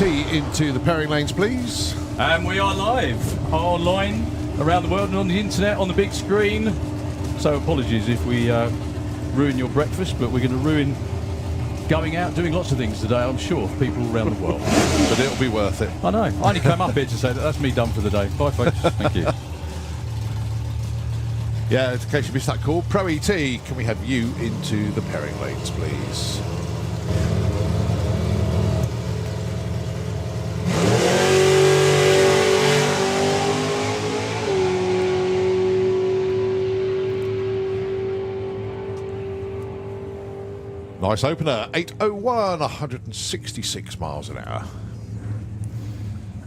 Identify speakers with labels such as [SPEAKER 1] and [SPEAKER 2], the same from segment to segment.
[SPEAKER 1] into the pairing lanes, please.
[SPEAKER 2] And we are live, online, around the world and on the internet, on the big screen. So apologies if we ruin your breakfast, but we're going to ruin going out, doing lots of things today, I'm sure, for people around the world.
[SPEAKER 1] But it'll be worth it.
[SPEAKER 2] I know. I only came up here to say that's me done for the day. Bye, folks. Thank you.
[SPEAKER 1] Yeah, in case you missed that call, Pro ET, can we have you into the pairing lanes, please? Nice opener, 801, 166 miles an hour.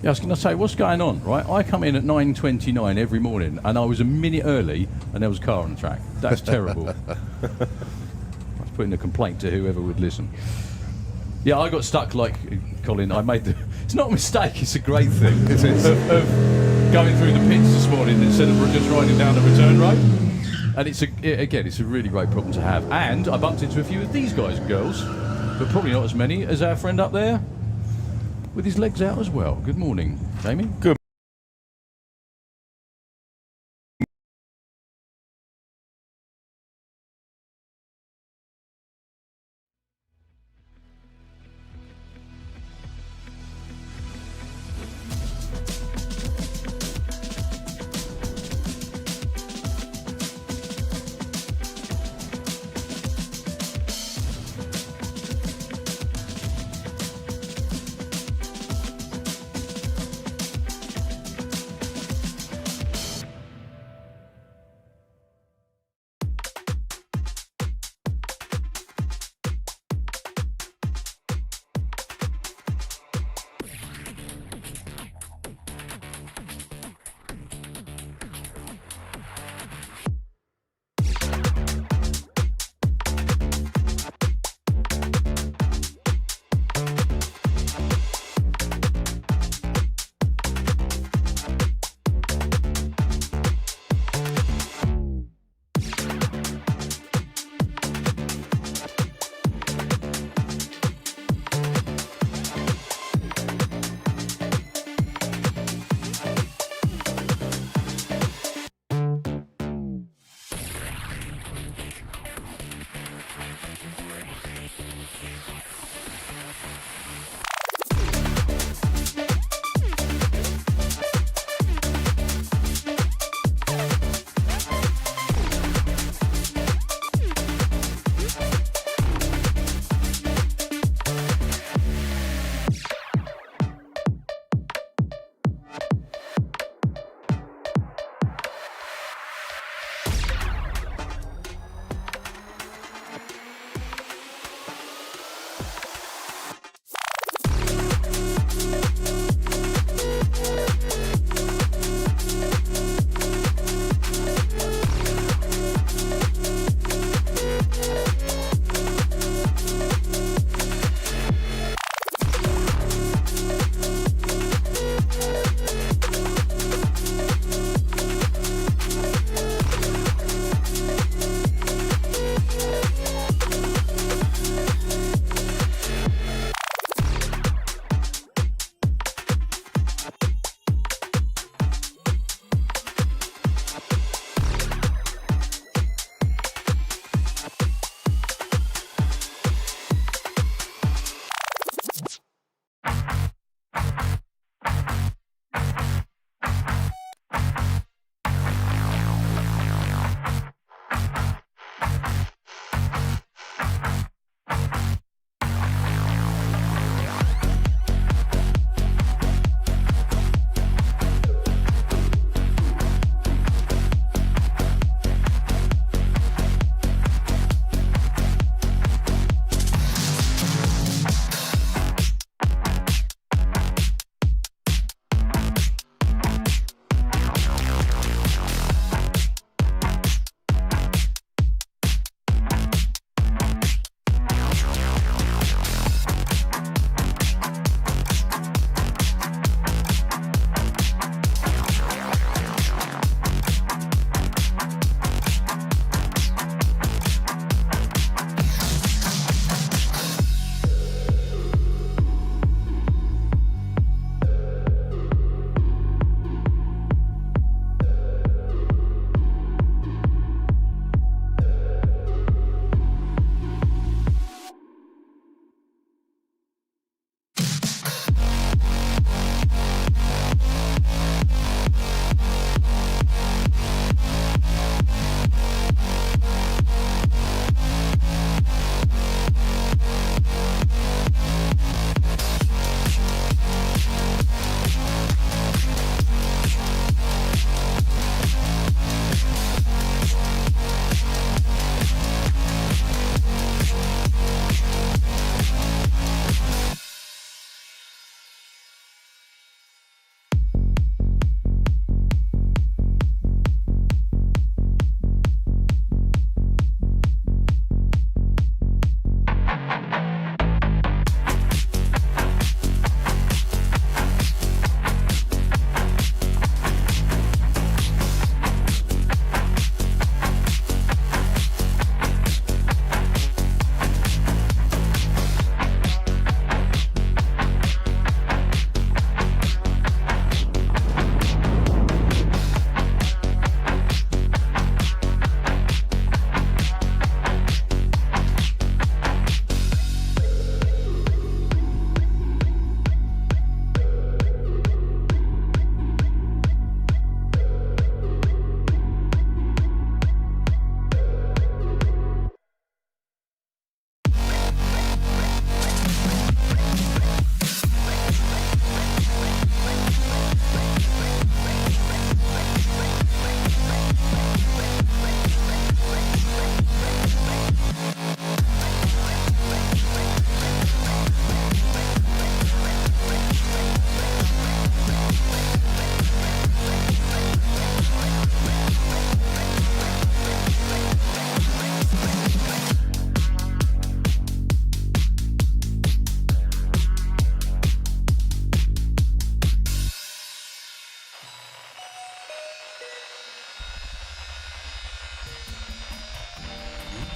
[SPEAKER 2] Yeah, I was going to say, what's going on, right? I come in at 9:29 every morning, and I was a minute early, and there was a car on the track. That's terrible. I was putting a complaint to whoever would listen. Yeah, I got stuck like Colin. I made the... It's not a mistake, it's a great thing.
[SPEAKER 1] It is.
[SPEAKER 2] Of going through the pits this morning instead of just riding down the return road. And it's a really great problem to have. And I bumped into a few of these guys and girls, but probably not as many as our friend up there with his legs out as well. Good morning, Jamie.
[SPEAKER 3] Good.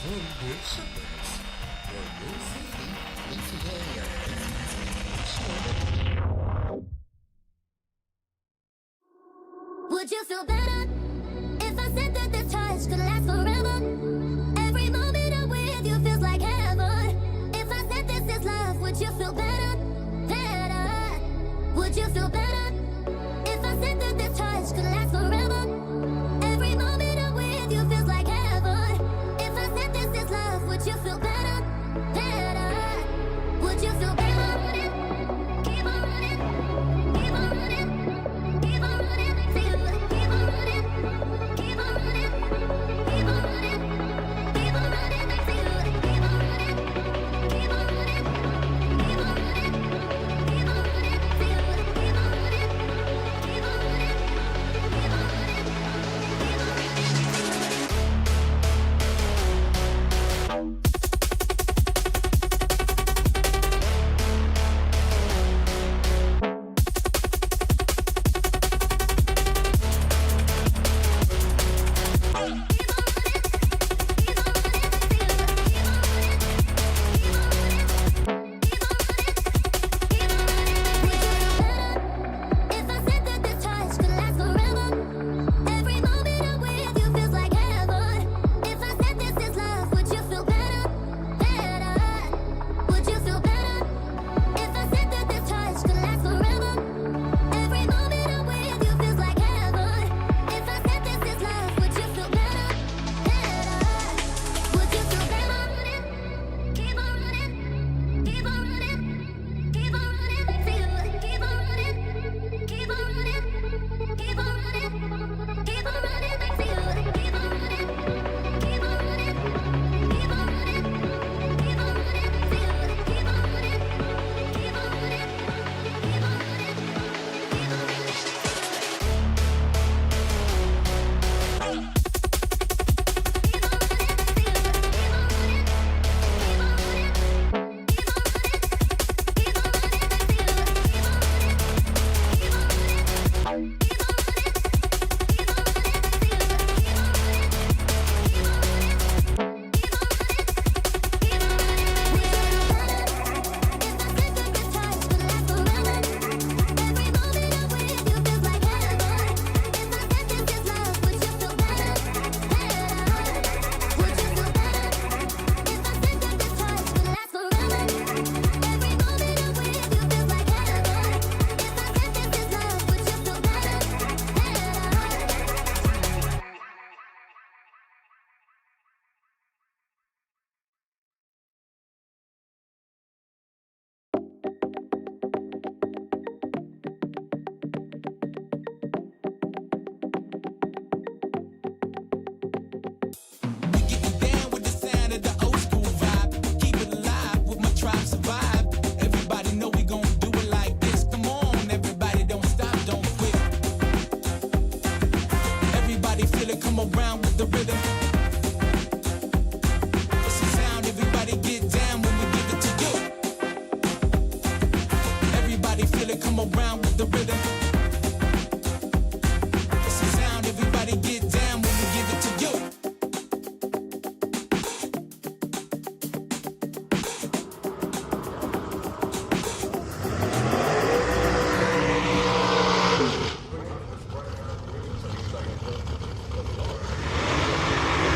[SPEAKER 3] Would you feel better if I said that this touch could last forever? Every moment I'm with you feels like heaven. If I said this is love, would you feel better? Better. Would you feel better if I said that this touch could last forever? Every moment I'm with you feels like heaven. If I said this is love, would you feel better? Better. Would you feel better? Keep on running. Keep on running. Keep on running. Keep on running. Keep on running. Keep on running. Keep on running. Keep on running. Keep on running. Keep on running. Keep on running. Keep on running. Keep on running. Keep on running. Keep on running. Keep on running. If I said that this touch could last forever, every moment I'm with you feels like heaven. If I said this is love, would you feel better? Better. Would you feel better if I said that this touch could last forever? Every moment I'm with you feels like heaven. If I said this is love, would you feel better? Better. Would you feel better? Keep on running. Keep on running. Keep on running. Keep on running. Keep on running. Keep on running. Keep on running. Keep on running. Keep on running. Keep on running. Keep on running. Keep on running. Keep on running. Keep on running. Keep on running. Keep on running.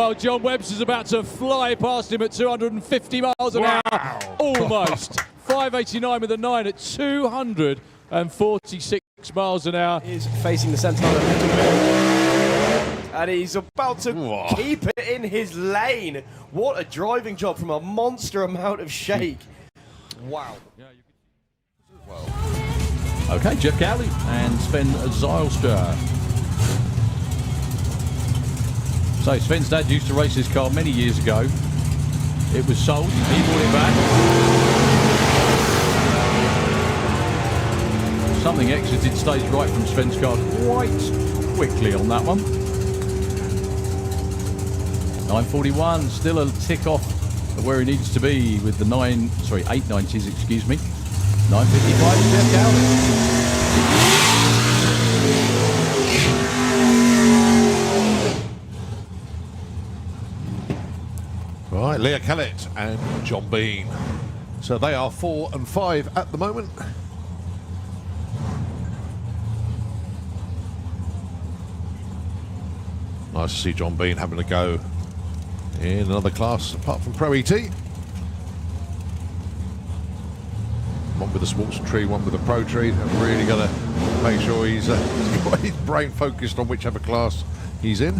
[SPEAKER 2] Well, John Webster's about to fly past him at 250 miles an hour. Almost. 589 with a 9 at 246 miles an hour.
[SPEAKER 4] He's facing the centre line a little bit. And he's about to keep it in his lane. What a driving job from a monster amount of shake. Wow.
[SPEAKER 2] Okay, Jeff Cowley and Sven Zylstra. So Sven's dad used to race his car many years ago. It was sold, he bought it back. Something exited stage right from Sven's car quite quickly on that one. 941, still a tick off of where he needs to be with the 890s, excuse me. 955 Jeff Cowley.
[SPEAKER 1] Right, Leah Kellett and John Bean. So they are 4 and 5 at the moment. Nice to see John Bean having a go in another class apart from Pro ET. One with a sports tree, one with a pro tree. I've really got to make sure he's got his brain focused on whichever class he's in.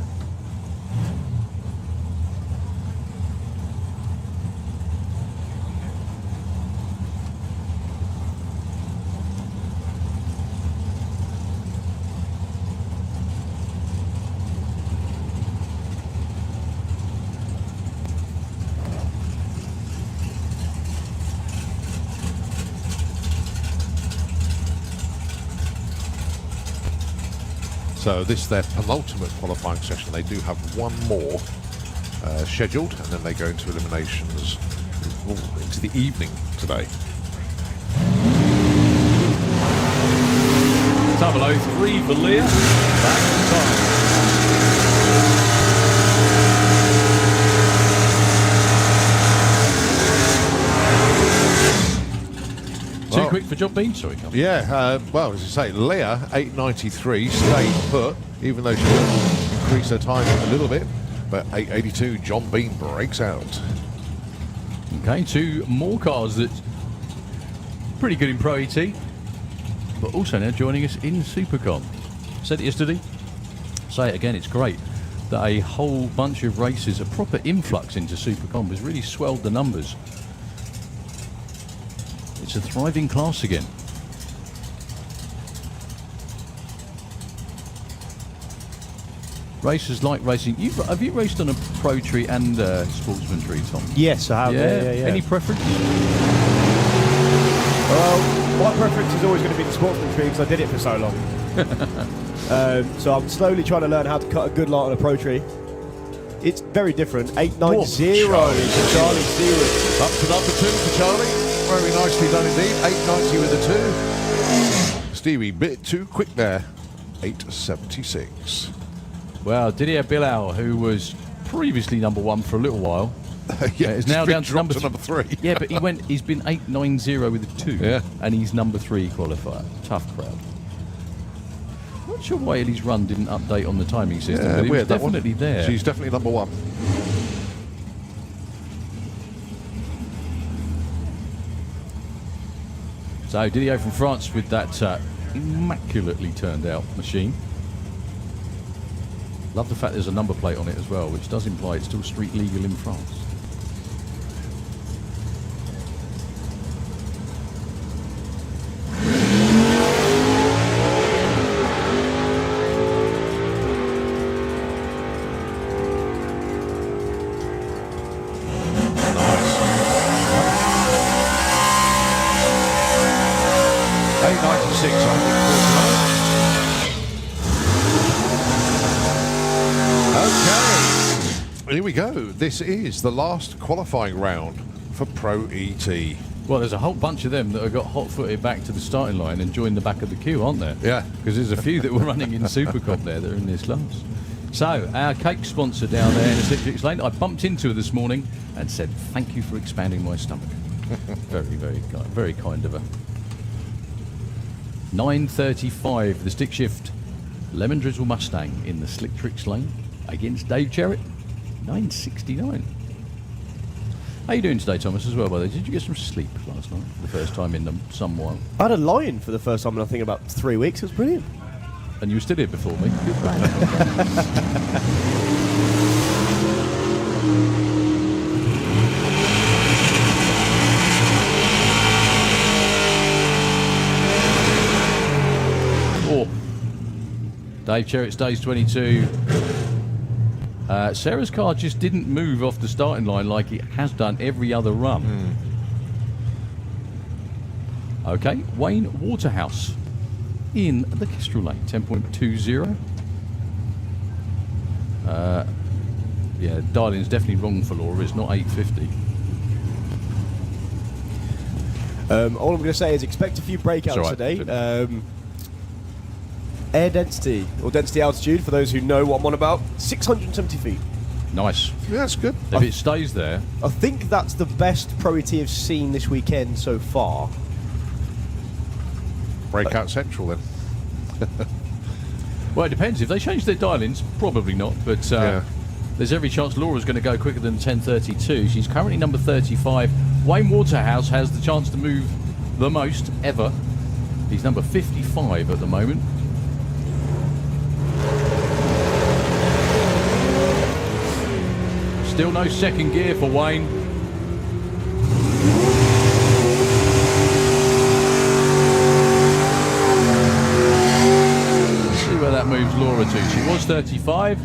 [SPEAKER 1] So this is their penultimate qualifying session. They do have one more scheduled, and then they go into eliminations into the evening today.
[SPEAKER 2] Double 03 for Leah. Back to time. Too quick for John Bean, sorry.
[SPEAKER 1] Yeah, well, as you say, Leah, 893, stayed put, even though she will increase her time a little bit. But 882, John Bean breaks out.
[SPEAKER 2] Okay, 2 more cars that pretty good in Pro ET, but also now joining us in Supercon. Said it yesterday, say it again, it's great that a whole bunch of races, a proper influx into Supercon has really swelled the numbers. It's a thriving class again. Racers like racing. Have you raced on a pro tree and a sportsman tree, Tom?
[SPEAKER 4] Yes, I have. Yeah.
[SPEAKER 2] Any preference?
[SPEAKER 4] Well, my preference is always going to be the sportsman tree because I did it for so long. So I'm slowly trying to learn how to cut a good light on a pro tree. It's very different. 890 for Charlie Stewart.
[SPEAKER 1] Up to number 2 for Charlie. Very nicely done indeed. 890 with a 2. Stevie, bit too quick there. 876.
[SPEAKER 2] Well, Didier Bilal, who was previously number 1 for a little while, is now down to number
[SPEAKER 1] 3.
[SPEAKER 2] Yeah, but he's been 890 with a 2.
[SPEAKER 1] Yeah.
[SPEAKER 2] And he's number 3 qualifier. Tough crowd. Not sure why Ellie's run didn't update on the timing system, but he was definitely there.
[SPEAKER 1] She's definitely number 1.
[SPEAKER 2] So Didier from France with that immaculately turned out machine. Love the fact there's a number plate on it as well, which does imply it's still street legal in France. Here we go. This is the last qualifying round for Pro ET. Well, there's a whole bunch of them that have got hot-footed back to the starting line and joined the back of the queue, aren't there?
[SPEAKER 1] Yeah.
[SPEAKER 2] Because there's a few that were running in Supercon there that are in this class. So, our cake sponsor down there in the Citrix Lane, I bumped into her this morning and said, thank you for expanding my stomach. very kind of her. 9:35, the stick shift. Lemon Drizzle Mustang in the Slick Tricks Lane against Dave Cherrett. 9:69. How you doing today, Thomas, as well, by the way? Did you get some sleep last night for the first time in some while?
[SPEAKER 4] I had a lie-in for the first time in, I think, about 3 weeks. It was brilliant.
[SPEAKER 2] And you were still here before me. Good man. Dave Cherritt stays 22. Sarah's car just didn't move off the starting line like it has done every other run. Okay, Wayne Waterhouse in the Kestrel lane, 10.20. Yeah, dialing's definitely wrong for Laura. It's not 850.
[SPEAKER 4] All I'm going to say is expect a few breakouts today. Air density, or density altitude, for those who know what I'm on about, 670 feet.
[SPEAKER 2] Nice.
[SPEAKER 1] Yeah, that's good.
[SPEAKER 2] If it stays there.
[SPEAKER 4] I think that's the best Pro ET have seen this weekend so far.
[SPEAKER 1] Breakout Central then.
[SPEAKER 2] Well, it depends. If they change their dial-ins, probably not. But there's every chance Laura's going to go quicker than 10:32. She's currently number 35. Wayne Waterhouse has the chance to move the most ever. He's number 55 at the moment. Still no second gear for Wayne. Let's see where that moves Laura to. She was 35.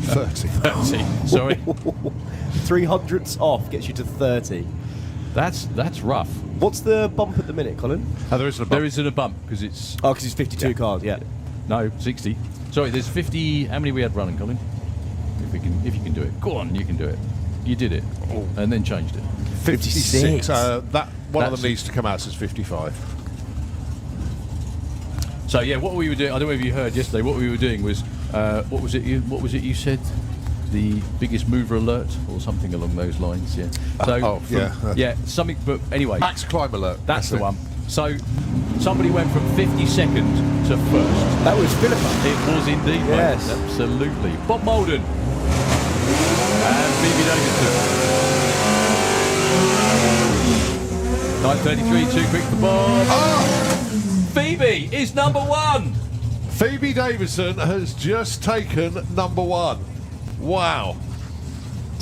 [SPEAKER 1] 30.
[SPEAKER 2] 30, sorry.
[SPEAKER 4] 300ths off gets you to 30.
[SPEAKER 2] That's rough.
[SPEAKER 4] What's the bump at the minute, Colin?
[SPEAKER 1] Oh, there isn't a bump.
[SPEAKER 2] There isn't a bump because it's...
[SPEAKER 4] Oh, because it's 52 cars, yeah.
[SPEAKER 2] No, 60. Sorry, there's 50... How many we had running, Colin? If you can do it. Go on, you can do it. You did it. And then changed it.
[SPEAKER 4] 56.
[SPEAKER 1] That one of them needs to come out says 55.
[SPEAKER 2] So yeah, what we were doing, I don't know if you heard yesterday, what we were doing was what was it you said? The biggest mover alert or something along those lines, yeah. So something, but anyway.
[SPEAKER 1] Max climb alert.
[SPEAKER 2] That's the one. So somebody went from 52nd to first.
[SPEAKER 4] That was Philippa.
[SPEAKER 2] It was indeed,
[SPEAKER 4] yes.
[SPEAKER 2] Mate. Absolutely. Bob Molden. And Phoebe Davidson. 9:33, too quick for Bob. Oh! Phoebe is number one.
[SPEAKER 1] Phoebe Davidson has just taken number one. Wow.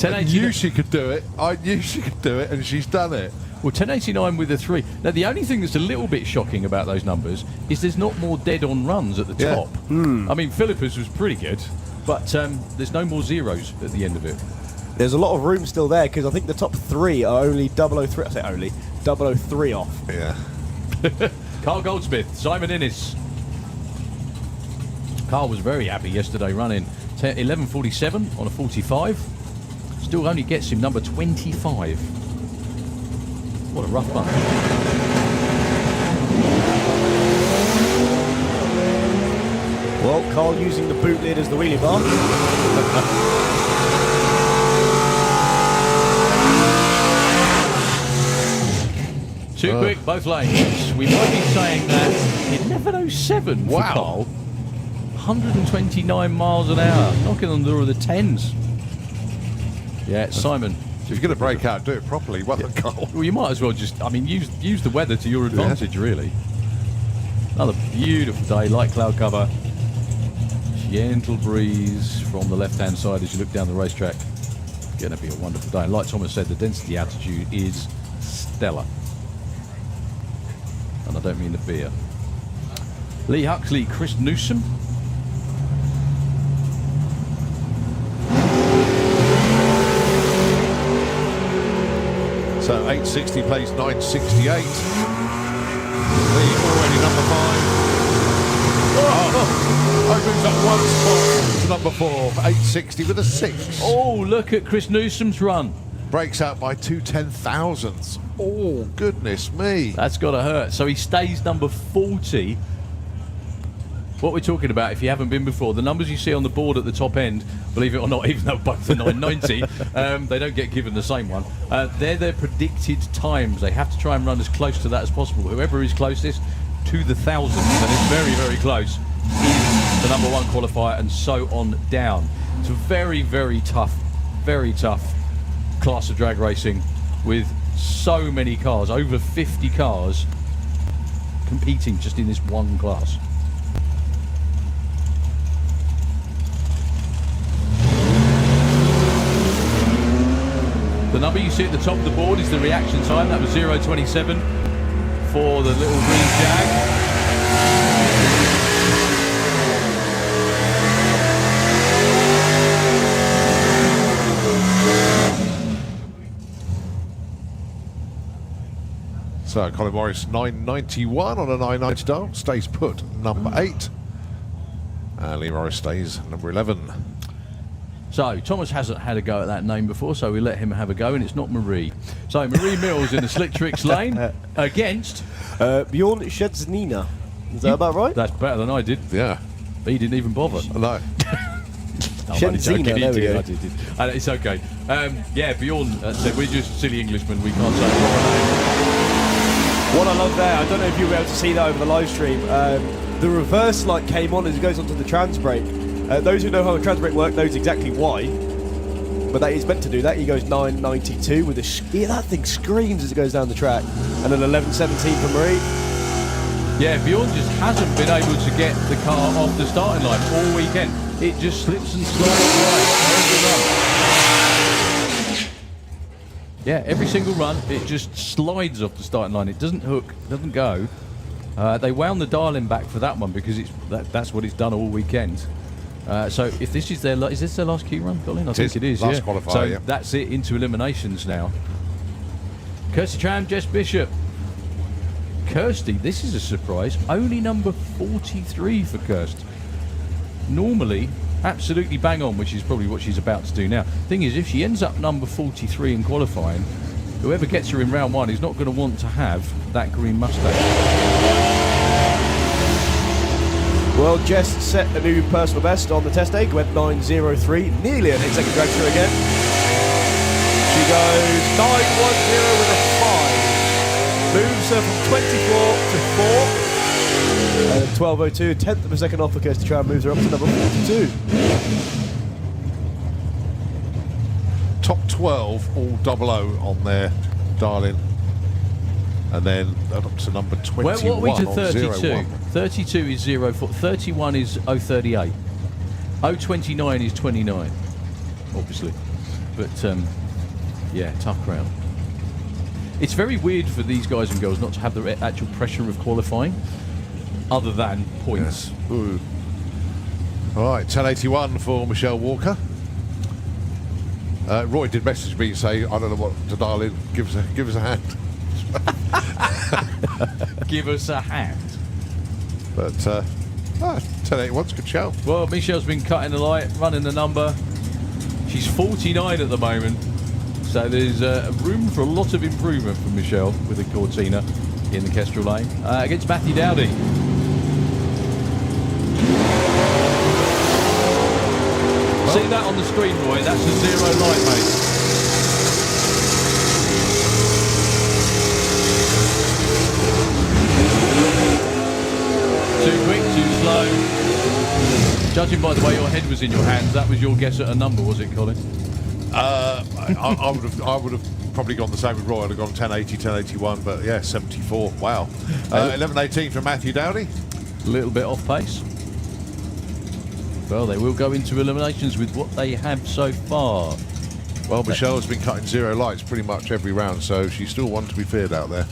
[SPEAKER 1] I knew she could do it. I knew she could do it, and she's done it.
[SPEAKER 2] Well, 10:89 with a 3. Now, the only thing that's a little bit shocking about those numbers is there's not more dead-on runs at the top. I mean, Philippa's was pretty good, but there's no more zeros at the end of it.
[SPEAKER 4] There's a lot of room still there, because I think the top 3 are only 003. I say only 003 off.
[SPEAKER 1] Yeah.
[SPEAKER 2] Carl Goldsmith, Simon Innes. Carl was very happy yesterday running 11:47 on a 45. Still only gets him number 25. What a rough bunch.
[SPEAKER 4] Well, Carl using the boot lid as the wheelie bar.
[SPEAKER 2] Too quick, both lanes. We might be saying that 11:07 for Carl. 129 miles an hour, knocking on the door of the 10s. Yeah, Simon.
[SPEAKER 1] If you're going to break out, do it properly. Well done, Carl.
[SPEAKER 2] Well, you might as well just, I mean, use the weather to your advantage, really. Another beautiful day, light cloud cover. Gentle breeze from the left-hand side as you look down the racetrack. Going to be a wonderful day. And like Thomas said, the density altitude is stellar. And I don't mean the beer. Lee Huxley, Chris Newsom.
[SPEAKER 1] So 860 plays 968. Lee already number 5. I moves up one spot to number 4. 860 with a 6.
[SPEAKER 2] Oh, look at Chris Newsom's run.
[SPEAKER 1] Breaks out by 2 10,000ths. Oh, goodness me.
[SPEAKER 2] That's got to hurt. So he stays number 40. What we're talking about, if you haven't been before, the numbers you see on the board at the top end, believe it or not, even though both are 990, they don't get given the same one. They're their predicted times. They have to try and run as close to that as possible. Whoever is closest to the thousands, and it's very, very close, is the number 1 qualifier, and so on down. It's a very, very tough very tough class of drag racing with so many cars, over 50 cars competing just in this one class. The number you see at the top of the board is the reaction time. That was 0.27 for the little green Jag.
[SPEAKER 1] So Colin Morris 991 on a 990 dial, stays put number 8. And Lee Morris stays number 11.
[SPEAKER 2] So Thomas hasn't had a go at that name before, so we let him have a go, and it's not Marie. So Marie Mills in the slick tricks lane against
[SPEAKER 4] Bjorn Szczesnina. Is that about right?
[SPEAKER 2] That's better than I did.
[SPEAKER 1] Yeah.
[SPEAKER 2] He didn't even bother.
[SPEAKER 1] No.
[SPEAKER 2] I'm only joking,
[SPEAKER 4] Szczesnina, there we go.
[SPEAKER 2] I did. It's okay. Yeah, Bjorn said we're just silly Englishmen. We can't say the proper name.
[SPEAKER 4] What I love there, I don't know if you'll be able to see that over the live stream. The reverse light came on as it goes onto the trans brake. Those who know how a trans brake works knows exactly why. But that is meant to do that. He goes 992 with a yeah, that thing screams as it goes down the track. And then 1117 for Marie.
[SPEAKER 2] Yeah, Bjorn just hasn't been able to get the car off the starting line all weekend. It just slips and slides away every run. Yeah, every single run, it just slides off the starting line. It doesn't hook, doesn't go. They wound the dial-in back for that one because that's what it's done all weekend. So if this is is this their last Q run, Colin? I think it is.
[SPEAKER 1] Last
[SPEAKER 2] yeah.
[SPEAKER 1] qualifier,
[SPEAKER 2] So
[SPEAKER 1] yeah.
[SPEAKER 2] that's it, into eliminations now. Kirsty Tram, Jess Bishop. Kirsty, this is a surprise. Only number 43 for Kirsty. Normally, absolutely bang on, which is probably what she's about to do now. Thing is, if she ends up number 43 in qualifying, whoever gets her in round one is not going to want to have that green Mustang.
[SPEAKER 4] Well, Jess set a new personal best on the test day, went 903, nearly an 8-second dragster again. She goes 910 with a 5. Moves her from 24 to 4. 1202, 10th of a second off for Kirsty Tram, moves her up to number 42.
[SPEAKER 1] Top 12, all 00 on their dial-in. And then up to number 21
[SPEAKER 2] What are we to
[SPEAKER 1] on
[SPEAKER 2] 32?
[SPEAKER 1] 01.
[SPEAKER 2] 32 is 04, 31 is 038. 029 is 29, obviously. But, yeah, tough crowd. It's very weird for these guys and girls not to have the actual pressure of qualifying, other than points.
[SPEAKER 1] Yes. Ooh. All right, 1081 for Michelle Walker. Roy did message me and say, I don't know what to dial in. Give us a hand.
[SPEAKER 2] Give us a hand.
[SPEAKER 1] But 1081's a good show.
[SPEAKER 2] Well, Michelle's been cutting the light, running the number. She's 49 at the moment. So there's room for a lot of improvement for Michelle with the Cortina in the Kestrel lane. Against Matthew Dowdy. See that on the screen, Roy? That's a 0 light, mate. Too quick, too slow. Judging by the way your head was in your hands, that was your guess at a number, was it, Colin?
[SPEAKER 1] I would have probably gone the same with Roy. I'd have gone 1080, 1081, but yeah, 74. Wow. 1118 from Matthew Dowdy.
[SPEAKER 2] A little bit off pace. Well, they will go into eliminations with what they have so far.
[SPEAKER 1] Well, Michelle has been cutting 0 lights pretty much every round, so she's still one to be feared out there.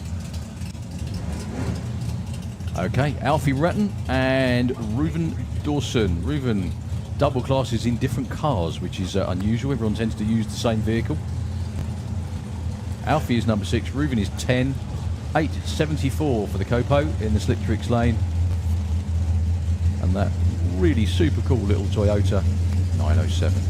[SPEAKER 2] Okay, Alfie Retton and Reuven Dawson. Reuven, double classes in different cars, which is unusual. Everyone tends to use the same vehicle. Alfie is number 6, Reuven is 10. 874 for the Copo in the Slick Tricks lane. And that really super cool little Toyota 907.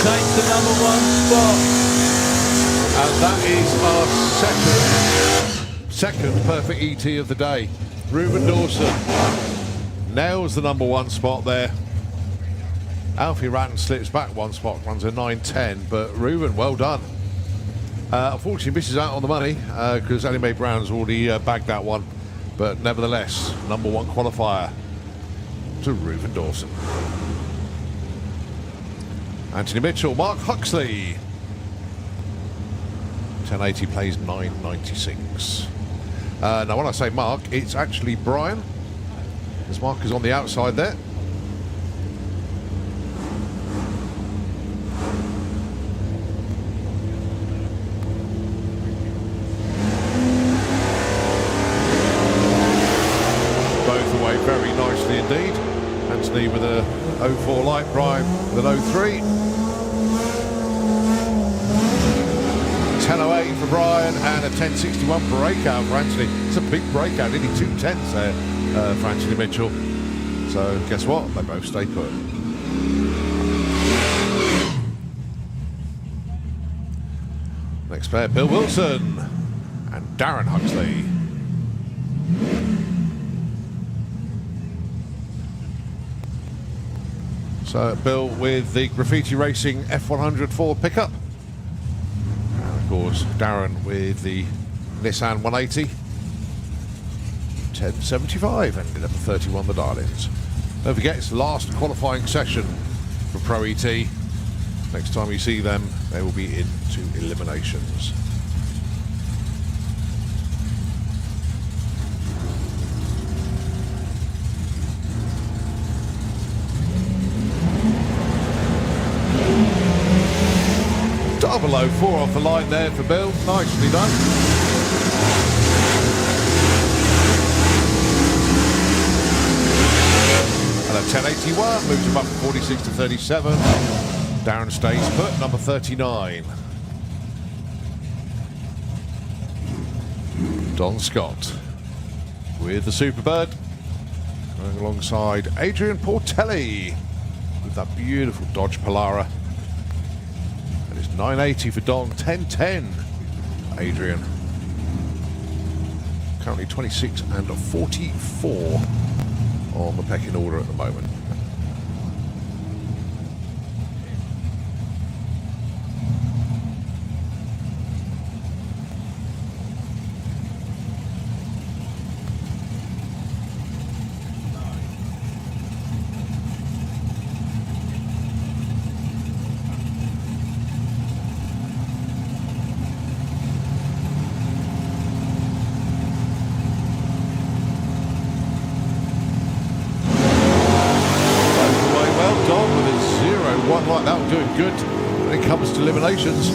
[SPEAKER 2] Takes the number 1 spot.
[SPEAKER 1] And that is our second perfect ET of the day. Reuven Dawson nails the number 1 spot there. Alfie Ratton slips back 1 spot, runs a 9.10, but Reuben, well done. Unfortunately, misses out on the money because Ellie Mae Brown's already bagged that one. But nevertheless, number 1 qualifier to Reuben Dawson. Anthony Mitchell, Mark Huxley. 1080 plays 996. Now, when I say Mark, it's actually Brian, as Mark is on the outside there. Both away very nicely indeed. Anthony with a 04 light, Brian with an 03. 10.08 for Brian and a 10.61 breakout for Anthony. It's a big breakout, nearly 2 tenths there for Anthony Mitchell. So guess what? They both stay put. Next pair, Bill Wilson and Darren Huxley. So Bill with the Graffiti Racing F100 Ford pickup. And of course Darren with the Nissan 180. 10.75 and 11.31 the dial-ins. Don't forget, it's the last qualifying session for Pro ET. Next time you see them, they will be into eliminations. Below 4 off the line there for Bill. Nicely done. And a 10.81 moves him up from 46 to 37. Darren stays put, number 39. Don Scott with the Superbird, going alongside Adrian Portelli with that beautiful Dodge Polara. 980 for Don, 10.10 Adrian. Currently 26 and 44 on the pecking order at the moment. Like that, doing good when it comes to eliminations.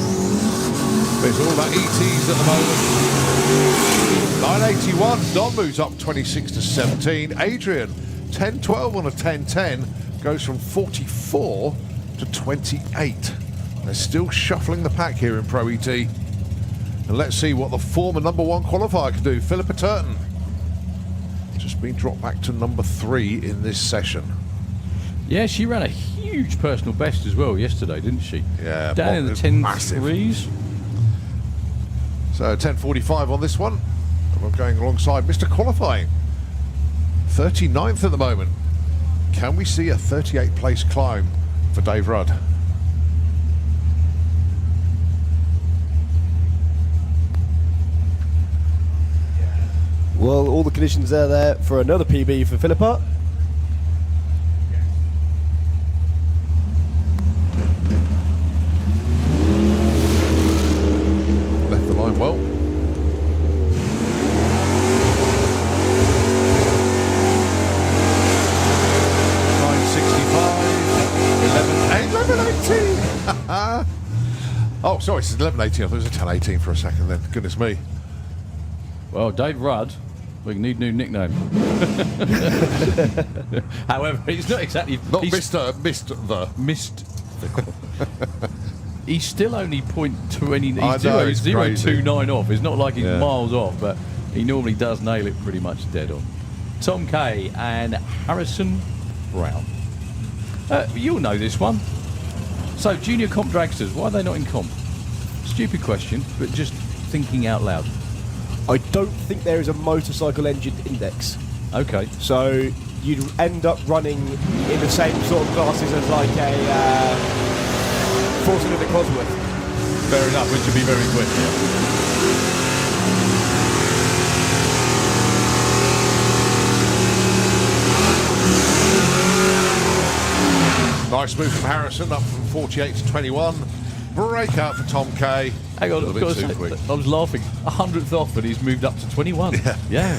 [SPEAKER 1] But it's all about ETs at the moment. 981, Don moves up 26 to 17. Adrian, 10-12 on a 10-10, goes from 44 to 28. They're still shuffling the pack here in Pro ET. And let's see what the former number 1 qualifier can do. Philippa Turton, just been dropped back to number 3 in this session.
[SPEAKER 2] Yeah, she ran a huge personal best as well yesterday, didn't she?
[SPEAKER 1] Yeah,
[SPEAKER 2] down in the 10.3s.
[SPEAKER 1] So 10.45 on this one. And we're going alongside Mr. Qualifying. 39th at the moment. Can we see a 38th place climb for Dave Rudd?
[SPEAKER 4] Well, all the conditions are there for another PB for Philippa.
[SPEAKER 1] Well, 11.18. Oh, sorry, it's 11.18. I thought it was a 10.18 for a second then. Goodness me.
[SPEAKER 2] Well, Dave Rudd, we need a new nickname. However, he's not exactly...
[SPEAKER 1] Not
[SPEAKER 2] Missed the... He's still only .20. He's 0.29 off. It's not like he's miles off, but he normally does nail it pretty much dead on. Tom Kay and Harrison Brown. You'll know this one. So, Junior Comp Dragsters, why are they not in comp? Stupid question, but just thinking out loud.
[SPEAKER 4] I don't think there is a motorcycle engine index.
[SPEAKER 2] Okay.
[SPEAKER 4] So, you'd end up running in the same sort of classes as like a Force Infinite Cosworth.
[SPEAKER 2] Fair enough, which would be very quick.
[SPEAKER 1] Nice move from Harrison, up from 48 to 21. Breakout for Tom K.
[SPEAKER 2] Hang on,
[SPEAKER 1] A little bit too quick.
[SPEAKER 2] I was laughing. 100th off, and he's moved up to 21. Yeah.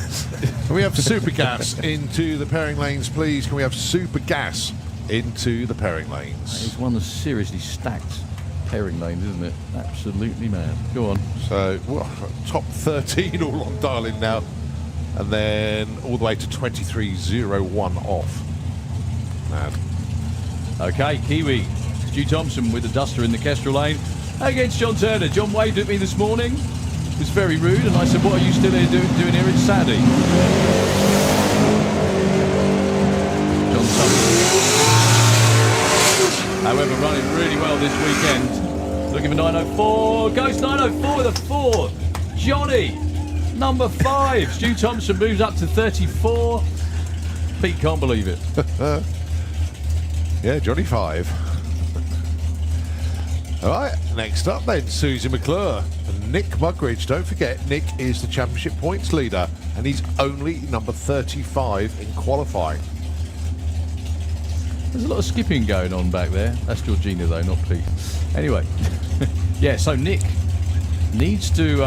[SPEAKER 1] Can we have super gas into the pairing lanes, please? Can we have super gas into the pairing lanes?
[SPEAKER 2] It's one of the seriously stacked pairing lanes, isn't it? Absolutely mad. Go on.
[SPEAKER 1] So, well, top 13 all on dial-in now. And then all the way to 23.01 off. Mad.
[SPEAKER 2] Okay, Kiwi. Stu Thompson with the duster in the Kestrel lane against John Turner. John waved at me this morning. It was very rude, and I said, what are you still here doing here? It's Saturday. John Thompson. However, running really well this weekend. Looking for 904. Goes 904 with a 4. Johnny, number 5. Stu Thompson moves up to 34. Pete can't believe it.
[SPEAKER 1] Yeah, Johnny 5. All right, next up then, Susie McClure and Nick Mugridge. Don't forget, Nick is the championship points leader, and he's only number 35 in qualifying.
[SPEAKER 2] There's a lot of skipping going on back there. That's Georgina though, not Pete. Anyway, yeah, so Nick needs to,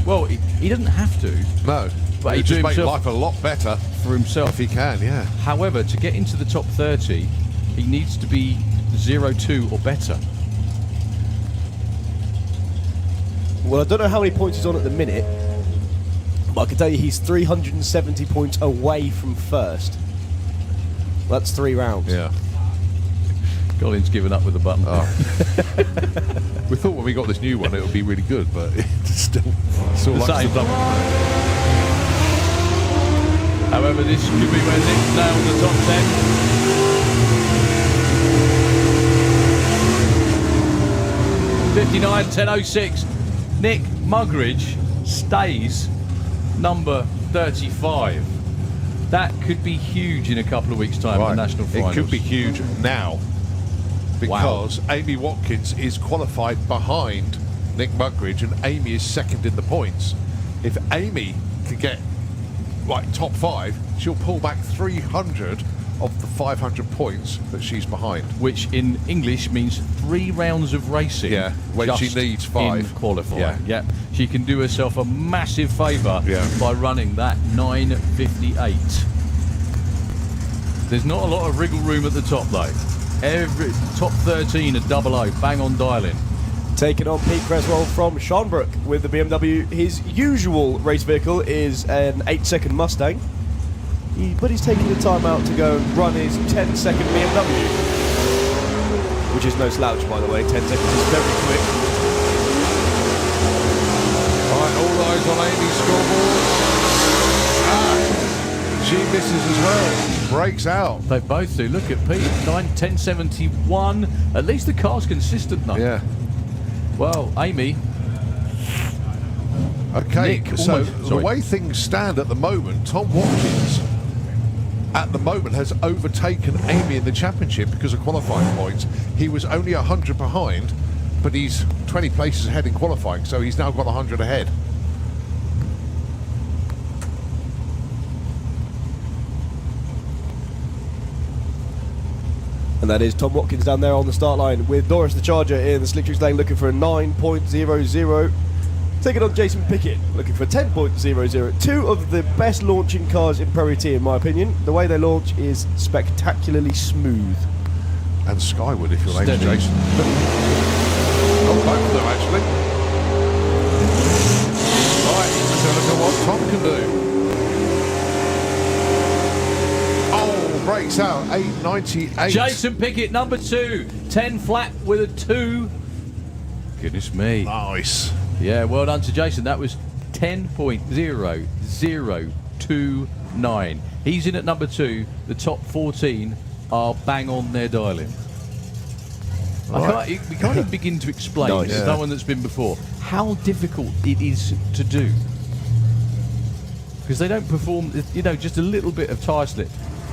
[SPEAKER 2] well, he doesn't have to.
[SPEAKER 1] No,
[SPEAKER 2] but
[SPEAKER 1] he'd just make life a lot better
[SPEAKER 2] for himself
[SPEAKER 1] if he can, yeah.
[SPEAKER 2] However, to get into the top 30, he needs to be 0-2 or better.
[SPEAKER 4] Well, I don't know how many points he's on at the minute, but I can tell you he's 370 points away from first. That's 3 rounds.
[SPEAKER 1] Yeah.
[SPEAKER 2] Colin's given up with the button.
[SPEAKER 1] Oh. We thought when we got this new one it would be really good, but it's still
[SPEAKER 2] the
[SPEAKER 1] like
[SPEAKER 2] same.
[SPEAKER 1] the button.
[SPEAKER 2] However, this could be where Nick's nailed the top 10. 59, 10.06. Nick Mugridge stays number 35. That could be huge in a couple of weeks' time at the national finals.
[SPEAKER 1] It could be huge now because Amy Watkins is qualified behind Nick Mugridge, and Amy is second in the points. If Amy can get like top 5, she'll pull back 300 of the 500 points that she's behind.
[SPEAKER 2] Which in English means 3 rounds of racing.
[SPEAKER 1] Yeah, when she
[SPEAKER 2] just
[SPEAKER 1] needs 5.
[SPEAKER 2] in qualifying. Yeah. She can do herself a massive favour by running that 9.58. There's not a lot of wriggle room at the top though. Every top 13 at 00, bang on dial-in.
[SPEAKER 4] Taking on Pete Creswell from Sharnbrook with the BMW. His usual race vehicle is an 8-second Mustang. But he's taking the time out to go and run his 10-second BMW. Which is no slouch, by the way. 10 seconds is very quick.
[SPEAKER 1] Right, all eyes on Amy's scoreboard. She misses as well. Breaks out.
[SPEAKER 2] They both do. Look at Pete, 10.71. At least the car's consistent though.
[SPEAKER 1] Yeah.
[SPEAKER 2] Well, Amy.
[SPEAKER 1] Okay,
[SPEAKER 2] Nick,
[SPEAKER 1] so the way things stand at the moment, Tom Watkins at the moment has overtaken Amy in the championship because of qualifying points. He was only 100 behind, but he's 20 places ahead in qualifying, so he's now got 100 ahead.
[SPEAKER 4] And that is Tom Watkins down there on the start line with Doris the Charger in the Slick Tricks lane looking for a 9.00. Taking on Jason Pickett, looking for 10.00. 2 of the best launching cars in Pro T, in my opinion. The way they launch is spectacularly smooth.
[SPEAKER 1] And Skyward, if you're named Jason. Oh, both of them, actually. Right, let's have a look at what Tom can do. Oh, breaks out, 8.98.
[SPEAKER 2] Jason Pickett, number 2. 10 flat with a 2. Goodness me.
[SPEAKER 1] Nice.
[SPEAKER 2] Yeah, well done to Jason. That was 10.0029. He's in at number 2. The top 14 are bang on their dial-in. We can't even begin to explain to someone that's been before how difficult it is to do. Because they don't perform, just a little bit of tyre slip.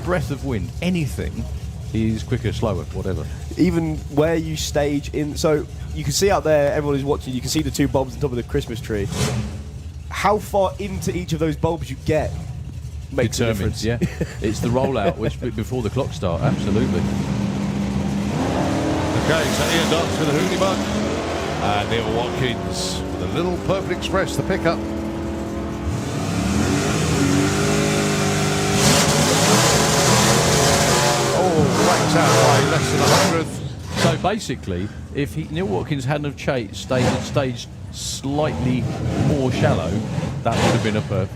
[SPEAKER 2] breath of wind, anything, he's quicker, slower, whatever.
[SPEAKER 4] Even where you stage in, so you can see out there, everyone who's watching, you can see the two bulbs on top of the Christmas tree. How far into each of those bulbs you get makes a difference.
[SPEAKER 2] Yeah, it's the rollout, which before the clock start, absolutely.
[SPEAKER 1] Okay, so Ian Dutch with the Hoonie Bug. And Neil Watkins with a little Purple Express, the pickup. Oh, breaks out by less than 100th.
[SPEAKER 2] So basically, if Neil Watkins hadn't have staged slightly more shallow, that would have been a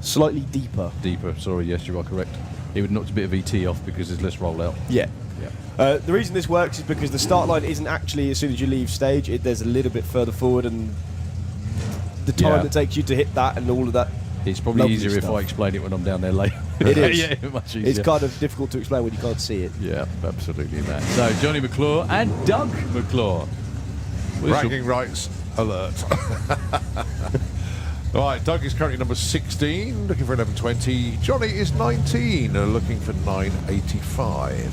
[SPEAKER 4] Slightly deeper.
[SPEAKER 2] deeper. Sorry, yes, you are correct. He would have knocked a bit of ET off because there's less rollout.
[SPEAKER 4] Yeah.
[SPEAKER 2] Yeah.
[SPEAKER 4] The reason this works is because the start line isn't actually as soon as you leave stage. There's a little bit further forward, and the time it takes you to hit that and all of that.
[SPEAKER 2] It's probably
[SPEAKER 4] Lovely
[SPEAKER 2] easier if
[SPEAKER 4] stuff.
[SPEAKER 2] I explain it when I'm down there late.
[SPEAKER 4] It is.
[SPEAKER 2] Yeah, much easier.
[SPEAKER 4] It's kind of difficult to explain when you can't see it.
[SPEAKER 2] Yeah, absolutely that. So Johnny McClure and Doug McClure.
[SPEAKER 1] Bragging rights alert. All right, Doug is currently number 16, looking for 11.20. Johnny is 19, looking for 9.85.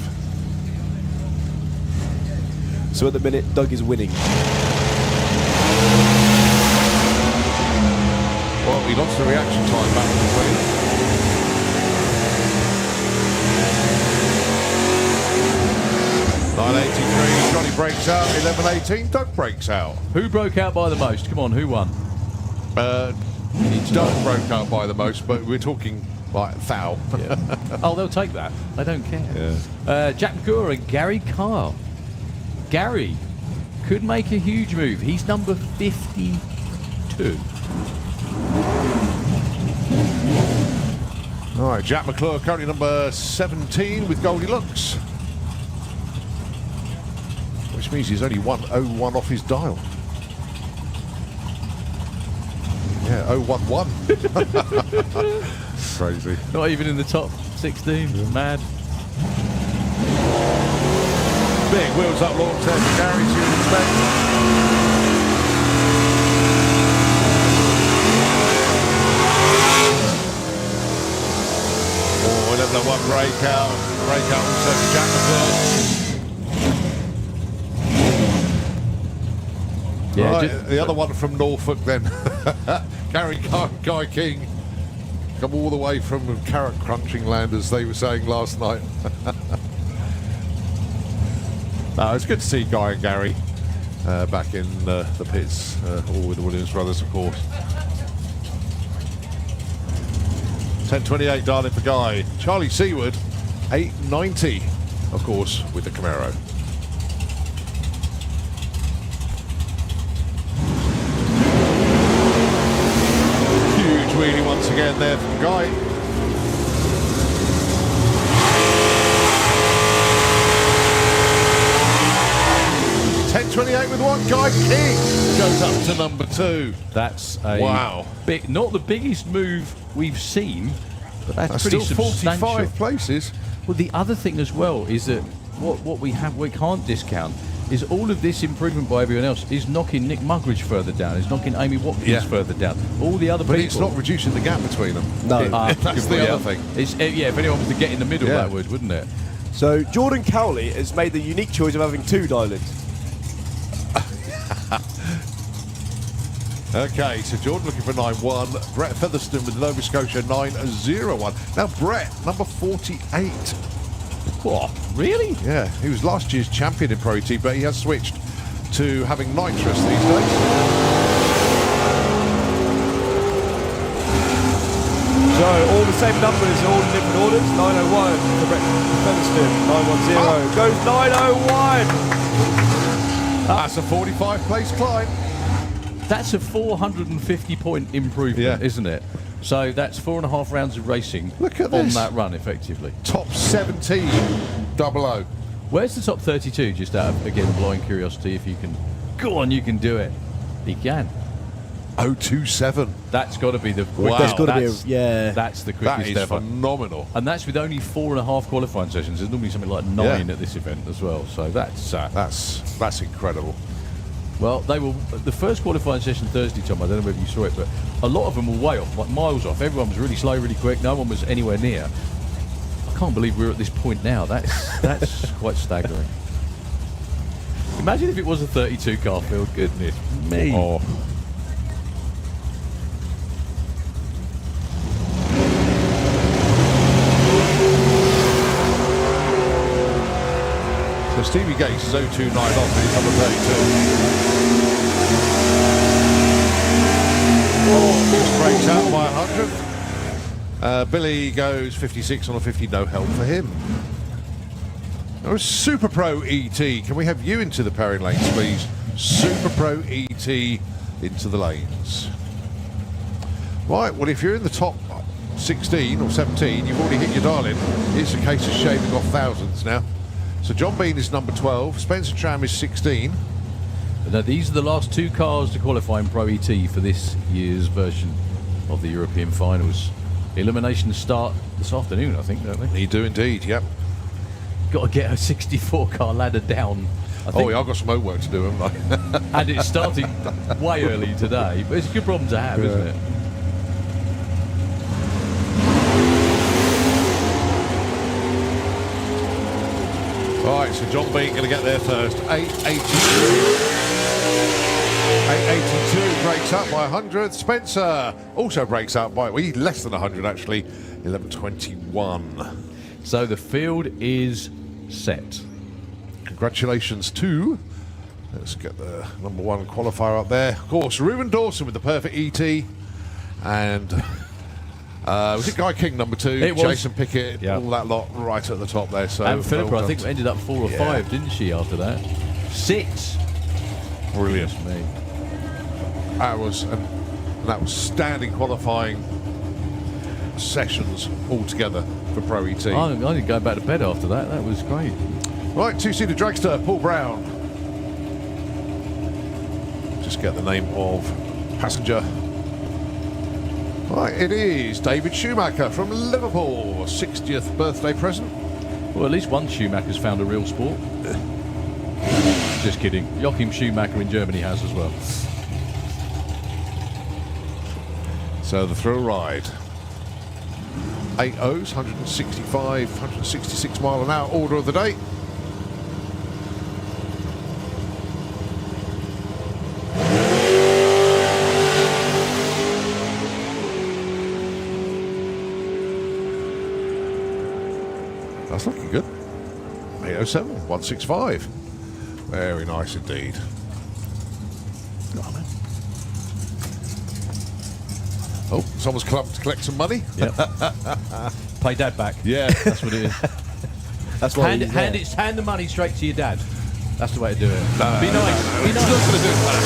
[SPEAKER 4] So at the minute, Doug is winning.
[SPEAKER 1] Well, he lost the reaction time back in the win. .983, Johnny breaks out. 11.18, Doug breaks out.
[SPEAKER 2] Who broke out by the most? Come on, who won?
[SPEAKER 1] Doug broke out by the most, but we're talking like foul.
[SPEAKER 2] Yeah. Oh, they'll take that. They don't care.
[SPEAKER 1] Yeah.
[SPEAKER 2] Jack McClure and Gary Kyle. Gary could make a huge move. He's number 52.
[SPEAKER 1] All right, Jack McClure currently number 17 with Goldilocks, which means he's only 101 off his dial. Yeah, 011. Crazy.
[SPEAKER 2] Not even in the top 16. Mad.
[SPEAKER 1] Big wheels up launch there for Gary, as you would expect. Oh, 11.01 breakout. Breakout also for Jack McClure.
[SPEAKER 2] Yeah,
[SPEAKER 1] Right, the other one from Norfolk then. Gary Guy King. Come all the way from carrot crunching land, as they were saying last night. No, it's good to see Guy and Gary back in the pits, all with the Williams brothers, of course. 10.28, darling, for Guy. Charlie Seward, 8.90, of course, with the Camaro. Huge wheelie once again there from Guy. .28 with one. Guy King goes up to number 2.
[SPEAKER 2] That's a
[SPEAKER 1] wow.
[SPEAKER 2] Big, not the biggest move we've seen, but that's
[SPEAKER 1] Still
[SPEAKER 2] pretty substantial.
[SPEAKER 1] 45 places.
[SPEAKER 2] Well, the other thing as well is that what we can't discount is all of this improvement by everyone else is knocking Nick Muggeridge further down, is knocking Amy Watkins further down. All the other
[SPEAKER 1] But
[SPEAKER 2] people.
[SPEAKER 1] it's not reducing the gap between them.
[SPEAKER 4] No.
[SPEAKER 1] That's the other thing.
[SPEAKER 2] It's, if anyone was to get in the middle, that would, wouldn't it?
[SPEAKER 4] So Jordan Cowley has made the unique choice of having 2 dial-ins.
[SPEAKER 1] Okay, so Jordan looking for 9.1. Brett Featherstone with Nova Scotia 9.01. Now Brett, number 48.
[SPEAKER 2] What? Really?
[SPEAKER 1] Yeah, he was last year's champion in Pro T, but he has switched to having nitrous these days.
[SPEAKER 4] So all the same numbers, all in different orders. 901 for Brett Featherstone. 910 goes 901.
[SPEAKER 1] That's a 45 place climb.
[SPEAKER 2] That's a 450-point improvement, isn't it? So that's 4.5 rounds of racing
[SPEAKER 1] Look at
[SPEAKER 2] on
[SPEAKER 1] this.
[SPEAKER 2] that run, effectively.
[SPEAKER 1] Top 17, 00.
[SPEAKER 2] Where's the top 32? Just out of, again, blind curiosity, if you can. Go on, you can do it. He can.
[SPEAKER 1] 027.
[SPEAKER 2] That's got to be the
[SPEAKER 1] Wow.
[SPEAKER 4] That's got to be,
[SPEAKER 2] that's, That's the quickest
[SPEAKER 1] That is
[SPEAKER 2] ever.
[SPEAKER 1] phenomenal.
[SPEAKER 2] And that's with only 4.5 qualifying sessions. There's normally something like 9 at this event as well. So that's
[SPEAKER 1] incredible.
[SPEAKER 2] well, they were the first qualifying session Thursday, Tom. I don't know whether you saw it, but a lot of them were way off, like miles off. Everyone was really slow, really quick. No one was anywhere near. can't believe we're at this point now. That's quite staggering. Imagine if it was a 32 car field. Goodness me.
[SPEAKER 1] Oh. So Stevie Gates is 029 off, he's number 32. Just breaks out by 100. Billy goes 56 on a 50, no help for him. Oh, Super Pro ET, can we have you into the pairing lanes, please? Super Pro ET into the lanes. Right, well, if you're in the top 16 or 17, you've already hit your darling. It's a case of shaving off thousands now. So John Bean is number 12, Spencer Tram is 16.
[SPEAKER 2] Now, these are the last 2 cars to qualify in Pro ET for this year's version of the European Finals. Eliminations start this afternoon, I think, don't they?
[SPEAKER 1] You do indeed, yep.
[SPEAKER 2] Got to get a 64 car ladder down. I think.
[SPEAKER 1] Oh, yeah, I've got some homework to do, haven't I?
[SPEAKER 2] And it started way early today, but it's a good problem to have, isn't it?
[SPEAKER 1] Right, so John Bean going to get there first. 882. 882 breaks up by 100. Spencer also breaks up by, well, less than 100 actually. 1121.
[SPEAKER 2] So the field is set.
[SPEAKER 1] Congratulations to, let's get the number 1 qualifier up there. Of course, Reuben Dawson with the perfect ET. And was it Guy King number 2?
[SPEAKER 2] It was.
[SPEAKER 1] Jason Pickett, all that lot right at the top there. So
[SPEAKER 2] And Philippa,
[SPEAKER 1] well
[SPEAKER 2] I think, ended up 4 or 5, didn't she, after that? 6.
[SPEAKER 1] Brilliant.
[SPEAKER 2] Me.
[SPEAKER 1] That was standing qualifying sessions altogether for Pro ET.
[SPEAKER 2] I didn't go back to bed after that. That was great.
[SPEAKER 1] Right, 2-seater dragster, Paul Brown. Just get the name of passenger. Right, it is David Schumacher from Liverpool, 60th birthday present.
[SPEAKER 2] Well, at least one Schumacher's found a real sport. Just kidding. Joachim Schumacher in Germany has as well.
[SPEAKER 1] So the thrill ride. 8 O's, 165, 166 mile an hour order of the day. That's looking good. 807, 165. Very nice indeed. Oh, someone's come up to collect some money.
[SPEAKER 2] Yep. Pay Dad back.
[SPEAKER 1] Yeah,
[SPEAKER 2] That's what it is.
[SPEAKER 4] That's why
[SPEAKER 2] Hand the money straight to your dad. That's the way to do it. Be nice. Be
[SPEAKER 1] It's
[SPEAKER 2] nice.
[SPEAKER 1] not going to do that.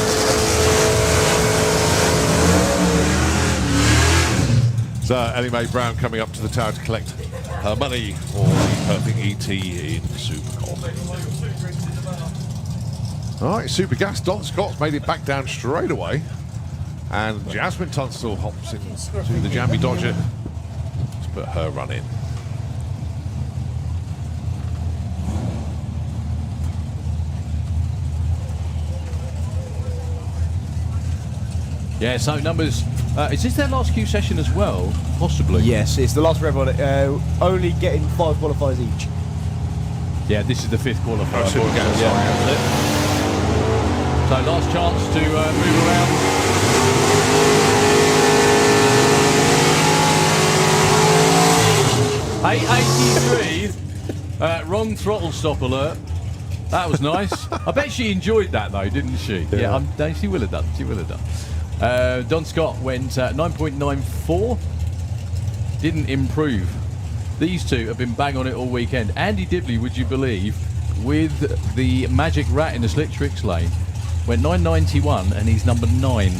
[SPEAKER 1] So, Ellie Mae Brown coming up to the tower to collect her money for the perfect ET in Supercom. All right, Super Gas. Don Scott's made it back down straight away. And Jasmine Tunstall hops into the Jambi Dodger to put her run in.
[SPEAKER 2] Yeah, so numbers. Is this their last Q session as well? Possibly.
[SPEAKER 4] Yes, it's the last for everyone. Only getting 5 qualifiers each.
[SPEAKER 2] Yeah, this is the 5th qualifier.
[SPEAKER 1] Super Gas.
[SPEAKER 2] Yeah, that's it. So last chance to move around. 883. Wrong throttle stop alert. That was nice. I bet she enjoyed that though, didn't she? Yeah, she will have done. She will have done. Don Scott went 9.94. Didn't improve. These two have been bang on it all weekend. Andy Dibley, would you believe, with the Magic Rat in the Slick Tricks lane, went 9.91 and he's number 9.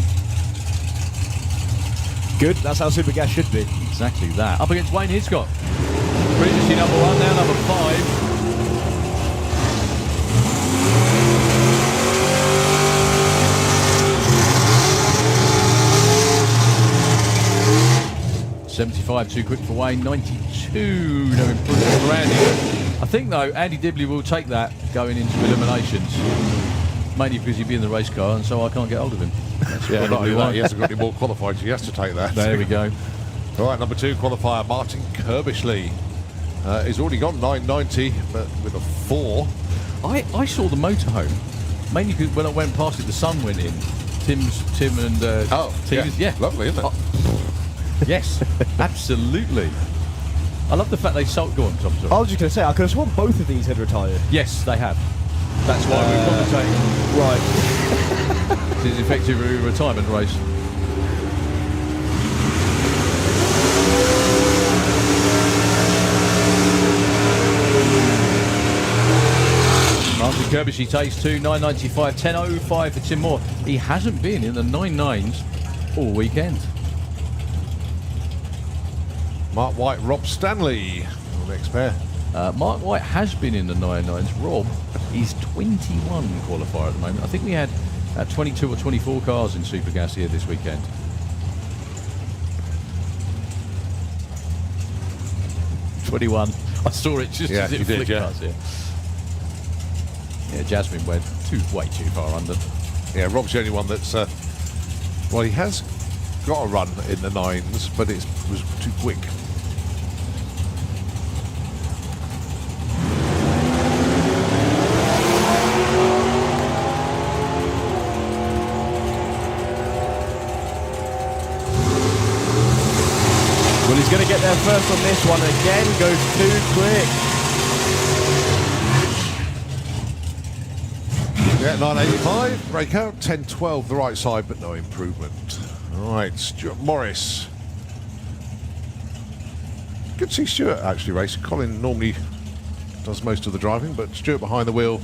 [SPEAKER 4] Good, that's how Super Gas should be.
[SPEAKER 2] Exactly that. Up against Wayne Hiscott. Previously number 1, now number 5. $75 too quick for Wayne. 92 no improvement for Andy. I think though Andy Dibley will take that going into eliminations, mainly because he'd be in the race car and so I can't get hold of him.
[SPEAKER 1] Yeah, not only that, he hasn't got any more qualified, so he has to take that.
[SPEAKER 2] There we go.
[SPEAKER 1] All right, number 2 qualifier, Martin Kirbishley. He's already got 990, but with a 4.
[SPEAKER 2] I saw the motorhome mainly because when I went past it, the sun went in. Tim and Tina's, yeah,
[SPEAKER 1] lovely, isn't it?
[SPEAKER 2] Yes, absolutely. I love the fact they sold. Go on, Tom. Sorry.
[SPEAKER 4] I was just going to say, I could have sworn both of these had retired.
[SPEAKER 2] Yes, they have. That's why we're commentating.
[SPEAKER 4] Right.
[SPEAKER 2] This is effectively a retirement race. Martin Kirby, takes 2, 995, 10.05 for Tim Moore. He hasn't been in the 9.9s all weekend.
[SPEAKER 1] Mark White, Rob Stanley, the next pair.
[SPEAKER 2] Mark White has been in the 9.9s. Rob is 21 qualifier at the moment. I think we had 22 or 24 cars in Super Gas here this weekend. '21. I saw it just as it flicked us. Yeah, Jasmine went way too far under.
[SPEAKER 1] Yeah, Rob's the only one that's. Well, he has got a run in the 9s, but it was too quick.
[SPEAKER 4] Well, he's going to get there first on this one. Again, goes too quick.
[SPEAKER 1] Yeah, 985, breakout, 1012 the right side, but no improvement. All right, Stuart Morris. Good to see Stuart actually racing. Colin normally does most of the driving, but Stuart behind the wheel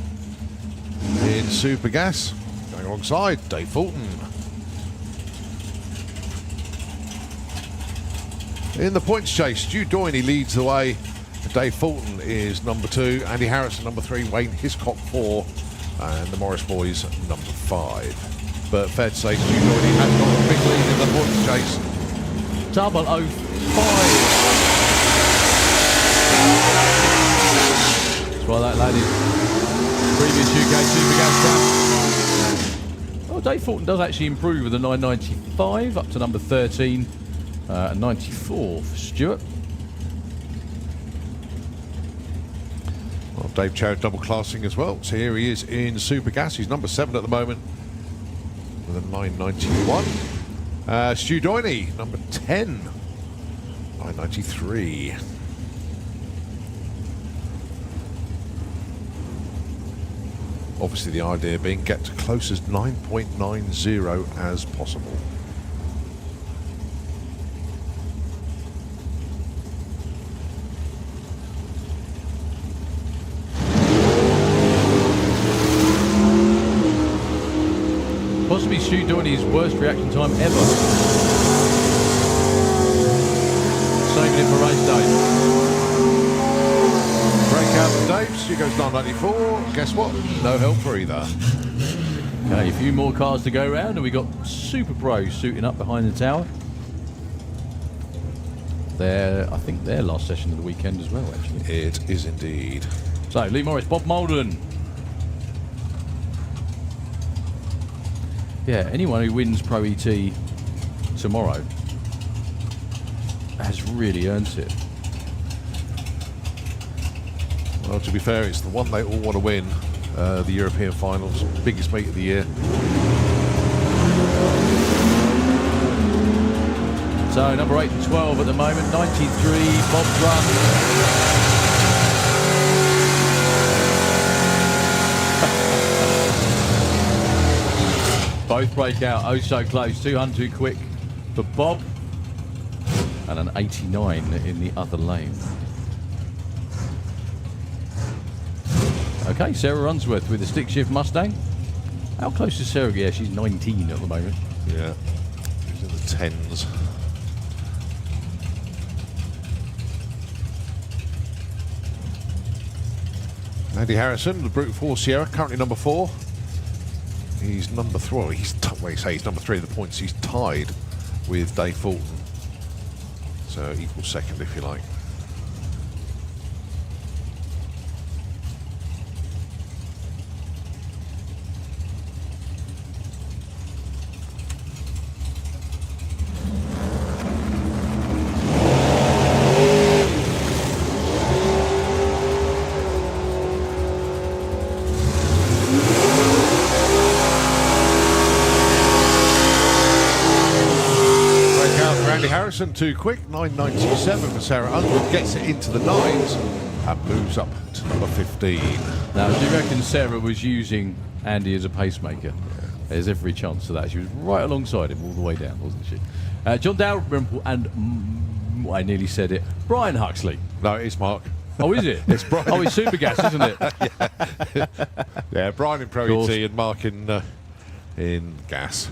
[SPEAKER 1] in Super Gas, going alongside Dave Fulton. In the points chase, Stu Doyney leads the way. Dave Fulton is number 2, Andy Harrison number 3, Wayne Hiscock 4, and the Morris boys number 5. But fair to say, Stu Doyney has got a big lead in the points chase.
[SPEAKER 2] 005. That's why that lad is previous UK Super Gas champ. Oh, Dave Fulton does actually improve with the 995 up to number 13. 94 for Stuart.
[SPEAKER 1] Well, Dave Chow double classing as well. So here he is in Super Gas. He's number 7 at the moment with a 991. Stu Doyney, number 10, 993. Obviously the idea being get to close as 9.90 as possible.
[SPEAKER 2] Possibly Stu Doyney's worst reaction time ever. Saving it for race day.
[SPEAKER 1] Breakout for Dave. Stu goes 994. Guess what? No help for either.
[SPEAKER 2] Okay, a few more cars to go round, and we got Super Pros suiting up behind the tower. I think their last session of the weekend as well, actually.
[SPEAKER 1] It is indeed.
[SPEAKER 2] So, Lee Morris, Bob Molden. Yeah, anyone who wins Pro ET tomorrow has really earned it.
[SPEAKER 1] Well, to be fair, it's the one they all want to win. The European Finals, biggest meet of the year.
[SPEAKER 2] So, number 8 and 12 at the moment, 93, Bob's run. Both break out, oh so close, 200 quick for Bob, and an 89 in the other lane. Okay, Sarah Runsworth with the stick shift Mustang. How close is Sarah? Yeah, she's 19 at the moment.
[SPEAKER 1] Yeah, she's in the 10s. Andy Harrison, the Brute Force Sierra, currently number 4. He's number 3. Well, he's number 3 at the points. He's tied with Dave Fulton. So equal second, if you like. Ericsson too quick. 9.97 for Sarah Underwood. Gets it into the 9s and moves up to number 15.
[SPEAKER 2] Now, do you reckon Sarah was using Andy as a pacemaker? There's every chance of that. She was right alongside him all the way down, wasn't she? John Dalrymple and, I nearly said it, Brian Huxley.
[SPEAKER 1] No, it's Mark.
[SPEAKER 2] Oh, is it?
[SPEAKER 1] It's Brian.
[SPEAKER 2] Oh, it's Supergas, isn't it?
[SPEAKER 1] Yeah, Brian in Pro ET and Mark in Gas.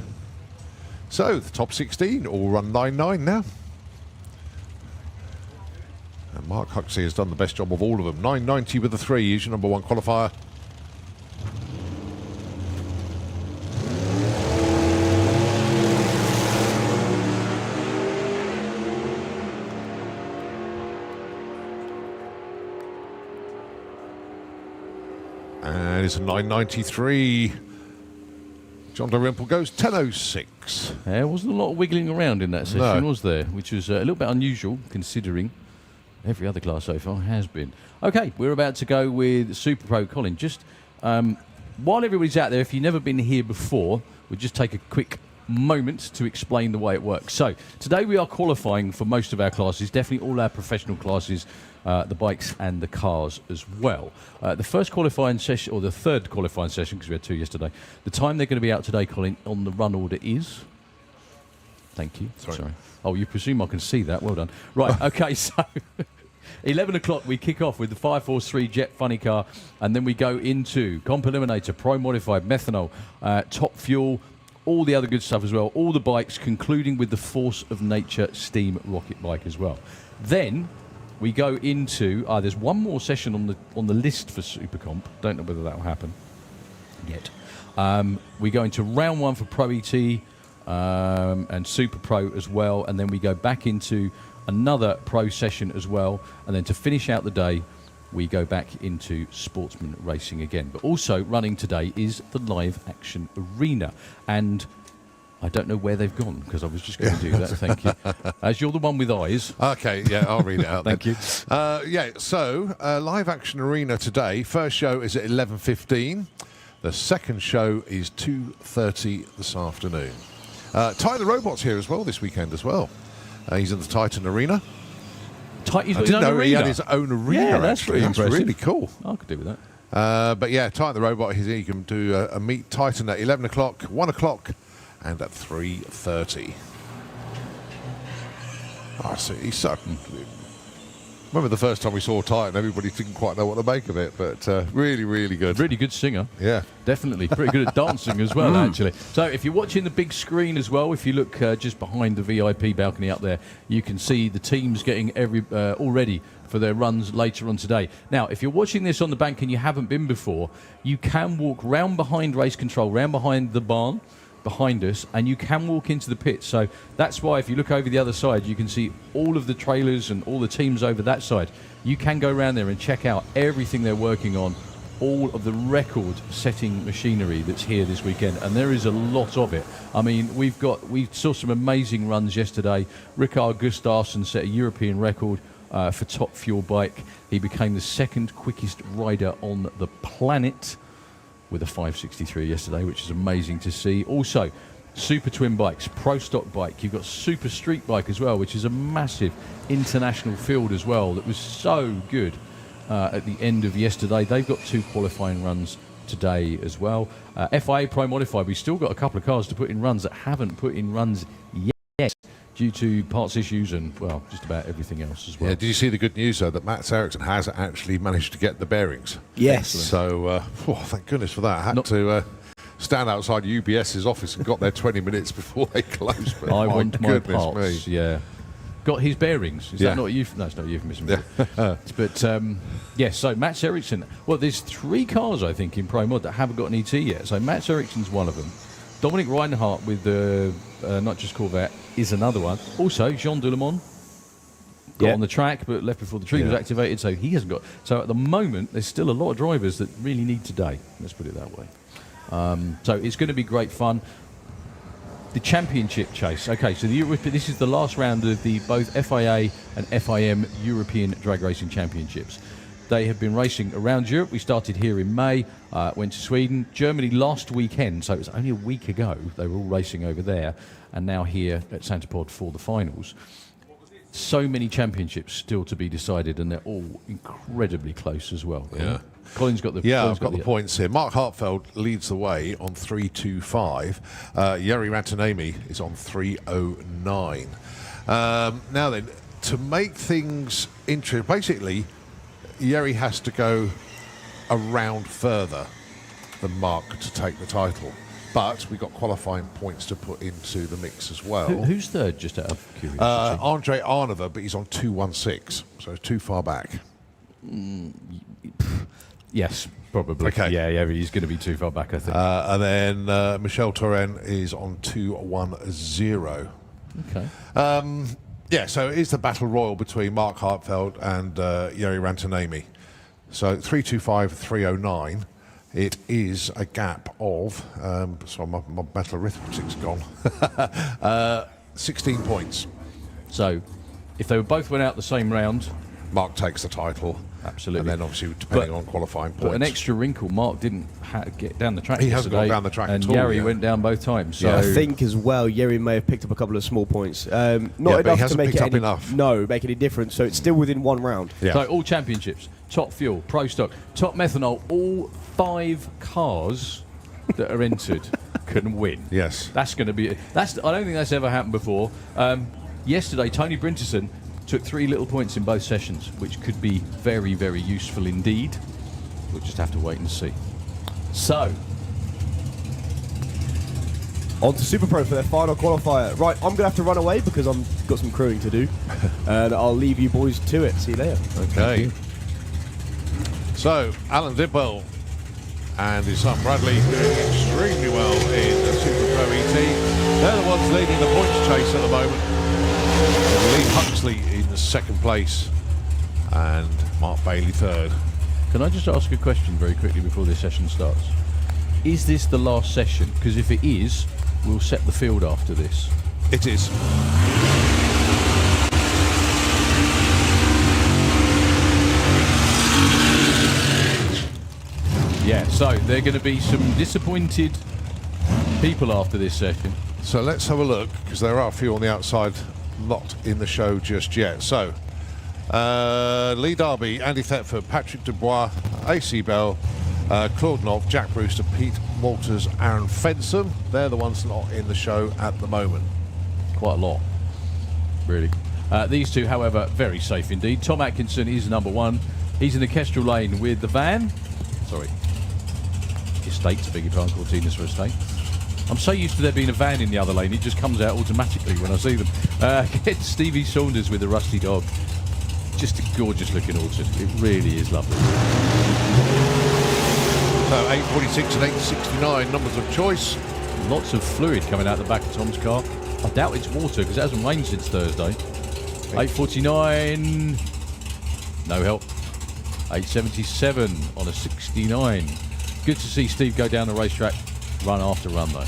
[SPEAKER 1] So, the top 16 all run 9.9 now. And Mark Huxley has done the best job of all of them. 9.90 with the 3 is your number 1 qualifier. And it's a 9.93. John Dalrymple goes 10.06.
[SPEAKER 2] There wasn't a lot of wiggling around in that session,
[SPEAKER 1] No.
[SPEAKER 2] was there? Which was a little bit unusual, considering every other class so far has been. Okay, we're about to go with Super Pro Colin. Just while everybody's out there, if you've never been here before, we'll just take a quick moment to explain the way it works. So today we are qualifying for most of our classes, definitely all our professional classes, the bikes and the cars as well. The first qualifying session, or the third qualifying session, because we had 2 yesterday, the time they're going to be out today, Colin, on the run order is... Thank you.
[SPEAKER 1] Sorry.
[SPEAKER 2] Oh, you presume I can see that. Well done. Right, okay, so 11 o'clock we kick off with the 543 Jet Funny Car, and then we go into Comp Eliminator, Pro Modified, Methanol, Top Fuel, all the other good stuff as well, all the bikes, concluding with the Force of Nature Steam Rocket Bike as well. Then we go into, there's one more session on the list for Super Comp. Don't know whether that will happen yet. We go into round 1 for Pro ET and Super Pro as well, and then we go back into another Pro session as well, and then to finish out the day, we go back into sportsman racing again. But also running today is the live action arena. And I don't know where they've gone, because I was just going to do that. Thank you. As you're the one with eyes.
[SPEAKER 1] Okay, yeah, I'll read it out.
[SPEAKER 2] Thank you.
[SPEAKER 1] So live action arena today. First show is at 11:15. The second show is 2:30 this afternoon. Ty the Robot's here as well this weekend as well. He's in the Titan Arena.
[SPEAKER 2] He's
[SPEAKER 1] I
[SPEAKER 2] got his
[SPEAKER 1] didn't
[SPEAKER 2] own
[SPEAKER 1] know he
[SPEAKER 2] arena.
[SPEAKER 1] had his own arena.
[SPEAKER 2] Yeah, that's
[SPEAKER 1] actually.
[SPEAKER 2] pretty
[SPEAKER 1] That's
[SPEAKER 2] impressive.
[SPEAKER 1] really cool.
[SPEAKER 2] I could do with that.
[SPEAKER 1] But yeah, Titan the Robot, he can do a meet Titan at 11 o'clock, 1 o'clock, and at 3:30. I see. He's so. Remember the first time we saw Titan, everybody didn't quite know what to make of it, but really, really good.
[SPEAKER 2] Really good singer.
[SPEAKER 1] Yeah.
[SPEAKER 2] Definitely. Pretty good at dancing as well, actually. So if you're watching the big screen as well, if you look just behind the VIP balcony up there, you can see the teams getting all ready for their runs later on today. Now, if you're watching this on the bank and you haven't been before, you can walk round behind race control, round behind the barn, behind us, and you can walk into the pit. So that's why if you look over the other side, you can see all of the trailers and all the teams over that side. You can go around there and check out everything they're working on, all of the record-setting machinery that's here this weekend, and there is a lot of it. I mean, we saw some amazing runs yesterday. Rikard Gustafsson set a European record for Top Fuel bike. He became the second quickest rider on the planet with a 563 yesterday, which is amazing to see. Also, Super Twin bikes, Pro Stock bike. You've got Super Street bike as well, which is a massive international field as well. That was so good at the end of yesterday. They've got 2 qualifying runs today as well. FIA Pro Modified, we've still got a couple of cars to put in runs that haven't put in runs yet due to parts issues and, well, just about everything else as well.
[SPEAKER 1] Yeah, did you see the good news, though, that Mats Eriksson has actually managed to get the bearings?
[SPEAKER 4] Yes.
[SPEAKER 1] So, thank goodness for that. I had to stand outside UBS's office and got there 20 minutes before they closed. But
[SPEAKER 2] I want my
[SPEAKER 1] goodness
[SPEAKER 2] parts,
[SPEAKER 1] me.
[SPEAKER 2] yeah. Got his bearings. Is
[SPEAKER 1] Yeah.
[SPEAKER 2] that not a euphemism? No, it's not a euphemism.
[SPEAKER 1] Yeah.
[SPEAKER 2] But, yes, so Mats Eriksson. Well, there's 3 cars, I think, in Pro Mod that haven't got an ET yet. So Mats Eriksson's one of them. Dominic Reinhardt with the Not Just Corvette is another one. Also, Jean Delemont got on the track but left before the tree was activated, so he hasn't got. So at the moment, there's still a lot of drivers that really need today. Let's put it that way. So it's going to be great fun. The championship chase. Okay, so this is the last round of the both FIA and FIM European Drag Racing Championships. They have been racing around Europe. We started here in May, went to Sweden, Germany last weekend, so it was only a week ago. They were all racing over there, and now here at Santa Pod for the finals. So many championships still to be decided, and they're all incredibly close as well.
[SPEAKER 1] Yeah.
[SPEAKER 2] Colin's got the
[SPEAKER 1] I've got the points here. Mark Hartfeld leads the way on 325. Jari Rantanemi is on 309. Now then, to make things interesting, basically, Jari has to go a round further than Mark to take the title. But we've got qualifying points to put into the mix as well.
[SPEAKER 2] Who's third, just out of curiosity?
[SPEAKER 1] Andre Arnova, but he's on 216, so too far back.
[SPEAKER 2] Yes, probably.
[SPEAKER 1] Okay.
[SPEAKER 2] Yeah, he's going to be too far back, I think.
[SPEAKER 1] And then Michel Torren is on 210.
[SPEAKER 2] Okay.
[SPEAKER 1] Yeah, so it is the battle royal between Mark Hartfeld and Jari Rantanemi. So 325, 309. It is a gap of, sorry, my mental arithmetic's gone, 16 points.
[SPEAKER 2] So, if they both went out the same round,
[SPEAKER 1] Mark takes the title.
[SPEAKER 2] Absolutely.
[SPEAKER 1] And then obviously, depending on qualifying points.
[SPEAKER 2] But an extra wrinkle, Mark didn't get down the track
[SPEAKER 1] He hasn't
[SPEAKER 2] yesterday,
[SPEAKER 1] gone down the track
[SPEAKER 2] and
[SPEAKER 1] at all,
[SPEAKER 2] Jari went down both times. So
[SPEAKER 4] I think as well, Jari may have picked up a couple of small points. Not
[SPEAKER 1] but he
[SPEAKER 4] enough to
[SPEAKER 1] hasn't
[SPEAKER 4] make
[SPEAKER 1] picked
[SPEAKER 4] it
[SPEAKER 1] up
[SPEAKER 4] any,
[SPEAKER 1] enough.
[SPEAKER 4] No, make any difference. So it's still within one round.
[SPEAKER 1] Yeah.
[SPEAKER 2] So all championships, top fuel, pro stock, top methanol, all 5 cars that are entered can win.
[SPEAKER 1] Yes.
[SPEAKER 2] That's going to be. I don't think that's ever happened before. Yesterday, Tony Brinterson took 3 little points in both sessions, which could be very, very useful indeed. We'll just have to wait and see. So,
[SPEAKER 4] On to Super Pro for their final qualifier. Right, I'm going to have to run away because I've got some crewing to do. And I'll leave you boys to it. See you later.
[SPEAKER 1] Okay. So, Alan Dibwell and his son Bradley doing extremely well in the Super Pro ET. They're the ones leading the points chase at the moment. Lee Huxley in the 2nd place and Mark Bailey 3rd.
[SPEAKER 2] can I just ask a question very quickly before this session starts? Is this the last session? Because if it is, we'll set the field after this.
[SPEAKER 1] It is.
[SPEAKER 2] Yeah, so there are going to be some disappointed people after this session.
[SPEAKER 1] So let's have a look, because there are a few on the outside not in the show just yet. So, Lee Darby, Andy Thetford, Patrick Dubois, AC Bell, Claude Knopf, Jack Brewster, Pete Walters, Aaron Fensom. They're the ones not in the show at the moment.
[SPEAKER 2] Quite a lot, really. These two, however, very safe indeed. Tom Atkinson is number 1. He's in the Kestrel lane with the van. Sorry. Estates, beg your pardon, Cortinas for Estate. I'm so used to there being a van in the other lane, it just comes out automatically when I see them. Get Stevie Saunders with the Rusty Dog. Just a gorgeous looking Orchard. It really is lovely.
[SPEAKER 1] So 846 and 869 numbers of choice.
[SPEAKER 2] Lots of fluid coming out the back of Tom's car. I doubt it's water because it hasn't rained since Thursday. 849. No help. 877 on a 69. Good to see Steve go down the racetrack, run after run though.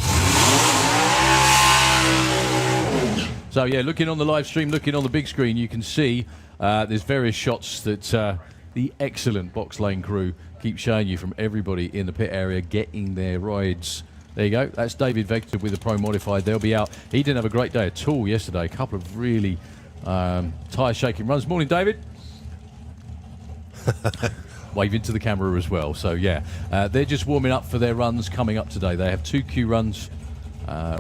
[SPEAKER 2] So yeah, looking on the live stream, looking on the big screen, you can see there's various shots that the excellent box lane crew keep showing you from everybody in the pit area getting their rides. There you go. That's David Vector with the Pro Modified. They'll be out. He didn't have a great day at all yesterday. A couple of really tyre-shaking runs. Morning, David. Waving to the camera as well. So yeah, they're just warming up for their runs coming up today. They have 2 Q runs,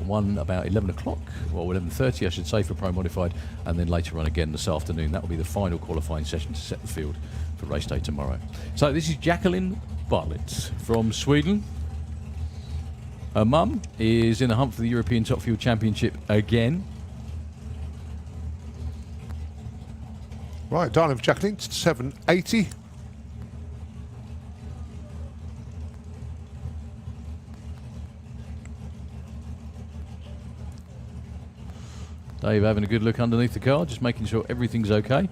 [SPEAKER 2] one about 11 o'clock, or 11:30 I should say, for Pro Modified, and then later on again this afternoon. That will be the final qualifying session to set the field for race day tomorrow. So this is Jacqueline Bartlett from Sweden. Her mum is in the hunt for the European Top Fuel Championship again.
[SPEAKER 1] Right, Darling for Jacqueline, 780.
[SPEAKER 2] Dave having a good look underneath the car, just making sure everything's okay.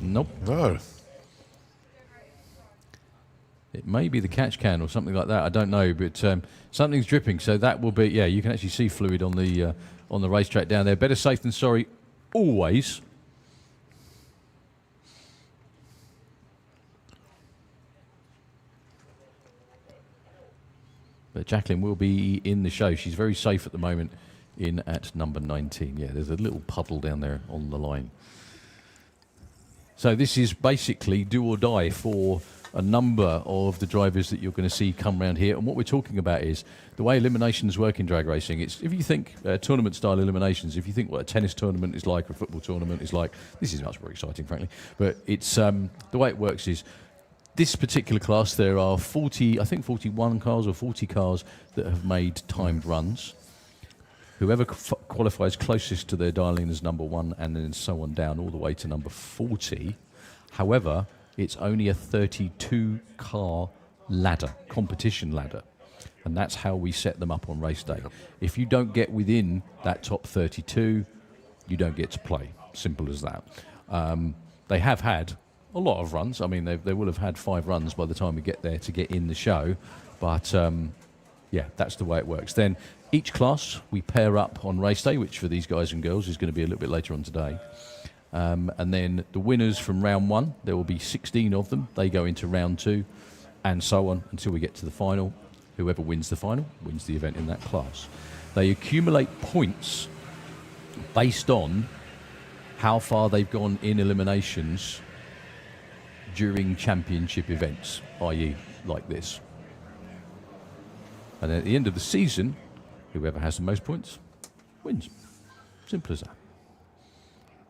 [SPEAKER 2] Nope.
[SPEAKER 1] No.
[SPEAKER 2] It may be the catch can or something like that. I don't know, but something's dripping. So that will be, yeah, you can actually see fluid on the racetrack down there. Better safe than sorry, always. But Jacqueline will be in the show. She's very safe at the moment in at number 19. Yeah, there's a little puddle down there on the line. So this is basically do or die for a number of the drivers that you're going to see come around here. And what we're talking about is the way eliminations work in drag racing. It's, if you think tournament-style eliminations, if you think what a tennis tournament is like, or a football tournament is like, this is much more exciting, frankly. But it's the way it works is this particular class, there are 40, I think 41 cars or 40 cars that have made timed runs. Whoever qualifies closest to their dialing is number 1, and then so on down all the way to number 40. However, it's only a 32-car ladder, competition ladder. And that's how we set them up on race day. If you don't get within that top 32, you don't get to play. Simple as that. They have had a lot of runs. I mean, they will have had 5 runs by the time we get there to get in the show. But, yeah, that's the way it works. Then each class we pair up on race day, which for these guys and girls is going to be a little bit later on today. And then the winners from round 1, there will be 16 of them. They go into round 2 and so on until we get to the final. Whoever wins the final wins the event in that class. They accumulate points based on how far they've gone in eliminations during championship events, i.e. like this. And then at the end of the season, whoever has the most points wins. Simple as that.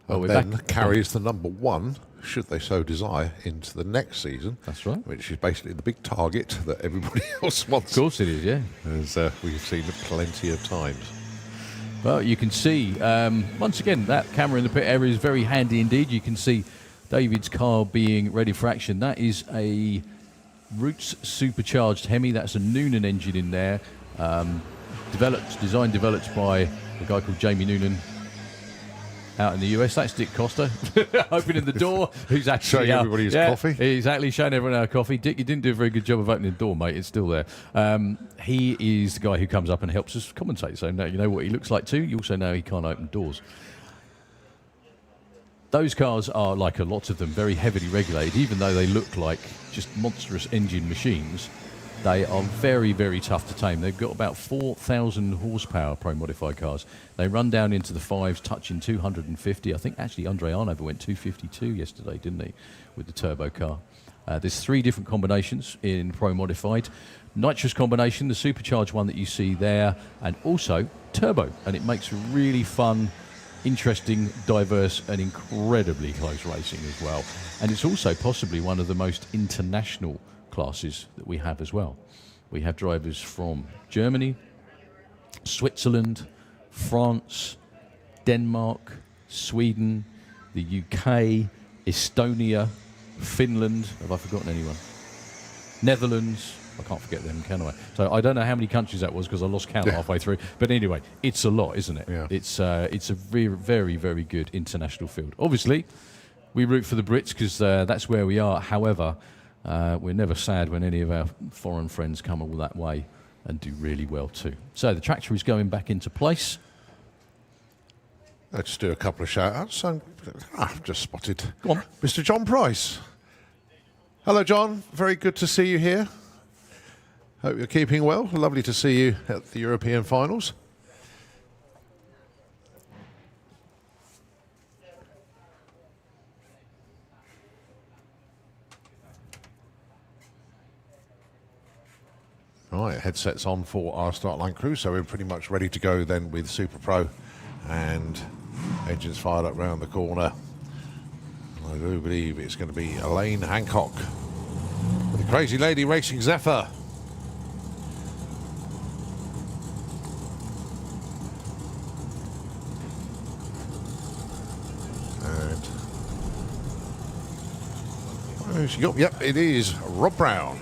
[SPEAKER 1] And then carries the number 1, should they so desire, into the next season.
[SPEAKER 2] That's right.
[SPEAKER 1] Which is basically the big target that everybody else wants.
[SPEAKER 2] Of course it is, yeah.
[SPEAKER 1] As we've seen plenty of times.
[SPEAKER 2] Well, you can see, once again, that camera in the pit area is very handy indeed. You can see David's car being ready for action. That is a Roots supercharged Hemi. That's a Noonan engine in there. Designed, developed by a guy called Jamie Noonan out in the US. That's Dick Costa opening the door. Who's actually
[SPEAKER 1] showing everybody his coffee.
[SPEAKER 2] Exactly, showing everyone our coffee. Dick, you didn't do a very good job of opening the door, mate. It's still there. He is the guy who comes up and helps us commentate. So now you know what he looks like too. You also know he can't open doors. Those cars are, like a lot of them, very heavily regulated. Even though they look like just monstrous engine machines, they are very, very tough to tame. They've got about 4,000 horsepower pro-modified cars. They run down into the 5s, touching 250. I think actually Andre Arnover went 252 yesterday, didn't he, with the turbo car. There's 3 different combinations in pro-modified. Nitrous combination, the supercharged one that you see there, and also turbo. And it makes a really fun, interesting, diverse, and incredibly close racing as well. And it's also possibly one of the most international classes that we have as well. We have drivers from Germany, Switzerland, France, Denmark, Sweden, the UK, Estonia, Finland. Have I forgotten anyone? Netherlands. I can't forget them, can I? So I don't know how many countries that was because I lost count halfway through. But anyway, it's a lot, isn't it?
[SPEAKER 1] Yeah.
[SPEAKER 2] It's a very, very, very good international field. Obviously, we root for the Brits because that's where we are. However, we're never sad when any of our foreign friends come all that way and do really well too. So the tractor is going back into place.
[SPEAKER 1] Let's do a couple of shout-outs. I've just spotted
[SPEAKER 2] Go on.
[SPEAKER 1] Mr. John Price. Hello, John. Very good to see you here. Hope you're keeping well. Lovely to see you at the European finals. Right, headsets on for our start line crew, so we're pretty much ready to go then with Super Pro and engines fired up round the corner. I do believe it's going to be Elaine Hancock with the Crazy Lady Racing Zephyr. And where's she got? Yep, it is Rob Brown.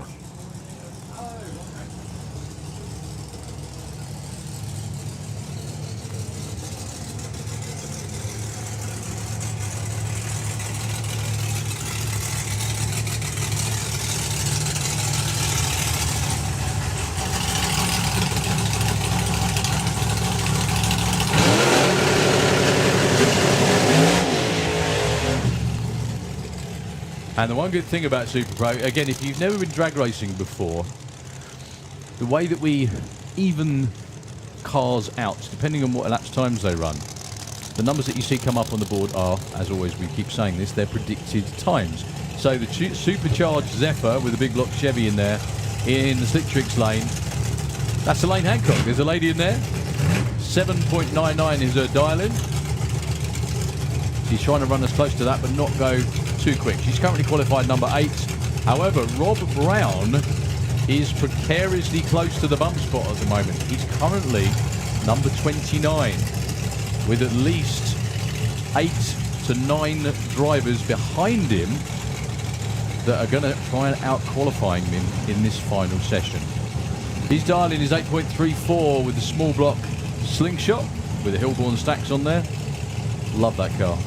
[SPEAKER 2] And the one good thing about Super Pro, again, if you've never been drag racing before, the way that we even cars out, depending on what elapsed times they run, the numbers that you see come up on the board are, as always, we keep saying this, they're predicted times. So the supercharged Zephyr with a big block Chevy in there, in the Slick Tricks lane, that's Elaine Hancock. There's a lady in there. 7.99 is her dial-in. She's trying to run as close to that, but not go too quick. She's currently qualified number 8. However, Rob Brown is precariously close to the bump spot at the moment. He's currently number 29, with at least 8 to 9 drivers behind him that are going to try and out-qualifying him in this final session. His dial-in is 8.34 with the small block slingshot with the Hillborn stacks on there. Love that car.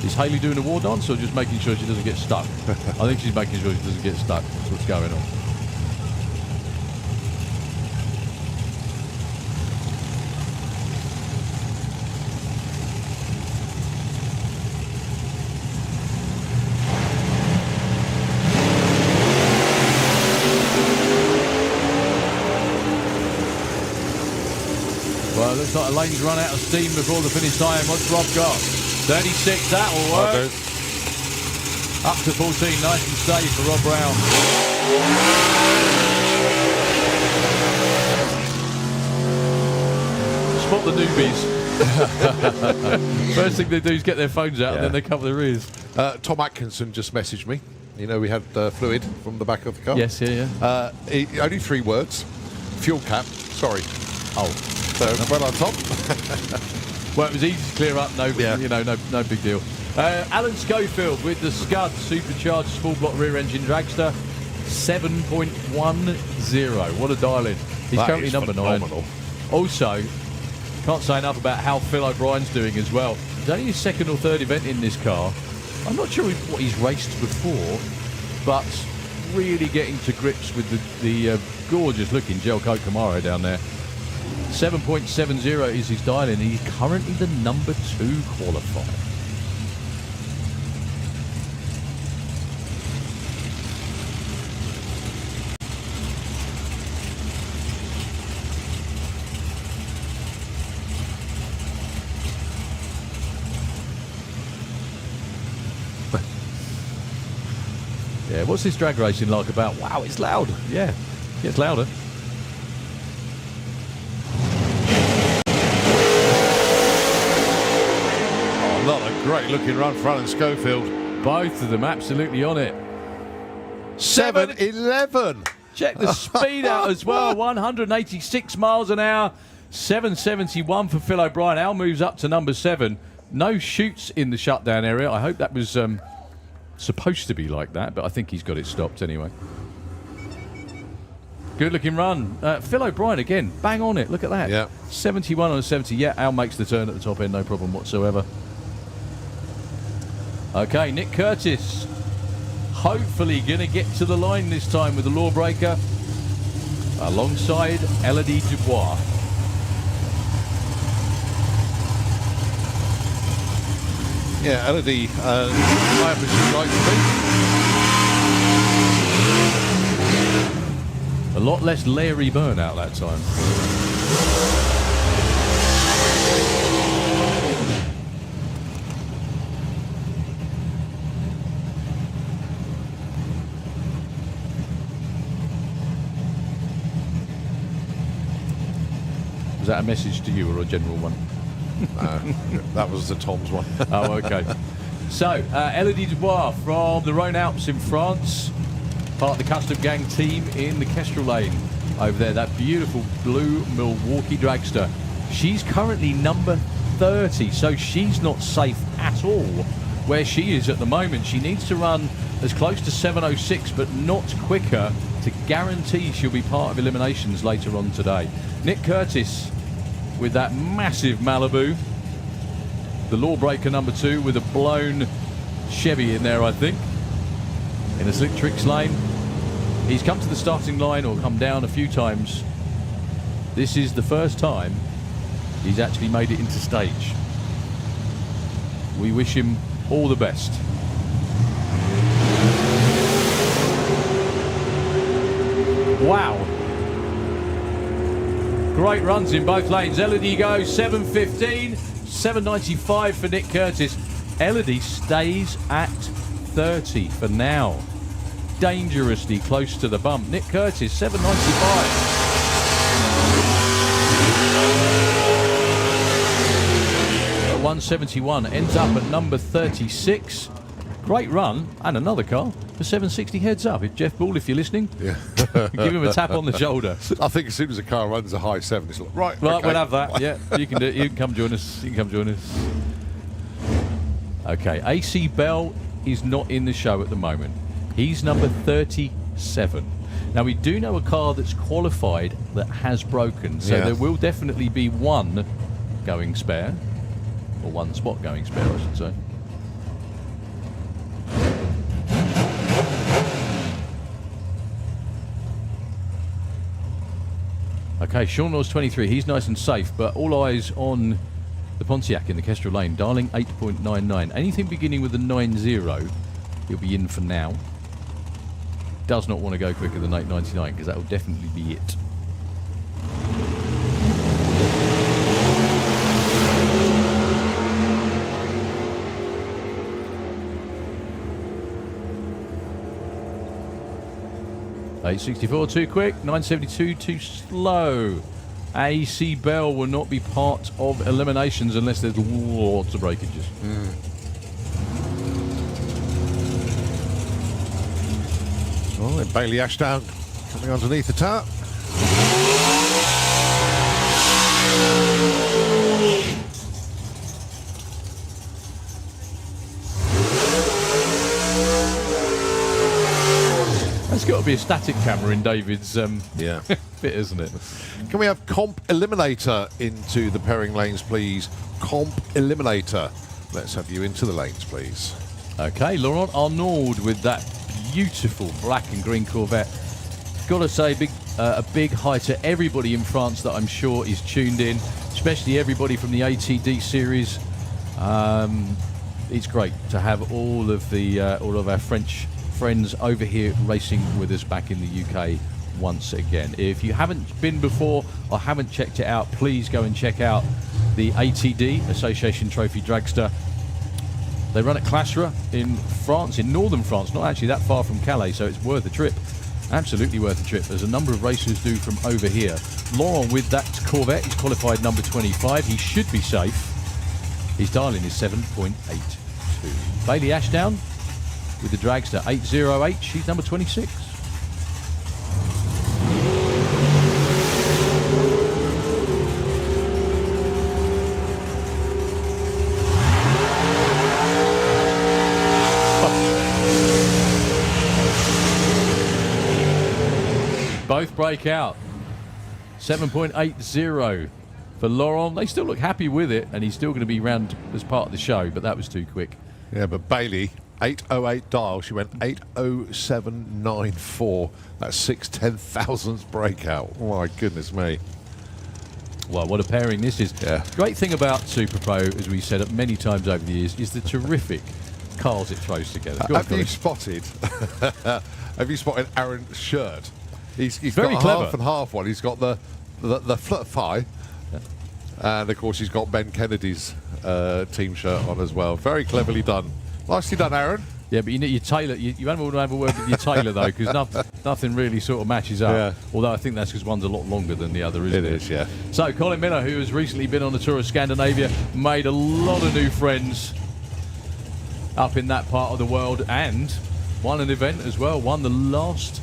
[SPEAKER 2] Is Hayley doing a war dance or just making sure she doesn't get stuck? I think she's making sure she doesn't get stuck. That's what's going on. Well, it looks like Elaine's run out of steam before the finish time. What's Rob got? 36, that will work. Up to 14, nice and safe for Rob Brown. Spot the newbies. First thing they do is get their phones out and then they cover their ears.
[SPEAKER 1] Tom Atkinson just messaged me. You know, we had fluid from the back of the car.
[SPEAKER 2] Yes, yeah.
[SPEAKER 1] Only 3 words. Fuel cap. Sorry.
[SPEAKER 2] Oh.
[SPEAKER 1] So, well on top.
[SPEAKER 2] Well, it was easy to clear up. No big deal. Alan Schofield with the Scud supercharged small block rear engine dragster, 7.10. What a dial-in. He's currently number 9. Also, can't say enough about how Phil O'Brien's doing as well. It's only his 2nd or 3rd event in this car. I'm not sure what he's raced before, but really getting to grips with the gorgeous looking gel coat Camaro down there. 7.70 is his dial-in. He's currently the number 2 qualifier. Yeah, what's this drag racing like about? Wow, it's loud. Yeah, it gets louder.
[SPEAKER 1] Another great looking run for Alan Schofield.
[SPEAKER 2] Both of them absolutely on it.
[SPEAKER 1] 7.11.
[SPEAKER 2] Check the speed out as well. 186 miles an hour. 771 for Phil O'Brien. Al moves up to number 7. No shoots in the shutdown area. I hope that was supposed to be like that, but I think he's got it stopped anyway. Good looking run. Phil O'Brien again, bang on it. Look at that.
[SPEAKER 1] Yeah.
[SPEAKER 2] 71 on a 70. Yeah, Al makes the turn at the top end, no problem whatsoever. Okay, Nick Curtis. Hopefully going to get to the line this time with the Lawbreaker alongside Elodie Dubois.
[SPEAKER 1] Yeah, Elodie, I have
[SPEAKER 2] A
[SPEAKER 1] like
[SPEAKER 2] lot less Larry burnout that time. Was that a message to you or a general one?
[SPEAKER 1] that was the Tom's one.
[SPEAKER 2] Oh, okay. So, Elodie Dubois from the Rhône Alps in France, part of the Custom Gang team in the Kestrel lane over there. That beautiful blue Milwaukee dragster. She's currently number 30, so she's not safe at all where she is at the moment. She needs to run as close to 7.06, but not quicker, to guarantee she'll be part of eliminations later on today. Nick Curtis with that massive Malibu. The Lawbreaker number 2 with a blown Chevy in there, I think, in a Slick Tricks lane. He's come to the starting line or come down a few times. This is the first time he's actually made it into stage. We wish him all the best. great runs in both lanes. Elodie goes 7.15, 7.95 for Nick Curtis. Elodie stays at 30 for now. Dangerously close to the bump. Nick Curtis, 7.95. At 171, ends up at number 36. Great run, and another car for 760 heads up. If Jeff Ball, if you're listening,
[SPEAKER 1] Yeah.
[SPEAKER 2] give him a tap on the shoulder.
[SPEAKER 1] I think as soon as a car runs a high 7, it's like, right,
[SPEAKER 2] Right,
[SPEAKER 1] okay.
[SPEAKER 2] we'll have that. Yeah, you can do it. You can come join us. You can come join us. Okay, AC Bell is not in the show at the moment. He's number 37. Now, we do know a car that's qualified that has broken, so
[SPEAKER 1] Yeah.
[SPEAKER 2] there will definitely be one going spare, or one spot going spare, I should say. Okay, Sean Law's 23. He's nice and safe, but all eyes on the Pontiac in the Kestrel lane. Darling 8.99. Anything beginning with a 9.0, he'll be in for now. Does not want to go quicker than 8.99 because that will definitely be it. $8.64 too quick, $9.72 too slow. AC Bell will not be part of eliminations unless there's lots of breakages.
[SPEAKER 1] Well, then Bailey Ashdown coming underneath the tap.
[SPEAKER 2] That's got to be a static camera in David's
[SPEAKER 1] Yeah.
[SPEAKER 2] bit, isn't it?
[SPEAKER 1] Can we have Comp Eliminator into the pairing lanes, please? Comp Eliminator. Let's have you into the lanes, please.
[SPEAKER 2] Okay, Laurent Arnaud with that beautiful black and green Corvette. Got to say, a big hi to everybody in France that I'm sure is tuned in, especially everybody from the ATD series. It's great to have all of our French friends over here racing with us back in the UK once again. If you haven't been before or haven't checked it out, please go and check out the ATD, Association Trophy Dragster. They run at Clastres in France, in northern France, not actually that far from Calais, so it's worth a trip. Absolutely worth a trip. There's a number of racers do from over here. Laurent with that Corvette, he's qualified number 25. He should be safe. His dialing is 7.82. Bailey Ashdown with the Dragster 808. She's number 26. Both break out. 7.80 for Laurent. They still look happy with it, and he's still going to be round as part of the show, but that was too quick.
[SPEAKER 1] Yeah, but Bailey, 808 dial. She went 80794. That's 6/10,000th breakout. Oh, my goodness me.
[SPEAKER 2] Well, what a pairing this is.
[SPEAKER 1] Yeah.
[SPEAKER 2] Great thing about Super Pro, as we said it many times over the years, is the terrific cars it throws together. Go on,
[SPEAKER 1] Have you
[SPEAKER 2] Colin.
[SPEAKER 1] spotted? Have you spotted Aaron's shirt? He's
[SPEAKER 2] Very
[SPEAKER 1] got a
[SPEAKER 2] clever.
[SPEAKER 1] half and half one. He's got the flip thigh, and of course he's got Ben Kennedy's team shirt on as well. Very cleverly done. Nicely done, Aaron.
[SPEAKER 2] Yeah, but you need your tailor. You haven't want to have a word with your tailor though, because nothing really sort of matches up.
[SPEAKER 1] Yeah.
[SPEAKER 2] Although I think that's because one's a lot longer than the other, isn't it?
[SPEAKER 1] It is, yeah.
[SPEAKER 2] So Colin Miller, who has recently been on the tour of Scandinavia, made a lot of new friends up in that part of the world, and won an event as well. Won the last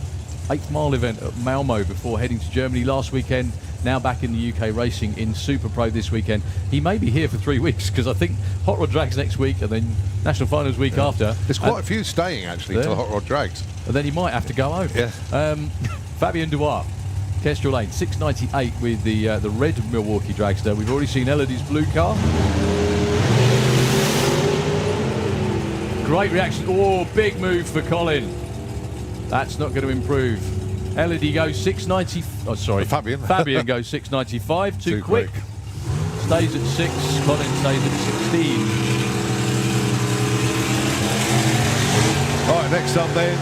[SPEAKER 2] 8-mile event at Malmo before heading to Germany last weekend. Now back in the UK racing in Super Pro this weekend. He may be here for 3 weeks because I think Hot Rod Drags next week and then National Finals week after.
[SPEAKER 1] There's quite a few staying actually to the Hot Rod Drags.
[SPEAKER 2] And then he might have to go home.
[SPEAKER 1] Yeah.
[SPEAKER 2] Fabien Duarte, Kestrel Lane, 698 with the red Milwaukee Dragster. We've already seen Elodie's blue car. Great reaction. Oh, big move for Colin. That's not going to improve. Elodie goes 690. Oh, sorry.
[SPEAKER 1] Fabien.
[SPEAKER 2] Fabien goes 695. Too quick.
[SPEAKER 1] quick.
[SPEAKER 2] Stays at 6. Colin stays at 16.
[SPEAKER 1] All right, next up then.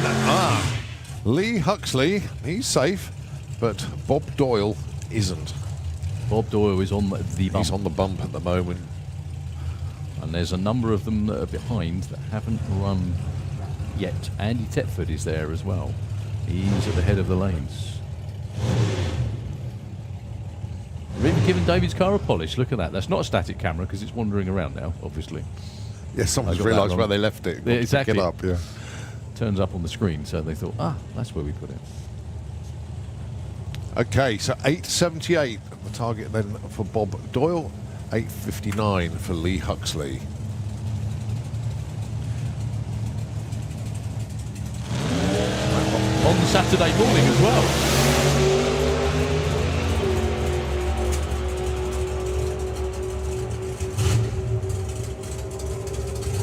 [SPEAKER 1] Lee Huxley. He's safe, but Bob Doyle isn't.
[SPEAKER 2] Bob Doyle is on the bump.
[SPEAKER 1] He's on the bump at the moment.
[SPEAKER 2] And there's a number of them that are behind that haven't run yet. Andy Thetford is there as well. He's at the head of the lanes. We've even given David's car a polish. Look at that. That's not a static camera because it's wandering around now, obviously.
[SPEAKER 1] Yeah, someone's
[SPEAKER 2] I got that
[SPEAKER 1] realised
[SPEAKER 2] wrong.
[SPEAKER 1] where they left it.
[SPEAKER 2] Yeah, exactly.
[SPEAKER 1] Pick it up, yeah.
[SPEAKER 2] Turns up on the screen, so they thought, that's where we put it.
[SPEAKER 1] Okay, so 8.78 the target then for Bob Doyle, 8.59 for Lee Huxley.
[SPEAKER 2] On the Saturday morning as well.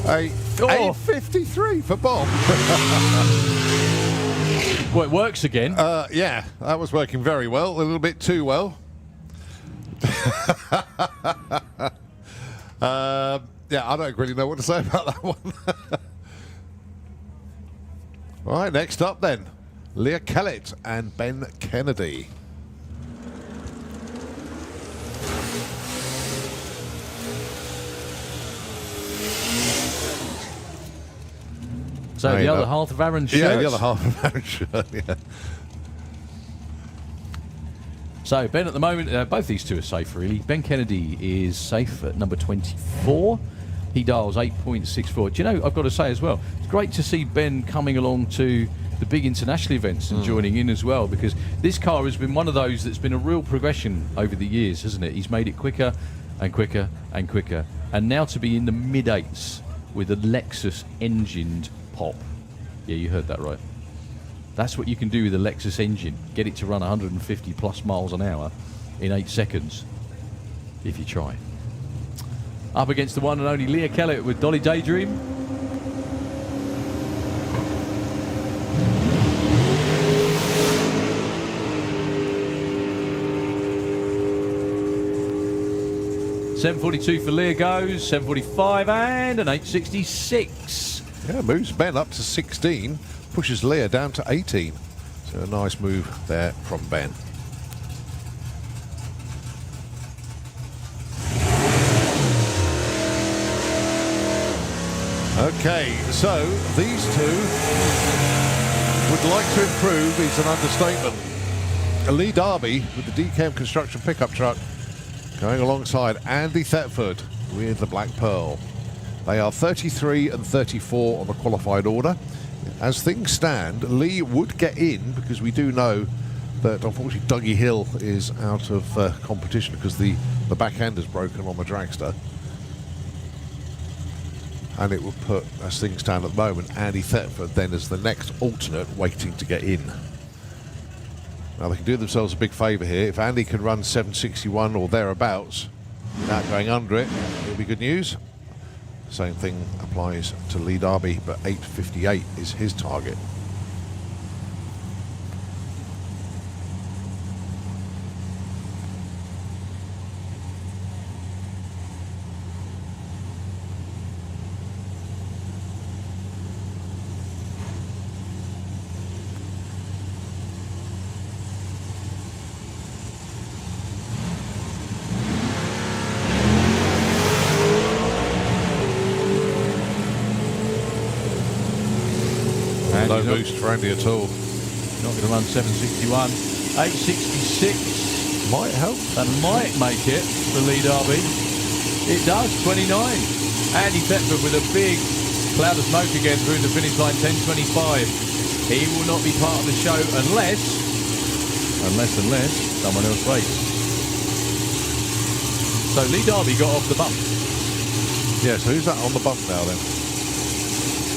[SPEAKER 1] 8.53 for Bob.
[SPEAKER 2] Well, it works again.
[SPEAKER 1] Yeah, that was working very well, a little bit too well. Yeah, I don't really know what to say about that one. All right, next up then, Leah Kellett and Ben Kennedy.
[SPEAKER 2] So the other half of Aaron's shirt.
[SPEAKER 1] Yeah, the other half of Aaron's shirt, yeah.
[SPEAKER 2] So Ben at the moment, both these two are safe really. Ben Kennedy is safe at number 24. He dials 8.64. Do you know, I've got to say as well, it's great to see Ben coming along to the big international events and joining in as well, because this car has been one of those that's been a real progression over the years, hasn't it? He's made it quicker and quicker and quicker. And now to be in the mid-8s with a Lexus engined pop. Yeah, you heard that right. That's what you can do with a Lexus engine. Get it to run 150 plus miles an hour in 8 seconds, if you try. Up against the one and only Leah Kellett with Dolly Daydream. .742 for Leah goes, 745 and an 866.
[SPEAKER 1] Yeah, moves Ben up to 16, pushes Leah down to 18. So a nice move there from Ben. Okay, so these two would like to improve is an understatement. Lee Darby with the DKM Construction pickup truck going alongside Andy Thetford with the Black Pearl. They are 33 and 34 on the qualified order. As things stand, Lee would get in because we do know that unfortunately Dougie Hill is out of competition because the back end is broken on the dragster. And it would put, as things stand at the moment, Andy Thetford then as the next alternate waiting to get in. Now they can do themselves a big favour here. If Andy can run 761 or thereabouts without going under it, it'll be good news. Same thing applies to Lee Darby, but 858 is his target. No boost for Andy at all.
[SPEAKER 2] Not going to run 761. 866.
[SPEAKER 1] Might help.
[SPEAKER 2] That might make it for Lee Darby. It does, 29. Andy Thetford with a big cloud of smoke again through the finish line, 10.25. He will not be part of the show unless someone else waits. So Lee Darby got off the bump.
[SPEAKER 1] Yeah, so who's that on the bump now then?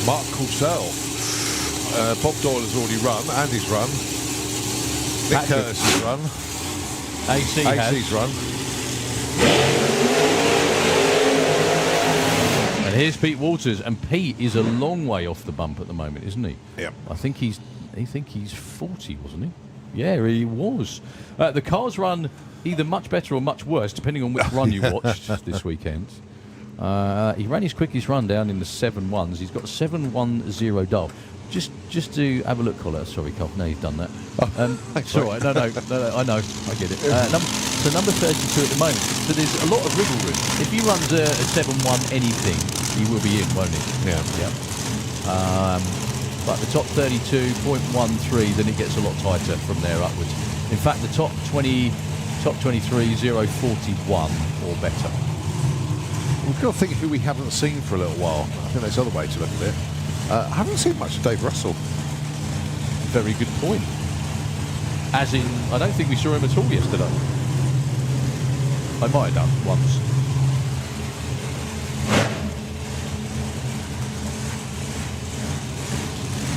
[SPEAKER 1] Mark Coulsell. Bob Doyle has already run, Andy's run, Nick Curtis has run, AC's run.
[SPEAKER 2] And here's Pete Walters, and Pete is a long way off the bump at the moment, isn't he?
[SPEAKER 1] Yep.
[SPEAKER 2] I think he's 40, wasn't he? Yeah, he was. The cars run either much better or much worse, depending on which run you watched this weekend. He ran his quickest run down in the 7.1s. He's got 7.10 dial. Just to have a look, Collar. Sorry, Col. No, you've done that. It's all right. No, I know. I get it. So number 32 at the moment. So there's a lot of wriggle room. If he runs a 7-1 anything, he will be in, won't he?
[SPEAKER 1] Yeah.
[SPEAKER 2] But the top 32.13, then it gets a lot tighter from there upwards. In fact, the top 23, 0.41 or better.
[SPEAKER 1] We've got to think who we haven't seen for a little while. I think there's other way to look at it. I haven't seen much of Dave Russell.
[SPEAKER 2] Very good point. As in, I don't think we saw him at all yesterday. I might have done once.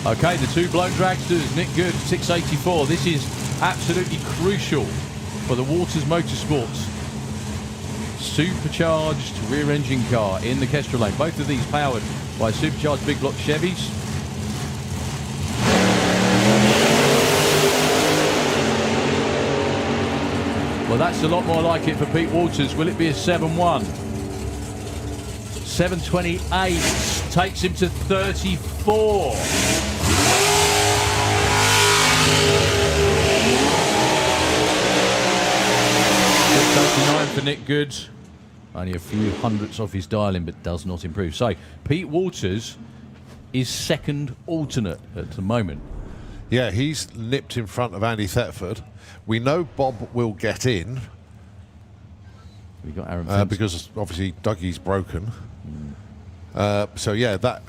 [SPEAKER 2] Okay, the two blown dragsters, Nick Good, 684. This is absolutely crucial for the Waters Motorsports supercharged rear engine car in the Kestrel lane. Both of these powered by supercharged big block Chevys. Well, that's a lot more like it for Pete Waters. Will it be a 7-1? 728 takes him to 34. 689 for Nick Good. Only a few hundredths off his dialing, but does not improve. So, Pete Waters is second alternate at the moment.
[SPEAKER 1] Yeah, he's nipped in front of Andy Thetford. We know Bob will get in.
[SPEAKER 2] We got Aaron Fenton.
[SPEAKER 1] Because obviously Dougie's broken. So yeah, that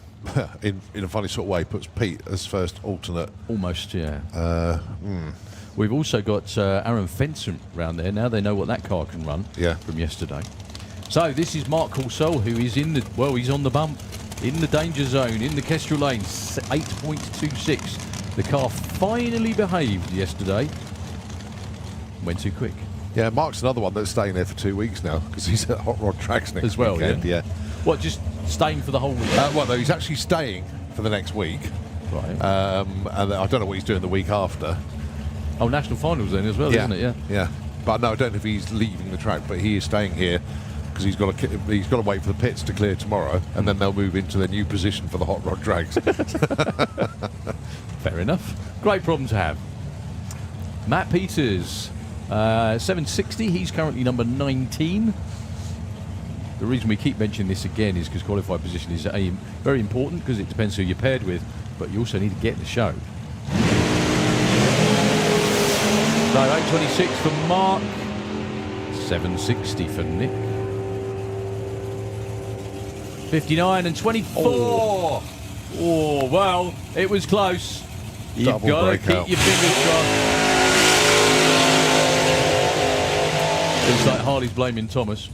[SPEAKER 1] in a funny sort of way puts Pete as first alternate.
[SPEAKER 2] Almost, yeah. We've also got Aaron Fenton round there. Now they know what that car can run from yesterday. So this is Mark Corsell, who is in the, well, he's on the bump, in the danger zone, in the Kestrel lane, 8.26. The car finally behaved yesterday. Went too quick.
[SPEAKER 1] Yeah, Mark's another one that's staying there for 2 weeks now because he's at Hot Rod Tracks next
[SPEAKER 2] as well.
[SPEAKER 1] weekend. Yeah.
[SPEAKER 2] What, just staying for the whole week?
[SPEAKER 1] Well, no, he's actually staying for the next week.
[SPEAKER 2] Right.
[SPEAKER 1] And I don't know what he's doing the week after.
[SPEAKER 2] Oh, national finals then as well, isn't it? Yeah.
[SPEAKER 1] Yeah. But no, I don't know if he's leaving the track, but he is staying here because he's got to wait for the pits to clear tomorrow, and then they'll move into their new position for the Hot Rod Drags.
[SPEAKER 2] Fair enough. Great problem to have. Matt Peters, 760. He's currently number 19. The reason we keep mentioning this again is because qualified position is very important because it depends who you're paired with, but you also need to get in the show. So 826 for Mark, 760 for Nick. 59 and 24. Oh, well, it was close. You've got to keep your fingers crossed. It's like Harley's blaming Thomas.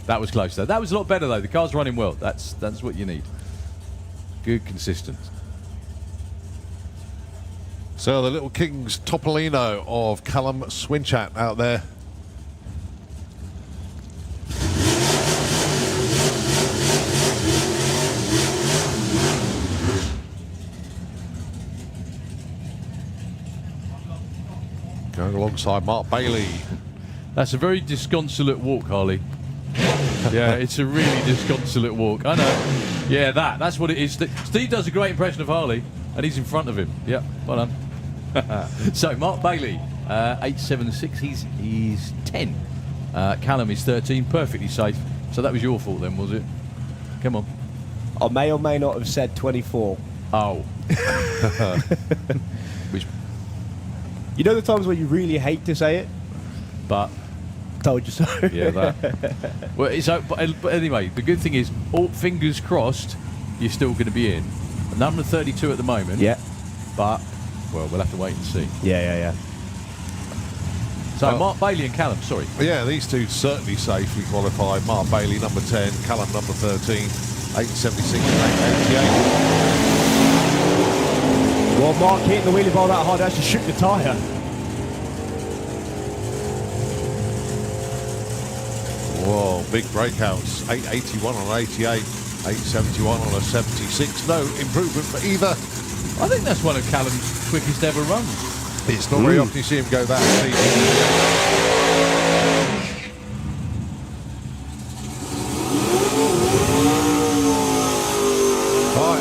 [SPEAKER 2] That was close though. That was a lot better though. The car's running well. That's what you need. Good, consistent.
[SPEAKER 1] So the little King's Topolino of Callum Swinchat out there. Going alongside Mark Bailey.
[SPEAKER 2] That's a very disconsolate walk, Harley. Yeah, it's a really disconsolate walk. I know. Yeah, that's what it is. Steve does a great impression of Harley, and he's in front of him. Yeah, well done. So, Mark Bailey, 876. He's 10. Callum is 13. Perfectly safe. So that was your fault then, was it? Come on.
[SPEAKER 4] I may or may not have said 24.
[SPEAKER 2] Oh. Which,
[SPEAKER 4] you know the times where you really hate to say it?
[SPEAKER 2] but
[SPEAKER 4] Told you so.
[SPEAKER 2] yeah, that. Well, but anyway, the good thing is, all fingers crossed, you're still going to be in. Number 32 at the moment.
[SPEAKER 4] Yeah.
[SPEAKER 2] But, well, we'll have to wait and see.
[SPEAKER 4] Yeah.
[SPEAKER 2] So, Mark Bailey and Callum, sorry.
[SPEAKER 1] Yeah, these two certainly safely qualified. Mark Bailey, number 10, Callum, number 13, 876 and 888.
[SPEAKER 4] Well, Mark hitting the wheelie bar that hard actually shook the tyre.
[SPEAKER 1] Whoa, big breakouts. 881 on 88, 871 on a 76. No improvement for either.
[SPEAKER 2] I think that's one of Callum's quickest ever runs.
[SPEAKER 1] It's not very often you see him go that deep.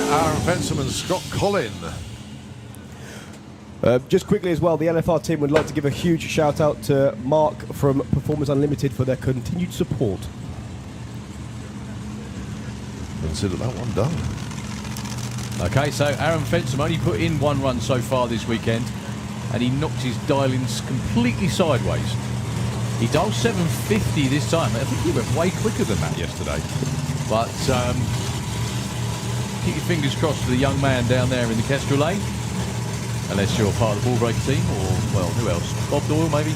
[SPEAKER 1] Aaron Fensom and Scott Collin.
[SPEAKER 4] Just quickly as well, the LFR team would like to give a huge shout out to Mark from Performance Unlimited for their continued support.
[SPEAKER 1] Consider that one done.
[SPEAKER 2] Okay, so Aaron Fensom only put in 1 run so far this weekend, and he knocked his dial-ins completely sideways. He dialed 750 this time. I think he went way quicker than that yesterday. But keep your fingers crossed for the young man down there in the Kestrel lane. Unless you're part of the ball breaker team, or, well, who else? Bob Doyle, maybe?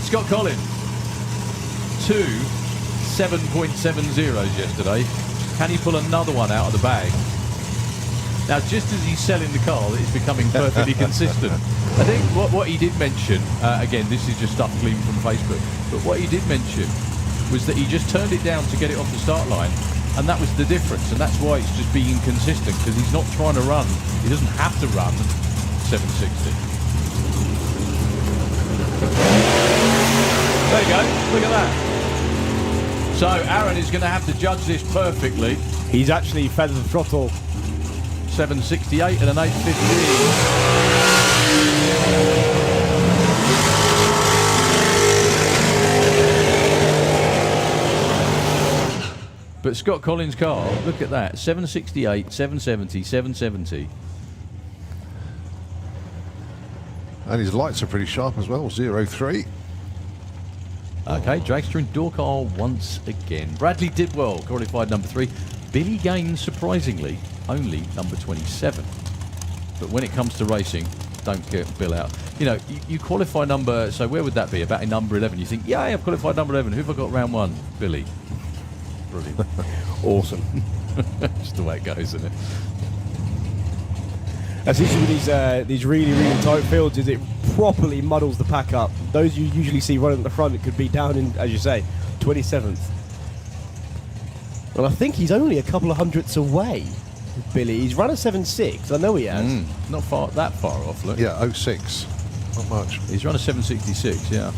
[SPEAKER 2] Scott Collin, 2 7.70s yesterday. Can he pull another one out of the bag? Now, just as he's selling the car, it's becoming perfectly consistent. I think what he did mention, again, this is just stuff gleaned from Facebook, but what he did mention was that he just turned it down to get it off the start line, and that was the difference, and that's why it's just being consistent, because he's not trying to run. He doesn't have to run 760. There you go. Look at that. So Aaron is going to have to judge this perfectly.
[SPEAKER 4] He's actually feathered the throttle.
[SPEAKER 2] 768 and an 850. But Scott Collins' car, look at that. 768, 770, 770.
[SPEAKER 1] And his lights are pretty sharp as well, 03.
[SPEAKER 2] Okay, Dragster in door car once again. Bradley did well, qualified number 3. Billy Gaines, surprisingly, only number 27. But when it comes to racing, don't get Bill out. You know, you qualify number, so where would that be? About in number 11. You think, yeah, I've qualified number 11. Who have I got round 1? Billy. Brilliant.
[SPEAKER 4] Awesome.
[SPEAKER 2] Just the way it goes, isn't it?
[SPEAKER 4] That's the issue with these really, really tight fields, is it properly muddles the pack up. Those you usually see running at the front, it could be down in, as you say, 27th. Well, I think he's only a couple of hundredths away, Billy. He's run a 7.6. I know he has.
[SPEAKER 2] Not that far off, look.
[SPEAKER 1] Yeah, 06. Not much.
[SPEAKER 2] He's run a 766, yeah.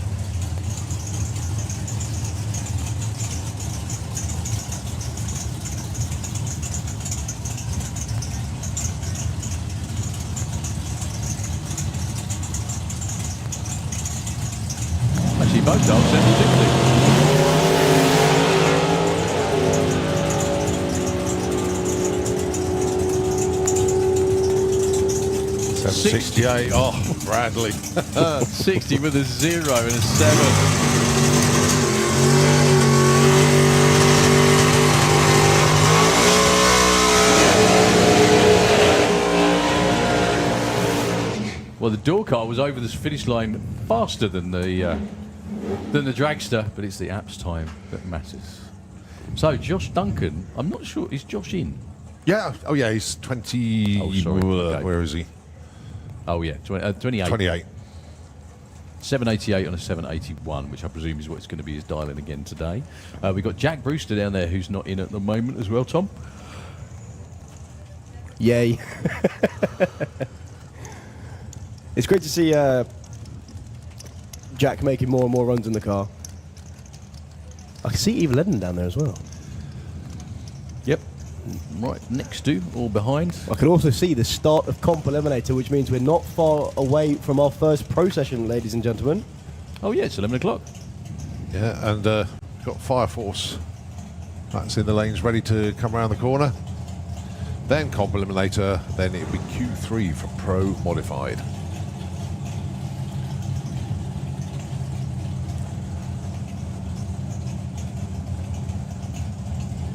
[SPEAKER 2] Actually, both dogs 760.
[SPEAKER 1] 68. Oh, Bradley.
[SPEAKER 2] 60 with a 0 and a 7. Well, the door car was over the finish line faster than the dragster, but it's the apps time that matters. So Josh Duncan, I'm not sure, is Josh in?
[SPEAKER 1] Yeah. Oh, yeah. He's 20.
[SPEAKER 2] Oh, sorry. Okay.
[SPEAKER 1] Where is he?
[SPEAKER 2] Oh yeah, 28.
[SPEAKER 1] 28.
[SPEAKER 2] 788 on a 781, which I presume is what it's going to be his dial-in again today. We've got Jack Brewster down there, who's not in at the moment as well, Tom.
[SPEAKER 4] Yay. It's great to see Jack making more and more runs in the car. I can see Eve Lennon down there as well.
[SPEAKER 2] Yep. Right next to or behind.
[SPEAKER 4] I can also see the start of Comp Eliminator, which means we're not far away from our first pro session, ladies and gentlemen.
[SPEAKER 2] Oh yeah, it's 11 o'clock.
[SPEAKER 1] Yeah, and got Fire Force. That's in the lanes, ready to come around the corner. Then Comp Eliminator, then it'll be Q3 for Pro Modified.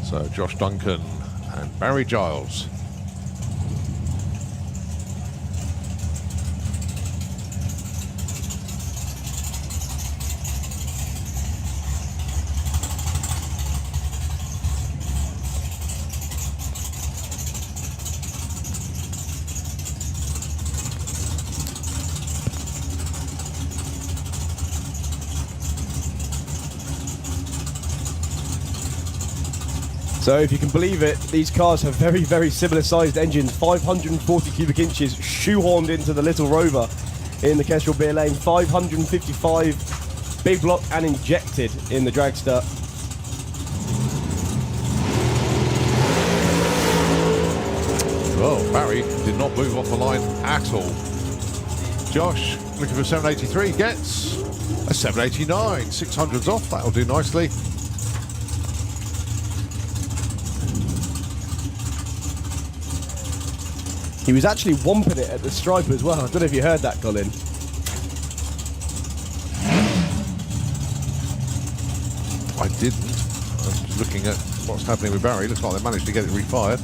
[SPEAKER 1] So Josh Duncan and Barry Giles.
[SPEAKER 4] So if you can believe it, these cars have very, very similar sized engines. 540 cubic inches shoehorned into the little Rover in the Kestrel Beer Lane. 555 big block and injected in the Dragster.
[SPEAKER 1] Well, Barry did not move off the line at all. Josh, looking for 783, gets a 789. 600's off, that'll do nicely.
[SPEAKER 4] He was actually womping it at the stripe as well. I don't know if you heard that, Colin.
[SPEAKER 1] I didn't. I was just looking at what's happening with Barry. Looks like they managed to get it refired.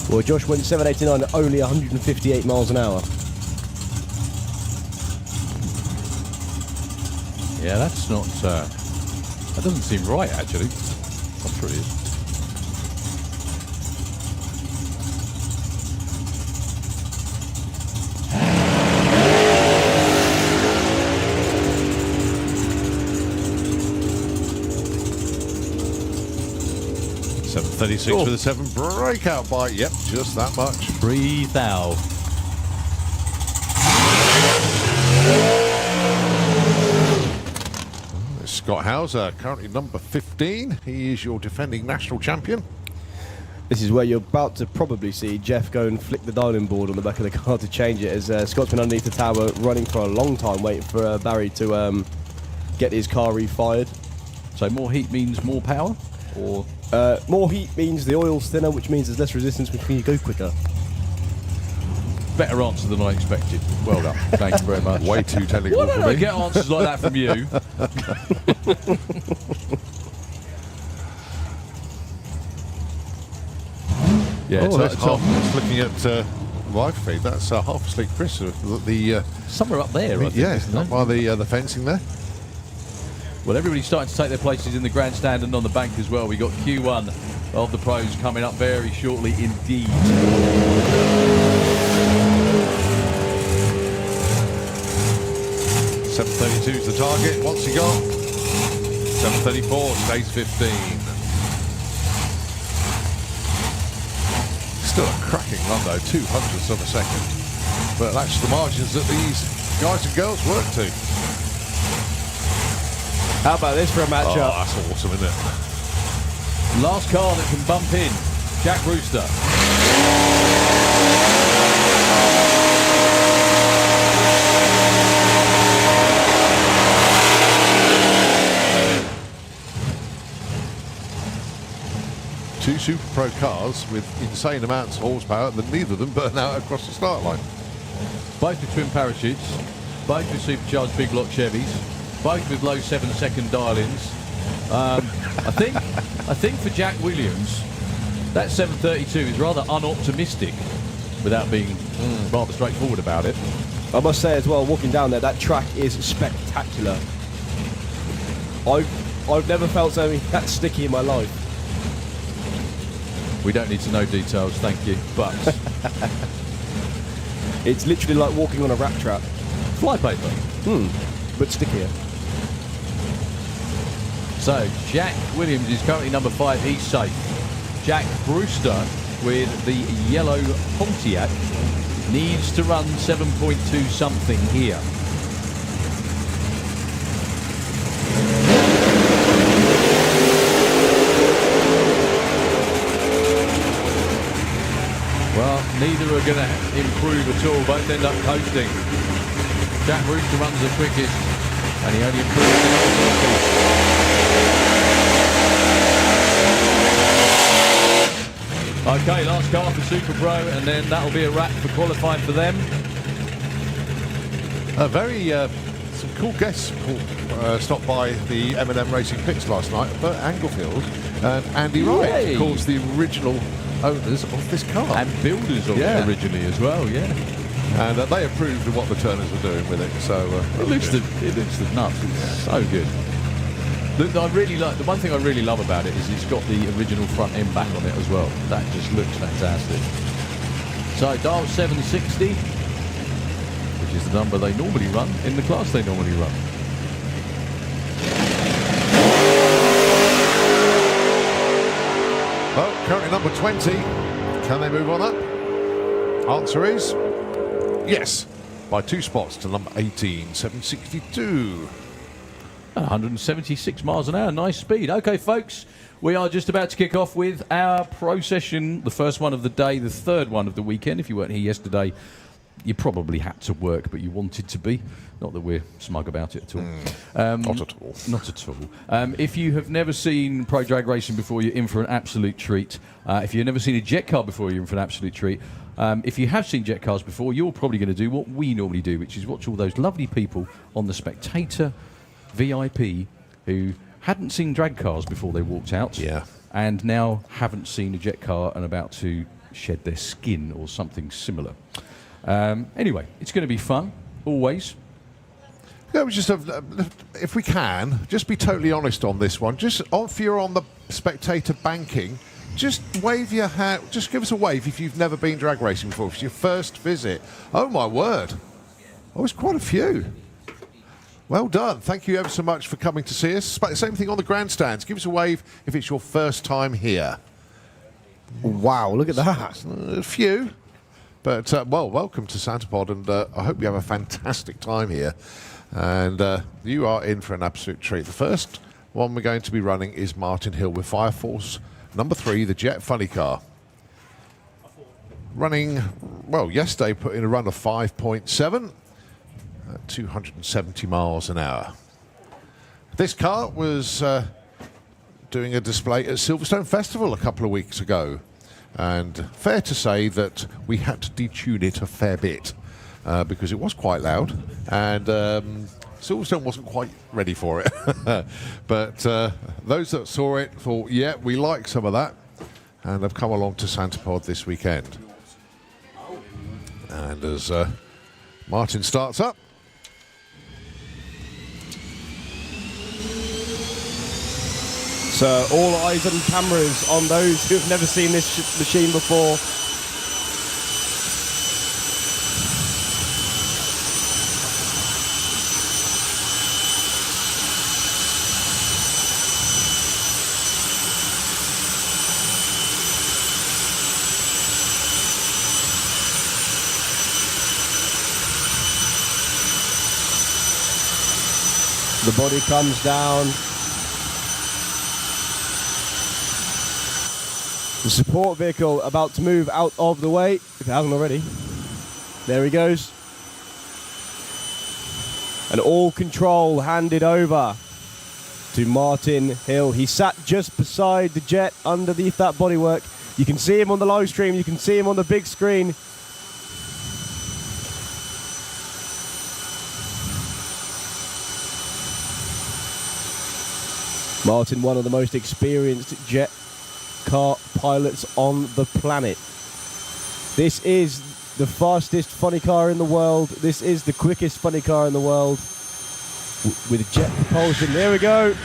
[SPEAKER 4] Well, Josh went 789 at only 158 miles an hour.
[SPEAKER 2] Yeah, that's not... that doesn't seem right, actually. I'm sure it is.
[SPEAKER 1] .36 for the 7 breakout bite. Yep, just that much.
[SPEAKER 2] 3,000.
[SPEAKER 1] Scott Hauser, currently number 15. He is your defending national champion.
[SPEAKER 4] This is where you're about to probably see Jeff go and flick the dialing board on the back of the car to change it, as Scott's been underneath the tower running for a long time waiting for Barry to get his car refired.
[SPEAKER 2] So more heat means more power? Or
[SPEAKER 4] more heat means the oil's thinner, which means there's less resistance, which means you go quicker.
[SPEAKER 2] better answer than I expected. Well done. Thank you very much.
[SPEAKER 1] Way too technical
[SPEAKER 2] Why
[SPEAKER 1] for
[SPEAKER 2] don't I
[SPEAKER 1] me.
[SPEAKER 2] get answers like that from you? Yeah,
[SPEAKER 1] Oh, that's
[SPEAKER 2] Tom.
[SPEAKER 1] half. Looking at live feed, that's half asleep Chris.
[SPEAKER 2] Somewhere up there, I think,
[SPEAKER 1] Yeah,
[SPEAKER 2] isn't
[SPEAKER 1] up
[SPEAKER 2] there?
[SPEAKER 1] by the fencing there.
[SPEAKER 2] Well, everybody's starting to take their places in the grandstand and on the bank as well. We got Q1 of the pros coming up very shortly indeed.
[SPEAKER 1] .732 is the target. What's he got? 734, stays 15. Still a cracking run though, 200ths of a second. But that's the margins that these guys and girls work to.
[SPEAKER 4] How about this for a
[SPEAKER 1] Oh,
[SPEAKER 4] matchup?
[SPEAKER 1] that's awesome, isn't it?
[SPEAKER 2] Last car that can bump in, Jack Brewster.
[SPEAKER 1] Two Super Pro cars with insane amounts of horsepower, but neither of them burn out across the start line.
[SPEAKER 2] Both with twin parachutes, both with supercharged big block Chevys, both with low 7-second dial-ins. I think for Jack Williams, that 732 is rather unoptimistic, without being rather straightforward about it.
[SPEAKER 4] I must say as well, walking down there, that track is spectacular. I've never felt something that sticky in my life.
[SPEAKER 2] We don't need to know details, thank you. But
[SPEAKER 4] It's literally like walking on a rat trap,
[SPEAKER 2] flypaper.
[SPEAKER 4] but stickier.
[SPEAKER 2] So Jack Williams is currently number 5. He's safe. Jack Brewster with the yellow Pontiac needs to run 7.2 something here. Well, neither are going to improve at all. Both end up coasting. Jack Brewster runs the quickest, and he only improves in other circles. Okay, last car for Super Pro, and then that'll be a wrap for qualifying for them.
[SPEAKER 1] Some cool guests stopped by the M&M Racing pits last night. Bert Anglefield and Andy Wright,
[SPEAKER 2] Yay.
[SPEAKER 1] of course, the original owners of this car.
[SPEAKER 2] And builders of
[SPEAKER 1] Yeah.
[SPEAKER 2] it originally as well, yeah.
[SPEAKER 1] And they approved of what the Turners were doing with it. So
[SPEAKER 2] It looks the nuts. It's so good. The one thing I really love about it is it's got the original front end back on it as well. That just looks fantastic. So dial 760, which is the number they normally run in the class they normally run.
[SPEAKER 1] Well, currently number 20. Can they move on up? Answer is yes, by 2 spots to number 18, 762.
[SPEAKER 2] 176 miles an hour, nice speed. Okay, folks, we are just about to kick off with our pro session, the first one of the day, the third one of the weekend. If you weren't here yesterday, you probably had to work, but you wanted to be. Not that we're smug about it at all.
[SPEAKER 1] Not at all.
[SPEAKER 2] Not at all. If you have never seen pro drag racing before, you're in for an absolute treat. If you've never seen a jet car before, you're in for an absolute treat. If you have seen jet cars before, you're probably going to do what we normally do, which is watch all those lovely people on the spectator VIP who hadn't seen drag cars before they walked out, and now haven't seen a jet car and about to shed their skin or something similar. Anyway, it's going to be fun, always.
[SPEAKER 1] Yeah, we just have, if we can, just be totally honest on this one. Just if you're on the spectator banking, just wave your hand. Just give us a wave if you've never been drag racing before. If it's your first visit. Oh my word! Oh, it's quite a few. Well done. Thank you ever so much for coming to see us. Same thing on the grandstands. Give us a wave if it's your first time here.
[SPEAKER 4] Wow, look at that.
[SPEAKER 1] A few. But, well, welcome to Santapod, and I hope you have a fantastic time here. And you are in for an absolute treat. The first one we're going to be running is Martin Hill with Fire Force number 3, the Jet Funny Car. Running, well, yesterday put in a run of 5.7 at 270 miles an hour. This car was doing a display at Silverstone Festival a couple of weeks ago. And fair to say that we had to detune it a fair bit because it was quite loud, and Silverstone wasn't quite ready for it. But those that saw it thought, yeah, we like some of that, and have come along to Santapod this weekend. And as Martin starts up,
[SPEAKER 4] So all eyes and cameras on those who have never seen this machine before. The body comes down. The support vehicle about to move out of the way, if it hasn't already. There he goes. And all control handed over to Martin Hill. He sat just beside the jet underneath that bodywork. You can see him on the live stream, you can see him on the big screen. Martin, one of the most experienced jet car pilots on the planet. This is the fastest funny car in the world. This is the quickest funny car in the world with jet propulsion. There we go.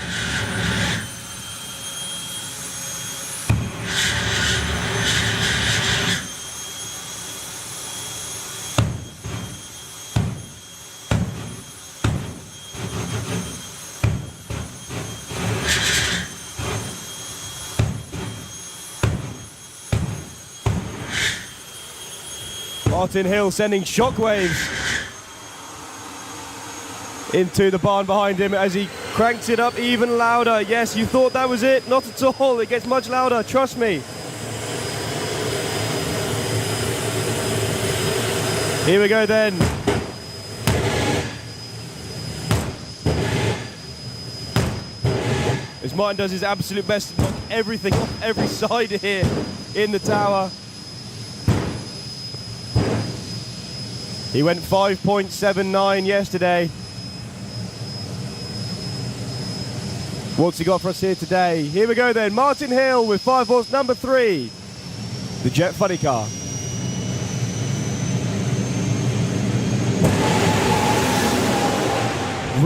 [SPEAKER 4] Martin Hill sending shockwaves into the barn behind him as he cranks it up even louder. Yes, you thought that was it. Not at all. It gets much louder. Trust me. Here we go then. As Martin does his absolute best to knock everything off every side here in the tower. He went 5.79 yesterday. What's he got for us here today? Here we go then. Martin Hill with Fire Force number 3. The Jet Funny Car.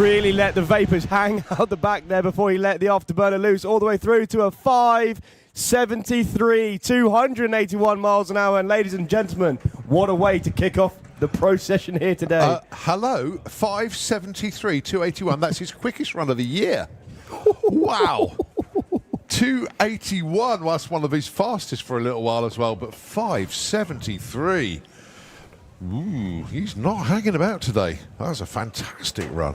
[SPEAKER 4] Really let the vapors hang out the back there before he let the afterburner loose all the way through to a 5.73, 281 miles an hour. And ladies and gentlemen, what a way to kick off the pro session here today.
[SPEAKER 1] Hello, 5.73, 281. That's his quickest run of the year. Wow. 281. Well, that's one of his fastest for a little while as well, but 5.73. Ooh, he's not hanging about today. That was a fantastic run.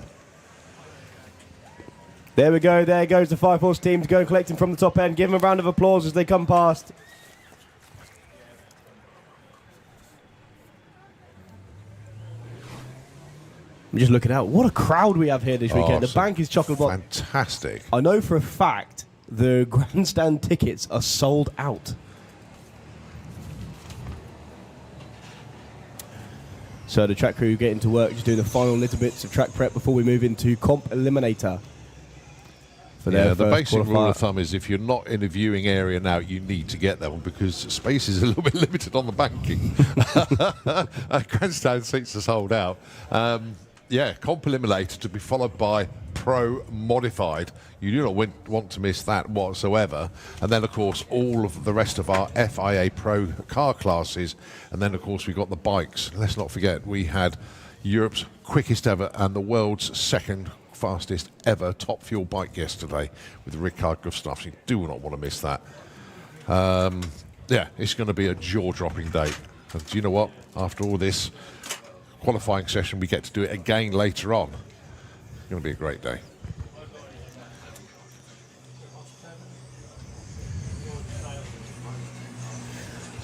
[SPEAKER 4] There we go. There goes the Fire Force team to go and collect him from the top end. Give him a round of applause as they come past. I'm just looking out. What a crowd we have here this weekend. The bank is chock-a-block.
[SPEAKER 1] Fantastic.
[SPEAKER 4] I know for a fact the grandstand tickets are sold out. So the track crew getting to work, just doing the final little bits of track prep before we move into Comp Eliminator.
[SPEAKER 1] Yeah, the basic rule of thumb is if you're not in a viewing area now, you need to get there because space is a little bit limited on the banking. Grandstand seats are sold out. Yeah, Comp Eliminator to be followed by Pro Modified. You do not want to miss that whatsoever. And then, of course, all of the rest of our FIA Pro car classes. And then, of course, we've got the bikes. Let's not forget, we had Europe's quickest ever and the world's second fastest ever top fuel bike yesterday with Ricard Gustafsson. You do not want to miss that. Yeah, it's going to be a jaw-dropping day. And do you know what? After all this qualifying session, we get to do it again later on. It's going to be a great day.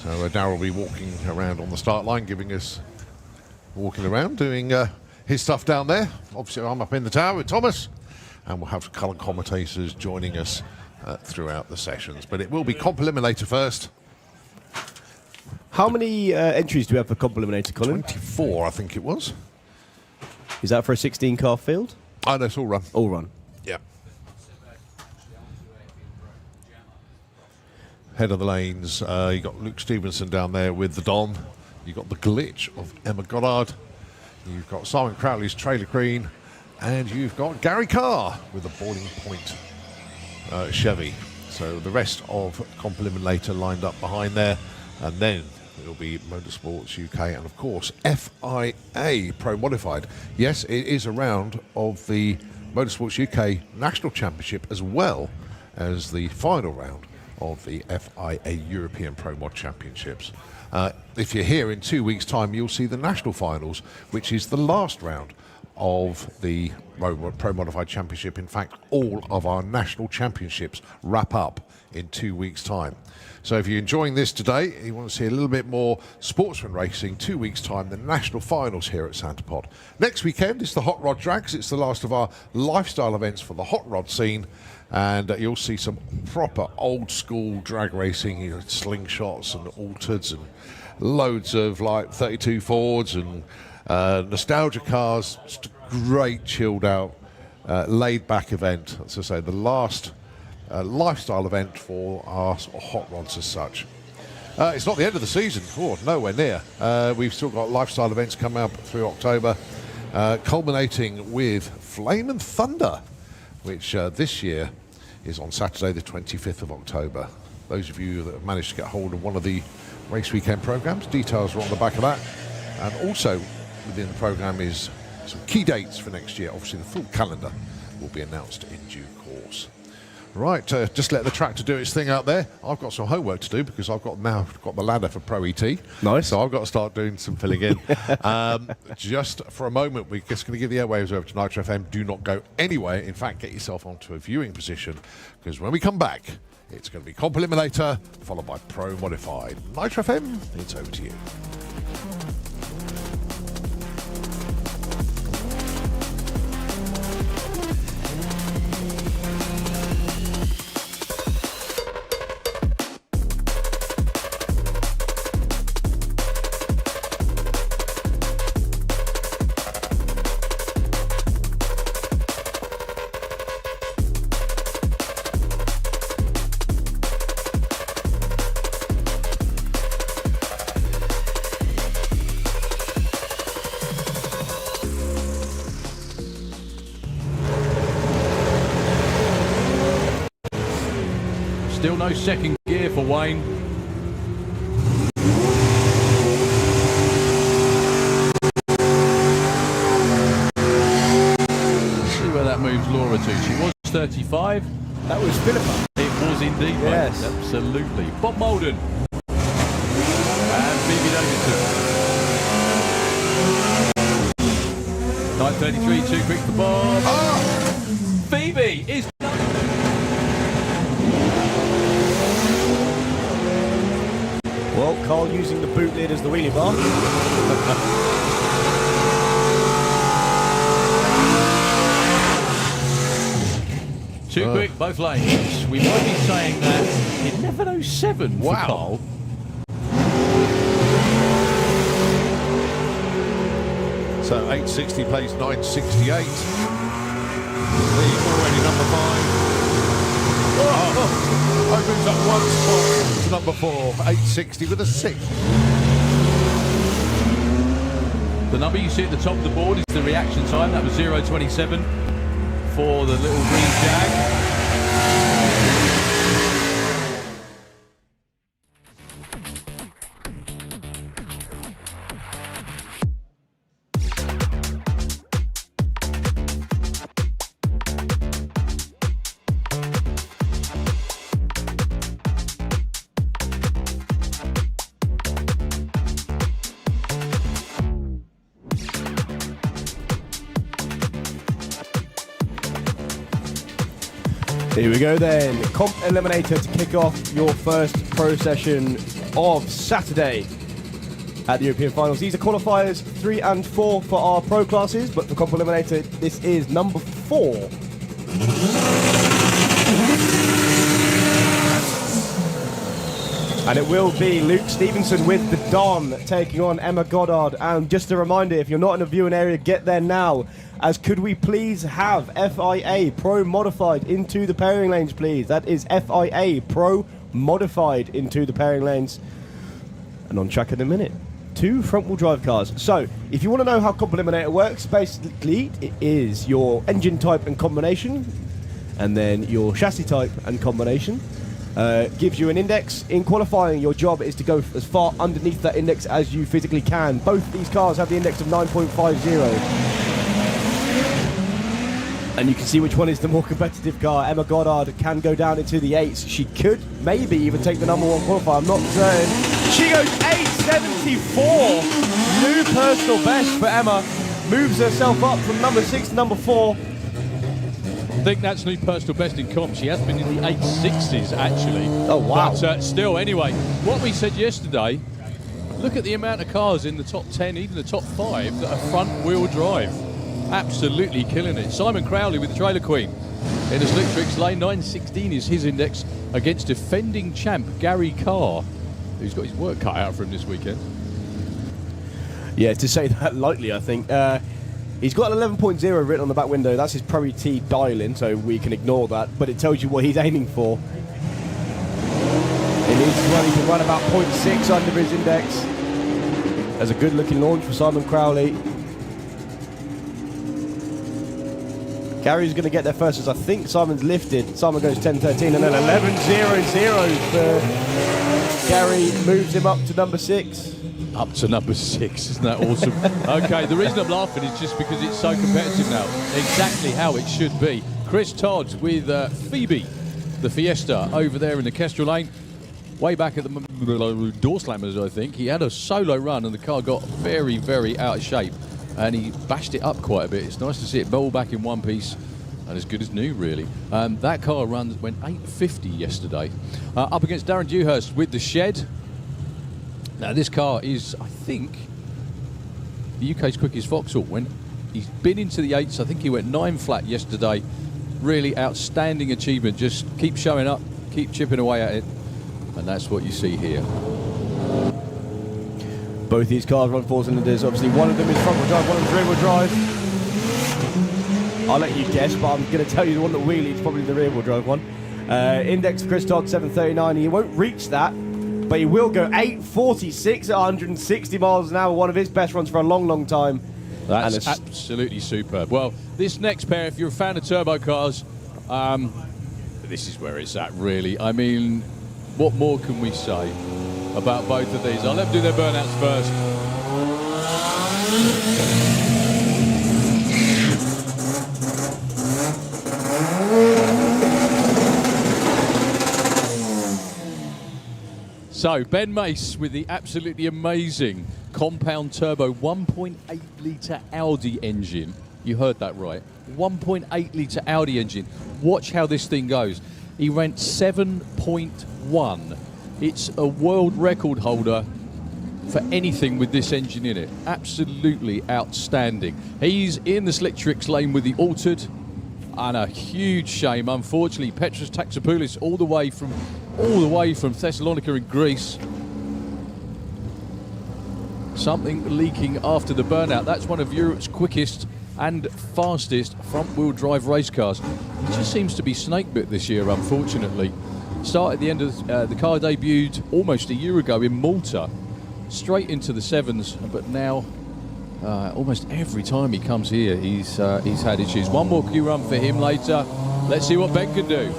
[SPEAKER 1] So Darryl will be walking around on the start line, walking around, doing his stuff down there. Obviously, I'm up in the tower with Thomas, and we'll have colour commentators joining us throughout the sessions. But it will be Comp Eliminator first.
[SPEAKER 4] How many entries do we have for Comp Eliminator, Colin?
[SPEAKER 1] 24, I think it was.
[SPEAKER 4] Is that for a 16-car field?
[SPEAKER 1] Oh, no, it's all run.
[SPEAKER 4] All run.
[SPEAKER 1] Yeah. Head of the lanes, you got Luke Stevenson down there with the Don. You got the glitch of Emma Goddard. You've got Simon Crowley's Trailer Queen, and you've got Gary Carr with the Boiling Point Chevy. So the rest of Comp Eliminator lined up behind there, and then it'll be Motorsports UK and, of course, FIA Pro Modified. Yes, it is a round of the Motorsports UK National Championship as well as the final round of the FIA European Pro Mod Championships. If you're here in 2 weeks' time, you'll see the national finals, which is the last round of the Pro Modified Championship. In fact, all of our national championships wrap up in 2 weeks' time. So if you're enjoying this today, you want to see a little bit more sportsman racing, 2 weeks' time, the national finals here at Santa Pod. Next weekend is the Hot Rod Drags. It's the last of our lifestyle events for the hot rod scene. And you'll see some proper old school drag racing, you know, slingshots and altereds and loads of like 32 Fords and nostalgia cars. Just a great chilled out, laid back event. As I say, the last lifestyle event for our sort of hot rods as such. It's not the end of the season, nowhere near. We've still got lifestyle events coming up through October, culminating with Flame and Thunder, which this year is on Saturday the 25th of October. Those of you that have managed to get hold of one of the race weekend programs, details are on the back of that. And also within the program is some key dates for next year. Obviously the full calendar will be announced in due course. Right, just let the tractor do its thing out there. I've got some homework to do because I've got the ladder for Pro ET.
[SPEAKER 4] Nice.
[SPEAKER 1] So I've got to start doing some filling in. Just for a moment, we're just going to give the airwaves over to Nitro FM. Do not go anywhere. In fact, get yourself onto a viewing position because when we come back, it's going to be Comp Eliminator followed by Pro Modified. Nitro FM, it's over to you.
[SPEAKER 2] Still no second gear for Wayne. See where that moves Laura to. She was 35.
[SPEAKER 4] That was Philippa.
[SPEAKER 2] It was indeed,
[SPEAKER 4] yes.
[SPEAKER 2] Wayne. Absolutely. Bob Molden. And Phoebe Davidson. 9:33, too quick for Bob. Oh! Phoebe is...
[SPEAKER 4] Well, Carl using the boot lid as the wheelie bar.
[SPEAKER 2] See where that moves Laura to. She was 35. It was indeed, Wayne. Absolutely. Bob Molden. And Phoebe Davidson. 9:33, too quick for Bob. Phoebe is... Well, Carl using the boot lid as the wheelie bar.
[SPEAKER 4] 9:33,
[SPEAKER 2] Too quick, both lanes. We might be saying that 11:07 for Carl.
[SPEAKER 1] So 860 plays 968. Lead already number 5. Oh, moves up 1 spot to number 4. 860 with a 6.
[SPEAKER 2] The number you see at the top of the board is the reaction time. That was 0:27 for the little green Jag.
[SPEAKER 4] Here we go then, Comp Eliminator to kick off your first pro session of Saturday at the European Finals. These are qualifiers 3 and 4 for our pro classes, but for Comp Eliminator, this is number 4. And it will be Luke Stevenson with the Don taking on Emma Goddard. And just a reminder, if you're not in a viewing area, get there now. As could we please have FIA Pro Modified into the pairing lanes, please? That is FIA Pro Modified into the pairing lanes. And on track in a minute. 2 front-wheel drive cars. So, if you want to know how Comp Eliminator works, basically it is your engine type and combination, and then your chassis type and combination. Gives you an index. In qualifying, your job is to go as far underneath that index as you physically can. Both of these cars have the index of 9.50. And you can see which one is the more competitive car. Emma Goddard can go down into the 8s. She could maybe even take the number 1 qualifier. I'm not certain. She goes 8.74. New personal best for Emma. Moves herself up from number 6 to number 4.
[SPEAKER 2] I think that's new personal best in comp. She has been in the 8.60s actually.
[SPEAKER 4] Oh, wow.
[SPEAKER 2] But still, anyway, what we said yesterday, look at the amount of cars in the top 10, even the top 5, that are front-wheel drive. Absolutely killing it. Simon Crowley with the Trailer Queen in the Slick Tricks lane. 9.16 is his index against defending champ Gary Carr, who's got his work cut out for him this weekend.
[SPEAKER 4] Yeah, to say that lightly, I think. He's got an 11.0 written on the back window. That's his Pro ET dial-in, so we can ignore that. But it tells you what he's aiming for. He needs to run, he can run about 0.6 under his index. That's a good-looking launch for Simon Crowley. Gary's going to get there first, as I think Simon's lifted. Simon goes 10.13 and then 11.00 for Gary. Moves him up to number 6.
[SPEAKER 2] Up to number 6, isn't that awesome? Okay, the reason I'm laughing is just because it's so competitive now. Exactly how it should be. Chris Todd with Phoebe, the Fiesta, over there in the Kestrel lane. Way back at the door slammers, I think. He had a solo run and the car got very, very out of shape. And he bashed it up quite a bit. It's nice to see it roll back in one piece, and as good as new, really. That car went 8.50 yesterday. Up against Darren Dewhurst with the Shed. Now, this car is, I think, the UK's quickest Vauxhall. He's been into the 8s. I think he went 9 flat yesterday. Really outstanding achievement. Just keep showing up, keep chipping away at it, and that's what you see here.
[SPEAKER 4] Both these cars run 4 cylinders. Obviously, one of them is front-wheel drive, one of them is rear-wheel drive. I'll let you guess, but I'm going to tell you the one that wheelies is probably the rear-wheel drive one. Index for Chris Todd, 7.39. He won't reach that, but he will go 8.46 at 160 miles an hour. One of his best runs for a long, long time.
[SPEAKER 2] That's absolutely superb. Well, this next pair, if you're a fan of turbo cars, this is where it's at, really. I mean, what more can we say about both of these? I'll let them do their burnouts first. So, Ben Mace with the absolutely amazing compound turbo 1.8 litre Audi engine. You heard that right. 1.8 litre Audi engine. Watch how this thing goes. He went 7.1. It's a world record holder for anything with this engine in it. Absolutely outstanding. He's in the Slick Tricks lane with the altered and a huge shame. Unfortunately, Petros Taxopoulos all the way from Thessalonica in Greece. Something leaking after the burnout. That's one of Europe's quickest and fastest front-wheel drive race cars. It just seems to be snake bit this year, unfortunately. Started at the end of the car debuted almost a year ago in Malta, straight into the sevens, but now almost every time he comes here, he's had issues. One more Q run for him later. Let's see what Ben can do.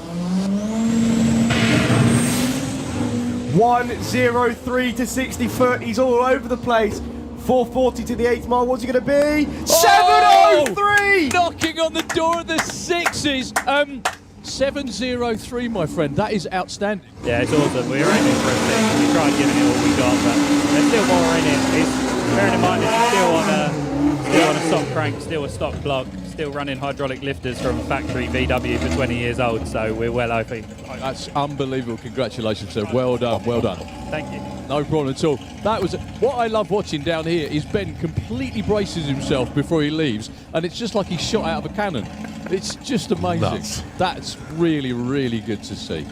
[SPEAKER 4] 1:03 to 60 foot. He's all over the place. 4:40 to the 8th mile. What's he going to be? 7:03!
[SPEAKER 2] Knocking on the door of the sixes. 7:03, my friend. That is outstanding.
[SPEAKER 5] Yeah, it's awesome. We were aiming for a six. We tried giving it all we got, but there's still more in it. Bearing in mind it's still on a stock crank, still a stock block, still running hydraulic lifters from factory VW for 20 years old, so we're well open.
[SPEAKER 2] That's unbelievable. Congratulations, sir. Well done, well done.
[SPEAKER 5] Thank you.
[SPEAKER 2] No problem at all. That was what I love watching down here is Ben completely braces himself before he leaves, and it's just like he's shot out of a cannon. It's just amazing.
[SPEAKER 1] Nuts.
[SPEAKER 2] That's really, really good to see.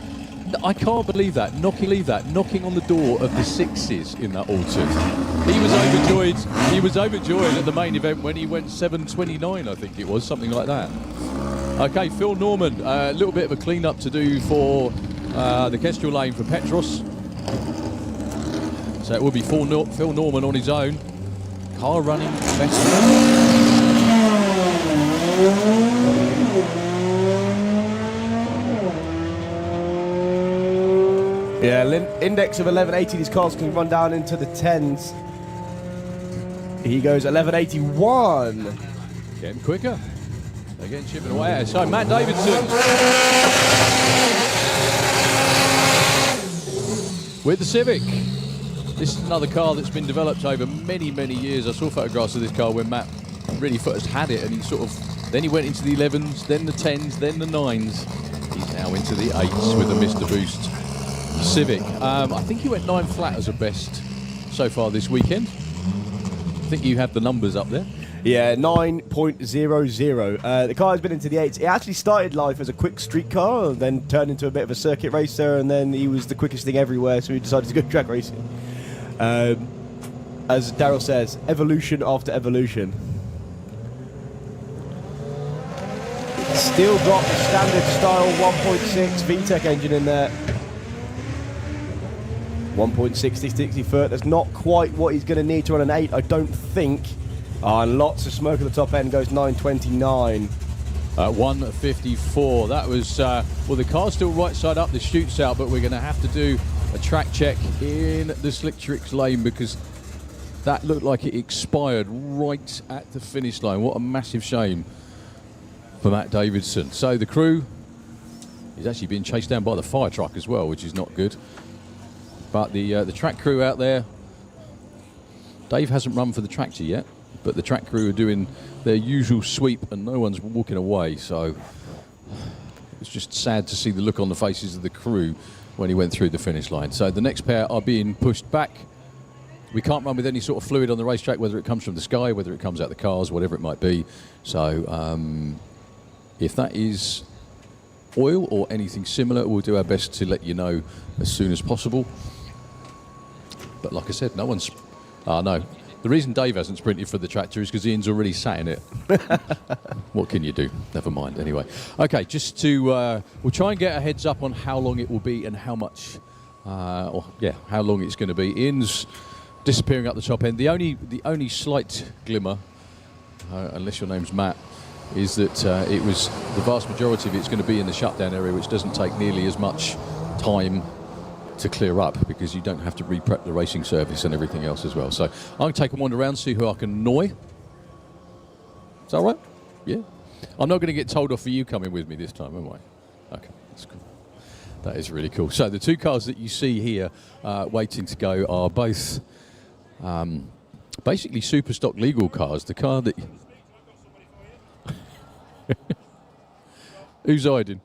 [SPEAKER 2] I can't believe that. Knocking on the door of the sixes in that autumn. He was overjoyed. He was overjoyed at the main event when he went 7:29, I think it was, something like that. Okay, Phil Norman, a little bit of a clean-up to do for the Kestrel lane for Petros. So it will be Phil Norman on his own. Car running better.
[SPEAKER 4] Yeah, index of 1180. These cars can run down into the 10s. He goes 1181.
[SPEAKER 2] Getting quicker. They're getting chipping away. So Matt Davidson with the Civic. This is another car that's been developed over many, many years. I saw photographs of this car when Matt really first had it, and then he went into the 11s, then the 10s, then the 9s. He's now into the 8s with the Mr. Boost Civic. I think he went 9 flat as a best so far this weekend. I think you have the numbers up there.
[SPEAKER 4] Yeah, 9.00. The car has been into the 8s. It actually started life as a quick street car, and then turned into a bit of a circuit racer, and then he was the quickest thing everywhere, so he decided to go track racing. As Daryl says, evolution after evolution. Still got the standard style 1.6 VTEC engine in there. 1.60 foot. That's not quite what he's going to need to run an 8, I don't think. And lots of smoke at the top end, goes 929.
[SPEAKER 2] 154. That was, well, the car's still right side up, the chute's out, but we're going to have to do a track check in the Slick Tricks lane because that looked like it expired right at the finish line. What a massive shame for Matt Davidson. So the crew is actually being chased down by the fire truck as well, which is not good. But the track crew out there, Dave hasn't run for the tractor yet, but the track crew are doing their usual sweep and no one's walking away. So it's just sad to see the look on the faces of the crew when he went through the finish line. So the next pair are being pushed back. We can't run with any sort of fluid on the racetrack, whether it comes from the sky, whether it comes out the cars, whatever it might be. So if that is oil or anything similar, we'll do our best to let you know as soon as possible. But like I said, no one's... no. The reason Dave hasn't sprinted for the tractor is because Ian's already sat in it. What can you do? Never mind. Anyway. Okay, just to... we'll try and get a heads up on how long it will be and how much... how long it's going to be. Ian's disappearing up the top end. The only slight glimmer, unless your name's Matt, is that it was the vast majority of it's going to be in the shutdown area, which doesn't take nearly as much time to clear up because you don't have to re-prep the racing service and everything else as well. So I'm going to take a wander around, see who I can annoy. Is that all right? Yeah. I'm not going to get told off for you coming with me this time, am I? Okay, that's cool. That is really cool. So the two cars that you see here waiting to go are both basically super stock legal cars. The car that... Who's hiding?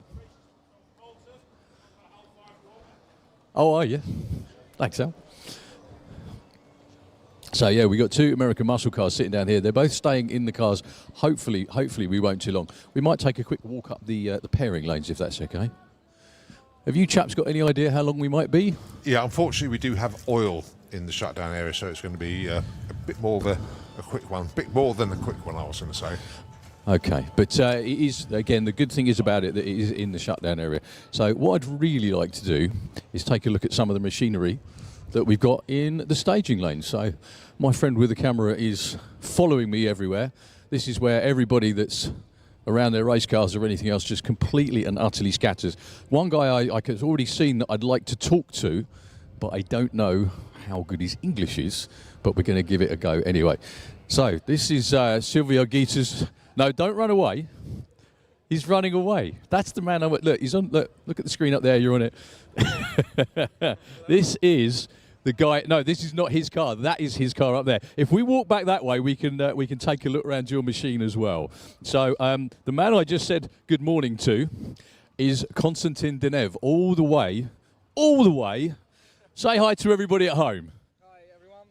[SPEAKER 2] Oh, are you? Thanks, Al. So yeah, we got two American muscle cars sitting down here. They're both staying in the cars. Hopefully we won't too long. We might take a quick walk up the pairing lanes if that's okay. Have you chaps got any idea how long we might be?
[SPEAKER 1] Yeah, unfortunately we do have oil in the shutdown area, so it's going to be a bit more of a quick one. A bit more than a quick one, I was going to say.
[SPEAKER 2] Okay, but it is, again, the good thing is about it that it is in the shutdown area. So what I'd really like to do is take a look at some of the machinery that we've got in the staging lane. So my friend with the camera is following me everywhere. This is where everybody that's around their race cars or anything else just completely and utterly scatters. One guy I could already seen that I'd like to talk to, but I don't know how good his English is, but we're going to give it a go anyway. So this is Silvio Guita's. No, don't run away. He's running away. That's the man. Look, he's on. Look at the screen up there. You're on it. This is the guy. No, this is not his car. That is his car up there. If we walk back that way, we can take a look around your machine as well. So the man I just said good morning to is Konstantin Denev, all the way. Say hi to everybody at home.
[SPEAKER 6] Hi, everyone.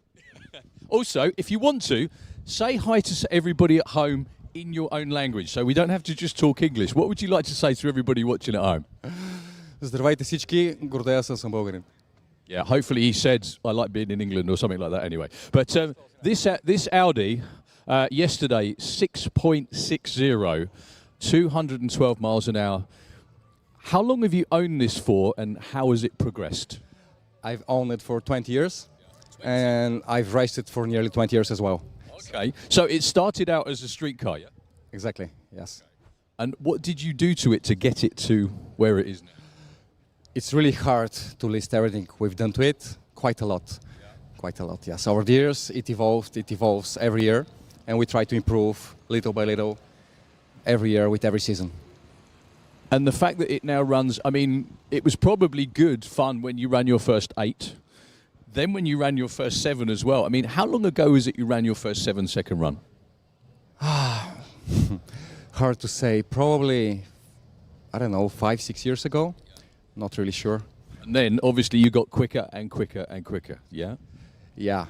[SPEAKER 2] Also, if you want to, say hi to everybody at home in your own language, so we don't have to just talk English. What would you like to say to everybody watching at home?
[SPEAKER 6] Здравейте всички, гордея се, съм българин.
[SPEAKER 2] Yeah, hopefully he said, I like being in England or something like that anyway. But this Audi, yesterday, 6.60, 212 miles an hour. How long have you owned this for and how has it progressed?
[SPEAKER 6] I've owned it for 20 years, and I've raced it for nearly 20 years as well.
[SPEAKER 2] Okay, so it started out as a street car, yeah?
[SPEAKER 6] Exactly, yes.
[SPEAKER 2] And what did you do to it to get it to where it is now?
[SPEAKER 6] It's really hard to list everything we've done to it. Quite a lot. Quite a lot, yes. Over the years, it evolves every year, and we try to improve little by little every year with every season.
[SPEAKER 2] And the fact that it now runs, I mean, it was probably good fun when you ran your first 8. Then when you ran your first 7 as well. I mean, how long ago was it you ran your first 7-second run?
[SPEAKER 6] Hard to say. Probably, I don't know, 5-6 years ago. Not really sure.
[SPEAKER 2] And then, obviously, you got quicker and quicker and quicker, yeah?
[SPEAKER 6] Yeah.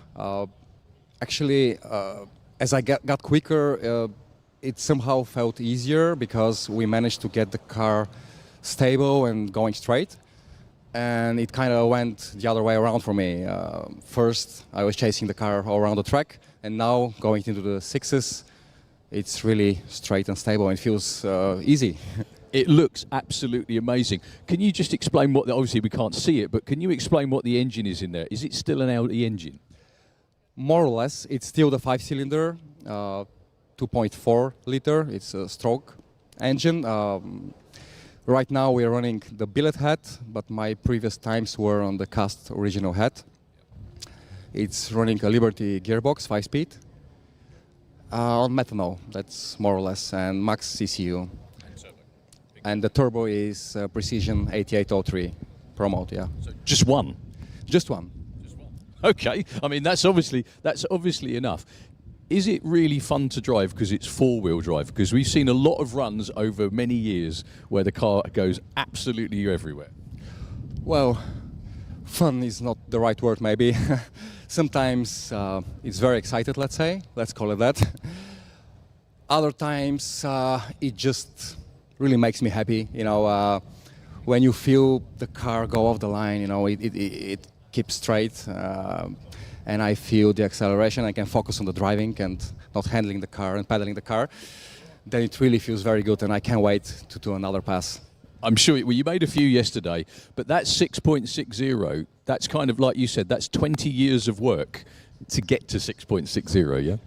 [SPEAKER 6] Actually, as I got quicker, it somehow felt easier because we managed to get the car stable and going straight. And it kind of went the other way around for me. First, I was chasing the car all around the track, and now going into the 6s, it's really straight and stable and feels easy.
[SPEAKER 2] It looks absolutely amazing. Can you just explain what, obviously we can't see it, but can you explain what the engine is in there? Is it still an Audi engine?
[SPEAKER 6] More or less, it's still the 5-cylinder, 2.4 liter. It's a stroke engine. Right now we're running the billet head, but my previous times were on the cast original head. It's running a Liberty gearbox, 5-speed, on methanol, that's more or less, and max CCU. And the turbo is Precision 8803 Pro Mode, yeah.
[SPEAKER 2] So just one?
[SPEAKER 6] Just one.
[SPEAKER 2] Okay, I mean that's obviously enough. Is it really fun to drive because it's 4-wheel drive? Because we've seen a lot of runs over many years where the car goes absolutely everywhere.
[SPEAKER 6] Well, fun is not the right word maybe. Sometimes it's very excited, let's say, let's call it that. Other times it just really makes me happy, you know, when you feel the car go off the line, you know, it keeps straight. And I feel the acceleration, I can focus on the driving and not handling the car and pedaling the car, then it really feels very good and I can't wait to do another pass.
[SPEAKER 2] I'm sure, well, you made a few yesterday, but that 6.60, that's kind of like you said, that's 20 years of work to get to 6.60, yeah?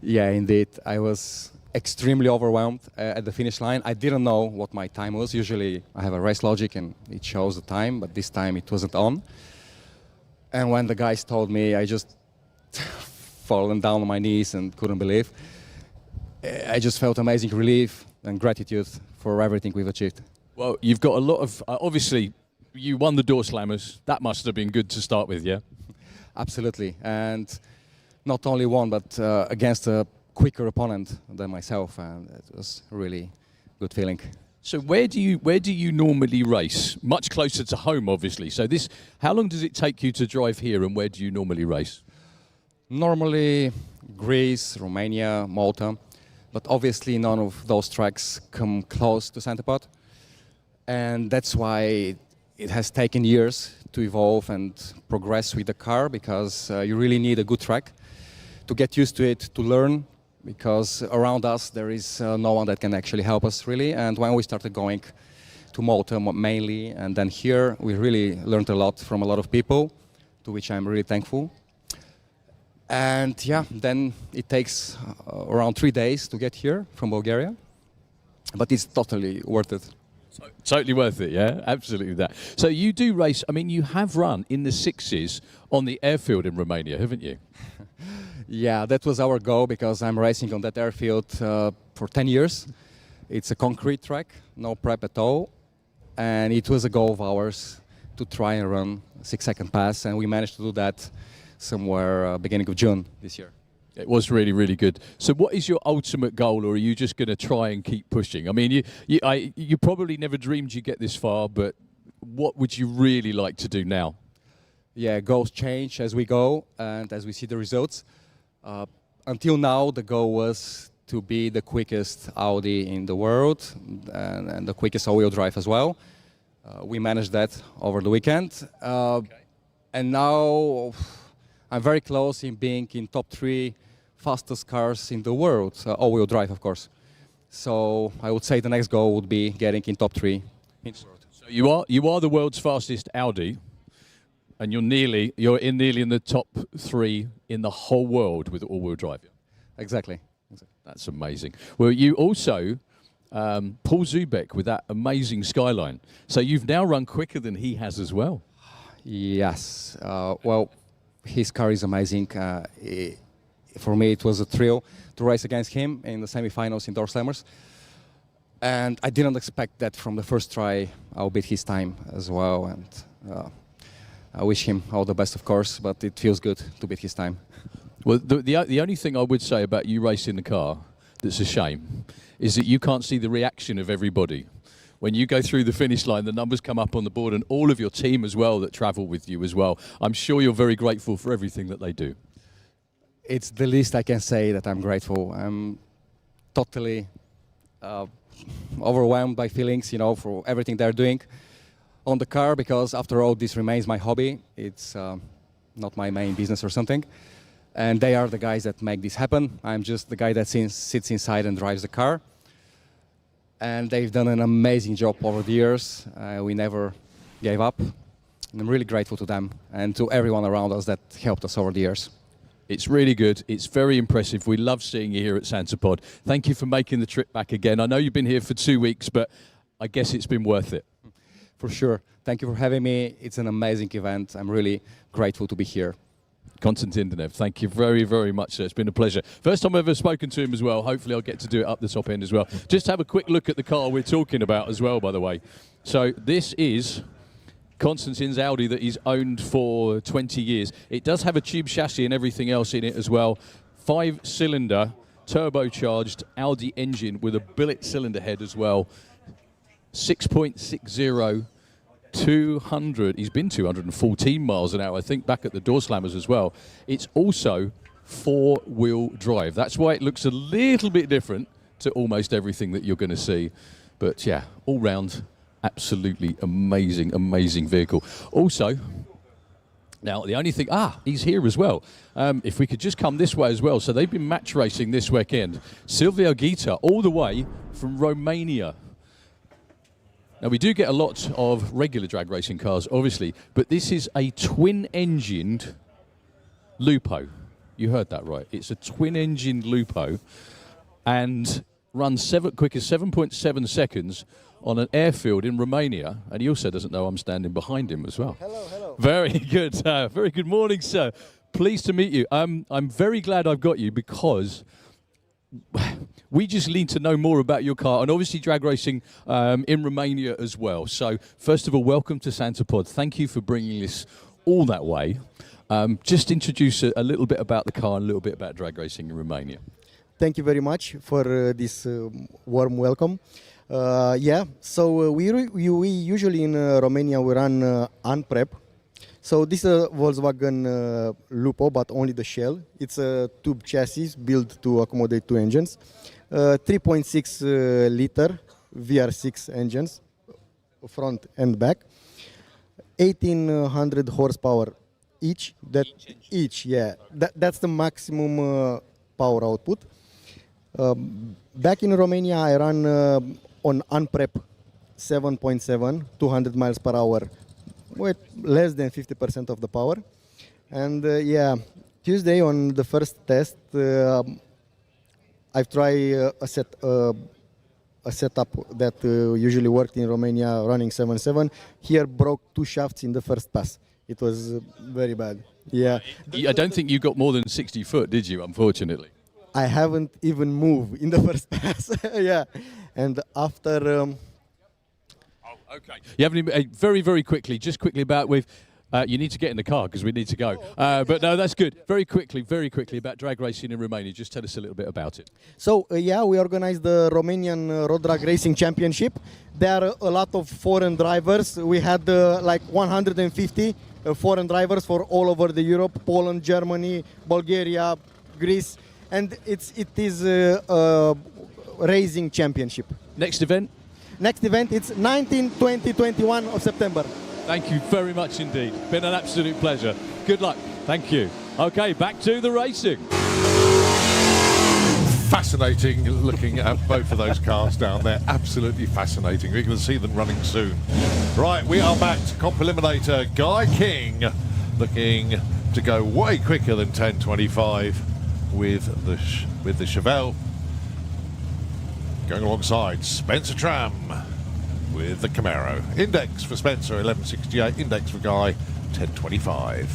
[SPEAKER 6] Yeah, indeed. I was extremely overwhelmed at the finish line. I didn't know what my time was. Usually I have a race logic and it shows the time, but this time it wasn't on. And when the guys told me, I just fallen down on my knees and couldn't believe. I just felt amazing relief and gratitude for everything we've achieved.
[SPEAKER 2] Well, you've got a lot of, obviously, you won the door slammers. That must have been good to start with, yeah?
[SPEAKER 6] Absolutely. And not only one, but against a quicker opponent than myself. And it was really good feeling.
[SPEAKER 2] So where do you normally race? Much closer to home, obviously. So how long does it take you to drive here and where do you normally race?
[SPEAKER 6] Normally Greece, Romania, Malta, but obviously none of those tracks come close to Santipod. And that's why it has taken years to evolve and progress with the car, because you really need a good track to get used to it, to learn, because around us there is no one that can actually help us really. And when we started going to Malta mainly, and then here, we really learned a lot from a lot of people, to which I'm really thankful. And yeah, then it takes around 3 days to get here from Bulgaria, but it's totally worth it.
[SPEAKER 2] Totally worth it, yeah, absolutely that. So you do race, I mean, you have run in the sixes on the airfield in Romania, haven't you?
[SPEAKER 6] Yeah, that was our goal, because I'm racing on that airfield for 10 years. It's a concrete track, no prep at all, and it was a goal of ours to try and run 6-second pass, and we managed to do that somewhere beginning of June this year.
[SPEAKER 2] It was really, really good. So what is your ultimate goal, or are you just going to try and keep pushing? I mean, you probably never dreamed you'd get this far, but what would you really like to do now?
[SPEAKER 6] Yeah, goals change as we go and as we see the results. Until now, the goal was to be the quickest Audi in the world and the quickest all-wheel drive as well. We managed that over the weekend. And now I'm very close in being in top 3 fastest cars in the world, all-wheel drive, of course. So I would say the next goal would be getting in top 3 in the world.
[SPEAKER 2] So you are the world's fastest Audi, and you're nearly in the top 3 in the whole world with all-wheel drive.
[SPEAKER 6] Exactly.
[SPEAKER 2] That's amazing. Well, you also Paul Zubek with that amazing Skyline. So you've now run quicker than he has as well.
[SPEAKER 6] Yes. Well, his car is amazing. For me, it was a thrill to race against him in the semi-finals in Door Slammers. And I didn't expect that from the first try I'll beat his time as well. And I wish him all the best, of course, but it feels good to beat his time.
[SPEAKER 2] Well, the only thing I would say about you racing the car that's a shame is that you can't see the reaction of everybody. When you go through the finish line, the numbers come up on the board, and all of your team as well that travel with you as well. I'm sure you're very grateful for everything that they do.
[SPEAKER 6] It's the least I can say that I'm grateful. I'm totally overwhelmed by feelings, you know, for everything they're doing on the car, because after all, this remains my hobby. It's not my main business or something. And they are the guys that make this happen. I'm just the guy that sits inside and drives the car. And they've done an amazing job over the years. We never gave up. And I'm really grateful to them and to everyone around us that helped us over the years.
[SPEAKER 2] It's really good. It's very impressive. We love seeing you here at Santipod. Thank you for making the trip back again. I know you've been here for 2 weeks, but I guess it's been worth it.
[SPEAKER 6] For sure. Thank you for having me. It's an amazing event. I'm really grateful to be here.
[SPEAKER 2] Konstantin Dinev, thank you very, very much, sir. It's been a pleasure. First time I've ever spoken to him as well. Hopefully I'll get to do it up the top end as well. Just have a quick look at the car we're talking about as well, by the way. So this is Konstantin's Audi that he's owned for 20 years. It does have a tube chassis and everything else in it as well. 5-cylinder, turbocharged Audi engine with a billet cylinder head as well. 6.60, 200. He's been 214 miles an hour, I think, back at the Door Slammers as well. It's also 4-wheel drive. That's why it looks a little bit different to almost everything that you're going to see. But yeah, all round, absolutely amazing, amazing vehicle. Also, now the only thing, he's here as well. If we could just come this way as well. So they've been match racing this weekend. Silvio Ghita, all the way from Romania. Now, we do get a lot of regular drag racing cars, obviously, but this is a twin-engined Lupo. You heard that right. It's a twin-engined Lupo and runs quick as 7.7 seconds on an airfield in Romania. And he also doesn't know I'm standing behind him as well.
[SPEAKER 7] Hello, hello.
[SPEAKER 2] Very good. Very good morning, sir. Pleased to meet you. I'm very glad I've got you because we just need to know more about your car and obviously drag racing in Romania as well. So first of all, welcome to Santipod. Thank you for bringing this all that way. Just introduce a little bit about the car and a little bit about drag racing in Romania.
[SPEAKER 7] Thank you very much for this warm welcome. So we usually in Romania we run unprep. So this is a Volkswagen Lupo, but only the shell. It's a tube chassis built to accommodate 2 engines. 3.6 liter VR6 engines, front and back. 1800 horsepower each. That's the maximum power output. Back in Romania, I ran on unprep 7.7, 200 miles per hour, with less than 50% of the power. And Tuesday on the first test, I've tried a setup that usually worked in Romania, running 7.7. Here broke 2 shafts in the first pass. It was very bad. Yeah.
[SPEAKER 2] I don't think you got more than 60 foot, did you, unfortunately?
[SPEAKER 7] I haven't even moved in the first pass. Yeah. And after...
[SPEAKER 2] Okay. You haven't even, very, very quickly, just quickly about with... you need to get in the car because we need to go. But no, that's good. Very quickly about drag racing in Romania. Just tell us a little bit about it.
[SPEAKER 7] So, we organized the Romanian Road Drag Racing Championship. There are a lot of foreign drivers. We had like 150 foreign drivers for all over the Europe, Poland, Germany, Bulgaria, Greece. And it is a racing championship.
[SPEAKER 2] Next event?
[SPEAKER 7] Next event, it's 19, 20, 21 of September.
[SPEAKER 2] Thank you very much indeed. Been an absolute pleasure. Good luck. Thank you. Okay, back to the racing.
[SPEAKER 1] Fascinating looking at both of those cars down there. Absolutely fascinating. We're going to see them running soon. Right, we are back to Comp Eliminator. Guy King looking to go way quicker than 10.25 with the Chevelle. Going alongside Spencer Tram with the Camaro. Index for Spencer, 11.68. Index for Guy, 10.25.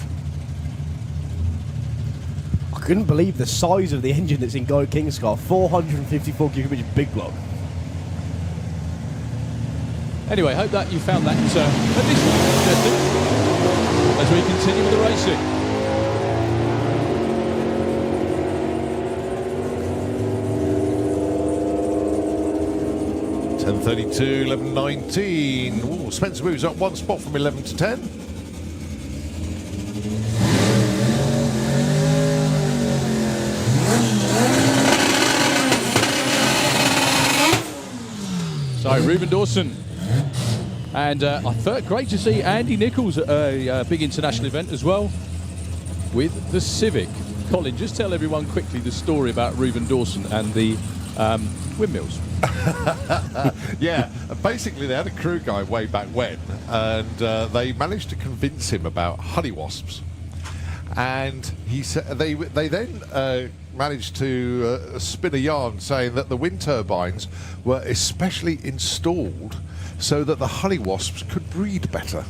[SPEAKER 4] I couldn't believe the size of the engine that's in Guy King's car. 454 cubic inch big block.
[SPEAKER 2] Anyway, hope that you found that at least interesting as we continue with the racing.
[SPEAKER 1] 10.32, 11.19. Ooh, Spencer moves up 1 spot from 11 to 10.
[SPEAKER 2] So, Ruben Dawson. And I thought great to see Andy Nichols at a big international event as well with the Civic. Colin, just tell everyone quickly the story about Ruben Dawson and the windmills.
[SPEAKER 1] Yeah, basically they had a crew guy way back when, and they managed to convince him about honey wasps. And he said they then managed to spin a yarn saying that the wind turbines were especially installed so that the honey wasps could breed better.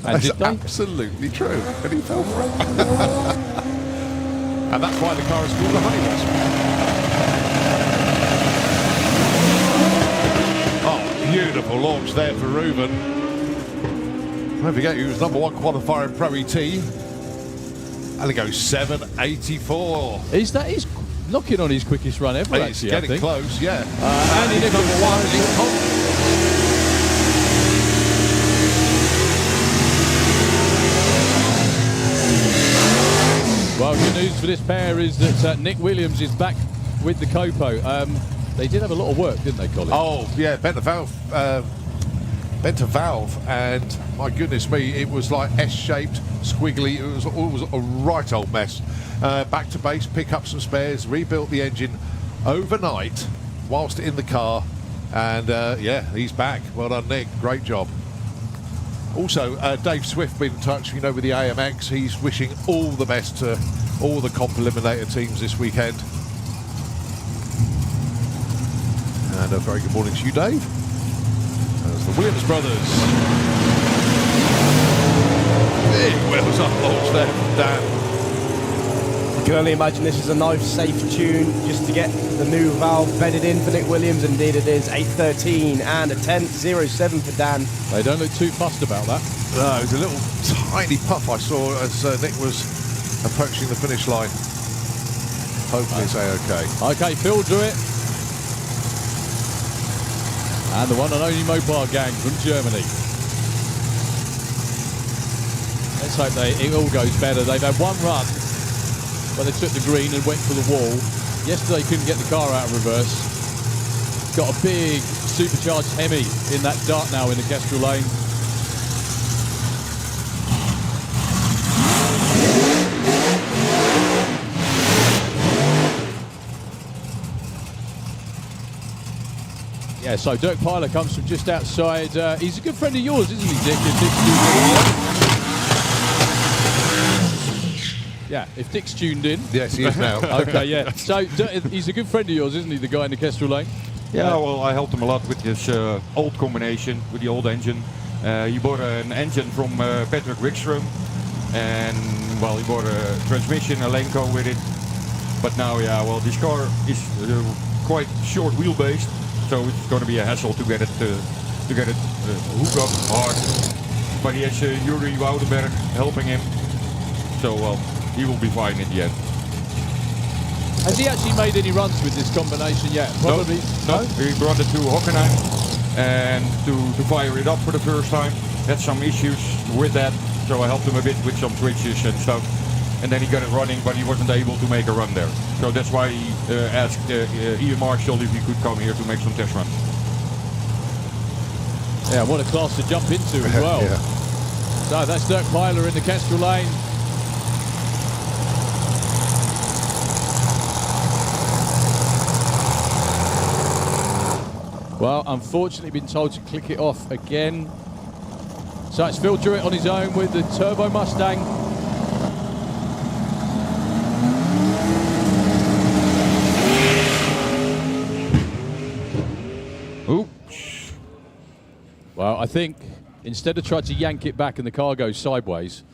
[SPEAKER 2] And
[SPEAKER 1] That's absolutely true, and he fell for it. And that's why the car is called the honey wasp. Oh, beautiful launch there for Ruben. Don't forget he was #1 qualifier in Pro ET. And it goes 7.84.
[SPEAKER 2] He's knocking on his quickest run ever,
[SPEAKER 1] He's
[SPEAKER 2] actually,
[SPEAKER 1] getting
[SPEAKER 2] I think.
[SPEAKER 1] close, yeah.
[SPEAKER 2] Andy Nichols
[SPEAKER 1] #1 in
[SPEAKER 2] Well, good news for this pair is that Nick Williams is back with the Copo. They did have a lot of work, didn't they, Colin?
[SPEAKER 1] Oh, yeah, bent a valve, and my goodness me, it was like S-shaped, squiggly. It was a right old mess. Back to base, pick up some spares, rebuilt the engine overnight whilst in the car, and yeah, he's back. Well done, Nick. Great job. Also, Dave Swift been in touch, you know, with the AMX. He's wishing all the best to all the Comp Eliminator teams this weekend. And a very good morning to you, Dave. There's the Williams brothers. Big wheels up launch there from Dan.
[SPEAKER 4] I can only imagine this is a nice, safe tune just to get the new valve bedded in for Nick Williams. Indeed it is. 8.13 and a 10.07 for Dan.
[SPEAKER 2] They don't look too fussed about that.
[SPEAKER 1] No, it was a little tiny puff I saw as Nick was approaching the finish line. Hopefully it's A-OK.
[SPEAKER 2] Okay, Phil drew it. And the one and only Mopar gang from Germany. let's hope it all goes better. They've had one run where they took the green and went for the wall. Yesterday couldn't get the car out of reverse. Got a big supercharged Hemi in that dart now in the Kestrel lane. Yeah, so Dirk Pyler comes from just outside. He's a good friend of yours, isn't he, Dick? Yeah, if Dick's tuned in.
[SPEAKER 1] Yes, he is now.
[SPEAKER 2] Okay, yeah. So he's a good friend of yours, isn't he, the guy in the Kestrel lane?
[SPEAKER 8] Yeah, well, I helped him a lot with his old combination, with the old engine. He bought an engine from Patrick Wickstrom, and, well, he bought a transmission, a Lenco with it. But now, yeah, well, this car is quite short wheelbase. So it's going to be a hassle to get it hooked up hard. But he has Yuri Woudenberg helping him, so well, he will be fine in the end.
[SPEAKER 2] Has he actually made any runs with this combination yet? Probably.
[SPEAKER 8] No. He brought it to Hockenheim and to fire it up for the first time. Had some issues with that, so I helped him a bit with some switches and stuff. And then he got it running, but he wasn't able to make a run there. So that's why he asked Ian Marshall if he could come here to make some test runs.
[SPEAKER 2] Yeah, what a class to jump into as well.
[SPEAKER 1] Yeah.
[SPEAKER 2] So that's Dirk Pyler in the Kestrel lane. Well, unfortunately been told to click it off again. So it's Phil Jewett on his own with the Turbo Mustang.
[SPEAKER 8] Oops.
[SPEAKER 2] Well, I think instead of trying to yank it back and the car goes sideways,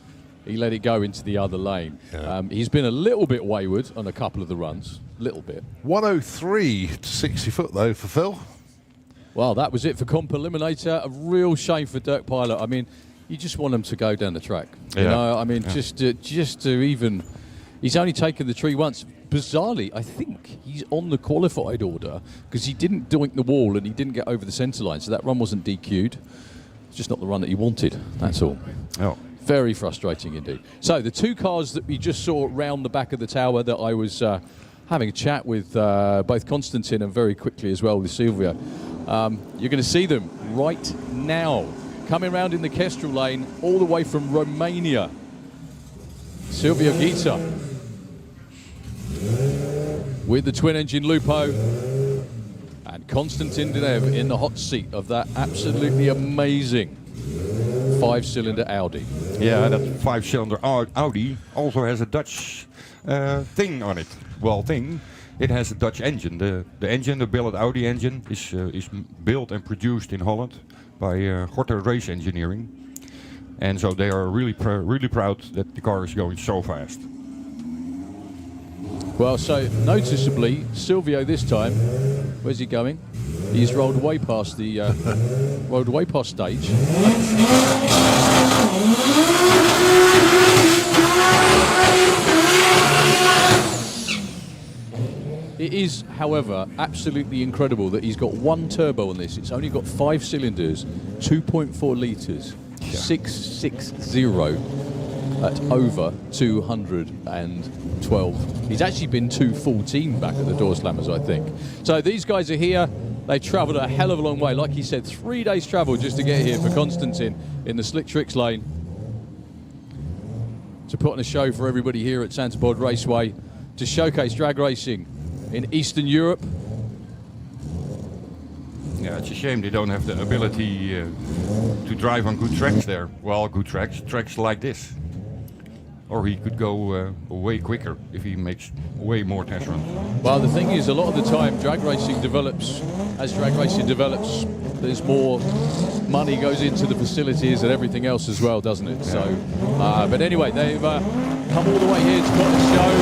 [SPEAKER 2] he let it go into the other lane.
[SPEAKER 1] Yeah.
[SPEAKER 2] He's been a little bit wayward on a couple of the runs. Little bit.
[SPEAKER 1] 103 to 60 foot, though, for Phil.
[SPEAKER 2] Well, that was it for Comp Eliminator. A real shame for Dirk Pyler. I mean, you just want him to go down the track. You know, I mean, just to even... He's only taken the tree once. Bizarrely, I think he's on the qualified order because he didn't doink the wall and he didn't get over the centre line, so that run wasn't DQ'd. It's just not the run that he wanted, that's all.
[SPEAKER 8] Oh.
[SPEAKER 2] Very frustrating indeed. So the two cars that we just saw round the back of the tower that I was having a chat with both Konstantin and very quickly as well with Silvio, you're going to see them right now, coming round in the Kestrel lane all the way from Romania. Silvio Gita with the twin-engine Lupo, and Konstantin Dinev in the hot seat of that absolutely amazing 5-cylinder Audi.
[SPEAKER 8] Yeah, that 5-cylinder Audi also has a Dutch thing on it. Well, it has a Dutch engine. The engine, the billet Audi engine, is built and produced in Holland by Gorter Race Engineering. And so they are really proud that the car is going so fast.
[SPEAKER 2] Well, so noticeably, Silvio this time, where's he going? He's rolled way past the stage. It is, however, absolutely incredible that he's got one turbo on this. It's only got 5 cylinders, 2.4 litres, 660 at over 212. He's actually been 214 back at the door slammers, I think. So these guys are here. They travelled a hell of a long way. Like he said, 3 days travel just to get here for Konstantin in the Slick Tricks lane to put on a show for everybody here at Santa Pod Raceway to showcase drag racing in Eastern Europe.
[SPEAKER 8] Yeah, it's a shame they don't have the ability to drive on good tracks there. Well, good tracks like this. Or he could go way quicker if he makes way more test runs.
[SPEAKER 2] Well, the thing is, a lot of the time, drag racing develops. As drag racing develops, there's more money goes into the facilities and everything else as well, doesn't it? Yeah. So, but anyway, they've come all the way here to put on the show.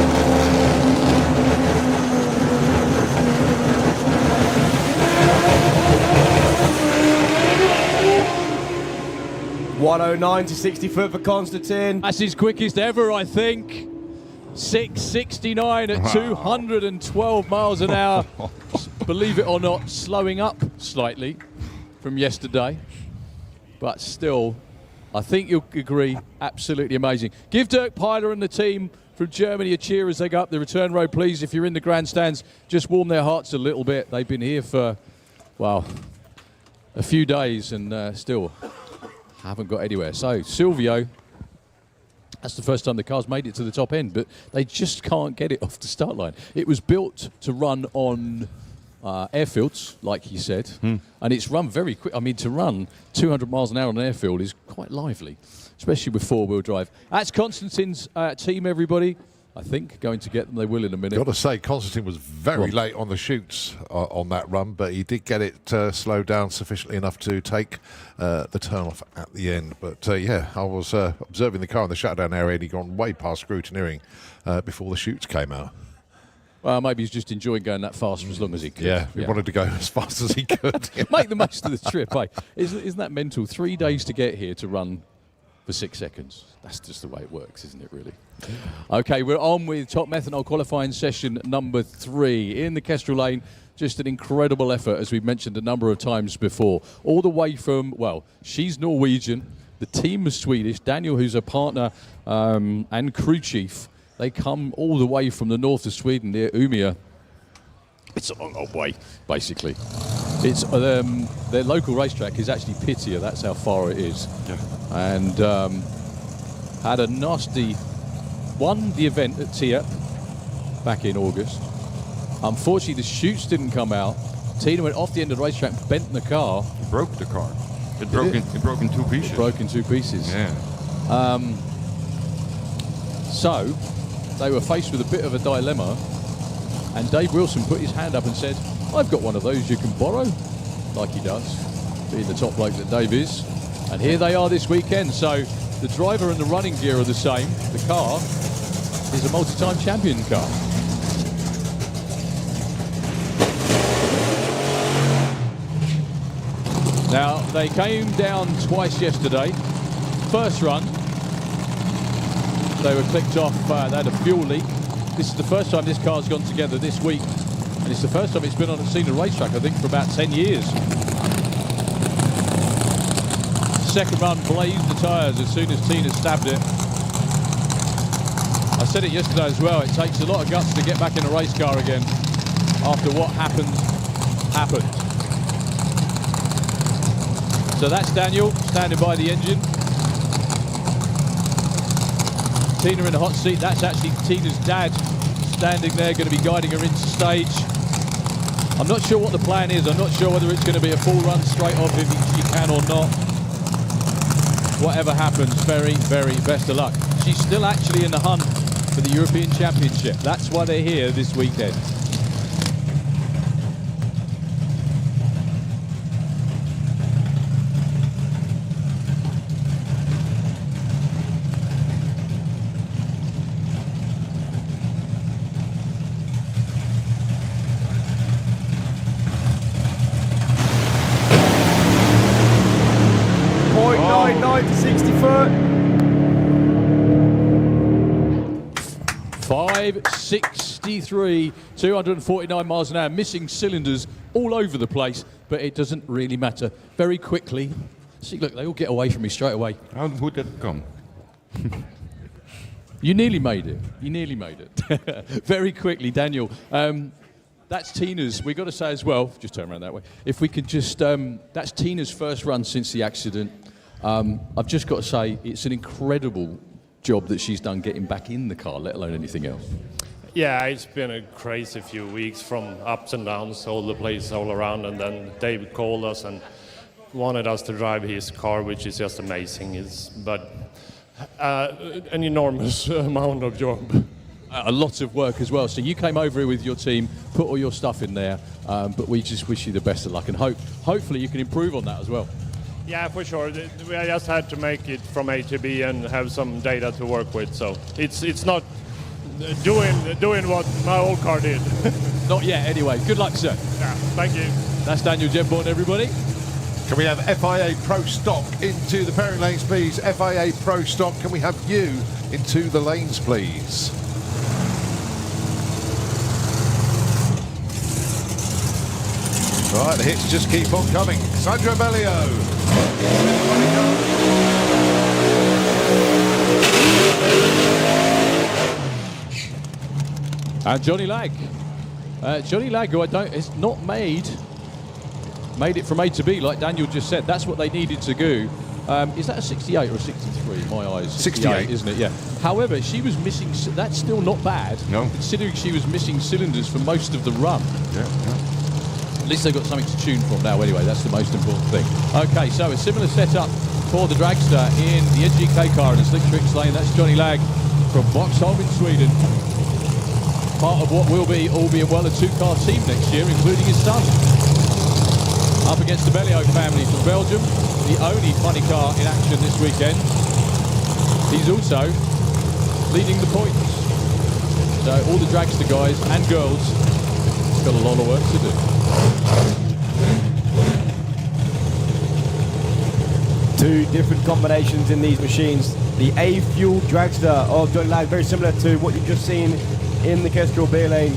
[SPEAKER 4] 109 to 60 foot for Konstantin.
[SPEAKER 2] That's his quickest ever, I think. 669 at 212 miles an hour. Believe it or not, slowing up slightly from yesterday, but still I think you'll agree, absolutely amazing. Give Dirk Peiler and the team from Germany a cheer as they go up the return road, please. If you're in the grandstands, just warm their hearts a little bit. They've been here for, well, a few days and still haven't got anywhere. So, Silvio, that's the first time the car's made it to the top end, but they just can't get it off the start line. It was built to run on airfields, like he said, and it's run very quick. I mean, to run 200 miles an hour on an airfield is quite lively, especially with four-wheel drive. That's Konstantin's team, everybody. I think going to get them. They will in a minute.
[SPEAKER 1] Got to say, Konstantin was very late on the shoots on that run, but he did get it slowed down sufficiently enough to take the turn off at the end. But yeah, I was observing the car in the shutdown area, and he'd gone way past scrutineering before the shoots came out.
[SPEAKER 2] Well, maybe he's just enjoying going that fast for as long as he could.
[SPEAKER 1] Yeah, he wanted to go as fast as he could.
[SPEAKER 2] Make the most of the trip, eh? Isn't that mental? 3 days to get here to run for 6 seconds. That's just the way it works, isn't it, really? Okay, we're on with Top Methanol qualifying session number 3 in the Kestrel Lane. Just an incredible effort, as we've mentioned a number of times before. All the way from, well, she's Norwegian. The team was Swedish. Daniel, who's a partner and crew chief, they come all the way from the north of Sweden near Umeå. It's a long old way, basically. It's their local racetrack is actually Pittier. That's how far it is.
[SPEAKER 8] Yeah.
[SPEAKER 2] And had a nasty won the event at Tierp back in August. Unfortunately, the chutes didn't come out. Tina went off the end of the racetrack, bent the car.
[SPEAKER 8] It broke the car. It broke in 2 pieces.
[SPEAKER 2] Broke in 2 pieces.
[SPEAKER 8] Yeah.
[SPEAKER 2] So they were faced with a bit of a dilemma, and Dave Wilson put his hand up and said, I've got one of those you can borrow, like he does, being the top bloke that Dave is. And here they are this weekend. So the driver and the running gear are the same. The car is a multi-time champion car. Now, they came down twice yesterday. First run, they were clicked off, they had a fuel leak. This is the first time this car's gone together this week. And it's the first time it's been on a seen a racetrack, I think, for about 10 years. Second run blazed the tyres as soon as Tina stabbed it. I said it yesterday as well, it takes a lot of guts to get back in a race car again after what happened. So that's Daniel standing by the engine. Tina in the hot seat. That's actually Tina's dad standing there, going to be guiding her into stage. I'm not sure what the plan is. I'm not sure whether it's going to be a full run straight off if she can or not. Whatever happens, very, very best of luck. She's still actually in the hunt for the European Championship. That's why they're here this weekend.
[SPEAKER 4] .99 to 60 foot.
[SPEAKER 2] 563, 249 miles an hour, missing cylinders all over the place, but it doesn't really matter. Very quickly, see, look, they all get away from me straight away.
[SPEAKER 8] How would that come?
[SPEAKER 2] You nearly made it. You nearly made it. Very quickly, Daniel. That's Tina's, we've got to say as well, just turn around that way. If we could just, that's Tina's first run since the accident. I've just got to say, it's an incredible job that she's done getting back in the car, let alone anything else.
[SPEAKER 9] Yeah, it's been a crazy few weeks from ups and downs all the place, all around, and then David called us and wanted us to drive his car, which is just amazing. But an enormous amount of job.
[SPEAKER 2] A lot of work as well. So you came over here with your team, put all your stuff in there, but we just wish you the best of luck and hopefully you can improve on that as well.
[SPEAKER 9] Yeah, for sure. We just had to make it from A to B and have some data to work with. So it's not doing what my old car did.
[SPEAKER 2] Not yet, anyway. Good luck, sir.
[SPEAKER 9] Yeah, thank you.
[SPEAKER 2] That's Daniel Gemborn, everybody.
[SPEAKER 1] Can we have FIA Pro Stock into the pairing lanes, please? FIA Pro Stock, can we have you into the lanes, please? Right, the hits just keep on coming. Sandra Bellio.
[SPEAKER 2] And Johnny Lag. Johnny Lag, who is not made it from A to B, like Daniel just said. That's what they needed to do. Is that a 68 or a 63? My eyes.
[SPEAKER 1] 68,
[SPEAKER 2] isn't it? Yeah. However, she was missing. That's still not bad.
[SPEAKER 8] No.
[SPEAKER 2] Considering she was missing cylinders for most of the run.
[SPEAKER 8] Yeah.
[SPEAKER 2] At least they've got something to tune from now anyway. That's the most important thing. Okay, so a similar setup for the dragster in the NGK car in the Slick Tricks lane. That's Johnny Lag from Boxholm in Sweden. Part of what will be, all being well, a two-car team next year, including his son. Up against the Bellio family from Belgium, the only funny car in action this weekend. He's also leading the points. So all the dragster guys and girls got a lot of work to do.
[SPEAKER 4] Two different combinations in these machines. The A Fuel Dragster of Johnny Lag, very similar to what you've just seen in the Kestrel beer lane.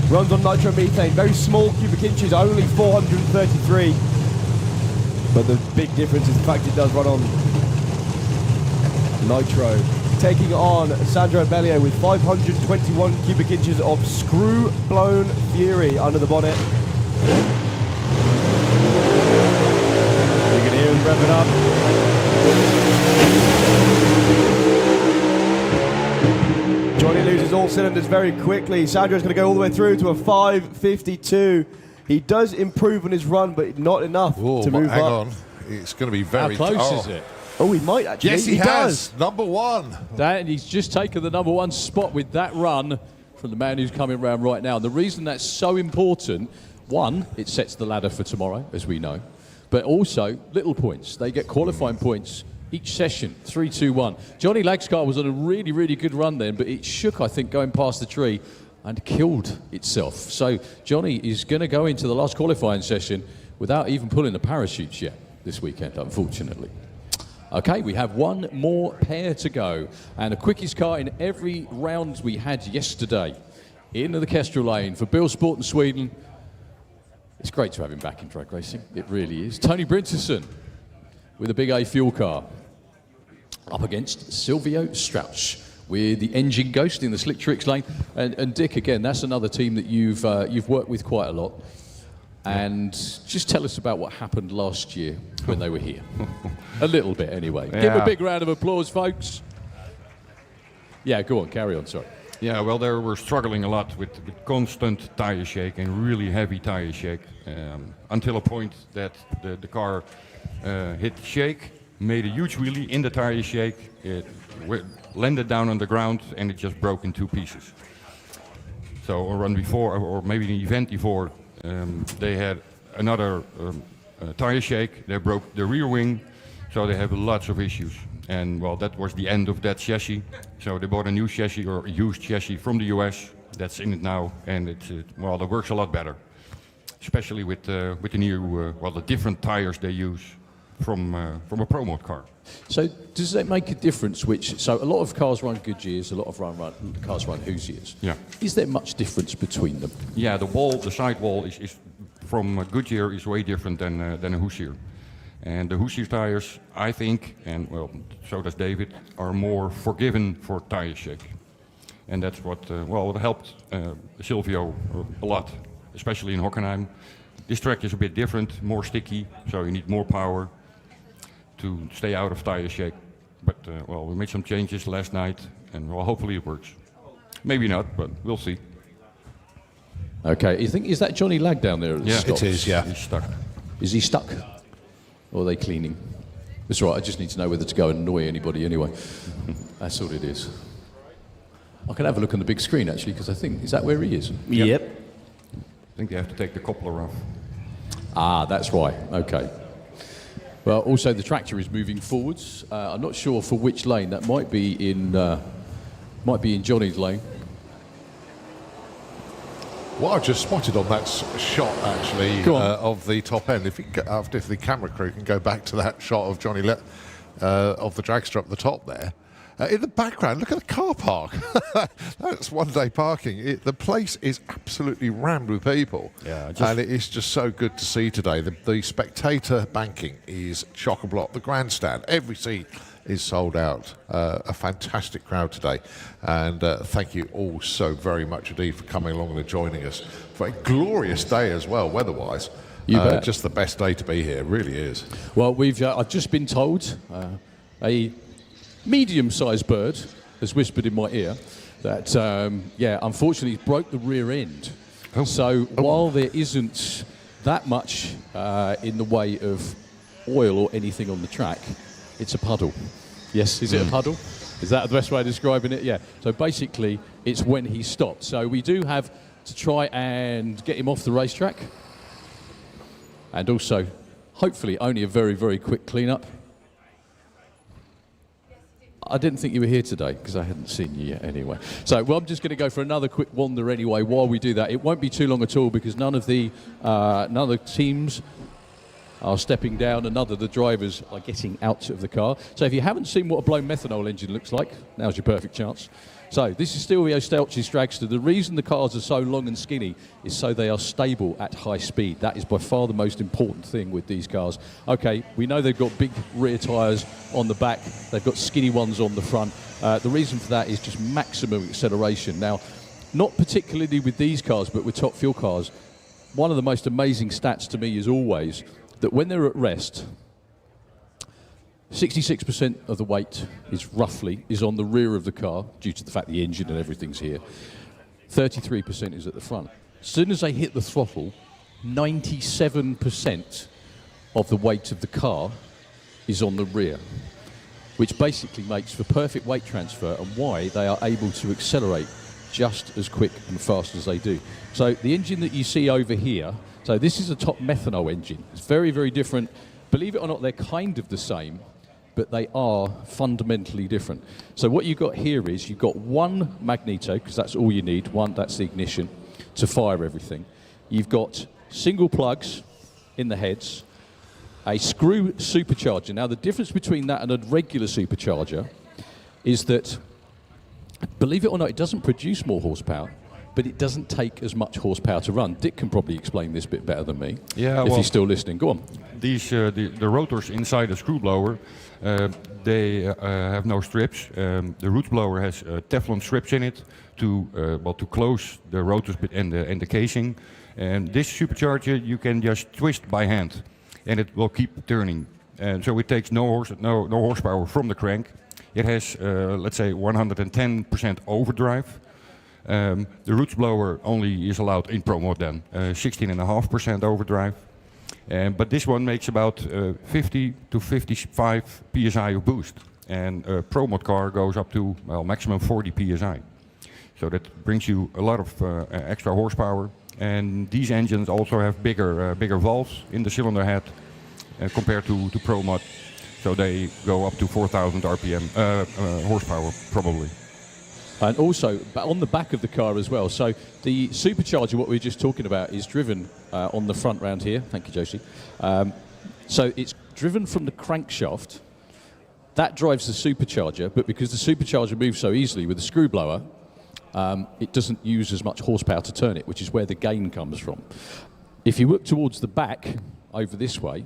[SPEAKER 4] Runs on nitromethane, very small cubic inches, only 433. But the big difference is the fact it does run on nitro. Taking on Sandro Bellio with 521 cubic inches of screw-blown fury under the bonnet. You can hear him revving up. Johnny loses all cylinders very quickly. Sandro's going to go all the way through to a 5:52. He does improve on his run, but not enough to move up.
[SPEAKER 1] Hang on. It's going to be very
[SPEAKER 2] How close is it?
[SPEAKER 4] Oh, he might actually.
[SPEAKER 1] Yes, he
[SPEAKER 4] does.
[SPEAKER 1] has. Number one.
[SPEAKER 2] He's just taken the number one spot with that run from the man who's coming around right now. And the reason that's so important, one, it sets the ladder for tomorrow, as we know, but also little points. They get qualifying points each session, 3, 2, 1. Johnny Lag's car was on a really, really good run then, but it shook, I think, going past the tree and killed itself. So Johnny is going to go into the last qualifying session without even pulling the parachutes yet this weekend, unfortunately. Okay, we have one more pair to go, and the quickest car in every round we had yesterday into the Kestrel lane for Bill Sport in Sweden. It's great to have him back in drag racing, it really is. Tony Brinterson with a big A fuel car up against Silvio Strauch with the Engine Ghost in the Slick Tricks lane. And Dick, again, that's another team that you've worked with quite a lot. And just tell us about what happened last year when they were here. A little bit, anyway.
[SPEAKER 8] Yeah.
[SPEAKER 2] Give them a big round of applause, folks. Yeah, go on, carry on, sorry.
[SPEAKER 8] Yeah, well, they were struggling a lot with constant tire shake and really heavy tire shake until a point that the car hit the shake, made a huge wheelie in the tire shake, it landed down on the ground, and it just broke in two pieces. So a run before, or maybe an event before, they had another tire shake, they broke the rear wing, so they have lots of issues. And well, that was the end of that chassis. So they bought a new chassis or a used chassis from the US. That's in it now, and it works a lot better, especially with the new, the different tires they use from a Pro Mode car.
[SPEAKER 2] So does that make a difference? So a lot of cars run Goodyears, a lot of cars run Hoosiers.
[SPEAKER 8] Yeah.
[SPEAKER 2] Is there much difference between them?
[SPEAKER 8] Yeah, the side wall is from Goodyear is way different than a Hoosier. And the Hoosier tires, I think, and well, so does David, are more forgiving for tire shake. And that's what helped Silvio a lot, especially in Hockenheim. This track is a bit different, more sticky, so you need more power to stay out of tire shake. But we made some changes last night, and well, hopefully it works. Maybe not, but we'll see.
[SPEAKER 2] Okay, is that Johnny Lag down there?
[SPEAKER 8] Yeah,
[SPEAKER 1] it is, yeah.
[SPEAKER 8] He's stuck.
[SPEAKER 2] Is he stuck? Or are they cleaning? That's right, I just need to know whether to go and annoy anybody anyway. That's all it is. I can have a look on the big screen actually, because I think, is that where he is?
[SPEAKER 4] Yep.
[SPEAKER 8] I think they have to take the coupler off.
[SPEAKER 2] Ah, that's right, okay. Well, also the tractor is moving forwards. I'm not sure for which lane. That might be in Johnny's lane.
[SPEAKER 1] What I've just spotted on that shot, actually, of the top end, if the camera crew can go back to that shot of Johnny of the dragster up the top there, in the background, look at the car park. That's one-day parking. The place is absolutely rammed with people.
[SPEAKER 8] Yeah,
[SPEAKER 1] and it is just so good to see today. The spectator banking is chock-a-block. The grandstand, every seat is sold out. A fantastic crowd today, and thank you all so very much indeed for coming along and joining us for a glorious day as well, weather-wise.
[SPEAKER 2] You bet.
[SPEAKER 1] Just the best day to be here, it really is.
[SPEAKER 2] Well, I've just been told a medium-sized bird has whispered in my ear that, unfortunately, he's broke the rear end.
[SPEAKER 1] Oh.
[SPEAKER 2] So while there isn't that much in the way of oil or anything on the track, it's a puddle. Yes, is it a puddle? Is that the best way of describing it? Yeah. So basically, it's when he stopped. So we do have to try and get him off the racetrack. And also, hopefully, only a very, very quick clean-up. I didn't think you were here today because I hadn't seen you yet anyway. So, well, I'm just going to go for another quick wander anyway while we do that. It won't be too long at all because none of the teams are stepping down and none of the drivers are getting out of the car. So if you haven't seen what a blown methanol engine looks like, now's your perfect chance. So this is Silvio Stelzi's dragster. The reason the cars are so long and skinny is so they are stable at high speed. That is by far the most important thing with these cars. Okay, we know they've got big rear tyres on the back. They've got skinny ones on the front. The reason for that is just maximum acceleration. Now, not particularly with these cars, but with top fuel cars, one of the most amazing stats to me is always that when they're at rest, 66% of the weight is on the rear of the car due to the fact the engine and everything's here. 33% is at the front. As soon as they hit the throttle, 97% of the weight of the car is on the rear, which basically makes for perfect weight transfer and why they are able to accelerate just as quick and fast as they do. So the engine that you see over here, so this is a top Methanol engine. It's very, very different. Believe it or not, they're kind of the same, but they are fundamentally different. So what you've got here is you've got one magneto, because that's all you need, one, that's the ignition, to fire everything. You've got single plugs in the heads, a screw supercharger. Now the difference between that and a regular supercharger is that, believe it or not, it doesn't produce more horsepower, but it doesn't take as much horsepower to run. Dick can probably explain this bit better than me, if he's still listening. Go on.
[SPEAKER 8] These the rotors inside a screw blower, they have no strips. The root blower has Teflon strips in it to close the rotors and the casing. And this supercharger you can just twist by hand, and it will keep turning. And so it takes no horsepower from the crank. It has let's say 110% overdrive. The roots blower only is allowed in Pro Mod then 16.5% overdrive. But this one makes about 50 to 55 psi of boost, and a Pro Mod car goes up to maximum 40 psi. So that brings you a lot of extra horsepower. And these engines also have bigger valves in the cylinder head compared to Pro Mod. So they go up to 4,000 RPM horsepower probably.
[SPEAKER 2] And also, on the back of the car as well. So the supercharger, what we were just talking about, is driven on the front round here. Thank you, Josie. So it's driven from the crankshaft. That drives the supercharger, but because the supercharger moves so easily with the screw blower, it doesn't use as much horsepower to turn it, which is where the gain comes from. If you look towards the back, over this way,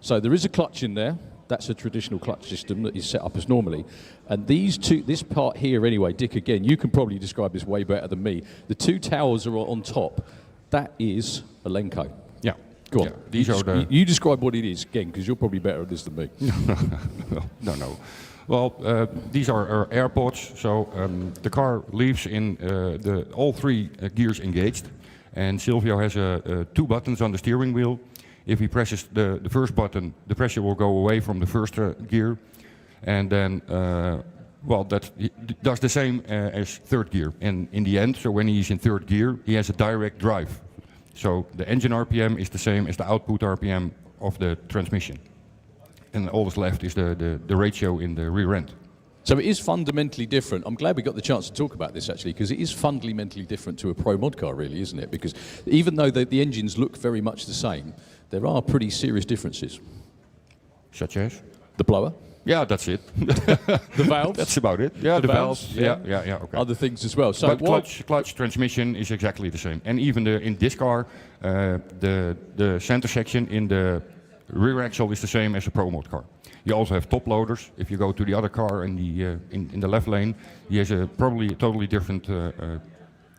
[SPEAKER 2] so there is a clutch in there. That's a traditional clutch system that is set up as normally. And this part here anyway, Dick, again, you can probably describe this way better than me. The two towers are on top. That is a Lenco.
[SPEAKER 8] Yeah.
[SPEAKER 2] Go on.
[SPEAKER 8] Yeah, these are the...
[SPEAKER 2] You describe what it is, again, because you're probably better at this than me.
[SPEAKER 8] No. Well, these are AirPods, so the car leaves in all three gears engaged. And Silvio has two buttons on the steering wheel. If he presses the first button, the pressure will go away from the first gear, and then, that does the same as third gear. And in the end, so when he's in third gear, he has a direct drive. So the engine RPM is the same as the output RPM of the transmission. And all that's left is the ratio in the rear end.
[SPEAKER 2] So it is fundamentally different. I'm glad we got the chance to talk about this, actually, because it is fundamentally different to a Pro Mod car, really, isn't it? Because even though the engines look very much the same, there are pretty serious differences.
[SPEAKER 8] Such as?
[SPEAKER 2] The blower.
[SPEAKER 8] Yeah, that's it.
[SPEAKER 2] The valves.
[SPEAKER 8] That's about it. Yeah, the valves. Yeah, okay.
[SPEAKER 2] Other things as well. So
[SPEAKER 8] but clutch transmission is exactly the same. And even in this car, the center section in the rear axle is the same as a Pro Mod car. You also have top loaders. If you go to the other car in the left lane, he has probably a totally different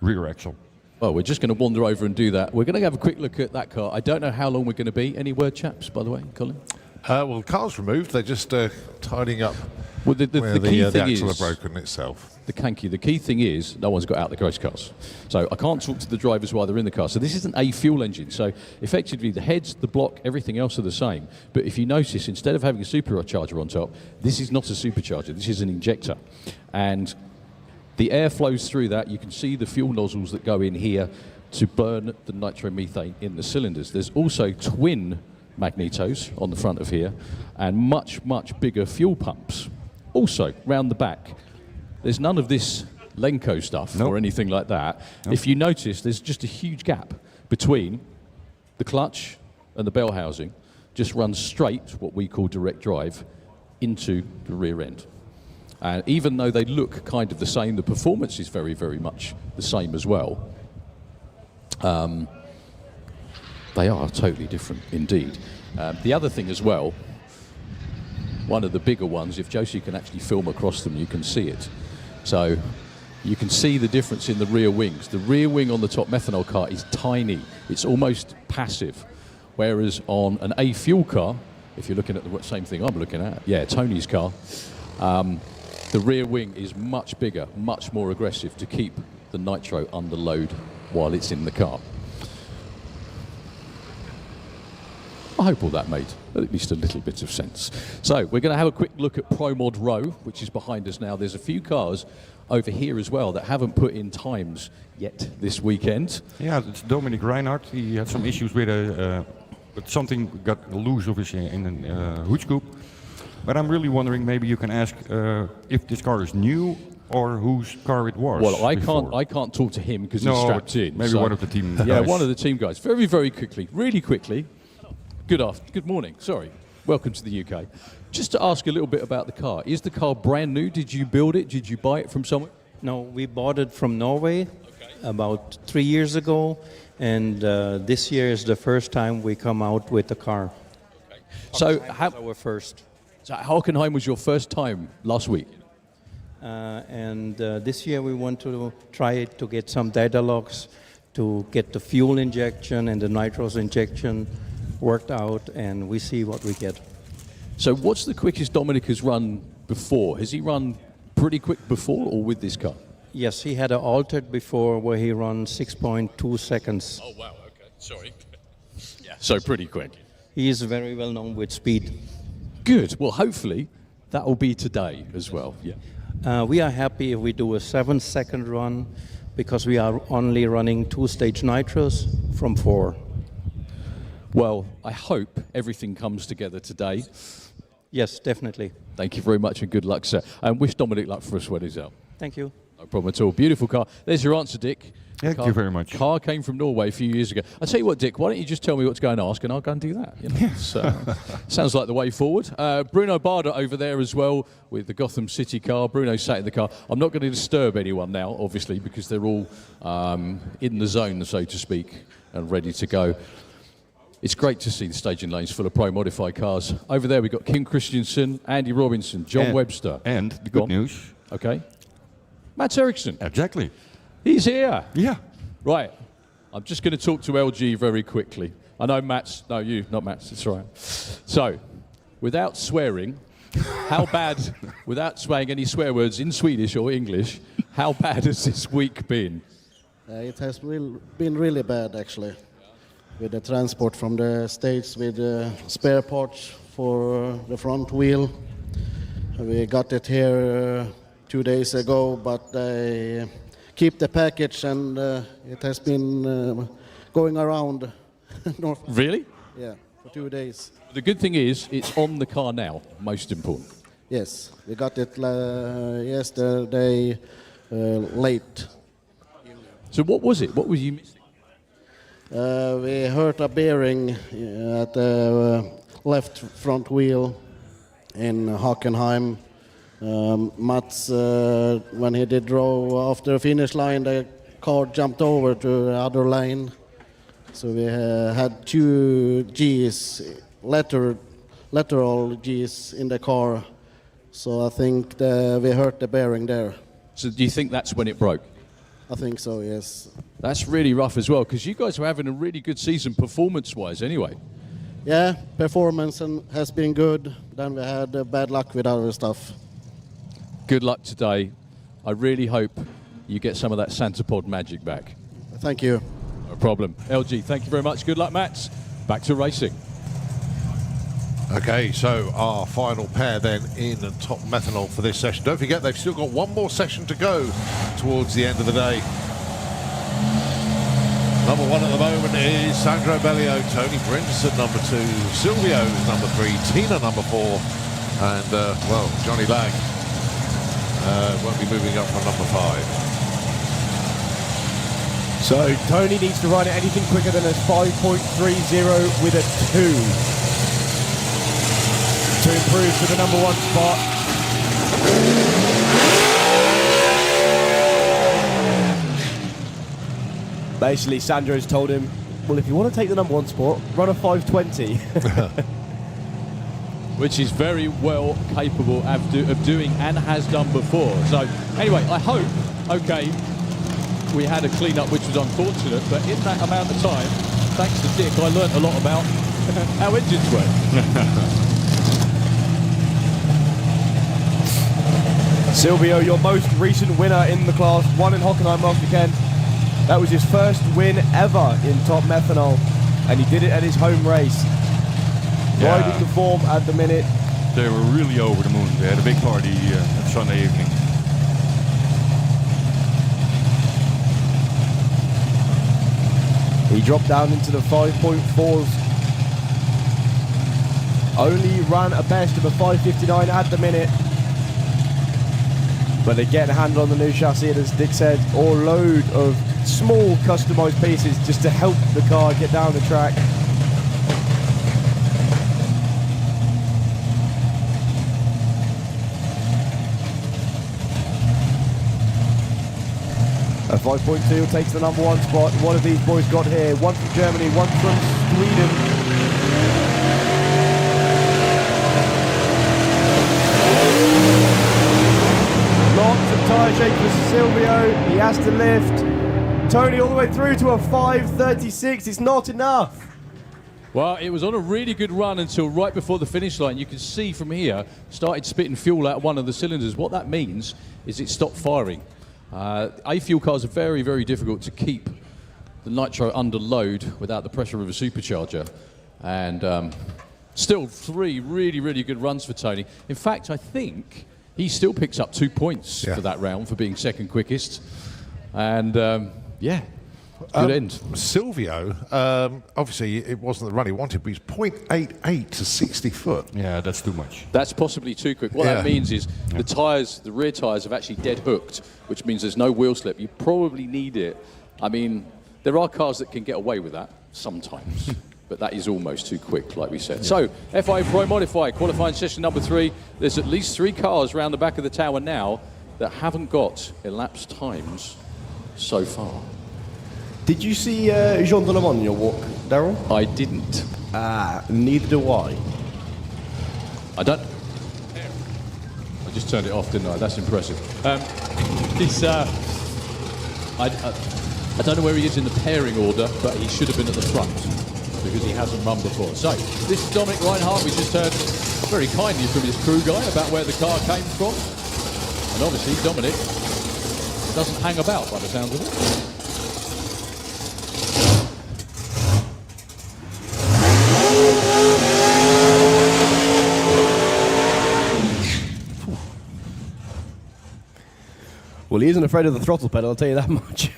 [SPEAKER 8] rear axle.
[SPEAKER 2] Well, we're just going to wander over and do that. We're going to have a quick look at that car. I don't know how long we're going to be. Any word, chaps, by the way, Colin?
[SPEAKER 1] Well, the car's removed. They're just tidying up
[SPEAKER 2] Well, the key
[SPEAKER 1] the
[SPEAKER 2] thing
[SPEAKER 1] axle
[SPEAKER 2] is,
[SPEAKER 1] are broken itself.
[SPEAKER 2] the key thing is no one's got out the race cars. So I can't talk to the drivers while they're in the car. So this isn't a fuel engine. So effectively the heads, the block, everything else are the same. But if you notice, instead of having a supercharger on top, this is not a supercharger. This is an injector. And the air flows through that. You can see the fuel nozzles that go in here to burn the nitromethane in the cylinders. There's also twin magnetos on the front of here and much, much bigger fuel pumps. Also, round the back, there's none of this Lenco stuff or anything like that. Nope. If you notice, there's just a huge gap between the clutch and the bell housing. Just runs straight, what we call direct drive, into the rear end. And even though they look kind of the same, the performance is very, very much the same as well. They are totally different indeed. The other thing as well, one of the bigger ones, if Josie can actually film across them, you can see it. So you can see the difference in the rear wings. The rear wing on the top Methanol car is tiny. It's almost passive. Whereas on an A fuel car, if you're looking at the same thing I'm looking at, yeah, Tony's car, the rear wing is much bigger, much more aggressive to keep the nitro under load while it's in the car. I hope all that made at least a little bit of sense. So we're going to have a quick look at Pro Mod Row, which is behind us now. There's a few cars over here as well that haven't put in times yet this weekend.
[SPEAKER 8] Yeah, it's Dominic Reinhardt. He had some issues with something got loose of his hood scoop. But I'm really wondering, maybe you can ask if this car is new or whose car it was.
[SPEAKER 2] Well, I can't talk to him because he's strapped in.
[SPEAKER 8] Maybe one of the team guys.
[SPEAKER 2] Yeah, one of the team guys. Very, very quickly, really quickly. Good morning. Sorry. Welcome to the UK. Just to ask a little bit about the car. Is the car brand new? Did you build it? Did you buy it from somewhere?
[SPEAKER 10] No, we bought it from Norway about 3 years ago, and this year is the first time we come out with the car.
[SPEAKER 2] Okay. So
[SPEAKER 10] our first.
[SPEAKER 2] So Hockenheim was your first time last week?
[SPEAKER 10] And this year we want to try to get some data logs to get the fuel injection and the nitrous injection worked out, and we see what we get.
[SPEAKER 2] So what's the quickest Dominic has run before? Has he run pretty quick before or with this car?
[SPEAKER 10] Yes, he had an altered before where he ran 6.2 seconds.
[SPEAKER 2] Oh, wow, okay, sorry. Yeah, so pretty quick.
[SPEAKER 10] He is very well known with speed.
[SPEAKER 2] Good, well hopefully that will be today as well. Yeah.
[SPEAKER 10] We are happy if we do a 7-second run because we are only running 2-stage nitros from 4.
[SPEAKER 2] Well, I hope everything comes together today.
[SPEAKER 10] Yes, definitely.
[SPEAKER 2] Thank you very much and good luck, sir. And wish Dominic luck for us when he's out.
[SPEAKER 10] Thank you.
[SPEAKER 2] No problem at all. Beautiful car. There's your answer, Dick.
[SPEAKER 8] Thank you very much.
[SPEAKER 2] Car came from Norway a few years ago. I'll tell you what, Dick, why don't you just tell me what to go and ask and I'll go and do that. You know? So, sounds like the way forward. Bruno Barda over there as well with the Gotham City car. Bruno sat in the car. I'm not going to disturb anyone now, obviously, because they're all in the zone, so to speak, and ready to go. It's great to see the staging lanes full of pro-modified cars. Over there we've got Kim Christensen, Andy Robinson, John Webster.
[SPEAKER 8] And the good news.
[SPEAKER 2] Okay. Mats Eriksson.
[SPEAKER 8] Exactly.
[SPEAKER 2] He's here.
[SPEAKER 8] Yeah.
[SPEAKER 2] Right. I'm just going to talk to LG very quickly. I know Mats. No, you, not Mats. It's all right. So, without swearing, how bad, without saying any swear words in Swedish or English, how bad has this week been?
[SPEAKER 11] It has been really bad, actually. With the transport from the States with spare parts for the front wheel. We got it here 2 days ago, but they keep the package and it has been going around. North.
[SPEAKER 2] Really?
[SPEAKER 11] Yeah, for 2 days.
[SPEAKER 2] The good thing is it's on the car now, most important.
[SPEAKER 11] Yes, we got it yesterday late.
[SPEAKER 2] So what was it? What were you missing?
[SPEAKER 11] We hurt a bearing at the left front wheel in Hockenheim. Mats, when he did row after the finish line, the car jumped over to the other lane. So we had 2 Gs lateral G's in the car. So I think we hurt the bearing there.
[SPEAKER 2] So do you think that's when it broke?
[SPEAKER 11] I think so, yes.
[SPEAKER 2] That's really rough as well, because you guys were having a really good season performance-wise anyway.
[SPEAKER 11] Yeah, performance has been good. Then we had bad luck with other stuff.
[SPEAKER 2] Good luck today. I really hope you get some of that Santa Pod magic back.
[SPEAKER 11] Thank you.
[SPEAKER 2] No problem. LG, thank you very much. Good luck, Mats. Back to racing.
[SPEAKER 1] Okay, so our final pair then in top methanol for this session. Don't forget, they've still got one more session to go towards the end of the day. Number one at the moment is Sandro Bellio, Tony Brinderson number 2, Silvio is number 3, Tina number 4, and well, Johnny Lag won't be moving up from number 5.
[SPEAKER 4] So Tony needs to run it anything quicker than a 5.30 with a 2 to improve to the number 1 spot. Basically, Sandro's told him, well, if you want to take the number 1 spot, run a 5.20.
[SPEAKER 2] Which is very well capable of doing and has done before. So anyway, I hope, okay, we had a clean-up which was unfortunate, but in that amount of time, thanks to Dick, I learnt a lot about how engines work.
[SPEAKER 4] Silvio, your most recent winner in the class, won in Hockenheim last weekend. That was his first win ever in top methanol, and he did it at his home race.
[SPEAKER 8] Yeah.
[SPEAKER 4] Riding the form at the minute.
[SPEAKER 8] They were really over the moon. They had a big party on Sunday evening.
[SPEAKER 4] He dropped down into the 5.4s. Only ran a best of a 5.59 at the minute. But they get a handle on the new chassis, and as Dick said, or load of small customized pieces just to help the car get down the track. A 5.2 takes the number 1 spot. One of these boys got here. One from Germany, one from Sweden. Lots of tyre shake for Silvio. He has to lift. Tony all the way through to a 5.36. It's not enough.
[SPEAKER 2] Well, it was on a really good run until right before the finish line. You can see from here, started spitting fuel out of one of the cylinders. What that means is it stopped firing. A-fuel cars are very, very difficult to keep the nitro under load without the pressure of a supercharger. And still 3 really, really good runs for Tony. In fact, I think he still picks up 2 points for that round for being second quickest. And yeah, good end.
[SPEAKER 1] Silvio, obviously it wasn't the run he wanted, but he's 0.88 to 60 foot.
[SPEAKER 8] Yeah, that's too much.
[SPEAKER 2] That's possibly too quick. What that means is the tyres, the rear tyres have actually dead hooked, which means there's no wheel slip. You probably need it. I mean, there are cars that can get away with that sometimes, but that is almost too quick, like we said. So, FIA Pro Modify, qualifying session number 3. There's at least 3 cars around the back of the tower now that haven't got elapsed times so far.
[SPEAKER 4] Did you see Jean de Le Mans in your walk, Daryl?
[SPEAKER 2] I didn't.
[SPEAKER 4] Neither do I.
[SPEAKER 2] I don't. I just turned it off, didn't I? That's impressive. I don't know where he is in the pairing order, but he should have been at the front because he hasn't run before. So, this is Dominic Reinhardt. We just heard very kindly from his crew guy about where the car came from. And obviously, Dominic doesn't hang about by the sound of it.
[SPEAKER 4] Well, he isn't afraid of the throttle pedal, I'll tell you that much.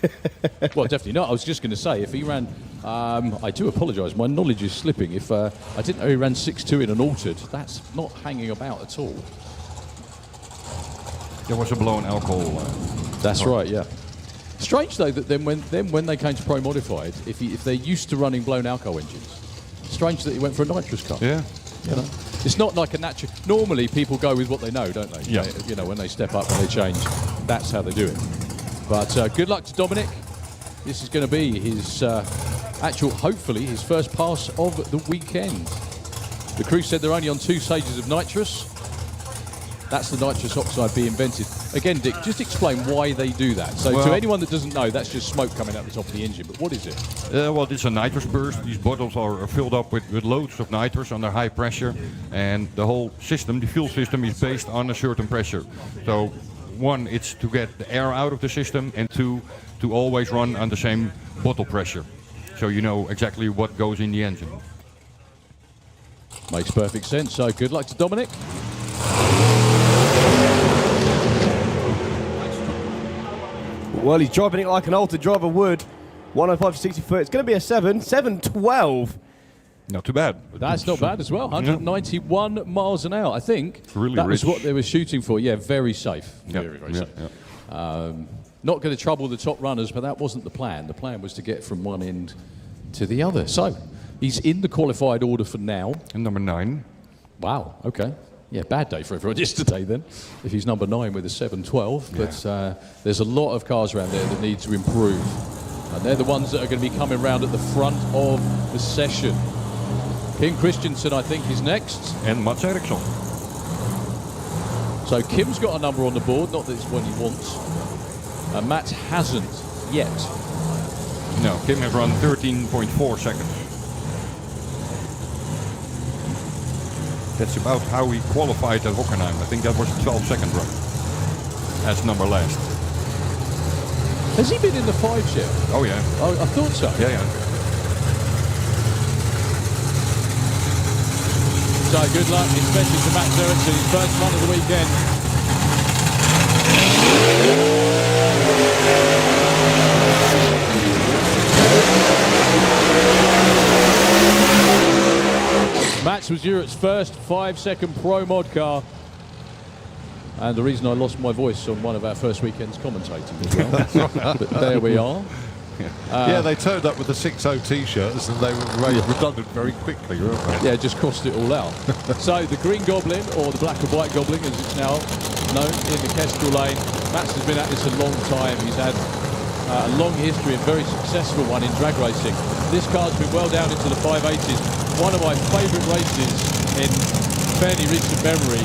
[SPEAKER 2] Well, definitely not. I was just going to say, if he ran... I do apologise, my knowledge is slipping. If I didn't know he ran 6.2 in an altered, that's not hanging about at all.
[SPEAKER 8] There was a blown alcohol.
[SPEAKER 2] That's right, yeah. Strange, though, that then when they came to Pro Modified, if they're used to running blown alcohol engines, strange that he went for a nitrous car.
[SPEAKER 8] Yeah.
[SPEAKER 2] You know? It's not like a natural... Normally, people go with what they know, don't they?
[SPEAKER 8] Yeah.
[SPEAKER 2] You know, when they step up and they change, that's how they do it. But good luck to Dominic. This is going to be his hopefully, his first pass of the weekend. The crew said they're only on 2 stages of nitrous. That's the nitrous oxide being vented. Again, Dick, just explain why they do that. So to anyone that doesn't know, that's just smoke coming out the top of the engine. But what is it?
[SPEAKER 8] Well, it's a nitrous burst. These bottles are filled up with loads of nitrous under high pressure. And the whole system, the fuel system, is based on a certain pressure. So 1, it's to get the air out of the system. And 2, to always run on the same bottle pressure. So you know exactly what goes in the engine.
[SPEAKER 2] Makes perfect sense. So good luck to Dominic.
[SPEAKER 4] Well, he's driving it like an Alta driver would. 105 to 60 foot. It's going to be a 7.12.
[SPEAKER 8] Not too bad.
[SPEAKER 2] That's not bad as well. 191 miles an hour. I think
[SPEAKER 8] really
[SPEAKER 2] that was
[SPEAKER 8] rich.
[SPEAKER 2] what they were shooting for. Yeah, very safe.
[SPEAKER 8] Yep.
[SPEAKER 2] Very safe. Not going to trouble the top runners, but that wasn't the plan. The plan was to get from one end to the other. So he's in the qualified order for now.
[SPEAKER 8] And number 9.
[SPEAKER 2] Wow, okay. Yeah, bad day for everyone yesterday then, if he's number 9 with a 7.12. But there's a lot of cars around there that need to improve. And they're the ones that are going to be coming round at the front of the session. Kim Christensen, I think, is next.
[SPEAKER 8] And Mats Eriksson.
[SPEAKER 2] So Kim's got a number on the board, not that it's one he wants. Matt hasn't yet.
[SPEAKER 8] No, Kim has run 13.4 seconds. That's about how he qualified at Hockenheim. I think that was a 12-second run as number last.
[SPEAKER 2] Has he been in the 5s yet?
[SPEAKER 8] Oh yeah.
[SPEAKER 2] Oh, I thought so.
[SPEAKER 8] Yeah.
[SPEAKER 2] So good luck, especially to Matt Eriksson, his first run of the weekend. Max was Europe's first 5-second Pro Mod car. And the reason I lost my voice on one of our first weekends commentating as well. But there we are.
[SPEAKER 1] Yeah, they turned up with the 6.0 t-shirts and they were redundant very quickly, weren't they?
[SPEAKER 2] Yeah, just crossed it all out. So the Green Goblin, or the Black and White Goblin as it's now known in the Kestrel lane. Max has been at this a long time. He's had a long history and very successful one in drag racing. This car's been well down into the 580s. One of my favourite races in fairly recent memory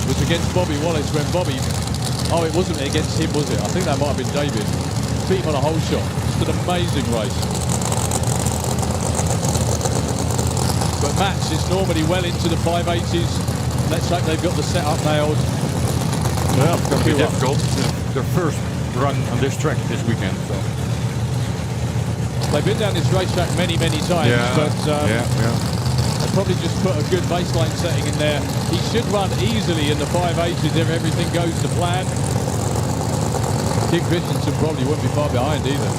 [SPEAKER 2] was against Bobby Wallace when Bobby, it wasn't against him, was it? I think that might have been David. Beat him on a whole shot. It's an amazing race. But Max is normally well into the 580s. Let's hope they've got the setup nailed.
[SPEAKER 8] Well, it's going to be difficult. Their first run on this track this weekend. So.
[SPEAKER 2] They've been down this racetrack many, many times, but they probably just put a good baseline setting in there. He should run easily in the 580s if everything goes to plan. Kim Christensen probably wouldn't be far behind either.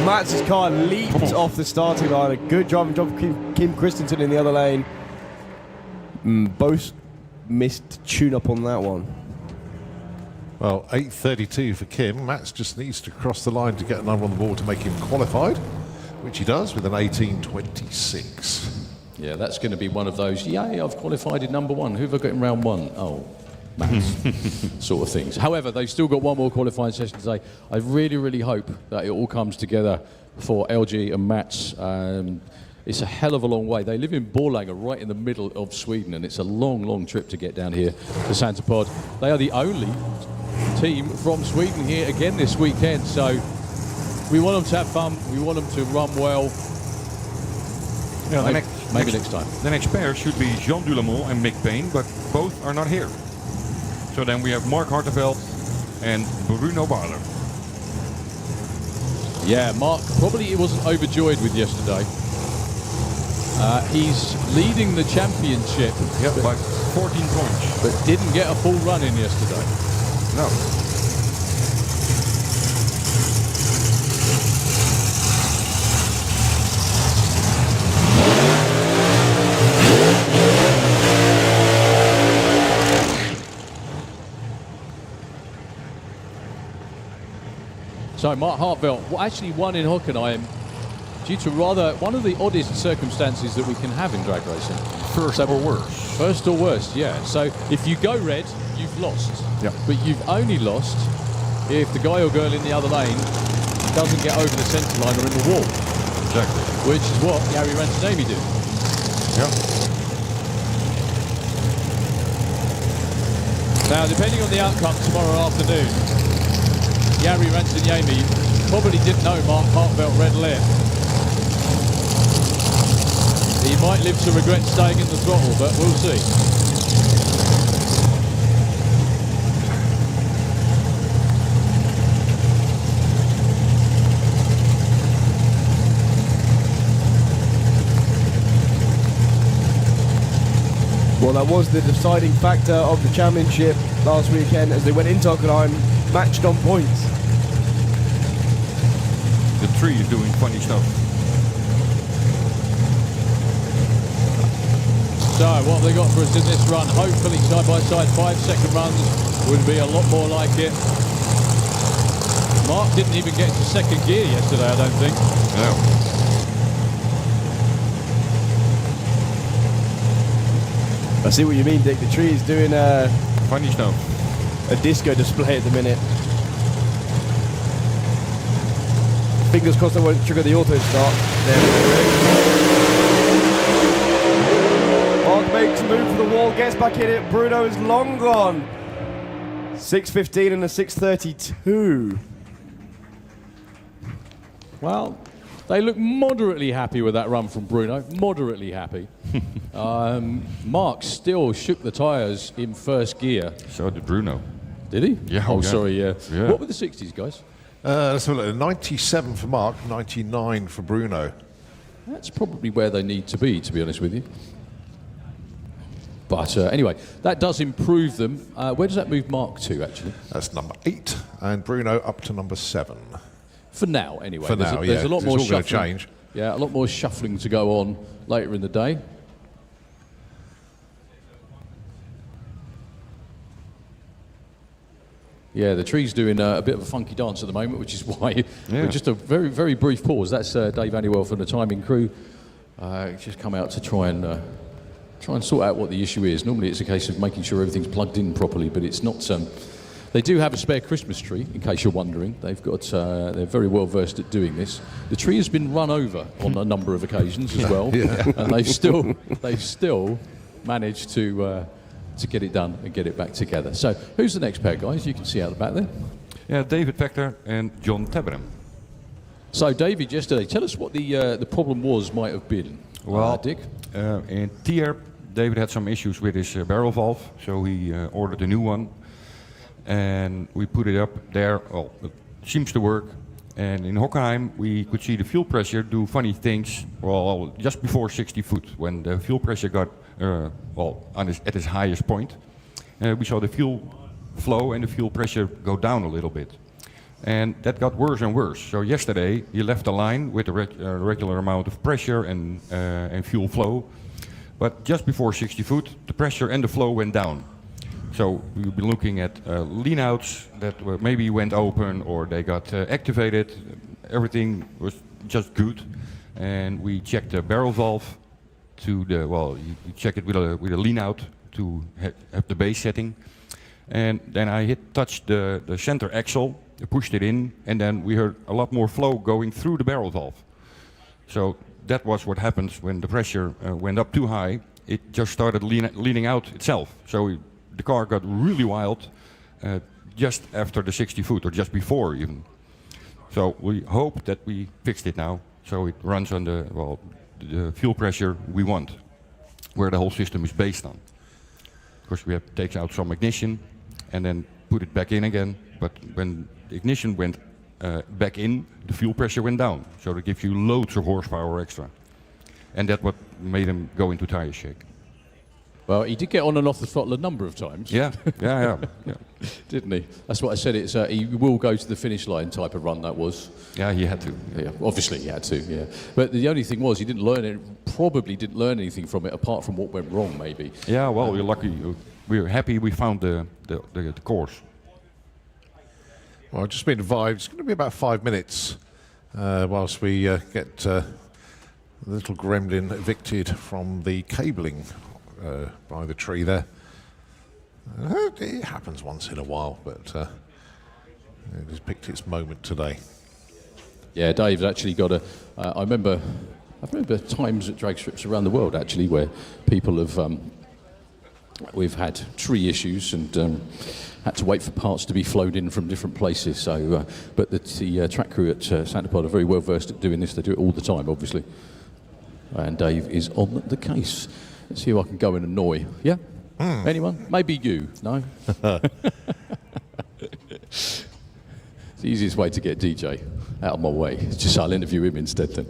[SPEAKER 4] Mats's car leaped off the starting line. A good driving job from Kim Christensen in the other lane. Both missed tune-up on that one.
[SPEAKER 1] Well, 8.32 for Kim. Mats just needs to cross the line to get a number on the board to make him qualified, which he does with an 18.26.
[SPEAKER 2] Yeah, that's going to be one of those, yay, I've qualified in number 1. Who have I got in round 1? Oh, Mats. Sort of things. However, they've still got one more qualifying session today. I really, really hope that it all comes together for LG and Mats. It's a hell of a long way. They live in Borlänge, right in the middle of Sweden, and it's a long, long trip to get down here to Santa Pod. They are the only team from Sweden here again this weekend, so we want them to have fun. We want them to run well.
[SPEAKER 8] Yeah,
[SPEAKER 2] maybe next time.
[SPEAKER 8] The next pair should be Jean Dulamont and Mick Payne, but both are not here. So then we have Mark Harteveld and Bruno Barler.
[SPEAKER 2] Yeah, Mark probably wasn't overjoyed with yesterday. He's leading the championship.
[SPEAKER 8] Yep, by 14 points.
[SPEAKER 2] But didn't get a full run in yesterday.
[SPEAKER 8] No.
[SPEAKER 2] So Mark Hartveld actually won in Hockenheim due to one of the oddest circumstances that we can have in drag racing.
[SPEAKER 8] First or worse.
[SPEAKER 2] First or worst, yeah. So if you go red, you've lost.
[SPEAKER 8] Yeah.
[SPEAKER 2] But you've only lost if the guy or girl in the other lane doesn't get over the centre line or in the wall.
[SPEAKER 8] Exactly.
[SPEAKER 2] Which is what Jari Rantanemi did.
[SPEAKER 8] Yeah.
[SPEAKER 2] Now, depending on the outcome tomorrow afternoon, Jari Rantanemi probably didn't know Mark Hartveld red left. He might live to regret staying in the throttle, but we'll see.
[SPEAKER 4] Well, that was the deciding factor of the championship last weekend as they went into Hockenheim, matched on points.
[SPEAKER 8] The tree is doing funny stuff.
[SPEAKER 2] So what have they got for us in this run? Hopefully side by side 5-second runs would be a lot more like it. Mark didn't even get into second gear yesterday, I don't think.
[SPEAKER 8] No.
[SPEAKER 4] I see what you mean, Dick. The tree is doing
[SPEAKER 8] Funny stuff.
[SPEAKER 4] a disco display at the minute. Fingers crossed I won't trigger the auto start. There we go. Mark makes a move for the wall, gets back in it. Bruno is long gone. 6:15 and a 6:32.
[SPEAKER 2] Well, they look moderately happy with that run from Bruno. Moderately happy. Mark still shook the tyres in first gear.
[SPEAKER 8] So did Bruno.
[SPEAKER 2] Did he?
[SPEAKER 8] Yeah.
[SPEAKER 2] Oh,
[SPEAKER 8] yeah.
[SPEAKER 2] sorry, yeah.
[SPEAKER 8] Yeah.
[SPEAKER 2] What were the 60s, guys?
[SPEAKER 1] Let's have a look. 97 for Mark, 99 for Bruno.
[SPEAKER 2] That's probably where they need to be honest with you. But anyway, that does improve them. Where does that move Mark to, actually?
[SPEAKER 1] That's number 8, and Bruno up to number 7.
[SPEAKER 2] For now, anyway.
[SPEAKER 1] For
[SPEAKER 2] there's
[SPEAKER 1] now,
[SPEAKER 2] there's a lot
[SPEAKER 1] It's
[SPEAKER 2] more
[SPEAKER 1] all going to
[SPEAKER 2] shuffling.
[SPEAKER 1] change.
[SPEAKER 2] Yeah, a lot more shuffling to go on later in the day. Yeah, the tree's doing a bit of a funky dance at the moment, which is why
[SPEAKER 8] Yeah.
[SPEAKER 2] just a very, very brief pause. That's Dave Anywell from the timing crew. Just come out to try and sort out what the issue is. Normally it's a case of making sure everything's plugged in properly, but it's not. They do have a spare Christmas tree, in case you're wondering. They've got. They're very well versed at doing this. The tree has been run over on a number of occasions as well, and they've still managed to get it done and get it back together. So, who's the next pair, guys? You can see out the back there.
[SPEAKER 8] Yeah, David Vector and John Tebberam.
[SPEAKER 2] So, David, yesterday, tell us what the problem might have been.
[SPEAKER 8] Well,
[SPEAKER 2] Dick.
[SPEAKER 8] In Tier, David had some issues with his barrel valve, so he ordered a new one. And we put it up there. Well, it seems to work. And in Hockenheim, we could see the fuel pressure do funny things. Well, just before 60 foot, when the fuel pressure got at its highest point, we saw the fuel flow and the fuel pressure go down a little bit. And that got worse and worse. So yesterday, he left the line with a regular amount of pressure and fuel flow. But just before 60 foot, the pressure and the flow went down. So we've been looking at lean outs that maybe went open or they got activated. Everything was just good. And we checked the barrel valve to the, you check it with a lean out to have the base setting. And then I touched the center axle, pushed it in, and then we heard a lot more flow going through the barrel valve. So that was what happens when the pressure went up too high. It just started leaning out itself. So the car got really wild just after the 60 foot, or just before even. So we hope that we fixed it now, so it runs on the fuel pressure we want, where the whole system is based on. Because we have to take out some ignition and then put it back in again. But when the ignition went back in, the fuel pressure went down. So it gives you loads of horsepower extra. And that's what made him go into tire shake.
[SPEAKER 2] Well, he did get on and off the throttle a number of times.
[SPEAKER 8] Yeah.
[SPEAKER 2] Didn't he? That's what I said. It's he will go to the finish line type of run that was.
[SPEAKER 8] Yeah, he had to.
[SPEAKER 2] Yeah, obviously he had to. Yeah, but the only thing was he probably didn't learn anything from it apart from what went wrong, maybe.
[SPEAKER 8] Yeah, well, we're lucky. We're happy we found the course.
[SPEAKER 1] Well, I've just been advised it's going to be about 5 minutes whilst we get the little gremlin evicted from the cabling by the tree there. It happens once in a while, but it has picked its moment today.
[SPEAKER 2] Yeah, Dave's actually got a. I remember times at drag strips around the world actually where people have. We've had tree issues and had to wait for parts to be flown in from different places. So, but the track crew at Santa Pod are very well versed at doing this. They do it all the time, obviously. And Dave is on the case. Let's see who I can go and annoy. Yeah? Anyone? Maybe you? No? It's the easiest way to get DJ out of my way. Just I'll interview him instead then.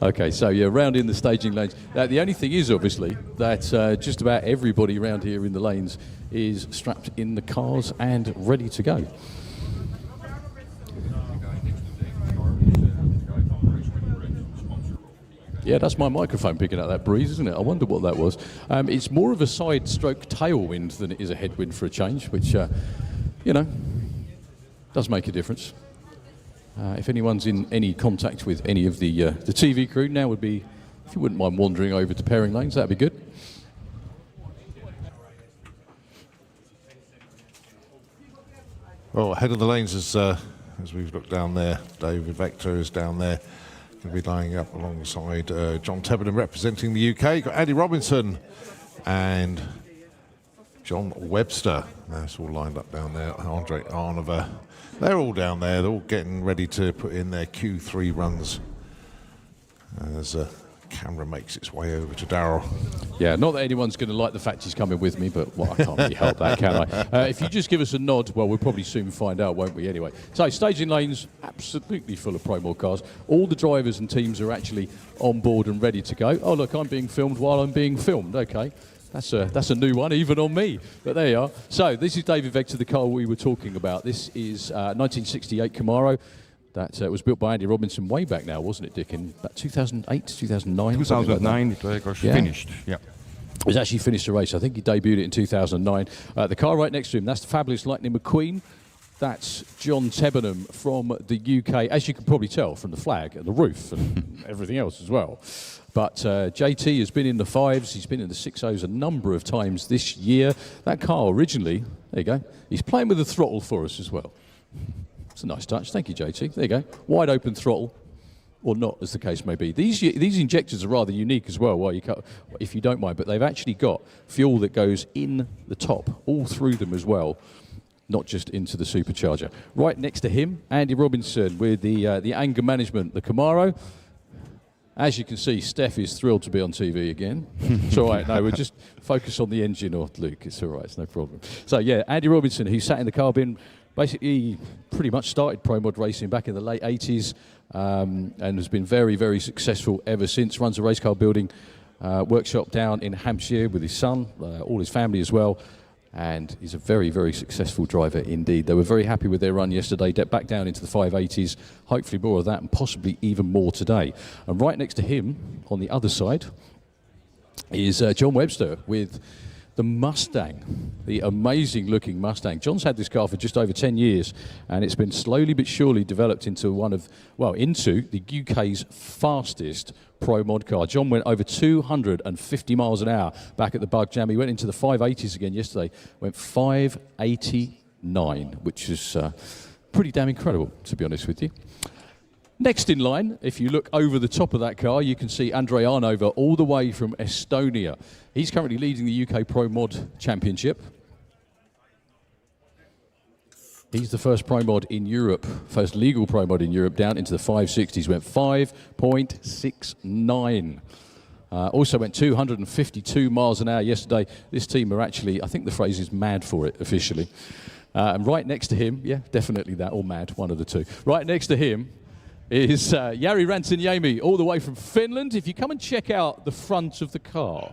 [SPEAKER 2] Okay, so yeah, round in the staging lanes. The only thing is, obviously, that just about everybody around here in the lanes is strapped in the cars and ready to go. Yeah, that's my microphone picking up that breeze, isn't it? I wonder what that was. It's more of a side stroke tailwind than it is a headwind for a change, which, you know, does make a difference. If anyone's in any contact with any of the TV crew, now would be, if you wouldn't mind wandering over to pairing lanes, that'd be good.
[SPEAKER 1] Well, ahead of the lanes as we've looked down there, David Vector is down there. Going to be lining up alongside John Tebbenham representing the UK. Got Andy Robinson and John Webster. That's all lined up down there. Andre Arnover. They're all down there. They're all getting ready to put in their Q3 runs as a camera makes its way over to Darryl.
[SPEAKER 2] Yeah, not that anyone's going to like the fact he's coming with me, but well, I can't really help that, can I? If you just give us a nod, well, we'll probably soon find out, won't we, anyway? So, staging lanes, absolutely full of Pro Mod cars. All the drivers and teams are actually on board and ready to go. Oh, look, I'm being filmed while I'm being filmed. Okay. That's a new one, even on me. But there you are. So this is David Vector, the car we were talking about. This is 1968 Camaro. That was built by Andy Robinson way back now, wasn't it, Dick? In about 2008, 2009?
[SPEAKER 8] 2009, it was finished, yeah.
[SPEAKER 2] It was actually finished a race. I think he debuted it in 2009. The car right next to him, that's the fabulous Lightning McQueen. That's John Tebbenham from the UK, as you can probably tell from the flag and the roof and everything else as well. But JT has been in the 5s, he's been in the 6.0s a number of times this year. That car originally, there you go, he's playing with the throttle for us as well. It's a nice touch, thank you JT, there you go. Wide open throttle, or not as the case may be. These injectors are rather unique as well, if you don't mind, but they've actually got fuel that goes in the top, all through them as well. Not just into the supercharger. Right next to him, Andy Robinson with the anger management, the Camaro. As you can see, Steph is thrilled to be on TV again. It's all right, no, we'll just focus on the engine, or Luke, it's all right, it's no problem. So yeah, Andy Robinson, who sat in the car bin, basically pretty much started Pro Mod racing back in the late 80s and has been very, very successful ever since. Runs a race car building workshop down in Hampshire with his son, all his family as well. And he's a very, very successful driver indeed. They were very happy with their run yesterday, back down into the 580s, hopefully more of that and possibly even more today. And right next to him, on the other side, is John Webster with the Mustang, the amazing looking Mustang. John's had this car for just over 10 years and it's been slowly but surely developed into into the UK's fastest Pro Mod car. John went over 250 miles an hour back at the Bug Jam. He went into the 580s again yesterday, went 589, which is pretty damn incredible, to be honest with you. Next in line, if you look over the top of that car, you can see Andre Arnover all the way from Estonia. He's currently leading the UK Pro Mod Championship. He's the first Pro Mod in Europe, first legal Pro Mod in Europe, down into the 560s, went 5.69. Also went 252 miles an hour yesterday. This team are actually, I think the phrase is mad for it officially. And right next to him, yeah, definitely that, or mad, one of the two. Right next to him is Jari Rantaniemi, all the way from Finland. If you come and check out the front of the car,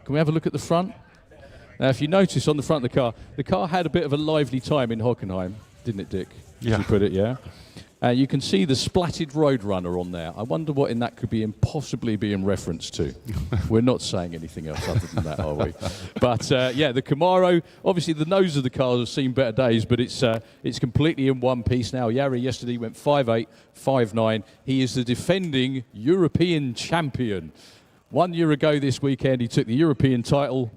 [SPEAKER 2] can we have a look at the front? Now, if you notice on the front of the car had a bit of a lively time in Hockenheim, didn't it, Dick?
[SPEAKER 8] Yeah.
[SPEAKER 2] As you put it, yeah? You can see the splatted Roadrunner on there. I wonder what in that could be possibly be in reference to. We're not saying anything else other than that, are we? But yeah, the Camaro, obviously the nose of the car has seen better days, but it's completely in one piece now. Jari yesterday went 5.8, 5.9. He is the defending European champion. 1 year ago this weekend, he took the European title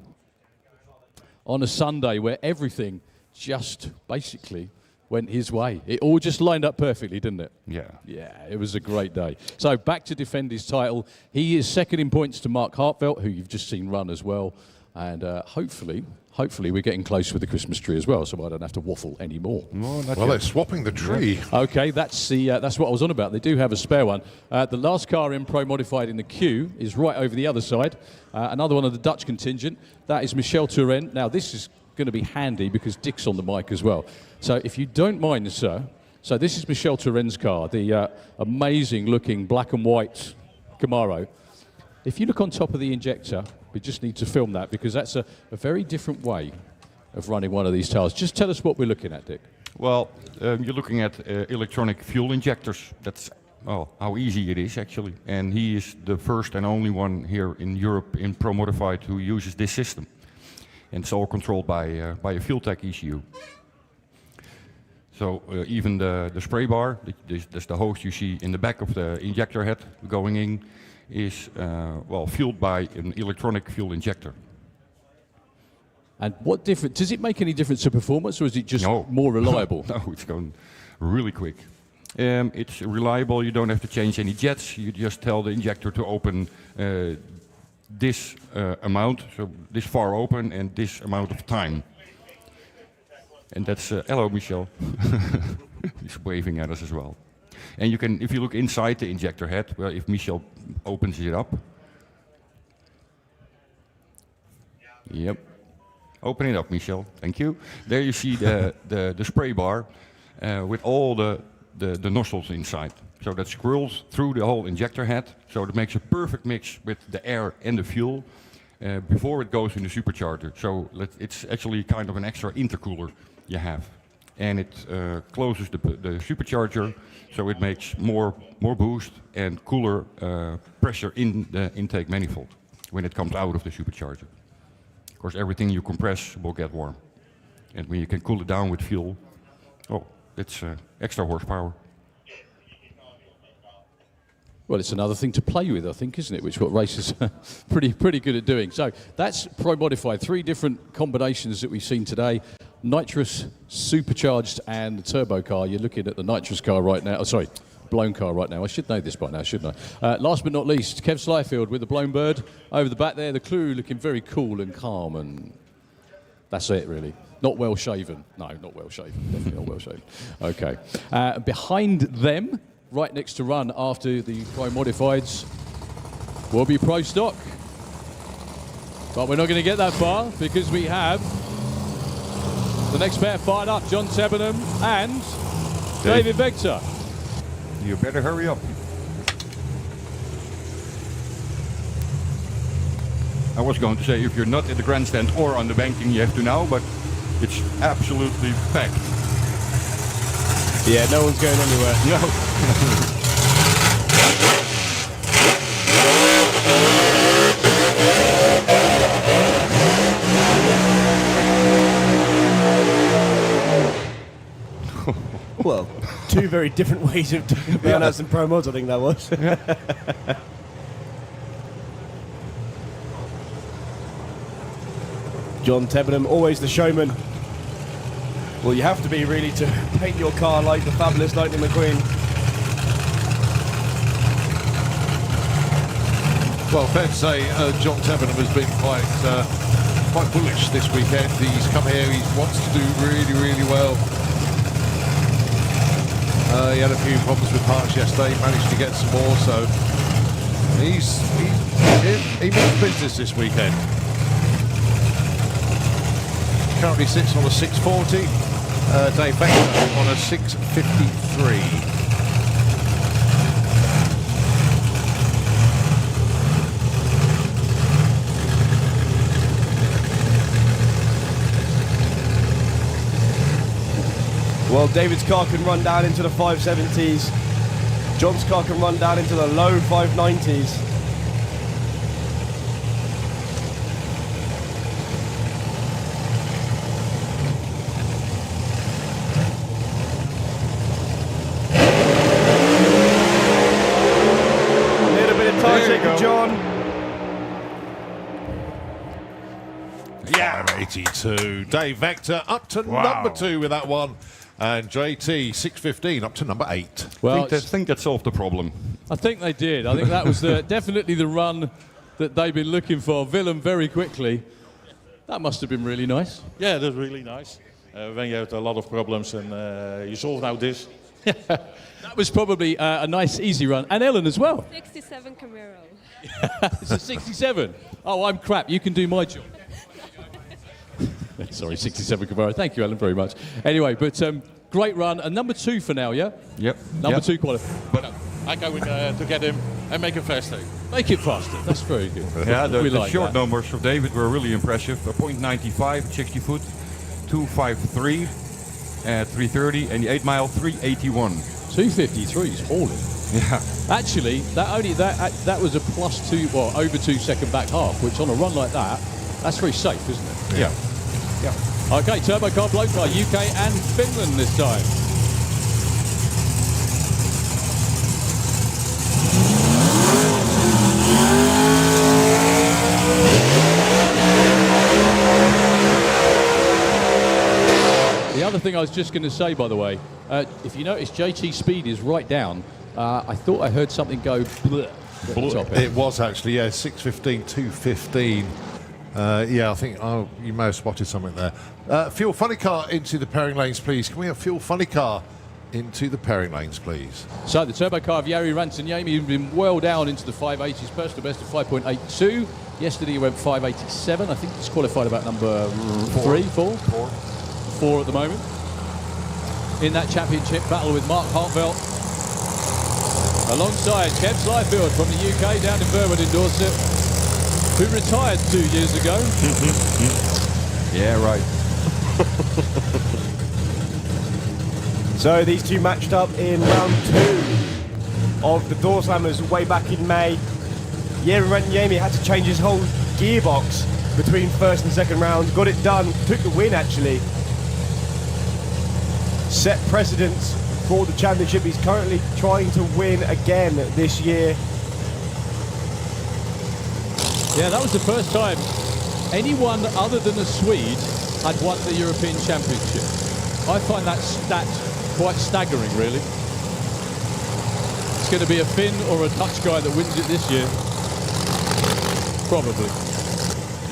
[SPEAKER 2] on a Sunday where everything just basically went his way. It all just lined up perfectly, didn't it?
[SPEAKER 8] Yeah.
[SPEAKER 2] Yeah, it was a great day. So back to defend his title. He is second in points to Mark Hartfelt, who you've just seen run as well. And hopefully we're getting close with the Christmas tree as well, so I don't have to waffle anymore.
[SPEAKER 1] Well, they're swapping the tree.
[SPEAKER 2] Okay, that's what I was on about. They do have a spare one. The last car in Pro Modified in the queue is right over the other side. Another one of the Dutch contingent. That is Michel Turenne. Now, this is going to be handy because Dick's on the mic as well. So if you don't mind, sir, so this is Michel Turenne's car, the amazing looking black and white Camaro. If you look on top of the injector, we just need to film that because that's a very different way of running one of these cars. Just tell us what we're looking at, Dick.
[SPEAKER 8] Well, you're looking at electronic fuel injectors. That's how easy it is actually. And he is the first and only one here in Europe in Pro Modified who uses this system. And it's all controlled by a fuel tech ECU. So even the spray bar, that's the hose you see in the back of the injector head going in, is fueled by an electronic fuel injector.
[SPEAKER 2] And what difference, does it make any difference to performance or is it just more reliable?
[SPEAKER 8] No, it's going really quick. It's reliable, you don't have to change any jets, you just tell the injector to open this amount, so this far open and this amount of time. And that's, hello Michel, he's waving at us as well. And you can, if you look inside the injector head, well, if Michel opens it up. Yep. Open it up, Michel, thank you. There you see the spray bar with all the nozzles inside. So that swirls through the whole injector head, so it makes a perfect mix with the air and the fuel before it goes in the supercharger. So it's actually kind of an extra intercooler you have. And it closes the supercharger, so it makes more boost and cooler pressure in the intake manifold when it comes out of the supercharger. Of course, everything you compress will get warm. And when you can cool it down with fuel, it's extra horsepower.
[SPEAKER 2] Well, it's another thing to play with, I think, isn't it? Which what racers are pretty good at doing. So that's Pro Modified. 3 different combinations that we've seen today. Nitrous, supercharged, and the turbo car. You're looking at the nitrous car right now. Oh, sorry, blown car right now. I should know this by now, shouldn't I? Last but not least, Kev Slyfield with the blown bird over the back there. The Clue looking very cool and calm, and that's it, really. Not well shaven. No, not well shaven. Definitely not well shaven. Okay. Behind them, right next to run after the Pro Modifieds, will be Pro Stock. But we're not going to get that far because we have the next pair fired up, John Tebenham and David Vector.
[SPEAKER 8] You better hurry up. I was going to say if you're not at the grandstand or on the banking, you have to now, but it's absolutely packed.
[SPEAKER 4] Yeah, no one's going anywhere.
[SPEAKER 8] No.
[SPEAKER 4] Well, 2 very different ways of doing burnouts and pro mods, I think that was. John Tebenham, always the showman. Well, you have to be really to paint your car like the fabulous Lightning McQueen.
[SPEAKER 1] Well, fair to say, John Tebenham has been quite bullish this weekend. He's come here, he wants to do really well. He had a few problems with parts yesterday, managed to get some more, so he means business this weekend. Currently sits on a 640, Dave Vector on a 653.
[SPEAKER 4] Well, David's car can run down into the 570s. John's car can run down into the low 590s. A little bit of tire shaker, John.
[SPEAKER 1] Yeah, 82. Dave Vector up to number 2 with that one. And JT 615 up to number 8.
[SPEAKER 2] Well,
[SPEAKER 8] I think that solved the problem.
[SPEAKER 2] I think they did. I think that was definitely the run that they've been looking for. Willem very quickly. That must have been really nice.
[SPEAKER 12] Yeah, that's really nice. When you have a lot of problems and you solve now this.
[SPEAKER 2] That was probably a nice, easy run. And Ellen as well.
[SPEAKER 13] 67 Camaro.
[SPEAKER 2] It's a 67. Oh, I'm crap. You can do my job. Sorry, 67 Camaro. Thank you, Ellen, very much. Anyway, but great run. And number 2 for now, yeah?
[SPEAKER 8] Yep.
[SPEAKER 2] Number 2 qualifier.
[SPEAKER 12] But I go to get him and make him faster.
[SPEAKER 2] Make it faster. That's very good.
[SPEAKER 8] Yeah, the
[SPEAKER 2] like
[SPEAKER 8] short
[SPEAKER 2] that.
[SPEAKER 8] numbers of David were really impressive. A 0.95 at 60 foot, 253 at 330, and the 8 mile 381.
[SPEAKER 2] 253 is hauling.
[SPEAKER 8] Yeah.
[SPEAKER 2] Actually, that was a +2, well, over 2 second back half, which on a run like that, that's very safe, isn't it?
[SPEAKER 8] Yeah. Yeah.
[SPEAKER 2] Okay, turbo car, blow car, UK and Finland this time. The other thing I was just going to say, by the way, if you notice, JT speed is right down. I thought I heard something go bleh at the top end.
[SPEAKER 1] It was actually, yeah, 615, 215. Yeah, I think you may have spotted something there. Fuel funny car into the pairing lanes, please. Can we have fuel funny car into the pairing lanes, please?
[SPEAKER 2] So the turbo car of Jari Rantaniemen has been well down into the 580s, personal best of 5.82. Yesterday he went 587. I think he's qualified about number 4 at the moment. In that championship battle with Mark Hartveld. Alongside Kev Slyfield from the UK down in Verwood in Dorset, who retired 2 years ago.
[SPEAKER 8] Yeah, right.
[SPEAKER 4] So these two matched up in round 2 of the Door Slammers way back in May. Jari Rantaniemen had to change his whole gearbox between first and second round. Got it done, took the win actually. Set precedents for the championship. He's currently trying to win again this year.
[SPEAKER 2] Yeah, that was the first time anyone other than a Swede had won the European Championship. I find that stat quite staggering, really. It's going to be a Finn or a Dutch guy that wins it this year. Probably.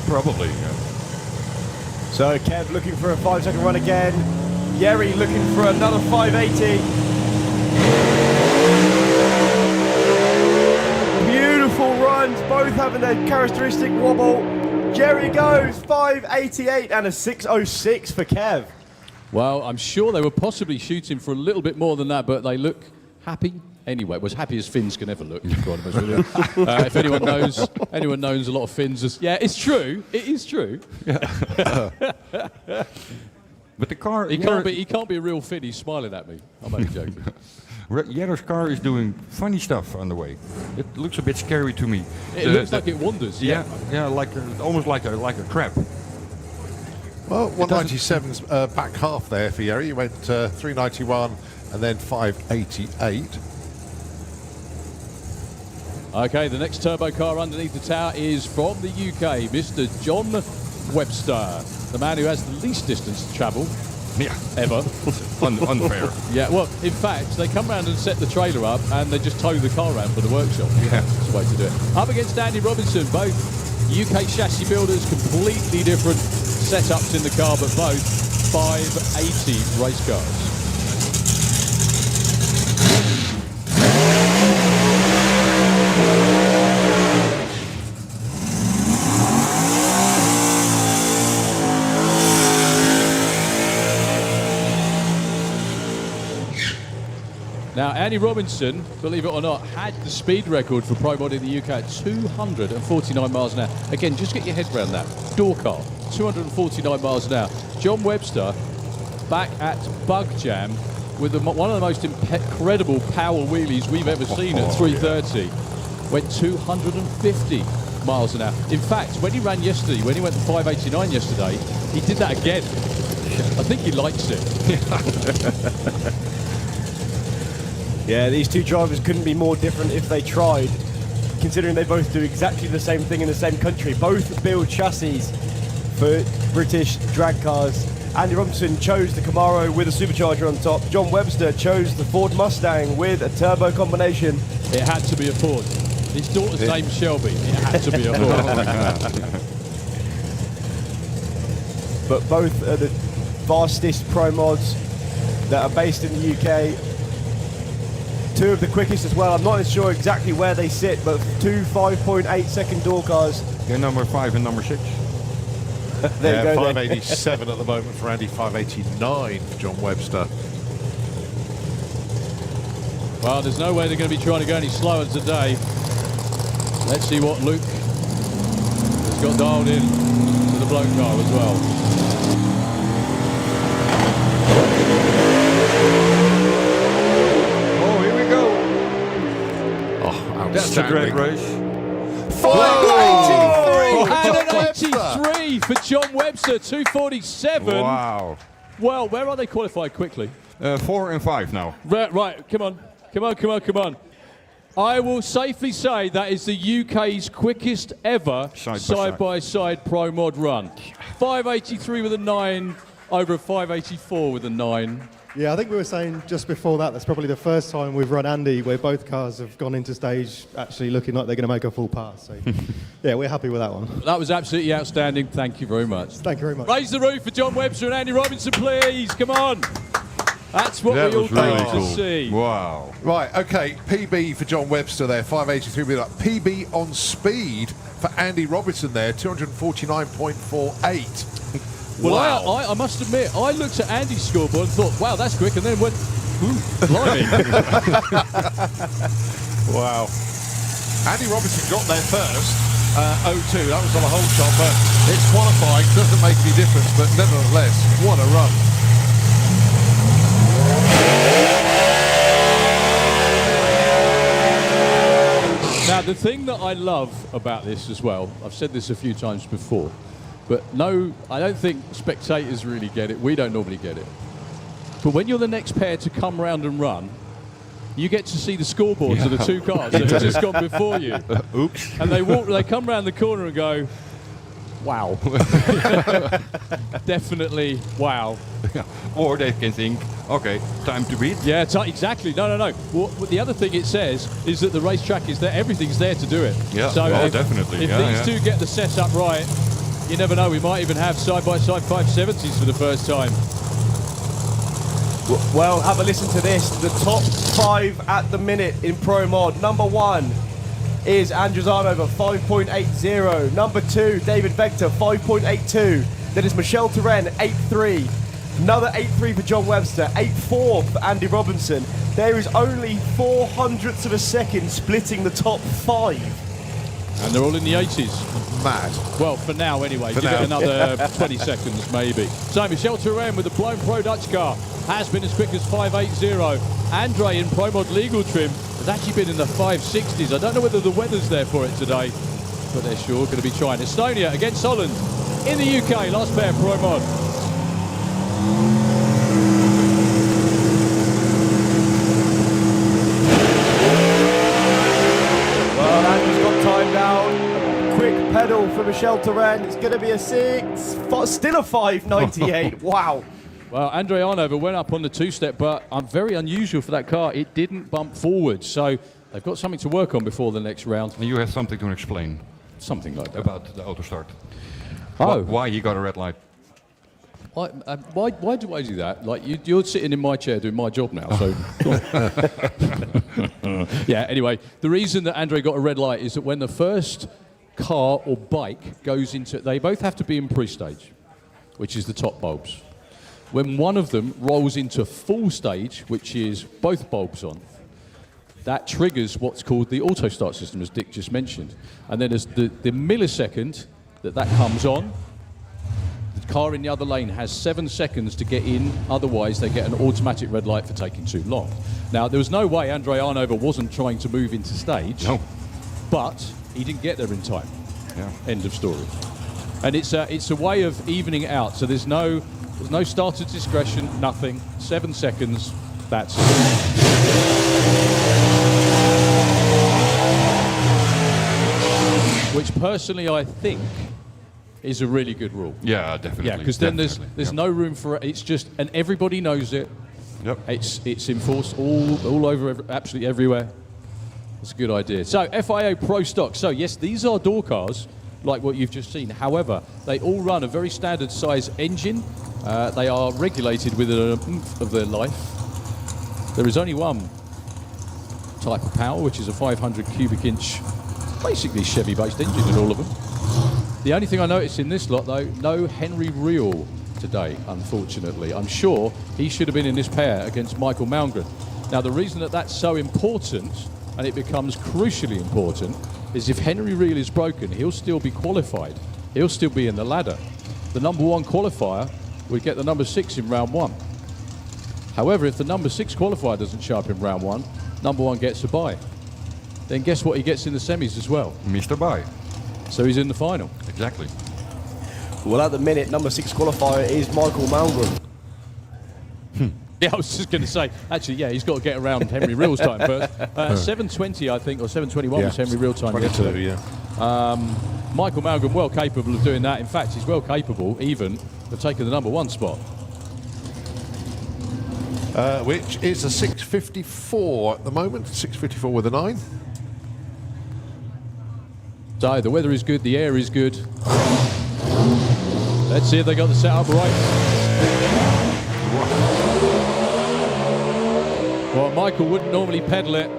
[SPEAKER 8] Probably, yeah.
[SPEAKER 4] So Kev looking for a 5-second run again. Jari looking for another 580. Beautiful runs, both having their characteristic wobble. Jari goes 588 and a 606 for Kev.
[SPEAKER 2] Well, I'm sure they were possibly shooting for a little bit more than that, but they look happy. Anyway, as happy as Finns can ever look. If anyone knows a lot of Finns, yeah, it's true. It is true.
[SPEAKER 8] Yeah. But the car...
[SPEAKER 2] He can't be a real Finn. He's smiling at me. I'm only joking.
[SPEAKER 8] Jari's car is doing funny stuff on the way. It looks a bit scary to me.
[SPEAKER 2] It looks like it wanders.
[SPEAKER 8] Yeah, like almost like a crab.
[SPEAKER 1] Well, 197's back half there for Jari. He went 391 and then 588.
[SPEAKER 2] Okay, the next turbo car underneath the tower is from the UK, Mr. John Webster, the man who has the least distance to travel.
[SPEAKER 8] Yeah.
[SPEAKER 2] Ever.
[SPEAKER 8] Unfair.
[SPEAKER 2] Yeah, well, in fact, they come around and set the trailer up and they just tow the car around for the workshop.
[SPEAKER 8] Yeah.
[SPEAKER 2] That's the way to do it. Up against Andy Robinson, both UK chassis builders, completely different setups in the car, but both 580 race cars. Now, Andy Robinson, believe it or not, had the speed record for Pro Mod in the UK at 249 miles an hour. Again, just get your head around that. Door car, 249 miles an hour. John Webster back at Bug Jam with one of the most incredible power wheelies we've ever seen at 330. Went 250 miles an hour. In fact, when he ran yesterday, when he went to 589 yesterday, he did that again. I think he likes it.
[SPEAKER 4] Yeah, these two drivers couldn't be more different if they tried, considering they both do exactly the same thing in the same country. Both build chassis for British drag cars. Andy Robinson chose the Camaro with a supercharger on top. John Webster chose the Ford Mustang with a turbo combination.
[SPEAKER 2] It had to be a Ford. His daughter's name's Shelby. It had to be a Ford.
[SPEAKER 4] But both are the fastest pro mods that are based in the UK. Two of the quickest as well. I'm not sure exactly where they sit, but two 5.8 second door cars.
[SPEAKER 8] Yeah, number 5 and number 6.
[SPEAKER 4] There you go.
[SPEAKER 1] 587 at the moment for Andy, 589 for John Webster.
[SPEAKER 2] Well, there's no way they're going to be trying to go any slower today. Let's see what Luke has got dialed in to the bloke car as well.
[SPEAKER 8] Oh, here we go.
[SPEAKER 1] Oh,
[SPEAKER 8] That's a drag race.
[SPEAKER 2] 583 for John Webster, 247.
[SPEAKER 8] Wow.
[SPEAKER 2] Well, where are they qualified quickly?
[SPEAKER 8] 4 and 5 now.
[SPEAKER 2] Right, come on. I will safely say that is the UK's quickest ever side-by-side pro mod run. 583 with a 9 over a 584 with a 9.
[SPEAKER 13] Yeah, I think we were saying just before that's probably the first time we've run Andy where both cars have gone into stage actually looking like they're going to make a full pass. So, yeah, we're happy with that one.
[SPEAKER 2] That was absolutely outstanding. Thank you very much.
[SPEAKER 13] Thank you very much.
[SPEAKER 2] Raise the roof for John Webster and Andy Robinson, please. Come on. That's what
[SPEAKER 1] That
[SPEAKER 2] we all
[SPEAKER 1] was really
[SPEAKER 2] came
[SPEAKER 1] cool.
[SPEAKER 2] to see.
[SPEAKER 8] Wow.
[SPEAKER 1] Right, okay, PB for John Webster there, 583. With that PB on speed for Andy Robertson there, 249.48.
[SPEAKER 2] Well,
[SPEAKER 1] wow.
[SPEAKER 2] I must admit, I looked at Andy's scoreboard and thought, wow, that's quick, and then went, blimey.
[SPEAKER 1] Wow. Andy Robertson got there first, 0-2. That was on a whole shot, but it's qualifying, doesn't make any difference, but nevertheless, what a run.
[SPEAKER 2] Now, the thing that I love about this as well, I've said this a few times before, but no, I don't think spectators really get it. We don't normally get it. But when you're the next pair to come round and run, you get to see the scoreboards of the two cars that have just gone before you.
[SPEAKER 8] Oops.
[SPEAKER 2] And they come round the corner and go, wow. Definitely wow.
[SPEAKER 8] Or they can think, okay, time to beat.
[SPEAKER 2] Yeah, exactly. No. Well, the other thing it says is that the racetrack is there. Everything's there to do it.
[SPEAKER 8] Yeah,
[SPEAKER 2] so
[SPEAKER 8] definitely.
[SPEAKER 2] If these two get the setup right, you never know. We might even have side-by-side 570s for the first time.
[SPEAKER 4] Well, have a listen to this. The top 5 at the minute in Pro Mod. Number 1 is Andrew Zarnover, 5.80. Number 2, David Vector, 5.82. Then is Michelle Turenne, 8.3. Another 8.3 for John Webster, 8.4 for Andy Robinson. There is only 0.04 of a second splitting the top 5.
[SPEAKER 2] And they're all in the 80s.
[SPEAKER 1] Mad.
[SPEAKER 2] Well, for now anyway. Give it another 20 seconds maybe. So Michelle Turenne with the blown Pro Dutch car has been as quick as 5.80. Andre in Pro Mod legal trim has actually been in the 5.60s. I don't know whether the weather's there for it today, but they're sure going to be trying. Estonia against Holland in the UK. Last pair Pro Mod.
[SPEAKER 4] Well, Andrew's got time down. Quick pedal for Michelle Turenne. It's going to be a 6. Still a 5.98. Wow.
[SPEAKER 2] Well, Andre Arnover went up on the two-step, but very unusual for that car. It didn't bump forward, so they've got something to work on before the next round.
[SPEAKER 8] And you have something to explain.
[SPEAKER 2] Something like that.
[SPEAKER 8] About the auto start.
[SPEAKER 2] Oh.
[SPEAKER 8] Why he got a red light.
[SPEAKER 2] Why do I do that? Like, you're sitting in my chair doing my job now, so... Yeah, anyway, the reason that Andre got a red light is that when the first car or bike goes into... They both have to be in pre-stage, which is the top bulbs. When one of them rolls into full stage, which is both bulbs on, that triggers what's called the auto start system, as Dick just mentioned. And then as the millisecond that comes on, the car in the other lane has 7 seconds to get in, otherwise they get an automatic red light for taking too long. Now, there was no way Andrei Arnova wasn't trying to move into stage, but he didn't get there in time.
[SPEAKER 8] Yeah.
[SPEAKER 2] End of story. And it's a way of evening it out, so there's no starter's discretion, nothing. 7 seconds, that's it. Which personally I think is a really good rule.
[SPEAKER 8] Yeah, definitely.
[SPEAKER 2] Yeah, because then there's no room for it. It's just, and everybody knows it.
[SPEAKER 8] Yep.
[SPEAKER 2] It's enforced all over, absolutely everywhere. It's a good idea. So FIA Pro Stock. So yes, these are door cars, like what you've just seen. However, they all run a very standard size engine. They are regulated within an oomph of their life. There is only one type of power, which is a 500 cubic inch, basically Chevy-based engine in all of them. The only thing I noticed in this lot, though, no Henry Reel today, unfortunately. I'm sure he should have been in this pair against Michael Malmgren. Now, the reason that that's so important, and it becomes crucially important, is if Henry Reel is broken, he'll still be qualified. He'll still be in the ladder. The number 1 qualifier would get the number 6 in round 1. However, if the number 6 qualifier doesn't show up in round 1, number 1 gets a bye. Then guess what he gets in the semis as well?
[SPEAKER 8] Mr. Bye.
[SPEAKER 2] So he's in the final.
[SPEAKER 8] Exactly.
[SPEAKER 4] Well, at the minute, number 6 qualifier is Michael Malmgren.
[SPEAKER 2] Yeah, I was just going to say, actually, yeah, he's got to get around Henry Reel's time first. 7:20, I think, or 7:21 was Henry Reel time yesterday.
[SPEAKER 1] Yeah.
[SPEAKER 2] Michael Malmgren, well capable of doing that. In fact, he's well capable, even, of taking the number 1 spot.
[SPEAKER 1] Which is a 6:54 at the moment. 6:54 with a 9.
[SPEAKER 2] So the weather is good, the air is good. Let's see if they got the setup right. Well, Michael wouldn't normally pedal it,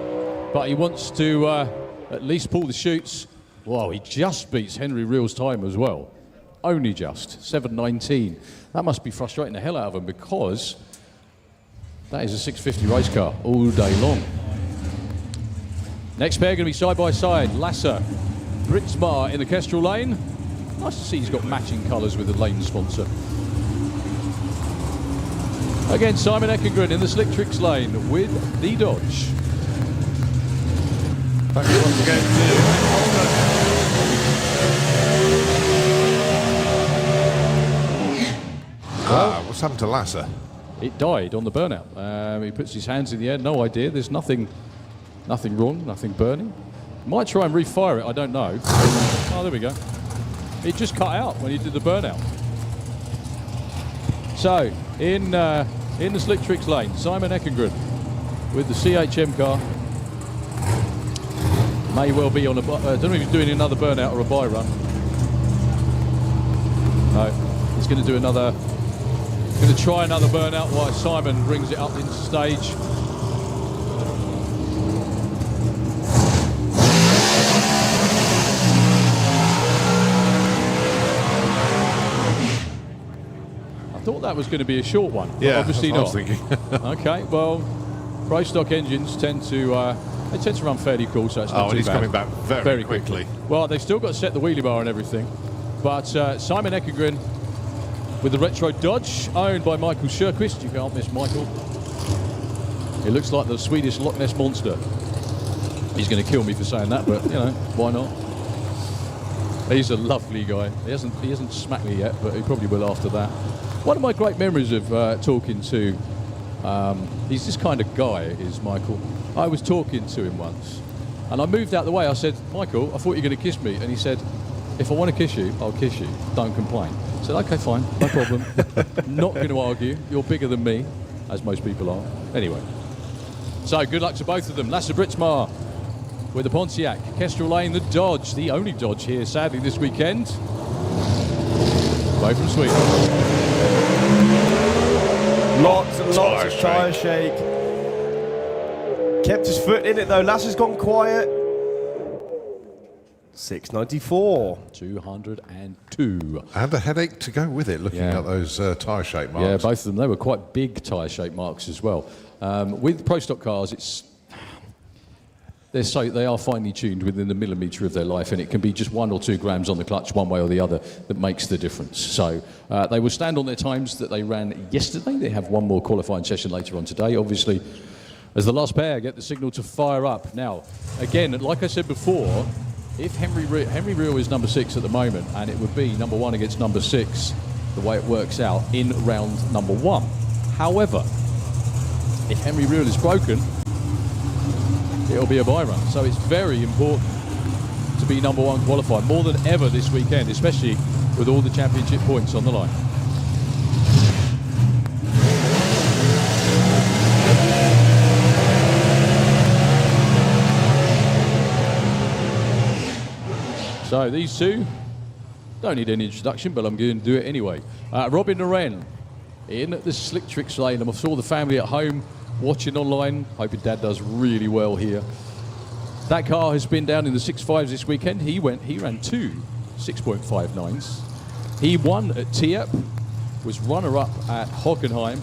[SPEAKER 2] but he wants to at least pull the chutes. Wow, he just beats Henry Reel's time as well. Only just, 7:19. That must be frustrating the hell out of him, because that is a 650 race car all day long. Next pair going to be side by side. Lasser, Britsmar in the Kestrel lane. Nice to see he's got matching colours with the lane sponsor. Again, Simon Eckengren in the Slick Tricks lane with the Dodge.
[SPEAKER 1] Thank you once again to what's happened to Lasser?
[SPEAKER 2] It died on the burnout. He puts his hands in the air, no idea. There's nothing wrong, nothing burning. Might try and refire it, I don't know. Oh, there we go. It just cut out when he did the burnout. So, in the Slick Tricks lane, Simon Eckengren with the CHM car. May well be on a, I don't know if he's doing another burnout or a buy run. No, he's going to do another, going to try another burnout while Simon brings it up into stage. I thought that was going to be a short one.
[SPEAKER 1] Yeah,
[SPEAKER 2] obviously
[SPEAKER 1] that's
[SPEAKER 2] not.
[SPEAKER 1] what I was thinking.
[SPEAKER 2] Okay, well, Pro Stock engines tend to run fairly cool, so it's not too
[SPEAKER 1] and he's
[SPEAKER 2] bad.
[SPEAKER 1] coming back very quickly.
[SPEAKER 2] Well, they've still got to set the wheelie bar and everything. But Simon Eckengren with the retro Dodge, owned by Michael Scherquist. You can't miss Michael. He looks like the Swedish Loch Ness Monster. He's going to kill me for saying that, but, you know, why not? He's a lovely guy. He hasn't smacked me yet, but he probably will after that. One of my great memories of talking to, he's this kind of guy, is Michael. I was talking to him once, and I moved out the way. I said, Michael, I thought you were going to kiss me. And he said, if I want to kiss you, I'll kiss you. Don't complain. I said, okay, fine, no problem. Not going to argue. You're bigger than me, as most people are. Anyway, so good luck to both of them. Lasse Britsmar with the Pontiac, Kestrel Lane, the Dodge, the only Dodge here, sadly, this weekend. Both from Sweden.
[SPEAKER 4] Lots and lots of tyre shake. Kept his foot in it though. Lasse's gone quiet. 694.
[SPEAKER 2] 202.
[SPEAKER 1] And a headache to go with it, looking at those tyre shape marks.
[SPEAKER 2] Yeah, both of them. They were quite big tyre shape marks as well. With Pro Stock cars, they are finely tuned within a millimetre of their life, and it can be just 1 or 2 grams on the clutch one way or the other that makes the difference. So they will stand on their times that they ran yesterday. They have one more qualifying session later on today, obviously, as the last pair get the signal to fire up. Now, again, like I said before, if Henry Real is number 6 at the moment, and it would be number 1 against number 6, the way it works out in round number 1. However, if Henry Real is broken, it'll be a bye run. So it's very important to be number 1 qualified, more than ever this weekend, especially with all the championship points on the line. So these two don't need any introduction, but I'm going to do it anyway. Robin Loren in the Slick Tricks lane. I'm sure the family at home watching online, hoping Dad does really well here. That car has been down in the 6.5s this weekend. He ran 2 6.59s. He won at Tiepp, was runner-up at Hockenheim.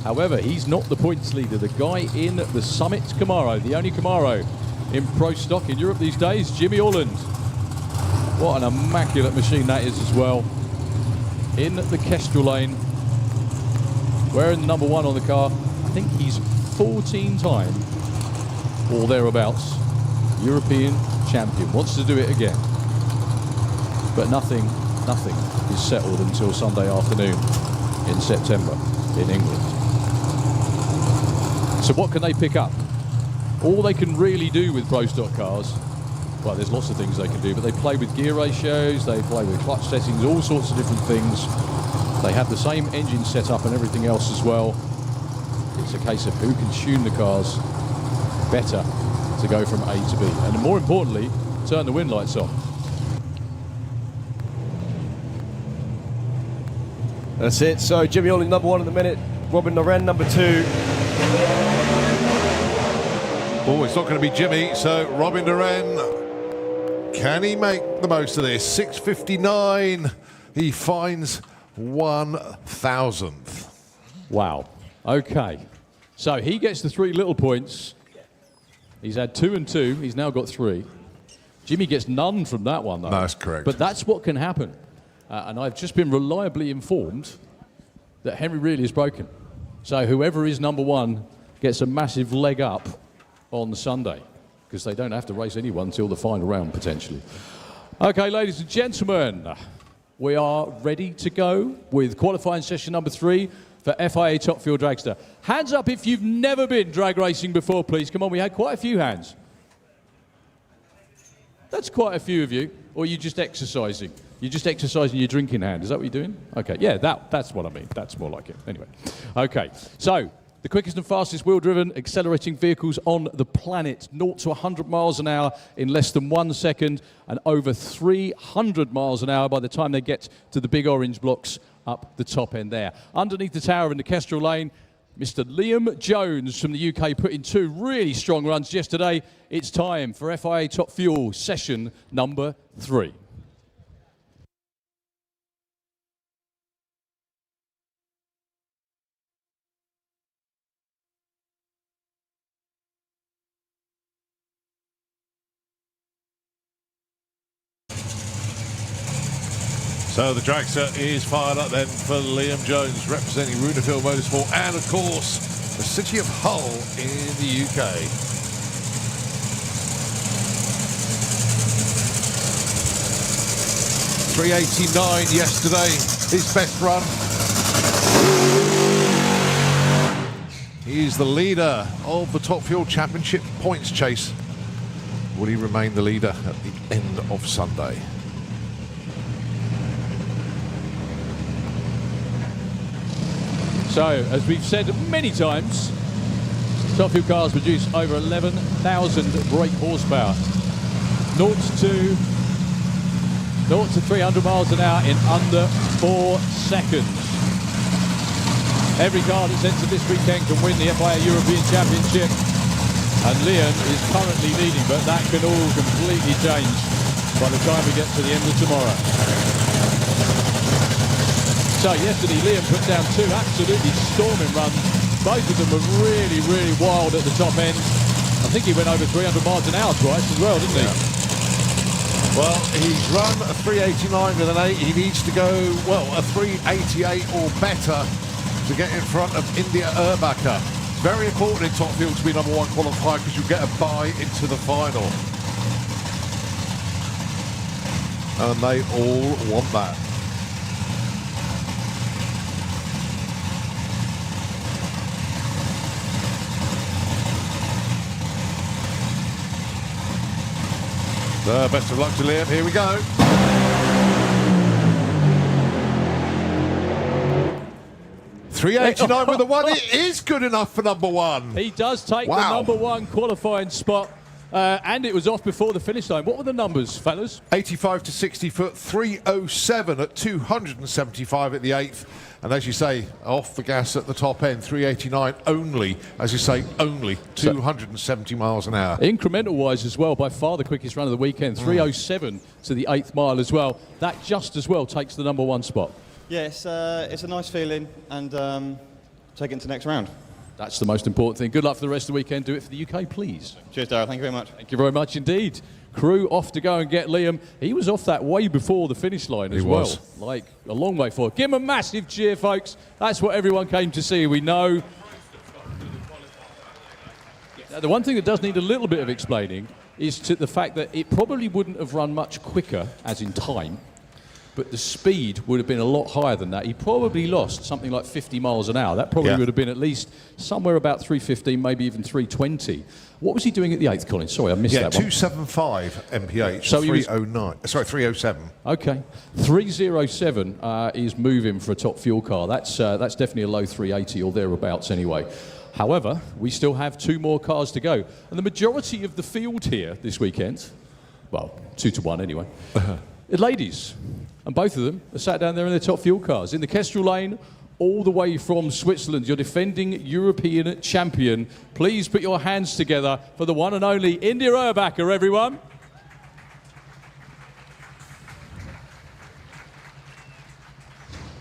[SPEAKER 2] However, he's not the points leader. The guy in the Summit Camaro, the only Camaro in pro stock in Europe these days, Jimmy Holland. What an immaculate machine that is as well. In the Kestrel lane, wearing the number 1 on the car. I think he's 14-time or thereabouts European champion. Wants to do it again, but nothing is settled until Sunday afternoon in September in England. So what can they pick up? All they can really do with pro stock cars, well, there's lots of things they can do, but they play with gear ratios, they play with clutch settings, all sorts of different things. They have the same engine setup and everything else as well. It's a case of who can tune the cars better to go from A to B. And more importantly, turn the wind lights on.
[SPEAKER 4] That's it. So Jimmy Holland number 1 at the minute. Robin Loren number 2.
[SPEAKER 1] Oh, it's not going to be Jimmy, so Robin Loren, can he make the most of this? 6.59, he finds 1,000th.
[SPEAKER 2] Wow. Okay. So he gets the 3 little points. He's had 2 and 2. He's now got 3. Jimmy gets none from that one, though.
[SPEAKER 1] That's correct.
[SPEAKER 2] But that's what can happen. And I've just been reliably informed that Henry really is broken. So whoever is number 1 gets a massive leg up on Sunday, because they don't have to race anyone until the final round, potentially. Okay, ladies and gentlemen, we are ready to go with qualifying session number 3 for FIA Top Fuel Dragster. Hands up if you've never been drag racing before, please. Come on, we had quite a few hands. That's quite a few of you. Or are you just exercising? You're just exercising your drinking hand. Is that what you're doing? Okay, yeah, that's what I mean. That's more like it. Anyway, okay, so the quickest and fastest wheel-driven accelerating vehicles on the planet. 0 to 100 miles an hour in less than 1 second, and over 300 miles an hour by the time they get to the big orange blocks up the top end there. Underneath the tower in the Kestrel lane, Mr. Liam Jones from the UK put in 2 really strong runs yesterday. It's time for FIA Top Fuel session number 3.
[SPEAKER 1] So the dragster is fired up then for Liam Jones, representing Runefield Motorsport and, of course, the city of Hull in the UK. .389 yesterday, his best run. He is the leader of the Top Fuel Championship points chase. Will he remain the leader at the end of Sunday?
[SPEAKER 2] So, as we've said many times, Top Fuel cars produce over 11,000 brake horsepower. 0 to 300 miles an hour in under 4 seconds. Every car that's entered this weekend can win the FIA European Championship, and Liam is currently leading, but that can all completely change by the time we get to the end of tomorrow. So yesterday, Liam put down 2 absolutely storming runs. Both of them were really, really wild at the top end. I think he went over 300 miles an hour twice as well, didn't he?
[SPEAKER 1] Well, he's run a 389 with an 8. He needs to go, well, a 388 or better to get in front of India Urbacher. Very important in top field to be number 1 qualifier because you get a bye into the final. And they all want that. Best of luck to Liam. Here we go. .389 with a 1. It is good enough for number 1.
[SPEAKER 2] He does take the number 1 qualifying spot. And it was off before the finish line. What were the numbers, fellas?
[SPEAKER 1] 85 to 60 foot, 307 at 275 at the 8th. And as you say, off the gas at the top end, 389 only, as you say, only 270 miles an hour.
[SPEAKER 2] Incremental-wise as well, by far the quickest run of the weekend, 307 to the 8th mile as well. That just as well takes the number 1 spot.
[SPEAKER 14] Yeah, it's a nice feeling, and take it into the next round.
[SPEAKER 2] That's the most important thing. Good luck for the rest of the weekend. Do it for the UK, please.
[SPEAKER 14] Cheers, Darryl. Thank you very much.
[SPEAKER 2] Thank you very much indeed. Crew off to go and get Liam. He was off that way before the finish line as well. Like, a long way forward. Give him a massive cheer, folks. That's what everyone came to see, we know. Now, the one thing that does need a little bit of explaining is to the fact that it probably wouldn't have run much quicker, as in time, but the speed would have been a lot higher than that. He probably lost something like 50 miles an hour. That probably would have been at least somewhere about 315, maybe even 320. What was he doing at the 8th, Colin? Sorry, I missed that one.
[SPEAKER 1] 275 mph, so 309. Sorry, 307.
[SPEAKER 2] Okay, 307 is moving for a top fuel car. That's definitely a low 380 or thereabouts anyway. However, we still have 2 more cars to go. And the majority of the field here this weekend, well, 2 to 1 anyway, ladies. And both of them are sat down there in their top fuel cars. In the Kestrel lane, all the way from Switzerland, your defending European champion. Please put your hands together for the one and only India Urbacher, everyone.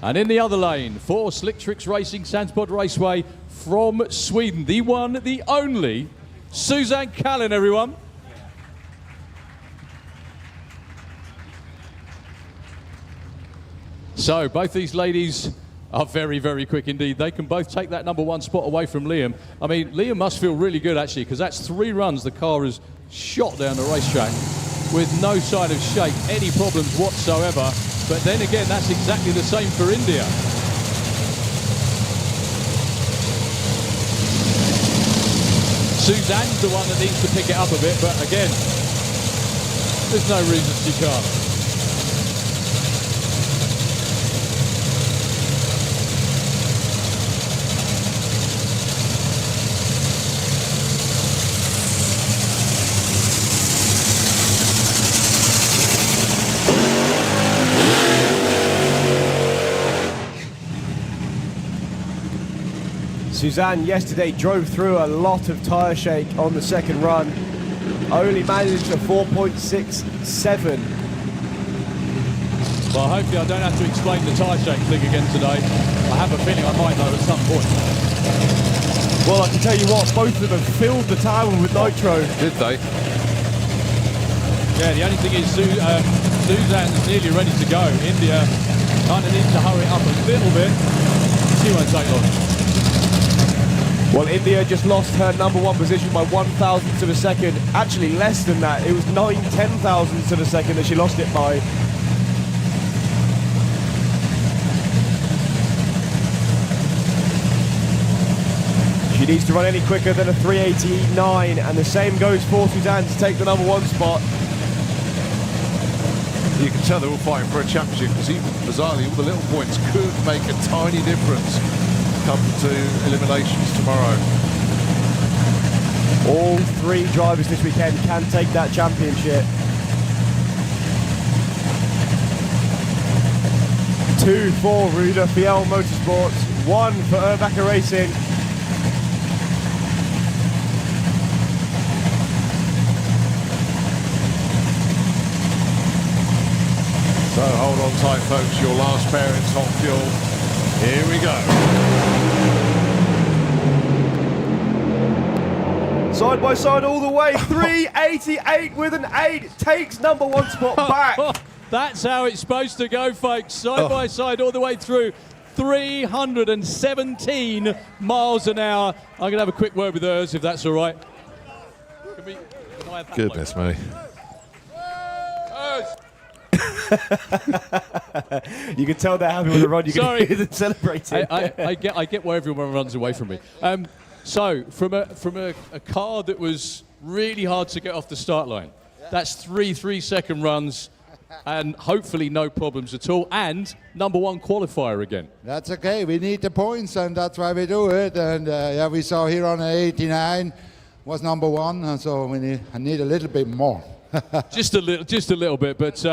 [SPEAKER 2] And in the other lane, for Slick Tricks Racing Sandspot Raceway from Sweden, the one, the only, Suzanne Callan, everyone. So both these ladies are very, very quick indeed. They can both take that number 1 spot away from Liam. I mean, Liam must feel really good actually, because that's 3 runs the car has shot down the racetrack with no sign of shake, any problems whatsoever. But then again, that's exactly the same for India. Suzanne's the one that needs to pick it up a bit, but again, there's no reason she can't.
[SPEAKER 4] Suzanne yesterday drove through a lot of tyre shake on the second run. Only managed a 4.67.
[SPEAKER 2] Well, hopefully I don't have to explain the tyre shake thing again today. I have a feeling I might know at some point.
[SPEAKER 4] Well, I can tell you what, both of them filled the tyre with nitro.
[SPEAKER 1] Did they?
[SPEAKER 2] Yeah, the only thing is Suzanne's nearly ready to go. India kind of needs to hurry up a little bit. She won't take long.
[SPEAKER 4] Well, India just lost her number 1 position by 1,000ths of a second. Actually, less than that. It was 9/10,000ths of a second that she lost it by. She needs to run any quicker than a 389, and the same goes for Suzanne to take the number 1 spot.
[SPEAKER 1] You can tell they're all fighting for a championship because even bizarrely, all the little points could make a tiny difference come to eliminations tomorrow.
[SPEAKER 4] All 3 drivers this weekend can take that championship. 2 for Ruda Fiel Motorsports, 1 for Urbacher Racing.
[SPEAKER 1] So hold on tight, folks. Your last pair in top fuel. Here we go.
[SPEAKER 4] Side by side all the way, 388 with an 8, takes number 1 spot back.
[SPEAKER 2] That's how it's supposed to go, folks. Side by side all the way through. 317 miles an hour. I'm going to have a quick word with hers, if that's all right. Can I have that
[SPEAKER 1] Goodness me.
[SPEAKER 4] You can tell they're happy with the run. You
[SPEAKER 2] Sorry.
[SPEAKER 4] can hear them celebrating.
[SPEAKER 2] I get why everyone runs away from me. So from a car that was really hard to get off the start line, that's 3-second runs, and hopefully no problems at all, and number 1 qualifier again.
[SPEAKER 15] That's okay. We need the points, and that's why we do it. And yeah, we saw here on 89 was number 1, and so I need a little bit more.
[SPEAKER 2] just a little bit, but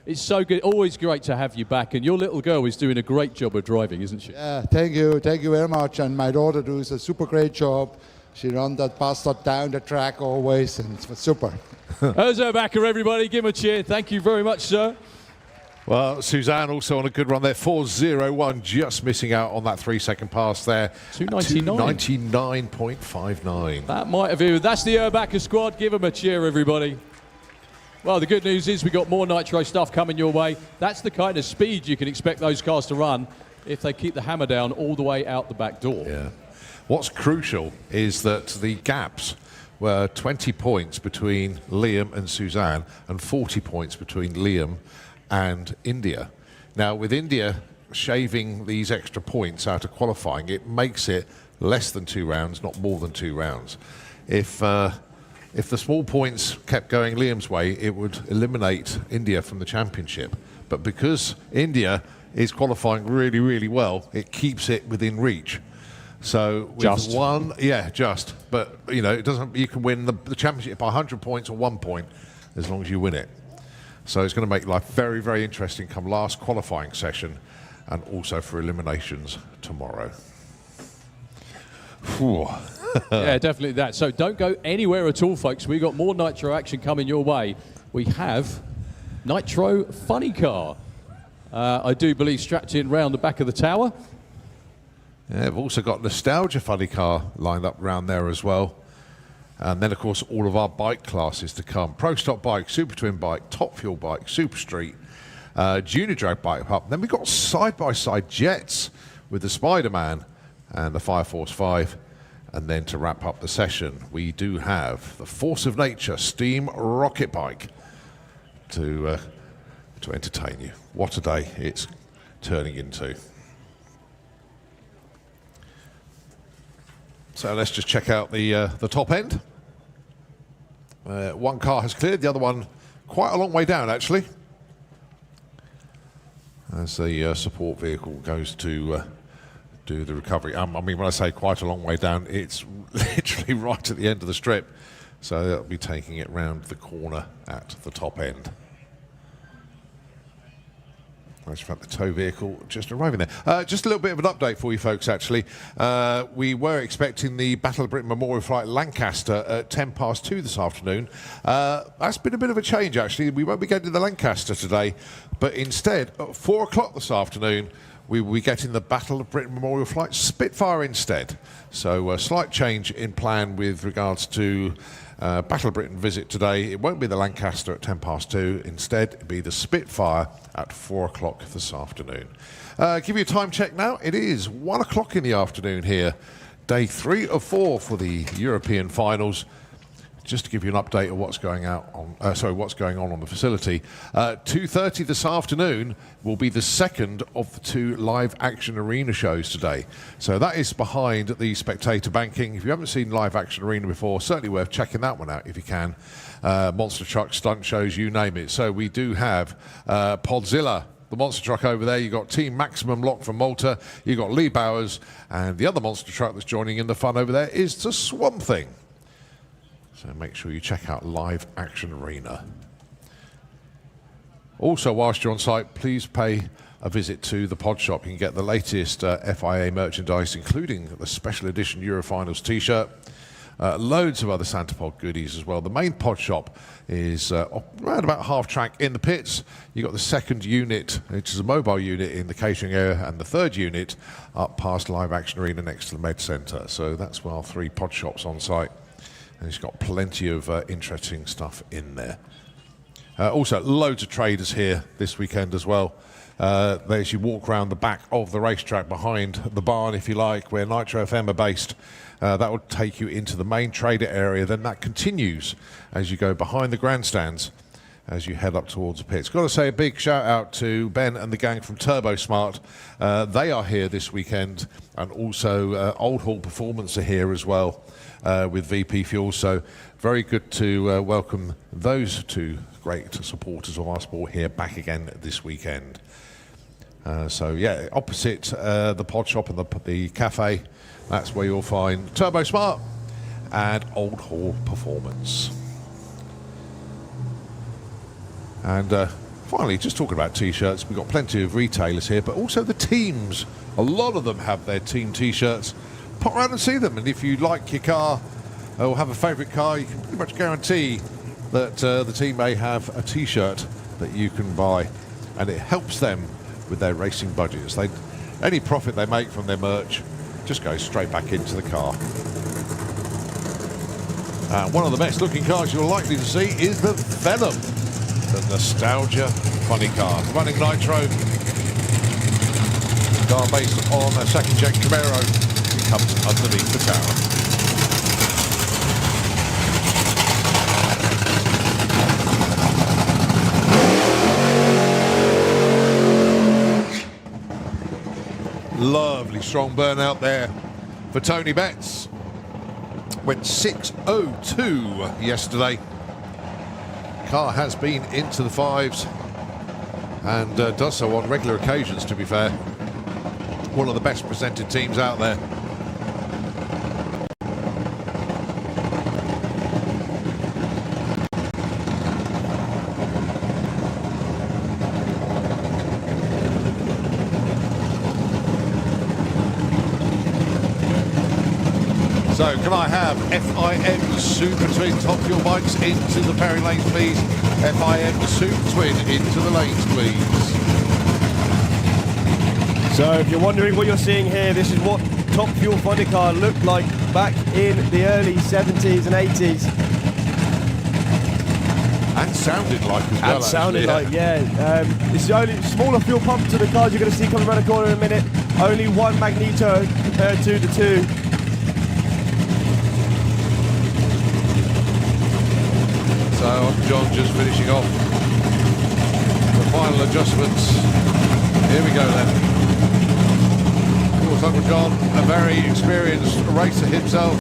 [SPEAKER 2] it's so good. Always great to have you back, and your little girl is doing a great job of driving, isn't she?
[SPEAKER 15] Yeah, thank you very much. And my daughter does a super great job. She runs that bastard down the track always, and it's super.
[SPEAKER 2] There's her backer, everybody. Give him a cheer. Thank you very much, sir.
[SPEAKER 1] Well, Suzanne also on a good run there. 4:01, just missing out on that 3-second pass there.
[SPEAKER 2] 2:99.
[SPEAKER 1] 2:99.59.
[SPEAKER 2] That might have been. That's the Urbacker squad. Give them a cheer, everybody. Well, the good news is we got more nitro stuff coming your way. That's the kind of speed you can expect those cars to run if they keep the hammer down all the way out the back door.
[SPEAKER 1] Yeah. What's crucial is that the gaps were 20 points between Liam and Suzanne and 40 points between Liam and India. Now, with India shaving these extra points out of qualifying, it makes it less than 2 rounds, not more than 2 rounds. If the small points kept going Liam's way, it would eliminate India from the championship. But because India is qualifying really, really well, it keeps it within reach. So with but you know, it doesn't. You can win the championship by 100 points or 1 point as long as you win it. So it's going to make life very, very interesting come last qualifying session, and also for eliminations tomorrow.
[SPEAKER 2] Yeah, definitely that. So don't go anywhere at all, folks. We've got more nitro action coming your way. We have Nitro Funny Car. I do believe strapped in round the back of the tower.
[SPEAKER 1] Yeah, we've also got Nostalgia Funny Car lined up around there as well. And then, of course, all of our bike classes to come. Pro Stock Bike, Super Twin Bike, Top Fuel Bike, Super Street, Junior Drag Bike up. Then we've got side-by-side jets with the Spider-Man and the Fire Force 5. And then to wrap up the session, we do have the Force of Nature Steam Rocket Bike to entertain you. What a day it's turning into. So let's just check out the top end. One car has cleared, the other one quite a long way down, actually, as the support vehicle goes to do the recovery. I mean, when I say quite a long way down, it's literally right at the end of the strip. So they'll be taking it round the corner at the top end. Nice fact, the tow vehicle just arriving there. Just a little bit of an update for you folks, actually. We were expecting the Battle of Britain Memorial Flight Lancaster at 2:10 this afternoon. That's been a bit of a change, actually. We won't be getting the Lancaster today, but instead, at 4 o'clock this afternoon, we will be getting the Battle of Britain Memorial Flight Spitfire instead. So a slight change in plan with regards to Battle of Britain visit today. It won't be the Lancaster at 2:10. Instead, it'll be the Spitfire at 4 o'clock this afternoon. Give you a time check now. It is 1 o'clock in the afternoon here. Day 3 of 4 for the European finals. Just to give you an update of what's going on the facility. 2:30 this afternoon will be the second of the 2 live action arena shows today. So that is behind the spectator banking. If you haven't seen live action arena before, certainly worth checking that one out if you can. Monster truck, stunt shows, you name it. So we do have Podzilla, the monster truck over there. You've got Team Maximum Lock from Malta. You've got Lee Bowers. And the other monster truck that's joining in the fun over there is the Swamp Thing. So make sure you check out Live Action Arena. Also, whilst you're on site, please pay a visit to the pod shop. You can get the latest FIA merchandise, including the special edition Eurofinals t-shirt. Loads of other Santa Pod goodies as well. The main pod shop is around about half track in the pits. You've got the second unit, which is a mobile unit in the catering area, and the third unit up past Live Action Arena next to the Med Centre. So that's our 3 pod shops on site. And it's got plenty of interesting stuff in there. Also, loads of traders here this weekend as well. As you walk around the back of the racetrack behind the barn, if you like, where Nitro FM are based, that will take you into the main trader area. Then that continues as you go behind the grandstands as you head up towards the pits. Got to say a big shout out to Ben and the gang from Turbo Smart. They are here this weekend, and also Old Hall Performance are here as well with VP Fuel. So very good to welcome those two great supporters of our sport here back again this weekend. So yeah, opposite the pod shop and the cafe, that's where you'll find Turbo Smart and Old Hall Performance. And finally, just talking about t-shirts, we've got plenty of retailers here, but also the teams. A lot of them have their team t-shirts. Pop around and see them, and if you like your car or have a favourite car, you can pretty much guarantee that the team may have a t-shirt that you can buy, and it helps them with their racing budgets. Any profit they make from their merch just goes straight back into the car. One of the best looking cars you're likely to see is the Venom, the Nostalgia Funny Car. Running Nitro, car based on a second gen Camaro. It comes underneath the tower. Lovely strong burnout there for Tony Betts. Went 6:02 yesterday. Car has been into the fives and does so on regular occasions, to be fair. One of the best presented teams out there. So can I have FIM Super Twin Top Fuel bikes into the pairing lanes, please? FIM Super Twin into the lanes, please.
[SPEAKER 4] So if you're wondering what you're seeing here, this is what Top Fuel Funny Car looked like back in the early 70s and 80s.
[SPEAKER 1] And sounded like as well.
[SPEAKER 4] And sounded like, yeah. This is the only smaller fuel pump to the cars you're going to see coming around the corner in a minute. Only one magneto compared to the two.
[SPEAKER 1] So Uncle John just finishing off the final adjustments. Here we go then. Of course, Uncle John, a very experienced racer himself,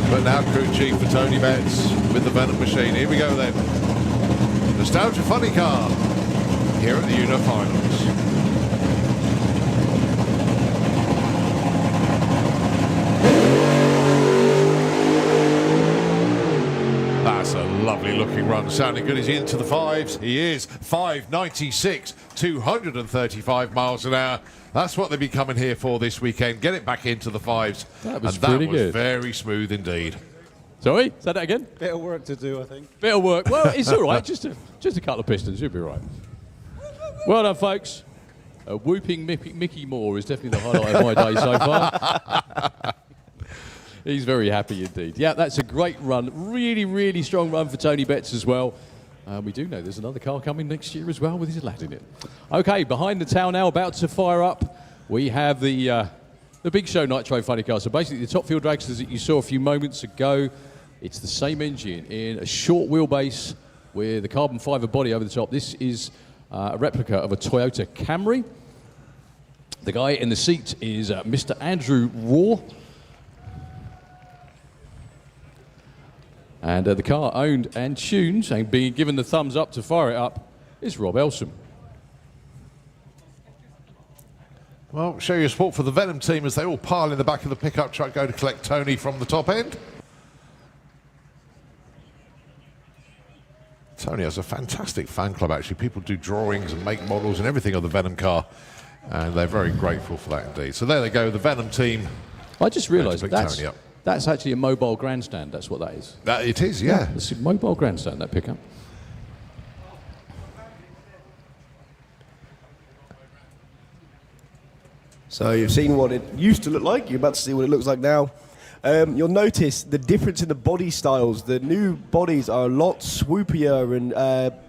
[SPEAKER 1] but now crew chief for Tony Betts with the Venom machine. Here we go then. Nostalgia Funny Car here at the Uno Finals. That's a lovely looking run, sounding good. Is he into the fives? He is. 596, 235 miles an hour. That's what they'll be coming here for this weekend. Get it back into the fives.
[SPEAKER 2] That was
[SPEAKER 1] and
[SPEAKER 2] pretty
[SPEAKER 1] that was
[SPEAKER 2] good.
[SPEAKER 1] Very smooth indeed.
[SPEAKER 2] Sorry, say that again?
[SPEAKER 14] Bit of work to do, I think.
[SPEAKER 2] Bit of work. Well, it's all right. Just a couple of pistons. You'll be right. Well done, folks. Whooping Mickey Moore is definitely the highlight of my day so far. He's very happy indeed. Yeah, that's a great run. Really, really strong run for Tony Betts as well. We do know there's another car coming next year as well with his lad in it. Okay, behind the tower now, about to fire up, we have the Big Show Nitro Funny Car. So basically the top Fuel Dragsters that you saw a few moments ago, it's the same engine in a short wheelbase with a carbon fibre body over the top. This is a replica of a Toyota Camry. The guy in the seat is Mr. Andrew Raw. And the car owned and tuned and being given the thumbs up to fire it up is Rob Elsom.
[SPEAKER 1] Well, show your support for the Venom team as they all pile in the back of the pickup truck, go to collect Tony from the top end. Tony has a fantastic fan club, actually. People do drawings and make models and everything of the Venom car, and they're very grateful for that indeed. So there they go, the Venom team.
[SPEAKER 2] I just realised
[SPEAKER 1] Tony up.
[SPEAKER 2] That's actually a mobile grandstand. That's what that is.
[SPEAKER 1] It is, yeah.
[SPEAKER 2] It's a mobile grandstand, that pickup.
[SPEAKER 4] So you've seen what it used to look like. You're about to see what it looks like now. You'll notice the difference in the body styles. The new bodies are a lot swoopier and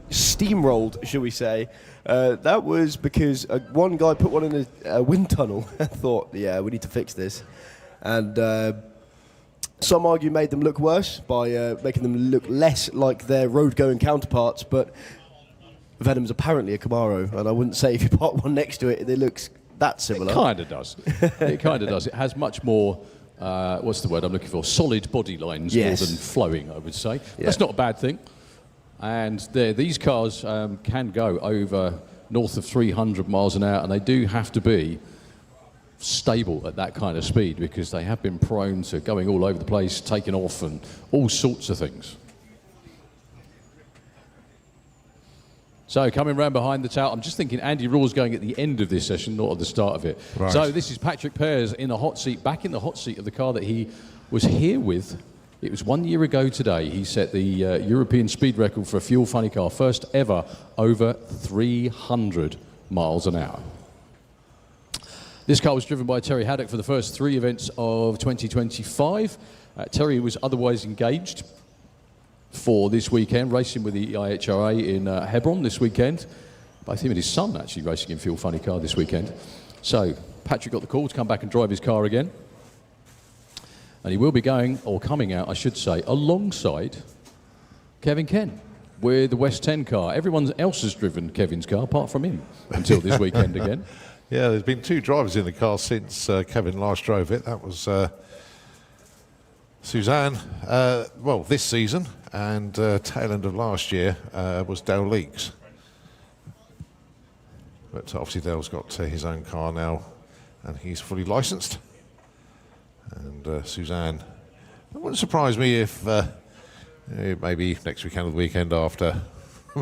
[SPEAKER 4] steamrolled, shall we say. That was because one guy put one in a wind tunnel and thought, yeah, we need to fix this. And some argue made them look worse by making them look less like their road-going counterparts, but Venom's apparently a Camaro, and I wouldn't say if you park one next to it, it looks that similar.
[SPEAKER 2] It kind of does. It kind of does. It has much more, what's the word I'm looking for, solid body lines more than flowing, I would say.
[SPEAKER 4] Yeah.
[SPEAKER 2] That's not a bad thing. And these cars can go over north of 300 miles an hour, and they do have to be stable at that kind of speed because they have been prone to going all over the place, taking off, and all sorts of things. So coming round behind the tail, I'm just thinking Andy Raw's going at the end of this session, not at the start of it.
[SPEAKER 1] Right.
[SPEAKER 2] So this is Patrick Pears in the hot seat, back in the hot seat of the car that he was here with. It was 1 year ago today. He set the European speed record for a fuel funny car, first ever over 300 miles an hour. This car was driven by Terry Haddock for the first 3 events of 2025. Terry was otherwise engaged for this weekend, racing with the IHRA in Hebron this weekend. Both him and his son actually racing in Fuel Funny Car this weekend. So Patrick got the call to come back and drive his car again. And he will be going, or coming out, I should say, alongside Kevin Ken with the West 10 car. Everyone else has driven Kevin's car, apart from him, until this weekend again.
[SPEAKER 1] Yeah, there's been 2 drivers in the car since Kevin last drove it. That was Suzanne, well, this season, and tail end of last year was Dale Leakes. But obviously Dale's got his own car now, and he's fully licensed. And Suzanne, it wouldn't surprise me if maybe next weekend or the weekend after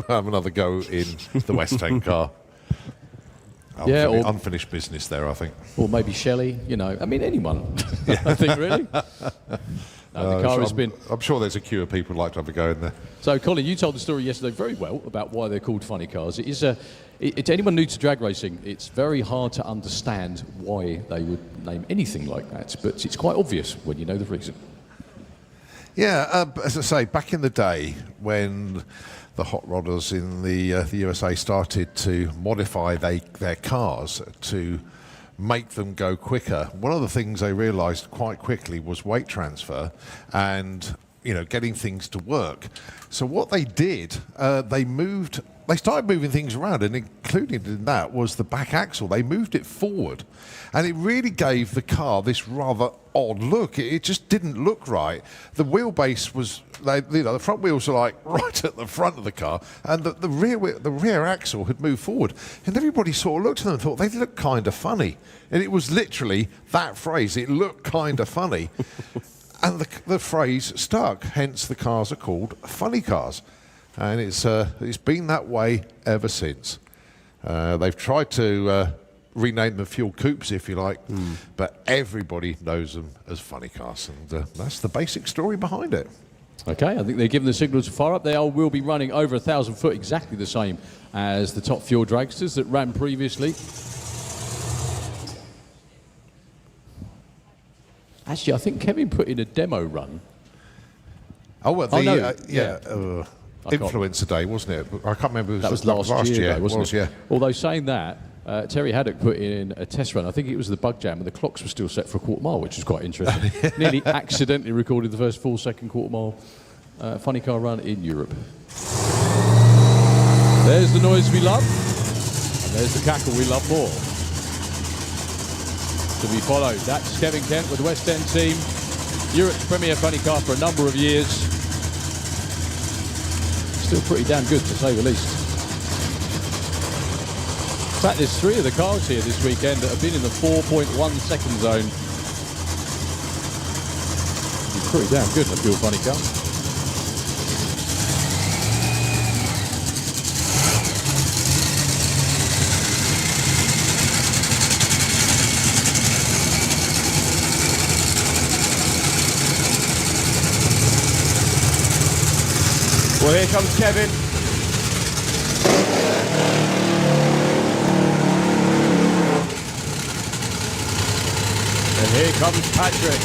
[SPEAKER 1] have another go in the West 10 car.
[SPEAKER 2] Yeah, or
[SPEAKER 1] unfinished business there, I think.
[SPEAKER 2] Or maybe Shelley, you know, I mean anyone, I think, really. No, the car has been...
[SPEAKER 1] I'm sure there's a queue of people who'd like to have a go in there.
[SPEAKER 2] So, Colin, you told the story yesterday very well about why they're called funny cars. It is to anyone new to drag racing, it's very hard to understand why they would name anything like that, but it's quite obvious when you know the reason.
[SPEAKER 1] Yeah, as I say, back in the day when the hot rodders in the USA started to modify their cars to make them go quicker, one of the things they realised quite quickly was weight transfer and, you know, getting things to work. So what they did, they started moving things around, and included in that was the back axle. They moved it forward, and it really gave the car this rather odd look. It just didn't look right. The wheelbase was, the front wheels were like right at the front of the car, and the rear axle had moved forward. And everybody sort of looked at them and thought they looked kind of funny. And it was literally that phrase, it looked kind of funny. And the phrase stuck, hence the cars are called funny cars. And it's been that way ever since. They've tried to rename them fuel coupes, if you like, but everybody knows them as funny cars, and that's the basic story behind it.
[SPEAKER 2] Okay, I think they're giving the signal to fire up. They will be running over 1,000 foot, exactly the same as the top Fuel Dragsters that ran previously. Actually, I think Kevin put in a demo run.
[SPEAKER 1] Oh, well, Influencer Day, wasn't it? I can't remember.
[SPEAKER 2] That was last year, wasn't it?
[SPEAKER 1] Yeah.
[SPEAKER 2] Although saying that, Terry Haddock put in a test run. I think it was the bug jam, and the clocks were still set for a quarter mile, which was quite interesting. Nearly accidentally recorded the first 4-second quarter mile funny car run in Europe. There's the noise we love, and there's the cackle we love more. To be followed. That's Kevin Kent with the West End team. Europe's premier funny car for a number of years. Still pretty damn good, to say the least. In fact, there's 3 of the cars here this weekend that have been in the 4.1 second zone. It's pretty damn good in a fuel funny car.
[SPEAKER 4] Well, here comes Kevin. comes Patrick.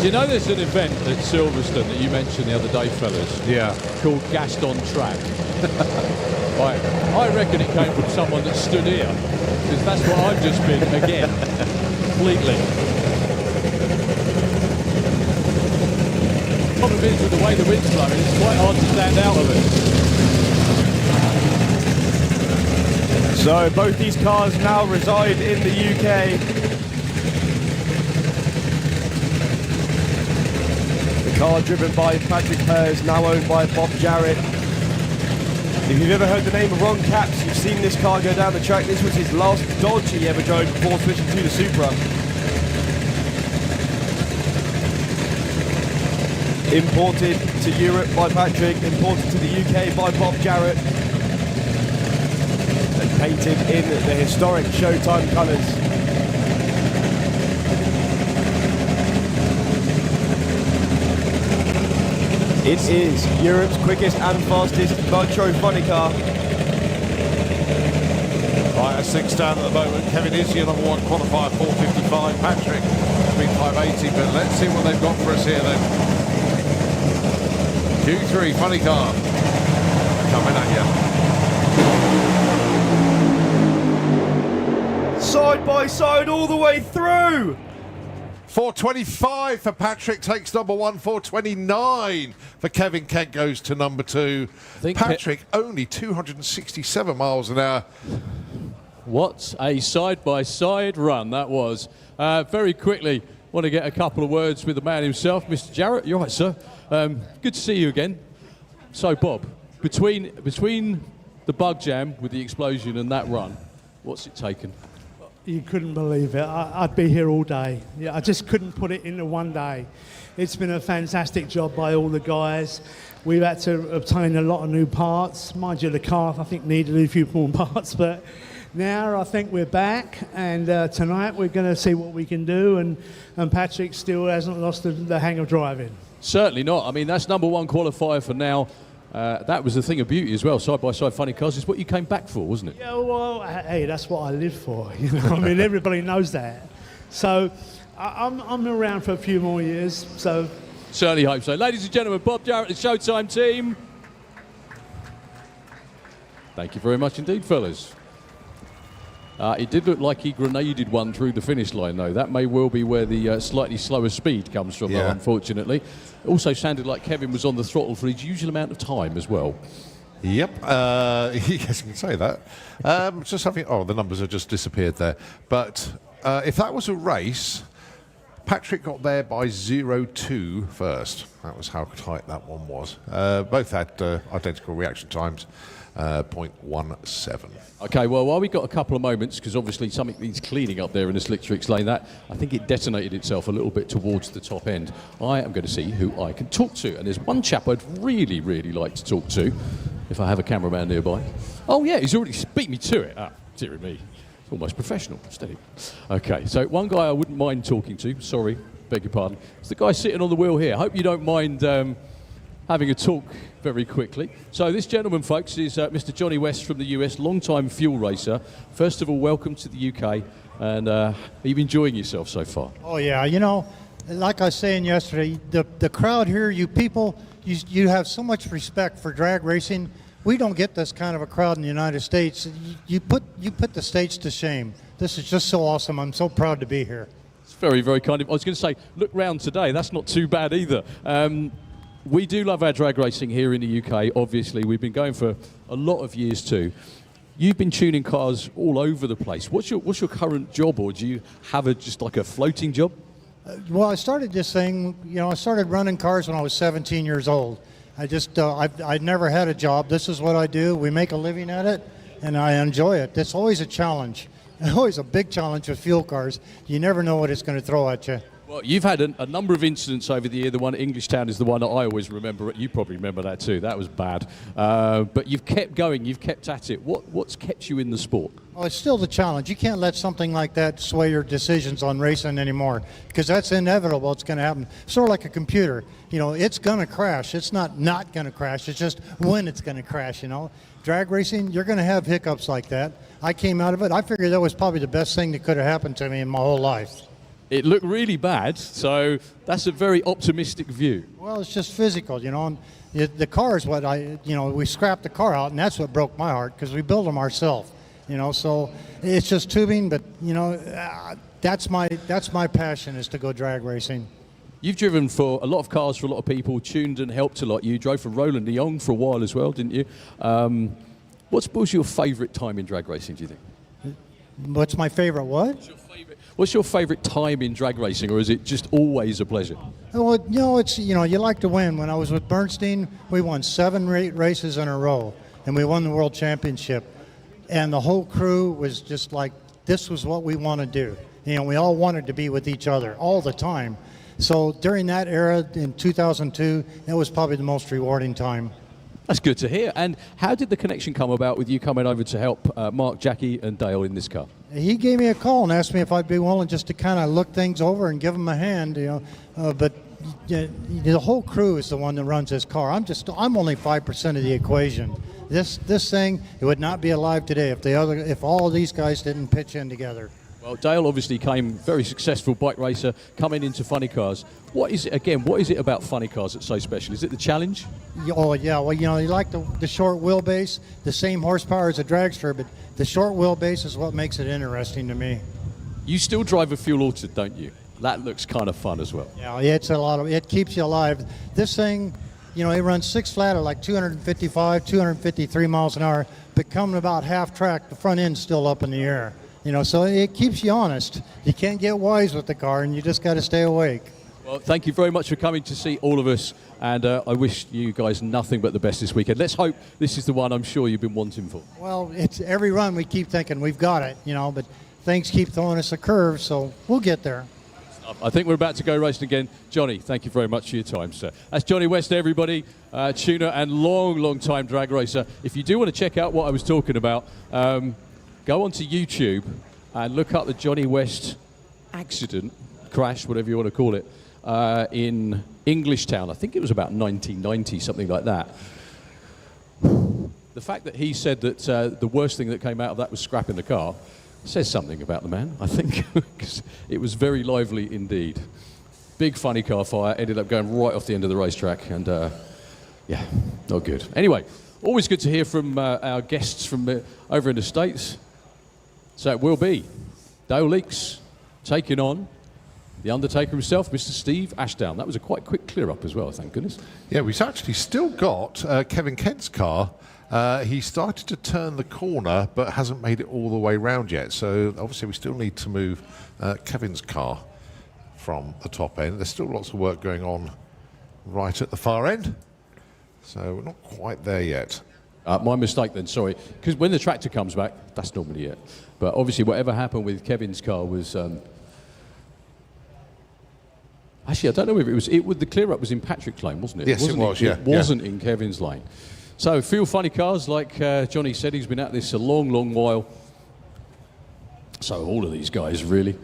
[SPEAKER 2] You know there's an event at Silverstone that you mentioned the other day, fellas?
[SPEAKER 1] Yeah.
[SPEAKER 2] Called Gassed on Track. I reckon it came from someone that stood here, because that's what I've just been again, completely. Problem is, with the way the wind's blowing, it's quite hard to stand out of it.
[SPEAKER 4] So both these cars now reside in the UK. The car driven by Patrick Hers, now owned by Bob Jarrett. If you've ever heard the name of Ron Capps, you've seen this car go down the track. This was his last Dodge he ever drove before switching to the Supra. Imported to Europe by Patrick, imported to the UK by Bob Jarrett, and painted in the historic Showtime colours. It is Europe's quickest and fastest Nitro funny car.
[SPEAKER 1] Right, a 6 down at the moment. Kevin is your number 1 qualifier, 4:55. Patrick, 3:580. But let's see what they've got for us here then. Q3 funny car coming at you.
[SPEAKER 4] Side by side all the way through.
[SPEAKER 1] 4:25 for Patrick, takes number 1. 4:29 for Kevin. Kent goes to number 2. Patrick only 267 miles an hour.
[SPEAKER 2] What a side-by-side run that was. Very quickly, want to get a couple of words with the man himself, Mr. Jarrett. You're right, sir. Good to see you again. So, Bob, between the bug jam with the explosion and that run, what's it taken?
[SPEAKER 16] You couldn't believe it. I'd be here all day. Yeah, I just couldn't put it into one day. It's been a fantastic job by all the guys. We've had to obtain a lot of new parts. Mind you, the car, I think, needed a few more parts, but now I think we're back, and tonight we're going to see what we can do, and Patrick still hasn't lost the hang of driving.
[SPEAKER 2] Certainly not. I mean, that's number 1 qualifier for now. That was the thing of beauty as well. Side-by-side funny cars is what you came back for, wasn't it?
[SPEAKER 16] Yeah, well, hey, that's what I live for. You know, I mean, everybody knows that. So I'm around for a few more years. So
[SPEAKER 2] certainly hope so. Ladies and gentlemen, Bob Jarrett, the Showtime team. Thank you very much indeed, fellas. It did look like he grenaded one through the finish line, though. That may well be where the slightly slower speed comes from, though, unfortunately. It also sounded like Kevin was on the throttle for his usual amount of time as well.
[SPEAKER 1] Yep, yes, you can say that. Just something. Oh, the numbers have just disappeared there. But if that was a race, Patrick got there by 0.2 first. That was how tight that one was. Both had identical reaction times. 0.17.
[SPEAKER 2] Okay, well, while we've got a couple of moments, because obviously something needs cleaning up there in the slick to explain that, I think it detonated itself a little bit towards the top end. I am going to see who I can talk to, and there's one chap I'd really, really like to talk to, if I have a cameraman nearby. Oh, yeah, he's already beat me to it. Ah, dear me. It's almost professional. Steady. Okay, so one guy I wouldn't mind talking to, sorry, beg your pardon, it's the guy sitting on the wheel here. I hope you don't mind having a talk very quickly. So this gentleman, folks, is Mr. Johnny West from the US, long-time fuel racer. First of all, welcome to the UK, and are you enjoying yourself so far?
[SPEAKER 17] Oh yeah, you know, like I was saying yesterday, the crowd here, you people, you have so much respect for drag racing. We don't get this kind of a crowd in the United States. You put the States to shame. This is just so awesome. I'm so proud to be here.
[SPEAKER 2] It's very, very kind of. I was going to say, look round today. That's not too bad either. We do love our drag racing here in the UK, obviously. We've been going for a lot of years too. You've been tuning cars all over the place. What's your current job, or do you have just like a floating job?
[SPEAKER 17] Well, I started this thing, you know, I started running cars when I was 17 years old. I never had a job. This is what I do. We make a living at it, and I enjoy it. It's always a challenge. Always a big challenge with fuel cars. You never know what it's going to throw at you.
[SPEAKER 2] Well, you've had a number of incidents over the year. The one at Englishtown is the one that I always remember. You probably remember that too. That was bad. But you've kept going. You've kept at it. What's kept you in the sport?
[SPEAKER 17] Well, it's still the challenge. You can't let something like that sway your decisions on racing anymore, because that's inevitable. It's going to happen. Sort of like a computer. You know, it's going to crash. It's not going to crash. It's just when it's going to crash, you know. Drag racing, you're going to have hiccups like that. I came out of it. I figured that was probably the best thing that could have happened to me in my whole life.
[SPEAKER 2] It looked really bad, so that's a very optimistic view.
[SPEAKER 17] Well, it's just physical, you know. And the car is what we scrapped the car out, and that's what broke my heart, because we built them ourselves, you know. So it's just tubing, but you know, that's my passion, is to go drag racing.
[SPEAKER 2] You've driven for a lot of cars for a lot of people, tuned and helped a lot. You drove for Roland Lyon for a while as well, didn't you? What was your favourite time in drag racing, do you think?
[SPEAKER 17] What's my favourite what?
[SPEAKER 2] What's your favourite time in drag racing, or is it just always a pleasure?
[SPEAKER 17] Well, you like to win. When I was with Bernstein, we won 7 races in a row, and we won the world championship. And the whole crew was just like, this was what we want to do. You know, we all wanted to be with each other all the time. So during that era in 2002, that was probably the most rewarding time.
[SPEAKER 2] That's good to hear. And how did the connection come about with you coming over to help Mark, Jackie, and Dale in this car?
[SPEAKER 17] He gave me a call and asked me if I'd be willing just to kind of look things over and give him a hand, you know. But the whole crew is the one that runs this car. I'm only 5% of the equation. This thing, it would not be alive today if all of these guys didn't pitch in together.
[SPEAKER 2] Well, Dale obviously came very successful bike racer, coming into funny cars. What is it about funny cars that's so special? Is it the challenge?
[SPEAKER 17] Oh, yeah. Well, you know, you like the short wheelbase, the same horsepower as a dragster, but the short wheelbase is what makes it interesting to me.
[SPEAKER 2] You still drive a fuel altered, don't you? That looks kind of fun as well.
[SPEAKER 17] Yeah, it keeps you alive. This thing, you know, it runs 6 flat at like 255, 253 miles an hour, but coming about half track, the front end's still up in the air. You know, so it keeps you honest. You can't get wise with the car, and you just got to stay awake.
[SPEAKER 2] Well, thank you very much for coming to see all of us, and I wish you guys nothing but the best this weekend. Let's hope this is the one I'm sure you've been wanting for.
[SPEAKER 17] Well, it's every run we keep thinking we've got it, you know, but things keep throwing us a curve, so we'll get there.
[SPEAKER 2] I think we're about to go racing again. Johnny, thank you very much for your time, sir. That's Johnny West, everybody, tuner and long time drag racer. If you do want to check out what I was talking about, go onto YouTube and look up the Johnny West accident, crash, whatever you want to call it, in Englishtown. I think it was about 1990, something like that. The fact that he said that the worst thing that came out of that was scrapping the car says something about the man, I think, because it was very lively indeed. Big funny car fire, ended up going right off the end of the racetrack, and yeah, not good. Anyway, always good to hear from our guests from over in the States. So it will be Dale Leakes taking on the Undertaker himself, Mr. Steve Ashdown. That was a quite quick clear-up as well, thank goodness.
[SPEAKER 1] Yeah, we've actually still got Kevin Kent's car. He started to turn the corner, but hasn't made it all the way round yet. So obviously we still need to move Kevin's car from the top end. There's still lots of work going on right at the far end. So we're not quite there yet.
[SPEAKER 2] My mistake then, sorry. Because when the tractor comes back, that's normally it. But obviously whatever happened with Kevin's car was... Actually, I don't know if it was... the clear-up was in Patrick's lane, wasn't it?
[SPEAKER 1] Yes, it was, yeah.
[SPEAKER 2] It wasn't in Kevin's lane. So, Fuel Funny Cars, like Johnny said, he's been at this a long while. So, all of these guys, really.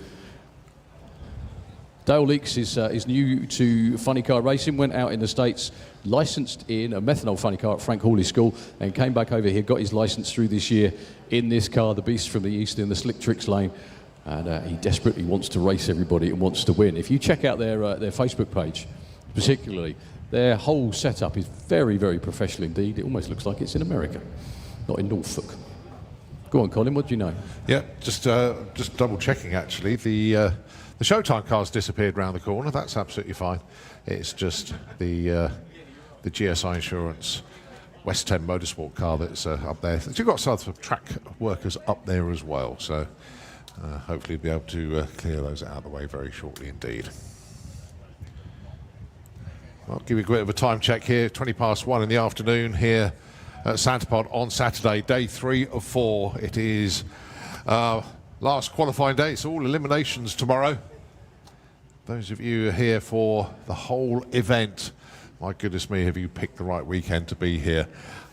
[SPEAKER 2] Dale Leakes is new to funny car racing, went out in the States, licensed in a Methanol funny car at Frank Hawley School, and came back over here, got his license through this year in this car, the Beast from the East, in the Slick Tricks lane. And he desperately wants to race everybody and wants to win. If you check out their Facebook page, particularly, their whole setup is very professional indeed. It almost looks like it's in America, not in Norfolk. Go on, Colin, what do you know?
[SPEAKER 1] Yeah, just double checking actually. The Showtime car's disappeared round the corner. That's absolutely fine. It's just the GSI Insurance West 10 Motorsport car that's up there. You've got some track workers up there as well, so hopefully we'll be able to clear those out of the way very shortly indeed. I'll give you a bit of a time check here. 1:20 in the afternoon here at Santapod on Saturday, day 3 of 4. It is last qualifying day. It's all eliminations tomorrow. those of you who are here for the whole event, my goodness me, have you picked the right weekend to be here?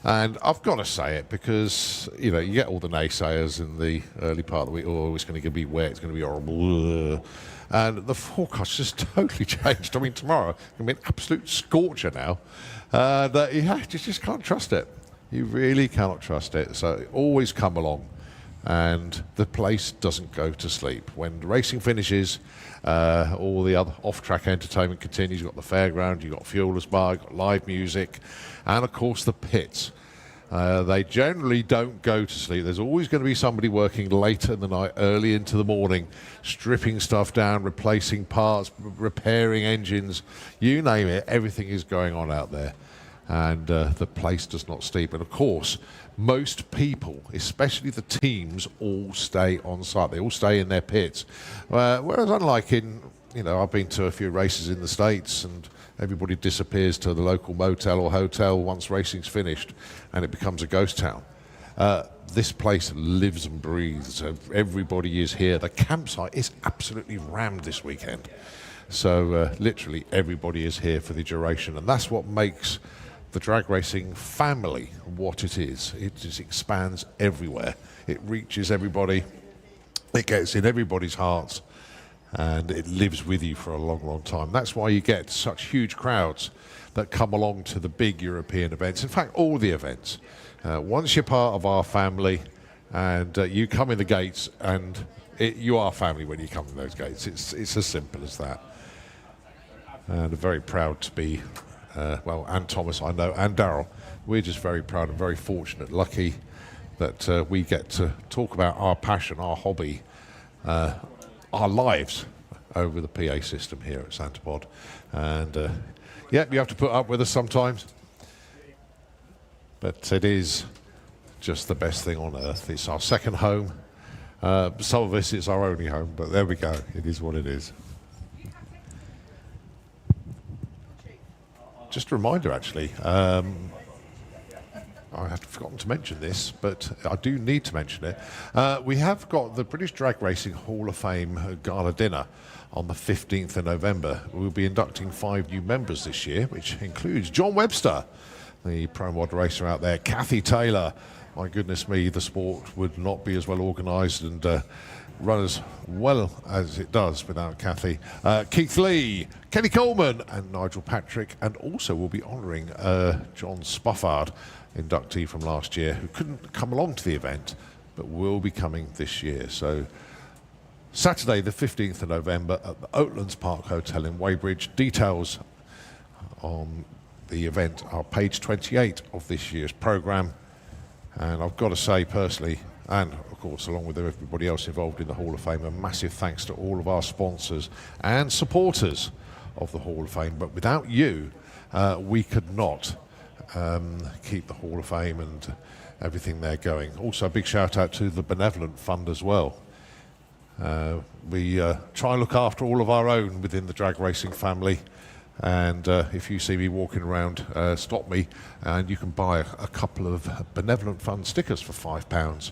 [SPEAKER 1] And I've got to say it because, you know, you get all the naysayers in the early part of the week, oh, it's going to be wet, it's going to be horrible. And the forecast just totally changed. I mean, tomorrow it's going to be an absolute scorcher now. That you just can't trust it. You really cannot trust it. So always come along. And the place doesn't go to sleep. When the racing finishes, all the other off-track entertainment continues. You've got the fairground, you've got Fuelers Bar, you've got live music, and of course the pits. They generally don't go to sleep. There's always going to be somebody working later in the night, early into the morning, stripping stuff down, replacing parts, repairing engines, you name it, everything is going on out there. And the place does not sleep. And of course, most people, especially the teams, all stay on site. They all stay in their pits. Whereas unlike in, you know, I've been to a few races in the States and everybody disappears to the local motel or hotel once racing's finished and it becomes a ghost town. This place lives and breathes. Everybody is here. The campsite is absolutely rammed this weekend. So literally everybody is here for the duration. And that's what makes the drag racing family what it is. It just expands everywhere. It reaches everybody. It gets in everybody's hearts. And it lives with you for a long, long time. That's why you get such huge crowds that come along to the big European events. In fact, all the events. Once you're part of our family and you come in the gates, and you are family when you come in those gates. It's as simple as that. And I'm very proud to be, well, and Thomas, I know, and Daryl. We're just very proud and very fortunate, lucky that we get to talk about our passion, our hobby, our lives over the PA system here at Santa Pod. And yeah, you have to put up with us sometimes, but it is just the best thing on earth. It's our second home. Some of us it's our only home, but there we go. It is what it is. Just a reminder, actually, I had forgotten to mention this, but I do need to mention it. We have got the British Drag Racing Hall of Fame Gala Dinner on the 15th of November. We'll be inducting 5 new members this year, which includes John Webster, the pro mod racer out there, Kathy Taylor. My goodness me, the sport would not be as well organised and run as well as it does without Kathy. Keith Lee, Kenny Coleman and Nigel Patrick, and also we'll be honouring John Spoffard, inductee from last year, who couldn't come along to the event but will be coming this year. So Saturday the 15th of November at the Oatlands Park Hotel in Weybridge. Details on the event are page 28 of this year's programme. And I've got to say personally, and of course along with everybody else involved in the Hall of Fame, a massive thanks to all of our sponsors and supporters of the Hall of Fame. But without you, we could not keep the Hall of Fame and everything there going. Also a big shout out to the Benevolent Fund as well. We try and look after all of our own within the drag racing family. And if you see me walking around, stop me, and you can buy a couple of Benevolent Fund stickers for £5.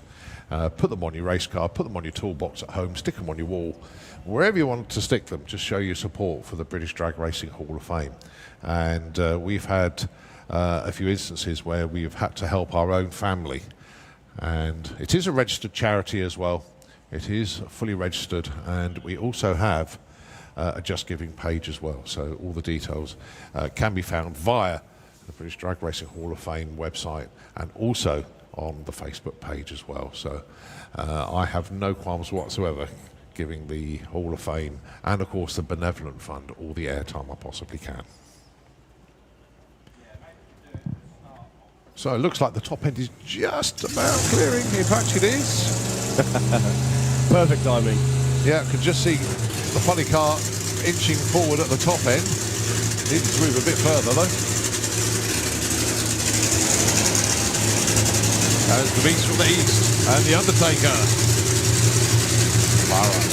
[SPEAKER 1] Put them on your race car, put them on your toolbox at home, stick them on your wall, wherever you want to stick them. Just show your support for the British Drag Racing Hall of Fame. And we've had a few instances where we've had to help our own family. And it is a registered charity as well. It is fully registered, and we also have a Just Giving page as well. So all the details can be found via the British Drag Racing Hall of Fame website and also on the Facebook page as well. So I have no qualms whatsoever giving the Hall of Fame and of course the Benevolent Fund all the airtime I possibly can. So it looks like the top end is just about clearing. In fact, it is.
[SPEAKER 4] Perfect timing.
[SPEAKER 1] Yeah, I can just see the funny car inching forward at the top end. Needs to move a bit further though. As the Beast from the East and the Undertaker. Far up.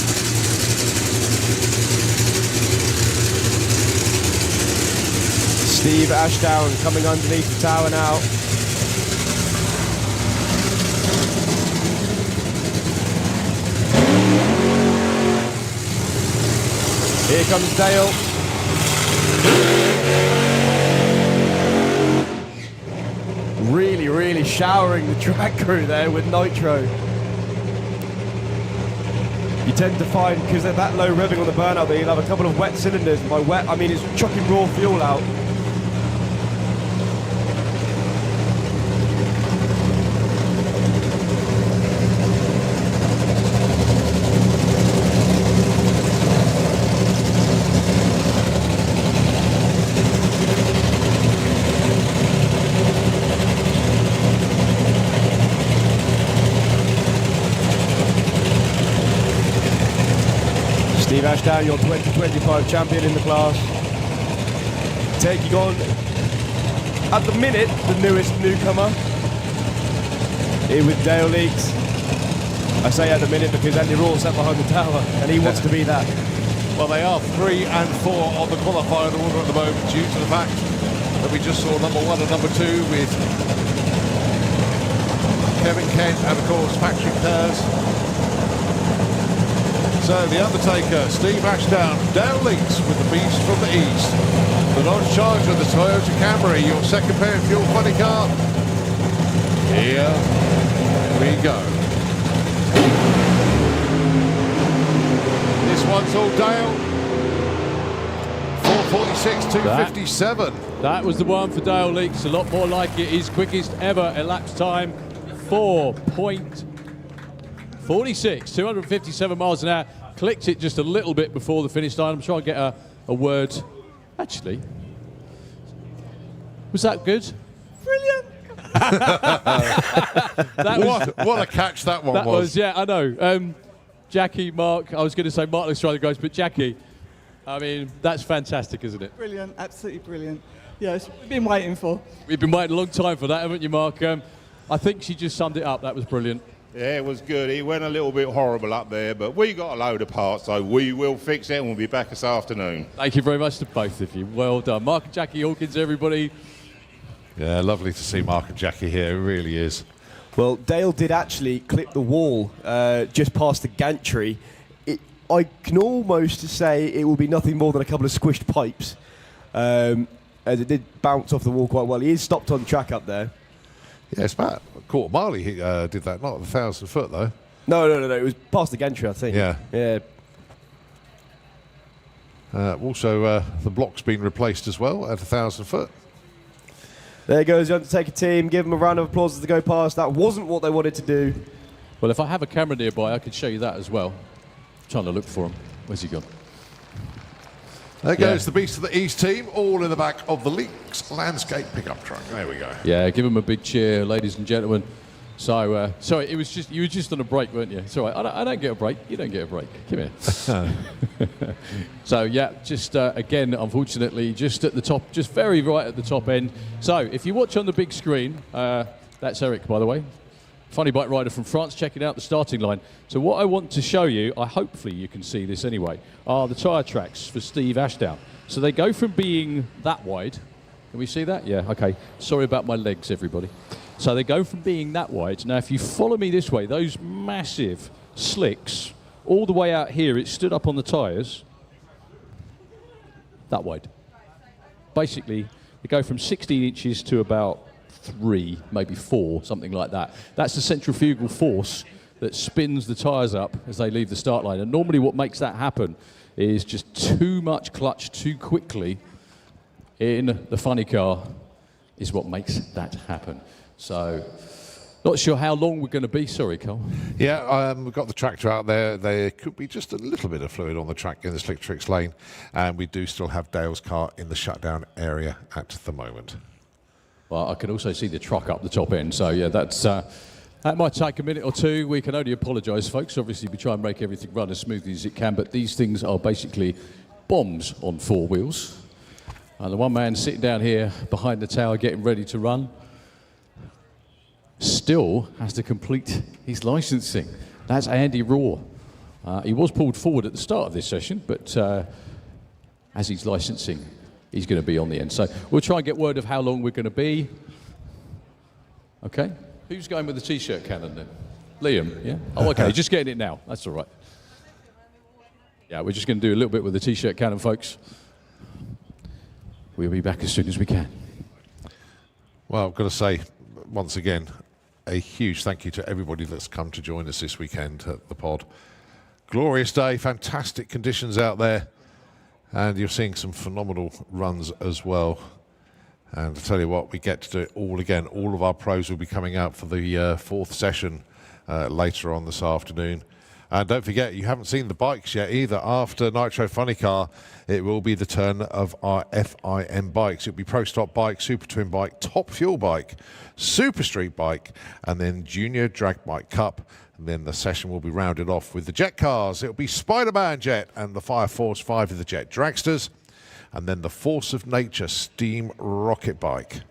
[SPEAKER 4] Steve Ashdown coming underneath the tower now. Here comes Dale. Really showering the track crew there with nitro. You tend to find, because they're that low revving on the burnout, that you'll have a couple of wet cylinders. By wet, I mean it's chucking raw fuel out. Steve Ashdown, your 2025 champion in the class. Taking on, at the minute, the newest newcomer. Here with Dale Leakes. I say at the minute because Andy Raw sat behind the tower and he wants to be that.
[SPEAKER 1] Well, they are 3 and 4 on the qualifier order at the moment due to the fact that we just saw number 1 and number 2 with Kevin Kent and, of course, Patrick Kurz. So the Undertaker, Steve Ashdown, Dale Leakes with the beast from the east. The Dodge Charger, the Toyota Camry, your second pair of fuel funny car. Here we go. This one's all Dale. 446, 257.
[SPEAKER 2] That was the one for Dale Leakes. A lot more like it. His quickest ever elapsed time, 4.46, 257 miles an hour. Clicked it just a little bit before the finish line. I'm trying to get a word. Actually, was that good? Brilliant.
[SPEAKER 1] What a catch that one was.
[SPEAKER 2] Yeah, I know. Jackie, Mark, I was going to say Mark looks try the guys, but Jackie, I mean, that's fantastic, isn't it?
[SPEAKER 18] Brilliant, absolutely brilliant. Yeah, it's we've been waiting for.
[SPEAKER 2] We've been waiting a long time for that, haven't you, Mark? I think she just summed it up. That was brilliant.
[SPEAKER 19] Yeah, it was good. He went a little bit horrible up there, but we got a load of parts, so we will fix it and we'll be back this afternoon.
[SPEAKER 2] Thank you very much to both of you. Well done. Mark and Jackie Hawkins, everybody.
[SPEAKER 1] Yeah, lovely to see Mark and Jackie here. It really is.
[SPEAKER 4] Well, Dale did actually clip the wall just past the gantry. I can almost say it will be nothing more than a couple of squished pipes, as it did bounce off the wall quite well. He is stopped on track up there.
[SPEAKER 1] Yeah, it's about a quarter mile he did that, not 1,000 foot though.
[SPEAKER 4] No, it was past the gantry, I think.
[SPEAKER 1] Yeah.
[SPEAKER 4] Yeah.
[SPEAKER 1] Also, the block's been replaced as well at 1,000 foot.
[SPEAKER 4] There goes the Undertaker team. Give them a round of applause as they go past. That wasn't what they wanted to do.
[SPEAKER 2] Well, if I have a camera nearby, I could show you that as well. I'm trying to look for him. Where's he gone?
[SPEAKER 1] There goes the Beast of the East team, all in the back of the Leakes landscape pickup truck. There we go.
[SPEAKER 2] Yeah, give him a big cheer, ladies and gentlemen. So, sorry, it was just you were just on a break, weren't you? It's all right. I don't get a break. You don't get a break. Come here. So, yeah, just again, unfortunately, just at the top, just very right at the top end. So, if you watch on the big screen, that's Eric, by the way. Funny bike rider from France, checking out the starting line. So what I want to show you, hopefully you can see this anyway, are the tyre tracks for Steve Ashdown. So they go from being that wide. Can we see that? Yeah, okay. Sorry about my legs, everybody. So they go from being that wide. Now, if you follow me this way, those massive slicks, all the way out here, it stood up on the tyres, that wide. Basically, they go from 16 inches to about 3, maybe 4, something like that. That's the centrifugal force that spins the tyres up as they leave the start line. And normally what makes that happen is just too much clutch too quickly in the funny car is what makes that happen. So, not sure how long we're going to be. Sorry, Cole.
[SPEAKER 1] Yeah, we've got the tractor out there. There could be just a little bit of fluid on the track in the Slick Tricks lane. And we do still have Dale's car in the shutdown area at the moment.
[SPEAKER 2] Well, I can also see the truck up the top end, so yeah, that might take a minute or two. We can only apologise, folks. Obviously, we try and make everything run as smoothly as it can, but these things are basically bombs on 4 wheels. And the one man sitting down here behind the tower getting ready to run still has to complete his licensing. That's Andy Raw. He was pulled forward at the start of this session, but as he's licensing, he's going to be on the end. So we'll try and get word of how long we're going to be. Okay. Who's going with the T-shirt cannon then? Liam, yeah? Oh, okay. Just getting it now. That's all right. Yeah, we're just going to do a little bit with the T-shirt cannon, folks. We'll be back as soon as we can.
[SPEAKER 1] Well, I've got to say, once again, a huge thank you to everybody that's come to join us this weekend at the pod. Glorious day, fantastic conditions out there, and you're seeing some phenomenal runs as well. And I tell you what, we get to do it all again. All of our pros will be coming out for the fourth session later on this afternoon. And don't forget, you haven't seen the bikes yet either. After Nitro Funny Car, it will be the turn of our FIM bikes. It'll be Pro Stock Bike, Super Twin Bike, Top Fuel Bike, Super Street Bike, and then Junior Drag Bike Cup. And then the session will be rounded off with the jet cars. It'll be Spider-Man Jet and the Fire Force 5 of the Jet Dragsters. And then the Force of Nature Steam Rocket Bike.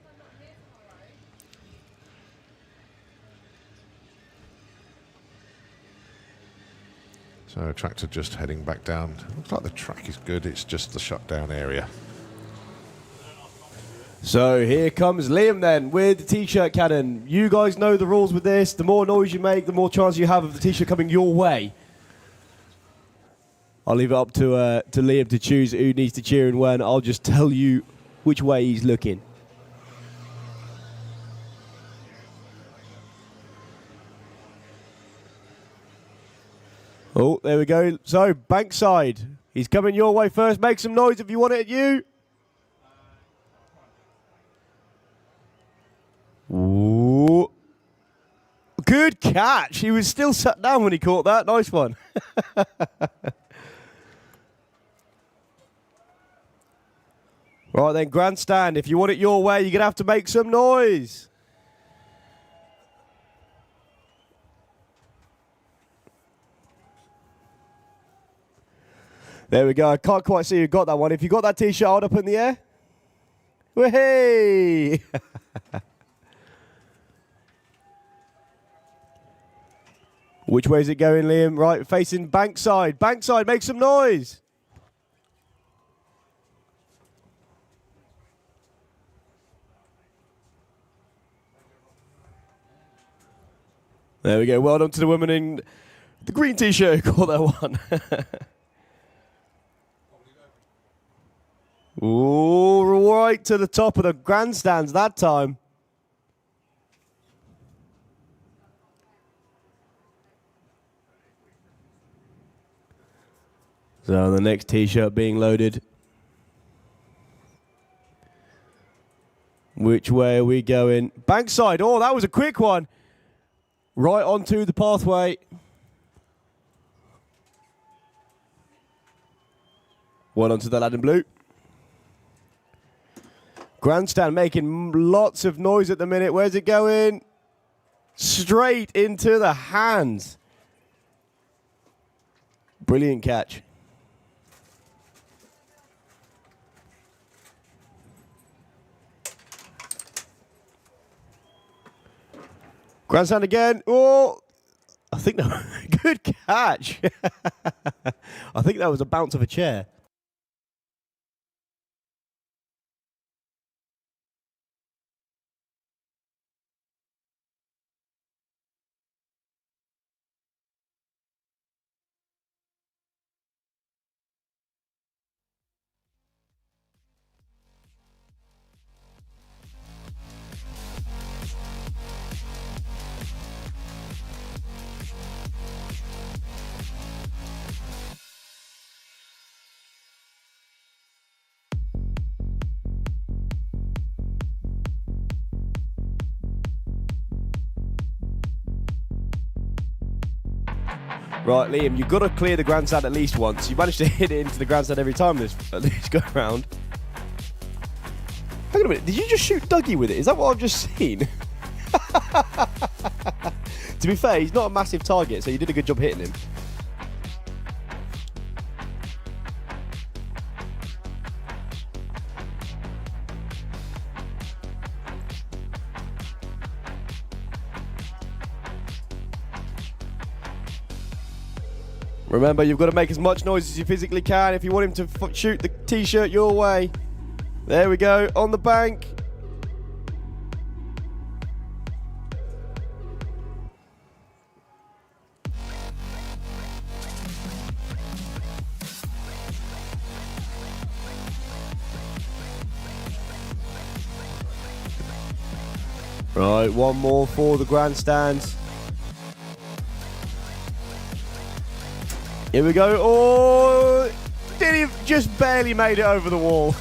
[SPEAKER 1] So tractor just heading back down. Looks like the track is good, it's just the shutdown area.
[SPEAKER 4] So here comes Liam then with the T-shirt cannon. You guys know the rules with this. The more noise you make, the more chance you have of the T-shirt coming your way. I'll leave it up to Liam to choose who needs to cheer and when. I'll just tell you which way he's looking. Oh, there we go. So, Bankside. He's coming your way first. Make some noise if you want it at you. Ooh. Good catch. He was still sat down when he caught that. Nice one. Right then, grandstand. If you want it your way, you're going to have to make some noise. There we go. I can't quite see who got that one. If you got that T-shirt, hold up in the air. Whee! Which way is it going, Liam? Right, facing Bankside. Bankside, make some noise. There we go. Well done to the woman in the green T-shirt who caught that one. Ooh, right to the top of the grandstands that time. So the next T-shirt being loaded. Which way are we going? Bankside. Oh, that was a quick one. Right onto the pathway. One onto the lad in blue. Grandstand making lots of noise at the minute. Where's it going? Straight into the hands. Brilliant catch. Grandstand again. Oh, I think that good catch. I think that was a bounce of a chair. Right, Liam, you've got to clear the grandstand at least once. You managed to hit it into the grandstand every time this go around. Hang on a minute, did you just shoot Dougie with it? Is that what I've just seen? To be fair, he's not a massive target, so you did a good job hitting him. Remember, you've got to make as much noise as you physically can if you want him to shoot the T-shirt your way. There we go, on the bank. Right, one more for the grandstands. Here we go. Oh, did he just barely made it over the wall?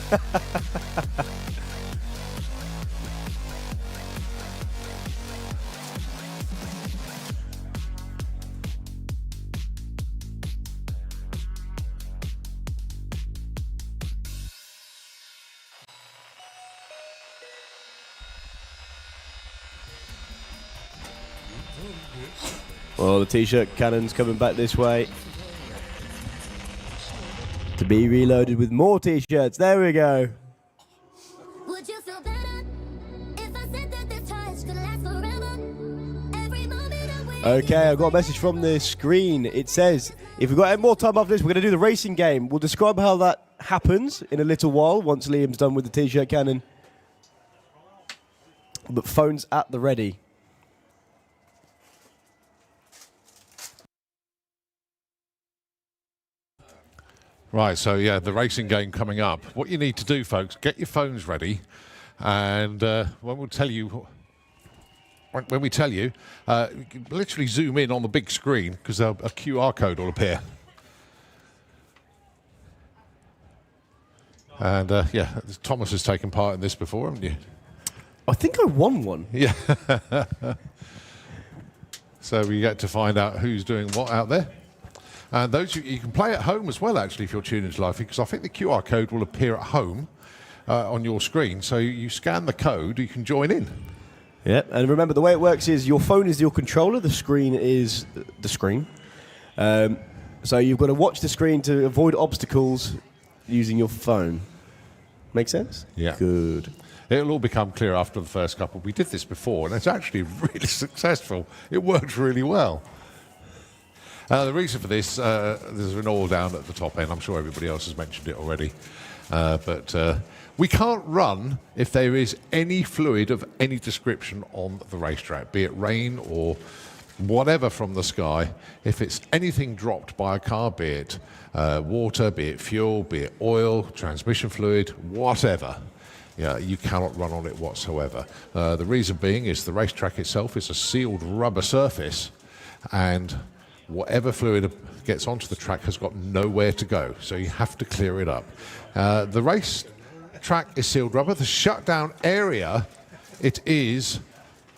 [SPEAKER 4] Well, the T-shirt cannon's coming back this way to be reloaded with more T-shirts. There we go.
[SPEAKER 3] Would you feel better if I said that this touch could last forever? Every moment I'm with
[SPEAKER 4] Okay, I got a message from the screen. It says, if we've got any more time after this, we're going to do the racing game. We'll describe how that happens in a little while once Liam's done with the T-shirt cannon. But phones at the ready.
[SPEAKER 1] Right, so yeah, the racing game coming up. What you need to do, folks, get your phones ready, and when we tell you, you can literally zoom in on the big screen because a QR code will appear. And yeah, Thomas has taken part in this before, haven't you?
[SPEAKER 4] I think I won one.
[SPEAKER 1] Yeah. So we get to find out who's doing what out there. And those you can play at home as well, actually, if you're tuned into live, because I think the QR code will appear at home on your screen. So you scan the code, you can join in.
[SPEAKER 4] Yeah, and remember the way it works is your phone is your controller, the screen is the screen. So you've got to watch the screen to avoid obstacles using your phone. Make sense?
[SPEAKER 1] Yeah.
[SPEAKER 4] Good.
[SPEAKER 1] It'll all become clear after the first couple. We did this before, and it's actually really successful. It worked really well. The reason for this, there's an oil down at the top end. I'm sure everybody else has mentioned it already. But we can't run if there is any fluid of any description on the racetrack, be it rain or whatever from the sky. If it's anything dropped by a car, be it water, be it fuel, be it oil, transmission fluid, whatever, yeah, you cannot run on it whatsoever. The reason being is the racetrack itself is a sealed rubber surface, and whatever fluid gets onto the track has got nowhere to go, so you have to clear it up. The race track is sealed rubber. The shutdown area, it is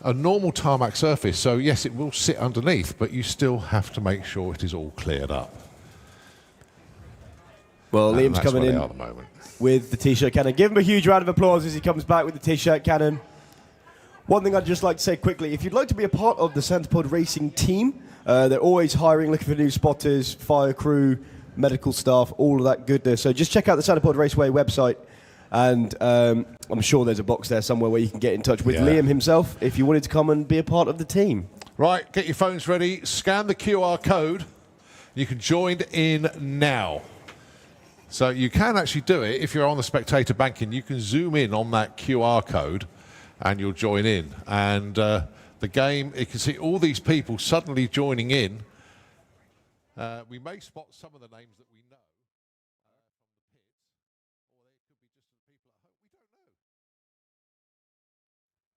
[SPEAKER 1] a normal tarmac surface, so yes, it will sit underneath, but you still have to make sure it is all cleared up.
[SPEAKER 4] Well, Liam's coming in
[SPEAKER 1] at the moment
[SPEAKER 4] with the T-shirt cannon. Give him a huge round of applause as he comes back with the T-shirt cannon. One thing I'd just like to say quickly, if you'd like to be a part of the Centipod Racing team, they're always hiring, looking for new spotters, fire crew, medical staff, all of that goodness. So just check out the Centipod Raceway website, and I'm sure there's a box there somewhere where you can get in touch with Liam himself if you wanted to come and be a part of the team.
[SPEAKER 1] Right, get your phones ready, scan the QR code. You can join in now. So you can actually do it if you're on the spectator banking. You can zoom in on that QR code and you'll join in. And the game, you can see all these people suddenly joining in. We may spot some of the names that we know from the pits, or they could be just the people at home. We don't know.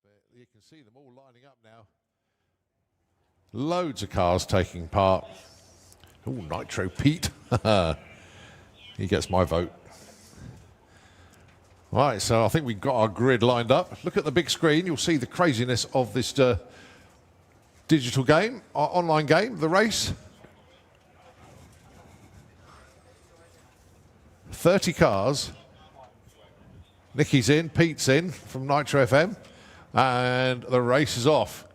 [SPEAKER 1] But you can see them all lining up now. Loads of cars taking part. Oh, Nitro Pete. He gets my vote. Right, so I think we've got our grid lined up. Look at the big screen. You'll see the craziness of this digital game, our online game, the race. 30 cars. Nicky's in, Pete's in from Nitro FM, and the race is off.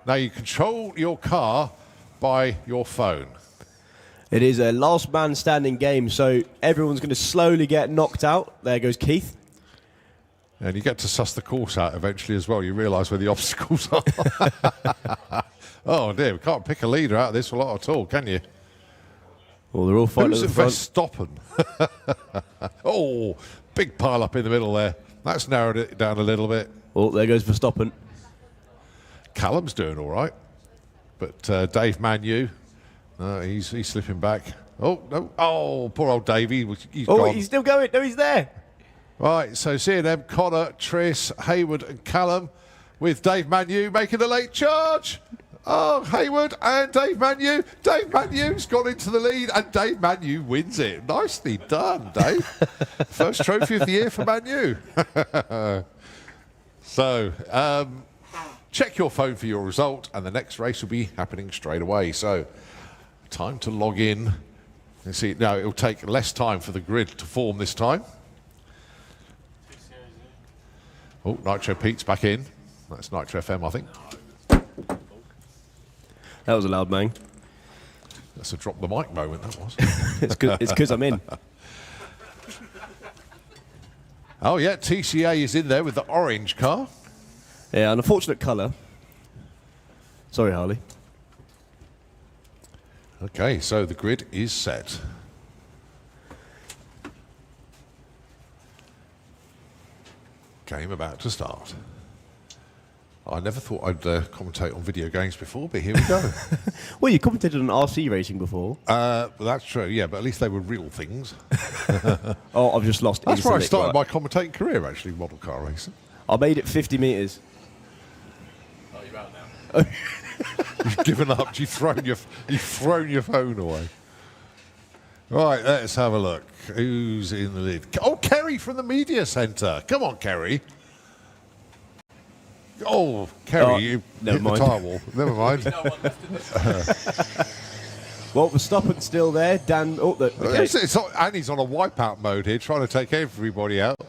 [SPEAKER 1] Now you control your car by your phone.
[SPEAKER 4] It is a last man standing game, so everyone's going to slowly get knocked out. There goes Keith.
[SPEAKER 1] And you get to suss the course out eventually as well. You realise where the obstacles are. Oh dear, we can't pick a leader out of this a lot at all, can you?
[SPEAKER 4] Well, they're all fighting
[SPEAKER 1] Who's
[SPEAKER 4] at the front.
[SPEAKER 1] Verstappen? Oh, big pile up in the middle there. That's narrowed it down a little bit.
[SPEAKER 4] Oh, there goes Verstappen.
[SPEAKER 1] Callum's doing all right. But Dave Manu, he's slipping back. Oh, no. Oh, poor old Davey. He's gone.
[SPEAKER 4] He's still going. No, he's there.
[SPEAKER 1] Right, so C&M, Connor, Triss, Hayward and Callum. with Dave Manu making a late charge. Oh, Hayward and Dave Manu. Dave Manu's gone into the lead, and Dave Manu wins it. Nicely done, Dave. First trophy of the year for Manu. So, check your phone for your result, and the next race will be happening straight away. So, time to log in. You see, now it'll take less time for the grid to form this time. Oh, Nitro Pete's back in. That's Nitro FM, I think.
[SPEAKER 4] That was a loud bang.
[SPEAKER 1] That's a drop the mic moment, that was.
[SPEAKER 4] It's good. It's because I'm in.
[SPEAKER 1] Oh, yeah, TCA is in there with the orange car.
[SPEAKER 4] Yeah, an unfortunate colour. Sorry, Harley.
[SPEAKER 1] Okay, so the grid is set. Game about to start. I never thought I'd commentate on video games before, but here we go.
[SPEAKER 4] Well, you commentated on RC racing before.
[SPEAKER 1] Well, that's true, yeah, but at least they were real things.
[SPEAKER 4] Oh, I've just lost.
[SPEAKER 1] That's where I started my commentating career, actually, model car racing.
[SPEAKER 4] I made it 50 metres.
[SPEAKER 2] Oh, you're out now.
[SPEAKER 1] You've given up. You've thrown your phone away. Right, let's have a look. Who's in the lead? Oh, Kerry from the media centre. Come on, Kerry. Oh, Kerry, you hit the tire wall. Never mind.
[SPEAKER 4] Well, Verstappen's still there. Dan, okay.
[SPEAKER 1] Annie's on a wipeout mode here, trying to take everybody out.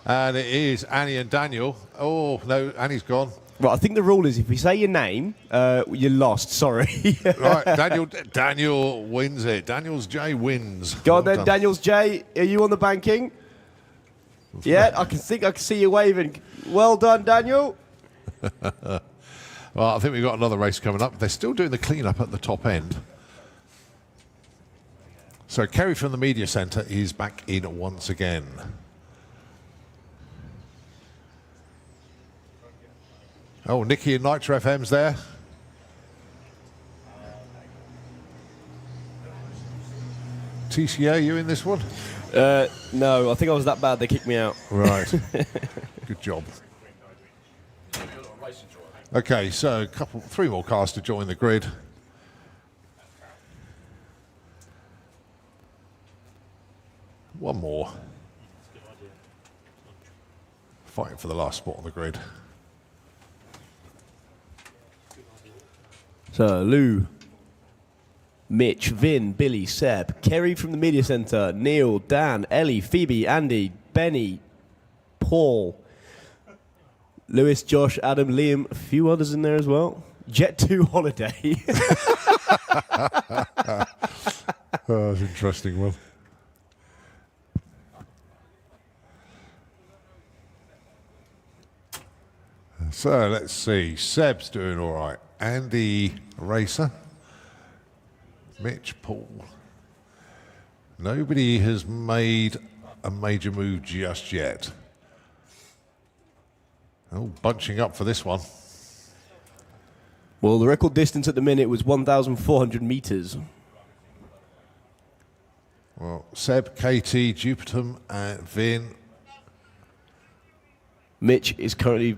[SPEAKER 1] And it is Annie and Daniel. Oh, no, Annie's gone.
[SPEAKER 4] Right, I think the rule is if we say your name, you're lost. Sorry.
[SPEAKER 1] Right, Daniel wins it. Daniel's J wins.
[SPEAKER 4] Go on then, Daniel's J. Are you on the banking? Yeah, I can see you waving. Well done, Daniel.
[SPEAKER 1] Well, I think we've got another race coming up. They're still doing the clean-up at the top end. So Kerry from the media centre is back in once again. Oh, Nikki and Nitro FM's there. TCA, you in this one?
[SPEAKER 4] No, I think I was that bad they kicked me out.
[SPEAKER 1] Right. Good job. Okay, so three more cars to join the grid. One more. Fighting for the last spot on the grid.
[SPEAKER 4] So, Lou, Mitch, Vin, Billy, Seb, Kerry from the media centre, Neil, Dan, Ellie, Phoebe, Andy, Benny, Paul, Lewis, Josh, Adam, Liam, a few others in there as well. Jet2 Holiday.
[SPEAKER 1] Oh, that's an interesting one. So let's see. Seb's doing all right. Andy Racer. Mitch, Paul. Nobody has made a major move just yet. Oh, bunching up for this one.
[SPEAKER 4] Well, the record distance at the minute was 1,400 metres.
[SPEAKER 1] Well, Seb, KT, Jupitum, and Vin.
[SPEAKER 4] Mitch is currently...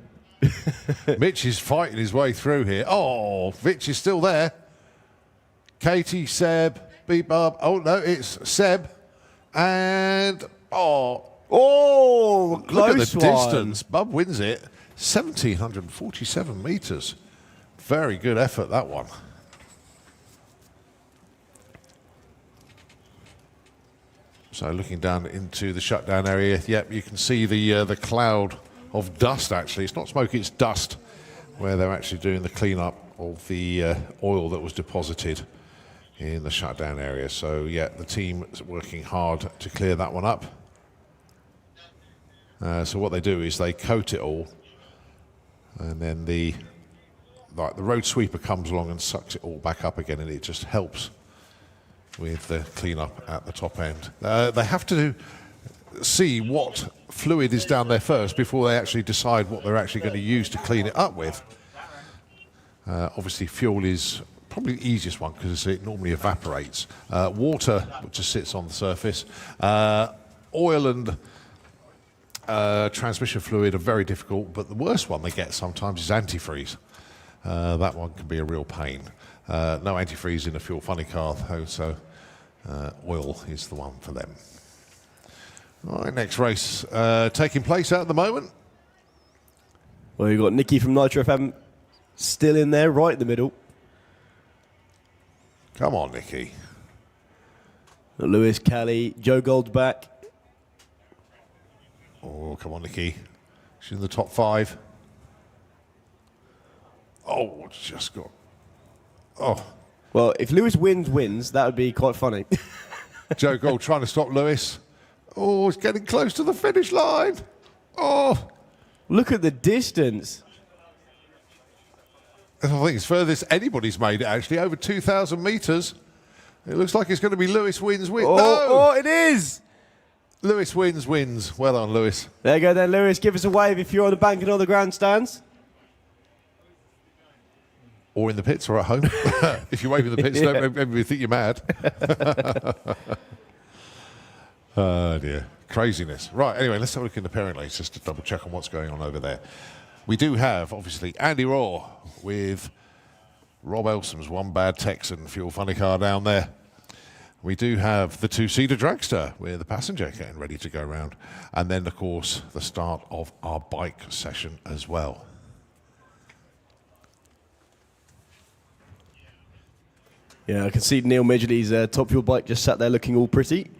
[SPEAKER 1] Mitch is fighting his way through here. Oh, Mitch is still there. Katie, Seb, Beep-Bub. Oh, no, it's Seb. And, oh, look at the distance. Bub wins it. 1,747 metres. Very good effort, that one. So looking down into the shutdown area, yep, you can see the cloud of dust, actually. It's not smoke, it's dust, where they're actually doing the cleanup of the oil that was deposited in the shutdown area. So, yeah, the team is working hard to clear that one up. So what they do is they coat it all, and then the road sweeper comes along and sucks it all back up again, and it just helps with the cleanup at the top end. They have to see what fluid is down there first before they actually decide what they're actually going to use to clean it up with. Obviously, fuel is probably the easiest one because it normally evaporates. Water, which just sits on the surface. Oil and transmission fluid are very difficult, but the worst one they get sometimes is antifreeze. That one can be a real pain. No antifreeze in a fuel funny car, though, so oil is the one for them. All right, next race taking place at the moment.
[SPEAKER 4] Well, you've got Nicky from Nitro FM still in there, right in the middle.
[SPEAKER 1] Come on, Nicky.
[SPEAKER 4] Lewis, Callie, Joe Gold's back.
[SPEAKER 1] Oh, come on, Nicky. She's in the top 5. Oh, just got... Oh.
[SPEAKER 4] Well, if Lewis wins, that would be quite funny.
[SPEAKER 1] Joe Gold trying to stop Lewis. Oh, it's getting close to the finish line. Oh.
[SPEAKER 4] Look at the distance.
[SPEAKER 1] I think it's furthest anybody's made it, actually, over 2,000 metres. It looks like it's going to be Lewis wins.
[SPEAKER 4] Oh,
[SPEAKER 1] no!
[SPEAKER 4] Oh, it is!
[SPEAKER 1] Lewis wins. Well done, Lewis.
[SPEAKER 4] There you go then, Lewis. Give us a wave if you're on the bank and on the grandstands.
[SPEAKER 1] Or in the pits or at home. If you wave in the pits, don't make everybody think you're mad. Oh, dear. Craziness. Right, anyway, let's have a look in the pairing lanes just to double check on what's going on over there. We do have, obviously, Andy Raw with Rob Elsom's One Bad Texan fuel funny car down there. We do have the 2-seater dragster with the passenger getting ready to go round. And then, of course, the start of our bike session as well.
[SPEAKER 4] Yeah, I can see Neil Midgley's Top Fuel bike just sat there looking all pretty.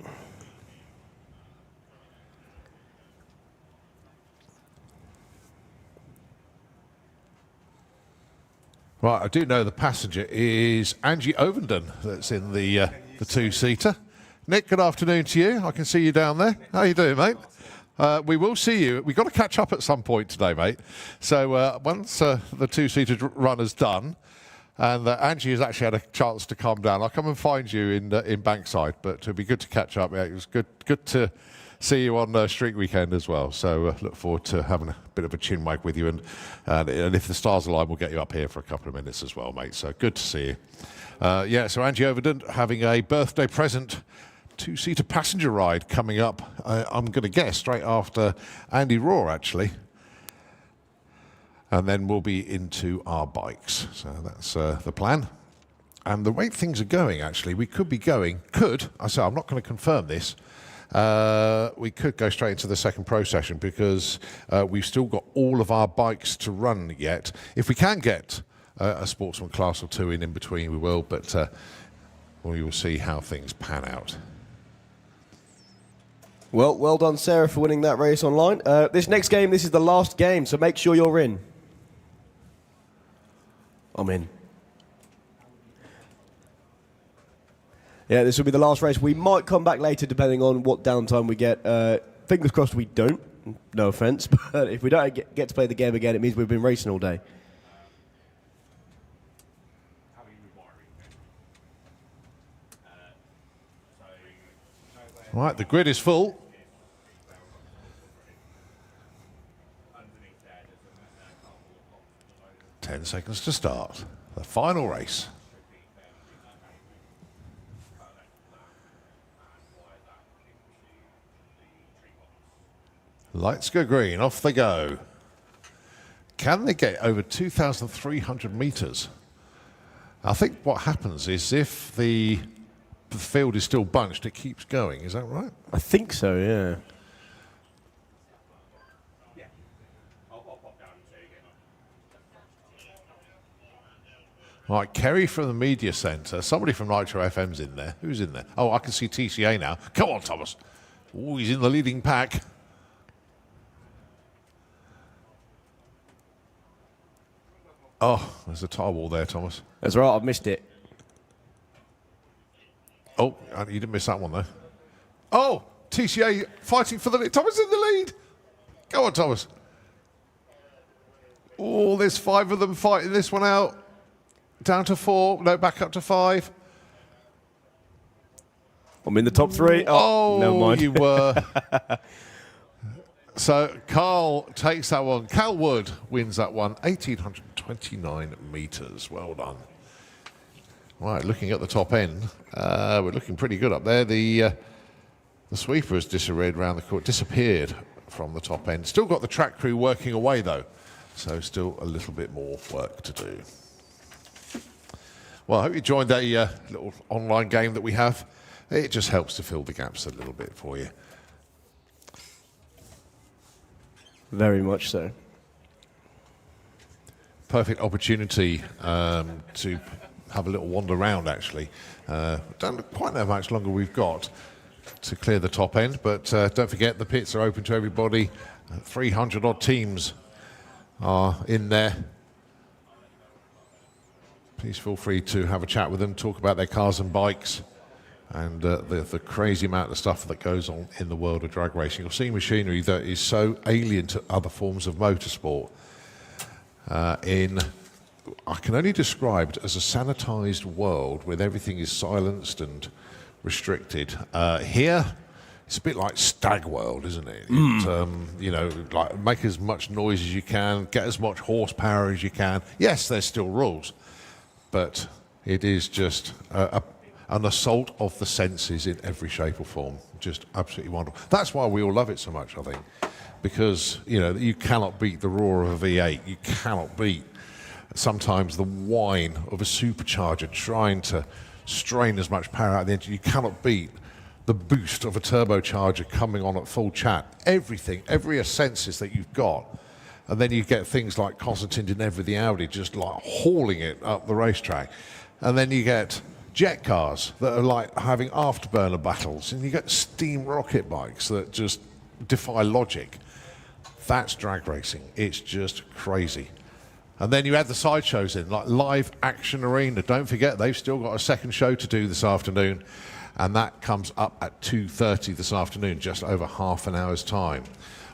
[SPEAKER 1] Right, I do know the passenger is Angie Ovenden that's in the 2-seater. Nick, good afternoon to you. I can see you down there. How you doing, mate? We will see you. We've got to catch up at some point today, mate. So once the 2-seater run is done, and Angie has actually had a chance to calm down, I'll come and find you in Bankside. But it'd be good to catch up. Yeah, it was good to see you on Street Weekend as well. So look forward to having a bit of a chin wag with you. And if the stars align, we'll get you up here for a couple of minutes as well, mate. So good to see you. Yeah, so Angie Ovenden having a birthday present 2-seater passenger ride coming up. I'm going to guess straight after Andy Raw, actually. And then we'll be into our bikes. So that's the plan. And the way things are going, actually, we could be going, I'm not going to confirm this, we could go straight into the second pro session because we've still got all of our bikes to run yet. If we can get a Sportsman class or 2 in between, we will, but we will see how things pan out.
[SPEAKER 4] Well done, Sarah, for winning that race online. This next game, this is the last game, so make sure you're in. I'm in. Yeah, this will be the last race. We might come back later depending on what downtime we get. Fingers crossed we don't. No offence, but if we don't get to play the game again, it means we've been racing all day.
[SPEAKER 1] Right, the grid is full. Ten seconds to start. The final race. Lights go green, off they go. Can they get over 2,300 metres? I think what happens is if the field is still bunched, it keeps going. Is that right?
[SPEAKER 4] I think so, yeah.
[SPEAKER 1] Right, Kerry from the media centre. Somebody from Nitro FM's in there. Who's in there? Oh, I can see TCA now. Come on, Thomas. Oh, he's in the leading pack. Oh, there's a tire wall there, Thomas.
[SPEAKER 4] That's right, I've missed it.
[SPEAKER 1] Oh, you didn't miss that one, though. Oh, TCA fighting for the lead. Thomas in the lead. Go on, Thomas. Oh, there's 5 of them fighting this one out. Down to 4. No, back up to 5.
[SPEAKER 4] I'm in the top 3. Oh, never mind.
[SPEAKER 1] You were. So Carl takes that one. Cal Wood wins that one. 1,829 metres. Well done. Right, looking at the top end, we're looking pretty good up there. The sweeper has disappeared around the court. Disappeared from the top end. Still got the track crew working away though, so still a little bit more work to do. Well, I hope you joined that little online game that we have. It just helps to fill the gaps a little bit for you.
[SPEAKER 4] Very much so.
[SPEAKER 1] Perfect opportunity to have a little wander around, actually. Don't quite know how much longer we've got to clear the top end, but don't forget the pits are open to everybody. 300 odd teams are in there. Please feel free to have a chat with them, talk about their cars and bikes, and the crazy amount of stuff that goes on in the world of drag racing. You'll see machinery that is so alien to other forms of motorsport. I can only describe it as a sanitized world where everything is silenced and restricted. Here, it's a bit like Stag World, isn't it? You know, like make as much noise as you can, get as much horsepower as you can. Yes, there's still rules, but it is just an assault of the senses in every shape or form. Just absolutely wonderful. That's why we all love it so much, I think, because you know you cannot beat the roar of a V8. You cannot beat sometimes the whine of a supercharger trying to strain as much power out of the engine. You cannot beat the boost of a turbocharger coming on at full chat. Everything, every senses that you've got. And then you get things like Constantine Denevre, the Audi, just like hauling it up the racetrack. And then you get jet cars that are like having afterburner battles. And you get steam rocket bikes that just defy logic. That's drag racing. It's just crazy. And then you add the sideshows in, like Live Action Arena. Don't forget, they've still got a second show to do this afternoon. And that comes up at 2:30 this afternoon, just over half an hour's time.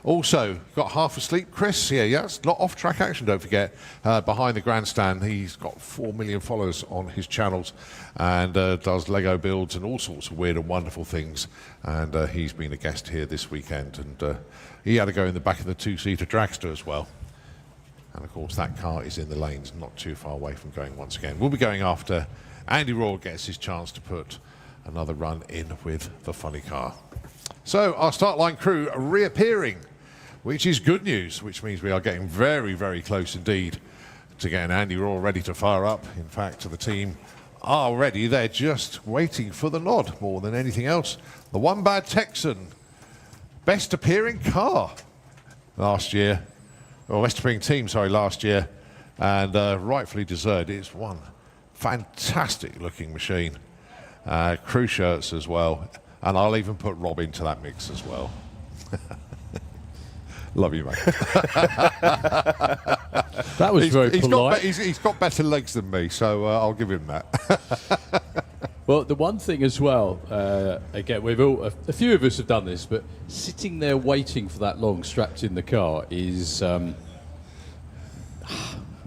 [SPEAKER 1] Also, got Half Asleep Chris here. Yeah, it's not off-track action, don't forget. Behind the grandstand, he's got 4 million followers on his channels and does Lego builds and all sorts of weird and wonderful things. And he's been a guest here this weekend. And he had to go in the back of the two-seater dragster as well. And of course, that car is in the lanes, not too far away from going once again. We'll be going after Andy Rohr gets his chance to put another run in with the funny car. So our start line crew are reappearing, which is good news, which means we are getting very, very close indeed to getting Andy Rohr ready to fire up. In fact, the team are ready. They're just waiting for the nod more than anything else. The One Bad Texan, best appearing car last year, or best appearing team, sorry, last year, and rightfully deserved. It's one fantastic looking machine. Crew shirts as well, and I'll even put Rob into that mix as well. Love you, mate.
[SPEAKER 2] That was very polite.
[SPEAKER 1] He's got better legs than me, so I'll give him that.
[SPEAKER 2] Well, the one thing as well, again, a few of us have done this, but sitting there waiting for that long strapped in the car is,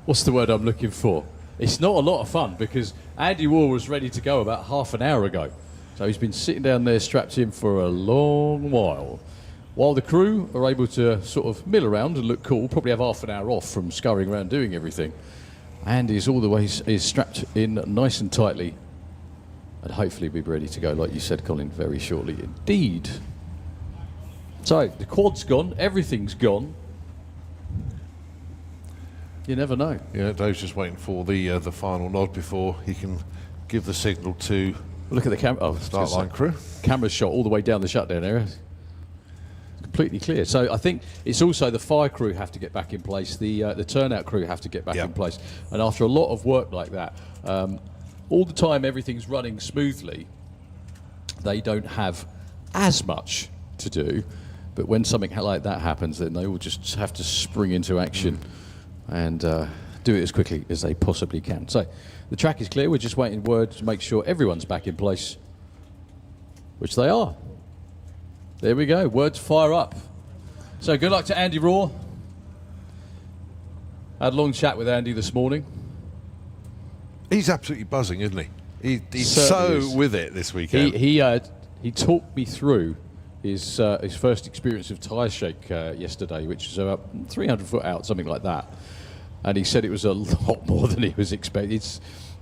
[SPEAKER 2] what's the word I'm looking for? It's not a lot of fun, because Andy Rohr was ready to go about half an hour ago. So he's been sitting down there strapped in for a long while the crew are able to sort of mill around and look cool, probably have half an hour off from scurrying around doing everything. Andy's all the way is strapped in nice and tightly, and hopefully be ready to go, like you said, Colin, very shortly indeed. So the quad's gone, everything's gone. You never know.
[SPEAKER 1] Yeah, Dave's just waiting for the final nod before he can give the signal to
[SPEAKER 2] look at the camera. Oh,
[SPEAKER 1] start line crew.
[SPEAKER 2] Camera shot all the way down the shutdown area. Completely clear. So I think it's also the fire crew have to get back in place. The turnout crew have to get back in place. And after a lot of work like that, all the time everything's running smoothly, they don't have as much to do. But when something like that happens, then they all just have to spring into action and do it as quickly as they possibly can. So the track is clear. We're just waiting word to make sure everyone's back in place, which they are. There we go. Word to fire up. So good luck to Andy Rohr. Had a long chat with Andy this morning.
[SPEAKER 1] He's absolutely buzzing, isn't he? He's so with it this weekend.
[SPEAKER 2] He talked me through his first experience of tyre shake yesterday, which was about 300 foot out, something like that. And he said it was a lot more than he was expecting.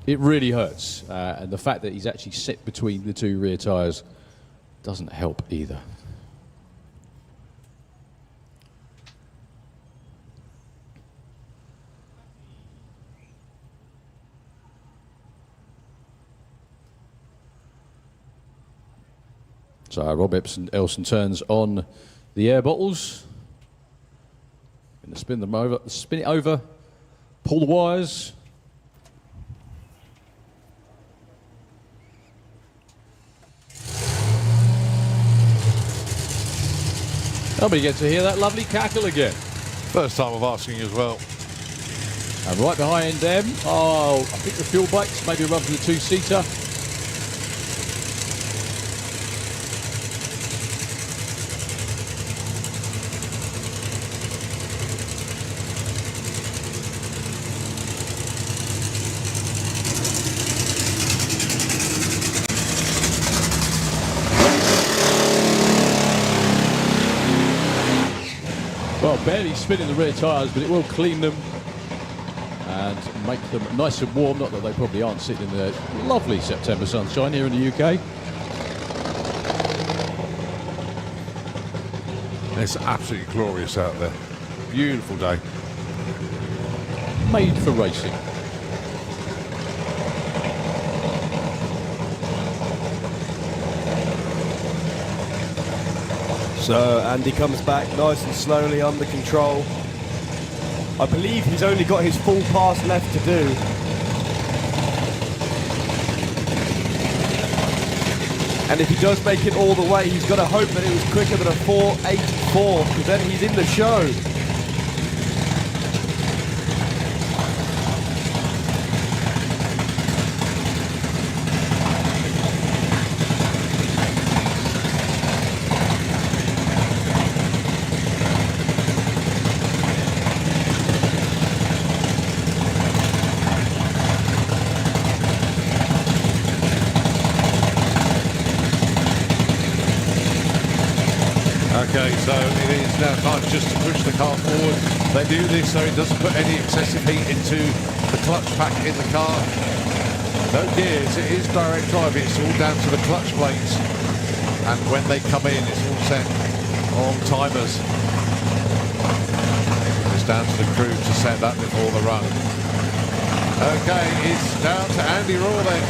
[SPEAKER 2] It really hurts. And the fact that he's actually sit between the two rear tyres doesn't help either. So Rob Elson turns on the air bottles. Going to spin it over, pull the wires. Nobody gets to hear that lovely cackle again.
[SPEAKER 1] First time of asking as well.
[SPEAKER 2] And right behind them, I think the fuel bikes, maybe run for the two-seater. Well, barely spinning the rear tyres, but it will clean them and make them nice and warm. Not that they probably aren't sitting in the lovely September sunshine here in the UK.
[SPEAKER 1] It's absolutely glorious out there. Beautiful day.
[SPEAKER 2] Made for racing.
[SPEAKER 4] So Andy comes back nice and slowly under control. I believe he's only got his full pass left to do. And if he does make it all the way, he's got to hope that it was quicker than a 4.84, because then he's in the show.
[SPEAKER 1] Okay, so it is now time just to push the car forward. They do this so it doesn't put any excessive heat into the clutch pack in the car. No gears, it is direct drive, it's all down to the clutch plates. And when they come in, it's all set on timers. It's down to the crew to set that before the run. Okay, it's down to Andy Raw then.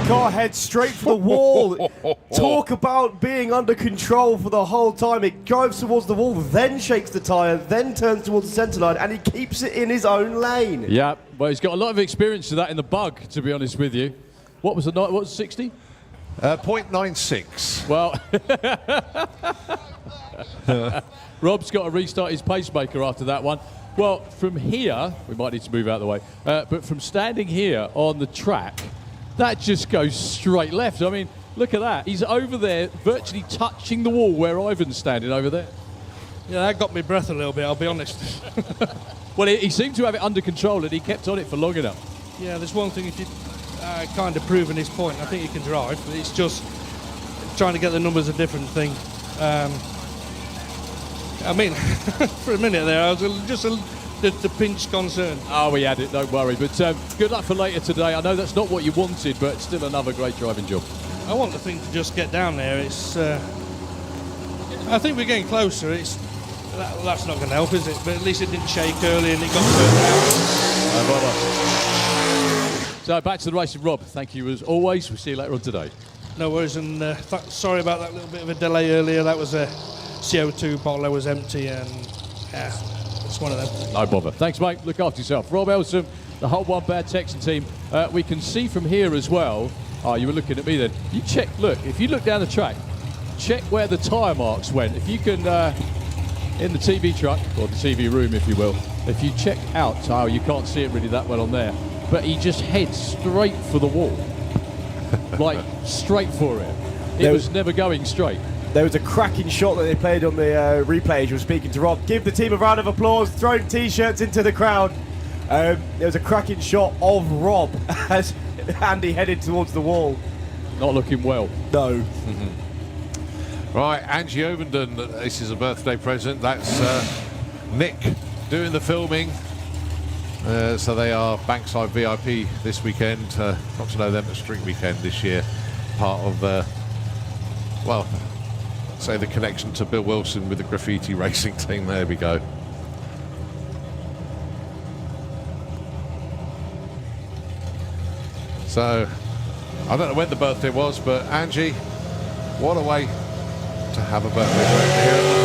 [SPEAKER 4] Car heads straight for the wall. Talk about being under control for the whole time. It drives towards the wall, then shakes the tyre, then turns towards the centre line, and he keeps it in his own lane.
[SPEAKER 2] Yeah, well, he's got a lot of experience of that in the bug, to be honest with you. What was the night? What was 60?
[SPEAKER 1] 0.96.
[SPEAKER 2] Well, Rob's got to restart his pacemaker after that one. Well, from here, we might need to move out of the way, but from standing here on the track, that just goes straight left. I mean, look at that. He's over there, virtually touching the wall where Ivan's standing over there.
[SPEAKER 20] Yeah, that got me breath a little bit, I'll be honest.
[SPEAKER 2] Well, he seemed to have it under control, and he kept on it for long enough.
[SPEAKER 20] Yeah, there's one thing, if you kind of proving his point, I think you can drive, but it's just trying to get the numbers a different thing. I mean, for a minute there, I was just the pinch concern.
[SPEAKER 2] Oh, we had it, don't worry. But good luck for later today. I know that's not what you wanted, but still another great driving job.
[SPEAKER 20] I want the thing to just get down there. It's. I think we're getting closer. That's not going to help, is it? But at least it didn't shake early and it got turned out.
[SPEAKER 2] No bother. So back to the race with Rob. Thank you as always. We'll see you later on today.
[SPEAKER 20] No worries, and sorry about that little bit of a delay earlier. That was a CO2 bottle was empty, and yeah. It's one of them.
[SPEAKER 2] No bother. Thanks, mate. Look after yourself. Rob Elson, the whole One Bad Texan team. We can see from here as well. Oh, you were looking at me then. You check, look, if you look down the track, check where the tyre marks went. If you can, in the TV truck, or the TV room, if you will, if you check out, oh, you can't see it really that well on there, but he just heads straight for the wall. Like, straight for it. It was never going straight.
[SPEAKER 4] There was a cracking shot that they played on the replay as you were speaking to Rob. Give the team a round of applause, throwing T-shirts into the crowd. There was a cracking shot of Rob as Andy headed towards the wall.
[SPEAKER 2] Not looking well.
[SPEAKER 4] No.
[SPEAKER 1] Right, Angie Ovenden, this is a birthday present. That's Nick doing the filming. So they are Bankside VIP this weekend. Got to know them at Street Weekend this year. Part of, well, say the connection to Bill Wilson with the graffiti racing team. There we go. So, I don't know when the birthday was, but Angie, what a way to have a birthday director here at the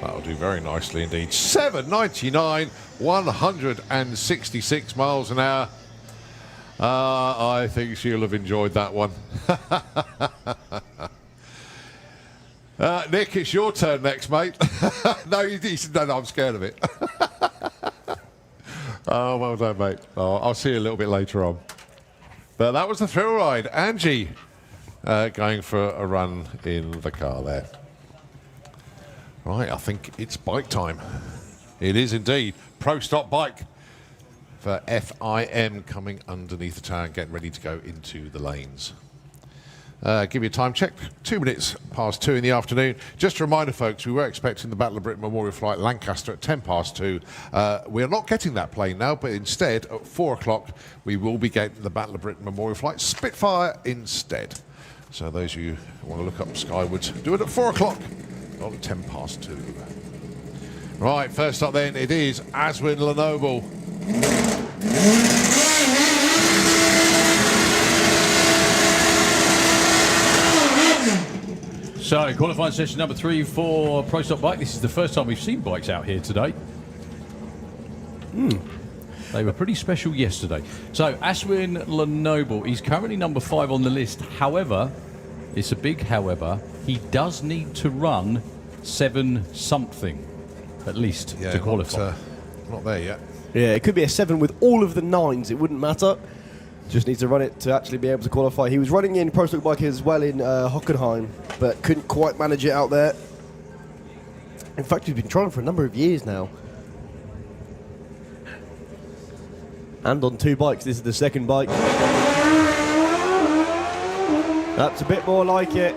[SPEAKER 1] pod. That'll do very nicely indeed. 7.99, 166 miles an hour. I think she'll have enjoyed that one. Nick, it's your turn next, mate. No, I'm scared of it. Oh, well done, mate. Oh, I'll see you a little bit later on. But that was the thrill ride. Angie going for a run in the car there. Right, I think it's bike time. It is indeed. Pro Stock Bike for FIM coming underneath the tower and getting ready to go into the lanes. Give you a time check, 2 minutes past 2 in the afternoon. Just a reminder, folks, we were expecting the Battle of Britain Memorial Flight Lancaster at 10 past 2. We're not getting that plane now, but instead, at 4 o'clock, we will be getting the Battle of Britain Memorial Flight Spitfire instead. So those of you who want to look up skywards, do it at 4 o'clock, not at 10 past 2. Right, first up then, it is Aswin Lenoble.
[SPEAKER 2] So, qualifying session number 3 for Pro Stock Bike. This is the first time we've seen bikes out here today. They were pretty special yesterday. So, Aswin Lenoble, he's currently number 5 on the list. However, it's a big however, he does need to run 7 something, at least, to qualify.
[SPEAKER 1] Not there yet.
[SPEAKER 4] Yeah, it could be a 7 with all of the 9s. It wouldn't matter. Just needs to run it to actually be able to qualify. He was running in Pro Stock Bike as well in Hockenheim, but couldn't quite manage it out there. In fact, he's been trying for a number of years now. And on 2 bikes, this is the second bike. That's a bit more like it.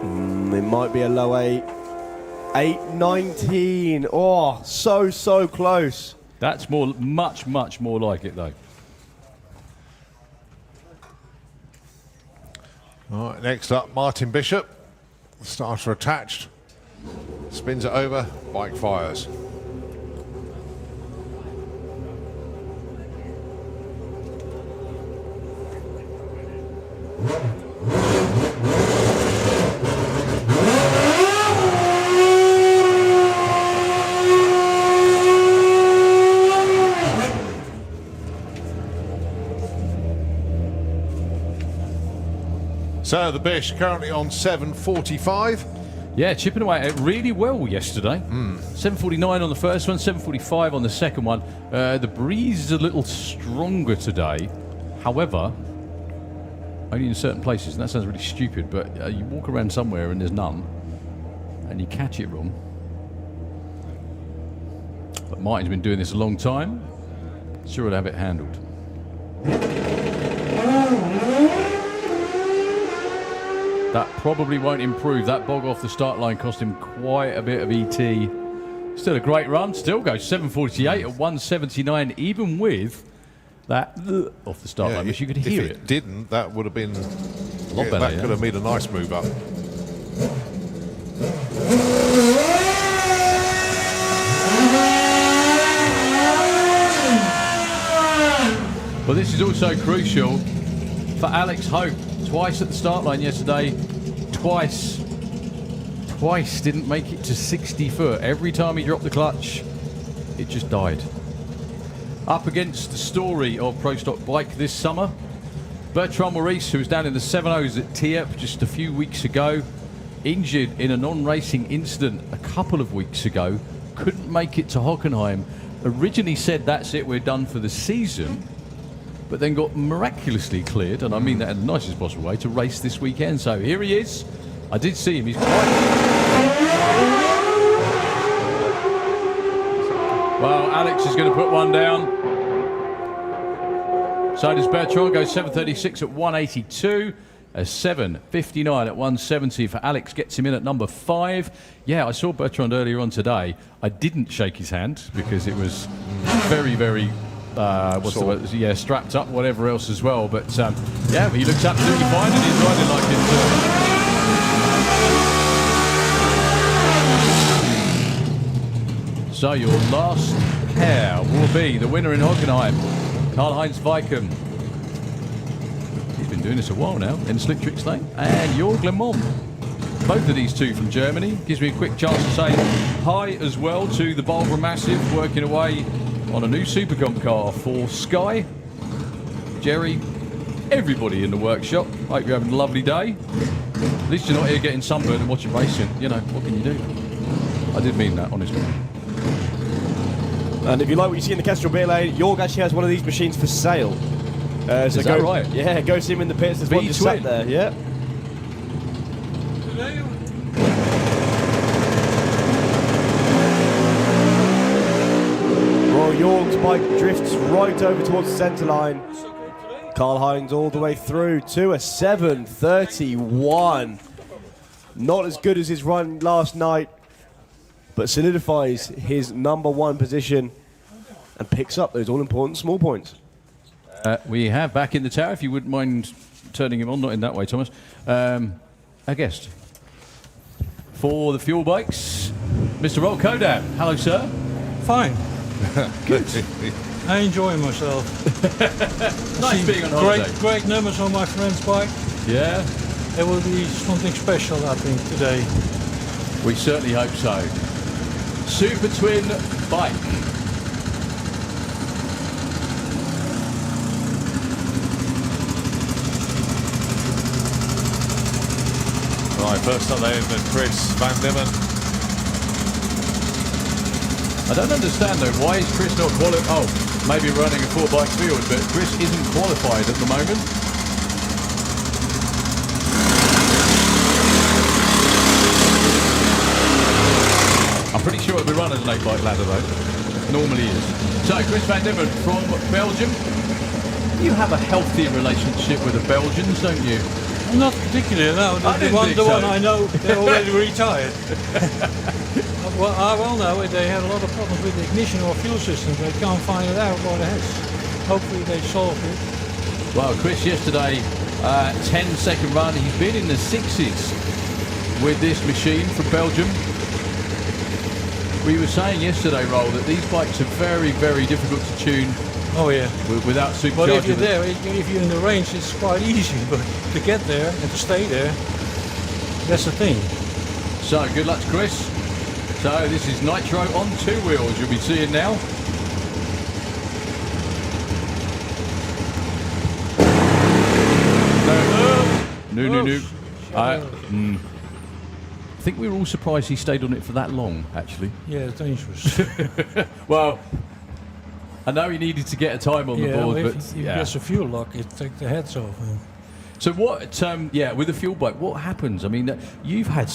[SPEAKER 4] It might be a low 8. 8.19. Oh, so close.
[SPEAKER 2] That's much more like it, though.
[SPEAKER 1] All right, next up, Martin Bishop. Starter attached. Spins it over, bike fires. So the Bish currently on 7.45.
[SPEAKER 2] Yeah, chipping away at it really well yesterday. 7.49 on the first one, 7.45 on the second one. The breeze is a little stronger today. However, only in certain places, and that sounds really stupid, but you walk around somewhere and there's none, and you catch it wrong. But Martin's been doing this a long time. Sure he'll have it handled. That probably won't improve. That bog off the start line cost him quite a bit of ET. Still a great run. Still goes 7.48 at 1.79, even with that off the start line, which you could hear
[SPEAKER 1] If it didn't, that would have been
[SPEAKER 2] a lot better.
[SPEAKER 1] That could have made a nice move up.
[SPEAKER 2] Well, this is also crucial for Alex Hope. Twice at the start line yesterday, twice didn't make it to 60 foot. Every time he dropped the clutch, it just died. Up against the story of Pro Stock Bike this summer, Bertrand Maurice, who was down in the 7.0s at Tiepp just a few weeks ago, injured in a non-racing incident a couple of weeks ago, couldn't make it to Hockenheim. Originally said, that's it, we're done for the season, but then got miraculously cleared, and I mean that in the nicest possible way, to race this weekend. So here he is. I did see him. He's quite... Well, Alex is going to put one down. So does Bertrand. Goes 7.36 at 1.82. A 7.59 at 1.70 for Alex. Gets him in at number 5. Yeah, I saw Bertrand earlier on today. I didn't shake his hand because it was very, very... what's the word? Yeah, strapped up, whatever else as well. But yeah, he looks absolutely fine and he's riding like it. So your last pair will be the winner in Hockenheim, Karl-Heinz Weikum. He's been doing this a while now in Slick Tricks Lane, and Jörg Lemon. Both of these two from Germany. Gives me a quick chance to say hi as well to the Bulver Massive, working away on a new Supercomp car for Sky. Jerry, everybody in the workshop. Hope you're having a lovely day. At least you're not here getting sunburned and watching racing. You know, what can you do? I did mean that, honestly.
[SPEAKER 4] And if you like what you see in the Kestrel beer lane, Jörg actually has one of these machines for sale. So
[SPEAKER 2] Is that right?
[SPEAKER 4] Yeah, go see him in the pits. There's one just sat there. Yeah. Well, Jörg's bike drifts right over towards the centre line. Karl-Heinz all the way through to a 7:31. Not as good as his run last night, but solidifies his #1 position and picks up those all-important small points.
[SPEAKER 2] We have back in the tower, if you wouldn't mind turning him on, not in that way, Thomas, our guest. For the fuel bikes, Mr. Rolf Kodam. Hello, sir.
[SPEAKER 21] Fine.
[SPEAKER 2] Good.
[SPEAKER 21] I enjoy myself.
[SPEAKER 2] Nice being on holiday.
[SPEAKER 21] Great numbers on my friend's bike.
[SPEAKER 2] Yeah.
[SPEAKER 21] It will be something special, I think, today.
[SPEAKER 2] We certainly hope so. Super Twin bike.
[SPEAKER 1] Right, first up there is Chris Van Dimmen.
[SPEAKER 2] I don't understand though, why is Chris not qualified? Oh, maybe running a 4-bike field, but Chris isn't qualified at the moment. I'm pretty sure it'll be run as an 8-bike ladder though. Normally is. So Chris Van Dimmen from Belgium. You have a healthier relationship with the Belgians, don't you?
[SPEAKER 21] Not particularly, no. The one I know, they're already retired. Well, I well know they had a lot of problems with the ignition or fuel systems. They can't find it out what it is. Hopefully they solve it.
[SPEAKER 2] Well, Chris yesterday, 10-second run. He's been in the 6s with this machine from Belgium. We were saying yesterday, Roll, that these bikes are very, very difficult to tune.
[SPEAKER 21] Oh yeah.
[SPEAKER 2] Without supercharging.
[SPEAKER 21] But if you're there, if you're in the range, it's quite easy. But to get there and to stay there, that's the thing.
[SPEAKER 2] So good luck to Chris. So this is Nitro on 2 wheels you'll be seeing now. No. I think we were all surprised he stayed on it for that long, actually.
[SPEAKER 21] Yeah, it's dangerous.
[SPEAKER 2] Well, I know he needed to get a time on the board, but
[SPEAKER 21] if he gets a fuel lock, it take the heads off him.
[SPEAKER 2] So what? With the fuel bike, what happens? I mean, you had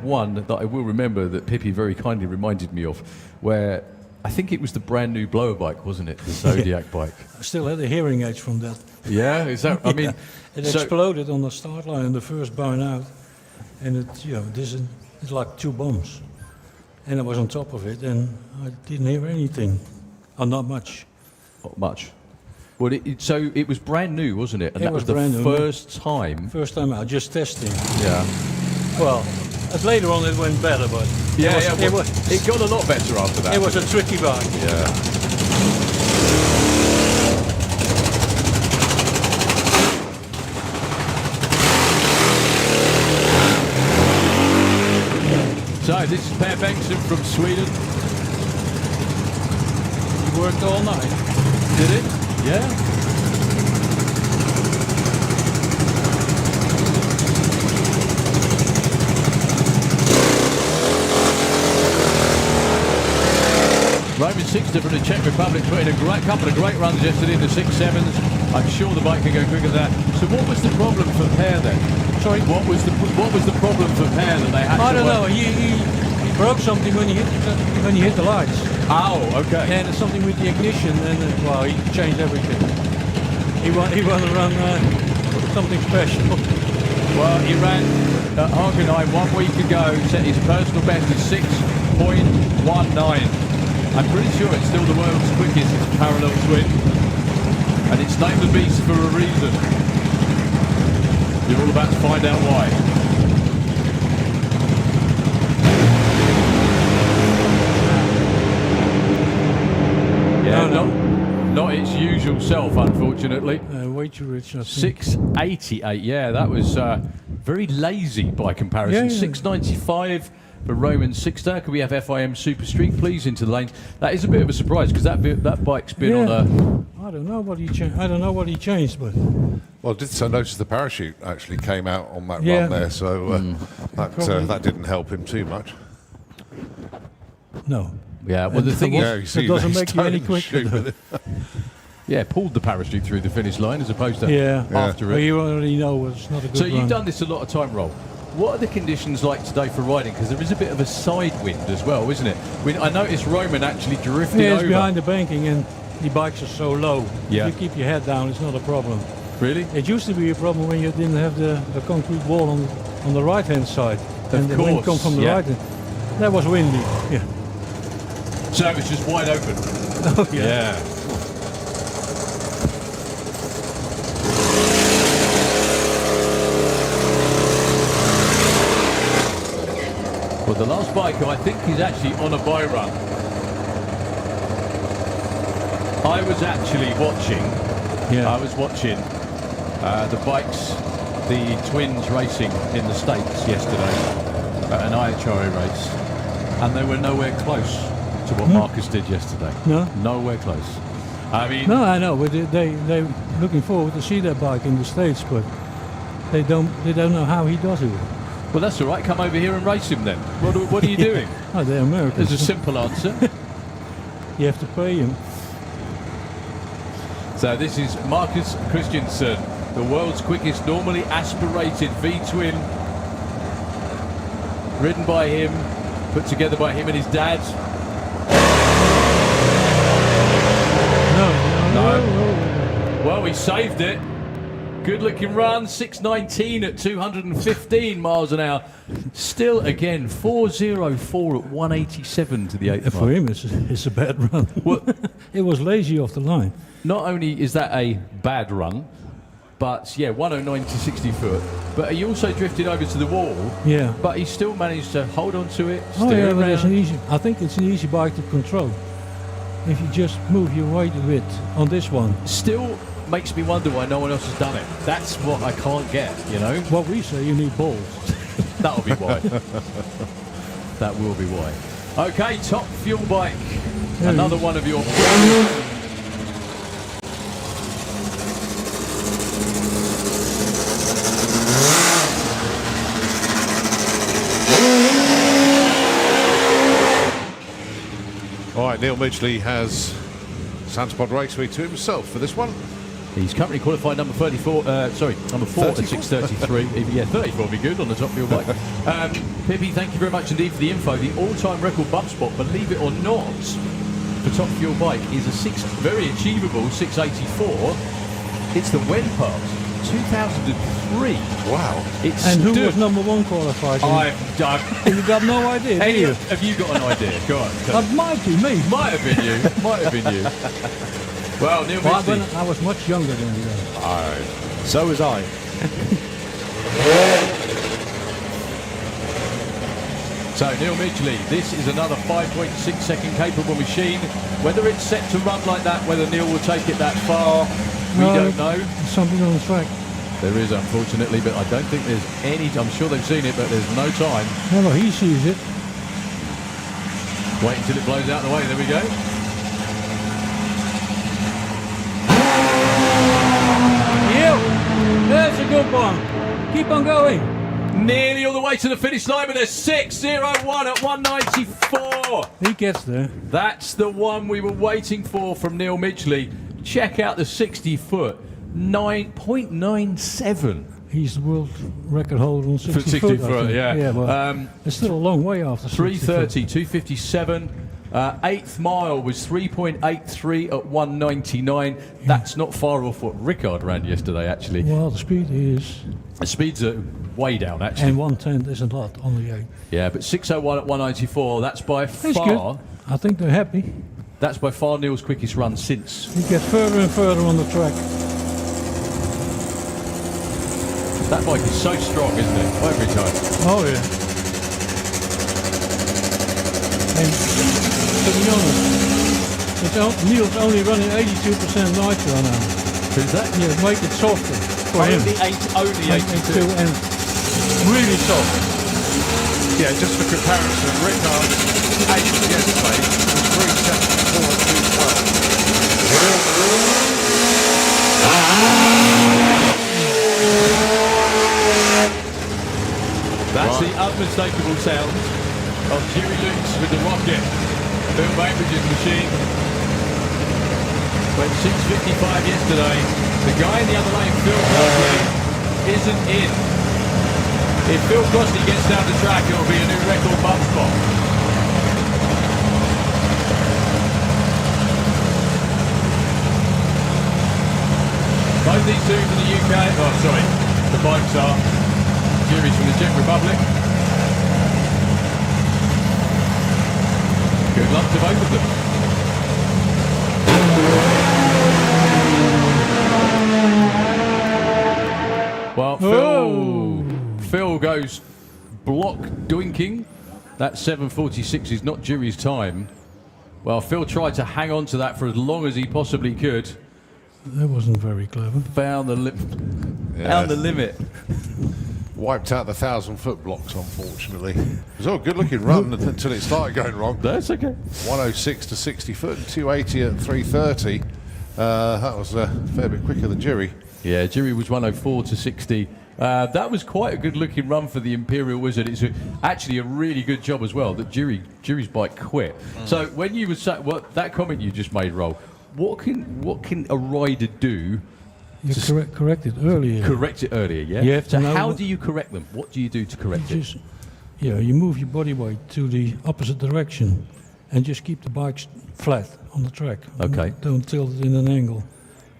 [SPEAKER 2] one that I will remember that Pippi very kindly reminded me of, where I think it was the brand new blower bike, wasn't it? The Zodiac bike.
[SPEAKER 21] I still had a hearing aids from that.
[SPEAKER 2] Yeah, is that? I mean,
[SPEAKER 21] it exploded on the start line, the first burn out, and it's like 2 bombs, and I was on top of it, and I didn't hear anything, or not much.
[SPEAKER 2] Not much. Well, so it was brand new, wasn't it? And
[SPEAKER 21] it
[SPEAKER 2] that was the first time.
[SPEAKER 21] First time out, just testing.
[SPEAKER 2] Yeah.
[SPEAKER 21] Well, later on it went better, but
[SPEAKER 2] it got a lot better after that.
[SPEAKER 21] It was a tricky bike.
[SPEAKER 2] Yeah. So this is Per Bengtsson from Sweden.
[SPEAKER 21] You worked all night.
[SPEAKER 2] Did it? Yeah. Roman Sixter from the Czech Republic put in a couple of great runs yesterday in the 6.7s. I'm sure the bike can go quicker than that. So what was the problem for Per then? Sorry, what was the problem for Per that they had?
[SPEAKER 21] I don't know. He broke something when he hit the lights.
[SPEAKER 2] Oh, okay.
[SPEAKER 21] And it's something with the ignition, and he changed everything. He want to run something special.
[SPEAKER 2] Well, he ran at Hockenheim 1 week ago. Set his personal best is 6.19. I'm pretty sure it's still the world's quickest parallel twin. And it's named the beast for a reason. You're all about to find out why. usual self, unfortunately.
[SPEAKER 21] Way too rich, I think.
[SPEAKER 2] 688, yeah, that was very lazy by comparison.
[SPEAKER 21] Yeah, yeah.
[SPEAKER 2] 695 for Roman Sixter. Could we have FIM Super Street, please, into the lanes? That is a bit of a surprise because that bike's been on a...
[SPEAKER 21] I don't know what he changed. I don't know what he changed, but
[SPEAKER 1] Well, I did so notice the parachute actually came out on that
[SPEAKER 21] Yeah.
[SPEAKER 1] run there, so that didn't help him too much.
[SPEAKER 21] no.
[SPEAKER 2] Yeah, well, the thing is...
[SPEAKER 21] it doesn't make you any quicker.
[SPEAKER 1] shoot with
[SPEAKER 21] though.
[SPEAKER 1] it.
[SPEAKER 2] Yeah, pulled the parachute through the finish line as opposed to
[SPEAKER 21] Yeah.
[SPEAKER 2] after
[SPEAKER 21] Well,
[SPEAKER 2] it.
[SPEAKER 21] you already know it's not a good
[SPEAKER 2] So
[SPEAKER 21] run.
[SPEAKER 2] you've done this a lot of time, Roll. What are the conditions like today for riding? Because there is a bit of a side wind as well, isn't it? I noticed Roman actually drifting
[SPEAKER 21] Yeah, it's
[SPEAKER 2] over.
[SPEAKER 21] behind the banking and the bikes are so low.
[SPEAKER 2] Yeah.
[SPEAKER 21] If you keep your head down, it's not a problem.
[SPEAKER 2] Really?
[SPEAKER 21] It used to be a problem when you didn't have the concrete wall on the right-hand side. And the wind come from the right hand. That was windy, yeah.
[SPEAKER 2] So it was just wide open.
[SPEAKER 21] Oh, yeah.
[SPEAKER 2] Yeah. Well, the last bike, I think, is actually on a buy run. I was actually watching.
[SPEAKER 21] Yeah.
[SPEAKER 2] I was watching the bikes, the twins racing in the States yesterday at an IHRA race, and they were nowhere close to what Marcus did yesterday.
[SPEAKER 21] No?
[SPEAKER 2] Nowhere close. I mean...
[SPEAKER 21] No, I know, but they're looking forward to see that bike in the States, but they don't know how he does it.
[SPEAKER 2] Well, that's all right. Come over here and race him then. What are you doing?
[SPEAKER 21] Oh, they're Americans.
[SPEAKER 2] There's a simple answer.
[SPEAKER 21] You have to pay him.
[SPEAKER 2] So this is Marcus Christensen, the world's quickest normally aspirated V-twin, ridden by him, put together by him and his dad. No. Well, we saved it. Good looking run, 619 at 215 miles an hour. Still, again, 404 at 187 to the 8th
[SPEAKER 21] For him, it's a bad run.
[SPEAKER 2] Well,
[SPEAKER 21] it was lazy off the line.
[SPEAKER 2] Not only is that a bad run, but yeah, 109 to 60 foot. But he also drifted over to the wall.
[SPEAKER 21] Yeah.
[SPEAKER 2] But he still managed to hold on to it.
[SPEAKER 21] Oh
[SPEAKER 2] steer
[SPEAKER 21] yeah, but it's
[SPEAKER 2] around.
[SPEAKER 21] I think it's an easy bike to control. If you just move your weight a bit on this one.
[SPEAKER 2] Still makes me wonder why no one else has done it. That's what I can't get, you know?
[SPEAKER 21] What we say, you need balls.
[SPEAKER 2] That'll be why. That will be why. Okay, top fuel bike. Another one of your...
[SPEAKER 1] All right, Neil Midgley has Sandspod Raceway to himself for this one.
[SPEAKER 2] He's currently qualified number 34, number 4 at 6:33. Yeah, 34 would be good on the top fuel bike. Pippi, thank you very much indeed for the info. The all-time record bump spot, believe it or not, for top fuel bike is a very achievable 684. It's the Wen Part, 2003.
[SPEAKER 1] Wow.
[SPEAKER 21] And who was number 1 qualified? You've got no idea, do you?
[SPEAKER 2] Have you got an idea? Go on.
[SPEAKER 21] That might be me.
[SPEAKER 2] Might have been you. Might have been you. Well, Neil Midgley.
[SPEAKER 21] I was much younger than you.
[SPEAKER 1] All right.
[SPEAKER 4] So was I.
[SPEAKER 2] So, Neil Midgley, this is another 5.6 second capable machine. Whether it's set to run like that, whether Neil will take it that far, we don't know.
[SPEAKER 21] There's something on the track.
[SPEAKER 2] There is, unfortunately, but I don't think there's any... I'm sure they've seen it, but there's no time.
[SPEAKER 21] Well, he sees it.
[SPEAKER 2] Wait until it blows out the way. There we go.
[SPEAKER 21] There's a good one. Keep on going.
[SPEAKER 2] Nearly all the way to the finish line with a 6:01 at 194.
[SPEAKER 21] He gets there.
[SPEAKER 2] That's the one we were waiting for from Neil Midgley. Check out the 60-foot, 9.97.
[SPEAKER 21] He's the world record holder on 60
[SPEAKER 2] For 60
[SPEAKER 21] foot.
[SPEAKER 2] foot, yeah.
[SPEAKER 21] Yeah, well, it's still a long way after
[SPEAKER 2] 330, 257. 8th mile was 3.83 at 199. That's not far off what Rickard ran yesterday, actually.
[SPEAKER 21] Well, the speed is...
[SPEAKER 2] The speeds are way down, actually.
[SPEAKER 21] And 110 isn't a lot on the 8.
[SPEAKER 2] Yeah, but 6:01 at 194, that's by
[SPEAKER 21] That's
[SPEAKER 2] far...
[SPEAKER 21] good. I think they're happy.
[SPEAKER 2] That's by far Neil's quickest run since.
[SPEAKER 21] He gets further and further on the track.
[SPEAKER 2] That bike is so strong, isn't it? Every time.
[SPEAKER 21] Oh, yeah. And to be honest, Neil's only running 82% nitro now.
[SPEAKER 2] Who's that?
[SPEAKER 21] Yeah, make it softer for him.
[SPEAKER 2] Only 82.
[SPEAKER 21] And really soft.
[SPEAKER 1] Yeah, just for comparison, Rickard's 8 yesterday was 374
[SPEAKER 2] That's the unmistakable sound of Jimmy Lukes with the rocket. Phil Bainbridge's machine. Went 6:55 yesterday. The guy in the other lane, Phil Crossley, isn't in. If Phil Crossley gets down the track, it will be a new record bump spot. Both these two from the UK. Oh, sorry. The bikes are. Jury's from the Czech Republic. Good luck to both of them. Well, Phil goes block doinking. That 7:46 is not Jury's time. Well, Phil tried to hang on to that for as long as he possibly could.
[SPEAKER 21] That wasn't very clever.
[SPEAKER 2] Found the limit.
[SPEAKER 1] Wiped out the 1,000-foot blocks, unfortunately. It was all a good-looking run until it started going wrong.
[SPEAKER 2] That's okay.
[SPEAKER 1] 106 to 60 foot, 280 at 330. That was a fair bit quicker than Jury.
[SPEAKER 2] Yeah, Jury was 104 to 60. That was quite a good-looking run for the Imperial Wizard. It's actually a really good job as well that Jury's bike quit. So when you were that comment you just made, Roll, what can a rider do?
[SPEAKER 21] You correct it earlier.
[SPEAKER 2] Correct it earlier, yeah?
[SPEAKER 21] You have to know
[SPEAKER 2] how do you correct them? What do you do to correct it?
[SPEAKER 21] You move your body weight to the opposite direction and just keep the bike flat on the track.
[SPEAKER 2] Okay.
[SPEAKER 21] Don't tilt it in an angle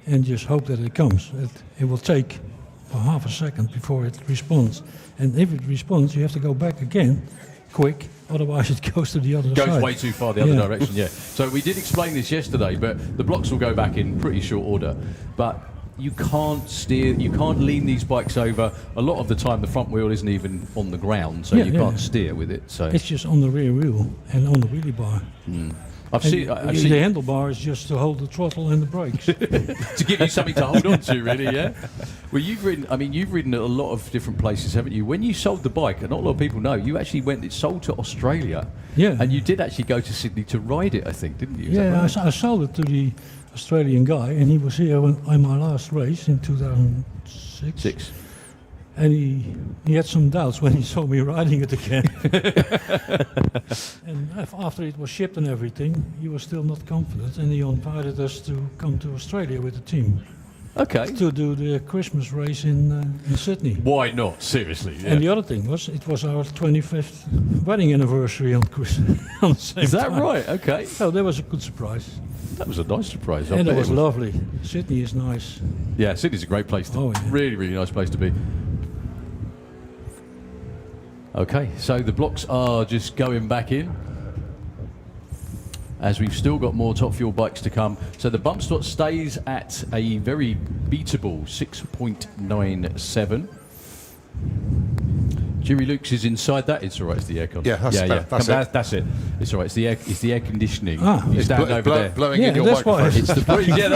[SPEAKER 21] and just hope that it comes. It will take for half a second before it responds. And if it responds, you have to go back again, quick, otherwise it goes to the other side.
[SPEAKER 2] Goes way too far the other direction, yeah. So we did explain this yesterday, but the blocks will go back in pretty short order. But you can't steer, you can't lean these bikes over. A lot of the time the front wheel isn't even on the ground, so you can't steer with it. So
[SPEAKER 21] it's just on the rear wheel and on the wheelie bar.
[SPEAKER 2] I've seen
[SPEAKER 21] the handlebar is just to hold the throttle and the brakes.
[SPEAKER 2] to give you something to hold on to, really, yeah? Well, you've ridden at a lot of different places, haven't you? When you sold the bike, and not a lot of people know, you actually it sold to Australia.
[SPEAKER 21] Yeah.
[SPEAKER 2] And you did actually go to Sydney to ride it, I think, didn't you?
[SPEAKER 21] Yeah, I sold it to the Australian guy, and he was here on my last race in 2006. And he had some doubts when he saw me riding it again. And after it was shipped and everything, he was still not confident, and he invited us to come to Australia with the team.
[SPEAKER 2] Okay.
[SPEAKER 21] To do the Christmas race in Sydney.
[SPEAKER 2] Why not? Seriously. Yeah.
[SPEAKER 21] And the other thing was, it was our 25th wedding anniversary on Christmas. On the same
[SPEAKER 2] Is that
[SPEAKER 21] time.
[SPEAKER 2] right? Okay.
[SPEAKER 21] So that was a good surprise.
[SPEAKER 2] That was a nice surprise.
[SPEAKER 21] And it was lovely. Sydney is nice.
[SPEAKER 2] Yeah, Sydney's a great place to really, really nice place to be. Okay, so the blocks are just going back in as we've still got more Top Fuel bikes to come. So the bump slot stays at a very beatable 6.97. Jury Lukes is inside that. It's all right. It's the aircon.
[SPEAKER 1] Yeah, that's it.
[SPEAKER 2] It's all right. It's the air conditioning.
[SPEAKER 21] You
[SPEAKER 2] stand over there,
[SPEAKER 1] blowing in your microphone.
[SPEAKER 2] It's the breeze. Yeah,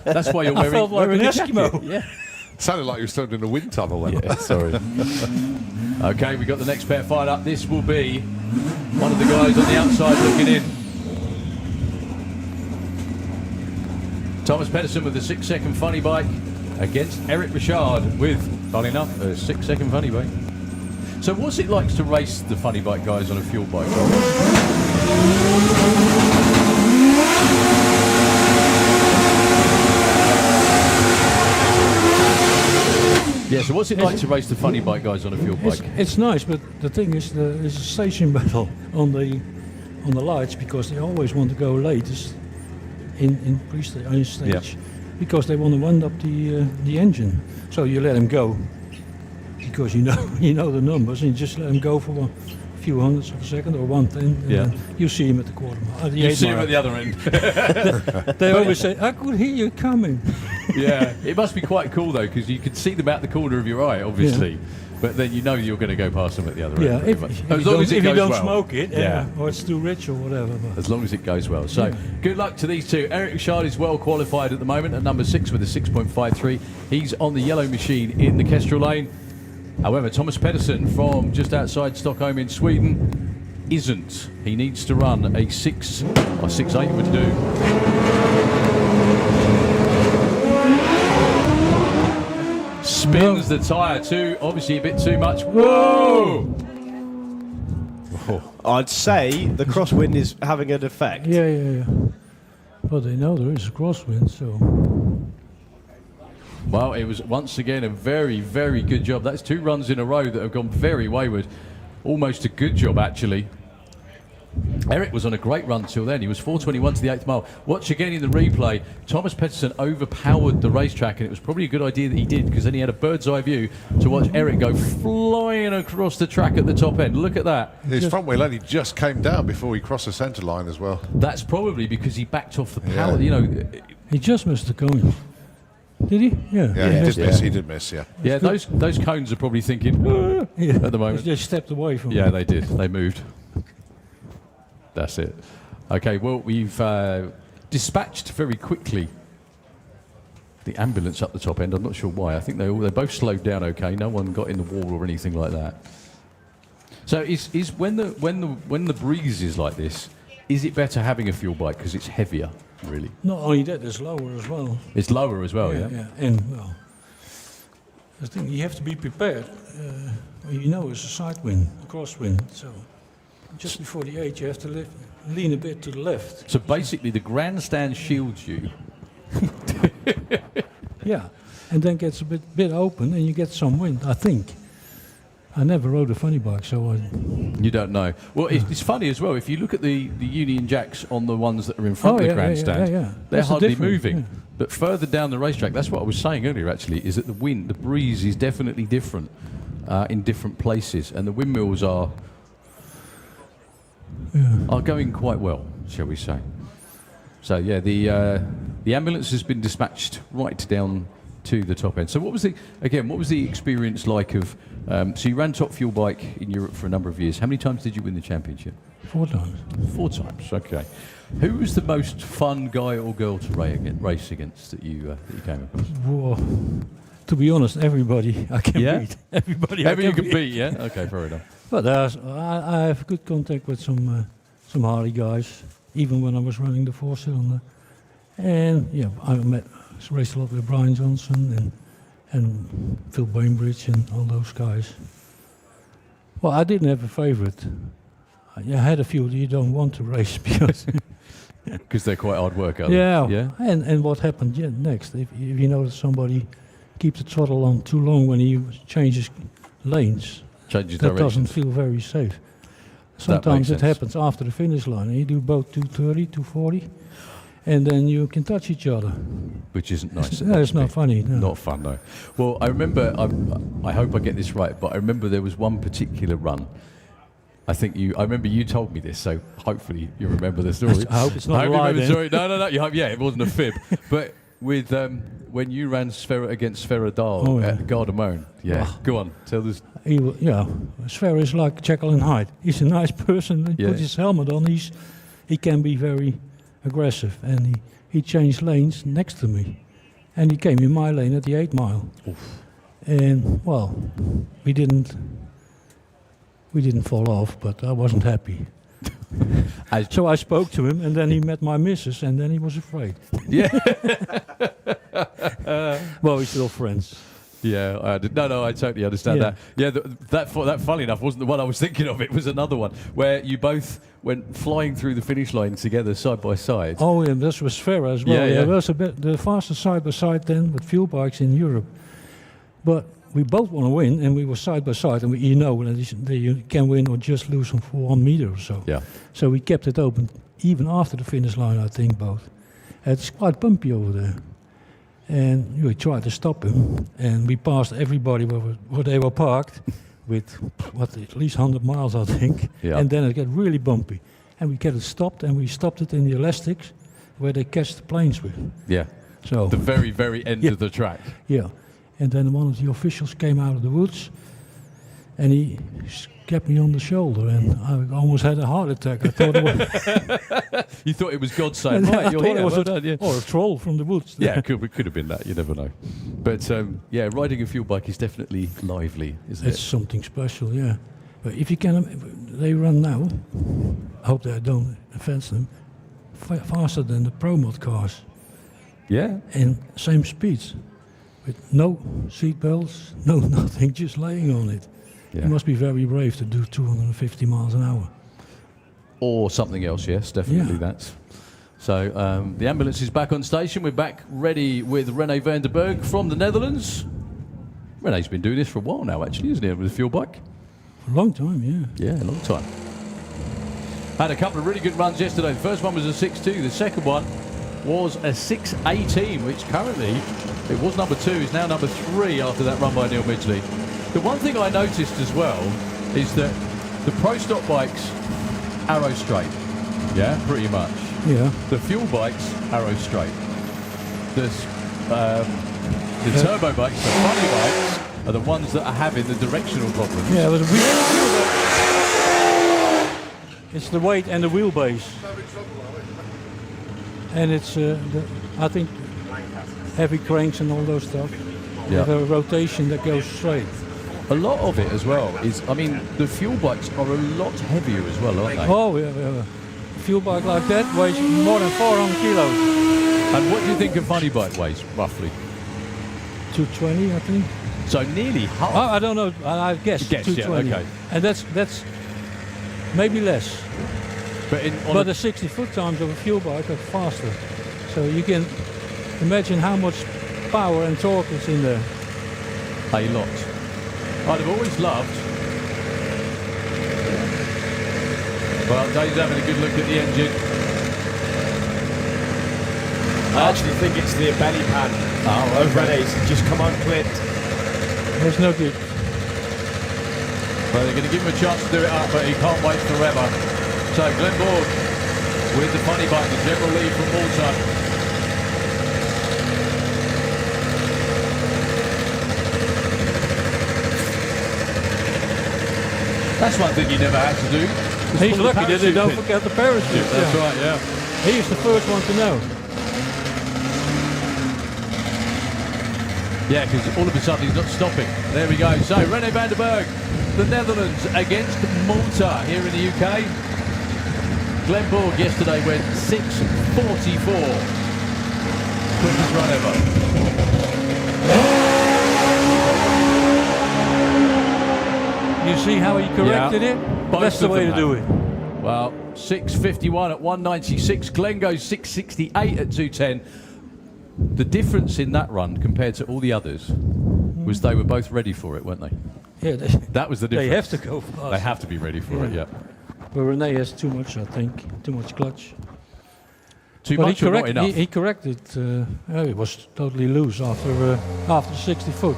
[SPEAKER 2] that's why you're wearing.
[SPEAKER 21] I felt like an Eskimo.
[SPEAKER 2] Yeah.
[SPEAKER 1] Sounded like you were stood in a wind tunnel then.
[SPEAKER 2] Yeah, sorry. Okay, we got the next pair fired up. This will be one of the guys on the outside looking in. Thomas Pedersen with the 6-second funny bike against Eric Richard with, funny enough, a 6-second funny bike. So what's it like to race the funny bike guys on a fuel bike? Yeah, so what's it like to race the funny bike guys on a fuel bike?
[SPEAKER 21] It's nice, but the thing is, there's a station battle on the lights, because they always want to go latest in stage, because they want to wind up the engine. So you let them go, because you know the numbers, and you just let them go for a few hundredths of a second or 1/10.
[SPEAKER 2] Yeah.
[SPEAKER 21] You see him at the quarter mile.
[SPEAKER 2] You see him at the other end.
[SPEAKER 21] They always say, "I could hear you coming."
[SPEAKER 2] Yeah, it must be quite cool though, because you can see them out the corner of your eye, obviously. But then you know you're going to go past them at the other
[SPEAKER 21] Yeah,
[SPEAKER 2] end.
[SPEAKER 21] if,
[SPEAKER 2] pretty much.
[SPEAKER 21] if,
[SPEAKER 2] As
[SPEAKER 21] you
[SPEAKER 2] long
[SPEAKER 21] don't,
[SPEAKER 2] as it
[SPEAKER 21] if you
[SPEAKER 2] goes
[SPEAKER 21] don't
[SPEAKER 2] well.
[SPEAKER 21] smoke it,
[SPEAKER 2] Yeah.
[SPEAKER 21] or it's too rich or whatever. But.
[SPEAKER 2] As long as it goes well. So good luck to these two. Eric Richard is well qualified at the moment at number 6 with a 6.53. He's on the yellow machine in the Kestrel lane. However, Thomas Pedersen from just outside Stockholm in Sweden isn't. He needs to run a 6 or 6.8 would do. Spins the tyre too, obviously a bit too much. Whoa!
[SPEAKER 4] I'd say the crosswind is having an effect.
[SPEAKER 21] Yeah. But they know there is a crosswind, so.
[SPEAKER 2] Well, it was once again a very, very good job. That's 2 runs in a row that have gone very wayward. Almost a good job, actually. Eric was on a great run till then. He was 4:21 to the 8th mile. Watch again in the replay. Thomas Pedersen overpowered the racetrack, and it was probably a good idea that he did, because then he had a bird's eye view to watch Eric go flying across the track at the top end. Look at that.
[SPEAKER 1] His front wheel only just came down before he crossed the centre line as well.
[SPEAKER 2] That's probably because he backed off the power. You know,
[SPEAKER 21] He just missed the cone. Did he? Yeah.
[SPEAKER 1] He did miss, yeah.
[SPEAKER 2] Yeah, those cones are probably thinking at the moment.
[SPEAKER 21] They just stepped away from
[SPEAKER 2] Yeah,
[SPEAKER 21] him.
[SPEAKER 2] they did. They moved. That's it. Okay, well, we've dispatched very quickly the ambulance up the top end. I'm not sure why. I think they both slowed down okay. No one got in the wall or anything like that. So is when the breeze is like this, is it better having a fuel bike because it's heavier, really?
[SPEAKER 21] Not only that, it's lower as well.
[SPEAKER 2] It's lower as well, yeah?
[SPEAKER 21] Yeah. And, well, I think you have to be prepared. You know, it's a side wind, a crosswind, so just before the 8, you have to lean a bit to the left.
[SPEAKER 2] So basically, the grandstand shields you.
[SPEAKER 21] Yeah, and then gets a bit open, and you get some wind, I think. I never rode a funny bike, so I...
[SPEAKER 2] You don't know. Well, it's funny as well. If you look at the Union Jacks on the ones that are in front of the grandstand,
[SPEAKER 21] yeah.
[SPEAKER 2] they're
[SPEAKER 21] That's
[SPEAKER 2] hardly
[SPEAKER 21] different,
[SPEAKER 2] moving.
[SPEAKER 21] yeah.
[SPEAKER 2] But further down the racetrack, that's what I was saying earlier, actually, is that the breeze is definitely different in different places, and the windmills are going quite well, shall we say. So yeah, the ambulance has been dispatched right down to the top end. So what was the experience like of? So you ran top fuel bike in Europe for a number of years. How many times did you win the championship?
[SPEAKER 21] 4 times.
[SPEAKER 2] 4 times. Okay. Who was the most fun guy or girl to race against that you came across?
[SPEAKER 21] Whoa. To be honest, everybody I can beat. Everybody I
[SPEAKER 2] you
[SPEAKER 21] can
[SPEAKER 2] can beat. Yeah. Okay. Fair enough.
[SPEAKER 21] But I have good contact with some Harley guys, even when I was running the 4-cylinder. And yeah, I raced a lot with Brian Johnson and Phil Bainbridge and all those guys. Well, I didn't have a favorite. I had a few that you don't want to race because
[SPEAKER 2] they're quite hard work, aren't
[SPEAKER 21] yeah.
[SPEAKER 2] they? Yeah.
[SPEAKER 21] And what happened next? If you notice somebody keeps the throttle on too long when he changes lanes, that
[SPEAKER 2] directions.
[SPEAKER 21] doesn't feel very safe. Sometimes it happens after the finish line, and you do both 230, 240, and then you can touch each other.
[SPEAKER 2] Which isn't nice.
[SPEAKER 21] It's not funny. No.
[SPEAKER 2] Not fun, no. Well, I remember, I hope I get this right, but I remember there was one particular run. I remember you told me this, so hopefully you remember the story.
[SPEAKER 21] I hope it's not a lie then.
[SPEAKER 2] No. It wasn't a fib. But with when you ran against Sverre Dahl at Gardermoen. Yeah, go on, tell us.
[SPEAKER 21] Sverre is like Jekyll and Hyde. He's a nice person. He puts his helmet on. He can be very aggressive, and he changed lanes next to me, and he came in my lane at the 8 mile.
[SPEAKER 2] Oof.
[SPEAKER 21] And well, we didn't fall off, but I wasn't happy. So I spoke to him, and then he met my missus, and then he was afraid.
[SPEAKER 2] Yeah.
[SPEAKER 21] Well, we're still friends.
[SPEAKER 2] Yeah, I totally understand that. Yeah, that funny enough wasn't the one I was thinking of. It was another one where you both went flying through the finish line together, side by side.
[SPEAKER 21] Oh, yeah, this was Sverre as well.
[SPEAKER 2] Yeah.
[SPEAKER 21] It was the fastest side by side then with fuel bikes in Europe. But we both want to win, and we were side by side, and you can win or just lose for 1 meter or so.
[SPEAKER 2] Yeah.
[SPEAKER 21] So we kept it open even after the finish line, I think, both. It's quite bumpy over there. And we tried to stop him, and we passed everybody where they were parked with, at least 100 miles, I think.
[SPEAKER 2] Yeah.
[SPEAKER 21] And then it got really bumpy. And we get it stopped, and we stopped it in the elastics where they catch the planes with.
[SPEAKER 2] Yeah.
[SPEAKER 21] So
[SPEAKER 2] the very, very end of the track.
[SPEAKER 21] Yeah. And then one of the officials came out of the woods, and he kept me on the shoulder, and I almost had a heart attack. I thought it was
[SPEAKER 2] You thought it was God saying, right, you're here, well done, yeah.
[SPEAKER 21] or a troll from the woods.
[SPEAKER 2] Yeah, it could have been that. You never know. But yeah, riding a fuel bike is definitely lively, isn't
[SPEAKER 21] It's
[SPEAKER 2] it?
[SPEAKER 21] something special, yeah. But if you can, they run now. I hope that I don't offend them. Faster than the Pro Mod cars.
[SPEAKER 2] Yeah.
[SPEAKER 21] And same speeds, with no seat belts, no nothing, just laying on it.
[SPEAKER 2] Yeah.
[SPEAKER 21] You must be very brave to do 250 miles an hour.
[SPEAKER 2] Or something else, yes, definitely
[SPEAKER 21] Yeah.
[SPEAKER 2] that. So the ambulance is back on station. We're back ready with Rene van der Berg from the Netherlands. Rene's been doing this for a while now, actually, isn't he, with a fuel bike?
[SPEAKER 21] For a long time, yeah.
[SPEAKER 2] Yeah, a long time. Had a couple of really good runs yesterday. The first one was a 6.2. The second one was a 6.18, which currently, it was number 2, is now number 3 after that run by Neil Midgley. The one thing I noticed as well is that the Pro Stock bikes, arrow straight. Yeah, pretty much.
[SPEAKER 21] Yeah.
[SPEAKER 2] The fuel bikes, arrow straight. The turbo bikes, the funny bikes, are the ones that are having the directional problems.
[SPEAKER 21] Yeah, but it's the weight and the wheelbase. And it's, I think, heavy cranks and all those stuff.
[SPEAKER 2] Yeah.
[SPEAKER 21] With a rotation that goes straight.
[SPEAKER 2] A lot of it as well is, I mean, the fuel bikes are a lot heavier as well, aren't they?
[SPEAKER 21] Oh, yeah. A fuel bike like that weighs more than 400 kilos.
[SPEAKER 2] And what do you think a funny bike weighs, roughly?
[SPEAKER 21] 220, I think.
[SPEAKER 2] So nearly half.
[SPEAKER 21] I don't know. I guess 220.
[SPEAKER 2] Yeah, okay.
[SPEAKER 21] And that's maybe less.
[SPEAKER 2] But
[SPEAKER 21] the 60-foot times of a fuel bike are faster. So you can imagine how much power and torque is in there.
[SPEAKER 2] A lot. I'd have always loved. Well, Dave's having a good look at the engine.
[SPEAKER 4] I actually think it's the belly pan of Rene's just come unclipped.
[SPEAKER 21] There's no good.
[SPEAKER 2] Well, they're going to give him a chance to do it up, but he can't wait forever. So Glenn Borg with the funny bike, the general lead from Malta. That's one thing you never had to do.
[SPEAKER 21] He's lucky that they don't forget the parachute.
[SPEAKER 2] That's right, yeah.
[SPEAKER 21] He's the first one to know.
[SPEAKER 2] Yeah, because all of a sudden he's not stopping. There we go. So Rene van der Berg, the Netherlands against Malta here in the UK. Glenn Borg yesterday went 6.44. Quickest run ever.
[SPEAKER 21] You see how he corrected it? That's the way to do it.
[SPEAKER 2] Well, 6.51 at 196. Glenn goes 6.68 at 210. The difference in that run compared to all the others was they were both ready for it, weren't they?
[SPEAKER 21] Yeah,
[SPEAKER 2] that was the difference.
[SPEAKER 21] They have to go fast.
[SPEAKER 2] They have to be ready for it, yeah.
[SPEAKER 21] But Rene has too much, I think. Too much clutch.
[SPEAKER 2] Too much or not enough?
[SPEAKER 21] He corrected. It was totally loose after 60 foot.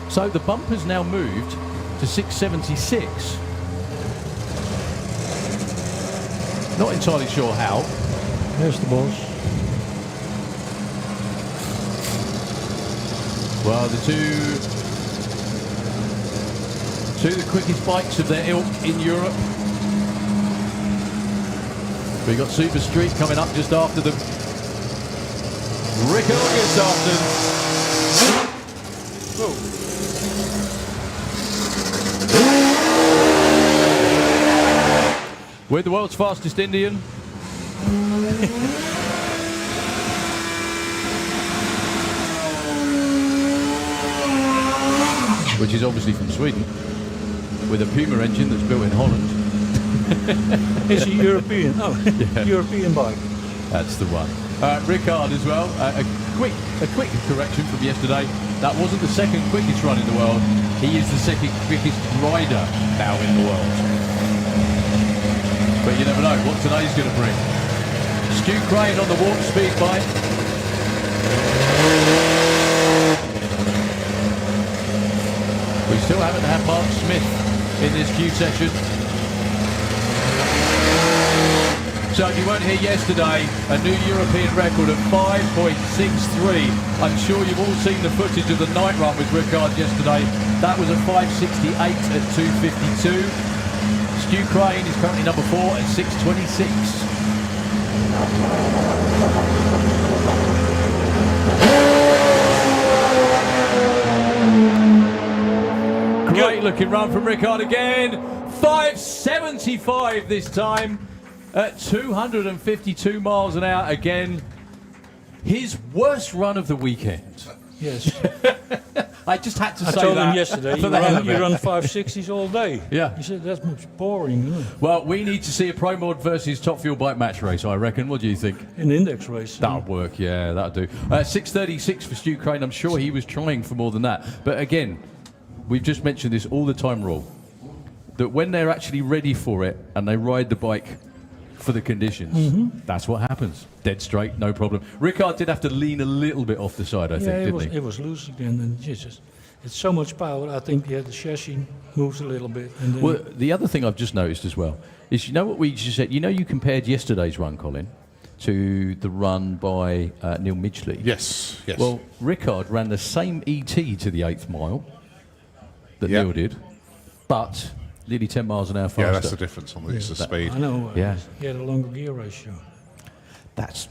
[SPEAKER 2] So the bump has now moved to 676. Not entirely sure how.
[SPEAKER 21] There's the boss.
[SPEAKER 2] Well, the two of the quickest bikes of their ilk in Europe. We got Super Street coming up just after them. Rick August after. With the world's fastest Indian. Which is obviously from Sweden, with a Puma engine that's built in Holland.
[SPEAKER 21] It's a European,
[SPEAKER 2] Yeah.
[SPEAKER 21] European bike.
[SPEAKER 2] That's the one. Ricard as well. A quick correction from yesterday. That wasn't the second quickest run in the world. He is the second quickest rider now in the world. But you never know what today's going to bring. Stu Crane on the warp speed bike. We still haven't had Mark Smith in this Q session. So if you weren't here yesterday, a new European record of 5.63. I'm sure you've all seen the footage of the night run with Ricard yesterday. That was a 5.68 at 2.52. Stu Crane is currently number 4 at 6.26. Great looking run from Ricard again. 5.75 this time at 252 miles an hour again. His worst run of the weekend.
[SPEAKER 21] Yes.
[SPEAKER 2] I just had to say that.
[SPEAKER 21] I told him yesterday,
[SPEAKER 2] for the hell of
[SPEAKER 21] you
[SPEAKER 2] it.
[SPEAKER 21] run 560s all day.
[SPEAKER 2] Yeah.
[SPEAKER 21] He said, that's much boring. Isn't it?
[SPEAKER 2] Well, we need to see a Pro Mod versus Top Fuel bike match race, I reckon. What do you think?
[SPEAKER 21] An index race.
[SPEAKER 2] That'll work, yeah, that'll do. 6.36 for Stu Crane. I'm sure he was trying for more than that. But again, we've just mentioned this all the time, Raul, that when they're actually ready for it and they ride the bike for the conditions, that's what happens. Dead straight, no problem. Ricard did have to lean a little bit off the side, I think, didn't he?
[SPEAKER 21] It was loose again, and it's so much power. I think the chassis moves a little bit. And then
[SPEAKER 2] Well, the other thing I've just noticed as well is, you know what we just said? You know, you compared yesterday's run, Colin, to the run by Neil Midgley.
[SPEAKER 1] Yes, yes.
[SPEAKER 2] Well, Ricard ran the same ET to the 8th mile that Neil did, but nearly 10 miles an hour faster.
[SPEAKER 1] Yeah, that's the difference on the speed.
[SPEAKER 21] I know.
[SPEAKER 2] Yeah.
[SPEAKER 21] He had a longer gear ratio.
[SPEAKER 2] That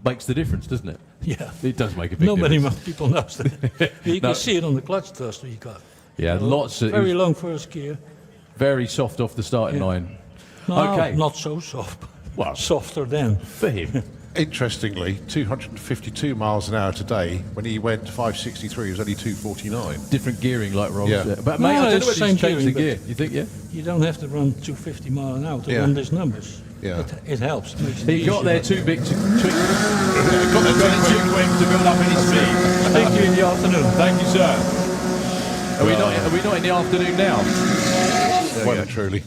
[SPEAKER 2] makes the difference, doesn't it?
[SPEAKER 21] Yeah.
[SPEAKER 2] It does make a big
[SPEAKER 21] Not many
[SPEAKER 2] difference.
[SPEAKER 21] people know that. You can see it on the clutch thruster he got.
[SPEAKER 2] Yeah, lots of...
[SPEAKER 21] Very long first gear.
[SPEAKER 2] Very soft off the starting line.
[SPEAKER 21] No,
[SPEAKER 2] Okay.
[SPEAKER 21] not so soft.
[SPEAKER 2] Well,
[SPEAKER 21] softer then.
[SPEAKER 2] For him.
[SPEAKER 1] Interestingly, 252 miles an hour today. When he went 5.63, it was only 2.49.
[SPEAKER 2] Different gearing, like Rob
[SPEAKER 1] Yeah.
[SPEAKER 2] said. But, mate, I don't know whether he's changed the gear.
[SPEAKER 21] but
[SPEAKER 2] You think, yeah?
[SPEAKER 21] You don't have to run 250 mile an hour to run these numbers.
[SPEAKER 1] Yeah.
[SPEAKER 21] It helps. It makes it
[SPEAKER 2] He got
[SPEAKER 21] easier.
[SPEAKER 2] there too big, too quick to build up any speed.
[SPEAKER 21] Thank you in the afternoon.
[SPEAKER 2] Thank you, sir. Are we not in the afternoon now?
[SPEAKER 1] Well, truly.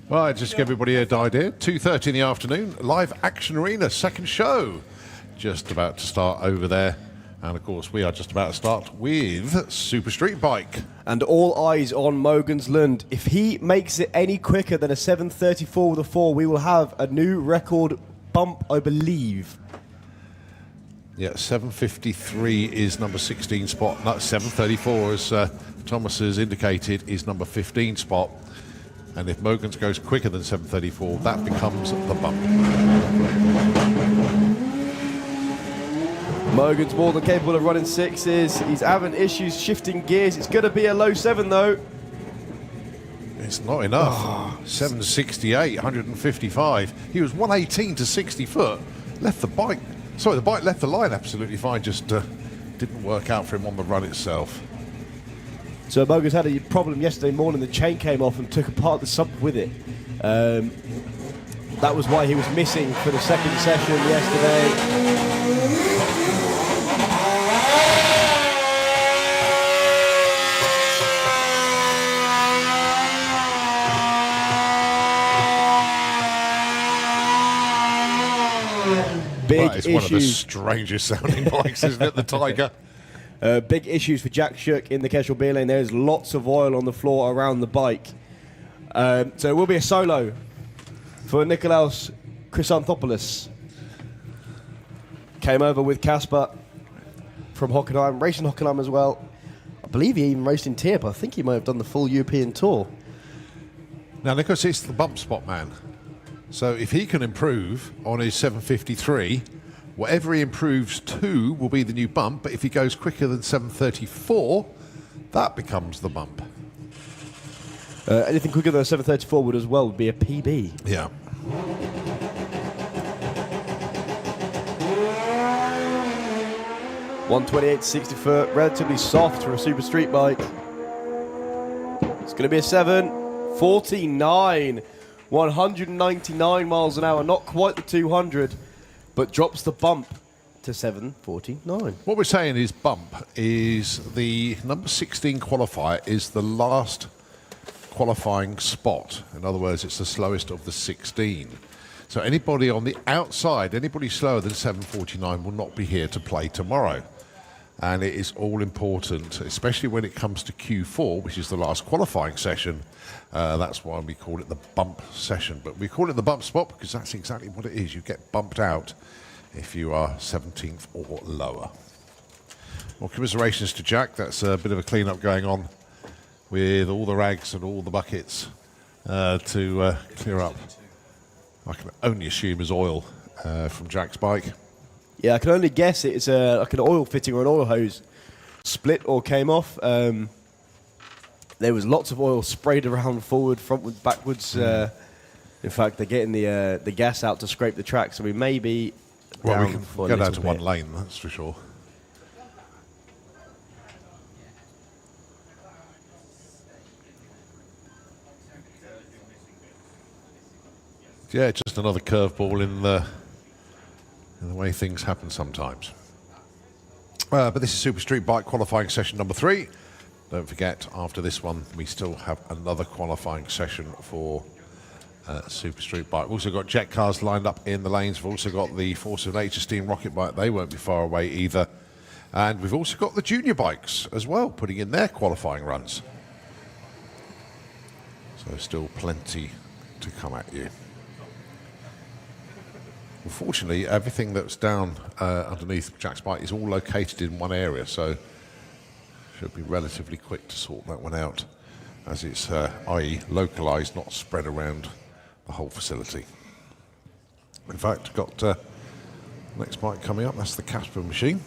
[SPEAKER 1] Well, I just give everybody an idea. 2:30 in the afternoon, live Action Arena, second show. Just about to start over there. And of course, we are just about to start with Super Street Bike.
[SPEAKER 4] And all eyes on Mogens Lund. If he makes it any quicker than a 7:34 with a 4, we will have a new record bump, I believe.
[SPEAKER 1] Yeah, 7:53 is number 16 spot. No, 7:34, as Thomas has indicated, is number 15 spot. And if Mogens goes quicker than 7:34, that becomes the bump.
[SPEAKER 4] Mogens more than capable of running 6s. He's having issues shifting gears. It's going to be a low 7 though.
[SPEAKER 1] It's not enough. 768, 155. He was 118 to 60 foot. Left the bike. Sorry, the bike left the line absolutely fine. Just didn't work out for him on the run itself.
[SPEAKER 4] So Mogens had a problem yesterday morning. The chain came off and took apart the sump with it. That was why he was missing for the second session yesterday.
[SPEAKER 1] That is one of the strangest sounding bikes, isn't it, the Tiger?
[SPEAKER 4] Big issues for Jack Shook in the Keshel beer lane. There's lots of oil on the floor around the bike. So it will be a solo for Nikolaos Chrysanthopoulos. Came over with Casper from Hockenheim, racing Hockenheim as well. I believe he even raced in Tierp. I think he might have done the full European tour.
[SPEAKER 1] Now, Nicholas is the bump spot man. So if he can improve on his 753, whatever he improves to will be the new bump. But if he goes quicker than 734, that becomes the bump.
[SPEAKER 4] Anything quicker than a 734 would as well be a PB.
[SPEAKER 1] Yeah.
[SPEAKER 4] .128.60 foot, relatively soft for a super street bike. It's going to be a 7:49, 199 miles an hour, not quite the 200, but drops the bump to 7:49.
[SPEAKER 1] What we're saying is bump is the number 16 qualifier is the last qualifying spot. In other words, it's the slowest of the 16. So anybody on the outside, anybody slower than 7:49 will not be here to play tomorrow. and it is all important, especially when it comes to Q4, which is the last qualifying session. That's why we call it the bump session. But we call it the bump spot because that's exactly what it is. You get bumped out if you are 17th or lower. Well, commiserations to Jack. That's a bit of a clean-up going on with all the rags and all the buckets to clear up. I can only assume is oil from Jack's bike.
[SPEAKER 4] Yeah, I can only guess it's like an oil fitting or an oil hose split or came off. There was lots of oil sprayed around forward, frontwards, backwards. In fact, they're getting the gas out to scrape the track, so we may be
[SPEAKER 1] Well, we can
[SPEAKER 4] for a
[SPEAKER 1] go down
[SPEAKER 4] little
[SPEAKER 1] to one
[SPEAKER 4] bit.
[SPEAKER 1] lane, that's for sure. Yeah, just another curveball in the way things happen sometimes. But this is Super Street Bike qualifying session number 3. Don't forget, after this one, we still have another qualifying session for Super Street Bike. We've also got jet cars lined up in the lanes. We've also got the Force of Nature Steam Rocket Bike. They won't be far away either. And we've also got the junior bikes as well, putting in their qualifying runs. So still plenty to come at you. Unfortunately, everything that's down underneath Jack's bike is all located in one area, so should be relatively quick to sort that one out, as it's i.e. localised, not spread around the whole facility. In fact, got next bike coming up. That's the Casper machine.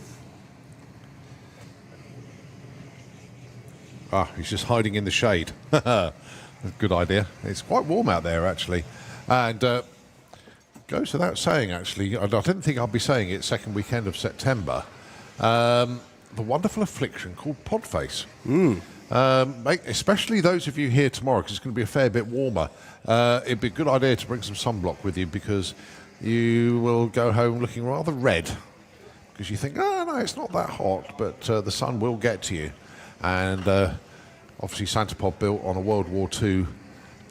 [SPEAKER 1] Ah, he's just hiding in the shade. Good idea. It's quite warm out there, actually, and. Goes without saying, actually, I didn't think I'd be saying it, second weekend of September, the wonderful affliction called Podface. Especially those of you here tomorrow, because it's going to be a fair bit warmer. It'd be a good idea to bring some sunblock with you, because you will go home looking rather red, because you think, oh, no, it's not that hot, but the sun will get to you. And obviously Santa Pod built on a World War II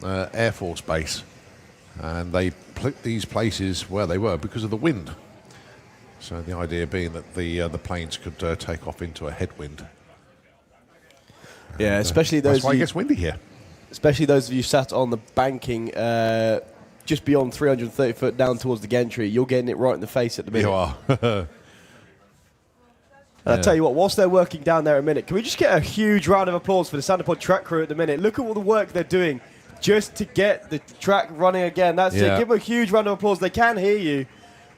[SPEAKER 1] Air Force base. And they put these places where they were because of the wind. So the idea being that the planes could take off into a headwind.
[SPEAKER 4] Yeah, especially those.
[SPEAKER 1] That's why it gets windy here.
[SPEAKER 4] Especially those of you sat on the banking just beyond 330 foot down towards the gantry. You're getting it right in the face at the minute.
[SPEAKER 1] You are.
[SPEAKER 4] I'll tell you what, whilst they're working down there a minute, can we just get a huge round of applause for the Santa Pod track crew at the minute? Look at all the work they're doing just to get the track running again. That's it. Give them a huge round of applause. They can hear you.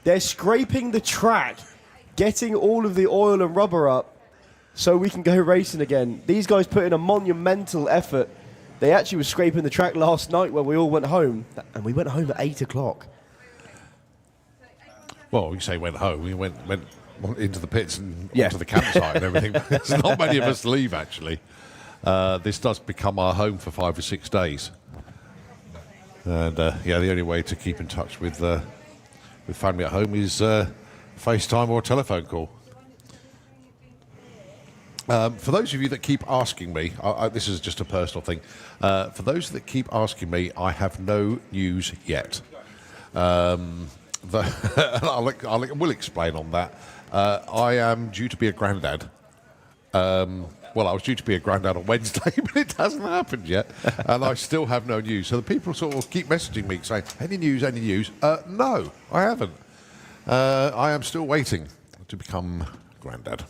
[SPEAKER 4] They're scraping the track, getting all of the oil and rubber up so we can go racing again. These guys put in a monumental effort. They actually were scraping the track last night when we all went home, and we went home at 8 o'clock.
[SPEAKER 1] Well, you say went home. We went into the pits and onto the campsite and everything. There's not many of us leave, actually. This does become our home for 5 or 6 days. And yeah, the only way to keep in touch with family at home is FaceTime or a telephone call. For those of you that keep asking me, this is just a personal thing. For those that keep asking me, I have no news yet. We'll explain on that. I am due to be a granddad. Well, I was due to be a granddad on Wednesday, but it hasn't happened yet, and I still have no news. So the people sort of keep messaging me saying, any news, any news? No, I haven't. I am still waiting to become granddad.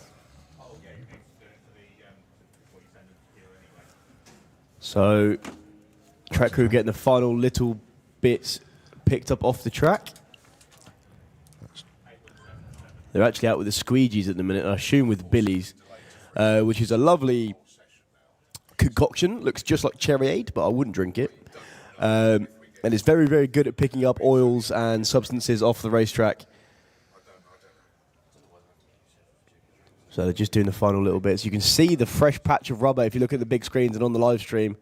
[SPEAKER 4] So, track crew getting the final little bits picked up off the track. They're actually out with the squeegees at the minute, I assume with Billy's. Which is a lovely concoction. Looks just like cherryade, but I wouldn't drink it. And it's very, very good at picking up oils and substances off the racetrack. So they're just doing the final little bits. You can see the fresh patch of rubber if you look at the big screens and on the live stream.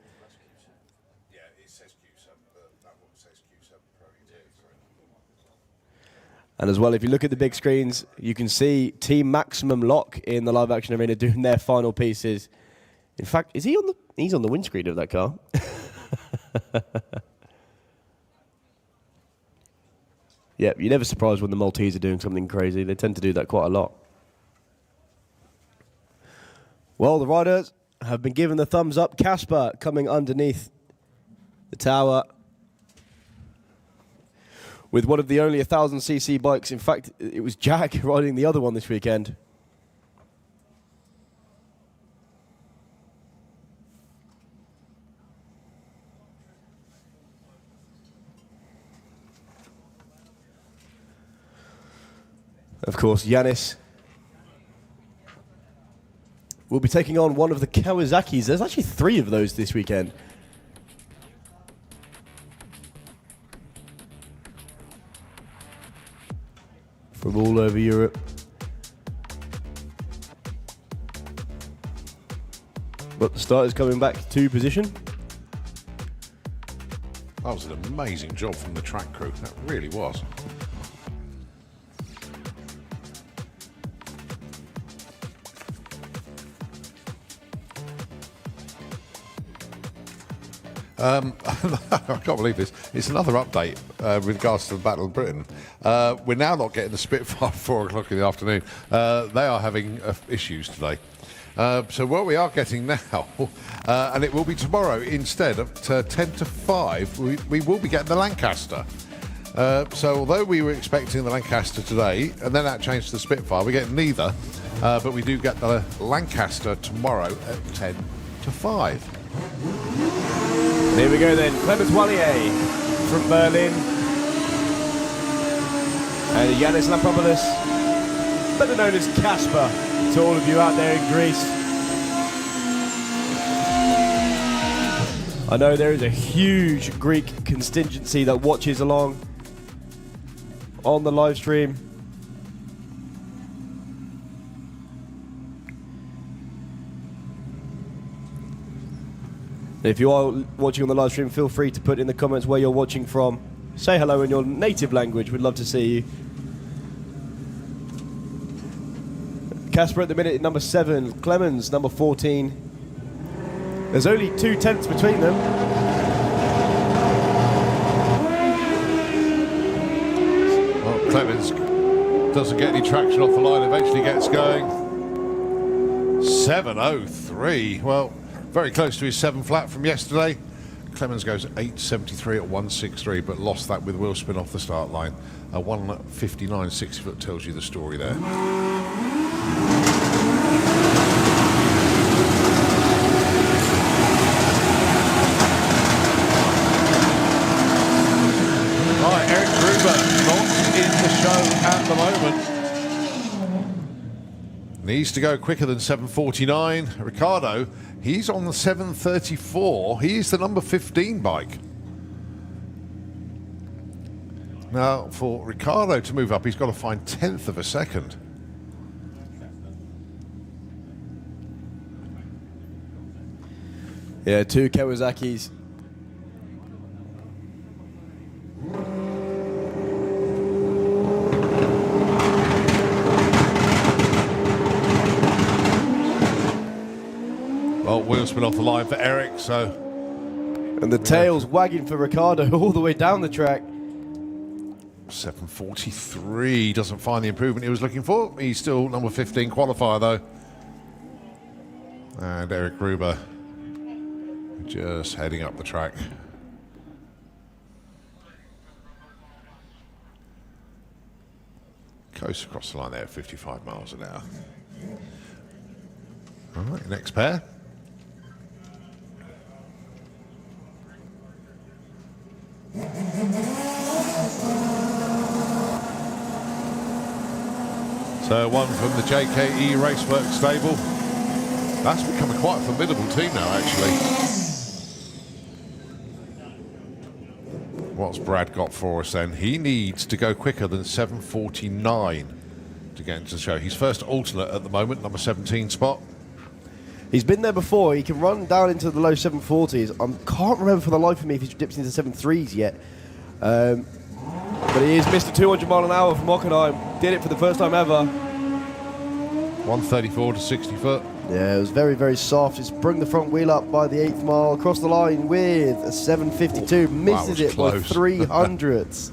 [SPEAKER 4] And as well, if you look at the big screens, you can see Team Maximum Lock in the live action arena doing their final pieces. In fact, is he on the? He's on the windscreen of that car. Yeah, you're never surprised when the Maltese are doing something crazy. They tend to do that quite a lot. Well, the riders have been given the thumbs up. Casper coming underneath the tower with one of the only 1,000cc bikes. In fact, it was Jack riding the other one this weekend. Of course, Yanis will be taking on one of the Kawasaki's. There's actually 3 of those this weekend. From all over Europe. But the start is coming back to position.
[SPEAKER 1] That was an amazing job from the track crew. That really was. I can't believe this. It's another update with regards to the Battle of Britain. We're now not getting the Spitfire at 4 o'clock in the afternoon. They are having issues today. So what we are getting now, and it will be tomorrow instead of 10 to 5, we will be getting the Lancaster. So although we were expecting the Lancaster today, and then that changed to the Spitfire, we get neither, but we do get the Lancaster tomorrow at 10 to 5.
[SPEAKER 4] Here we go then, Clemens Wallier from Berlin. And Yanis Lampropoulos, better known as Casper, to all of you out there in Greece. I know there is a huge Greek contingency that watches along on the live stream. If you are watching on the live stream, feel free to put in the comments where you're watching from. Say hello in your native language. We'd love to see you. Casper at the minute, number 7. Clemens, number 14. There's only 2 tenths between them.
[SPEAKER 1] Well, Clemens doesn't get any traction off the line, eventually gets going. 7:03. Well, very close to his 7 flat from yesterday. Clemens goes 8:73 at 1:63, but lost that with wheel spin off the start line. 1:59 60 foot tells you the story there. Right, Eric Gruber not in the show at the moment. Needs to go quicker than 7:49. Ricardo, he's on the 7:34. He's the number 15 bike. Now, for Ricardo to move up, he's got to find 1/10 of a second.
[SPEAKER 4] Yeah, 2 Kawasaki's.
[SPEAKER 1] Well, wheel spin off the line for Eric, so...
[SPEAKER 4] And the tail's wagging for Ricardo all the way down the track.
[SPEAKER 1] 7:43, doesn't find the improvement he was looking for. He's still number 15 qualifier, though. And Eric Gruber just heading up the track. Coast across the line there at 55 miles an hour. All right, next pair. So one from the JKE Racework stable. That's becoming quite a formidable team now, actually. What's Brad got for us then? He needs to go quicker than 7:49 to get into the show. He's first alternate at the moment, number 17 spot.
[SPEAKER 4] He's been there before. He can run down into the low 740s. I can't remember for the life of me if he's dipped into 7.3s yet. But he is Mr. 200 mile an hour from Hockenheim. Did it for the first time ever.
[SPEAKER 1] 134 to 60 foot.
[SPEAKER 4] Yeah, it was very, very soft. He's sprung the front wheel up by the 8th mile, across the line with a 752. Misses it by 300ths.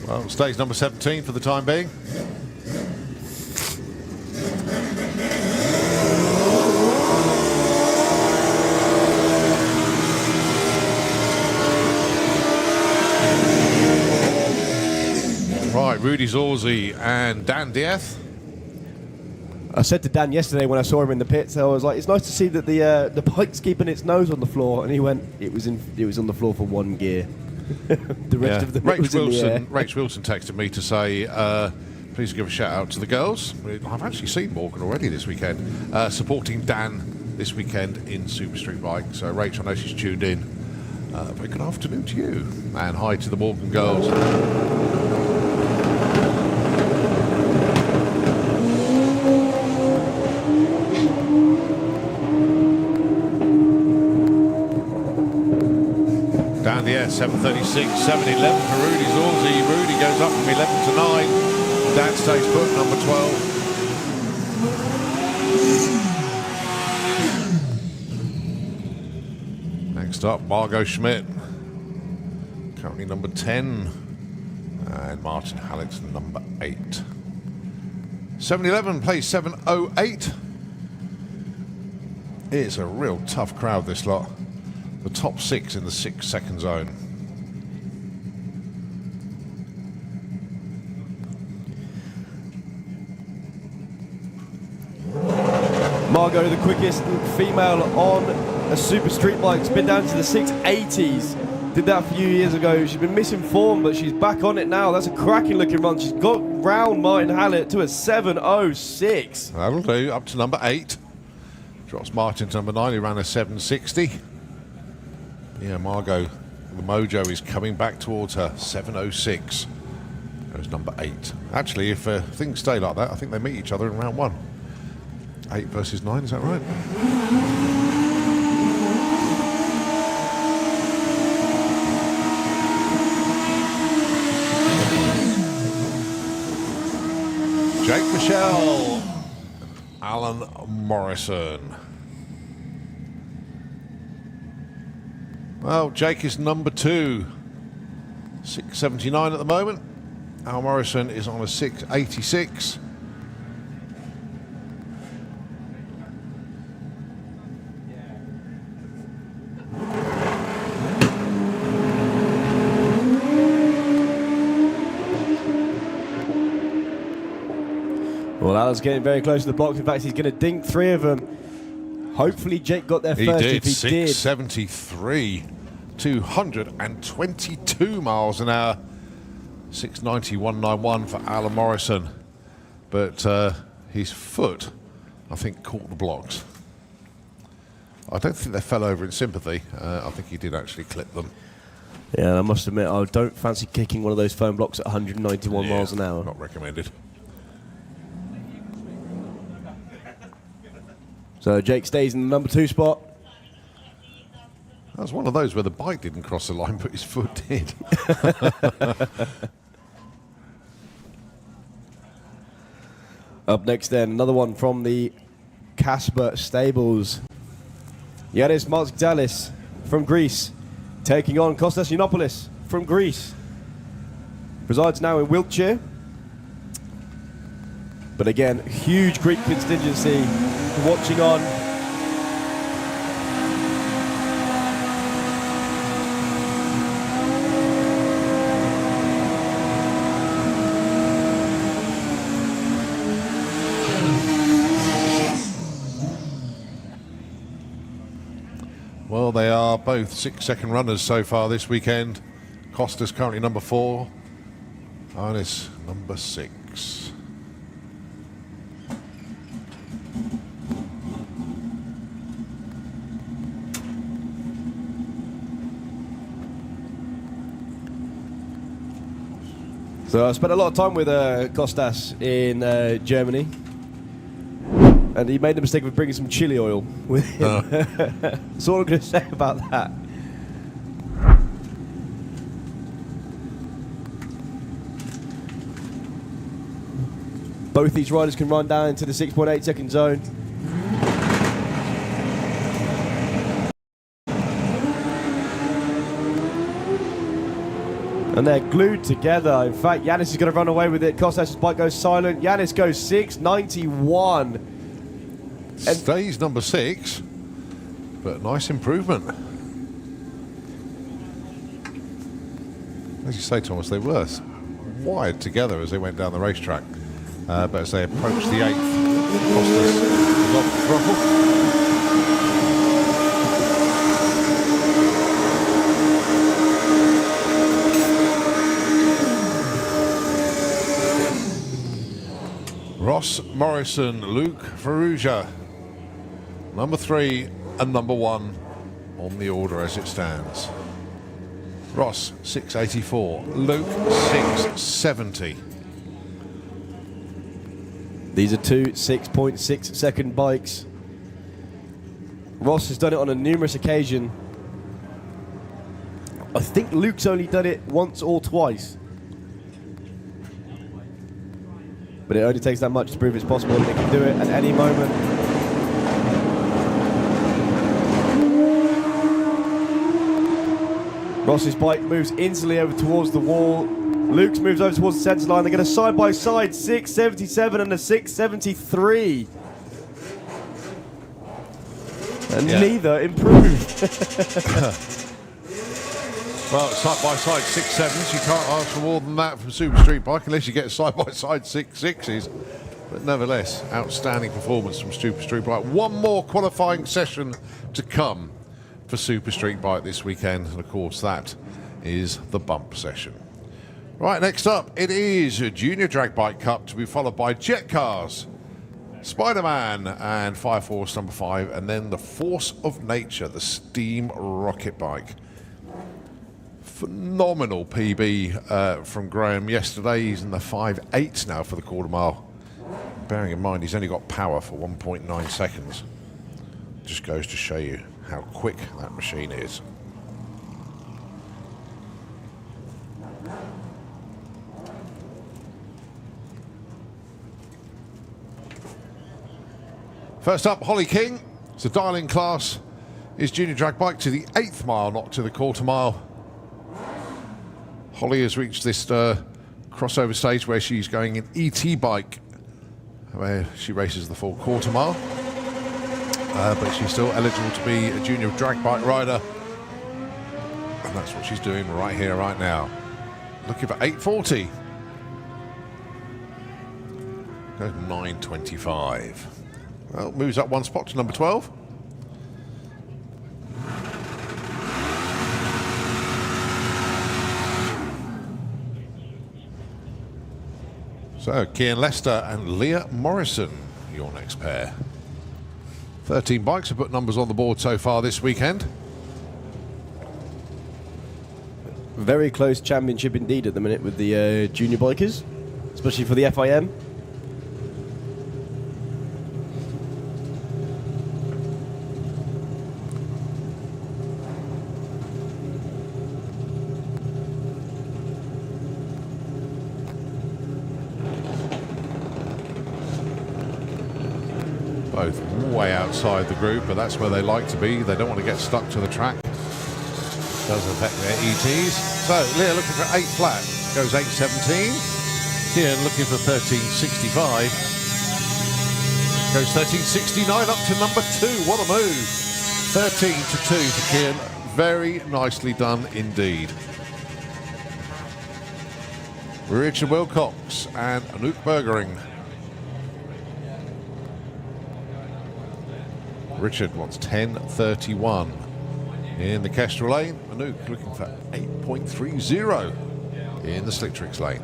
[SPEAKER 1] Well, stays number 17 for the time being. Right, Rudy Zorzi and Dan Diaz.
[SPEAKER 4] I said to Dan yesterday when I saw him in the pits, I was like, it's nice to see that the bike's keeping its nose on the floor, and he went, it was on the floor for one gear. The rest of the
[SPEAKER 1] Rach Wilson texted me to say, please give a shout out to the girls. I've actually seen Morgan already this weekend, supporting Dan this weekend in Super Street Bike. So Rach, I know she's tuned in. Very good afternoon to you, and hi to the Morgan girls. Down the air, 7:36, 7:11 for Rudy Zorzi. Rudy goes up from 11 to 9. Dan stays put, number 12. Next up, Margot Schmidt, currently number 10. And Martin Hallett's number 8. 7:11 plays 7:08. It's a real tough crowd, this lot. The top 6 in the 6-second zone.
[SPEAKER 4] Margot, the quickest female on a super street bike. It's been down to the 680s. Did that a few years ago. She's been misinformed, but she's back on it now. That's a cracking looking run. She's got round Martin Hallett to a 7:06.
[SPEAKER 1] That'll do, up to number 8. Drops Martin to number 9, who ran a 7:60. Yeah, Margot, the mojo is coming back towards her, 7:06. There's number 8. Actually, if things stay like that, I think they meet each other in round 1. 8 versus 9, is that right? Jake Michelle, Alan Morrison. Well, Jake is number 2, 679 at the moment. Al Morrison is on a 686.
[SPEAKER 4] Well, Alan's getting very close to the blocks. In fact, he's going to dink 3 of them. Hopefully Jake got there first.
[SPEAKER 1] He did,
[SPEAKER 4] if he
[SPEAKER 1] 673. 222 miles an hour. 690.191 for Alan Morrison. But his foot, I think, caught the blocks. I don't think they fell over in sympathy. I think he did actually clip them.
[SPEAKER 4] Yeah, I must admit, I don't fancy kicking one of those foam blocks at 191 miles an hour.
[SPEAKER 1] Not recommended.
[SPEAKER 4] So Jake stays in the number 2 spot.
[SPEAKER 1] That was one of those where the bike didn't cross the line, but his foot did.
[SPEAKER 4] Up next then, another one from the Casper Stables. Yanis Markdalis from Greece, taking on Kostas Yiannopoulos from Greece. Resides now in Wiltshire. But again, huge Greek contingency watching on.
[SPEAKER 1] Well, they are both 6-second runners so far this weekend. Costa's currently number 4. Arnis number 6.
[SPEAKER 4] So I spent a lot of time with Kostas in Germany, and he made the mistake of bringing some chili oil with him. That's all I'm going to say about that. Both these riders can run down into the 6.8 second zone. And they're glued together. In fact, Yanis is going to run away with it. Kostas' bike goes silent. Yanis goes 6.91.
[SPEAKER 1] Stays number 6, but nice improvement. As you say, Thomas, they were wired together as they went down the racetrack. But as they approached the 8th, Costas was off the throttle. Ross Morrison, Luke Ferrugia, number 3 and number 1 on the order as it stands. Ross 684, Luke 670.
[SPEAKER 4] These are two 6.6 second bikes. Ross has done it on a numerous occasion. I think Luke's only done it once or twice. But it only takes that much to prove it's possible, and they can do it at any moment. Ross's bike moves instantly over towards the wall. Luke's moves over towards the centre line. They're going to side by side, 677 and a 673. And neither improved.
[SPEAKER 1] Well, side-by-side 6.7s, you can't ask for more than that from Super Street Bike unless you get side-by-side 6.6s. But nevertheless, outstanding performance from Super Street Bike. One more qualifying session to come for Super Street Bike this weekend. And of course, that is the bump session. Right, next up, it is a Junior Drag Bike Cup to be followed by Jet Cars, Spider-Man and Fire Force number 5, and then the Force of Nature, the Steam Rocket Bike. Phenomenal PB from Graham yesterday. He's in the 5.8 now for the quarter mile. Bearing in mind he's only got power for 1.9 seconds. Just goes to show you how quick that machine is. First up, Holly King. It's a dial-in class. His junior drag bike to the 8th mile, not to the quarter mile. Holly has reached this crossover stage where she's going in ET bike, where she races the full quarter mile. But she's still eligible to be a junior drag bike rider. And that's what she's doing right here, right now. Looking for 8:40. Goes 9:25. Well, moves up one spot to number 12. So, Kian Lester and Leah Morrison, your next pair. 13 bikes have put numbers on the board so far this weekend.
[SPEAKER 4] Very close championship indeed at the minute with the junior bikers, especially for the FIM.
[SPEAKER 1] Both way outside the group, but that's where they like to be. They don't want to get stuck to the track. Does affect their ETs. So Leah looking for 8 flat, goes 8:17. Kian looking for 13:65, goes 13:69 up to number 2. What a move! 13-2 for Kian. Very nicely done indeed. Richard Wilcox and Anouk Bergering. Richard wants 10:31 in the Kestrel lane. Anouk looking for 8.30 in the Slictrix lane.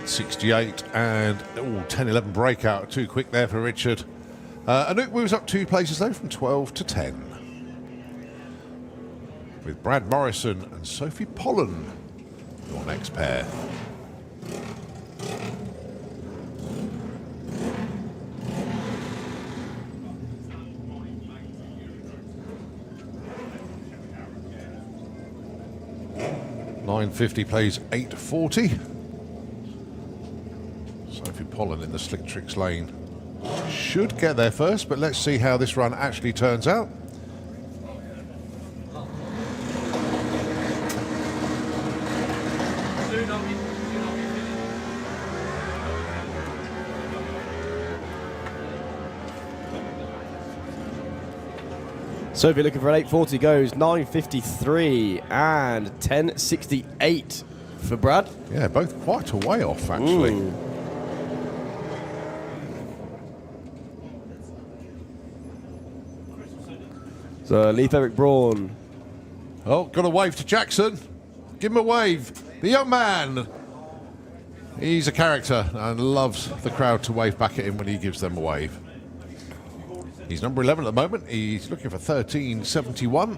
[SPEAKER 1] .68 and 10:11 breakout. Too quick there for Richard. Anouk moves up 2 places though, from 12 to 10. With Brad Morrison and Sophie Pollen, your next pair. .950 plays 8:40. Sophie Pollen in the Slictrix lane should get there first, but let's see how this run actually turns out.
[SPEAKER 4] So if you're looking for an 840 goes 9.53 and 10.68 for Brad.
[SPEAKER 1] Yeah, both quite a way off, actually.
[SPEAKER 4] So Leif Eric Braun.
[SPEAKER 1] Oh, got a wave to Jackson. Give him a wave. The young man. He's a character and loves the crowd to wave back at him when he gives them a wave. He's number 11 at the moment. He's looking for 13.71.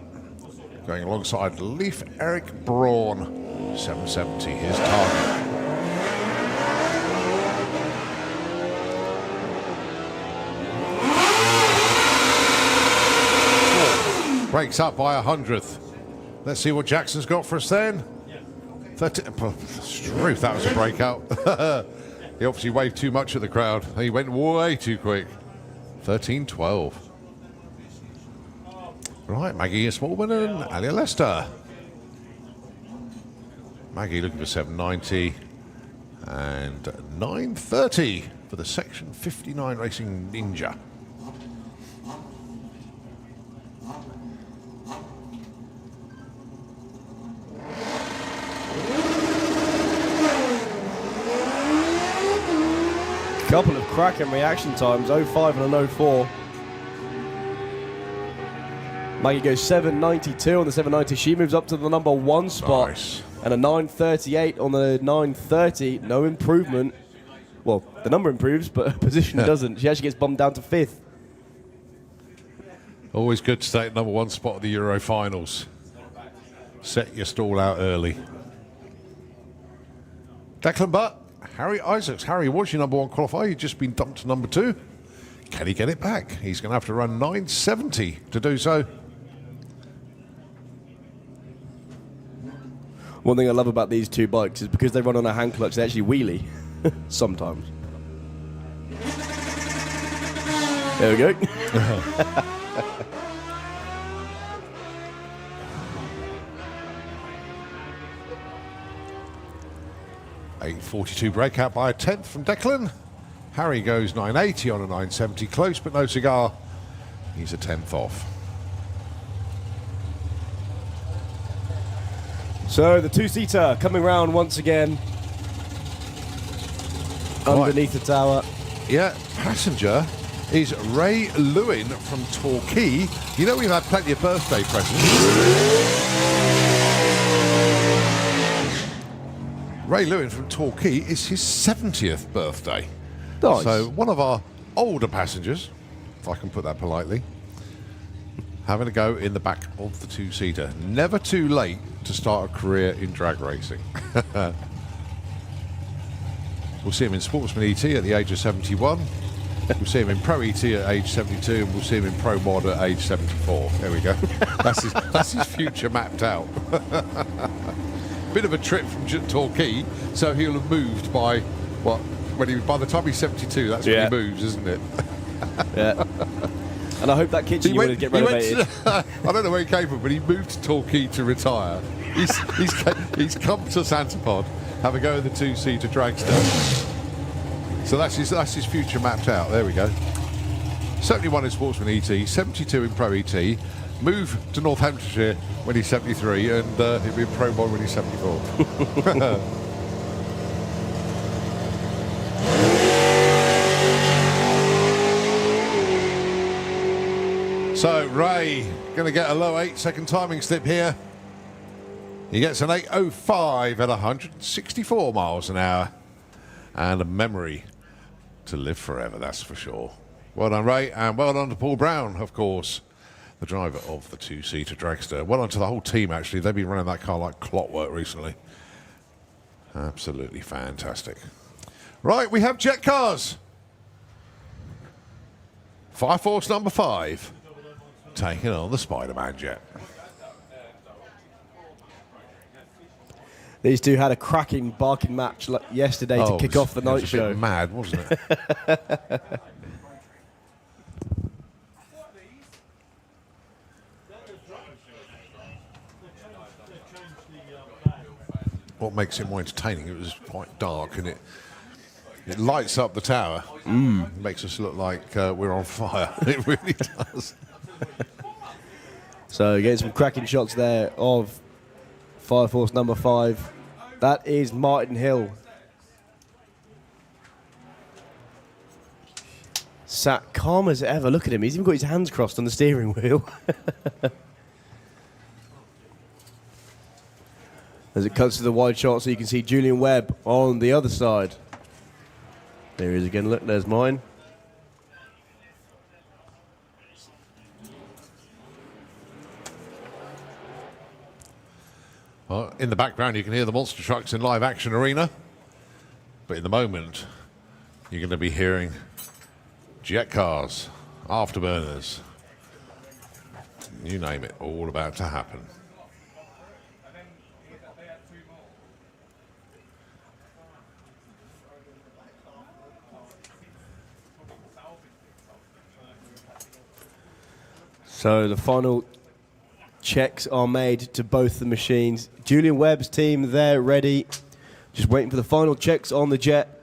[SPEAKER 1] Going alongside Leif Eric Braun. 770, his target. Breaks up by 100th. Let's see what Jackson's got for us then. 13. Truth, that was a breakout. He obviously waved too much at the crowd. He went way too quick. 13.12. Right, Maggie Smallman and Alia Lester. Maggie looking for 790 and 930 for the Section 59 Racing Ninja.
[SPEAKER 4] Couple of cracking reaction times, 05 and an 04. Maggie goes 7.92 on the 790. She moves up to the number 1 spot.
[SPEAKER 1] Nice.
[SPEAKER 4] And a 9.38 on the 930. No improvement. Well, the number improves, but her position doesn't. She actually gets bumped down to 5th.
[SPEAKER 1] Always good to stay at number 1 spot at the Euro finals. Set your stall out early. Declan Butt, Harry Isaacs. Harry was your number 1 qualifier. You've just been dumped to number 2. Can he get it back? He's going to have to run 9.70 to do so.
[SPEAKER 4] One thing I love about these two bikes is because they run on a hand clutch, they actually wheelie sometimes. There we go.
[SPEAKER 1] 8.42 breakout by a 10th from Declan. Harry goes 9.80 on a 9.70. Close but no cigar. He's a 10th off.
[SPEAKER 4] So the 2-seater coming round once again. Underneath the tower.
[SPEAKER 1] Yeah, passenger is Ray Lewin from Torquay. You know we've had plenty of birthday presents. Ray Lewin from Torquay is his 70th birthday.
[SPEAKER 4] Nice.
[SPEAKER 1] So one of our older passengers, if I can put that politely, having a go in the back of the 2-seater. Never too late to start a career in drag racing. We'll see him in Sportsman ET at the age of 71. We'll see him in Pro ET at age 72, and we'll see him in Pro Mod at age 74. There we go. That's his future mapped out. Bit of a trip from Torquay, so he'll have moved by what? By the time he's 72, that's when he moves, isn't it?
[SPEAKER 4] Yeah. And I hope that kitchen you wanted to get renovated.
[SPEAKER 1] I don't know where he came from, but he moved to Torquay to retire. He's come to Santa Pod, have a go in the 2-seater dragster. So that's his future mapped out. There we go. 71 in Sportsman ET, 72 in Pro ET. Move to Northamptonshire when he's 73, and he'll be in Pro Mod when he's 74. So Ray going to get a low 8-second timing slip here. He gets an 8.05 at 164 miles an hour, and a memory to live forever, that's for sure. Well done, Ray, and well done to Paul Brown, of course, the driver of the 2-seater dragster. Well done to the whole team, actually. They've been running that car like clockwork recently. Absolutely fantastic. Right, we have jet cars. Fire Force number 5. Taking on the Spider-Man jet.
[SPEAKER 4] These two had a cracking barking match yesterday to kick off the night show.
[SPEAKER 1] It was a bit mad, wasn't it? What makes it more entertaining, it was quite dark, and it lights up the tower. Makes us look like we're on fire. It really does.
[SPEAKER 4] So getting some cracking shots there of Fire Force number 5. That is Martin Hill. Sat calm as ever. Look at him. He's even got his hands crossed on the steering wheel. As it cuts to the wide shot, so you can see Julian Webb on the other side. There he is again. Look, there's mine.
[SPEAKER 1] Well, in the background, you can hear the monster trucks in live action arena. But in the moment, you're going to be hearing jet cars, afterburners, you name it, all about to happen.
[SPEAKER 4] So the final checks are made to both the machines. Julian Webb's team, they're ready. Just waiting for the final checks on the jet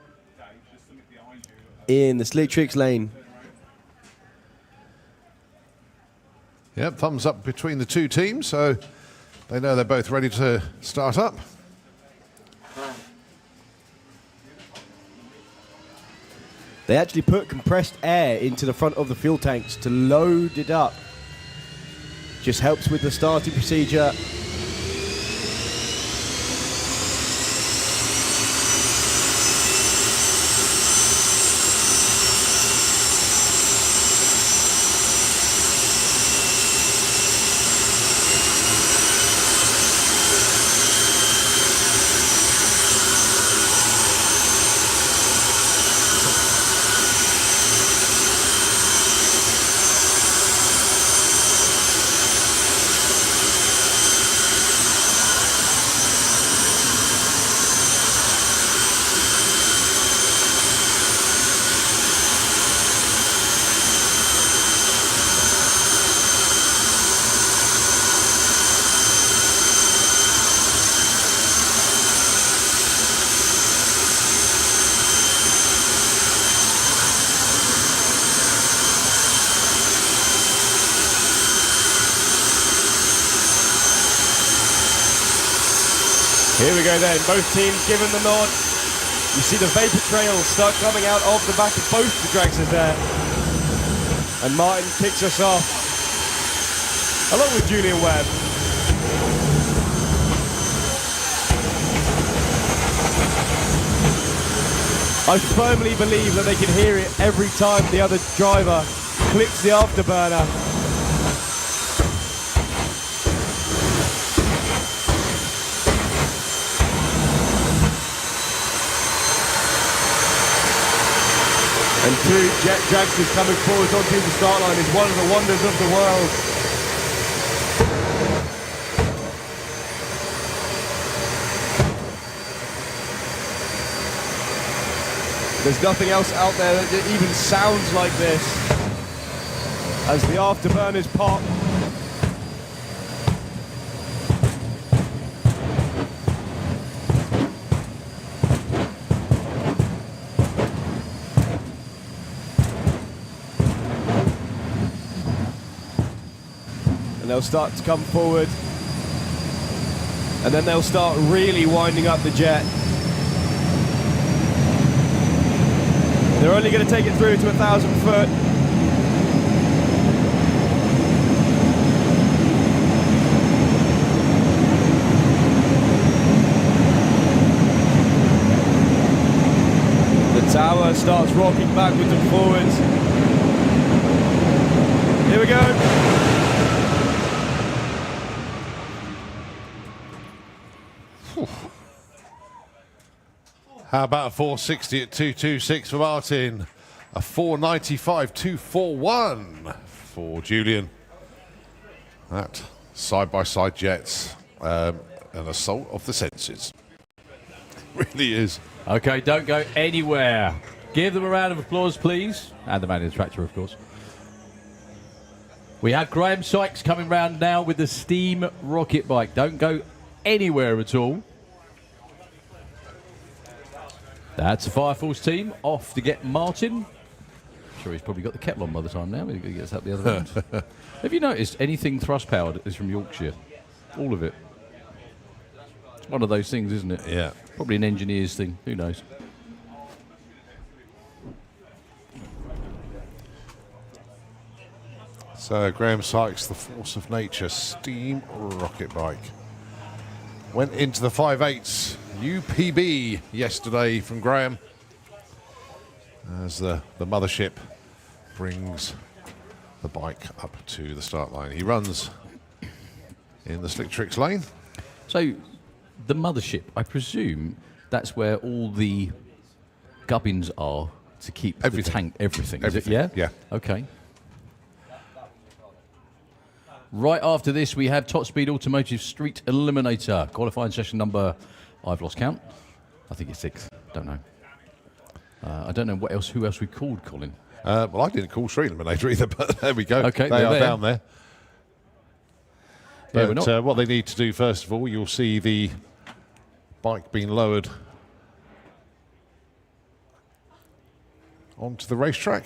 [SPEAKER 4] in the Slick Tricks lane.
[SPEAKER 1] Yep, thumbs up between the two teams, so they know they're both ready to start up.
[SPEAKER 4] They actually put compressed air into the front of the fuel tanks to load it up. Just helps with the starting procedure. Here we go then, both teams given the nod. You see the vapor trails start coming out of the back of both the dragsters there. And Martin kicks us off, along with Julian Webb. I firmly believe that they can hear it every time the other driver clicks the afterburner. And two jet dragsters coming forward onto the start line is one of the wonders of the world. There's nothing else out there that even sounds like this. As the afterburners pop. And they'll start to come forward. And then they'll start really winding up the jet. They're only going to take it through to 1,000 foot. The tower starts rocking backwards and forwards. Here we go.
[SPEAKER 1] How about a 460 at 226 for Martin? A 495 241 for Julian. That side-by-side jets, an assault of the senses. Really is.
[SPEAKER 2] Okay, don't go anywhere. Give them a round of applause, please. And the man in the tractor, of course. We have Graham Sykes coming round now with the steam rocket bike. Don't go anywhere at all. That's the Fire Force team off to get Martin. sure he's probably got the kettle on by the time now. He gets up the other end. Have you noticed anything thrust powered is from Yorkshire? All of it. It's one of those things, isn't it?
[SPEAKER 1] Yeah.
[SPEAKER 2] Probably an engineer's thing. Who knows?
[SPEAKER 1] So Graham Sykes, the force of nature, steam rocket bike. Went into the 5/8 UPB yesterday from Graham as the mothership brings the bike up to the start line. He runs in the Slick Tricks lane.
[SPEAKER 2] So the mothership, I presume that's where all the gubbins are to keep the tank, everything. Is it? Yeah?
[SPEAKER 1] Yeah.
[SPEAKER 2] Okay. Right after this, we have Top Speed Automotive Street Eliminator. Qualifying session number, I've lost count. I think it's 6. Don't know. I don't know who else we called, Colin.
[SPEAKER 1] Well, I didn't call Street Eliminator either, but there we go.
[SPEAKER 2] Okay,
[SPEAKER 1] they are down there.
[SPEAKER 2] Yeah,
[SPEAKER 1] But what they need to do, first of all, you'll see the bike being lowered onto the racetrack.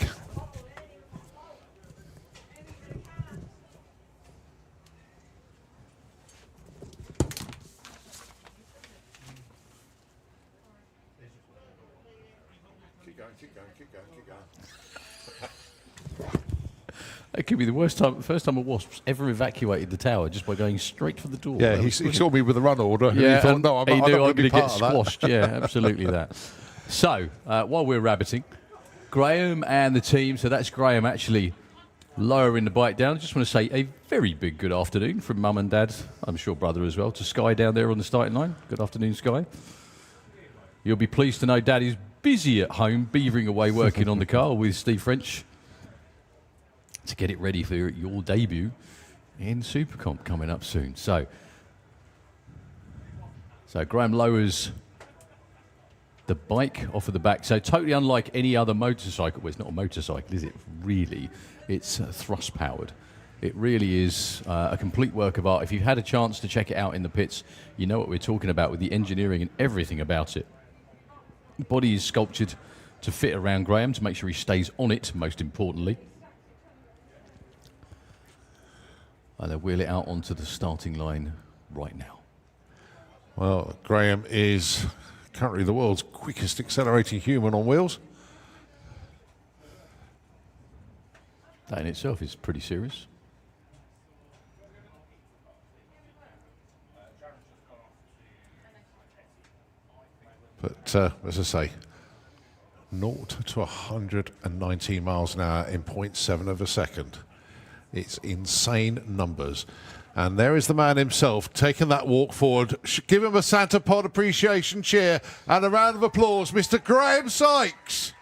[SPEAKER 2] It could be the first time a Wasp's ever evacuated the tower just by going straight for the door.
[SPEAKER 1] Yeah, he saw me with the run order.
[SPEAKER 2] Yeah,
[SPEAKER 1] he thought,
[SPEAKER 2] and
[SPEAKER 1] no, I'm
[SPEAKER 2] he
[SPEAKER 1] not
[SPEAKER 2] knew
[SPEAKER 1] going
[SPEAKER 2] I'm
[SPEAKER 1] to be
[SPEAKER 2] get
[SPEAKER 1] part of that.
[SPEAKER 2] squashed. Yeah, absolutely that. So, while we're rabbiting, Graham and the team, so that's Graham actually lowering the bike down. I just want to say a very big good afternoon from Mum and Dad, I'm sure brother as well, to Sky down there on the starting line. Good afternoon, Sky. You'll be pleased to know Dad is busy at home, beavering away working on the car with Steve French to get it ready for your debut in Supercomp coming up soon. So Graham lowers the bike off of the back. So totally unlike any other motorcycle. Well, it's not a motorcycle, is it? Really, it's thrust powered. It really is a complete work of art. If you've had a chance to check it out in the pits, you know what we're talking about with the engineering and everything about it. The body is sculptured to fit around Graham to make sure he stays on it, most importantly. And they'll wheel it out onto the starting line right now.
[SPEAKER 1] Well, Graham is currently the world's quickest accelerating human on wheels.
[SPEAKER 2] That in itself is pretty serious.
[SPEAKER 1] But as I say, 0 to 119 miles an hour in 0.7 of a second. It's insane numbers. And there is the man himself taking that walk forward. Give him a Santa Pod appreciation cheer and a round of applause, Mr. Graham Sykes.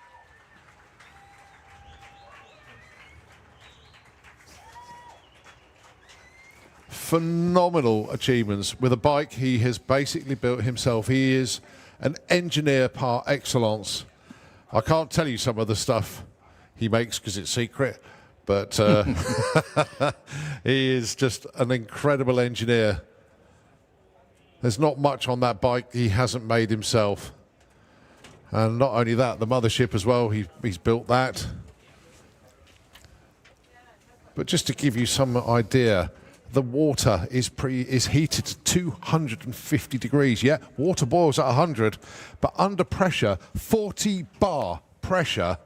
[SPEAKER 1] Phenomenal achievements with a bike he has basically built himself. He is an engineer par excellence. I can't tell you some of the stuff he makes because it's secret, but he is just an incredible engineer. There's not much on that bike he hasn't made himself. And not only that, the mothership as well, he's built that. But just to give you some idea, the water is heated to 250 degrees. Yeah, water boils at 100, but under pressure, 40 bar pressure,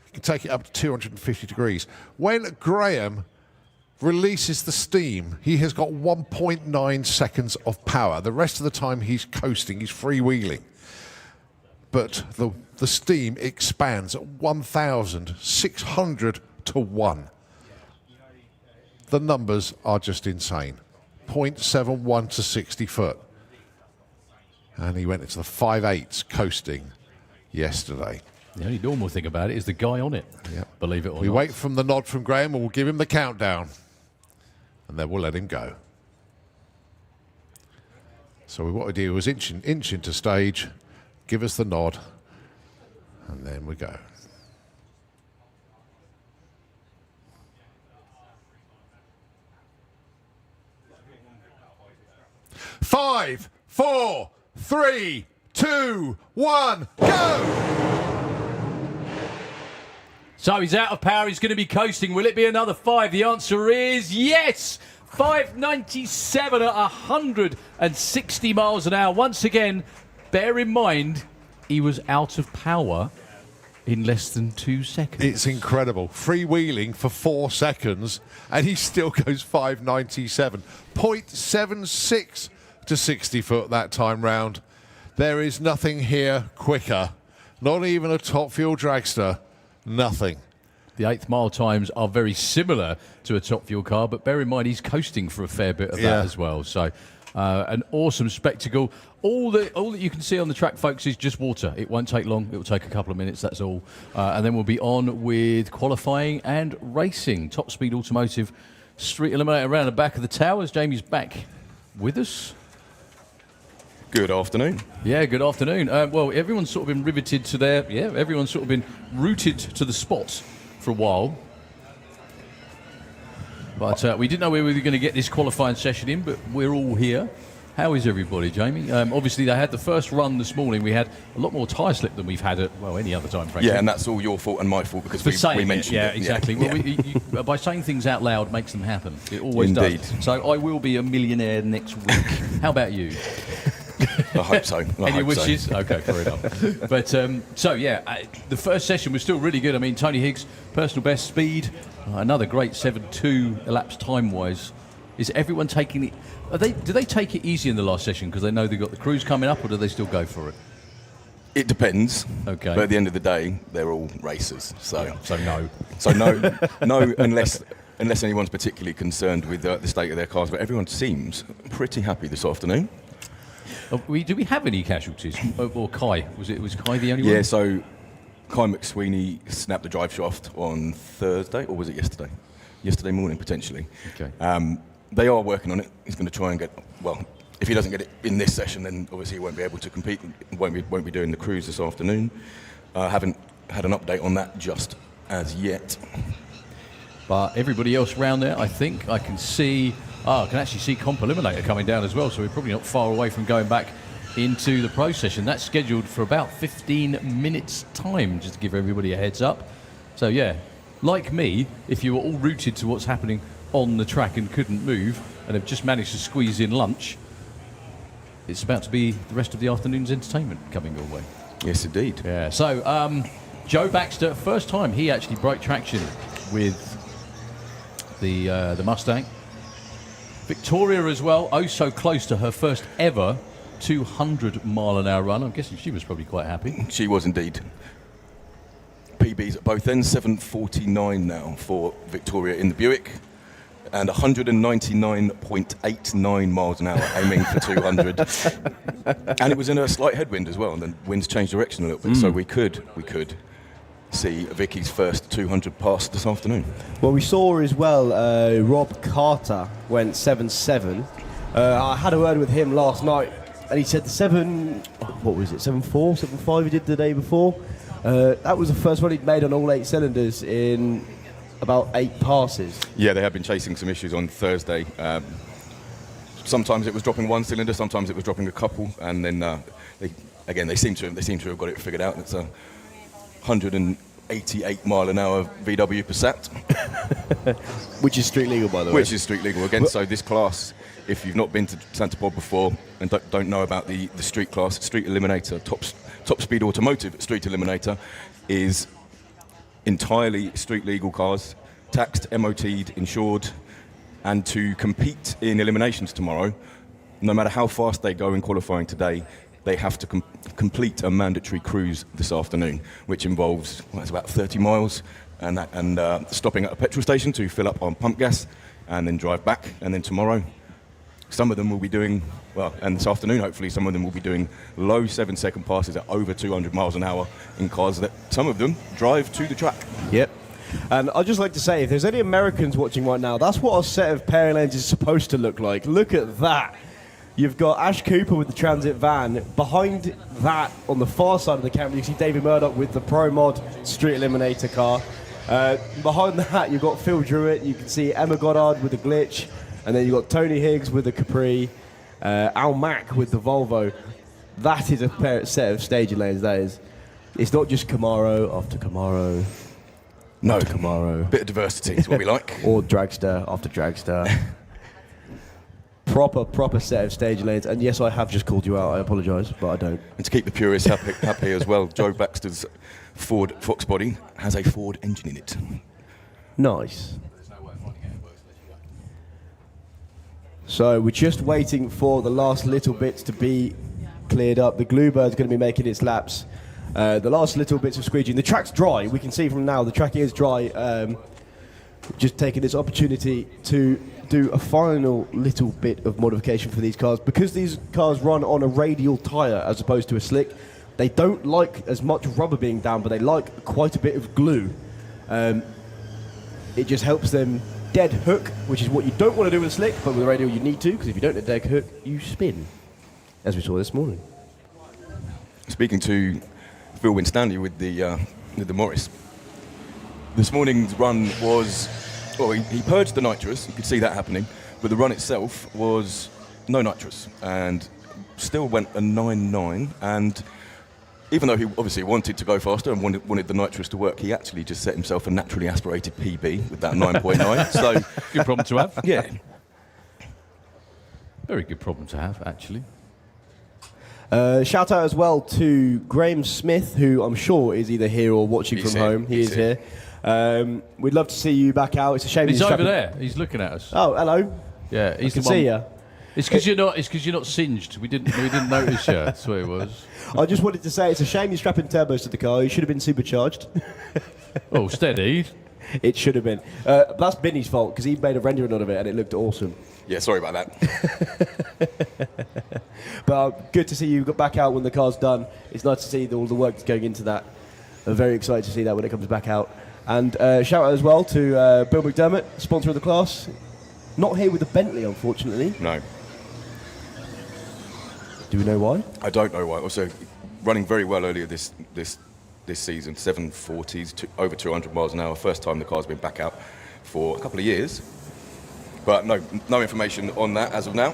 [SPEAKER 1] you can take it up to 250 degrees. When Graham releases the steam, he has got 1.9 seconds of power. The rest of the time he's coasting, he's freewheeling. But the steam expands at 1,600 to 1. The numbers are just insane. 0.71 to 60 foot. And he went into the 5/8 coasting yesterday.
[SPEAKER 2] The only normal thing about it is the guy on it, believe it or not.
[SPEAKER 1] We wait from the nod from Graham and we'll give him the countdown. And then we'll let him go. So what we do is inch into stage, give us the nod, and then we go. 5, 4, 3, 2, 1, go!
[SPEAKER 2] So he's out of power. He's going to be coasting. Will it be another 5? The answer is yes. 597 at 160 miles an hour. Once again, bear in mind, he was out of power in less than 2 seconds.
[SPEAKER 1] It's incredible. Freewheeling for 4 seconds, and he still goes 597. 0.76 to 60 foot that time round. There is nothing here quicker. Not even a top fuel dragster. Nothing.
[SPEAKER 2] The 8th mile times are very similar to a top fuel car, but bear in mind he's coasting for a fair bit of that as well. So an awesome spectacle. All that you can see on the track, folks, is just water. It won't take long. It will take a couple of minutes, that's all. And then we'll be on with qualifying and racing. Top Speed Automotive Street Eliminator around the back of the towers. Jamie's back with us.
[SPEAKER 5] Good afternoon.
[SPEAKER 2] Yeah, good afternoon. Well, everyone's sort of been riveted to everyone's sort of been rooted to the spot for a while. But we didn't know where we were going to get this qualifying session in, but we're all here. How is everybody, Jamie? Obviously, they had the first run this morning. We had a lot more tyre slip than we've had at, any other time, frankly.
[SPEAKER 5] Yeah, and that's all your fault and my fault because we mentioned it.
[SPEAKER 2] Yeah, exactly.
[SPEAKER 5] Yeah.
[SPEAKER 2] Well, by saying things out loud makes them happen. It always does. So I will be a millionaire next week. How about you?
[SPEAKER 5] I hope so.
[SPEAKER 2] Any wishes? Okay, fair enough. But the first session was still really good. I mean, Tony Higgs, personal best speed, another great 7.2 elapsed time-wise. Is everyone taking it? Do they take it easy in the last session because they know they've got the cruise coming up, or do they still go for it?
[SPEAKER 5] It depends.
[SPEAKER 2] Okay.
[SPEAKER 5] But at the end of the day, they're all racers. So
[SPEAKER 2] no.
[SPEAKER 5] So no, unless anyone's particularly concerned with the state of their cars. But everyone seems pretty happy this afternoon.
[SPEAKER 2] Do we have any casualties? Or Kai? Was Kai the only one?
[SPEAKER 5] Yeah, so Kai McSweeney snapped the drive shaft on Thursday, or was it yesterday? Yesterday morning, potentially.
[SPEAKER 2] Okay.
[SPEAKER 5] They are working on it. He's going to try and get, if he doesn't get it in this session, then obviously he won't be able to compete, won't be doing the cruise this afternoon. Haven't had an update on that just as yet.
[SPEAKER 2] But everybody else around there, I think I can see... I can actually see Comp Eliminator coming down as well, so we're probably not far away from going back into the pro session. That's scheduled for about 15 minutes' time, just to give everybody a heads up. So, yeah, like me, if you were all rooted to what's happening on the track and couldn't move and have just managed to squeeze in lunch, it's about to be the rest of the afternoon's entertainment coming your way.
[SPEAKER 5] Yes, indeed.
[SPEAKER 2] Yeah. So, Joe Baxter, first time he actually broke traction with the Mustang. Victoria as well, so close to her first ever 200-mile-an-hour run. I'm guessing she was probably quite happy.
[SPEAKER 5] She was indeed. PBs at both ends, 7:49 now for Victoria in the Buick, and 199.89 miles an hour, aiming for 200. And it was in a slight headwind as well, and then winds changed direction a little bit, so we could see Vicky's first 200 pass this afternoon.
[SPEAKER 4] Well, we saw as well Rob Carter went 7.7. I had a word with him last night, and he said the 7.4, 7.5 he did the day before. That was the first one he'd made on all 8 cylinders in about 8 passes.
[SPEAKER 5] Yeah, they have been chasing some issues on Thursday. Sometimes it was dropping one cylinder, sometimes it was dropping a couple, and then they seem to have got it figured out. It's a 188-mile-an-hour VW Passat.
[SPEAKER 4] Which is street legal, by the way.
[SPEAKER 5] Which is street legal again. So this class, if you've not been to Santa Pod before and don't know about the street class, Street Eliminator, Top Speed Automotive Street Eliminator, is entirely street legal cars, taxed, MOT'd, insured, and to compete in eliminations tomorrow, no matter how fast they go in qualifying today, they have to complete a mandatory cruise this afternoon, which involves it's about 30 miles and stopping at a petrol station to fill up on pump gas and then drive back. And then tomorrow, some of them will be doing, and this afternoon hopefully, some of them will be doing low 7-second passes at over 200 miles an hour in cars that some of them drive to the track.
[SPEAKER 4] Yep. And I'd just like to say, if there's any Americans watching right now, that's what a set of pairing lanes is supposed to look like. Look at that. You've got Ash Cooper with the Transit van. Behind that, on the far side of the camera, you see David Murdoch with the Pro Mod Street Eliminator car. Behind that, you've got Phil Druitt. You can see Emma Goddard with the Glitch. And then you've got Tony Higgs with the Capri. Al Mack with the Volvo. That is a set of staging lanes, that is. It's not just Camaro after Camaro.
[SPEAKER 5] No.
[SPEAKER 4] Camaro.
[SPEAKER 5] Bit of diversity is what we like.
[SPEAKER 4] Or dragster after dragster. Proper set of stage lanes. And yes, I have just called you out. I apologise, but I don't.
[SPEAKER 5] And to keep the purists happy as well, Joe Baxter's Ford Fox body has a Ford engine in it.
[SPEAKER 4] Nice. So we're just waiting for the last little bits to be cleared up. The glue bird's going to be making its laps. The last little bits of squeegeeing. The track's dry. We can see from now the track is dry. Just taking this opportunity to do a final little bit of modification for these cars. Because these cars run on a radial tyre as opposed to a slick, they don't like as much rubber being down, but they like quite a bit of glue. It just helps them dead hook, which is what you don't want to do with a slick, but with a radial you need to, because if you don't dead hook, you spin, as we saw this morning.
[SPEAKER 5] Speaking to Phil Winstanley with the Morris, this morning's run was, well, he purged the nitrous, you could see that happening, but the run itself was no nitrous, and still went a 9.9, and even though he obviously wanted to go faster and wanted the nitrous to work, he actually just set himself a naturally aspirated PB with that 9.9. So
[SPEAKER 2] good problem to have.
[SPEAKER 5] Yeah.
[SPEAKER 2] Very good problem to have, actually.
[SPEAKER 4] Shout out as well to Graham Smith, who I'm sure is either here or watching from home. He is here. We'd love to see you back out. It's a shame
[SPEAKER 2] he's over there. He's looking at us.
[SPEAKER 4] Oh, hello.
[SPEAKER 2] Yeah, he's
[SPEAKER 4] I can see you.
[SPEAKER 2] It's because you're not. It's because you're not singed. We didn't notice you. That's what it was.
[SPEAKER 4] I just wanted to say it's a shame you're strapping turbos to the car. You should have been supercharged.
[SPEAKER 2] Oh, steady.
[SPEAKER 4] It should have been. That's Binny's fault because he made a rendering out of it and it looked awesome.
[SPEAKER 5] Yeah, sorry about that.
[SPEAKER 4] But good to see you got back out when the car's done. It's nice to see all the work that's going into that. I'm very excited to see that when it comes back out. And shout out as well to Bill McDermott, sponsor of the class. Not here with the Bentley, unfortunately.
[SPEAKER 5] No.
[SPEAKER 4] Do we know why?
[SPEAKER 5] I don't know why. Also, running very well earlier this season, 740s, over 200 miles an hour. First time the car's been back out for a couple of years. But no information on that as of now.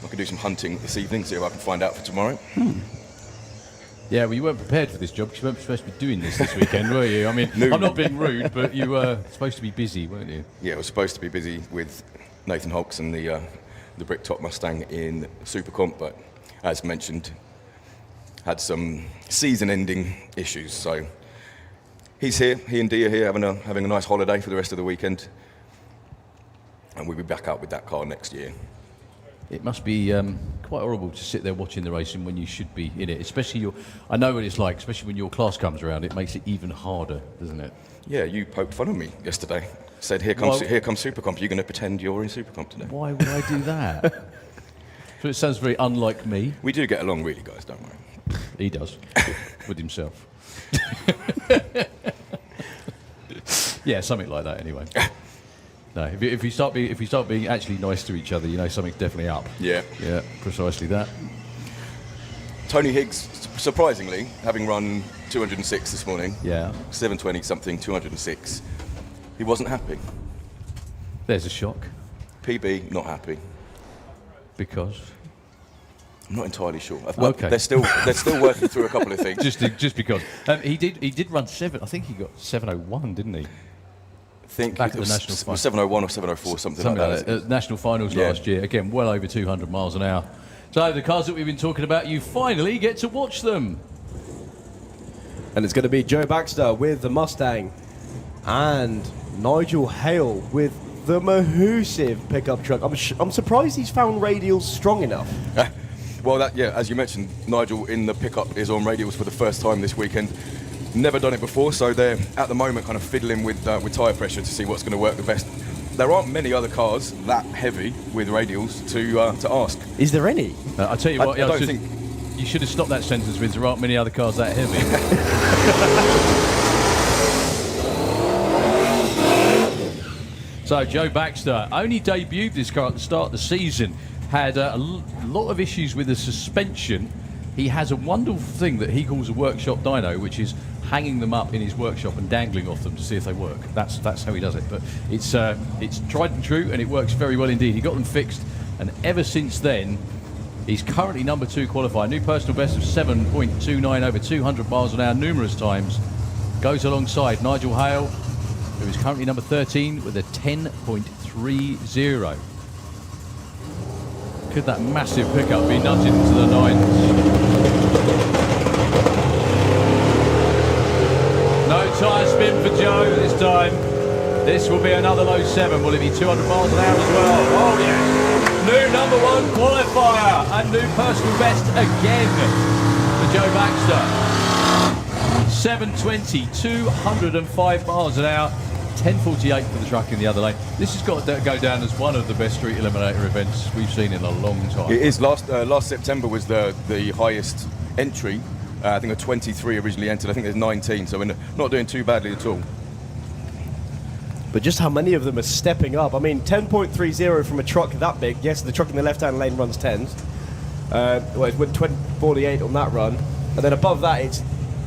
[SPEAKER 5] I can do some hunting this evening, see if I can find out for tomorrow.
[SPEAKER 2] Yeah, well, you weren't prepared for this job because you weren't supposed to be doing this weekend, were you? I mean,
[SPEAKER 5] No.
[SPEAKER 2] I'm not being rude, but you were supposed to be busy, weren't you?
[SPEAKER 5] Yeah, I was supposed to be busy with Nathan Hawkes and the Bricktop Mustang in Super Comp, but as mentioned, had some season-ending issues. So he's here, he and Dee are here having a nice holiday for the rest of the weekend, and we'll be back out with that car next year.
[SPEAKER 2] It must be quite horrible to sit there watching the racing when you should be in it, especially I know what it's like, especially when your class comes around. It makes it even harder, doesn't it?
[SPEAKER 5] Yeah, you poked fun on me yesterday. Said, here comes Super Comp. You're going to pretend you're in Super Comp today.
[SPEAKER 2] Why would I do that? So it sounds very unlike me.
[SPEAKER 5] We do get along really, guys, don't we?
[SPEAKER 2] He does, with himself. Yeah, something like that anyway. No, if you start being actually nice to each other, you know something's definitely up.
[SPEAKER 5] Yeah.
[SPEAKER 2] Yeah, precisely that.
[SPEAKER 5] Tony Higgs, surprisingly, having run 206 this morning.
[SPEAKER 2] Yeah.
[SPEAKER 5] 720 something, 206. He wasn't happy.
[SPEAKER 2] There's a shock.
[SPEAKER 5] PB, not happy.
[SPEAKER 2] Because?
[SPEAKER 5] I'm not entirely sure.
[SPEAKER 2] Okay.
[SPEAKER 5] They're still working through a couple of things.
[SPEAKER 2] Just because. He did run 7. I think he got 701, didn't he?
[SPEAKER 5] I think
[SPEAKER 2] back
[SPEAKER 5] it
[SPEAKER 2] at the national final.
[SPEAKER 5] 701 or 704, something like that.
[SPEAKER 2] National finals last year. Again, well over 200 miles an hour. So the cars that we've been talking about, you finally get to watch them.
[SPEAKER 4] And it's going to be Joe Baxter with the Mustang and Nigel Hale with the Mahusiv pickup truck. I'm surprised he's found radials strong enough.
[SPEAKER 5] Well, as you mentioned, Nigel in the pickup is on radials for the first time this weekend. Never done it before, so they're at the moment kind of fiddling with tyre pressure to see what's going to work the best. There aren't many other cars that heavy with radials to ask.
[SPEAKER 4] Is there any?
[SPEAKER 2] I'll tell you what.
[SPEAKER 5] I don't think.
[SPEAKER 2] You should have stopped that sentence with there aren't many other cars that heavy. So Joe Baxter only debuted this car at the start of the season. Had a lot of issues with the suspension. He has a wonderful thing that he calls a workshop dyno, which is hanging them up in his workshop and dangling off them to see if they work. That's how he does it. But it's tried and true, and it works very well indeed. He got them fixed, and ever since then, he's currently #2 qualified. New personal best of 7.29 over 200 miles an hour numerous times. goes alongside Nigel Hale, who is currently number 13 with a 10.30. Could that massive pickup be nudging into the 9s? No tyre spin for Joe this time. This will be another low 7. Will it be 200 miles an hour as well? Oh yes. New number 1 qualifier and new personal best again for Joe Baxter. 720, 205 miles an hour, 10.48 for the truck in the other lane. This has got to go down as one of the best street eliminator events we've seen in a long time.
[SPEAKER 5] It is. Last September was the highest entry. I think a 23 originally entered. I think there's 19, so we're not doing too badly at all.
[SPEAKER 4] But just how many of them are stepping up? I mean, 10.30 from a truck that big. Yes, the truck in the left-hand lane runs 10s. Well, it went 48 on that run. And then above that, it's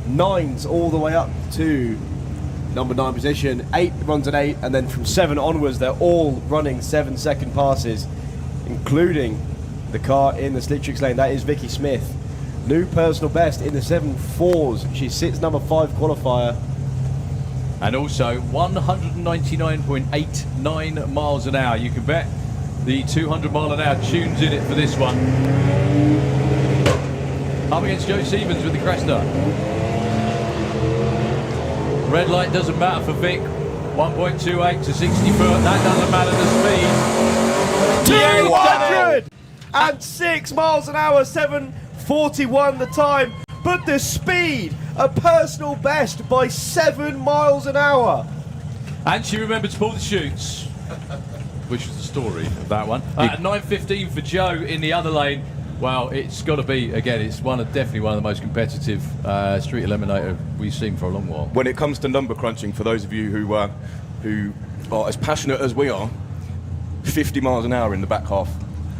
[SPEAKER 4] 9s all the way up to number 9 position. 8 runs an 8, and then from 7 onwards, they're all running 7-second passes, including the car in the Slick lane. That is Vicky Smith. New personal best in the 7.4s. She sits number 5 qualifier.
[SPEAKER 2] And also 199.89 miles an hour. You can bet the 200 mile an hour tunes in it for this one. Up against Joe Stevens with the Cresta. Red light doesn't matter for Vic. 1.28 to 60 foot. That doesn't matter the speed.
[SPEAKER 4] 206 miles an hour, 7:41 the time. But the speed, a personal best by 7 miles an hour.
[SPEAKER 2] And she remembered to pull the chutes, which was the story of that one. At 9.15 for Joe in the other lane. Well, it's got to be, again, it's definitely one of the most competitive street eliminator we've seen for a long while.
[SPEAKER 5] When it comes to number crunching, for those of you who are as passionate as we are, 50 miles an hour in the back half.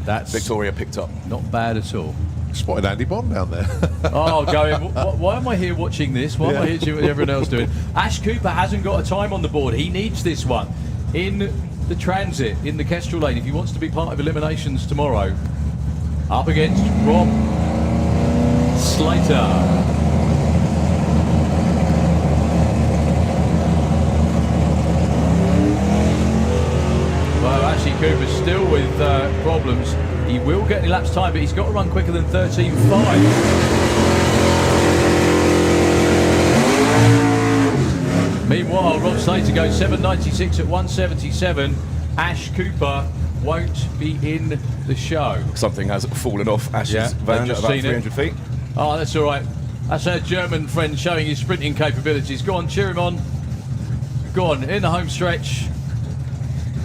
[SPEAKER 2] That's
[SPEAKER 5] Victoria picked up.
[SPEAKER 2] Not bad at all.
[SPEAKER 1] Spotted Andy Bond down there.
[SPEAKER 2] Oh, going, why am I here watching this? Why am I here watching what everyone else doing? Ash Cooper hasn't got a time on the board. He needs this one in the transit, in the Kestrel lane, if he wants to be part of eliminations tomorrow. Up against Rob Slater. Well, actually, Cooper's still with problems. He will get an elapsed time, but he's got to run quicker than 13.5. Meanwhile, Rob Slater goes 7.96 at 177. Ash Cooper won't be in the show.
[SPEAKER 5] Something has fallen off Ash's van at about 300 feet.
[SPEAKER 2] Oh, that's all right. That's our German friend showing his sprinting capabilities. Go on, cheer him on. Go on, in the home stretch.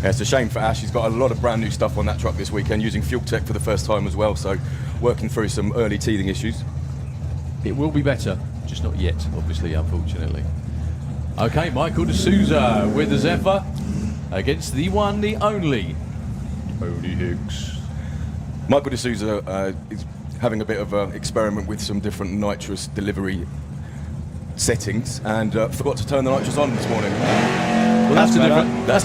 [SPEAKER 5] Yeah, it's a shame for Ash. He's got a lot of brand new stuff on that truck this weekend, using Fuel Tech for the first time as well, so working through some early teething issues.
[SPEAKER 2] It will be better, just not yet, obviously, unfortunately. Okay, Michael D'Souza with the Zephyr against the one, the only, Tony Hicks.
[SPEAKER 5] Michael D'Souza is having a bit of an experiment with some different nitrous delivery settings and forgot to turn the nitrous on this morning.
[SPEAKER 2] Well, that's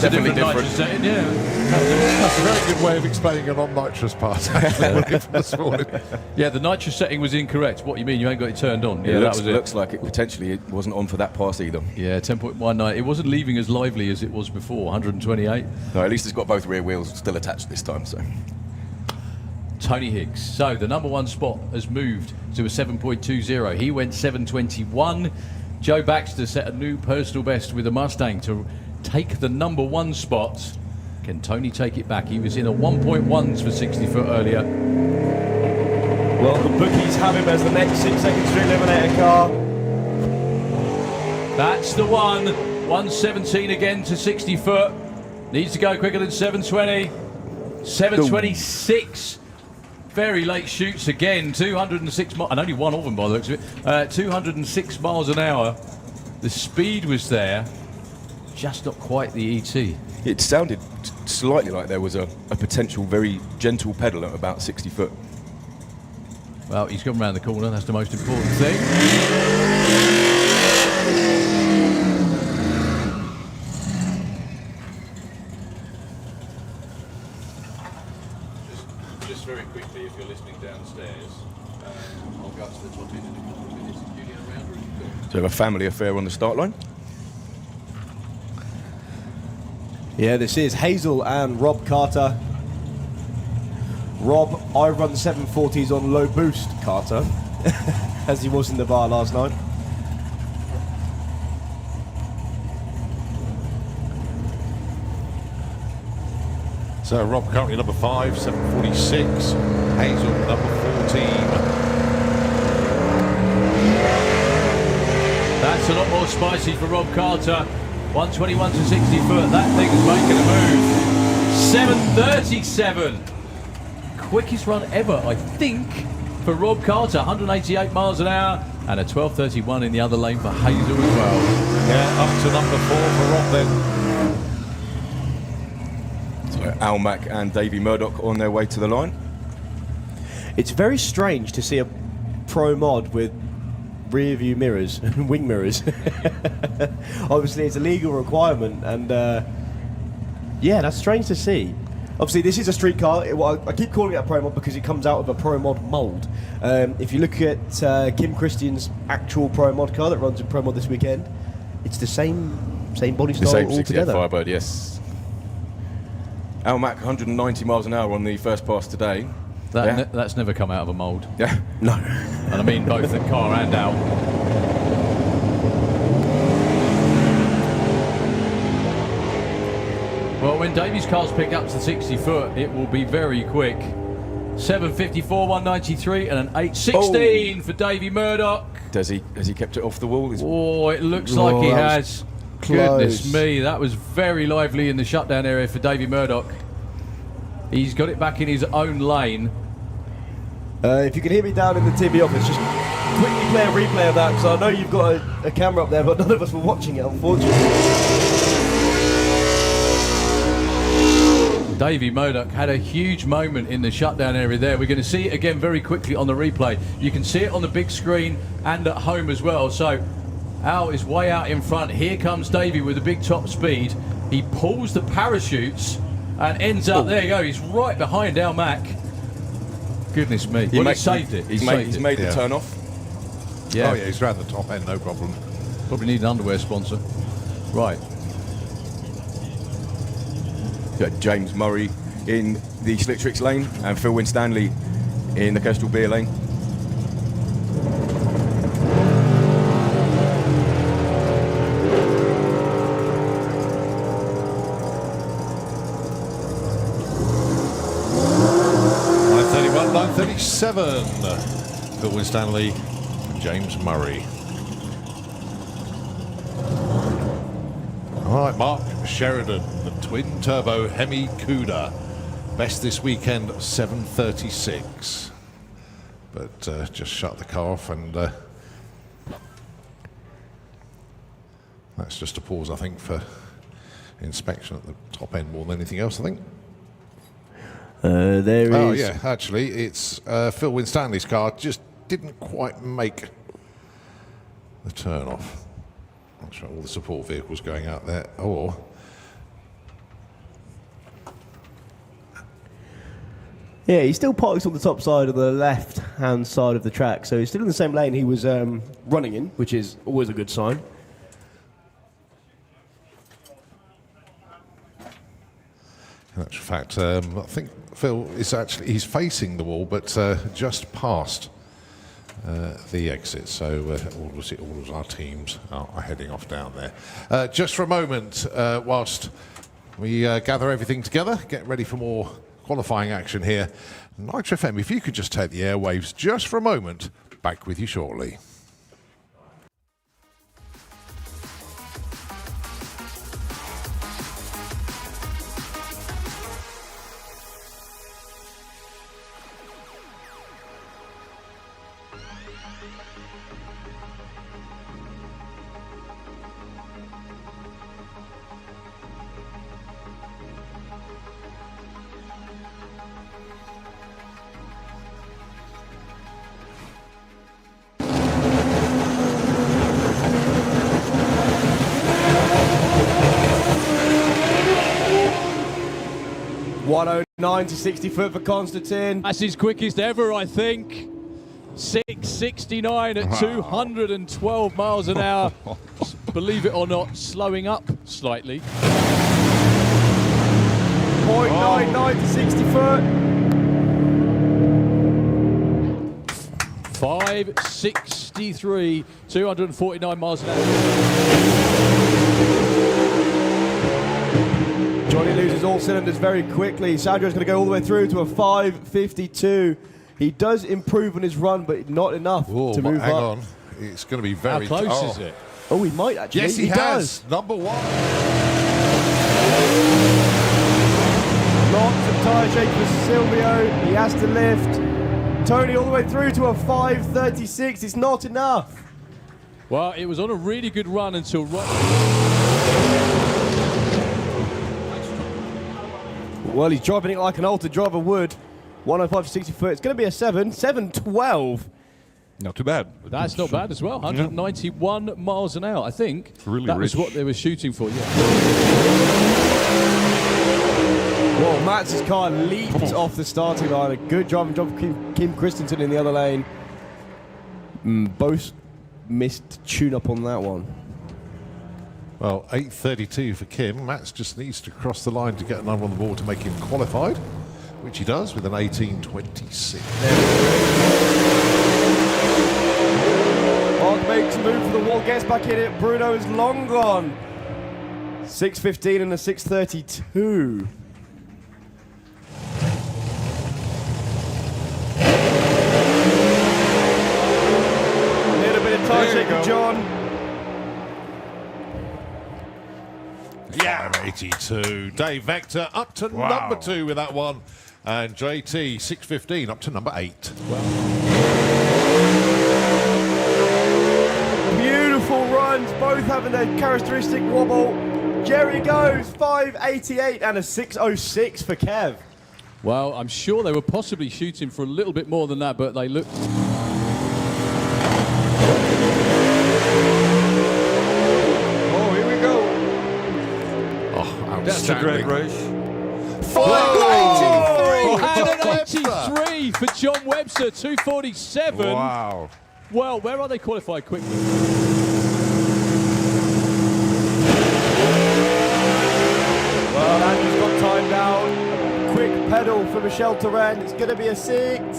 [SPEAKER 2] definitely different. Nitrous setting, yeah.
[SPEAKER 1] That's a very good way of explaining a non-nitrous part, actually, from this morning.
[SPEAKER 2] Yeah, the nitrous setting was incorrect. What you mean? You ain't got it turned on? Yeah,
[SPEAKER 5] that looks like it wasn't on for that pass either.
[SPEAKER 2] Yeah, 10.19. It wasn't leaving as lively as it was before, 128.
[SPEAKER 5] No, at least it's got both rear wheels still attached this time, so.
[SPEAKER 2] Tony Hicks. So the number 1 spot has moved to a 7.20. He went 7.21. Joe Baxter set a new personal best with a Mustang to take the number 1 spot. Can Tony take it back? He was in a 1.1s for 60 foot earlier.
[SPEAKER 4] Well, the bookies have him as the next 6 second street eliminator car.
[SPEAKER 2] That's the one. 117 again to 60 foot. Needs to go quicker than 720. 726. Very late shoots again. 206 miles, and only one of them by the looks of it. 206 miles an hour. The speed was there, just not quite the ET.
[SPEAKER 5] It sounded slightly like there was a potential very gentle pedal at about 60 foot.
[SPEAKER 2] Well, he's come around the corner. That's the most important thing.
[SPEAKER 6] Just very quickly, if you're listening downstairs, I'll go up to the top end in a couple of minutes. If you get around, or
[SPEAKER 5] So we have a family affair on the start line.
[SPEAKER 4] Yeah, this is Hazel and Rob Carter. Rob, I run 740s on low boost, Carter, as he was in the bar last night.
[SPEAKER 1] So Rob currently number 5, 746. Hazel number 14.
[SPEAKER 2] That's a lot more spicy for Rob Carter. 121 to 60 foot. That thing is making a move. 737. Quickest run ever, I think, for Rob Carter. 188 miles an hour. And a 12:31 in the other lane for Hazel as well.
[SPEAKER 1] Yeah, up to number 4 for Rob then.
[SPEAKER 5] So Al Mack and Davey Murdoch on their way to the line.
[SPEAKER 4] It's very strange to see a pro mod with rear view mirrors and wing mirrors. Obviously it's a legal requirement, and yeah, that's strange to see. Obviously this is a street car. I keep calling it a pro mod because it comes out of a pro mod mould. If you look at Kim Christian's actual pro mod car that runs in pro mod this weekend, it's the same body style
[SPEAKER 5] The same
[SPEAKER 4] altogether.
[SPEAKER 5] 68 Firebird, yes. Al Mack 190 miles an hour on the first pass today.
[SPEAKER 2] That's never come out of a mould.
[SPEAKER 5] Yeah.
[SPEAKER 4] No.
[SPEAKER 2] And I mean both the car and Al. Well, when Davy's car's picked up to 60 foot, it will be very quick. 754, 193, and an 816 for Davey Murdoch.
[SPEAKER 5] Has he kept it off the wall?
[SPEAKER 2] Oh, it looks like he has. Goodness me, that was very lively in the shutdown area for Davey Murdoch. He's got it back in his own lane.
[SPEAKER 4] If you can hear me down in the TV office, just quickly play a replay of that, because I know you've got a camera up there, but none of us were watching it, unfortunately.
[SPEAKER 2] Davey Murdoch had a huge moment in the shutdown area there. We're going to see it again very quickly on the replay. You can see it on the big screen and at home as well. So Al is way out in front. Here comes Davey with a big top speed. He pulls the parachutes and ends up, there you go, he's right behind Al Mack. Goodness me. He saved it.
[SPEAKER 5] He's made the turn off.
[SPEAKER 2] Yeah.
[SPEAKER 1] Oh yeah, he's round the top end, no problem.
[SPEAKER 2] Probably need an underwear sponsor. Right.
[SPEAKER 5] Got James Murray in the Slick Tricks lane and Phil Winstanley in the Kestrel Beer lane.
[SPEAKER 1] .937, Phil Winstanley and James Murray. All right, Mark Sheridan, the twin turbo Hemi Cuda, best this weekend 7:36, but just shut the car off, and that's just a pause, I think, for inspection at the top end more than anything else, I think.
[SPEAKER 4] There is.
[SPEAKER 1] Oh yeah, actually, it's Phil Winstanley's car just didn't quite make the turn off. That's right, all the support vehicles going out there. Or
[SPEAKER 4] yeah, he still parks on the top side of the left-hand side of the track, so he's still in the same lane he was running in, which is always a good sign.
[SPEAKER 1] in actual fact, I think Phil is he's facing the wall, but just past the exit. So all of our teams are heading off down there. Just for a moment, whilst we gather everything together, get ready for more qualifying action here. Nitro FM, if you could just take the airwaves just for a moment, back with you shortly. .109 to 60 foot for Konstantin.
[SPEAKER 6] That's his quickest ever, I think.
[SPEAKER 2] 669 at 212 miles an hour. Believe it or not, slowing up slightly.
[SPEAKER 4] 0.99 to 60 foot.
[SPEAKER 2] 563, 249 miles an hour.
[SPEAKER 4] Johnny loses all cylinders very quickly. Sandro's going to go all the way through to a 552. He does improve on his run, but not enough to move
[SPEAKER 1] hang
[SPEAKER 4] up.
[SPEAKER 1] Hang on. It's going to be very...
[SPEAKER 2] How close is it?
[SPEAKER 4] Oh, he might actually.
[SPEAKER 1] Yes, he has.
[SPEAKER 4] Does.
[SPEAKER 1] Number 1.
[SPEAKER 4] Lots of tyre shake for Silvio. He has to lift. Tony all the way through to a 536. It's not enough.
[SPEAKER 2] Well, it was on a really good run until
[SPEAKER 4] Well, he's driving it like an Alta driver would. 105 to 60 foot. It's going to be a 712.
[SPEAKER 8] Not too bad.
[SPEAKER 2] That's not bad as well. 191 miles an hour. I think
[SPEAKER 8] really
[SPEAKER 2] that was
[SPEAKER 8] rich.
[SPEAKER 2] what they were shooting for, yeah.
[SPEAKER 4] Well, Mats's car leaped off the starting line. A good driving job from Kim Christensen in the other lane. Both missed tune-up on that one.
[SPEAKER 1] Well, 8.32 for Kim. Mats just needs to cross the line to get another on the board to make him qualified, which he does with an 18.26.
[SPEAKER 4] Mark makes a move for the wall, gets back in it. Bruno is long gone. 6.15 and a 6.32. A little bit of time shake for John.
[SPEAKER 1] Yeah, 82. Dave Vector up to number 2 with that one. And JT, 6.15 up to number 8.
[SPEAKER 4] Beautiful runs, both having their characteristic wobble. Jerry goes 5.88 and a 6.06 for Kev.
[SPEAKER 2] Well, I'm sure they were possibly shooting for a little bit more than that, but they looked...
[SPEAKER 8] That's a great race.
[SPEAKER 2] 583 for John Webster, 247.
[SPEAKER 8] Wow.
[SPEAKER 2] Well, where are they qualified quickly?
[SPEAKER 4] Well, Andrew's got time now. Quick pedal for Michel Turenne. It's going to be a 6.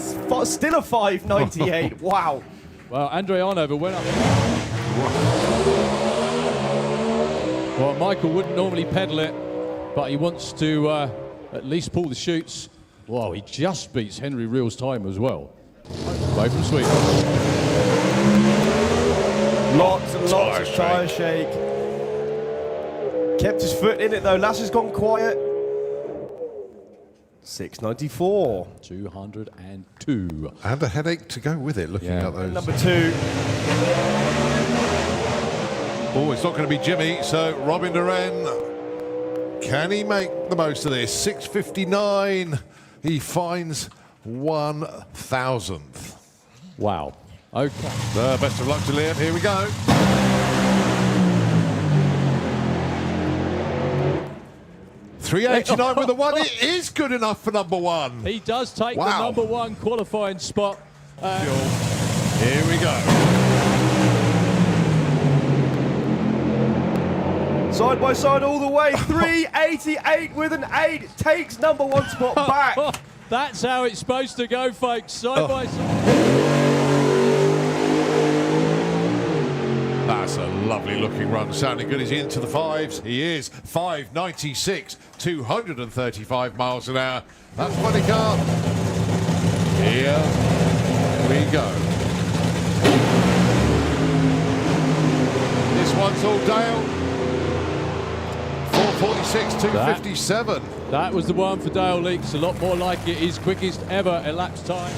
[SPEAKER 4] Still a 5.98. Wow.
[SPEAKER 2] Well, Andre Arnover went up. Well, Michael wouldn't normally pedal it, but he wants to at least pull the chutes. Wow, he just beats Henry Reel's time as well. Away from Sweden.
[SPEAKER 4] Lots and lots of tyre shake. Kept his foot in it though. Lasser's gone quiet. 6.94.
[SPEAKER 2] 202.
[SPEAKER 1] And a headache to go with it, looking at those.
[SPEAKER 4] Number 2.
[SPEAKER 1] Oh, it's not going to be Jimmy, so Robin Duran, can he make the most of this? 6.59, he finds 1,000th.
[SPEAKER 2] Wow. Okay.
[SPEAKER 1] Best of luck to Liam, here we go. $3.89 with the 1, it is good enough for number 1.
[SPEAKER 2] He does take the number 1 qualifying spot.
[SPEAKER 1] Here we go.
[SPEAKER 4] Side by side all the way. 3.88 with an 8. Takes number 1 spot back.
[SPEAKER 2] That's how it's supposed to go, folks. Side by side.
[SPEAKER 1] That's a lovely looking run. Sounding good. Is he into the 5s? He is. 5.96, 235 miles an hour. That's funny car. Here we go. This one's all Dale. 4.46, 2.57.
[SPEAKER 2] That was the one for Dale Leaks. A lot more like it. His quickest ever elapsed time.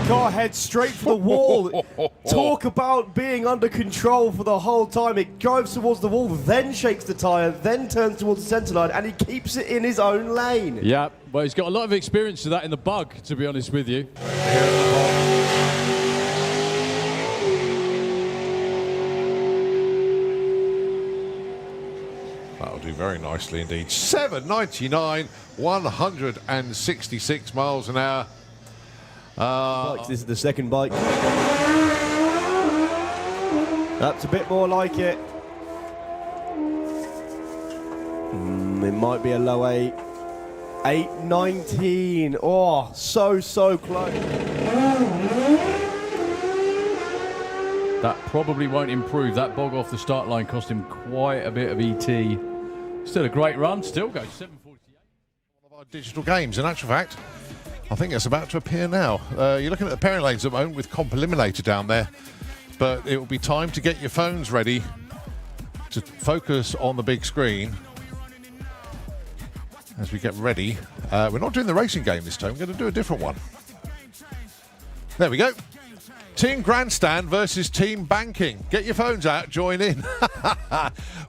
[SPEAKER 4] Car heads straight for the wall. Talk about being under control for the whole time. It drives towards the wall, then shakes the tyre, then turns towards the centre line, and he keeps it in his own lane.
[SPEAKER 2] Yeah, well, he's got a lot of experience of that in the bug, to be honest with you.
[SPEAKER 1] That'll do very nicely indeed. 7.99, 166 miles an hour.
[SPEAKER 4] Bikes, this is the second bike. That's a bit more like it. It might be a low 8. 8:19. Oh, so close.
[SPEAKER 2] That probably won't improve. That bog off the start line cost him quite a bit of ET. Still a great run. Still goes 7:48.
[SPEAKER 1] One of our digital games, in actual fact. I think it's about to appear now. You're looking at the pairing lanes at the moment with Comp Eliminator down there. But it will be time to get your phones ready to focus on the big screen as we get ready. We're not doing the racing game this time. We're going to do a different one. There we go. Team Grandstand versus Team Banking. Get your phones out, join in.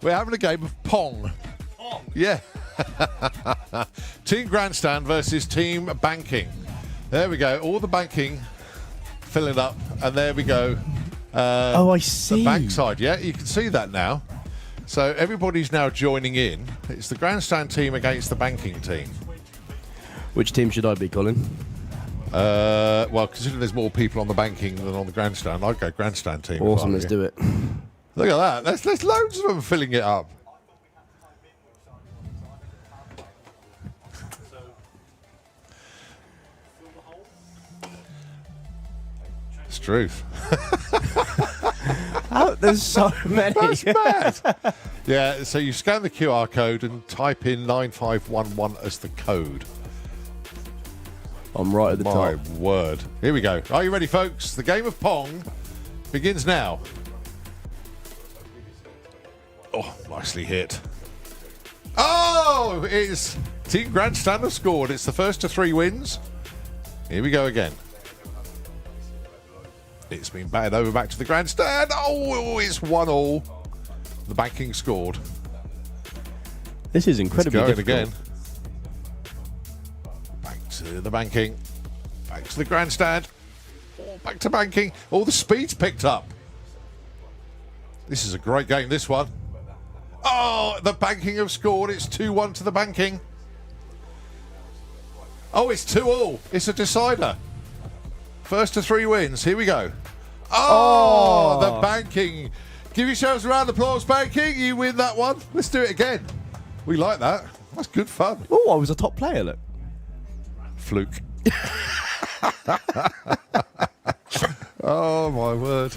[SPEAKER 1] We're having a game of Pong. Yeah. Team Grandstand versus Team Banking. There we go. All the banking filling up, and there we go.
[SPEAKER 4] Oh, I see.
[SPEAKER 1] The backside, yeah, you can see that now. So everybody's now joining in. It's the Grandstand team against the banking team.
[SPEAKER 4] Which team should I be, Colin?
[SPEAKER 1] Well, considering there's more people on the banking than on the Grandstand, I'd go Grandstand team.
[SPEAKER 4] Awesome, let's do it.
[SPEAKER 1] Look at that. There's loads of them filling it up. It's truth.
[SPEAKER 4] Oh, there's so many.
[SPEAKER 1] That's mad. Yeah, so you scan the QR code and type in 9511 as the code.
[SPEAKER 4] I'm right at the top.
[SPEAKER 1] My word. Here we go. Are you ready, folks? The game of Pong begins now. Oh, nicely hit. Oh, it's Team Grandstand have scored. It's the first to 3 wins. Here we go again. It's been batted over back to the Grandstand. Oh, it's 1-1. The banking scored.
[SPEAKER 4] This is incredibly
[SPEAKER 1] going
[SPEAKER 4] difficult.
[SPEAKER 1] Again. Back to the banking. Back to the Grandstand. Oh, back to banking. All the speed's picked up. This is a great game, this one. Oh, the banking have scored. It's 2-1 to the banking. Oh, it's 2-2. It's a decider. First to 3 wins. Here we go. Oh, the banking. Give yourselves a round of applause, banking. You win that one. Let's do it again. We like that. That's good fun.
[SPEAKER 4] Oh, I was a top player, look.
[SPEAKER 1] Fluke. Oh, my word.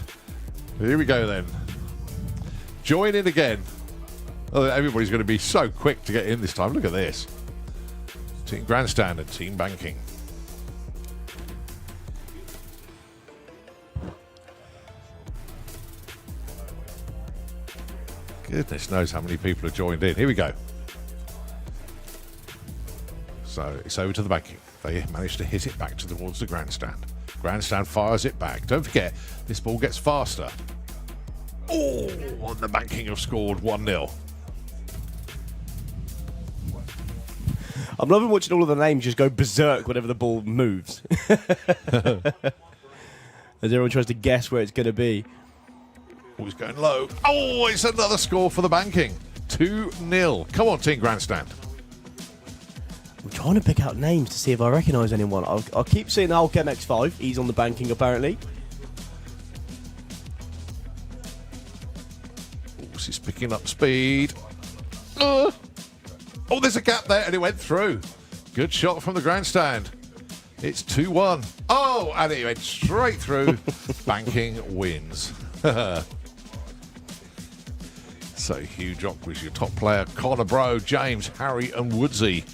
[SPEAKER 1] Here we go then. Join in again. Oh, everybody's going to be so quick to get in this time. Look at this. Team Grandstand and Team Banking. Goodness knows how many people have joined in. Here we go. So it's over to the banking. They managed to hit it back towards the Grandstand. Grandstand fires it back. Don't forget, this ball gets faster. Oh, and the banking have scored 1-0.
[SPEAKER 4] I'm loving watching all of the names just go berserk whenever the ball moves. As everyone tries to guess where it's going to be.
[SPEAKER 1] Oh, he's going low. Oh, it's another score for the banking. 2-0. Come on, Team Grandstand.
[SPEAKER 4] I'm trying to pick out names to see if I recognise anyone. I'll keep seeing Hulk MX5. He's on the banking, apparently.
[SPEAKER 1] Oh, she's picking up speed. Oh, there's a gap there, and it went through. Good shot from the Grandstand. It's 2-1. Oh, and it went straight through. Banking wins. So Hugh Jock was your top player. Connor Bro, James, Harry, and Woodsy.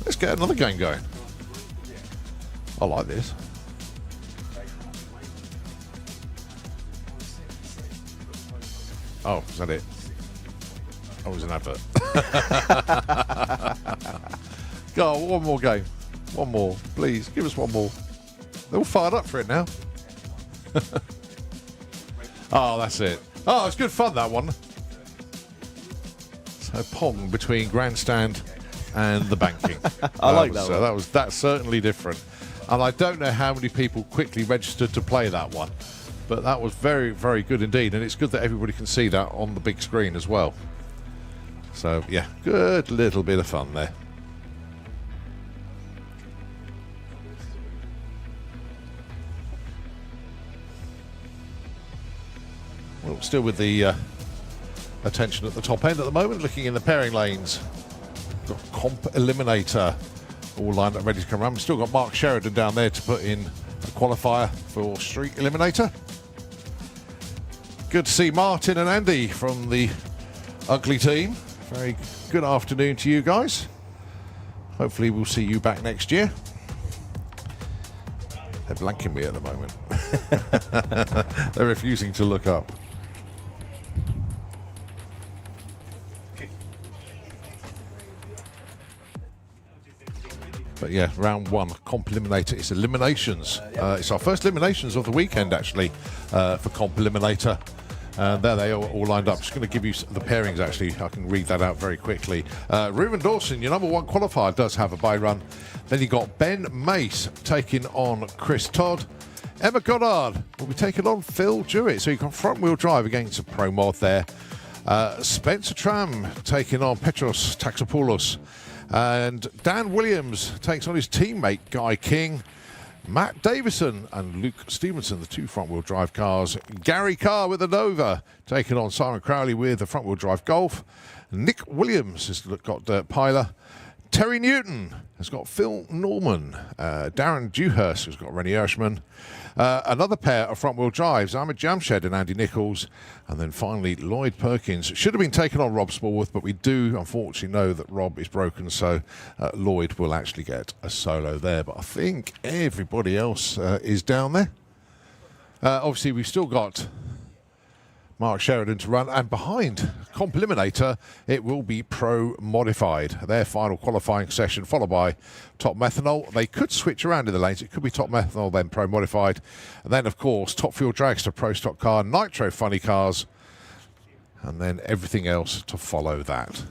[SPEAKER 1] Let's get another game going. I like this. Oh, is that it? Oh, it was an advert. Go on, one more game. One more, please. Give us one more. They're all fired up for it now. Oh, that's it. Oh, it's good fun, that one. So Pong between Grandstand and the banking.
[SPEAKER 4] I like that one.
[SPEAKER 1] That's certainly different. And I don't know how many people quickly registered to play that one. But that was very, very good indeed. And it's good that everybody can see that on the big screen as well. So, yeah, good little bit of fun there. Still with the attention at the top end at the moment, looking in the pairing lanes. Got Comp Eliminator all lined up ready to come around. We've still got Mark Sheridan down there to put in a qualifier for Street Eliminator. Good to see Martin and Andy from the Ugly team. Very good afternoon to you guys. Hopefully we'll see you back next year. They're blanking me at the moment. They're refusing to look up. But yeah, round one, Comp Eliminator. It's eliminations. It's our first eliminations of the weekend, actually, for Comp Eliminator. There they are all lined up. Just going to give you the pairings, actually. I can read that out very quickly. Reuben Dawson, your number one qualifier, does have a bye run. Then you got Ben Mace taking on Chris Todd. Emma Goddard will be taking on Phil Jewett. So you got front wheel drive against a pro mod there. Spencer Tram taking on Petros Taxopoulos. And Dan Williams takes on his teammate Guy King. Matt Davison and Luke Stevenson, the two front-wheel drive cars. Gary Carr with the Nova, taking on Simon Crowley with the front-wheel drive Golf. Nick Williams has got Piler. Terry Newton has got Phil Norman. Darren Dewhurst has got Rennie Ershman. Another pair of front-wheel drives, Ahmed Jamshed and Andy Nichols. And then finally, Lloyd Perkins. Should have been taken on Rob Smallworth, but we do unfortunately know that Rob is broken, so Lloyd will actually get a solo there. But I think everybody else is down there. Obviously, we've still got Mark Sheridan to run, and behind Comp Eliminator, it will be Pro Modified. Their final qualifying session, followed by Top Methanol. They could switch around in the lanes. It could be Top Methanol, then Pro Modified. And then, of course, Top Fuel Dragster, Pro Stock Car, Nitro Funny Cars, and then everything else to follow that.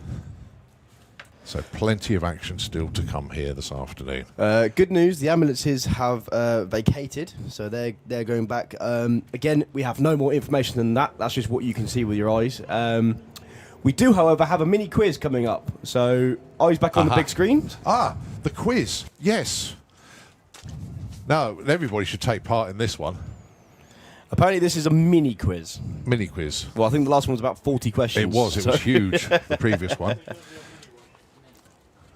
[SPEAKER 1] So plenty of action still to come here this afternoon.
[SPEAKER 4] Good news, the ambulances have vacated, so they're going back. Again, we have no more information than that. That's just what you can see with your eyes. We do, however, have a mini quiz coming up. So eyes back on the big screen.
[SPEAKER 1] Ah, the quiz, yes. Now, everybody should take part in this one.
[SPEAKER 4] Apparently this is a mini quiz.
[SPEAKER 1] Mini quiz.
[SPEAKER 4] Well, I think the last one was about 40 questions.
[SPEAKER 1] It was huge, the previous one.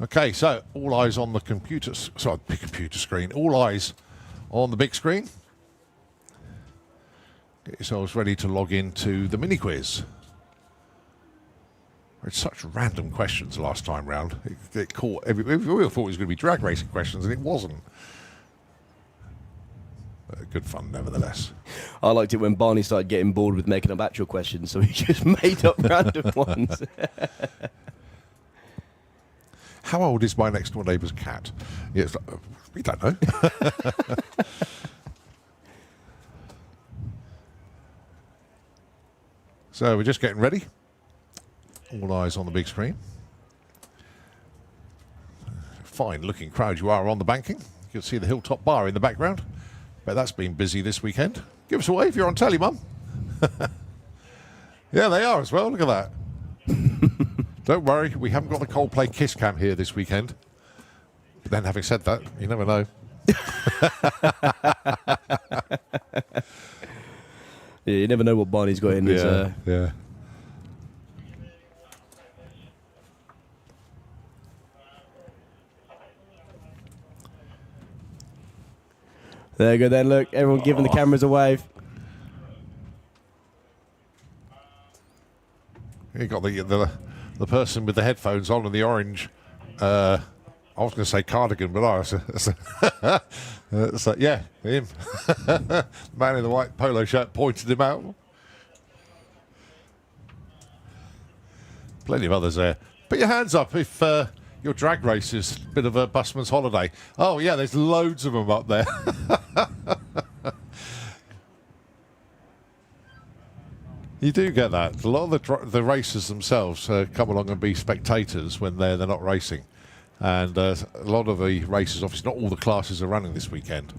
[SPEAKER 1] Okay, so all eyes on the computer screen. All eyes on the big screen. Get yourselves ready to log into the mini quiz. It's such random questions last time round. It caught everybody. We all thought it was going to be drag racing questions, and it wasn't. But good fun, nevertheless.
[SPEAKER 4] I liked it when Barney started getting bored with making up actual questions, so he just made up random ones.
[SPEAKER 1] How old is my next door neighbour's cat? Yes, we don't know. So we're just getting ready. All eyes on the big screen. Fine looking crowd you are on the banking. You can see the Hilltop Bar in the background. Bet that's been busy this weekend. Give us a wave, you're on telly, Mum. Yeah, they are as well, look at that. Don't worry, we haven't got the Coldplay Kiss Cam here this weekend. But then, having said that, you never know.
[SPEAKER 4] Yeah, you never know what Barney's got in his...
[SPEAKER 1] yeah.
[SPEAKER 4] There you go then, look, everyone giving the cameras a wave.
[SPEAKER 1] You got the person with the headphones on and the orange, I was going to say cardigan, but yeah, him. The man in the white polo shirt pointed him out. Plenty of others there. Put your hands up if your drag race is a bit of a busman's holiday. Oh yeah, there's loads of them up there. You do get that. A lot of the racers themselves come along and be spectators when they're not racing. And a lot of the races, obviously not all the classes are running this weekend.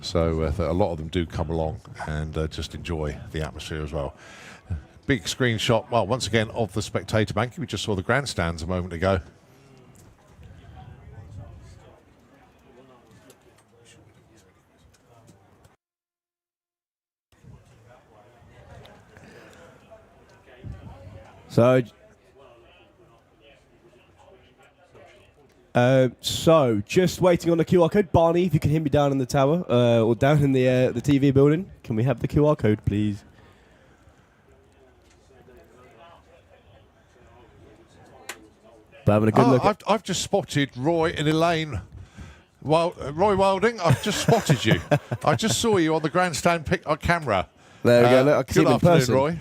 [SPEAKER 1] So a lot of them do come along and just enjoy the atmosphere as well. Big screenshot, well, once again, of the spectator bank. We just saw the grandstands a moment ago.
[SPEAKER 4] So just waiting on the QR code. Barney, if you can hear me down in the tower or down in the TV building, can we have the QR code, please? But having a good look.
[SPEAKER 1] I've just spotted Roy and Elaine. Well, Roy Wilding, I've just spotted you. I just saw you on the grandstand camera.
[SPEAKER 4] There we go. Look, I can see
[SPEAKER 1] good
[SPEAKER 4] him in person.
[SPEAKER 1] Roy.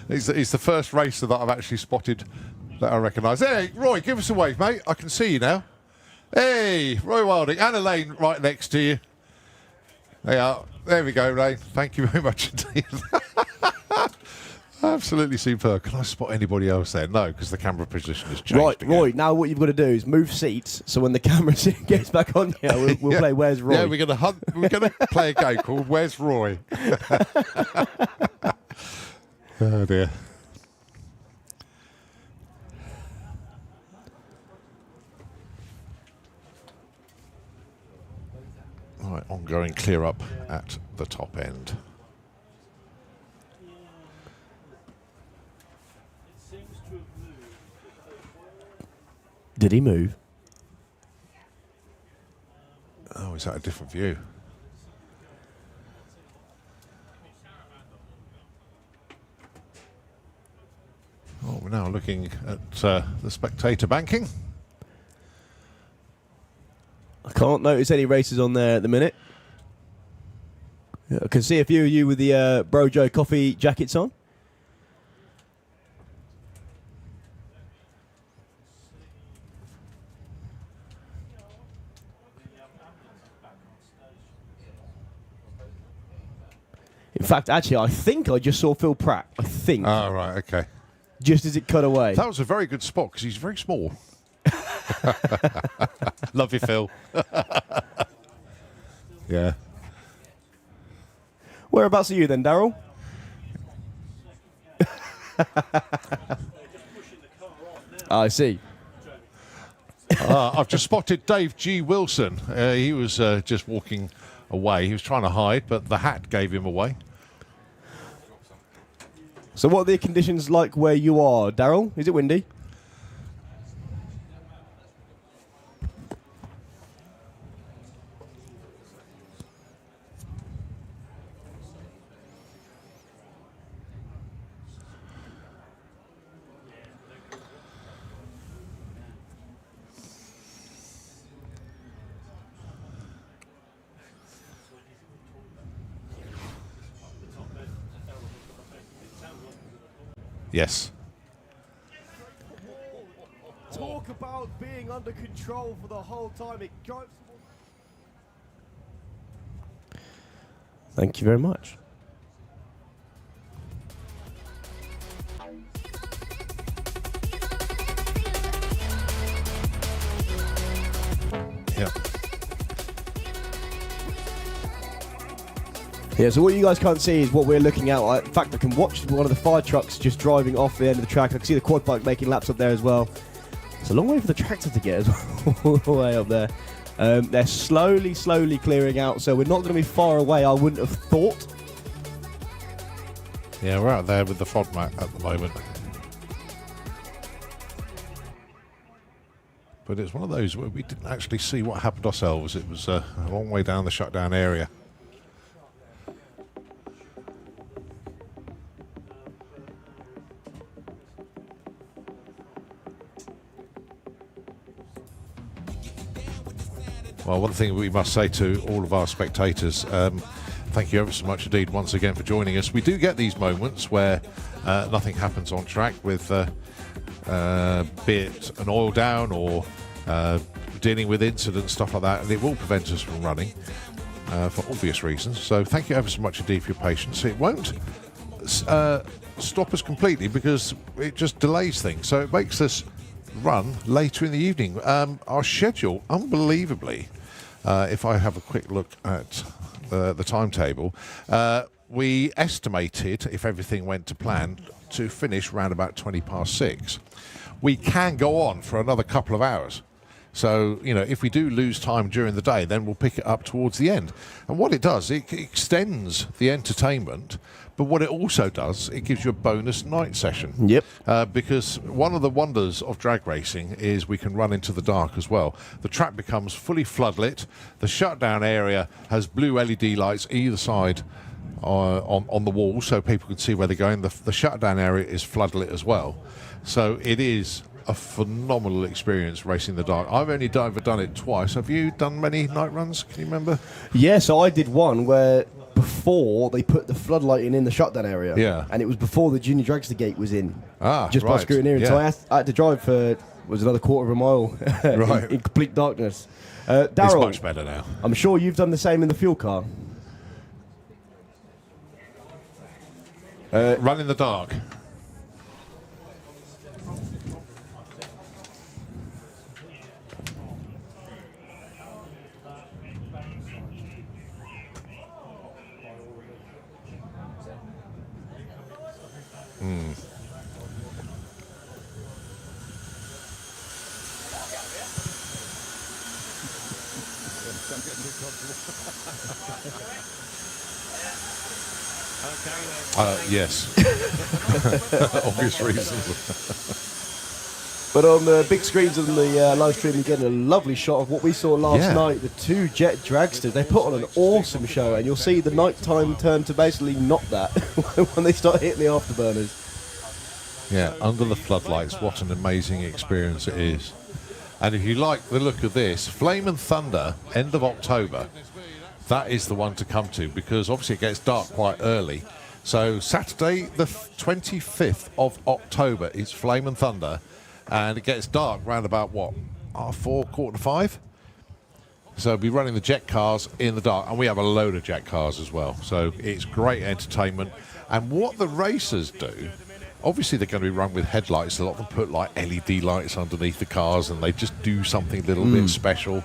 [SPEAKER 1] he's the first racer that I've actually spotted that I recognise. Hey, Roy, give us a wave, mate. I can see you now. Hey, Roy Wilding and Elaine right next to you. They are. There we go, Elaine. Thank you very much indeed. Absolutely superb. Can I spot anybody else there? No, because the camera position has changed.
[SPEAKER 4] Right,
[SPEAKER 1] again.
[SPEAKER 4] Roy, now what you've got to do is move seats so when the camera gets back on here, we'll play Where's Roy?
[SPEAKER 1] Yeah, we're going to play a game called Where's Roy? Oh, dear. Right, ongoing clear up at the top end.
[SPEAKER 4] Did he move?
[SPEAKER 1] Oh, is that a different view? Oh, we're now looking at the spectator banking.
[SPEAKER 4] I can't notice any races on there at the minute. I can see a few of you with the Brojo coffee jackets on. In fact, actually, I think I just saw Phil Pratt. I think.
[SPEAKER 1] Oh, right, okay.
[SPEAKER 4] Just as it cut away.
[SPEAKER 1] That was a very good spot because he's very small. Love you, Phil. Yeah.
[SPEAKER 4] Whereabouts are you then, Daryl? I see.
[SPEAKER 1] I've just spotted Dave G. Wilson. He was just walking away. He was trying to hide, but the hat gave him away.
[SPEAKER 4] So what are the conditions like where you are, Daryl? Is it windy?
[SPEAKER 1] Yes.
[SPEAKER 4] Talk about being under control for the whole time. It goes. Thank you very much.
[SPEAKER 1] Yeah.
[SPEAKER 4] Yeah, so what you guys can't see is what we're looking at. In fact, I can watch one of the fire trucks just driving off the end of the track. I can see the quad bike making laps up there as well. It's a long way for the tractor to get as well, all the way up there. They're slowly clearing out, so we're not going to be far away, I wouldn't have thought.
[SPEAKER 1] Yeah, we're out there with the fog mat at the moment. But it's one of those where we didn't actually see what happened ourselves. It was a long way down the shutdown area. Well, one thing we must say to all of our spectators, thank you ever so much indeed once again for joining us. We do get these moments where nothing happens on track with be it an oil down or dealing with incidents, stuff like that, and it will prevent us from running for obvious reasons. So thank you ever so much indeed for your patience. It won't stop us completely because it just delays things. So it makes us run later in the evening. Our schedule, unbelievably, if I have a quick look at the timetable, we estimated, if everything went to plan, to finish around about 6:20. We can go on for another couple of hours. So, you know, if we do lose time during the day, then we'll pick it up towards the end. And what it does, it extends the entertainment But what it also does, it gives you a bonus night session.
[SPEAKER 4] Yep.
[SPEAKER 1] Because one of the wonders of drag racing is we can run into the dark as well. The track becomes fully floodlit. The shutdown area has blue LED lights either side on the wall, so people can see where they're going. The shutdown area is floodlit as well. So it is a phenomenal experience racing in the dark. I've only ever done it twice. Have you done many night runs? Can you remember?
[SPEAKER 4] Yeah, so I did one where before they put the floodlight in the shutdown area.
[SPEAKER 1] Yeah.
[SPEAKER 4] And it was before the Junior Dragster gate was in. Just by
[SPEAKER 1] right.
[SPEAKER 4] scrutineering.
[SPEAKER 1] Yeah.
[SPEAKER 4] So I had to drive for another quarter of a mile
[SPEAKER 1] Right.
[SPEAKER 4] in complete darkness.
[SPEAKER 1] It's
[SPEAKER 4] Daryl,
[SPEAKER 1] much better now.
[SPEAKER 4] I'm sure you've done the same in the fuel car.
[SPEAKER 1] Run in the dark. Yes. Obvious reasons.
[SPEAKER 4] But on the big screens on the live stream, you're getting a lovely shot of what we saw last night, the two jet dragsters. They put on an awesome show, and you'll see the nighttime turn to basically not that when they start hitting the afterburners.
[SPEAKER 1] Yeah, under the floodlights, what an amazing experience it is. And if you like the look of this, Flame and Thunder, end of October, that is the one to come to, because obviously it gets dark quite early. So Saturday the 25th of October is Flame and Thunder, and it gets dark round about, what, 4:45, 4:45? So we'll be running the jet cars in the dark, and we have a load of jet cars as well. So it's great entertainment. And what the racers do, obviously they're going to be run with headlights. A lot of them put like LED lights underneath the cars, and they just do something a little bit special,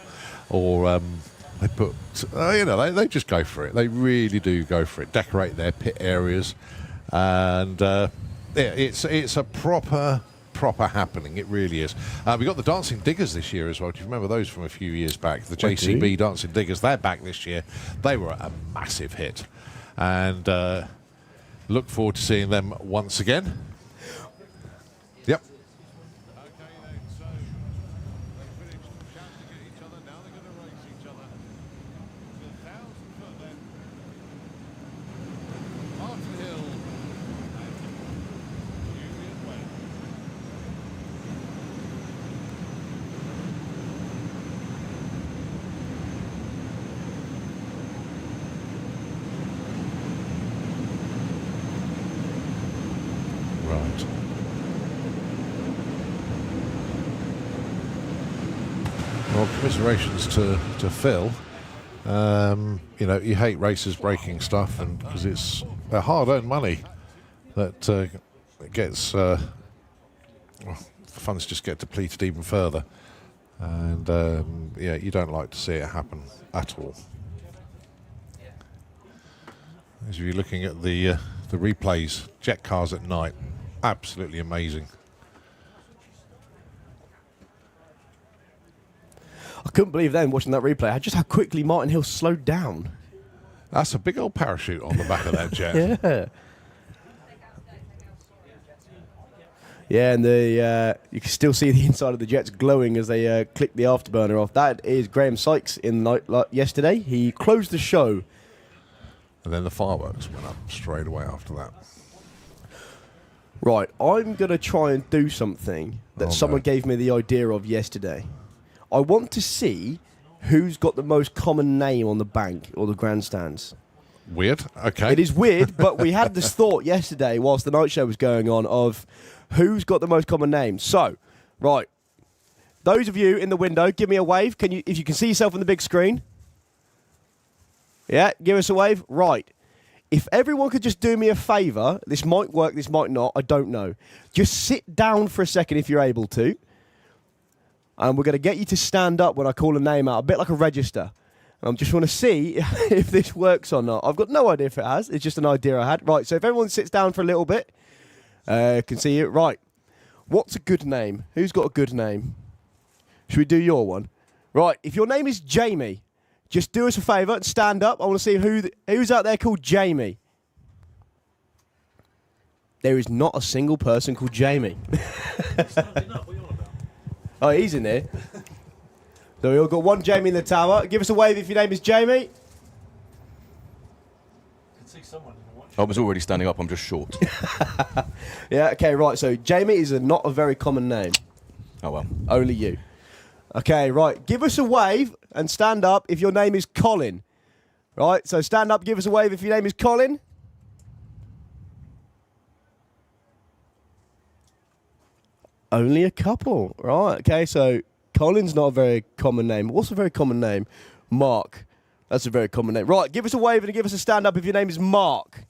[SPEAKER 1] or they put, they just go for it. They really do go for it. Decorate their pit areas, and it's a proper happening. It really is. We got the Dancing Diggers this year as well. Do you remember those from a few years back? The JCB Dancing Diggers. They're back this year. They were a massive hit, and look forward to seeing them once again. Yep. Well, commiserations to Phil. You hate racers breaking stuff, and because it's their hard-earned money that gets funds just get depleted even further, and you don't like to see it happen at all. As you're looking at the replays, jet cars at night, absolutely amazing.
[SPEAKER 4] I couldn't believe then, watching that replay, just how quickly Martin Hill slowed down.
[SPEAKER 1] That's a big old parachute on the back of that jet.
[SPEAKER 4] Yeah. Yeah, and you can still see the inside of the jets glowing as they click the afterburner off. That is Graham Sykes in the night yesterday. He closed the show.
[SPEAKER 1] And then the fireworks went up straight away after that.
[SPEAKER 4] Right, I'm going to try and do something that someone gave me the idea of yesterday. I want to see who's got the most common name on the bank or the grandstands.
[SPEAKER 1] Weird. Okay.
[SPEAKER 4] It is weird, but we had this thought yesterday whilst the night show was going on of who's got the most common name. So, right, those of you in the window, give me a wave. If you can see yourself on the big screen? Yeah, give us a wave. Right. If everyone could just do me a favour, this might work, this might not, I don't know. Just sit down for a second if you're able to. And we're going to get you to stand up when I call a name out, a bit like a register. I just want to see if this works or not. I've got no idea if it has. It's just an idea I had. Right, so if everyone sits down for a little bit, can see it. Right, what's a good name? Who's got a good name? Should we do your one? Right, if your name is Jamie, just do us a favour and stand up. I want to see who's out there called Jamie. There is not a single person called Jamie. Oh, he's in there. So we all got one Jamie in the tower. Give us a wave if your name is Jamie.
[SPEAKER 5] I was already standing up, I'm just short.
[SPEAKER 4] Yeah, okay, right. So Jamie is not a very common name.
[SPEAKER 5] Oh, well.
[SPEAKER 4] Only you. Okay, right. Give us a wave and stand up if your name is Colin. Right, so stand up, give us a wave if your name is Colin. Only a couple. Right, okay, so Colin's not a very common name. What's a very common name? Mark. That's a very common name. Right, give us a wave and give us a stand up if your name is Mark.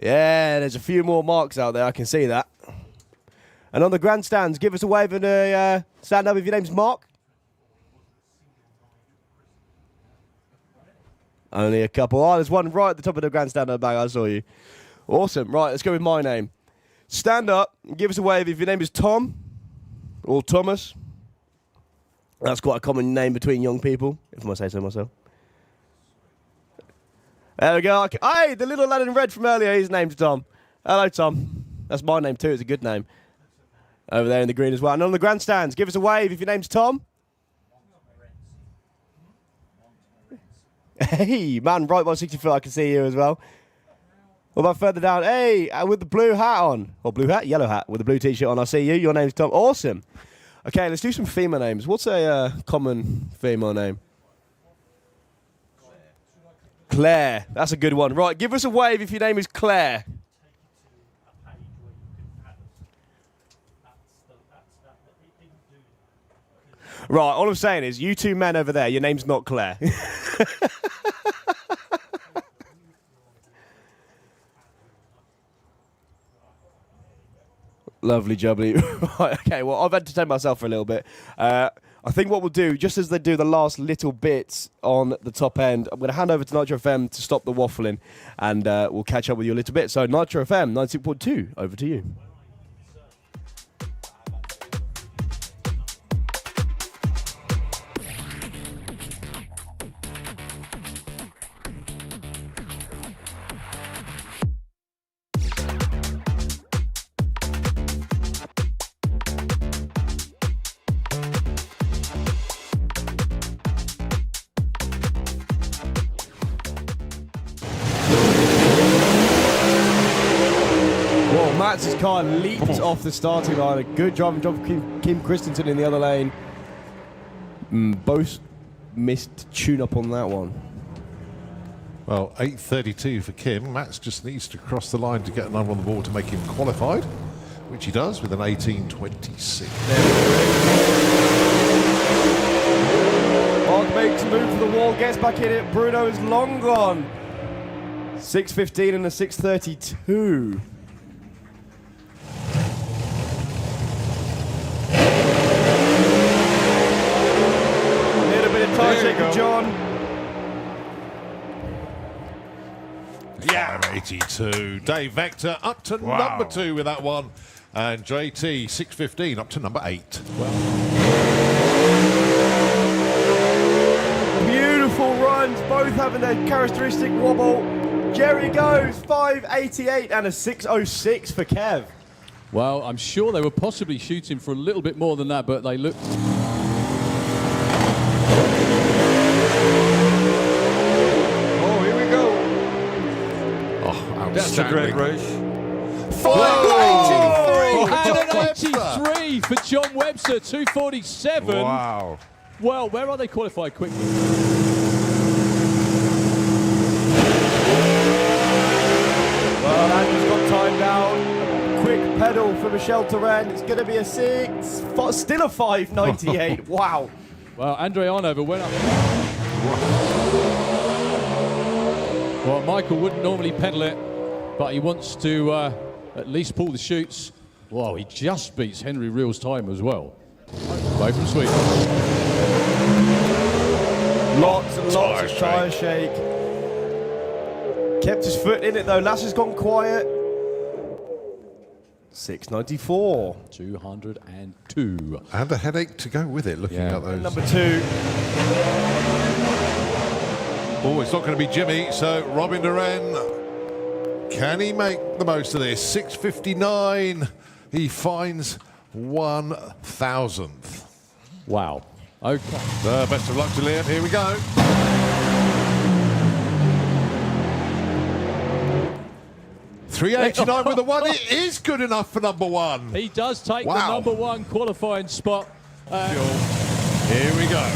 [SPEAKER 4] Yeah, there's a few more Marks out there, I can see that. And on the grandstands, give us a wave and a stand up if your name's Mark. Only a couple. Oh, there's one right at the top of the grandstand on the back. I saw you. Awesome. Right, let's go with my name. Stand up and give us a wave if your name is Tom or Thomas. That's quite a common name between young people, if I must say so myself. There we go. Okay. Hey, the little lad in red from earlier, his name's Tom. Hello, Tom. That's my name too. It's a good name. Over there in the green as well. And on the grandstands, give us a wave if your name's Tom. Hey, man, right by 60 foot, I can see you as well. What about further down? Hey, with the blue hat on. Or blue hat? Yellow hat with the blue t-shirt on. I see you. Your name's Tom. Awesome. Okay, let's do some female names. What's a common female name? Claire. That's a good one. Right, give us a wave if your name is Claire. Right, all I'm saying is, you two men over there, your name's not Claire. Lovely jubbly. Right, okay, well, I've entertained myself for a little bit. I think what we'll do, just as they do the last little bits on the top end, I'm going to hand over to Nitro FM to stop the waffling, and we'll catch up with you a little bit. So, Nitro FM, 96.2, over to you. Matt's car leaped off the starting line. A good driving job from Kim Christensen in the other lane. Both missed tune-up on that one.
[SPEAKER 1] Well, 8.32 for Kim. Max just needs to cross the line to get a number on the board to make him qualified, which he does with an 18.26.
[SPEAKER 4] Mark makes a move for the wall, gets back in it. Bruno is long gone. 6.15 and a 6.32. John.
[SPEAKER 1] Yeah, 82. Dave Vector up to number 2 with that one. And JT, 6.15, up to number 8.
[SPEAKER 4] Beautiful runs, both having their characteristic wobble. Jerry goes, 5.88 and a 6.06 for Kev.
[SPEAKER 2] Well, I'm sure they were possibly shooting for a little bit more than that, but they looked...
[SPEAKER 8] That's a great race.
[SPEAKER 2] 5.83 for John Webster, 2.47.
[SPEAKER 1] Wow.
[SPEAKER 2] Well, where are they qualified quickly?
[SPEAKER 4] Well, Andrew's got time down. Quick pedal for Michel Turenne. It's going to be a 6. Still a 5.98. Wow.
[SPEAKER 2] Well, Andre Arnover went up. Well, Michael wouldn't normally pedal it, but he wants to at least pull the chutes. Wow, he just beats Henry Reel's time as well. Away from Sweden.
[SPEAKER 4] Lots and lots of tyre shake. Kept his foot in it though. Lasser's gone quiet. 6.94.
[SPEAKER 2] 202.
[SPEAKER 1] And a headache to go with it, looking at those.
[SPEAKER 4] Number 2.
[SPEAKER 1] Oh, it's not going to be Jimmy, so Robin Duran Can he make the most of this? 6:59. He finds 1,000th.
[SPEAKER 2] Wow. Okay.
[SPEAKER 1] Best of luck to Liam. Here we go. $3.89 with a 1. It is good enough for number 1.
[SPEAKER 2] He does take the
[SPEAKER 1] Wow.
[SPEAKER 2] number 1 qualifying spot.
[SPEAKER 1] Here we go.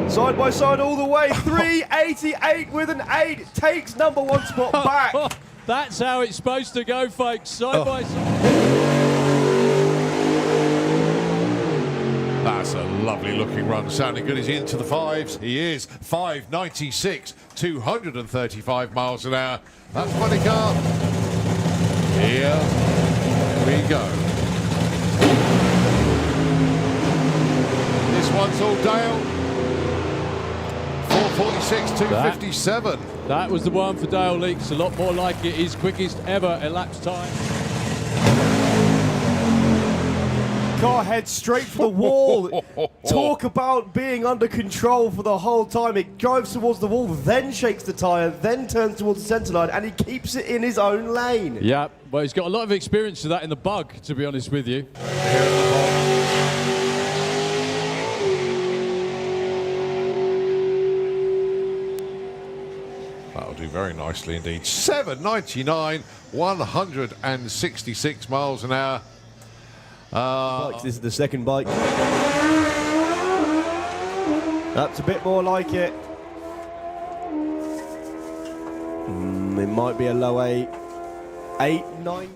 [SPEAKER 4] Side by side all the way. 388 with an 8. Takes number 1 spot back.
[SPEAKER 2] That's how it's supposed to go, folks. Side by side.
[SPEAKER 1] That's a lovely looking run. Sounding good. Is he into the 5s? He is. 5.96, 235 miles an hour. That's funny car. Here we go. This one's all Dale. 4.46, 2.57.
[SPEAKER 2] That was the one for Dale Leaks. A lot more like it. His quickest ever elapsed time.
[SPEAKER 4] Car heads straight for the wall. Talk about being under control for the whole time. It drives towards the wall, then shakes the tyre, then turns towards the centre line, and he keeps it in his own lane.
[SPEAKER 2] Yeah, well, he's got a lot of experience of that in the bug, to be honest with you.
[SPEAKER 1] That'll do very nicely indeed. 7.99, 166 miles an hour.
[SPEAKER 4] This is the second bike. That's a bit more like it. It might be a low 8. 8.90.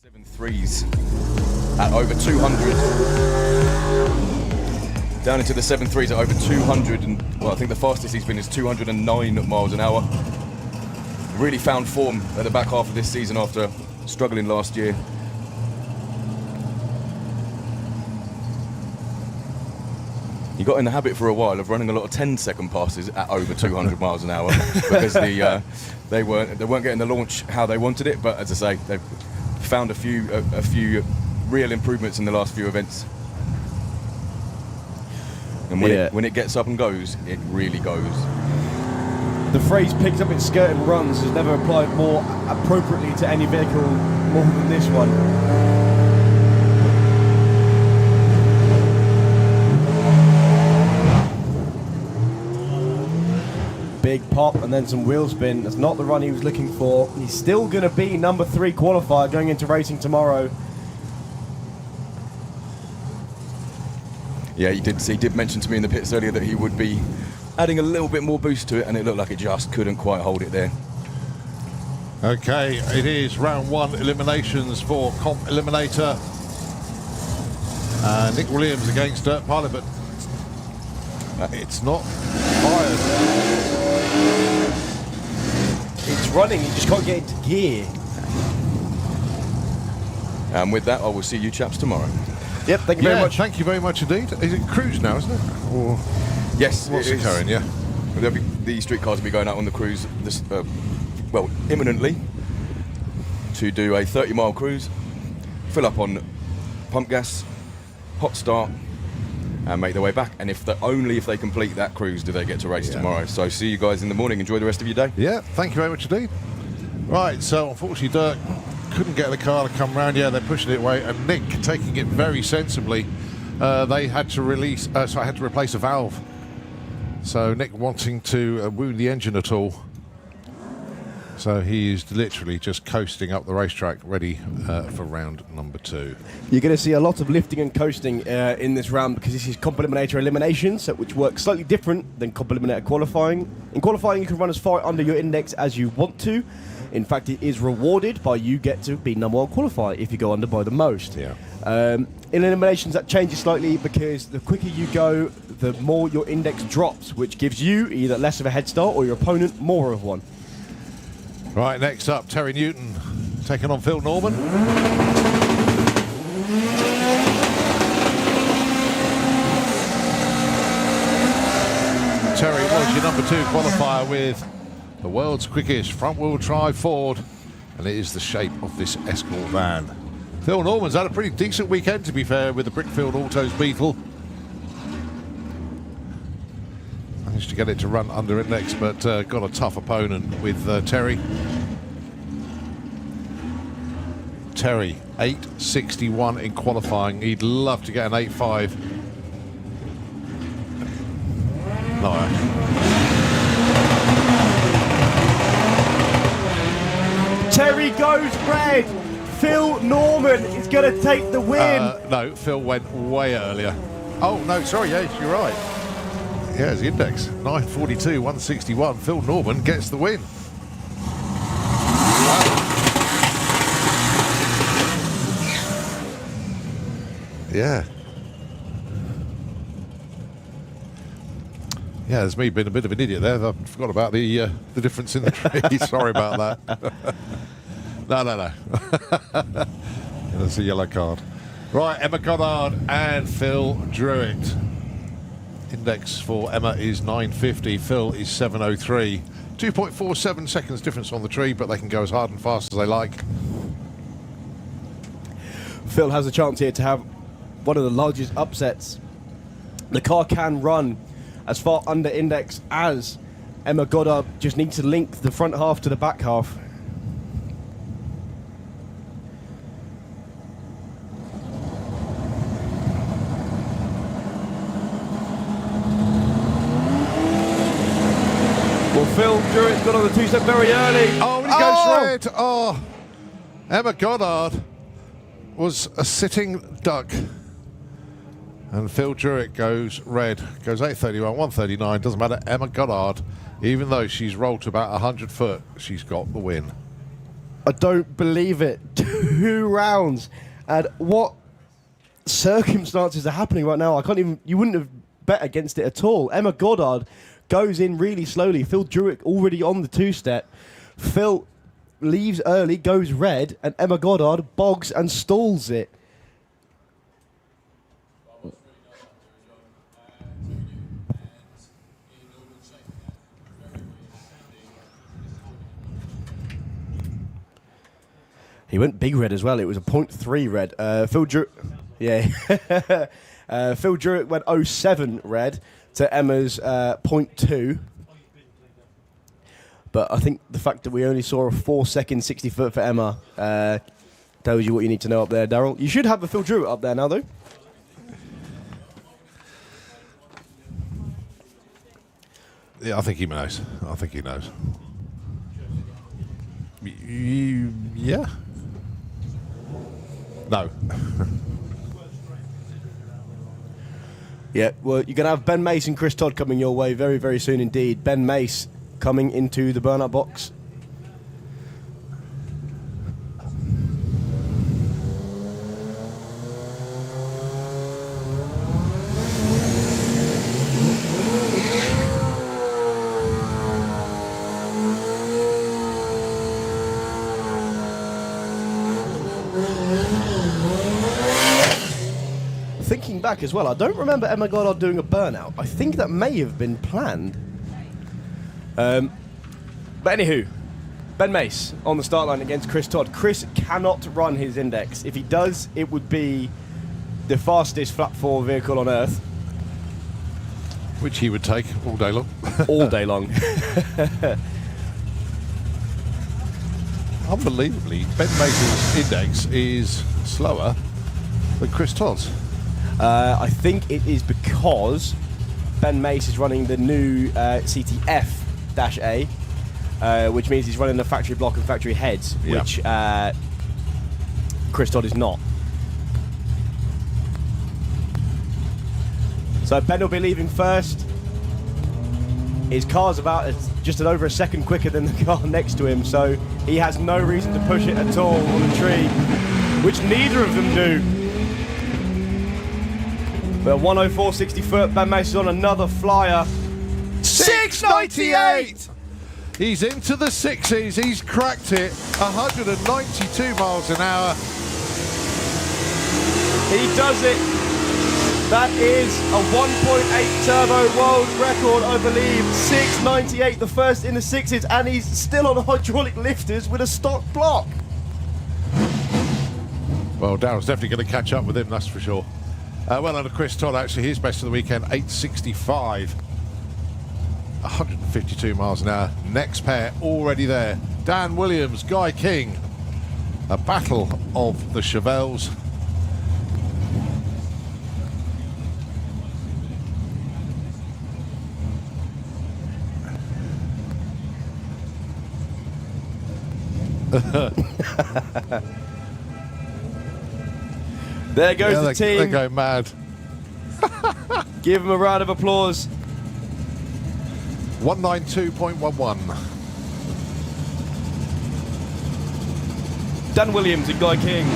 [SPEAKER 5] 7.3s at over 200. Down into the 7.3s at over 200, and well, I think the fastest he's been is 209 miles an hour. Really found form at the back half of this season after struggling last year. He got in the habit for a while of running a lot of 10-second passes at over 200 miles an hour because they weren't getting the launch how they wanted it. But as I say, they've found a few real improvements in the last few events. And when it gets up and goes, it really goes.
[SPEAKER 4] The phrase "picks up its skirt and runs" has never applied more appropriately to any vehicle more than this one. Big pop and then some wheel spin. That's not the run he was looking for. He's still going to be number 3 qualifier going into racing tomorrow.
[SPEAKER 5] Yeah, he did mention to me in the pits earlier that he would be adding a little bit more boost to it, and it looked like it just couldn't quite hold it there.
[SPEAKER 1] Okay, it is round 1 eliminations for Comp Eliminator. Nick Williams against Dirt Pilot, but it's not fired.
[SPEAKER 4] It's running, you just can't get into gear.
[SPEAKER 5] And with that, I will see you chaps tomorrow.
[SPEAKER 4] Yep, thank you very much.
[SPEAKER 1] Thank you very much indeed. Is it cruise now, isn't it? Or
[SPEAKER 5] yes,
[SPEAKER 1] what's it carrying? Yeah.
[SPEAKER 5] The street cars will be going out on the cruise imminently to do a 30-mile cruise, fill up on pump gas, hot start, and make their way back. And only if they complete that cruise do they get to race tomorrow. So see you guys in the morning. Enjoy the rest of your day.
[SPEAKER 1] Yeah, thank you very much indeed. Right, so unfortunately Dirk couldn't get the car to come round. Yeah, they're pushing it away, and Nick taking it very sensibly. They had to release, I had to replace a valve. So Nick wanting to wound the engine at all. So he is literally just coasting up the racetrack, ready for round number 2.
[SPEAKER 4] You're going to see a lot of lifting and coasting in this round because this is Comp Eliminator eliminations, which works slightly different than Comp Eliminator qualifying. In qualifying, you can run as far under your index as you want to. In fact, it is rewarded by you get to be number 1 qualifier if you go under by the most.
[SPEAKER 1] Yeah.
[SPEAKER 4] In eliminations, that changes slightly because the quicker you go, the more your index drops, which gives you either less of a head start or your opponent more of one.
[SPEAKER 1] Right, next up, Terry Newton taking on Phil Norman. Terry was your number 2 qualifier with the world's quickest front-wheel drive Ford, and it is the shape of this Escort van. Phil Norman's had a pretty decent weekend, to be fair, with the Brickfield Autos Beetle. Managed to get it to run under index, but got a tough opponent with Terry. Terry, 8.61 in qualifying. He'd love to get an 8.5. No.
[SPEAKER 4] Terry goes red. Phil Norman is going to take the win.
[SPEAKER 1] No, Phil went way earlier. Oh, no, sorry, yes, you're right. Yeah, it's the index. 9.42, 161. Phil Norman gets the win. Yeah. Yeah, there's me being a bit of an idiot there. I forgot about the difference in the tree. Sorry about that. No. That's a yellow card. Right, Emma Goddard and Phil Druitt. Index for Emma is 9.50. Phil is 7.03. 2.47 seconds difference on the tree, but they can go as hard and fast as they like.
[SPEAKER 4] Phil has a chance here to have one of the largest upsets. The car can run as far under index as Emma Goddard, just needs to link the front half to the back half. Well, Phil Druitt's got on the two-step very early.
[SPEAKER 1] Oh, and he goes red. Oh, Emma Goddard was a sitting duck. And Phil Druitt goes red. Goes 8.31, 1.39. Doesn't matter. Emma Goddard, even though she's rolled to about 100 foot, she's got the win.
[SPEAKER 4] I don't believe it. 2 rounds. And what circumstances are happening right now? I can't even... You wouldn't have bet against it at all. Emma Goddard goes in really slowly. Phil Druitt already on the two-step. Phil leaves early, goes red, and Emma Goddard bogs and stalls it. He went big red as well. It was a 0.3 red. Phil Druitt, yeah. Phil Druitt went 0.7 red to Emma's 0.2. But I think the fact that we only saw a 4-second 60 foot for Emma tells you what you need to know up there, Daryl. You should have a Phil Druitt up there now, though.
[SPEAKER 1] Yeah, I think he knows. I think he knows. Yeah. No.
[SPEAKER 4] Yeah, well, you're going to have Ben Mace and Chris Todd coming your way very, very soon indeed. Ben Mace coming into the burnout box. Thinking back as well, I don't remember Emma Goddard doing a burnout. I think that may have been planned. But anywho, Ben Mace on the start line against Chris Todd. Chris cannot run his index. If he does, it would be the fastest flat 4 vehicle on Earth.
[SPEAKER 1] Which he would take all day long.
[SPEAKER 4] All day long.
[SPEAKER 1] Unbelievably, Ben Mace's index is slower than Chris Todd's.
[SPEAKER 4] I think it is because Ben Mace is running the new CTF-A, which means he's running the factory block and factory heads, which Chris Todd is not. So Ben will be leaving first. His car's about just over a second quicker than the car next to him, so he has no reason to push it at all on the tree, which neither of them do. But 104.60 foot, Ben Mace is on another flyer.
[SPEAKER 1] 698! He's into the 60s, he's cracked it. 192 miles an hour.
[SPEAKER 4] He does it. That is a 1.8 turbo world record, I believe. 698, the first in the 6s, and he's still on hydraulic lifters with a stock block.
[SPEAKER 1] Well, Daryl's definitely going to catch up with him, that's for sure. Well, under Chris Todd, actually, his best of the weekend, 8.65. 152 miles an hour. Next pair already there. Dan Williams, Guy King. A battle of the Chevelles.
[SPEAKER 4] There goes the team.
[SPEAKER 1] They go mad.
[SPEAKER 4] Give them a round of applause.
[SPEAKER 1] 192.11.
[SPEAKER 4] Dan Williams and Guy King.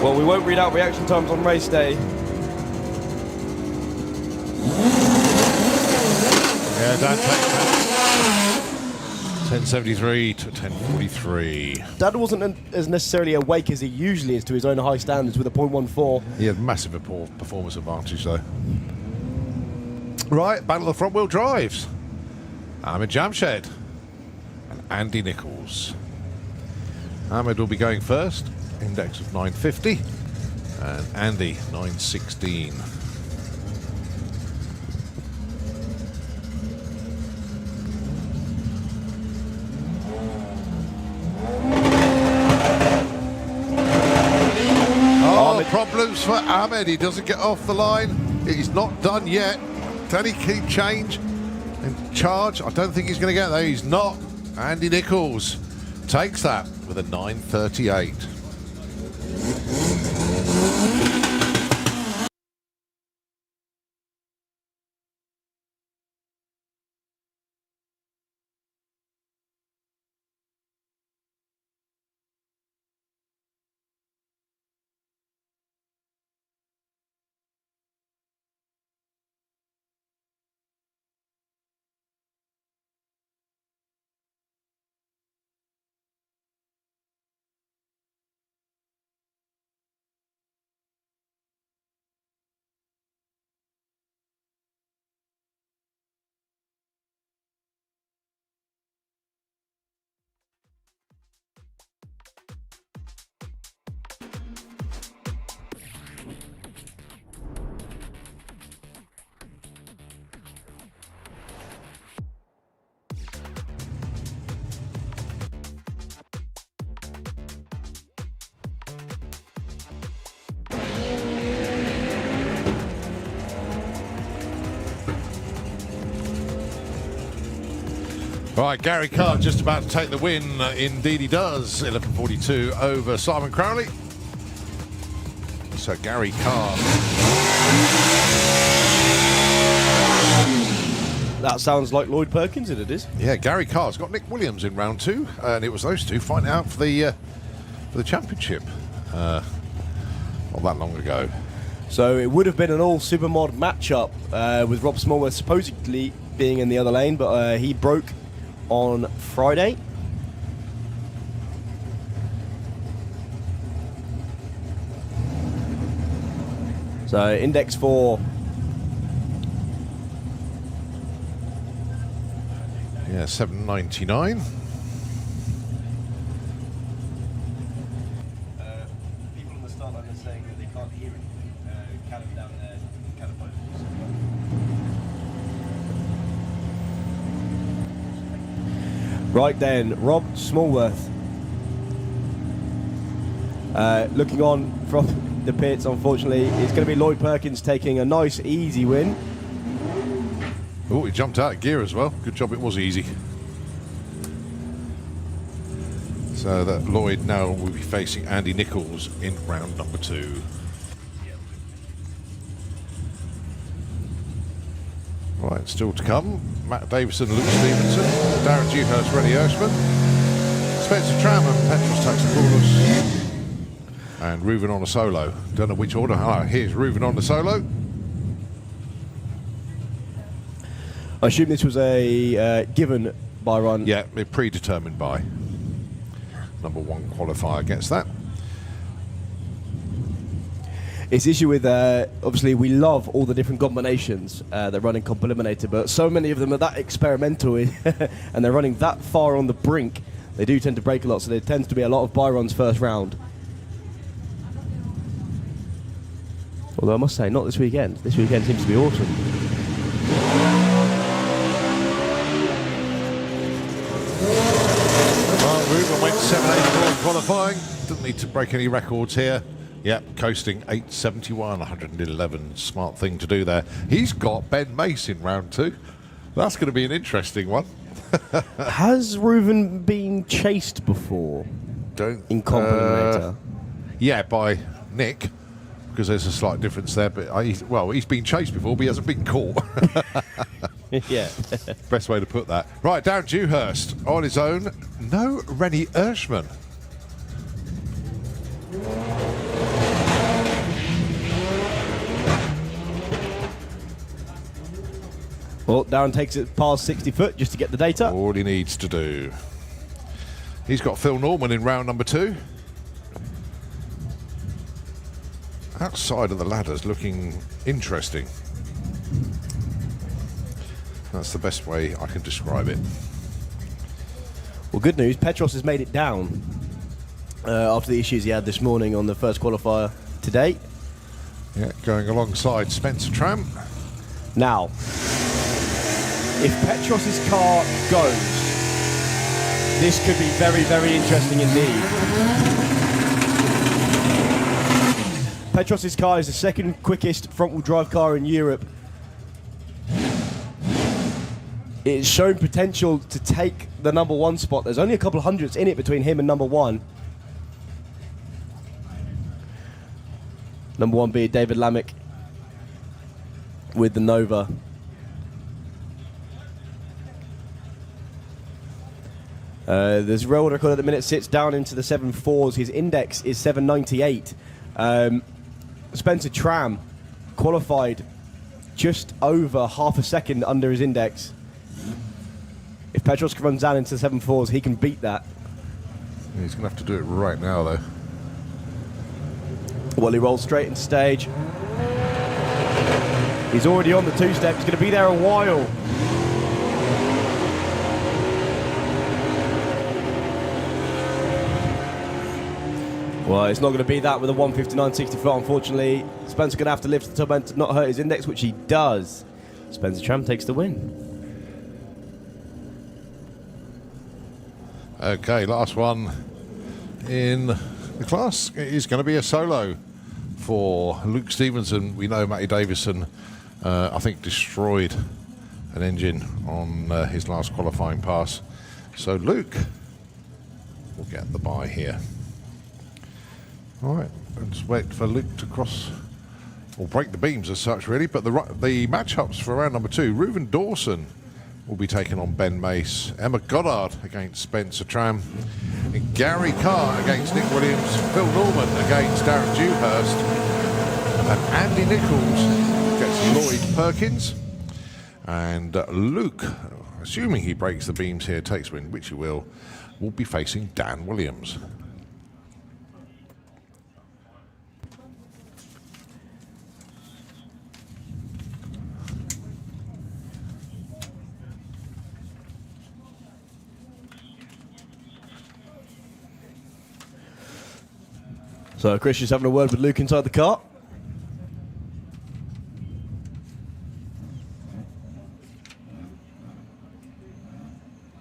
[SPEAKER 4] Well, we won't read out reaction times on race day.
[SPEAKER 1] Yeah, Dan takes that. 1073 to 1043.
[SPEAKER 4] Dan wasn't as necessarily awake as he usually is to his own high standards with a .14.
[SPEAKER 1] He had massive performance advantage though. Right, battle of front wheel drives. Ahmed Jamshed and Andy Nichols. Ahmed will be going first, index of 950, and Andy 916. Problems for Ahmed. He doesn't get off the line. He's not done yet. Can he keep change and charge? I don't think he's going to get there. He's not. Andy Nichols takes that with a 938. Right, Gary Carr just about to take the win. Indeed he does. 11:42 over Simon Crowley. So Gary Carr.
[SPEAKER 4] That sounds like Lloyd Perkins, it is.
[SPEAKER 1] Yeah, Gary Carr's got Nick Williams in round 2, and it was those two fighting out for the championship not that long ago.
[SPEAKER 4] So it would have been an all supermod matchup with Rob Smallworth supposedly being in the other lane, but he broke on Friday. So index for
[SPEAKER 1] yeah, 799.
[SPEAKER 4] People on the start line are saying that they can't hear it. Callum down there, Right then, Rob Smallworth. Looking on from the pits, unfortunately, it's going to be Lloyd Perkins taking a nice, easy win.
[SPEAKER 1] Oh, he jumped out of gear as well. Good job, it was easy. So that Lloyd now will be facing Andy Nichols in round number 2. Right, still to come. Matt Davison, Luke Stevenson, Darren Dewhurst, Rennie Ershman, Spencer Tram and Petros Taxopoulos, and Reuven on a solo. Don't know which order. Ah, here's Reuven on the solo.
[SPEAKER 4] I assume this was a given by run.
[SPEAKER 1] Yeah, predetermined by. Number 1 qualifier gets that.
[SPEAKER 4] It's the issue with, obviously, we love all the different combinations that run in Comp Eliminator, but so many of them are that experimental and they're running that far on the brink. They do tend to break a lot, so there tends to be a lot of buy runs first round. Although I must say, not this weekend. This weekend seems to be awesome.
[SPEAKER 1] Well, Ruben went 7.84 in qualifying. Didn't need to break any records here. Yep, coasting 8.71, 111. Smart thing to do there. He's got Ben Mace in round 2. That's going to be an interesting one.
[SPEAKER 4] Has Reuven been chased before? In comp eliminator?
[SPEAKER 1] Yeah, by Nick, because there's a slight difference there. But he's been chased before, but he hasn't been caught.
[SPEAKER 4] Yeah.
[SPEAKER 1] Best way to put that. Right, Darren Dewhurst on his own. No Rennie Erschman.
[SPEAKER 4] Well, Darren takes it past 60 foot just to get the data.
[SPEAKER 1] All he needs to do. He's got Phil Norman in round number 2. Outside of the ladder's looking interesting. That's the best way I can describe it.
[SPEAKER 4] Well, good news, Petros has made it down after the issues he had this morning on the first qualifier today.
[SPEAKER 1] Yeah, going alongside Spencer Tram.
[SPEAKER 4] Now, if Petros's car goes, this could be very, very interesting indeed. Petros's car is the second quickest front-wheel drive car in Europe. It's shown potential to take the number 1 spot. There's only a couple of hundredths in it between him and number 1. Number 1 being David Lamech with the Nova. There's world record at the minute sits down into the 7.4s. His index is 7.98. Spencer Tram qualified just over half a second under his index. If Petros runs down into the 7.4s, he can beat that.
[SPEAKER 1] Yeah, he's going to have to do it right now, though.
[SPEAKER 4] Well, he rolls straight into stage. He's already on the 2-step. He's going to be there a while. Well, it's not going to be that with a 159.64, unfortunately. Spencer's going to have to lift the top end to not hurt his index, which he does. Spencer Tram takes the win.
[SPEAKER 1] Okay, last one in the class is going to be a solo for Luke Stevenson. We know Matty Davison, I think, destroyed an engine on his last qualifying pass. So Luke will get the bye here. All right, let's wait for Luke to cross or break the beams as such, really. But the matchups for round number 2, Reuven Dawson will be taking on Ben Mace, Emma Goddard against Spencer Tram, and Gary Carr against Nick Williams, Phil Norman against Darren Dewhurst, and Andy Nichols against Lloyd Perkins. And Luke, assuming he breaks the beams here, takes win, which he will be facing Dan Williams.
[SPEAKER 4] So Chris is having a word with Luke inside the car.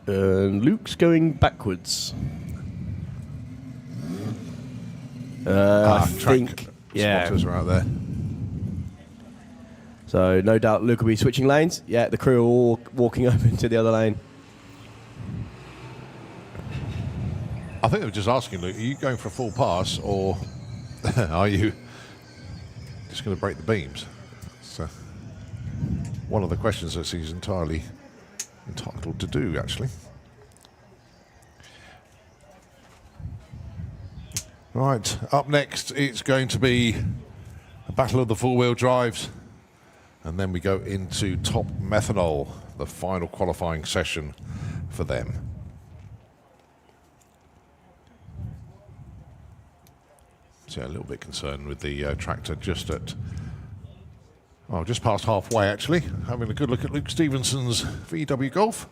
[SPEAKER 4] And Luke's going backwards. I think, yeah.
[SPEAKER 1] Spotters are out there.
[SPEAKER 4] So no doubt Luke will be switching lanes. Yeah, the crew are all walking over into the other lane.
[SPEAKER 1] I think they were just asking Luke, are you going for a full pass or are you just going to break the beams? So one of the questions that he's entirely entitled to do, actually. Right, up next it's going to be a battle of the four-wheel drives, and then we go into Top Methanol, the final qualifying session for them. So a little bit concerned with the tractor just at, well, just past halfway actually. Having a good look at Luke Stevenson's VW Golf.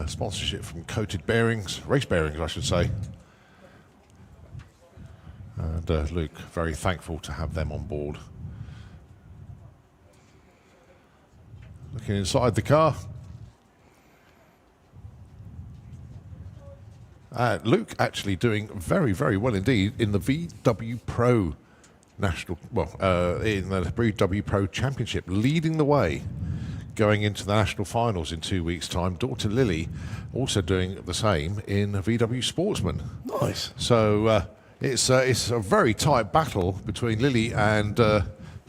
[SPEAKER 1] Sponsorship from Coated Bearings, race bearings I should say. And Luke, very thankful to have them on board Looking inside the car. Luke actually doing very, very well indeed in the VW Pro National, in the VW Pro Championship, leading the way going into the national finals in 2 weeks' time. Daughter Lily also doing the same in VW Sportsman.
[SPEAKER 4] Nice.
[SPEAKER 1] So it's a very tight battle between Lily and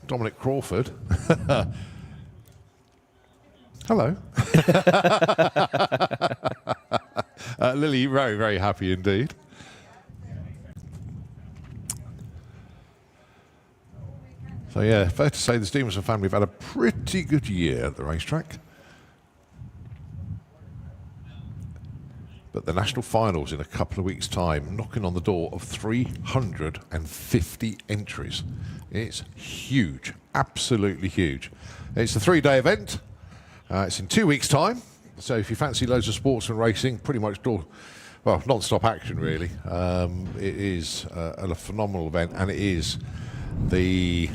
[SPEAKER 1] Dominic Crawford. Hello. Lily, very, very happy indeed. So yeah, fair to say the Stevenson family have had a pretty good year at the racetrack. But the national finals in a couple of weeks' time, knocking on the door of 350 entries. It's huge, absolutely huge. It's a 3-day event. It's in 2 weeks' time. So if you fancy loads of sportsman racing, pretty much non-stop action really. It is a phenomenal event, and it is the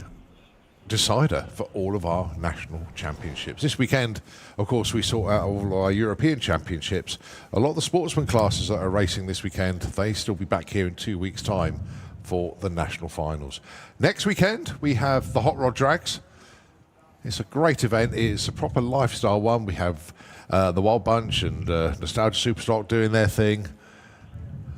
[SPEAKER 1] decider for all of our national championships. This weekend, of course, we sort out all our European championships. A lot of the sportsman classes that are racing this weekend, they still be back here in 2 weeks' time for the national finals. Next weekend, we have the Hot Rod Drags. It's a great event. It's a proper lifestyle one. We have the Wild Bunch and Nostalgia Superstock doing their thing.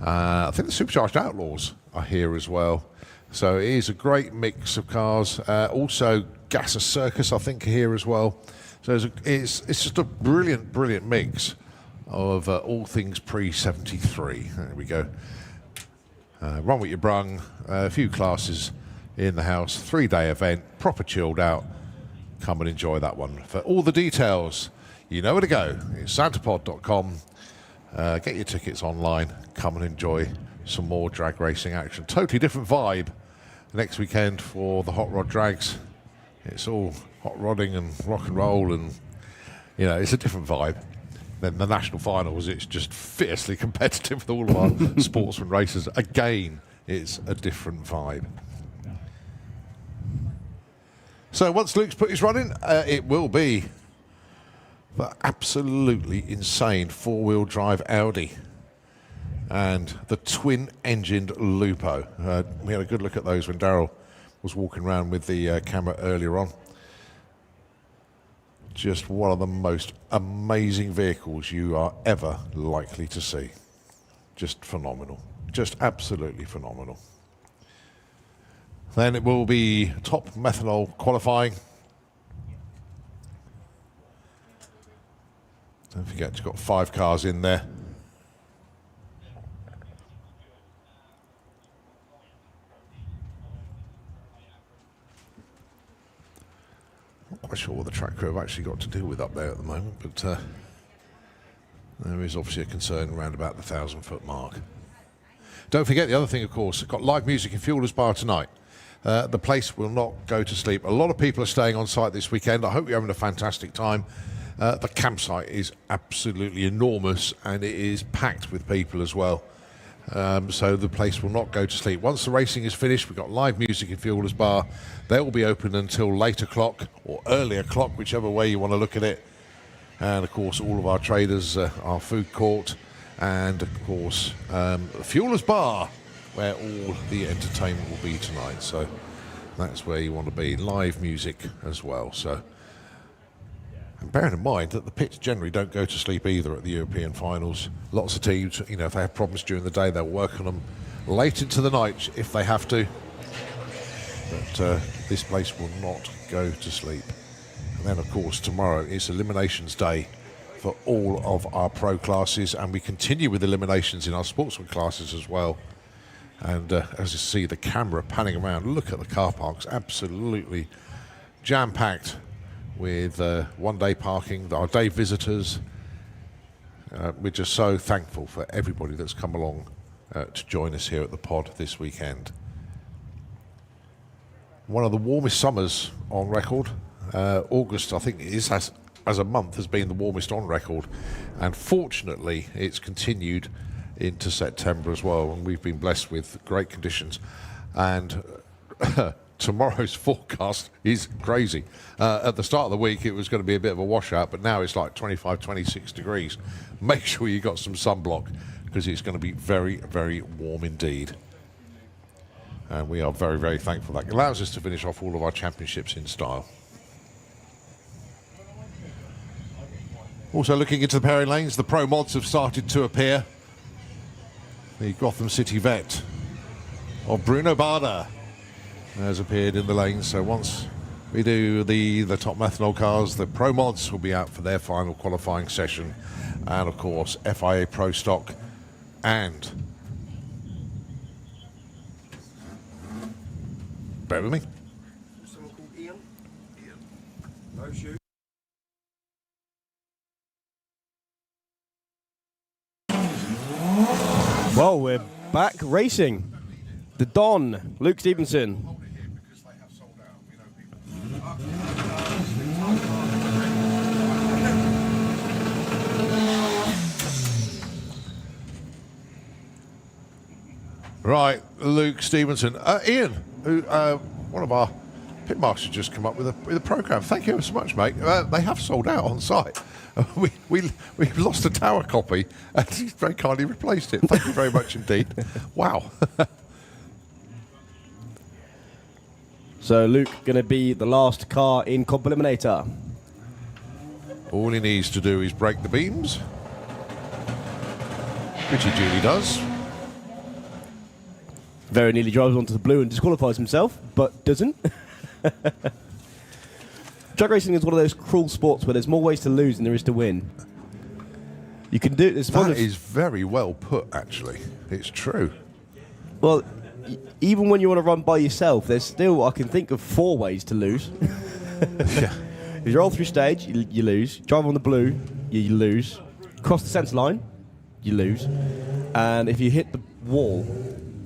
[SPEAKER 1] I think the Supercharged Outlaws are here as well. So it is a great mix of cars. Also, Gasser Circus, I think, are here as well. So it's just a brilliant, brilliant mix of all things pre-73. There we go. Run with your brung, a few classes in the house, 3-day event, proper chilled out. Come and enjoy that one. For all the details, you know where to go. It's santapod.com. Get your tickets online. Come and enjoy some more drag racing action. Totally different vibe next weekend for the Hot Rod Drags. It's all hot rodding and rock and roll, and it's a different vibe. Then the national finals, it's just fiercely competitive with all of our sportsman racers. Again, it's a different vibe. So once Luke's put his run in, it will be the absolutely insane 4-wheel drive Audi and the twin-engined Lupo. We had a good look at those when Daryl was walking around with the camera earlier on. Just one of the most amazing vehicles you are ever likely to see. Just phenomenal. Just absolutely phenomenal. Then it will be top methanol qualifying. Don't forget, you've got 5 cars in there. Not quite sure what the track crew have actually got to deal with up there at the moment, but there is obviously a concern around about the 1,000-foot mark. Don't forget the other thing, of course, got live music in Fuelers Bar tonight. The place will not go to sleep. A lot of people are staying on site this weekend. I hope you're having a fantastic time. The campsite is absolutely enormous, and it is packed with people as well. So the place will not go to sleep. Once the racing is finished, we've got live music in Fuelers Bar. They will be open until late o'clock or early o'clock, whichever way you want to look at it. And of course, all of our traders, our food court, and of course, Fuelers Bar, where all the entertainment will be tonight. So that's where you want to be. Live music as well. So, and bearing in mind that the pits generally don't go to sleep either at the European finals. Lots of teams, if they have problems during the day, they'll work on them late into the night if they have to. But this place will not go to sleep. And then, of course, tomorrow is Eliminations Day for all of our pro classes, and we continue with eliminations in our sportsman classes as well. And as you see the camera panning around, look at the car parks, absolutely jam-packed with one-day parking, our day visitors. We're just so thankful for everybody that's come along to join us here at the pod this weekend. One of the warmest summers on record. August, I think, as a month, has been the warmest on record. And fortunately, it's continued into September as well, and we've been blessed with great conditions. And tomorrow's forecast is crazy. At the start of the week, it was going to be a bit of a washout, but now it's like 25, 26 degrees. Make sure you got some sunblock because it's going to be very, very warm indeed. And we are very, very thankful. That allows us to finish off all of our championships in style. Also looking into the pairing lanes, the pro mods have started to appear. The Gotham City vet of Bruno Barda has appeared in the lanes. So once we do the top methanol cars, the pro mods will be out for their final qualifying session. And of course, FIA Pro Stock and... Bear with me.
[SPEAKER 6] Someone called Ian? No shoe.
[SPEAKER 4] Well, we're back racing. The Don, Luke Stevenson.
[SPEAKER 1] Right, Luke Stevenson. Ian, who one of our pit masters just come up with a program. Thank you ever so much, mate. They have sold out on site. We lost a tower copy and he's very kindly replaced it. Thank you very much indeed. Wow.
[SPEAKER 4] So Luke going to be the last car in Comp Eliminator.
[SPEAKER 1] All he needs to do is break the beams, which he duly does.
[SPEAKER 4] Very nearly drives onto the blue and disqualifies himself, but doesn't. Drag racing is one of those cruel sports where there's more ways to lose than there is to win. You can do this.
[SPEAKER 1] That is very well put, actually. It's true.
[SPEAKER 4] Well, even when you want to run by yourself, there's still, I can think of 4 ways to lose.
[SPEAKER 1] Yeah.
[SPEAKER 4] If you roll through stage, you lose. Drive on the blue, you lose. Cross the centre line, you lose. And if you hit the wall,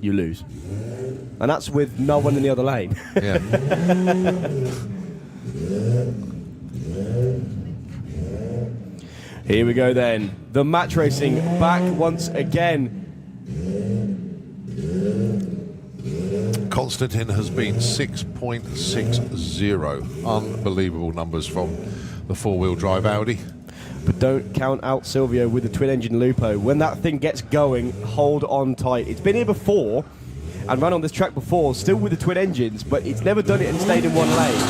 [SPEAKER 4] you lose. And that's with no one in the other lane.
[SPEAKER 1] Yeah.
[SPEAKER 4] Here we go then. The match racing back once again.
[SPEAKER 1] Konstantin has been 6.60. Unbelievable numbers from the four-wheel drive Audi.
[SPEAKER 4] But don't count out Silvio with the twin-engine Lupo. When that thing gets going, hold on tight. It's been here before and run on this track before, still with the twin engines, but it's never done it and stayed in one lane.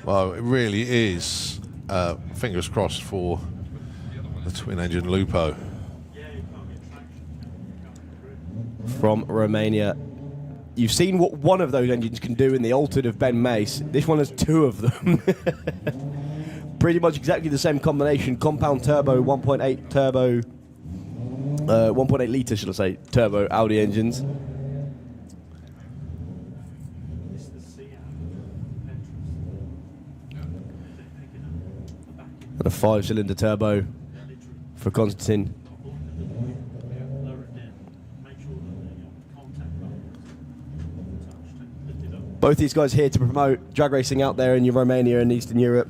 [SPEAKER 1] Well, it really is, fingers crossed for the twin-engine Lupo.
[SPEAKER 4] From Romania. You've seen what one of those engines can do in the altered of Ben Mace. This one has 2 of them. Pretty much exactly the same combination. Compound turbo, 1.8 turbo, 1.8 litre, should I say, turbo Audi engines. And a 5-cylinder turbo for Konstantin. Both these guys here to promote drag racing out there in Romania and Eastern Europe.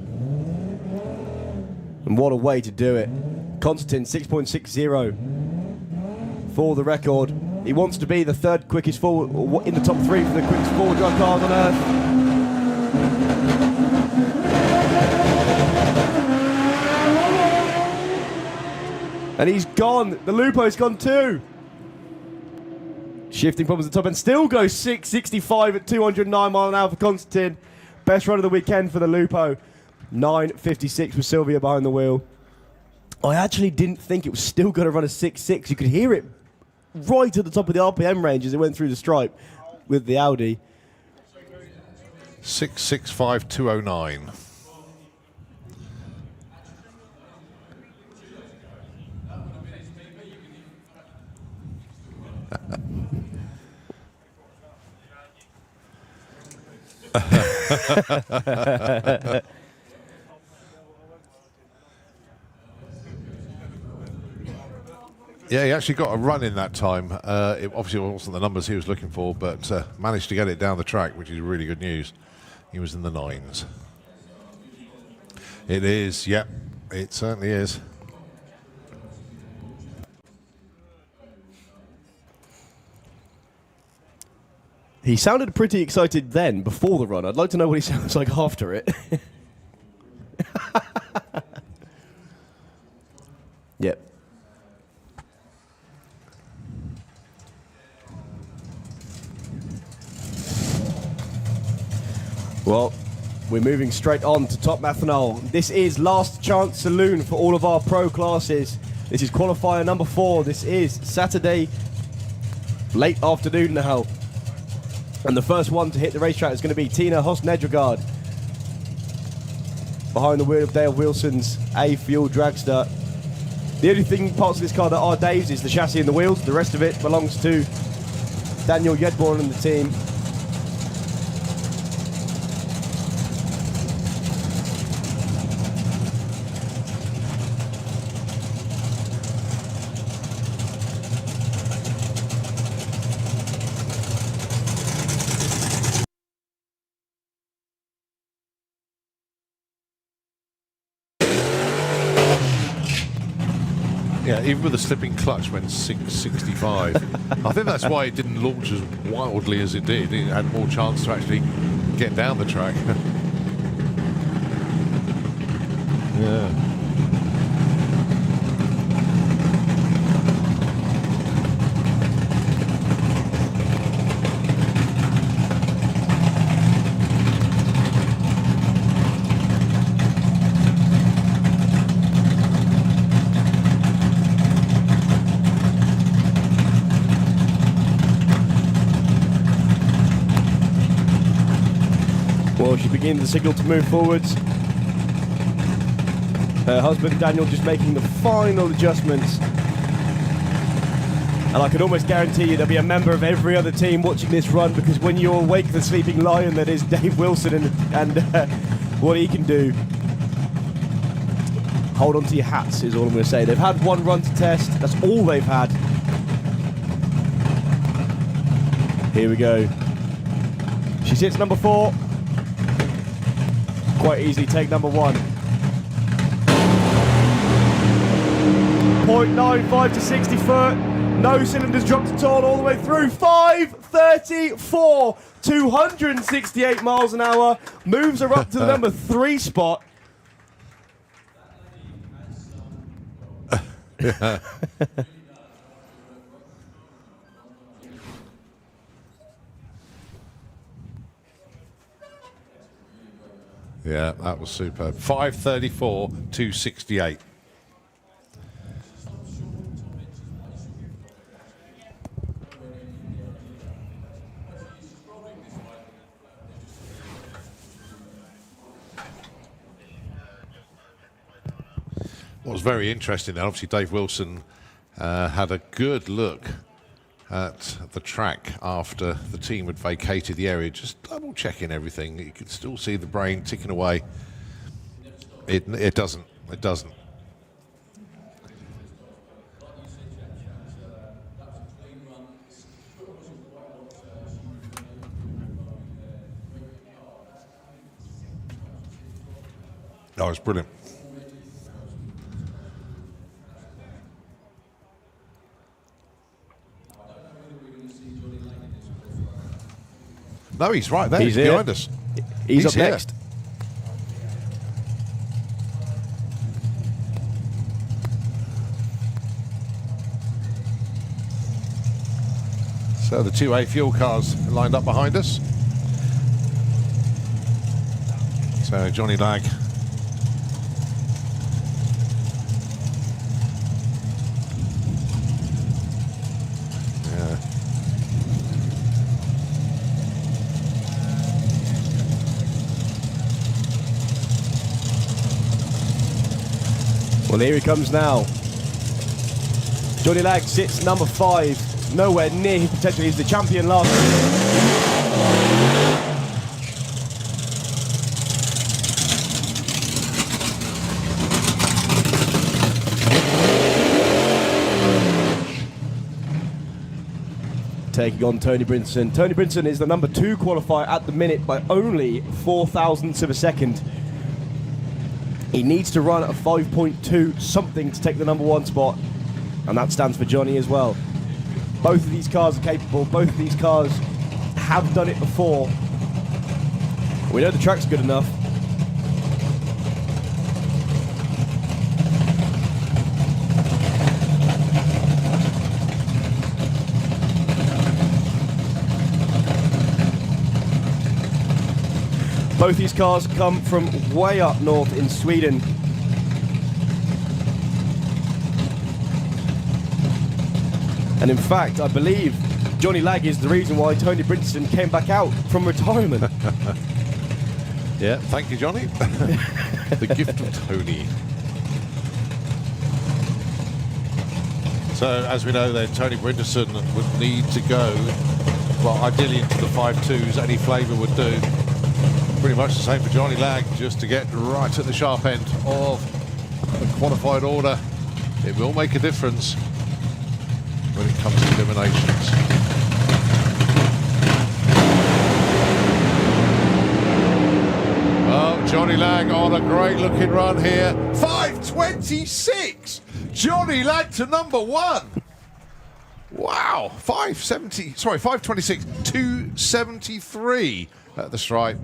[SPEAKER 4] And what a way to do it. Konstantin, 6.60 for the record. He wants to be the 3rd quickest forward, in the top 3 for the quickest forward drive cars on Earth. And he's gone. The Lupo's gone too. Shifting problems at the top end. Still goes 6.65 at 209 mile an hour for Konstantin. Best run of the weekend for the Lupo. 9.56 with Silvia behind the wheel. I actually didn't think it was still going to run a 6.6. You could hear it right at the top of the RPM range as it went through the stripe with the Audi.
[SPEAKER 1] 6.65.209. Yeah, he actually got a run in that time. It obviously wasn't the numbers he was looking for, but managed to get it down the track, which is really good news. He was in the 9s. It is, yep. It certainly is.
[SPEAKER 4] He sounded pretty excited then, before the run. I'd like to know what he sounds like after it. Yep. Well, we're moving straight on to Top Methanol. This is last chance saloon for all of our pro classes. This is qualifier number 4. This is Saturday, late afternoon now. And the first one to hit the racetrack is going to be Tina Hosnedregard. Behind the wheel of Dale Wilson's A Fuel Dragster. The only parts of this car that are Dave's is the chassis and the wheels. The rest of it belongs to Daniel Yedborn and the team.
[SPEAKER 1] Yeah, even with a slipping clutch went 665. I think that's why it didn't launch as wildly as it did. It had more chance to actually get down the track. Yeah.
[SPEAKER 4] Well, she begins the signal to move forwards. Her husband Daniel just making the final adjustments. And I can almost guarantee you there'll be a member of every other team watching this run, because when you awake the sleeping lion that is Dave Wilson and what he can do, hold on to your hats is all I'm going to say. They've had one run to test. That's all they've had. Here we go. She sits number 4. Quite easily take number 1. 0.95 to 60 foot. No cylinders dropped at all the way through. 534. 268 miles an hour. Moves her up to the number 3 spot.
[SPEAKER 1] Yeah. Yeah, that was superb. 534, 268. What was very interesting, obviously Dave Wilson had a good look at the track after the team had vacated the area, just double checking everything. You could still see the brain ticking away. It doesn't. That was brilliant. No, he's right there. He's behind us.
[SPEAKER 4] He's up here next.
[SPEAKER 1] So the 2A fuel cars lined up behind us. So Johnny Lag.
[SPEAKER 4] Well, here he comes now. Johnny Lag sits number 5, nowhere near his potential. He's the champion last year. Taking on Tony Brinson. Tony Brinson is the number 2 qualifier at the minute by only 4 thousandths of a second. He needs to run a 5.2 something to take the #1 spot, and that stands for Johnny as well. Both of these cars are capable. Both of these cars have done it before. We know the track's good enough. Both these cars come from way up north in Sweden. And in fact, I believe Johnny Lag is the reason why Tony Brinson came back out from retirement.
[SPEAKER 1] Yeah, thank you, Johnny. The gift of Tony. So, as we know, then Tony Brinson would need to go, well, ideally into the 5.2s. Any flavour would do. Pretty much the same for Johnny Lag, just to get right at the sharp end of the qualified order. It will make a difference when it comes to eliminations. Oh, Johnny Lag on a great looking run here. 5:26! Johnny Lag to #1. Wow, 5:26, 2:73 at the stripe.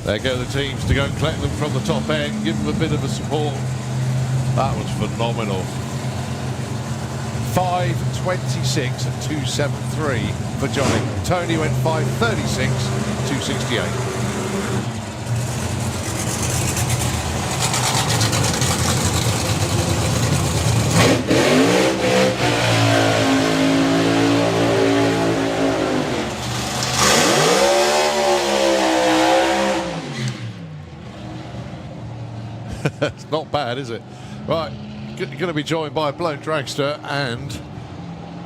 [SPEAKER 1] There go the teams to go and collect them from the top end, give them a bit of a support. That was phenomenal. 5:26 and 2:73 for Johnny. Tony went 5:36, 2:68. It's not bad, is it? Right, going to be joined by a blown dragster and,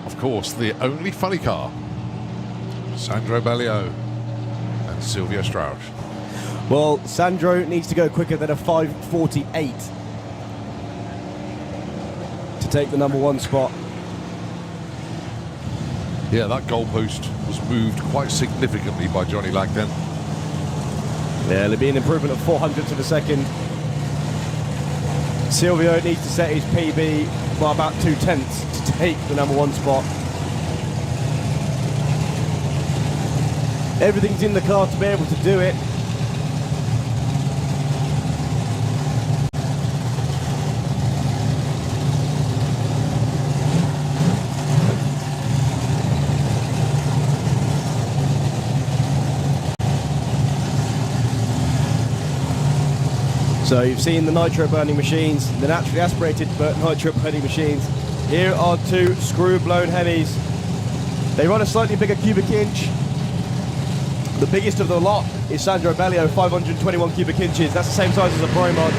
[SPEAKER 1] of course, the only funny car, Sandro Bellio and Silvio Strauss.
[SPEAKER 4] Well, Sandro needs to go quicker than a 5:48 to take the #1 spot.
[SPEAKER 1] Yeah, that goalpost was moved quite significantly by Johnny Lag then.
[SPEAKER 4] Yeah, there'll be an improvement of 400 to the second. Silvio needs to set his PB by about 2/10 to take the #1 spot. Everything's in the car to be able to do it. So you've seen the nitro burning machines, the naturally aspirated nitro burning machines. Here are two screw blown heavies. They run a slightly bigger cubic inch. The biggest of the lot is Sandro Bellio, 521 cubic inches. That's the same size as a Pro Mod.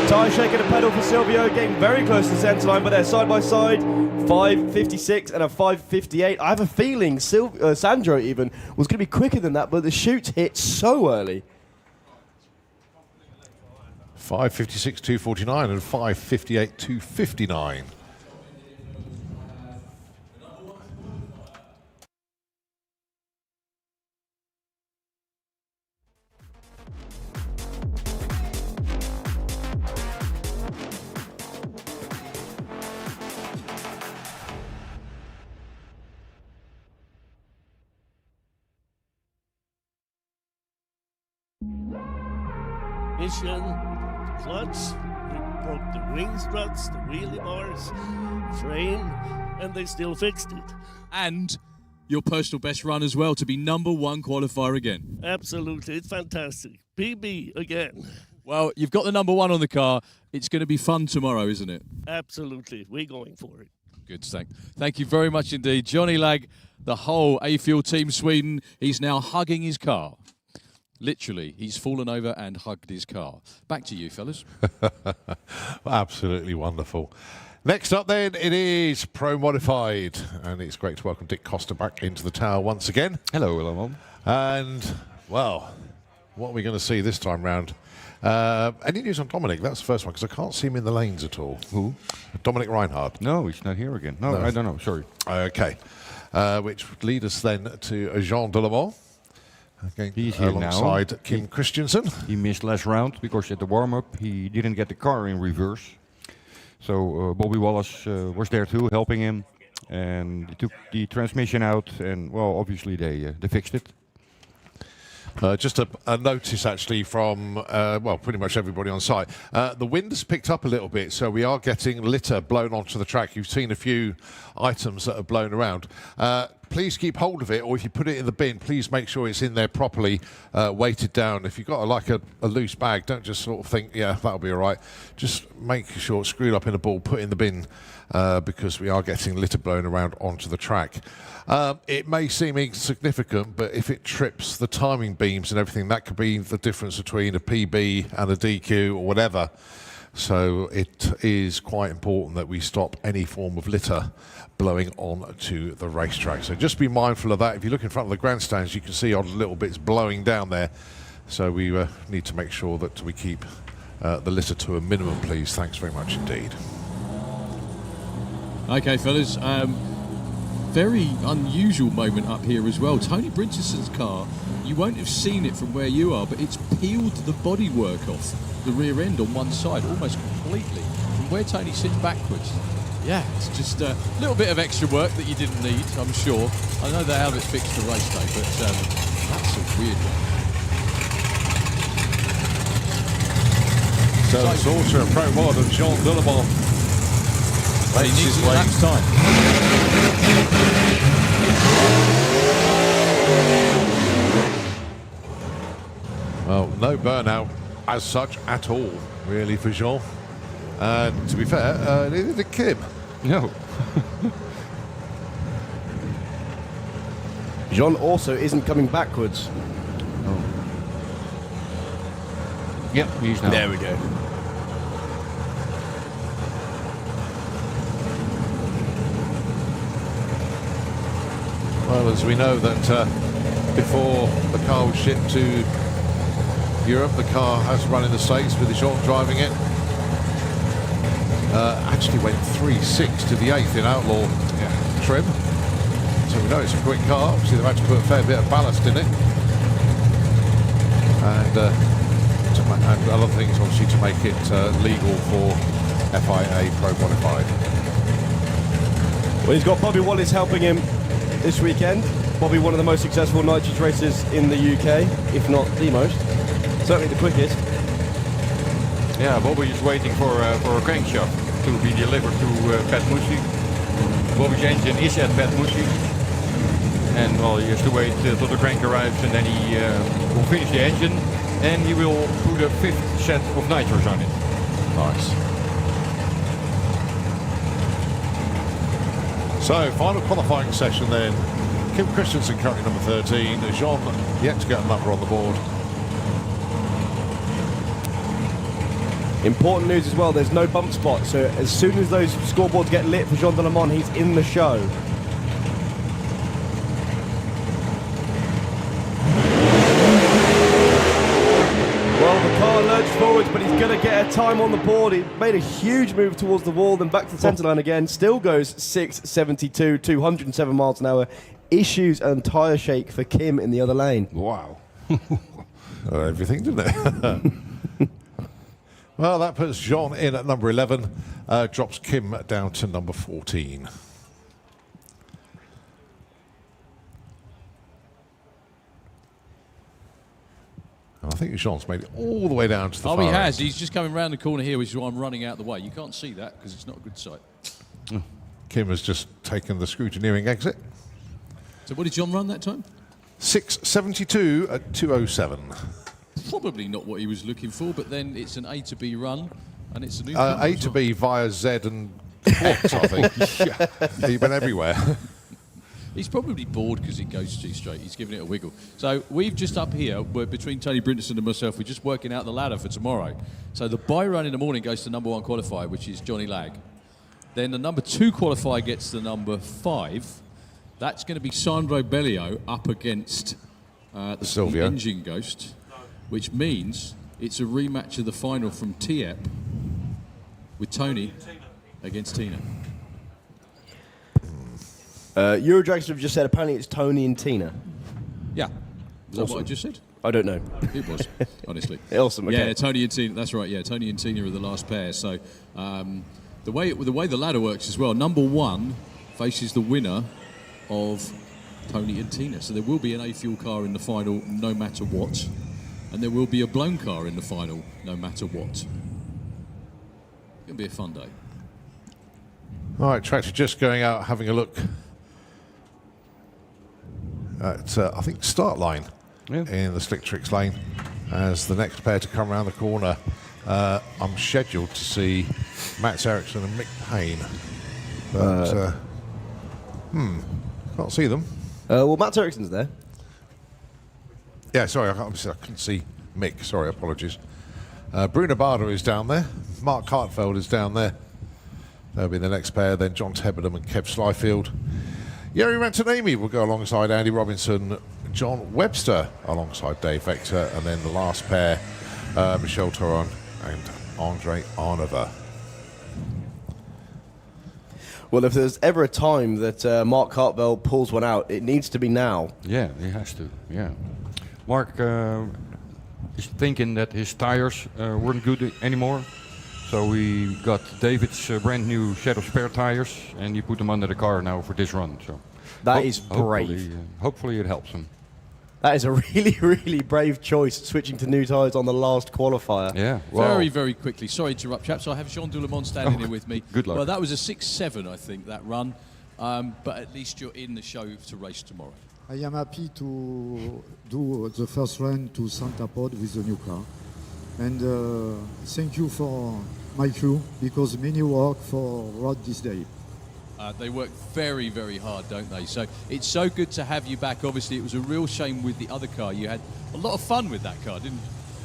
[SPEAKER 4] Tyre shaking a pedal for Silvio, getting very close to the centre line, but they're side by side. 5:56 and a 5:58. I have a feeling Sandro even was going to be quicker than that, but the chutes hit so early.
[SPEAKER 1] 5:56, 2:49 and 5:58, 2:59.
[SPEAKER 7] Mission, clutch, broke the wing struts, the wheelie bars, frame, and they still fixed it.
[SPEAKER 22] And your personal best run as well, to be #1 qualifier again.
[SPEAKER 7] Absolutely, it's fantastic. PB again.
[SPEAKER 22] Well, you've got the #1 on the car. It's going to be fun tomorrow, isn't it?
[SPEAKER 7] Absolutely, we're going for it.
[SPEAKER 22] Good, thank you very much indeed. Johnny Lag, the whole A-Fuel Team Sweden, he's now hugging his car. Literally, he's fallen over and hugged his car. Back to you, fellas.
[SPEAKER 1] Absolutely wonderful. Next up then, it is Pro Modified, and it's great to welcome Dick Costa back into the tower once again.
[SPEAKER 8] Hello.
[SPEAKER 1] And, well, what are we going to see this time round? Any news on Dominic? That's the first one, because I can't see him in the lanes at all.
[SPEAKER 8] Who?
[SPEAKER 1] Dominic Reinhardt.
[SPEAKER 8] No, he's not here again. No, I don't know, sorry.
[SPEAKER 1] Okay. Which would lead us then to Jean Delamont. Okay,
[SPEAKER 8] he's here
[SPEAKER 1] alongside
[SPEAKER 8] now.
[SPEAKER 1] Kim Christensen.
[SPEAKER 8] He missed last round because at the warm-up he didn't get the car in reverse. So Bobby Wallace was there too, helping him, and he took the transmission out, and well, obviously they fixed it.
[SPEAKER 1] Just a notice actually from, well, pretty much everybody on site. The wind has picked up a little bit, so we are getting litter blown onto the track. You've seen a few items that have blown around. Please keep hold of it, or if you put it in the bin, please make sure it's in there properly, weighted down. If you've got like a loose bag, don't just sort of think, yeah, that'll be all right. Just make sure it's screwed up in a ball, put it in the bin, because we are getting litter blown around onto the track. It may seem insignificant, but if it trips the timing beams and everything, that could be the difference between a PB and a DQ or whatever. So it is quite important that we stop any form of litter blowing onto the racetrack. So just be mindful of that. If you look in front of the grandstands, you can see odd little bits blowing down there. So we need to make sure that we keep the litter to a minimum, please. Thanks very much indeed.
[SPEAKER 22] Okay, fellas. Very unusual moment up here as well. Tony Bridgerson's car, you won't have seen it from where you are, but it's peeled the bodywork off the rear end on one side almost completely from where Tony sits backwards. Yeah, it's just a little bit of extra work that you didn't need, I'm sure. I know they have it fixed for race day, but that's a weird one.
[SPEAKER 1] So it's also a pro mod of Jean Delamont.
[SPEAKER 22] He needs it next time.
[SPEAKER 1] Well, no burnout as such at all, really, for Jean. And to be fair, neither did Kim.
[SPEAKER 8] No.
[SPEAKER 4] Jean also isn't coming backwards.
[SPEAKER 8] Oh. Yep, he's now.
[SPEAKER 4] There we go.
[SPEAKER 1] Well, as we know that before the car was shipped to Europe, the car has run in the States with Jean driving it. Actually went 3.6 to the 8th in outlaw trim. So we know it's a quick car. Obviously they've had to put a fair bit of ballast in it. And other things obviously to make it legal for FIA Pro Modified.
[SPEAKER 4] Well, he's got Bobby Wallace helping him this weekend. Bobby, one of the most successful nitrous racers in the UK, if not the most. Certainly the quickest.
[SPEAKER 8] Yeah, Bobby is waiting for a crankshaft to be delivered to Pat Musi. Bobby's engine is at Pat Musi. And well, he has to wait till the crank arrives, and then he will finish the engine, and he will put a 5th set of nitrous on it.
[SPEAKER 1] Nice. So, final qualifying session then. Kim Christensen currently number 13. Jean yet to get a number on the board.
[SPEAKER 4] Important news as well, there's no bump spot, so as soon as those scoreboards get lit for Jean Delamont, he's in the show. Well, the car lurched forwards, but he's going to get a time on the board. He made a huge move towards the wall, then back to the centre line again. Still goes 6.72, 207 miles an hour. Issues and tyre shake for Kim in the other lane.
[SPEAKER 8] Wow.
[SPEAKER 1] Everything, didn't it? Well, that puts Jean in at number 11, drops Kim down to number 14. I think Jean's made it all the way down to the
[SPEAKER 2] Oh,
[SPEAKER 1] far
[SPEAKER 2] he has.
[SPEAKER 1] end.
[SPEAKER 2] He's just coming round the corner here, which is why I'm running out of the way. You can't see that because it's not a good sight.
[SPEAKER 1] Kim has just taken the scrutineering exit.
[SPEAKER 22] So what did John run that time?
[SPEAKER 1] 6:72 at 2:07.
[SPEAKER 22] Probably not what he was looking for, but then it's an A to B run, and it's a new
[SPEAKER 1] A to B via Z and X, I think. He went everywhere.
[SPEAKER 22] He's probably bored because it goes too straight. He's giving it a wiggle. So we've just up here, we're between Tony Brinderson and myself, we're just working out the ladder for tomorrow. So the bye run in the morning goes to number 1 qualifier, which is Johnny Lag. Then the number 2 qualifier gets the number 5. That's going to be Sandro Bellio up against the
[SPEAKER 1] Silvio.
[SPEAKER 22] Engine Ghost, which means it's a rematch of the final from TEP with Tony against Tina.
[SPEAKER 4] Euro Dragster have just said apparently it's Tony and Tina.
[SPEAKER 22] Yeah. Is that what I just said?
[SPEAKER 4] I don't know.
[SPEAKER 22] It was, honestly.
[SPEAKER 4] Awesome, okay.
[SPEAKER 22] Yeah, Tony and Tina, that's right, yeah. Tony and Tina are the last pair. So the way the ladder works as well, number 1 faces the winner of Tony and Tina. So there will be an A-Fuel car in the final no matter what. And there will be a blown car in the final no matter what. It's going to be a fun day.
[SPEAKER 1] All right, Tractor just going out, having a look at, I think, start line in the Slick Tricks lane as the next pair to come around the corner. I'm scheduled to see Mats Eriksson and Mick Payne, but can't see them.
[SPEAKER 4] Well, Mats Eriksson's there.
[SPEAKER 1] Yeah, sorry, I couldn't see Mick. Sorry, apologies. Bruno Barder is down there. Mark Hartfeld is down there. That'll be the next pair. Then John Tebbenham and Kev Slyfield. Yeri Rantanemi will go alongside Andy Robinson, John Webster alongside Dave Vector, and then the last pair, Michel Toron and Andre Arnova.
[SPEAKER 4] Well, if there's ever a time that Mark Hartwell pulls one out, it needs to be now.
[SPEAKER 8] Yeah, he has to. Yeah, Mark is thinking that his tires weren't good anymore, so we got David's brand new set of spare tires, and he put them under the car now for this run. So
[SPEAKER 4] that is brave.
[SPEAKER 8] Hopefully, it helps him.
[SPEAKER 4] That is a really, really brave choice, switching to new tyres on the last qualifier.
[SPEAKER 8] Yeah.
[SPEAKER 2] Very, very quickly. Sorry to interrupt, chaps. I have Jean Doulemont standing here with me.
[SPEAKER 8] Good luck.
[SPEAKER 2] Well, that was a 6-7, I think, that run. But at least you're in the show to race tomorrow.
[SPEAKER 9] I am happy to do the first run to Santa Pod with the new car. And thank you for my crew, because many work for road this day.
[SPEAKER 2] They work very, very hard, don't they? So it's so good to have you back. Obviously, it was a real shame with the other car. You had a lot of fun with that car, didn't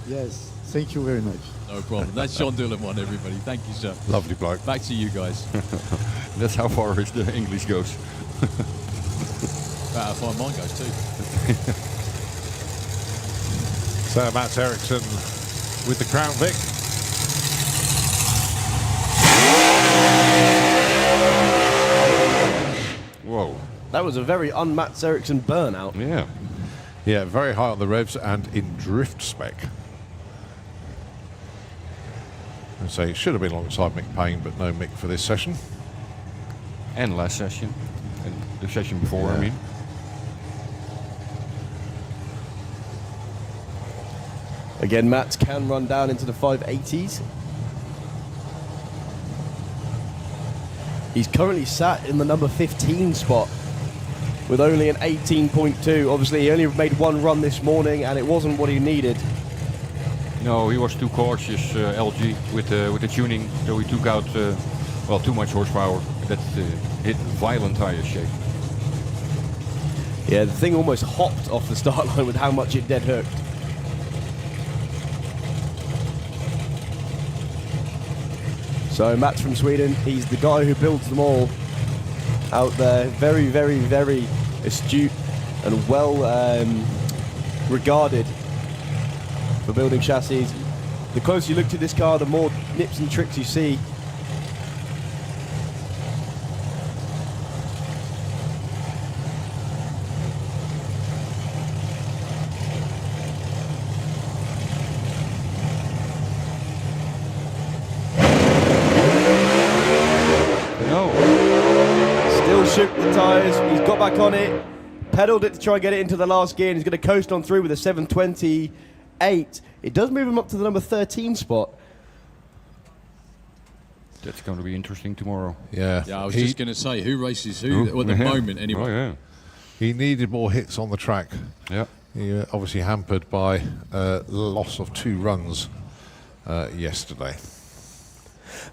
[SPEAKER 2] you?
[SPEAKER 9] Yes, thank you very much.
[SPEAKER 2] No problem. That's Jean Doulemont, everybody. Thank you, sir.
[SPEAKER 1] Lovely bloke.
[SPEAKER 2] Back to you guys.
[SPEAKER 8] That's how far the English goes.
[SPEAKER 2] About how far mine goes, too.
[SPEAKER 1] So Mats Eriksson with the Crown Vic.
[SPEAKER 8] Whoa.
[SPEAKER 4] That was a very un-Mats Eriksson burnout.
[SPEAKER 8] Yeah.
[SPEAKER 1] Yeah, very high on the revs and in drift spec. I say it should have been alongside Mick Payne, but no Mick for this session.
[SPEAKER 8] And last session. And the session before, I mean.
[SPEAKER 4] Again, Mats can run down into the 580s. He's currently sat in the number 15 spot with only an 18.2. Obviously, he only made one run this morning, and it wasn't what he needed.
[SPEAKER 8] No, he was too cautious, LG, with the tuning, so he took out, well, too much horsepower. That hit violent tire shape.
[SPEAKER 4] Yeah, the thing almost hopped off the start line with how much it dead hooked. So Mats from Sweden, he's the guy who builds them all out there. Very, very, very astute and well regarded for building chassis. The closer you look to this car, the more nips and tricks you see. Shook the tyres, he's got back on it, pedalled it to try and get it into the last gear, and he's going to coast on through with a 720 8. It does move him up to the number 13 spot.
[SPEAKER 8] That's going to be interesting tomorrow.
[SPEAKER 1] Yeah.
[SPEAKER 22] Yeah, I was just going to say, who races who at the moment anyway.
[SPEAKER 8] Oh, yeah.
[SPEAKER 1] He needed more hits on the track.
[SPEAKER 8] Yeah.
[SPEAKER 1] He obviously hampered by loss of 2 runs yesterday.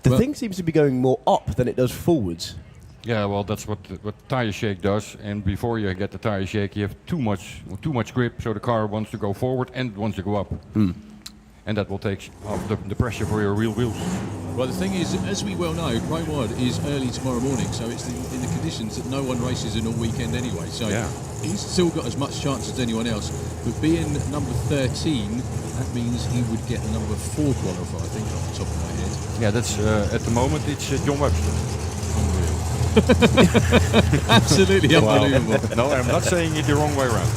[SPEAKER 4] The thing seems to be going more up than it does forwards.
[SPEAKER 8] Yeah, well, that's what tire shake does. And before you get the tire shake, you have too much grip, so the car wants to go forward and wants to go up. And that will take off the pressure for your real wheels.
[SPEAKER 22] Well, the thing is, as we well know, Pro Mod is early tomorrow morning, so it's in the conditions that no one races in all weekend anyway. So he's still got as much chance as anyone else. But being number 13, that means he would get the number 4 qualifier, I think, off the top of my head.
[SPEAKER 8] Yeah, that's at the moment it's John Webster.
[SPEAKER 22] Absolutely unbelievable.
[SPEAKER 8] No, I'm not saying it the wrong way around.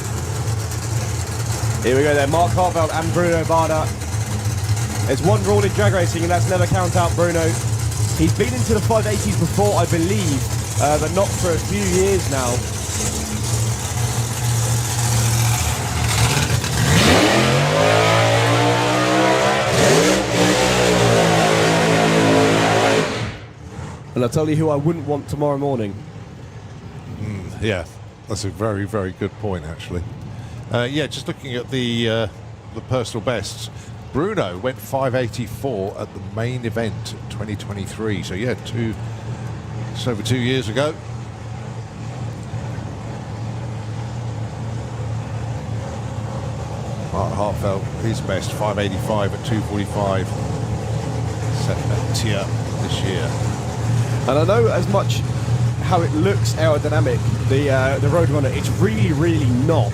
[SPEAKER 4] Here we go then, Mark Hartveld and Bruno Barda. There's one rule in drag racing, and that's never count out Bruno. He's been into the 580s before, I believe, but not for a few years now. And I'll tell you who I wouldn't want tomorrow morning.
[SPEAKER 1] Yeah, that's a very, very good point, actually. Yeah, just looking at the personal bests. Bruno went 584 at the main event 2023. So yeah, just over 2 years ago. Mark Hartveld, his best 585 at 245. Set that tier this year.
[SPEAKER 4] And I know as much how it looks aerodynamic, the Roadrunner, it's really, really not.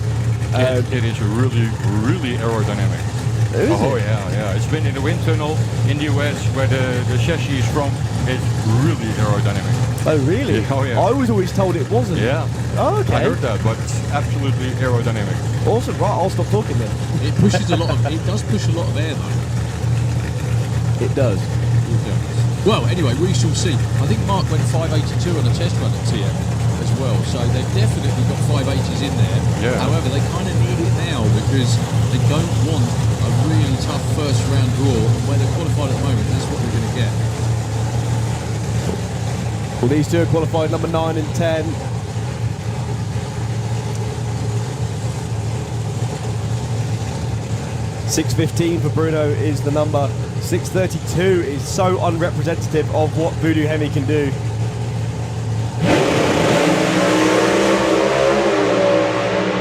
[SPEAKER 8] It is really, really aerodynamic. Oh yeah. It's been in the wind tunnel in the US where the chassis is from. It's really aerodynamic.
[SPEAKER 4] Oh really?
[SPEAKER 8] Oh yeah.
[SPEAKER 4] I was always told it wasn't.
[SPEAKER 8] Yeah.
[SPEAKER 4] Oh, okay.
[SPEAKER 8] I heard that, but it's absolutely aerodynamic.
[SPEAKER 4] Awesome. Right, I'll stop talking then.
[SPEAKER 22] It pushes a lot of. It does push a lot of air though.
[SPEAKER 4] It does.
[SPEAKER 22] Well, anyway, we shall see. I think Mark went 582 on a test run at TM as well, so they've definitely got 580s in there.
[SPEAKER 8] Yeah.
[SPEAKER 22] However, they kind of need it now because they don't want a really tough first round draw. And where they're qualified at the moment, that's what we're going to get.
[SPEAKER 4] Well, these two are qualified number 9 and 10. .615 for Bruno is the number. 632 is so unrepresentative of what Voodoo Hemi can do.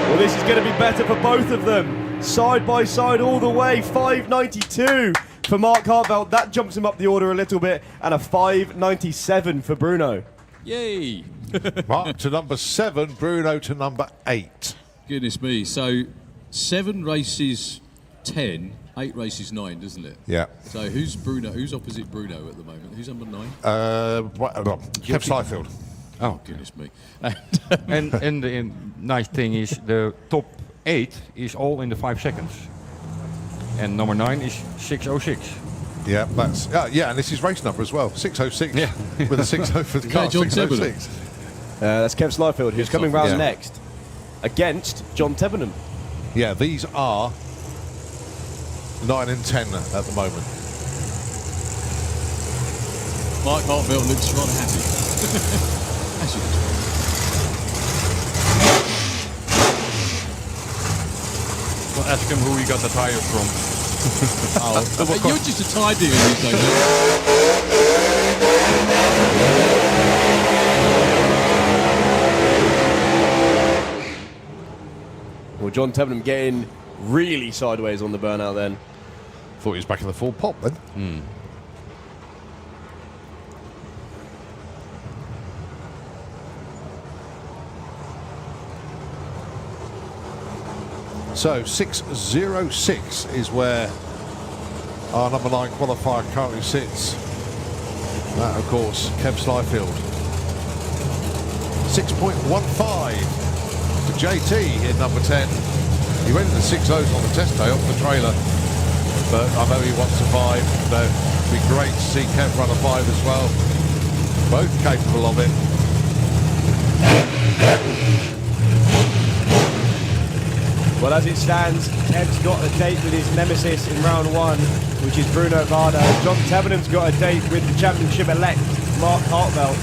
[SPEAKER 4] Well, this is going to be better for both of them. Side by side all the way. 592 for Mark Hartveld. That jumps him up the order a little bit. And a 597 for Bruno.
[SPEAKER 22] Yay!
[SPEAKER 1] Mark to number 7, Bruno to number 8.
[SPEAKER 22] Goodness me. So 7 races 10, 8 races 9, doesn't it?
[SPEAKER 1] Yeah.
[SPEAKER 22] So who's Bruno? Who's opposite Bruno at the moment? Who's number 9?
[SPEAKER 1] Kev Slyfield.
[SPEAKER 22] Oh, goodness me.
[SPEAKER 8] And the nice thing is the top 8 is all in the 5 seconds. And number 9 is 606.
[SPEAKER 1] Yeah, that's and this is race number as well. 606. Yeah. With a 60 for the car.
[SPEAKER 22] John
[SPEAKER 1] 606.
[SPEAKER 4] That's Kev Slyfield, who's coming round next against John Tevenham.
[SPEAKER 1] Yeah, these are 9 and 10 at the moment.
[SPEAKER 22] Mark Hartveld looks rather happy. As you expect.
[SPEAKER 8] Well, ask him who he got the tires from.
[SPEAKER 22] You're just a tie dealer these days.
[SPEAKER 4] Well, John Tevenham getting really sideways on the burnout then.
[SPEAKER 1] Thought he was back in the full pop then. So 606 is where our number 9 qualifier currently sits. That, of course, Kev Slyfield. 6.15 for JT in number 10. He went in the 6.0s on the test day off the trailer, but I know he wants a 5. So it'd be great to see Kev run a 5 as well. Both capable of it.
[SPEAKER 4] Well, as it stands, Kev's got a date with his nemesis in round 1, which is Bruno Varda. John Tevenham's got a date with the championship elect, Mark Hartveld.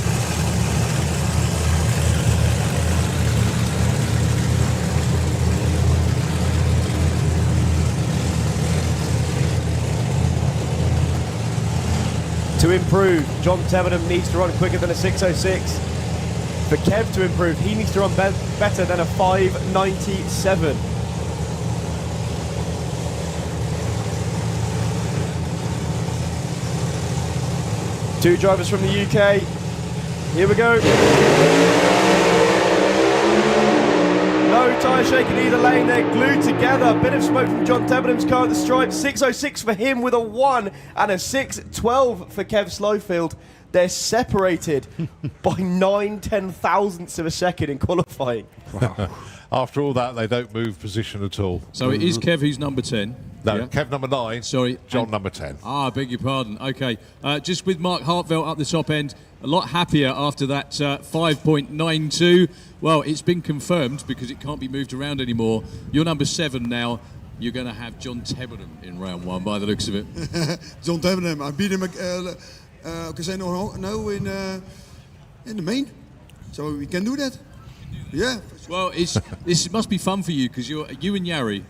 [SPEAKER 4] To improve, John Tevenham needs to run quicker than a 6:06. For Kev to improve, he needs to run better than a 5:97. Two drivers from the UK. Here we go. No tyre shake in either lane, they're glued together. Bit of smoke from John Tevenham's car at the stripe. 6:06 for him with a 1 and a 6:12 for Kev Slowfield. They're separated by 9 thousandths of a second in qualifying.
[SPEAKER 1] Wow. After all that, they don't move position at all.
[SPEAKER 22] So it is Kev who's number 10.
[SPEAKER 1] No,
[SPEAKER 22] Yeah.
[SPEAKER 1] Kev number 9.
[SPEAKER 22] Sorry.
[SPEAKER 1] John number 10.
[SPEAKER 22] I beg your pardon. Okay. Just with Mark Hartveld up the top end, a lot happier after that 5.92. Well, it's been confirmed because it can't be moved around anymore. You're number 7 now. You're going to have John Tevenham in round 1 by the looks of it.
[SPEAKER 10] John Tevenham, I beat him because I know in the main, so we can do that. Yeah.
[SPEAKER 22] Well, this must be fun for you because you and Yari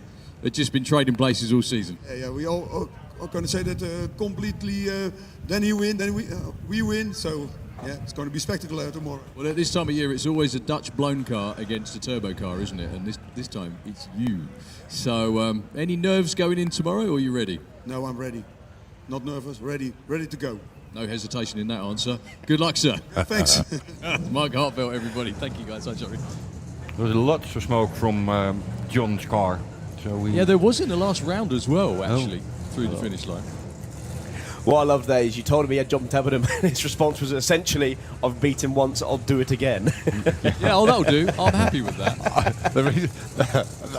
[SPEAKER 22] have just been trading places all season.
[SPEAKER 10] Yeah, we all going to say that completely. Then he win, then we win. So yeah, it's going to be spectacular tomorrow.
[SPEAKER 22] Well, at this time of year, it's always a Dutch blown car against a turbo car, isn't it? And this time, it's you. So, any nerves going in tomorrow, or are you ready?
[SPEAKER 10] No, I'm ready. Not nervous. Ready to go.
[SPEAKER 22] No hesitation in that answer. Good luck, sir.
[SPEAKER 10] Thanks.
[SPEAKER 22] Mark Hartveld, everybody. Thank you, guys. Sorry.
[SPEAKER 8] There's lots of smoke from John's car. So
[SPEAKER 22] Yeah, there was in the last round as well, actually, through the finish line.
[SPEAKER 4] What I loved there is you told him he had John Tevenham, and his response was essentially, I've beaten once, I'll do it again.
[SPEAKER 22] Yeah, oh, that'll do. I'm happy with that.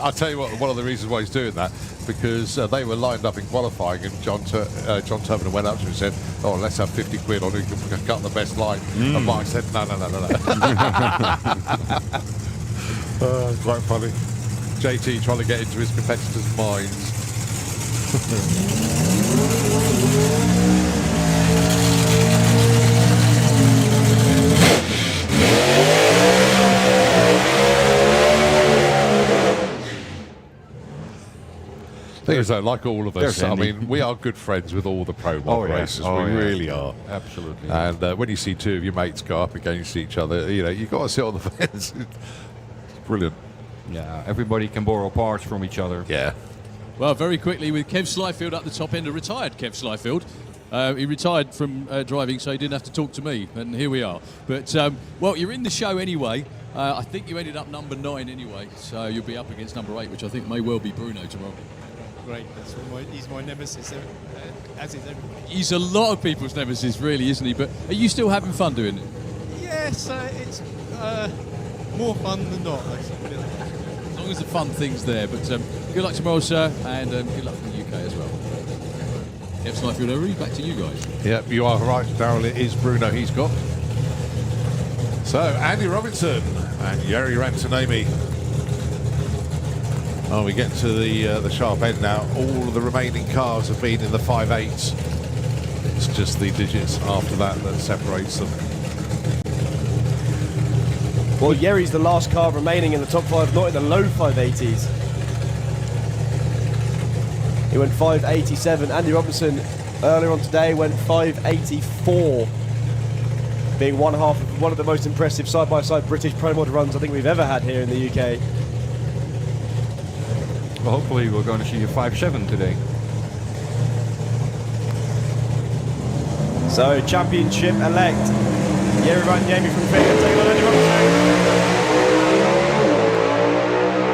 [SPEAKER 1] I'll tell you what, one of the reasons why he's doing that, because they were lined up in qualifying, and John Tevenham went up to him and said, oh, let's have 50 quid on who can cut the best line. And Mark said, no. Quite funny. JT trying to get into his competitors' minds. Thing is, though, like all of us, I mean, we are good friends with all the pro mod racers. We really are.
[SPEAKER 8] Absolutely.
[SPEAKER 1] And when you see two of your mates go up against each other, you know, you've got to sit on the fence. It's brilliant.
[SPEAKER 8] Yeah, everybody can borrow parts from each other.
[SPEAKER 1] Yeah.
[SPEAKER 22] Well, very quickly with Kev Slyfield at the top end, a retired Kev Slyfield. He retired from driving, so he didn't have to talk to me, and here we are. But, well, you're in the show anyway. I think you ended up number 9 anyway, so you'll be up against number 8, which I think may well be Bruno tomorrow.
[SPEAKER 11] Great, he's my nemesis, as is everybody.
[SPEAKER 22] He's a lot of people's nemesis, really, isn't he? But are you still having fun doing it?
[SPEAKER 11] Yes, it's more fun than not.
[SPEAKER 22] As long as the fun thing's there. But good luck tomorrow, sir, and good luck from the UK as well. Kev Slyfield over, back to you guys.
[SPEAKER 1] Yep, you are right, Darryl. It is Bruno he's got. So, Andy Robinson and Jari Rantanemi. Oh, we get to the sharp end now. All of the remaining cars have been in the 5.8s. It's just the digits after that separates them.
[SPEAKER 4] Well, Yeri's the last car remaining in the top 5, not in the low 580s. He went 587. Andy Robinson earlier on today went 584, being one of the most impressive side-by-side British Pro Mod runs I think we've ever had here in the UK.
[SPEAKER 8] Well, hopefully we're going to see a 5.7 today.
[SPEAKER 4] So, championship elect, Jari Rantanemi from Finland taking on Andy Robinson.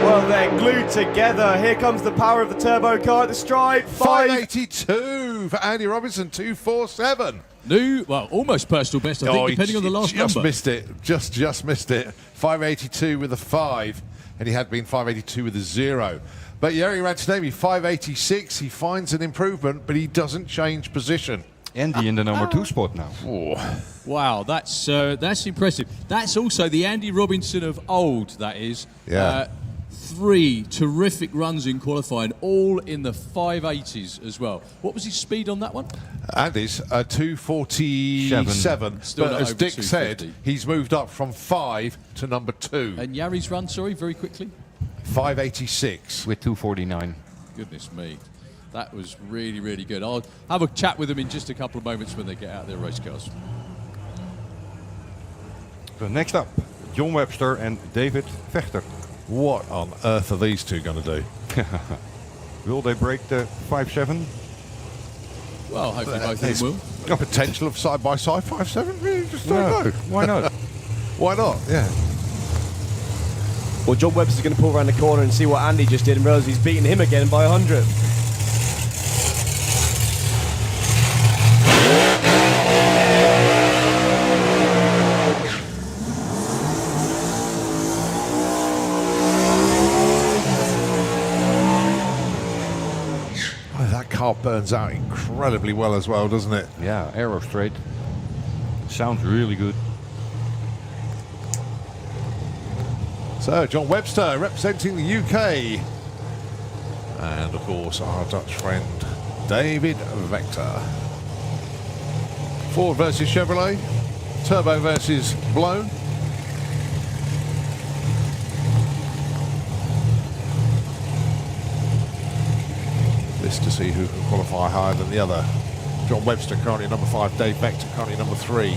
[SPEAKER 4] Well, they're glued together. Here comes the power of the turbo car at the stripe.
[SPEAKER 1] 582 for Andy Robinson, 247.
[SPEAKER 22] New, well, almost personal best, I think, depending on the last
[SPEAKER 1] just
[SPEAKER 22] number.
[SPEAKER 1] Missed it. Just missed it. 582 with a 5, and he had been 582 with a 0. But Jari Rantanemi, 586. He finds an improvement, but he doesn't change position.
[SPEAKER 8] Andy in the number 2 spot now.
[SPEAKER 1] Oh.
[SPEAKER 22] Wow, that's impressive. That's also the Andy Robinson of old, that is.
[SPEAKER 1] Yeah.
[SPEAKER 22] 3 terrific runs in qualifying, all in the 580s as well. What was his speed on that one?
[SPEAKER 1] Andy's 247.
[SPEAKER 22] Still
[SPEAKER 1] But
[SPEAKER 22] not
[SPEAKER 1] as
[SPEAKER 22] over
[SPEAKER 1] Dick
[SPEAKER 22] 250.
[SPEAKER 1] said, he's moved up from 5 to number 2.
[SPEAKER 22] And Yari's run, sorry, very quickly?
[SPEAKER 1] 586.
[SPEAKER 8] With 249.
[SPEAKER 22] Goodness me. That was really, really good. I'll have a chat with them in just a couple of moments when they get out their race cars.
[SPEAKER 8] So next up, John Webster and David Vechter.
[SPEAKER 1] What on earth are these two going to do?
[SPEAKER 8] Will they break the 5.7?
[SPEAKER 22] Well, hopefully both of
[SPEAKER 1] There's
[SPEAKER 22] them will.
[SPEAKER 1] a potential of side-by-side 5.7? You just don't
[SPEAKER 8] No,
[SPEAKER 1] know.
[SPEAKER 8] why not?
[SPEAKER 1] Why not? Yeah.
[SPEAKER 4] Well, John Webster's going to pull around the corner and see what Andy just did and realise he's beaten him again by 100.
[SPEAKER 1] Oh, that car burns out incredibly well as well, doesn't it?
[SPEAKER 8] Yeah, aero straight. Sounds really good.
[SPEAKER 1] So, John Webster representing the UK. And, of course, our Dutch friend, David Vechter. Ford versus Chevrolet. Turbo versus blown. This to see who can qualify higher than the other. John Webster currently number 5, Dave Vechter currently number 3.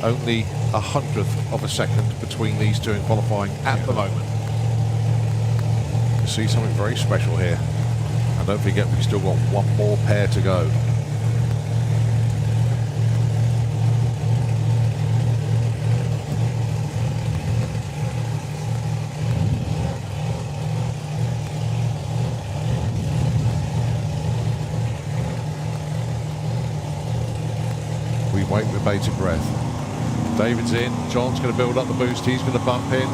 [SPEAKER 1] Only 100th of a second between these two in qualifying at the moment. You see something very special here. And don't forget, we've still got one more pair to go. We wait with bated breath. David's in, John's going to build up the boost, he's going to bump in.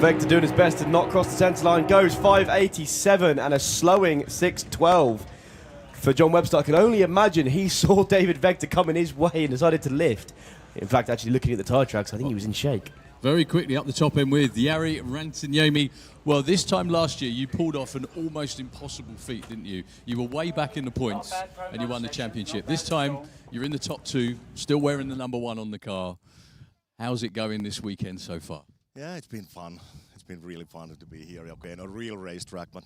[SPEAKER 4] Vechter doing his best to not cross the centre line, goes 587 and a slowing 612 for John Webster. I can only imagine he saw David Vechter coming his way and decided to lift. In fact, actually looking at the tyre tracks, I think he was in shake.
[SPEAKER 22] Very quickly up the top end with Jari Rantanyomi. Well, this time last year, you pulled off an almost impossible feat, didn't you? You were way back in the points and you won the championship. This time, you're in the top 2, still wearing the number 1 on the car. How's it going this weekend so far?
[SPEAKER 12] Yeah, it's been fun. It's been really fun to be here, okay, on a real racetrack, but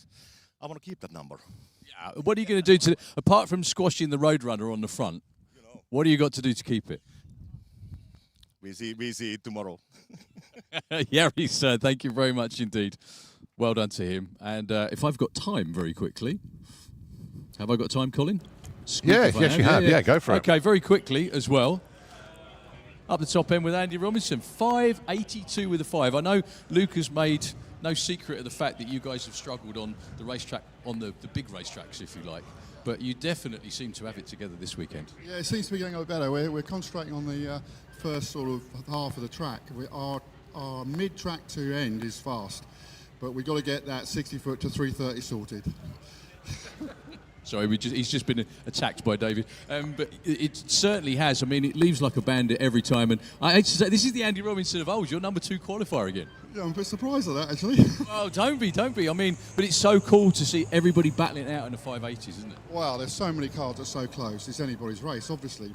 [SPEAKER 12] I want to keep that number.
[SPEAKER 22] Yeah, what are you going to do apart from squashing the Roadrunner on the front, what do you got to do to keep it?
[SPEAKER 12] We see it tomorrow.
[SPEAKER 22] Yari, sir, thank you very much indeed. Well done to him. And if I've got time very quickly, have I got time, Colin?
[SPEAKER 1] Yes, you have. Yeah, go for it.
[SPEAKER 22] Okay, very quickly as well. Up the top end with Andy Robinson, 582 with a 5. I know Luke has made no secret of the fact that you guys have struggled on the racetrack, on the big racetracks, if you like. But you definitely seem to have it together this weekend.
[SPEAKER 9] Yeah, it seems to be getting a bit better. We're concentrating on the first sort of half of the track. Our mid-track to end is fast, but we've got to get that 60-foot to 330 sorted.
[SPEAKER 22] Sorry, he's just been attacked by David. But it certainly has. I mean, it leaves like a bandit every time. And I hate to say, this is the Andy Robinson of old. You're number 2 qualifier again.
[SPEAKER 9] Yeah, I'm a bit surprised at that, actually.
[SPEAKER 22] Oh, don't be. I mean, but it's so cool to see everybody battling it out in the 580s, isn't it?
[SPEAKER 9] Wow, there's so many cars that are so close. It's anybody's race, obviously.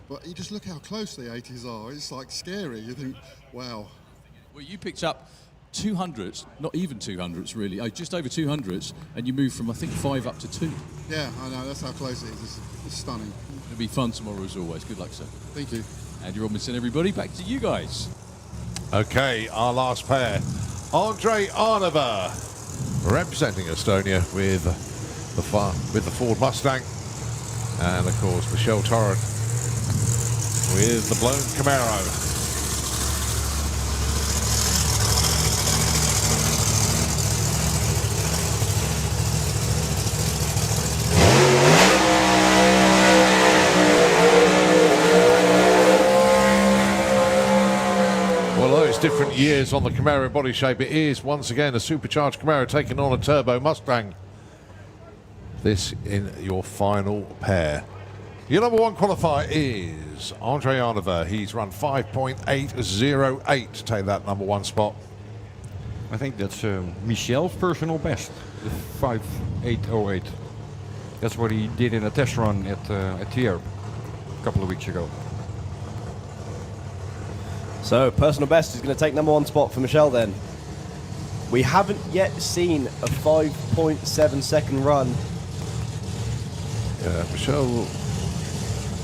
[SPEAKER 9] But you just look how close the 80s are. It's like scary. You think, wow.
[SPEAKER 22] Well, you picked up 200s, not even 200s really, just over 200s, and you moved from, I think, 5 up to 2.
[SPEAKER 9] Yeah, I know, that's how close it is. It's stunning.
[SPEAKER 22] It'll be fun tomorrow as always. Good luck, sir.
[SPEAKER 9] Thank you.
[SPEAKER 22] Andy Robinson, everybody, back to you guys.
[SPEAKER 1] Okay, our last pair. Andre Arnova, representing Estonia with the Ford Mustang. And, of course, Michelle Torrent with the blown Camaro. Different years on the Camaro body shape. It is once again a supercharged Camaro taking on a turbo Mustang. This in your final pair. Your number one qualifier is Andre Arnever. He's run 5.808 to take that number one spot.
[SPEAKER 8] I think that's Michel's personal best, the 5.808. That's what he did in a test run at Thiers a couple of weeks ago.
[SPEAKER 4] So, personal best is going to take number one spot for Michel then. We haven't yet seen a 5.7 second run.
[SPEAKER 1] Yeah, Michel.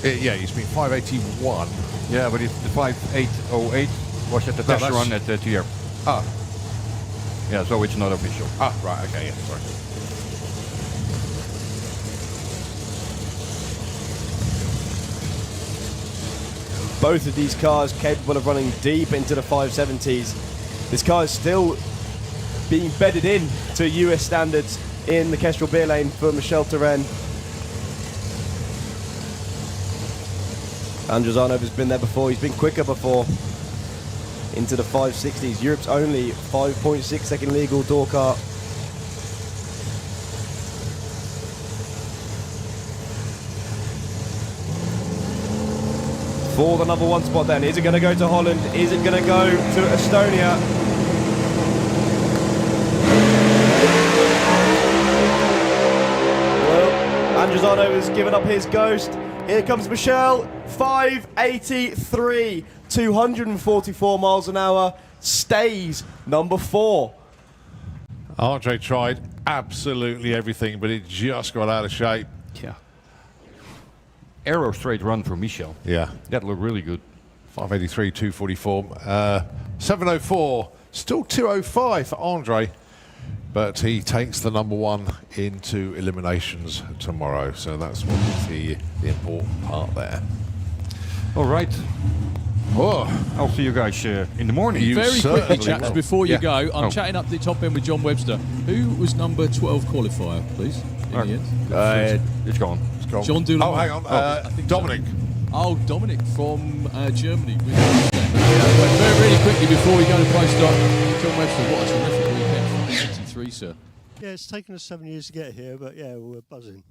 [SPEAKER 1] Yeah, he's been 581.
[SPEAKER 8] Yeah, but the 5.808 was at the test run at Thiers.
[SPEAKER 1] Ah.
[SPEAKER 8] Yeah, so it's not official.
[SPEAKER 1] Ah, right, okay, yeah, sorry.
[SPEAKER 4] Both of these cars capable of running deep into the 570s. This car is still being bedded in to US standards in the Kestrel beer lane for Michel Turenne. Andrzejanovic has been there before, he's been quicker before. Into the 560s, Europe's only 5.6 second legal door car. For the number one spot then, is it going to go to Holland? Is it going to go to Estonia? Well, Andrzejanovic has given up his ghost. Here comes Michel, 583, 244 miles an hour, stays number 4.
[SPEAKER 1] Andre tried absolutely everything, but it just got out of shape.
[SPEAKER 8] Yeah. Aero straight run for Michel.
[SPEAKER 1] Yeah.
[SPEAKER 8] That looked really good.
[SPEAKER 1] 583, 244. 704, still 205 for Andre, but he takes the number one into eliminations tomorrow. So that's what is the important part there.
[SPEAKER 8] All right.
[SPEAKER 1] Oh.
[SPEAKER 8] I'll see you guys in the morning.
[SPEAKER 22] Very quickly, chaps, before you go, I'm
[SPEAKER 8] Oh.
[SPEAKER 22] chatting up the top end with John Webster. Who was number 12 qualifier, please, in the end?
[SPEAKER 8] It's gone.
[SPEAKER 1] It's gone.
[SPEAKER 22] John Doolan.
[SPEAKER 1] Oh, hang on.
[SPEAKER 22] I think
[SPEAKER 1] Dominic.
[SPEAKER 22] Oh, Dominic from Germany. Really quickly before we go to Pro Stop, John Webster, what a terrific weekend from 83, sir.
[SPEAKER 13] Yeah, it's taken us 7 years to get here, but yeah, we're buzzing.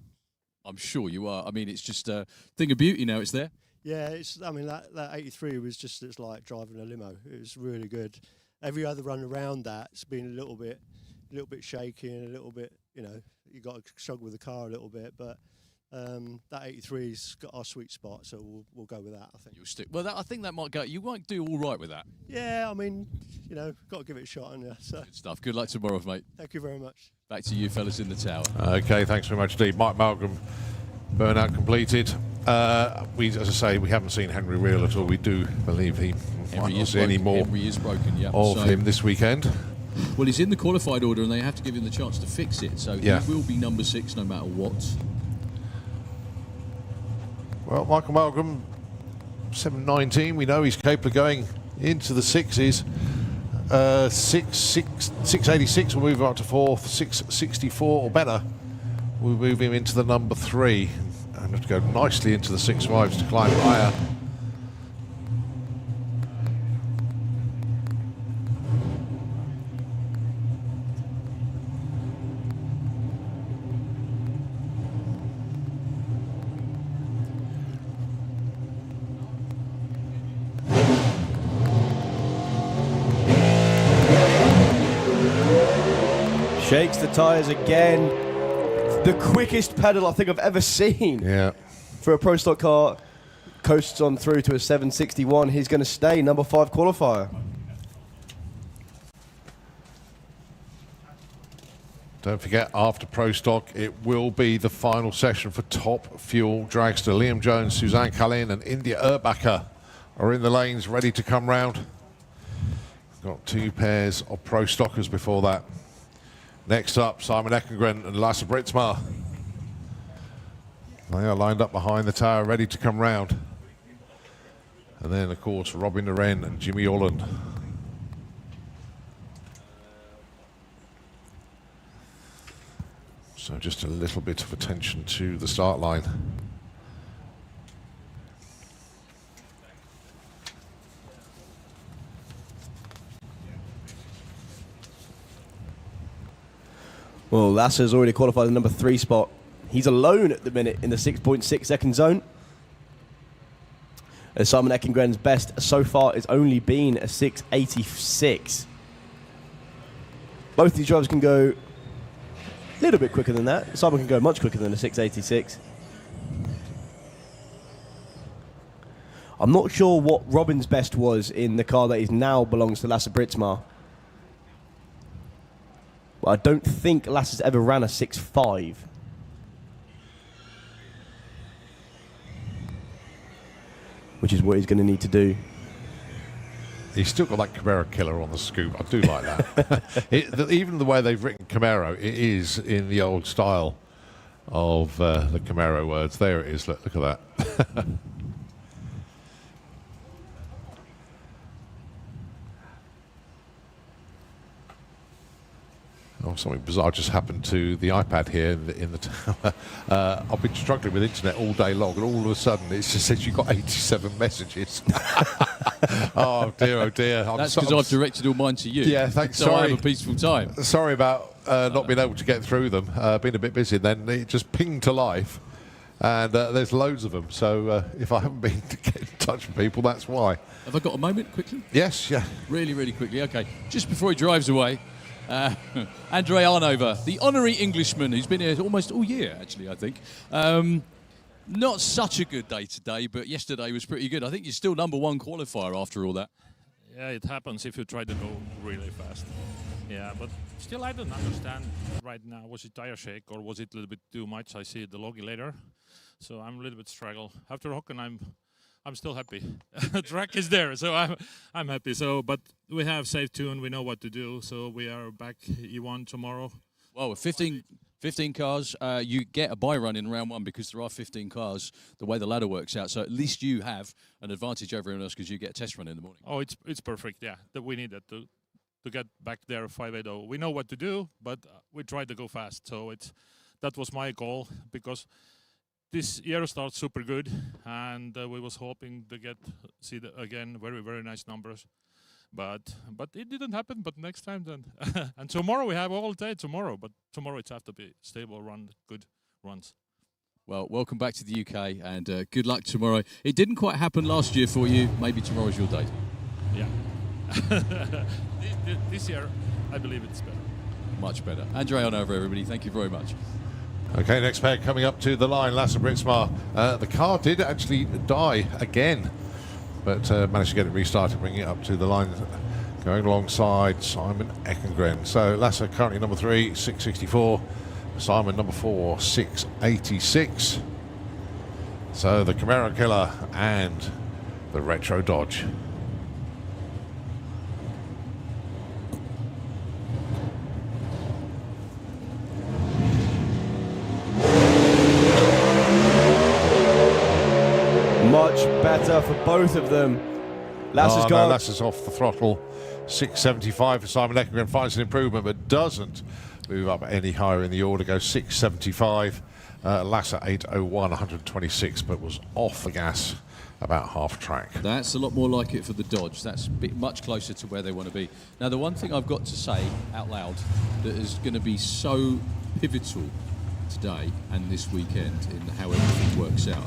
[SPEAKER 22] I'm sure you are. I mean, it's just a thing of beauty now, it's there.
[SPEAKER 13] Yeah, it's. I mean, that 83 was just, it's like driving a limo. It was really good. Every other run around that's been a little bit shaky and a little bit, you know, you got to struggle with the car a little bit, but that 83's got our sweet spot, so we'll go with that, I think.
[SPEAKER 22] You'll stick. Well, I think that might go. You might do all right with that.
[SPEAKER 13] Yeah, I mean, you know, got to give it a shot, and so.
[SPEAKER 22] Good stuff. Good luck tomorrow, mate.
[SPEAKER 13] Thank you very much.
[SPEAKER 22] Back to you fellas in the tower.
[SPEAKER 1] Okay, thanks very much, Steve. Mike Malcolm, burnout completed. As I say, we haven't seen Henry Real at all. We do believe he might not see any more
[SPEAKER 22] Henry is broken, yeah.
[SPEAKER 1] of him this weekend.
[SPEAKER 22] Well, he's in the qualified order, and they have to give him the chance to fix it. So
[SPEAKER 1] yeah.
[SPEAKER 22] He will be number 6 no matter what.
[SPEAKER 1] Well, Michael Malcolm, 719. We know he's capable of going into the 6s. 686 will move him up to 4th. 664 or better will move him into the number 3. And have to go nicely into the 6.5s to climb higher.
[SPEAKER 4] Shakes the tyres again. The quickest pedal I think I've ever seen.
[SPEAKER 1] Yeah.
[SPEAKER 4] For a Pro Stock car, coasts on through to a 761. He's going to stay number 5 qualifier.
[SPEAKER 1] Don't forget, after Pro Stock, it will be the final session for Top Fuel Dragster. Liam Jones, Suzanne Kalin and India Erbacher are in the lanes ready to come round. Got 2 pairs of Pro Stockers before that. Next up, Simon Ekengren and Lasse Britsma. They are lined up behind the tower, ready to come round. And then, of course, Robin Naren and Jimmy Orland. So just a little bit of attention to the start line.
[SPEAKER 4] Well, Lasse has already qualified the number 3 spot. He's alone at the minute in the 6.6 second zone. Simon Eckengren's best so far has only been a 6.86. Both these drivers can go a little bit quicker than that. Simon can go much quicker than a 6.86. I'm not sure what Robin's best was in the car that is now belongs to Lasse Britsma. But I don't think Lasse's ever ran a 6.5. Which is what he's going to need to do.
[SPEAKER 1] He's still got that Camaro killer on the scoop. I do like that. Even the way they've written Camaro, it is in the old style of the Camaro words. There it is. Look at that. Oh, something bizarre just happened to the iPad here in the tower. I've been struggling with internet all day long, and all of a sudden it just says you've got 87 messages. Oh dear, oh dear.
[SPEAKER 2] That's because I've directed all mine to you.
[SPEAKER 1] Yeah, thanks.
[SPEAKER 2] So
[SPEAKER 1] Sorry.
[SPEAKER 2] I have a peaceful time.
[SPEAKER 1] Sorry about not being able to get through them. Been a bit busy, and then it just pinged to life, and there's loads of them. So if I haven't been to get in touch with people, that's why.
[SPEAKER 2] Have I got a moment quickly?
[SPEAKER 1] Yes, yeah.
[SPEAKER 2] Really, really quickly. Okay, just before he drives away. Andre Arnover, the honorary Englishman who's been here almost all year, actually, I think. Not such a good day today, but yesterday was pretty good. I think you're still #1 qualifier after all that.
[SPEAKER 14] Yeah, it happens if you try to go really fast. Yeah, but still I don't understand right now. Was it tire shake or was it a little bit too much? I see the loggy later. So I'm a little bit struggle. After Håkan, I'm still happy. Track is there, so I'm happy. So, but we have safe tune. We know what to do. So we are back E1 tomorrow.
[SPEAKER 2] Well, with 15 cars, you get a bye run in round 1 because there are 15 cars. The way the ladder works out, so at least you have an advantage over everyone else because you get a test run in the morning.
[SPEAKER 14] Oh, it's perfect. Yeah, that we need that to get back there 5.80. We know what to do, but we tried to go fast. So that was my goal because. This year starts super good, and we was hoping to see again very, very nice numbers, but it didn't happen. But next time then, and tomorrow we have all day tomorrow. But tomorrow it have to be stable run, good runs.
[SPEAKER 2] Well, welcome back to the UK, and good luck tomorrow. It didn't quite happen last year for you. Maybe tomorrow's your day.
[SPEAKER 14] Yeah. this year, I believe it's better.
[SPEAKER 2] Much better. Andre Arnover, everybody. Thank you very much.
[SPEAKER 1] Okay, next pair coming up to the line, Lasse Britsma. The car did actually die again, but managed to get it restarted, bringing it up to the line, going alongside Simon Eckengren. So Lasse currently #3, 664. Simon #4, 686. So the Camaro Killer and the Retro Dodge.
[SPEAKER 4] Much better for both of them.
[SPEAKER 1] Lasse's off the throttle. 675 for Simon Eckengren. Finds an improvement, but doesn't move up any higher in the order. Goes 675. Lasse 801, 126, but was off the gas about half track.
[SPEAKER 2] That's a lot more like it for the Dodge. That's much closer to where they want to be. Now, the one thing I've got to say out loud that is going to be so pivotal today and this weekend in how everything works out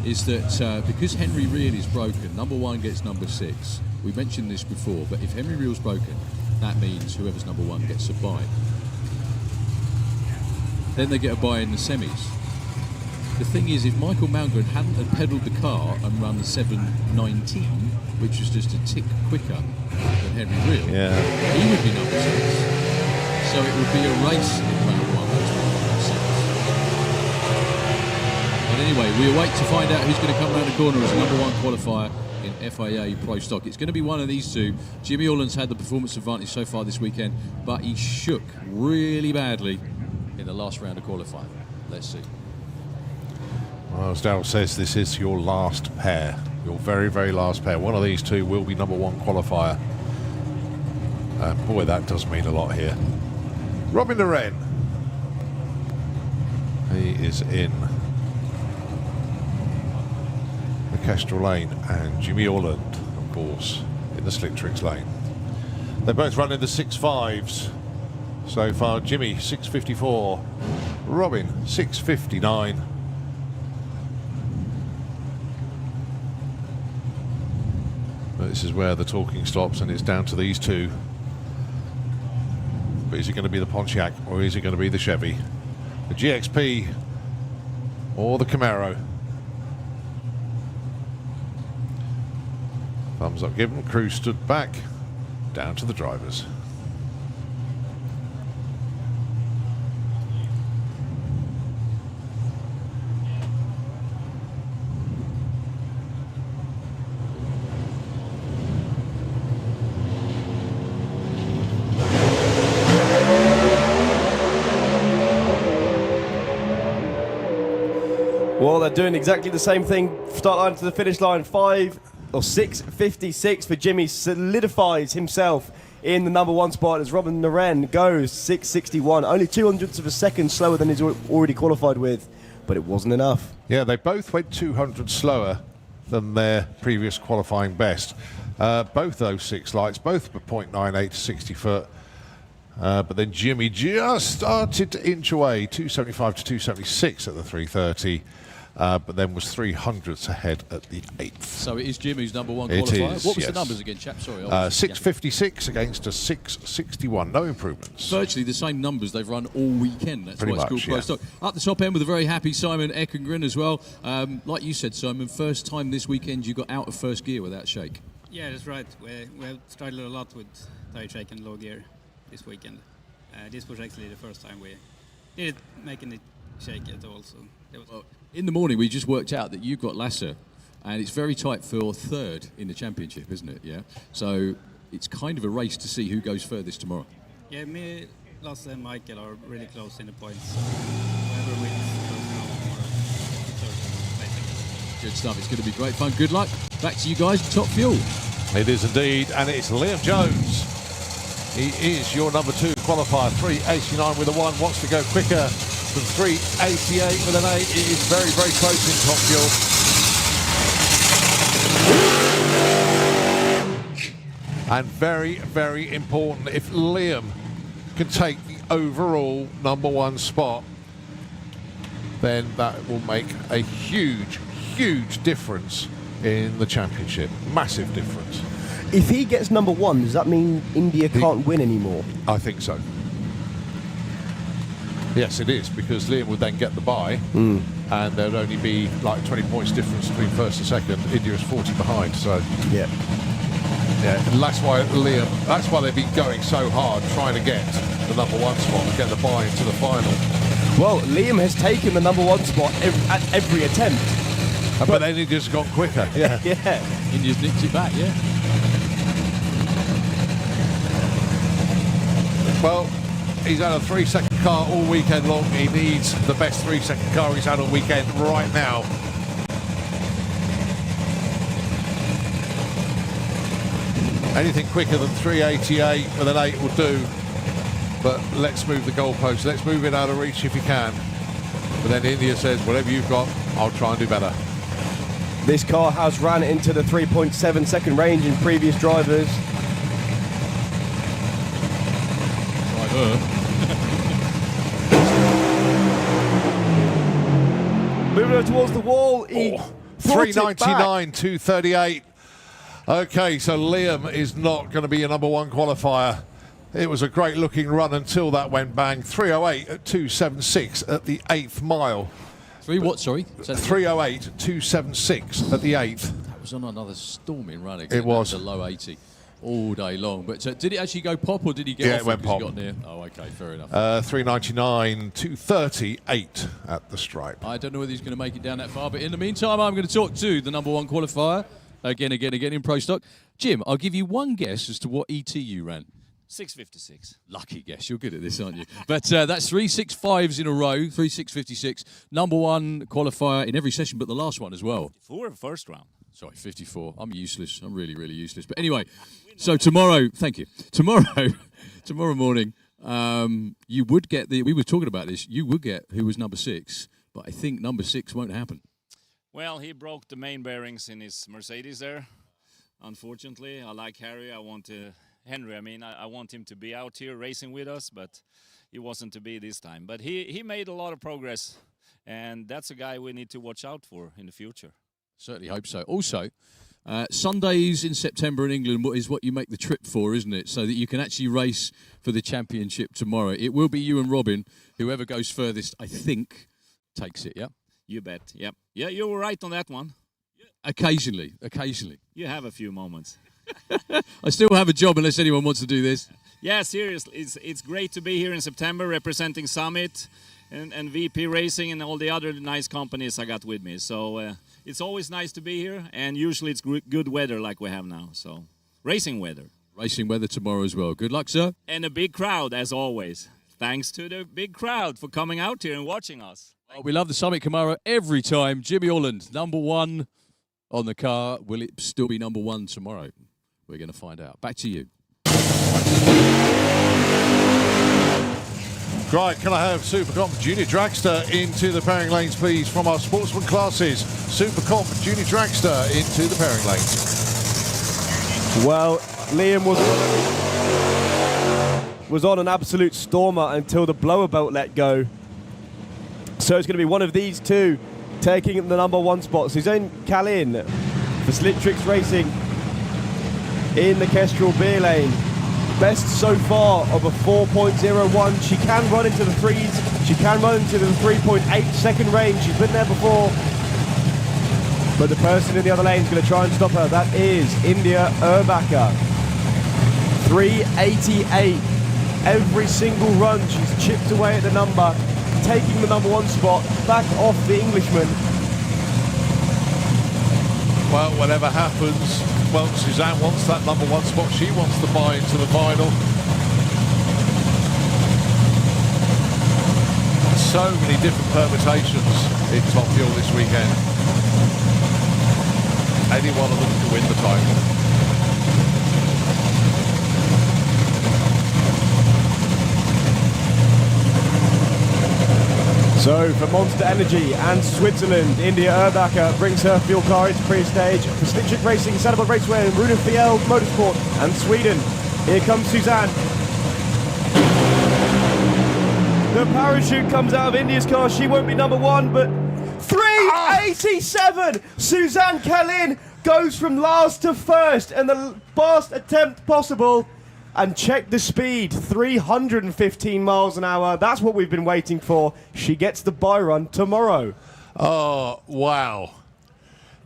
[SPEAKER 2] is that because Henry Reel is broken, #1 gets #6. We mentioned this before, but if Henry Reel's broken, that means whoever's #1 gets a bye. Then they get a bye in the semis. The thing is, if Michael Malmgren hadn't had pedalled the car and run the 7.19, which was just a tick quicker than Henry Reel, he would be #6. So it would be a race in round 1 between 1 and 6. But anyway, we await to find out who's going to come around the corner as a #1 qualifier in FIA Pro Stock. It's going to be one of these two. Jimmy Orland's had the performance advantage so far this weekend, but he shook really badly in the last round of qualifying. Let's see.
[SPEAKER 1] Well, as Daryl says, this is your last pair. Your very, very last pair. One of these two will be #1 qualifier. Boy, that does mean a lot here. Robin de Ren. He is in the Kestrel lane, and Jimmy Orland, of course, in the Slick Tricks lane. They're both running the 6.5s so far. Jimmy 6.54, Robin 6.59. This is where the talking stops, and it's down to these two. But is it going to be the Pontiac, or is it going to be the Chevy? The GXP or the Camaro? Thumbs up given, crew stood back, down to the drivers.
[SPEAKER 4] Well, they're doing exactly the same thing. Start line to the finish line, 6:56 for Jimmy. Solidifies himself in the #1 spot as Robin Naren goes 6:61. Only 200ths of a second slower than he's already qualified with, but it wasn't enough.
[SPEAKER 1] Yeah, they both went 200 slower than their previous qualifying best. Both those 6 lights, both were 0.98 to 60 foot. But then Jimmy just started to inch away, 275 to 276 at the 330. But then was 300ths ahead at the 8th.
[SPEAKER 2] So it is Jimmy's #1
[SPEAKER 1] It
[SPEAKER 2] qualifier.
[SPEAKER 1] is,
[SPEAKER 2] What was
[SPEAKER 1] yes.
[SPEAKER 2] the numbers again, chap? Sorry.
[SPEAKER 1] 656 against a 661. No improvements.
[SPEAKER 22] Virtually the same numbers they've run all weekend. That's
[SPEAKER 1] Pretty
[SPEAKER 22] why it's called
[SPEAKER 1] much,
[SPEAKER 22] Pro
[SPEAKER 1] yeah.
[SPEAKER 22] Stock. Up the top end with a very happy Simon Ekengren as well. Like you said, Simon, first time this weekend you got out of first gear without shake.
[SPEAKER 15] Yeah, that's right. We have struggled a lot with tire shake and low gear this weekend. This was actually the first time we didn't make any shake at all. So that was
[SPEAKER 22] In the morning, we just worked out that you've got Lasser, and it's very tight for third in the championship, isn't it? Yeah. So it's kind of a race to see who goes furthest tomorrow.
[SPEAKER 15] Yeah, me, Lasse and Michael are really close in the points. So whoever wins goes now for third, basically.
[SPEAKER 22] Good stuff. It's going to be great fun. Good luck. Back to you guys. Top Fuel.
[SPEAKER 1] It is indeed, and it's Liam Jones. He is your #2 qualifier, 389 with a 1, wants to go quicker than 388 with an 8. It is very, very close in Top Fuel. And very, very important, if Liam can take the overall #1 spot, then that will make a huge, huge difference in the championship. Massive difference.
[SPEAKER 4] If he gets #1, does that mean India can't win anymore?
[SPEAKER 1] I think so. Yes, it is, because Liam would then get the bye, and there'd only be like 20 points difference between first and second. India is 40 behind, so
[SPEAKER 4] yeah,
[SPEAKER 1] and that's why Liam. That's why they've been going so hard trying to get the #1 spot and get the bye into the final.
[SPEAKER 4] Well, Liam has taken the #1 spot at every attempt,
[SPEAKER 1] but then India's gone quicker. Yeah,
[SPEAKER 4] yeah.
[SPEAKER 22] India's nicked it back. Yeah.
[SPEAKER 1] Well, he's had a 3-second car all weekend long. He needs the best 3-second car he's had all weekend right now. Anything quicker than 388 with an 8 will do. But let's move the goalpost. Let's move it out of reach if you can. But then India says, whatever you've got, I'll try and do better.
[SPEAKER 4] This car has ran into the 3.7 second range in previous drivers. Moving over towards the wall.
[SPEAKER 1] 399, 238. Okay, so Liam is not going to be a #1 qualifier. It was a great looking run until that went bang. 308 at 276 at the 8th mile.
[SPEAKER 22] 3 what, sorry?
[SPEAKER 1] 308, 276 at the 8th.
[SPEAKER 22] That was on another storming run again.
[SPEAKER 1] It was.
[SPEAKER 22] That was a low 80 all day long. But did it actually go pop, or did he get off?
[SPEAKER 1] Yeah, it went
[SPEAKER 22] because
[SPEAKER 1] pop.
[SPEAKER 22] he got near? Oh, okay, fair enough.
[SPEAKER 1] 399, 238 at the stripe.
[SPEAKER 22] I don't know whether he's going to make it down that far, but in the meantime, I'm going to talk to the #1 qualifier again in Pro Stock. Jim, I'll give you one guess as to what ET you ran.
[SPEAKER 16] 6:56.
[SPEAKER 22] Lucky guess. You're good at this, aren't you? But that's 3 6.5s in a row, 3 6.56. #1 qualifier in every session, but the last one as well.
[SPEAKER 16] 4 first round.
[SPEAKER 22] Sorry, 54. I'm useless. I'm really, really useless. But anyway, so tomorrow, thank you. Tomorrow morning, you would get we were talking about this, you would get who was #6, but I think #6 won't happen.
[SPEAKER 16] Well, he broke the main bearings in his Mercedes there. Unfortunately, I like Harry. I want him to be out here racing with us, but he wasn't to be this time. But he made a lot of progress, and that's a guy we need to watch out for in the future.
[SPEAKER 22] Certainly hope so. Also, Sundays in September in England is what you make the trip for, isn't it? So that you can actually race for the championship tomorrow. It will be you and Robin. Whoever goes furthest, I think, takes it, yeah?
[SPEAKER 16] You bet. Yep. Yeah, you were right on that one.
[SPEAKER 22] Occasionally.
[SPEAKER 16] You have a few moments.
[SPEAKER 22] I still have a job unless anyone wants to do this.
[SPEAKER 16] Yeah, seriously, it's great to be here in September representing Summit and VP Racing and all the other nice companies I got with me. So it's always nice to be here, and usually it's good weather like we have now. So racing weather.
[SPEAKER 22] Racing weather tomorrow as well. Good luck, sir.
[SPEAKER 16] And a big crowd, as always. Thanks to the big crowd for coming out here and watching us.
[SPEAKER 22] Oh, we love the Summit Camaro every time. Jimmy Holland, #1 on the car. Will it still be #1 tomorrow? We're going to find out. Back to you.
[SPEAKER 1] Right, can I have Supercomp Junior Dragster into the pairing lanes, please, from our sportsman classes? Supercomp Junior Dragster into the pairing lanes.
[SPEAKER 4] Well, Liam was on an absolute stormer until the blower belt let go. So it's going to be one of these two taking the #1 spot. Suzanne Kalin for Slick Tricks Racing in the Kestrel beer lane. Best so far of a 4.01. She can run into the threes. She can run into the 3.8 second range. She's been there before. But the person in the other lane is going to try and stop her. That is India Urbacher. 388. Every single run, she's chipped away at the number, taking the #1 spot back off the Englishman.
[SPEAKER 1] Well, whatever happens, well, Suzanne wants that #1 spot. She wants to buy into the final. So many different permutations in Top Fuel this weekend. Any one of them to win the title.
[SPEAKER 4] So for Monster Energy and Switzerland, India Urbacher brings her fuel car into pre-stage. For Slick Trick Racing, Saddlebug Raceway, and Runa Fiel Motorsport and Sweden. Here comes Suzanne. The parachute comes out of India's car. She won't be #1, but 387! Suzanne Kalin goes from last to first, and the best attempt possible. And check the speed, 315 miles an hour. That's what we've been waiting for. She gets the buy run tomorrow.
[SPEAKER 1] Oh, wow.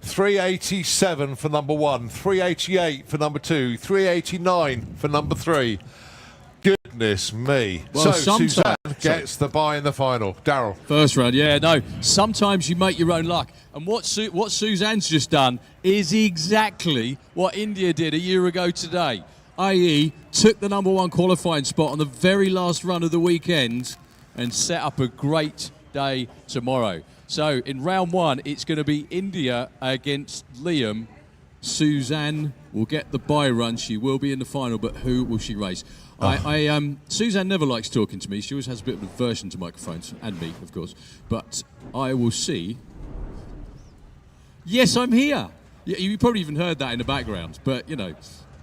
[SPEAKER 1] 387 for #1, 388 for #2, 389 for #3. Goodness me.
[SPEAKER 22] Well,
[SPEAKER 1] so Suzanne gets the buy in the final. Daryl.
[SPEAKER 22] First round, yeah, no. Sometimes you make your own luck. And what Suzanne's just done is exactly what India did a year ago today. i.e. took the #1 qualifying spot on the very last run of the weekend and set up a great day tomorrow. So in round 1, it's going to be India against Liam. Suzanne will get the bye run. She will be in the final, but who will she race? Suzanne never likes talking to me. She always has a bit of an aversion to microphones, and me, of course. But I will see. Yes, I'm here. You probably even heard that in the background, but, you know.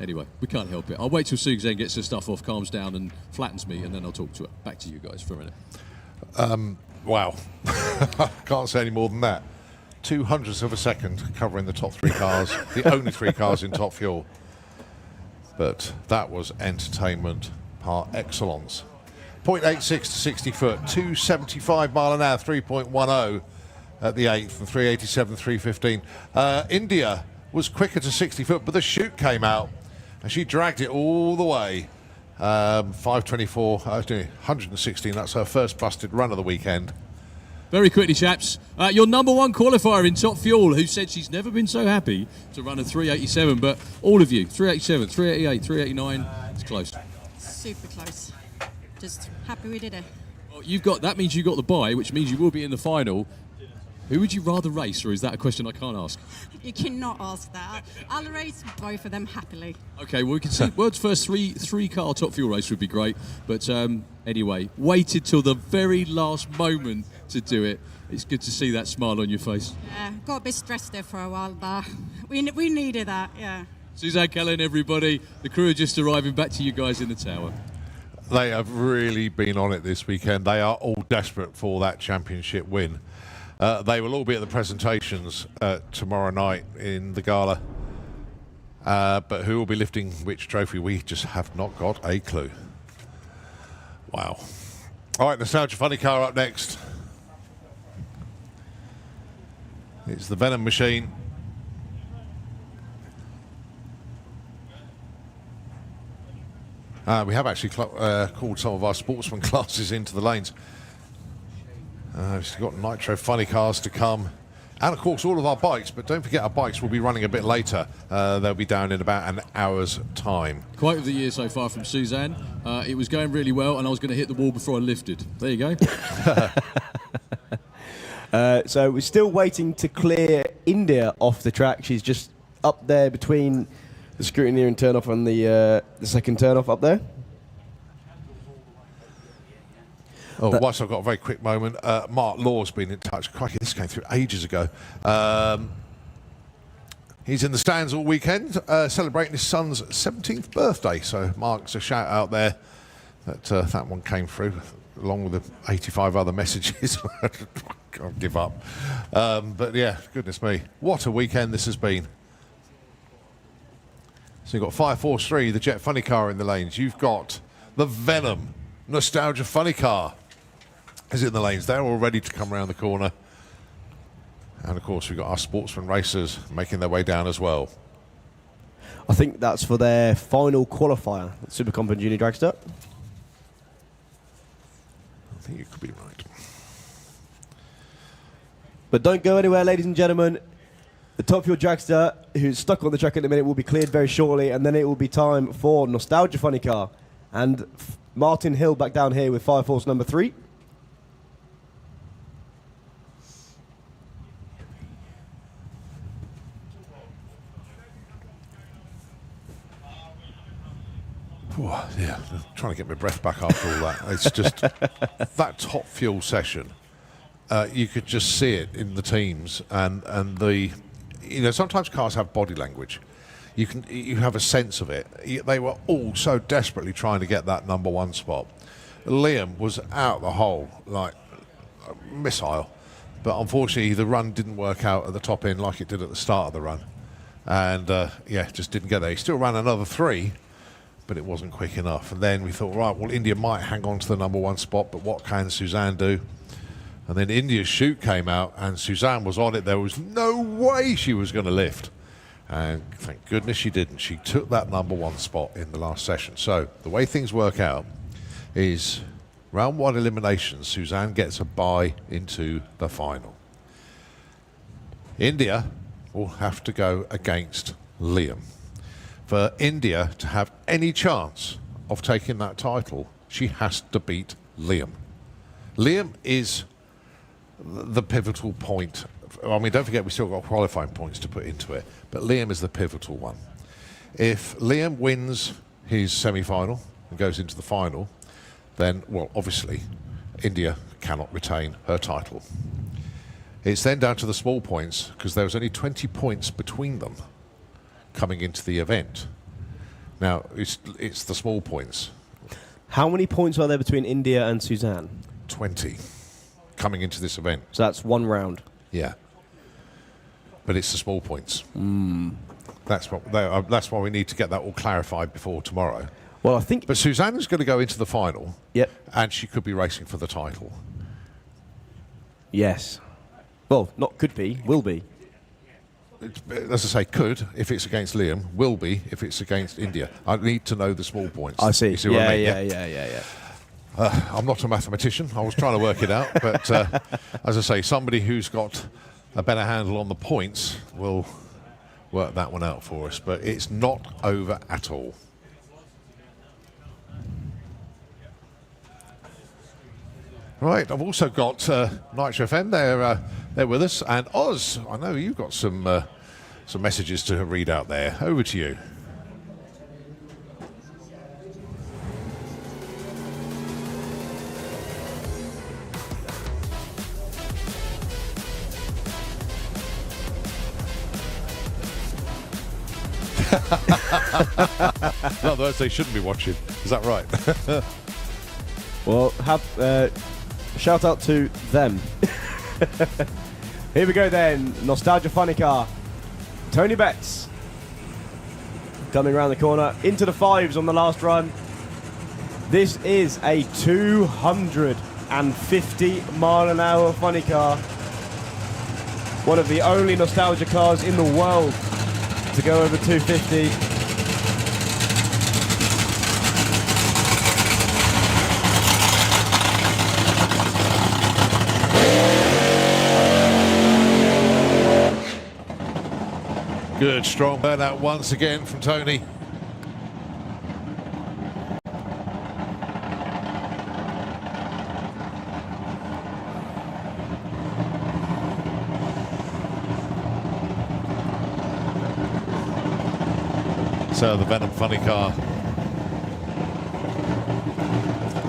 [SPEAKER 22] Anyway, we can't help it. I'll wait till Suzanne gets her stuff off, calms down and flattens me, and then I'll talk to her. Back to you guys for a minute.
[SPEAKER 1] Wow. Can't say any more than that. 0.02 of a second covering the top 3 cars, the only 3 cars in Top Fuel. But that was entertainment par excellence. 0.86 to 60 foot, 275 mile an hour, 3.10 at the 8th, and 387, 315. India was quicker to 60 foot, but the chute came out, and she dragged it all the way. 524, 116, that's her first busted run of the weekend.
[SPEAKER 22] Very quickly, chaps. Your #1 qualifier in Top Fuel, who said she's never been so happy to run a 387, but all of you, 387, 388, 389, it's close.
[SPEAKER 17] Super close. Just happy we did it.
[SPEAKER 22] Well, that means you got the bye, which means you will be in the final. Who would you rather race, or is that a question I can't ask?
[SPEAKER 17] You cannot ask that. I'll race both of them happily.
[SPEAKER 22] Okay, well, we can see world's first three-car Top Fuel race would be great. But anyway, waited till the very last moment to do it. It's good to see that smile on your face.
[SPEAKER 17] Yeah, got a bit stressed there for a while, but we needed that, yeah.
[SPEAKER 22] Suzanne Kalin, everybody. The crew are just arriving. Back to you guys in the tower.
[SPEAKER 1] They have really been on it this weekend. They are all desperate for that championship win. They will all be at the presentations tomorrow night in the gala But who will be lifting which trophy? We just have not got a clue. Wow. All right, Nostalgia Funny Car up next. It's the Venom machine. We have actually called some of our sportsman classes into the lanes. We've got Nitro Funny Cars to come. And, of course, all of our bikes. But don't forget, our bikes will be running a bit later. They'll be down in about an hour's time.
[SPEAKER 22] Quote of the year so far from Suzanne. It was going really well, and I was going to hit the wall before I lifted. There you go.
[SPEAKER 4] So we're still waiting to clear India off the track. She's just up there between the scrutineer and turn-off and the second turn-off up there.
[SPEAKER 1] Oh, whilst I've got a very quick moment, Mark Law's been in touch. Crikey, this came through ages ago. He's in the stands all weekend, celebrating his son's 17th birthday. So Mark's a shout out there that that one came through, along with the 85 other messages. I'll give up. But yeah, goodness me, what a weekend this has been. So you've got 543, the Jet Funny Car in the lanes. You've got the Venom Nostalgia Funny Car is in the lanes. They're all ready to come around the corner. And of course, we've got our sportsman racers making their way down as well.
[SPEAKER 4] I think that's for their final qualifier, Super Comp and Junior Dragster.
[SPEAKER 1] I think you could be right.
[SPEAKER 4] But don't go anywhere, ladies and gentlemen. The Top Fuel Dragster, who's stuck on the track at the minute, will be cleared very shortly, and then it will be time for Nostalgia Funny Car. And Martin Hill back down here with Fire Force number 3.
[SPEAKER 1] Oh, yeah, trying to get my breath back after all that. It's just that Top Fuel session. You could just see it in the teams, and the, you know, sometimes cars have body language. You have a sense of it. They were all so desperately trying to get that number 1 spot. Liam was out the hole like a missile, but unfortunately the run didn't work out at the top end like it did at the start of the run, and yeah, just didn't get there. He still ran another 3. But it wasn't quick enough. And then we thought, right, well, India might hang on to the number 1 spot, but what can Suzanne do? And then India's chute came out, and Suzanne was on it. There was no way she was going to lift. And thank goodness she didn't. She took that number 1 spot in the last session. So the way things work out is round 1 eliminations, Suzanne gets a bye into the final. India will have to go against Liam. For India to have any chance of taking that title, she has to beat Liam. Liam is the pivotal point. I mean, don't forget, we still got qualifying points to put into it, but Liam is the pivotal one. If Liam wins his semi-final and goes into the final, then, well, obviously, India cannot retain her title. It's then down to the small points, because there was only 20 points between them coming into the event. Now, it's the small points.
[SPEAKER 4] How many points are there between India and Suzanne?
[SPEAKER 1] 20 coming into this event.
[SPEAKER 4] So that's 1 round.
[SPEAKER 1] Yeah. But it's the small points. That's why we need to get that all clarified before tomorrow.
[SPEAKER 4] Well, I think...
[SPEAKER 1] But Suzanne is going to go into the final.
[SPEAKER 4] Yep.
[SPEAKER 1] And she could be racing for the title.
[SPEAKER 4] Yes. Well, not could be, will be.
[SPEAKER 1] As I say, could if it's against Liam, will be if it's against India. I need to know the small points.
[SPEAKER 4] I see.
[SPEAKER 1] You see what I mean?
[SPEAKER 4] Yeah.
[SPEAKER 1] I'm not a mathematician. I was trying to work it out, but as I say, somebody who's got a better handle on the points will work that one out for us. But it's not over at all. Right, I've also got Nitro FM. They're with us, and Oz. I know you've got some messages to read out there. Over to you. In other words, they shouldn't be watching. Is that right?
[SPEAKER 4] Well, shout out to them. Here we go then. Nostalgia Funny Car. Tony Betts. Coming around the corner into the fives on the last run. This is a 250-mile-an-hour funny car. One of the only nostalgia cars in the world to go over 250.
[SPEAKER 1] Good, strong burnout once again from Tony. So the Venom funny car.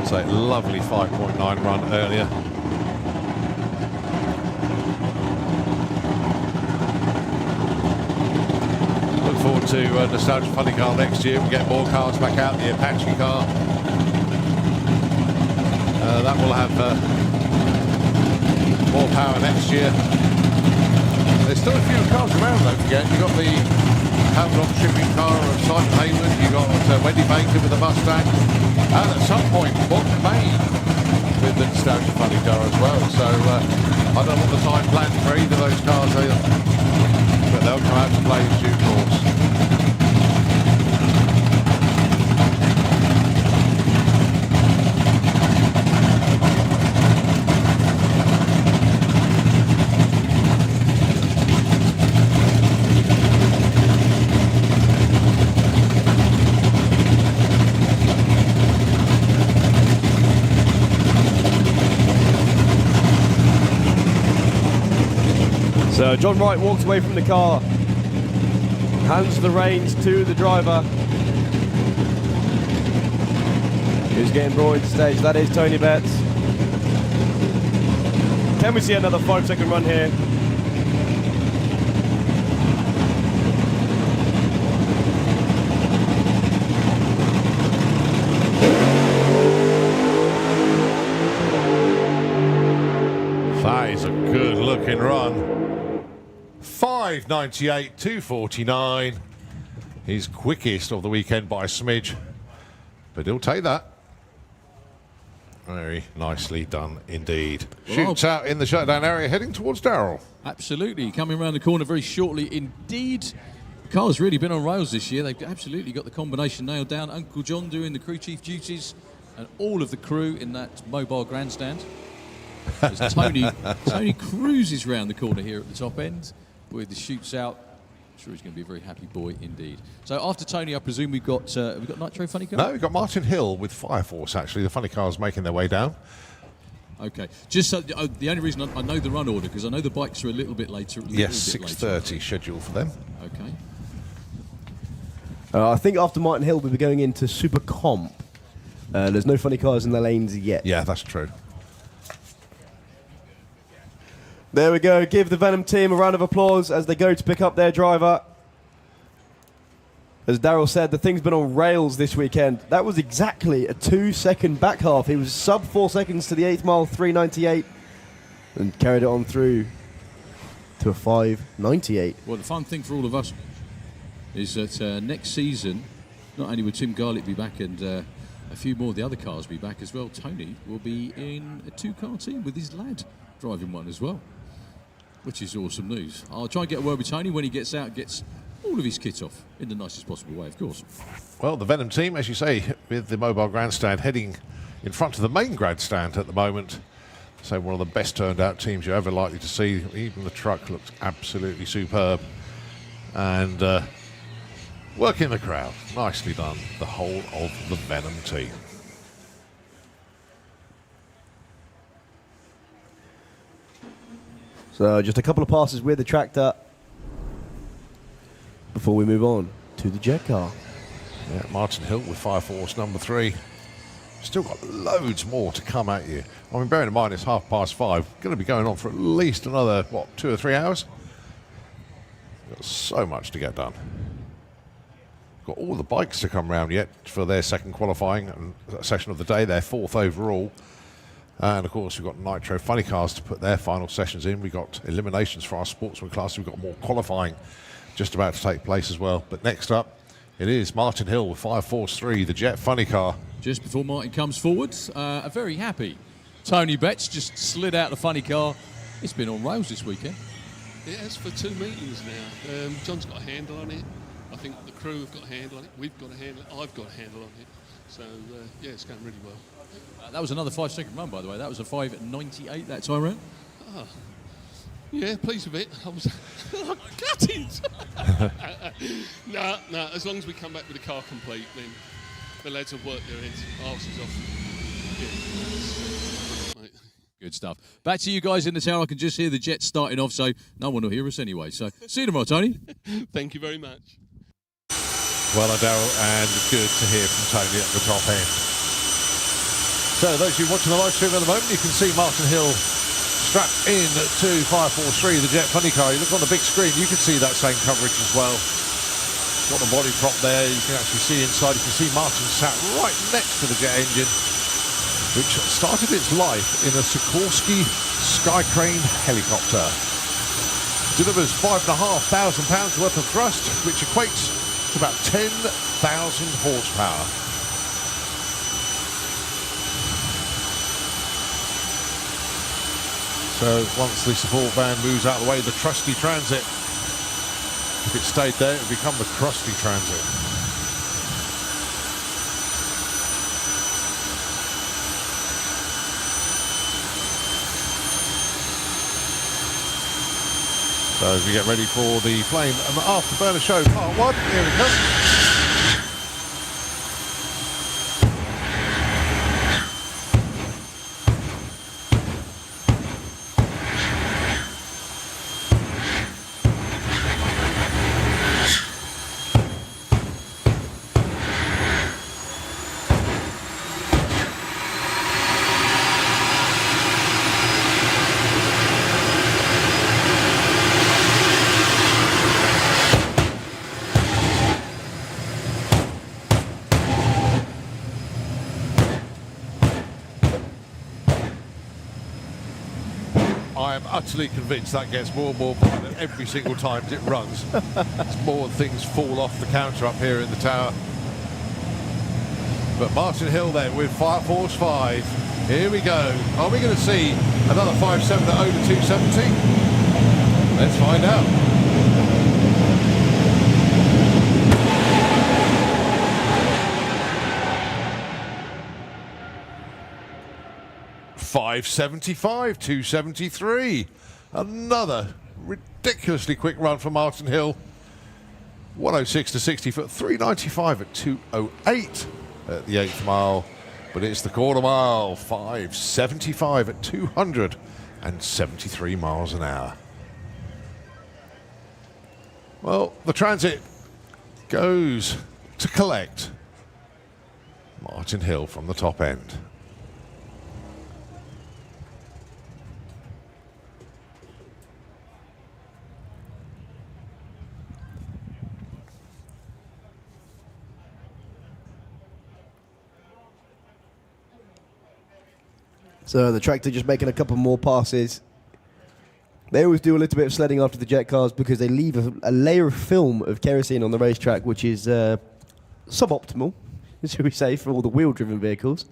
[SPEAKER 1] It's a lovely 5.9 run earlier. Look forward to Nostalgia Funny Car next year. We get more cars back out, the Apache car. That will have more power next year. There's still a few cars around, don't forget. You've got the Hamilton shipping car of Simon Hayward, you've got Wendy Baker with the Mustang, and at some point Bob Main with the Nostalgia Funny car as well. So I don't know what the time plan for either of those cars either, but they'll come out to play in due course.
[SPEAKER 4] So John Wright walks away from the car, hands the reins to the driver, who's getting brought into stage. That is Tony Betts. Can we see another 5-second run here?
[SPEAKER 1] That is a good looking run. 5.98, 2.49. His quickest of the weekend by a smidge, but he'll take that. Very nicely done indeed.
[SPEAKER 22] Well,
[SPEAKER 1] Shoots out in the shutdown area, heading towards Darrell.
[SPEAKER 22] Absolutely, coming around the corner very shortly indeed. The car's really been on rails this year. They've absolutely got the combination nailed down. Uncle John doing the crew chief duties, and all of the crew in that mobile grandstand. As Tony cruises round the corner here at the top end with the shoots out. I'm sure he's going to be a very happy boy indeed. So after Tony, I presume we've got Nitro Funny Car?
[SPEAKER 1] No, we've got Martin Hill with Fire Force, actually. The funny car's making their way down.
[SPEAKER 22] Okay. Just so, the only reason I know the run order, because I know the bikes are a little bit later.
[SPEAKER 1] Yes, 6:30 scheduled for them.
[SPEAKER 22] Okay.
[SPEAKER 4] I think after Martin Hill, we'll be going into Super Comp. There's no funny cars in the lanes yet.
[SPEAKER 1] Yeah, that's true.
[SPEAKER 4] There we go. Give the Venom team a round of applause as they go to pick up their driver. As Darrell said, the thing's been on rails this weekend. That was exactly a 2-second back half. He was sub 4 seconds to the 8th mile, 3.98, and carried it on through to a 5.98.
[SPEAKER 22] Well, the fun thing for all of us is that next season, not only will Tim Garlick be back and a few more of the other cars be back as well, Tony will be in a 2-car team with his lad driving one as well, which is awesome news. I'll try and get a word with Tony when he gets out, gets all of his kit off in the nicest possible way, of course.
[SPEAKER 1] Well, the Venom team, as you say, with the mobile grandstand heading in front of the main grandstand at the moment. So one of the best turned out teams you're ever likely to see. Even the truck looks absolutely superb. And working the crowd. Nicely done, the whole of the Venom team.
[SPEAKER 4] So just a couple of passes with the tractor before we move on to the jet car.
[SPEAKER 1] Yeah, Martin Hill with Fire Force number 3. Still got loads more to come at you. I mean, bearing in mind it's 5:30. Going to be going on for at least another, 2 or 3 hours? Got so much to get done. Got all the bikes to come round yet for their second qualifying session of the day, their 4th overall. And of course we've got Nitro Funny Cars to put their final sessions in. We've got eliminations for our sportsman class. We've got more qualifying just about to take place as well. But next up, It is Martin Hill with 543, the Jet funny car.
[SPEAKER 22] Just before Martin comes forward, a very happy Tony Betts just slid out the funny car. It's been on rails this weekend.
[SPEAKER 18] It has for 2 meetings now. John's got a handle on it. I think the crew have got a handle on it. We've got a handle. I've got a handle on it. So yeah, it's going really well.
[SPEAKER 22] That was another 5-second run, by the way. That was a 5:98 that time round.
[SPEAKER 18] Oh. Yeah, pleased with it. I was gutted. No, as long as we come back with the car complete, then the lads have worked their arses off. Yeah. Mate.
[SPEAKER 22] Good stuff. Back to you guys in the tower. I can just hear the Jets starting off, so no one will hear us anyway. So see you tomorrow, Tony.
[SPEAKER 18] Thank you very much.
[SPEAKER 1] Well done, Darryl, and good to hear from Tony at the top end. So those of you watching the live stream at the moment, you can see Martin Hill strapped in to 543, the Jet funny car. You look on the big screen, you can see that same coverage as well. Got the body prop there, you can actually see inside. You can see Martin sat right next to the Jet engine, which started its life in a Sikorsky Skycrane helicopter. Delivers £5,500 worth of thrust, which equates to about 10,000 horsepower. So once the support van moves out of the way, the trusty Transit, if it stayed there, it would become the crusty Transit. So as we get ready for the Flame and the Afterburner Show Part 1, here it comes. I am utterly convinced that gets more and more violent every single time it runs. It's more things fall off the counter up here in the tower. But Martin Hill then with Force 5. Here we go. Are we going to see another 5.7 over 270? Let's find out. 575, 273. Another ridiculously quick run for Martin Hill. 106 to 60 foot, 395 at 208 at the 8th mile. But it's the quarter mile, 575 at 273 miles an hour. Well, the Transit goes to collect Martin Hill from the top end.
[SPEAKER 4] So the tractor just making a couple more passes. They always do a little bit of sledding after the jet cars because they leave a layer of film of kerosene on the racetrack, which is suboptimal, should we say, for all the wheel-driven vehicles.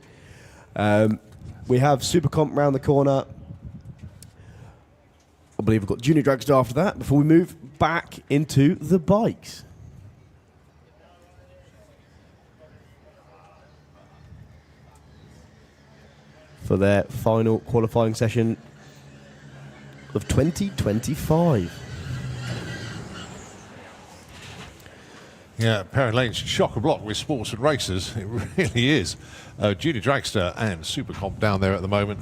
[SPEAKER 4] We have Super Comp round the corner. I believe we've got Junior Dragster after that before we move back into the bikes. For their final qualifying session of 2025.
[SPEAKER 1] Yeah, Perrin Lane's chock-a-block with sports and racers. It really is. Junior Dragster and Super Comp down there at the moment.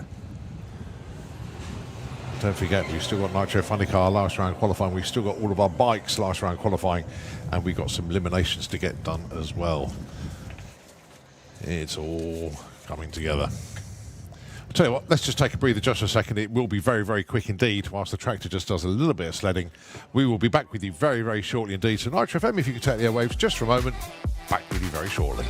[SPEAKER 1] Don't forget, we've still got Nitro Funny Car last round qualifying. We've still got all of our bikes last round qualifying. And we've got some eliminations to get done as well. It's all coming together. I'll tell you what, let's just take a breather just for a second. It will be very, very quick indeed, whilst the tractor just does a little bit of sledding. We will be back with you very, very shortly indeed. So Nitro FM, if you could take the airwaves just for a moment, back with you very shortly.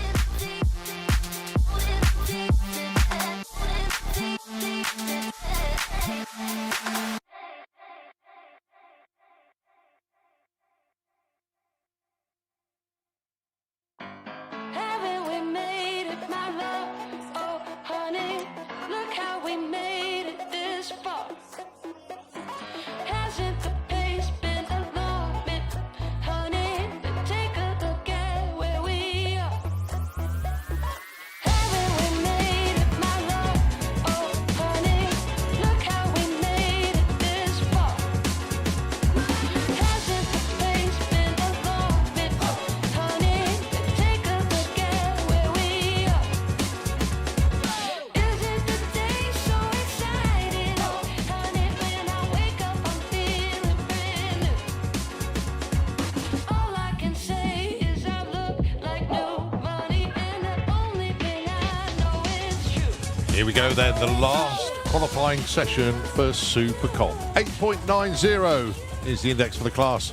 [SPEAKER 1] Here we go then, the last qualifying session for Super Comp. 8.90 is the index for the class.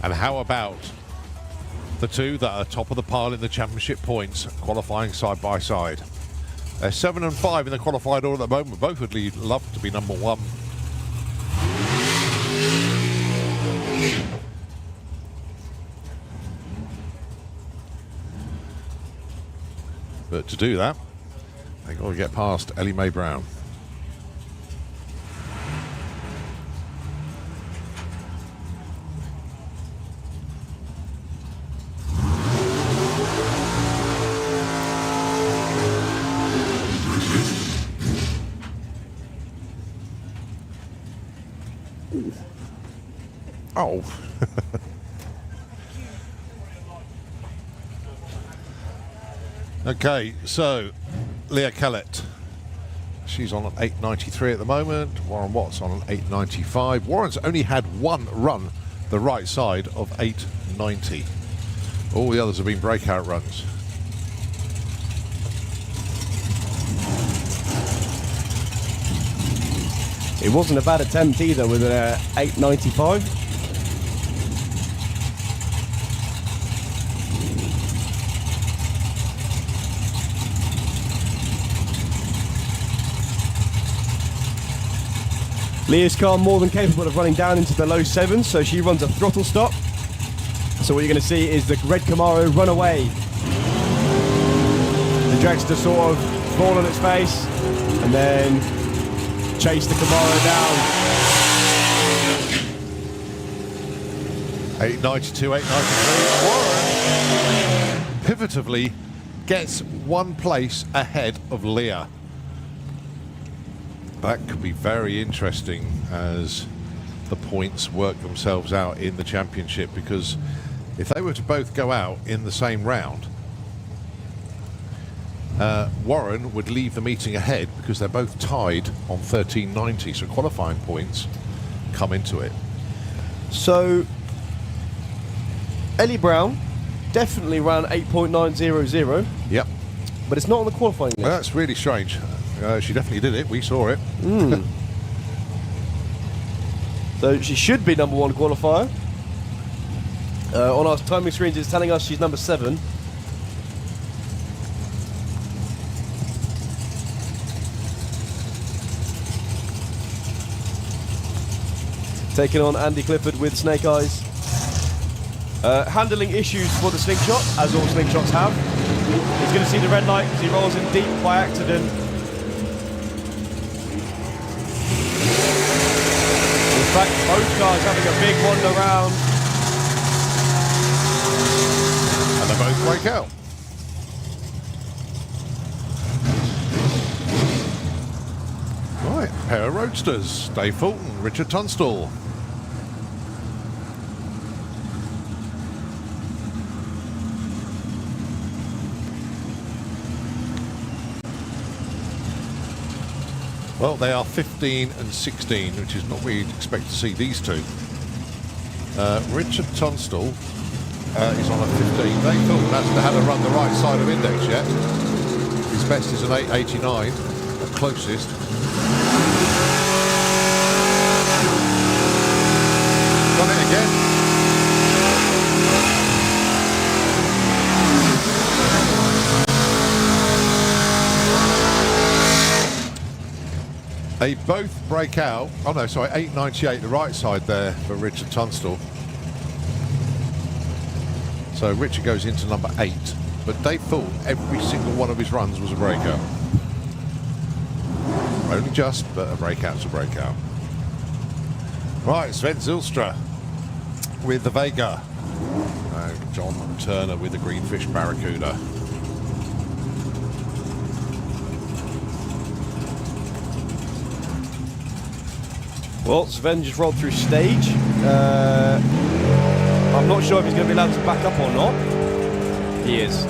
[SPEAKER 1] And how about the two that are top of the pile in the championship points, qualifying side by side? They're 7 and 5 in the qualified order at the moment. Both would love to be number one. But to do that, they've got to get past Ellie Mae Brown. Oh. Okay, so Leah Kellett, she's on an 8.93 at the moment. Warren Watts on an 8.95. Warren's only had one run the right side of 8.90. All the others have been breakout runs.
[SPEAKER 4] It wasn't a bad attempt either with an 8.95. Leah's car more than capable of running down into the low sevens, so she runs a throttle stop. So what you're going to see is the red Camaro run away. The dragster sort of fall on its face and then chase the Camaro down.
[SPEAKER 1] 8.92, 8.93. Warren pivotively gets one place ahead of Leah. That could be very interesting as the points work themselves out in the championship, because if they were to both go out in the same round, Warren would leave the meeting ahead because they're both tied on 13.90, so qualifying points come into it.
[SPEAKER 4] So Ellie Brown definitely ran 8.900.
[SPEAKER 1] Yep.
[SPEAKER 4] But it's not on the qualifying list.
[SPEAKER 1] Well, that's really strange. She definitely did it. We saw it.
[SPEAKER 4] So she should be number one qualifier. On our timing screens, it's telling us she's number 7. Taking on Andy Clifford with Snake Eyes. Handling issues for the slingshot, as all slingshots have. He's going to see the red light because he rolls in deep by accident. In fact, both cars having a big wander around.
[SPEAKER 1] And they both break out. Right, pair of roadsters. Dave Fulton, Richard Tunstall. Well, they are 15 and 16, which is not what you'd expect to see these two. Richard Tunstall is on a 15. Dave Fulton hasn't had a run the right side of index yet. His best is an 8.89, the closest. Done it again. They both break out. Oh no, sorry, 8.98, the right side there for Richard Tunstall. So Richard goes into number 8. But Dave Fulton, every single one of his runs was a breakout. Only just, but a breakout's a breakout. Right, Sven Zylstra with the Vega. John Turner with the Greenfish Barracuda.
[SPEAKER 4] Well, Sven just rolled through stage. I'm not sure if he's going to be allowed to back up or not. He is.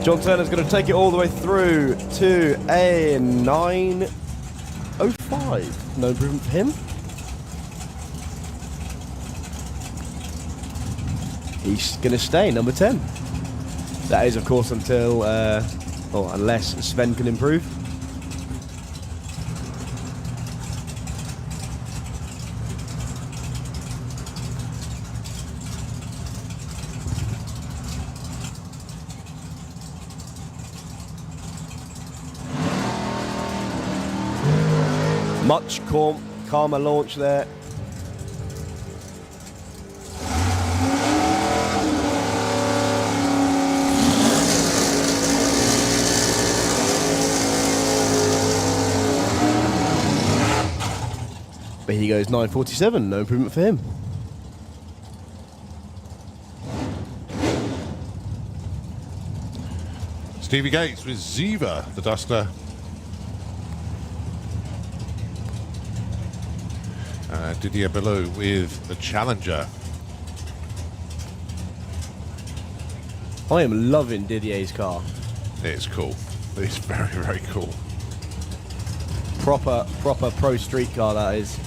[SPEAKER 4] John Turner's going to take it all the way through to a 9.05. No improvement for him. He's going to stay number 10. That is, of course, until Or unless Sven can improve. Much calmer launch there. But he goes 9.47, no improvement for him.
[SPEAKER 1] Stevie Gates with Ziva, the Duster. Didier Belleau with the Challenger.
[SPEAKER 4] I am loving Didier's car.
[SPEAKER 1] It's cool. It's very, very cool.
[SPEAKER 4] Proper pro street car, that is.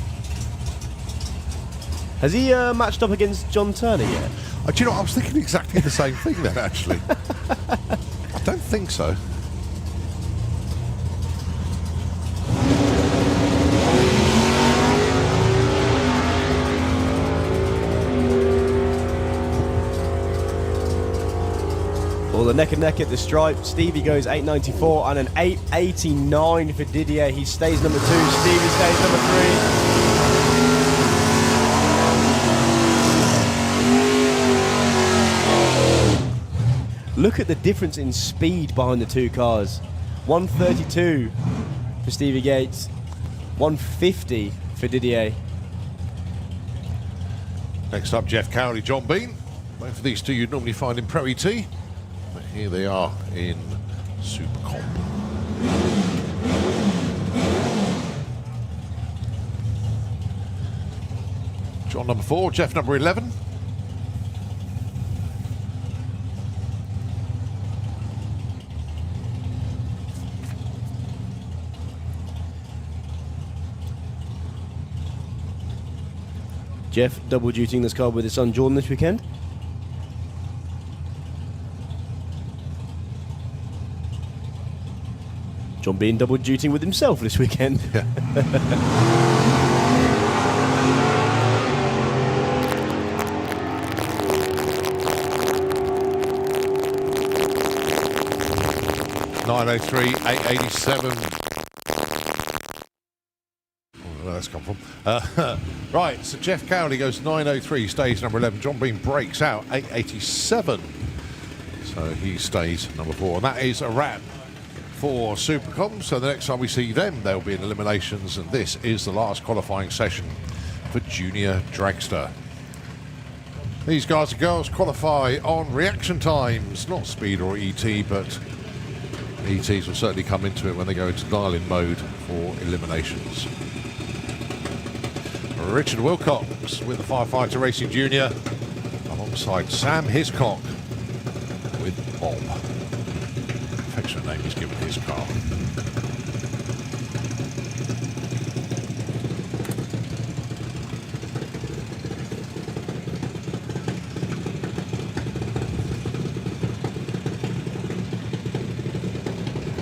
[SPEAKER 4] Has he matched up against John Turner yet?
[SPEAKER 1] Do you know, I was thinking exactly the same thing then, actually. I don't think so.
[SPEAKER 4] Well, the neck and neck at the stripe. Stevie goes 8.94 and an 8.89 for Didier. He stays number 2. Stevie stays number 3. Look at the difference in speed behind the two cars. 132 for Stevie Gates, 150 for Didier.
[SPEAKER 1] Next up, Jeff Cowley, John Bean. Both of these two you'd normally find in Pro ET. But here they are in Super Comp. John number 4, Jeff number 11.
[SPEAKER 4] Jeff double dutying this car with his son Jordan this weekend. John Bean double dutying with himself this weekend.
[SPEAKER 1] Yeah. .903, 887. Where that's come from. Right, so Jeff Cowley goes 9.03, stays number 11. John Bean breaks out 8.87. So he stays number 4. And that is a wrap for Supercom. So the next time we see them, they'll be in eliminations. And this is the last qualifying session for Junior Dragster. These guys and girls qualify on reaction times, not speed or ET, but ETs will certainly come into it when they go into dial-in mode for eliminations. Richard Wilcox with the Firefighter Racing Junior alongside Sam Hiscock with Bob. Affectionate name he's given his car.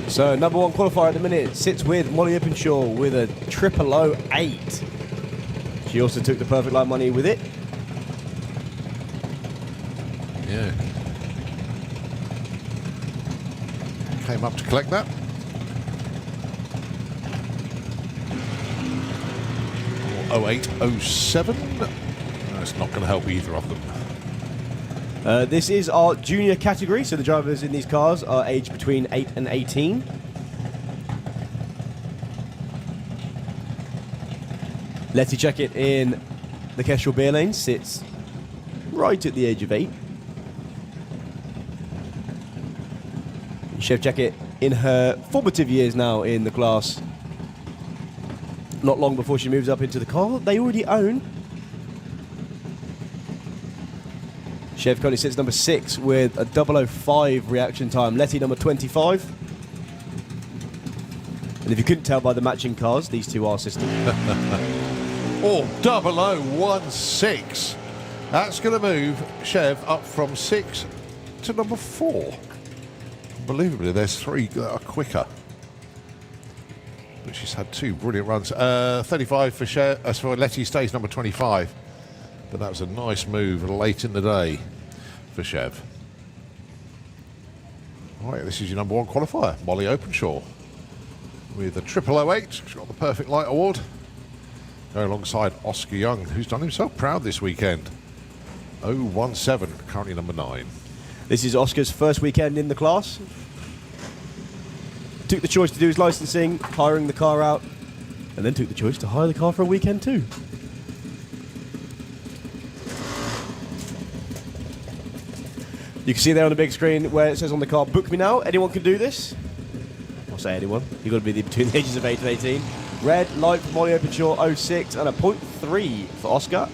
[SPEAKER 4] So number 1 qualifier at the minute sits with Molly Openshaw with a 008. She also took the perfect light money with it.
[SPEAKER 1] Yeah. Came up to collect that. Or 0807. That's not going to help either of them.
[SPEAKER 4] This is our junior category, so the drivers in these cars are aged between 8 and 18. Letty Checkett in the Kestrel beer lane sits right at the age of 8. Chef Checkett in her formative years now in the class. Not long before she moves up into the car they already own. Chef currently sits number 6 with a 005 reaction time. Letty number 25. And if you couldn't tell by the matching cars, these two are sisters.
[SPEAKER 1] Oh, 0016. That's going to move Chev up from 6 to number 4. Unbelievably, there's 3 that are quicker. But she's had 2 brilliant runs. 35 for Letty stays number 25. But that was a nice move late in the day for Chev. All right, this is your number 1 qualifier, Molly Openshaw, with a 0008. She's got the Perfect Light Award. Go alongside Oscar Young, who's done himself proud this weekend. 017, currently number 9.
[SPEAKER 4] This is Oscar's first weekend in the class. Took the choice to do his licensing, hiring the car out, and then took the choice to hire the car for a weekend too. You can see there on the big screen where it says on the car, book me now. Anyone can do this. I'll say anyone. You've got to be between the ages of 8 and 18. Red, light for Molly Openshaw, 06, and a 0.3 for Oscar.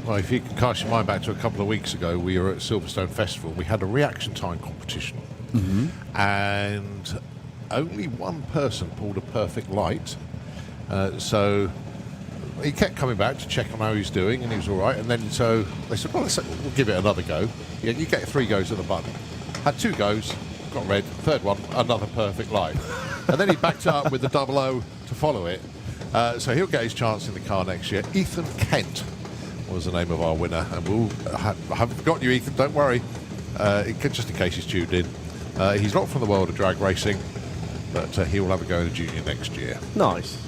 [SPEAKER 1] Well, if you can cast your mind back to a couple of weeks ago, we were at Silverstone Festival. We had a reaction time competition. And only one person pulled a perfect light. So he kept coming back to check on how he's doing, and he was all right. And then so they said, well, we'll give it another go. Yeah, you get 3 goes at the button. Had 2 goes, got red. 3rd one, another perfect light. And then he backed it up with the 00 to follow it. So he'll get his chance in the car next year. Ethan Kent was the name of our winner. And I haven't forgotten you, Ethan, don't worry. Just in case he's tuned in. He's not from the world of drag racing, but he will have a go in a junior next year.
[SPEAKER 4] Nice.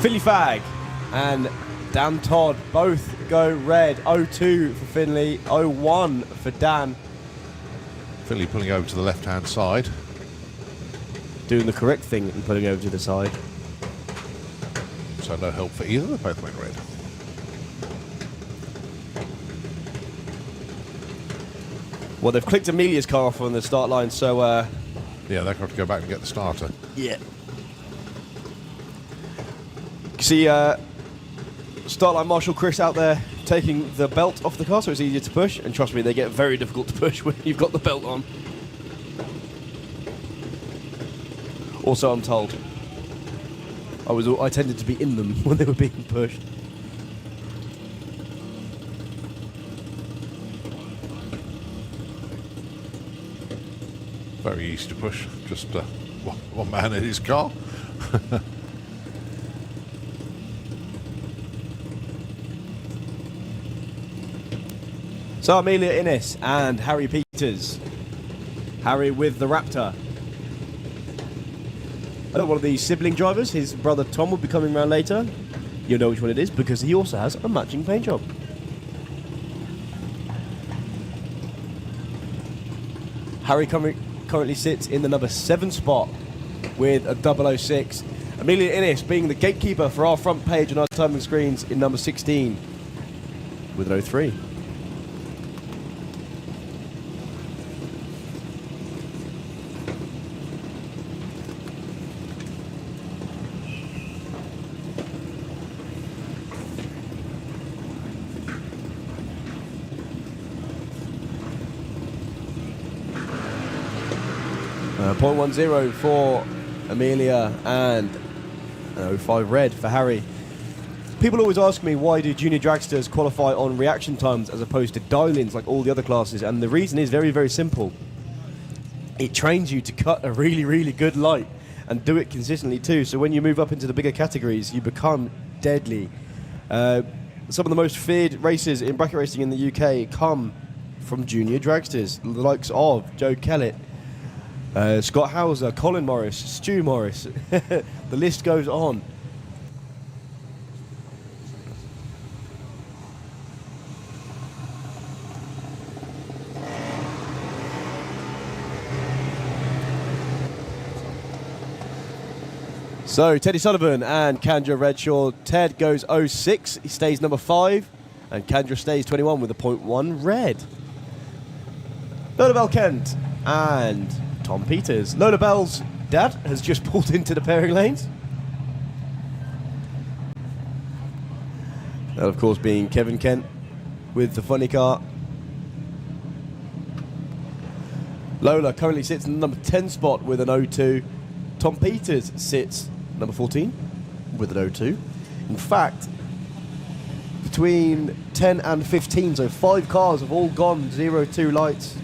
[SPEAKER 4] Finley Fag and Dan Todd both go red. 02 for Finley, 01 for Dan.
[SPEAKER 1] Finley pulling over to the left-hand side.
[SPEAKER 4] Doing the correct thing and pulling over to the side.
[SPEAKER 1] So no help for either, they both went red.
[SPEAKER 4] Well, they've clicked Amelia's car off on the start line, so...
[SPEAKER 1] yeah, they're going to have to go back and get the starter.
[SPEAKER 4] Yeah. You see start line Marshal Chris out there taking the belt off the car so it's easier to push, and trust me, they get very difficult to push when you've got the belt on. Also, I'm told, I tended to be in them when they were being pushed.
[SPEAKER 1] Very easy to push, just one man in his car.
[SPEAKER 4] So Amelia Innes and Harry Peters. Harry with the Raptor. One of the sibling drivers, his brother Tom will be coming around later. You'll know which one it is because he also has a matching paint job. Harry currently sits in the number 7 spot with a 006. Amelia Innes being the gatekeeper for our front page and our timing screens in number 16 with an 03. .10 for Amelia and 05 red for Harry. People always ask me, why do junior dragsters qualify on reaction times as opposed to dial-ins like all the other classes? And the reason is very, very simple. It trains you to cut a really, really good light and do it consistently too. So when you move up into the bigger categories, you become deadly. Some of the most feared races in bracket racing in the UK come from junior dragsters, the likes of Joe Kellett, Scott Hauser, Colin Morris, Stu Morris. The list goes on. So Teddy Sullivan and Kendra Redshaw. Ted goes 06, he stays number 5, and Kendra stays 21 with a 0.1 red. Lola Bell Kent and Tom Peters. Lola Bell's dad has just pulled into the pairing lanes. That, of course, being Kevin Kent with the funny car. Lola currently sits in the number 10 spot with an 02. Tom Peters sits number 14 with an 02. In fact, between 10 and 15, so 5 cars have all gone 0-2 lights.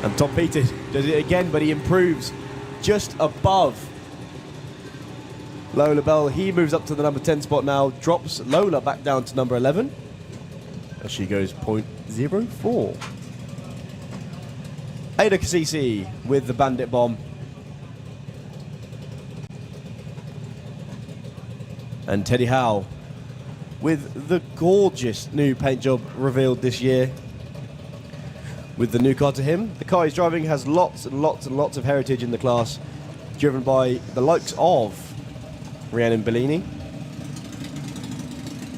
[SPEAKER 4] And Tom Peters does it again, but he improves just above Lola Bell. He moves up to the number 10 spot now, drops Lola back down to number 11. As she goes 0.04. Ada Cassisi with the Bandit Bomb. And Teddy Howe with the gorgeous new paint job revealed this year. With the new car to him. The car he's driving has lots and lots and lots of heritage in the class, driven by the likes of Rhiannon Bellini.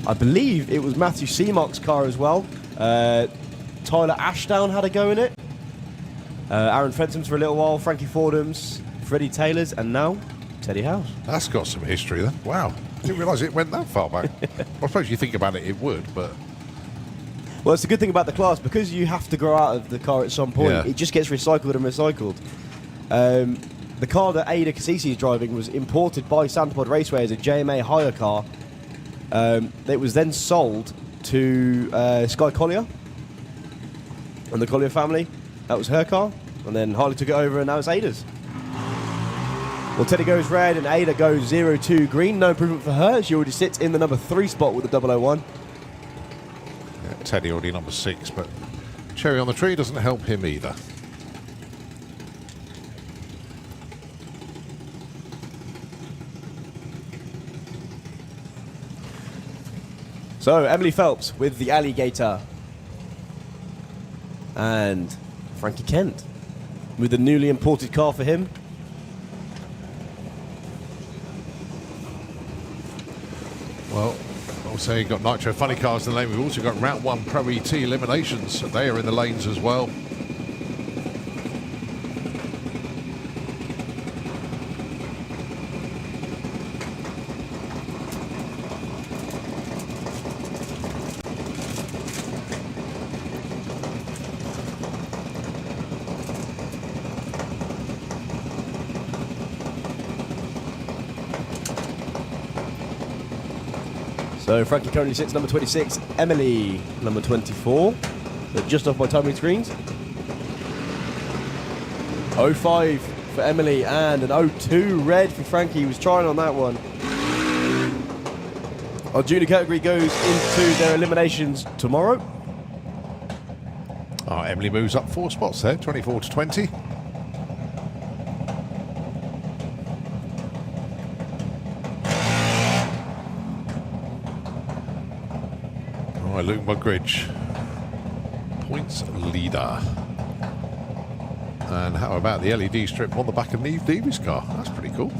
[SPEAKER 4] I believe it was Matthew Seamark's car as well. Tyler Ashdown had a go in it. Aaron Fentham's for a little while, Frankie Fordham's, Freddie Taylor's, and now Teddy Howe's.
[SPEAKER 1] That's got some history then. Wow. I didn't realise it went that far back. I suppose you think about it, it would, but...
[SPEAKER 4] Well, it's a good thing about the class, because you have to grow out of the car at some point, it just gets recycled and recycled. The car that Ada Cassisi is driving was imported by Santapod Raceway as a JMA hire car. It was then sold to Sky Collier and the Collier family. That was her car, and then Harley took it over, and now it's Ada's. Well, Teddy goes red, and Ada goes 0-2 green. No improvement for her. She already sits in the number 3 spot with the 001.
[SPEAKER 1] Yeah, Teddy already number 6, but cherry on the tree doesn't help him either.
[SPEAKER 4] So, Emily Phelps with the Alligator. And Frankie Kent with the newly imported car for him.
[SPEAKER 1] Well, also you've got Nitro Funny Cars in the lane. We've also got Round 1 Pro ET Eliminations. They are in the lanes as well.
[SPEAKER 4] So Frankie currently sits number 26, Emily number 24. They're just off my timing screens. 05 for Emily and an 02 red for Frankie. He was trying on that one. Our junior category goes into their eliminations tomorrow.
[SPEAKER 1] Emily moves up 4 spots there, 24 to 20. Luke Mugridge, points leader. And how about the LED strip on the back of Neve Davies' car? That's pretty cool.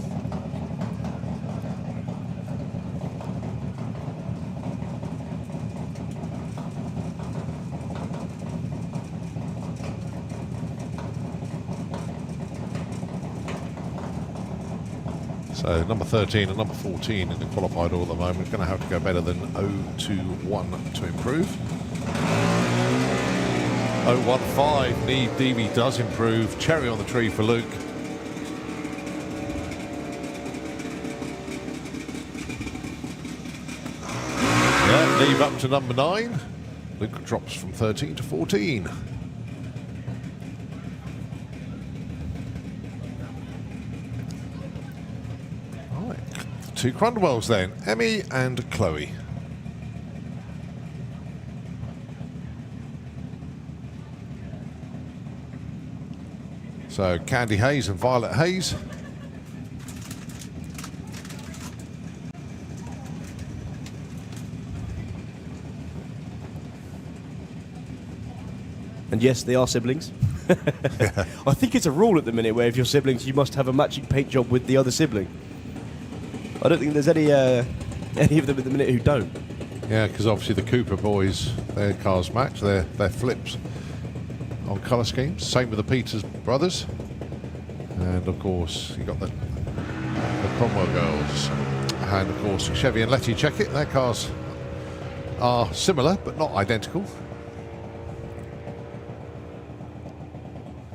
[SPEAKER 1] So number 13 and number 14 in the qualified order at the moment. Going to have to go better than 021 to improve. 015, Neve Deavy does improve. Cherry on the tree for Luke. Yeah, Neve up to number 9. Luke drops from 13 to 14. Two Crundwells then, Emmy and Chloe. So Candy Hayes and Violet Hayes.
[SPEAKER 4] And yes, they are siblings. I think it's a rule at the minute where if you're siblings, you must have a matching paint job with the other sibling. I don't think there's any of them at the minute who don't.
[SPEAKER 1] Yeah, because obviously the Cooper boys, their cars match, their flips on colour schemes. Same with the Peters brothers. And of course, you got the Cromwell girls. And of course, Chevy and Letty Checkett, their cars are similar, but not identical.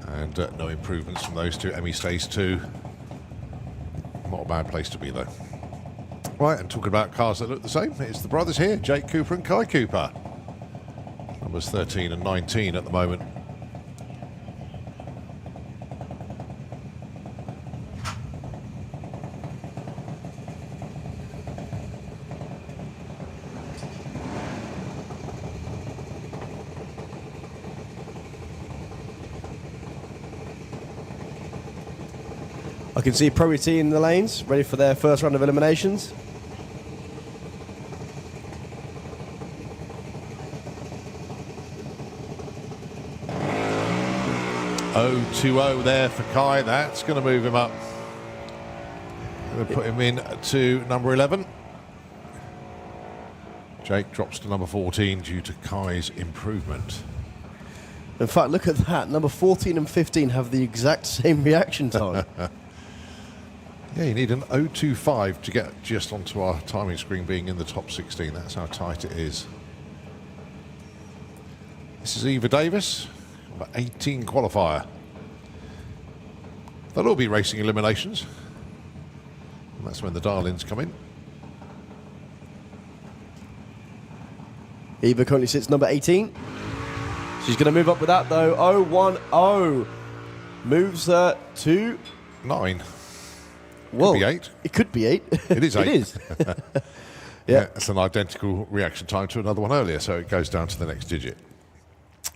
[SPEAKER 1] And no improvements from those two. Emmy stays 2. Not a bad place to be, though. Right, and talking about cars that look the same, it's the brothers here, Jake Cooper and Kai Cooper. Numbers 13 and 19 at the moment.
[SPEAKER 4] I can see Pro ET in the lanes, ready for their first round of eliminations.
[SPEAKER 1] .020 there for Kai. That's going to move him up. Going to put him in to number 11. Jake drops to number 14 due to Kai's improvement.
[SPEAKER 4] In fact, look at that. Number 14 and 15 have the exact same reaction time.
[SPEAKER 1] Yeah, you need an 025 to get just onto our timing screen being in the top 16. That's how tight it is. This is Eva Davis, number 18 qualifier. They'll all be racing eliminations. And that's when the dial-ins come in.
[SPEAKER 4] Eva currently sits number 18. She's going to move up with that, though. 010 moves her to
[SPEAKER 1] 9.
[SPEAKER 4] Well,
[SPEAKER 1] could be 8.
[SPEAKER 4] It could be 8.
[SPEAKER 1] It is 8.
[SPEAKER 4] It is.
[SPEAKER 1] Yeah, it's an identical reaction time to another one earlier, so it goes down to the next digit.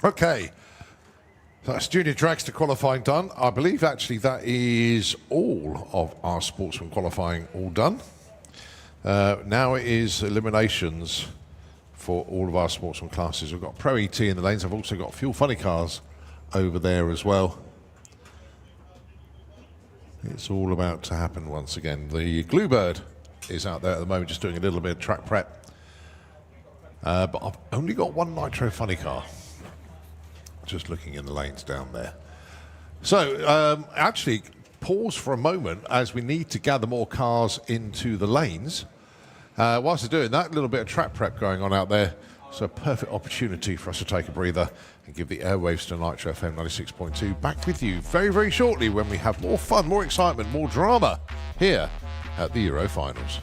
[SPEAKER 1] Okay, so that's junior dragster qualifying done. I believe actually that is all of our sportsman qualifying all done. Now it is eliminations for all of our sportsman classes. We've got Pro ET in the lanes. I've also got Fuel Funny Cars over there as well. It's all about to happen once again. The Bluebird is out there at the moment, just doing a little bit of track prep. But I've only got one Nitro Funny Car. Just looking in the lanes down there. So, actually, pause for a moment as we need to gather more cars into the lanes. Whilst they're doing that, a little bit of track prep going on out there. So, a perfect opportunity for us to take a breather and give the airwaves to Nitro FM 96.2. Back with you very, very shortly when we have more fun, more excitement, more drama here at the Euro Finals.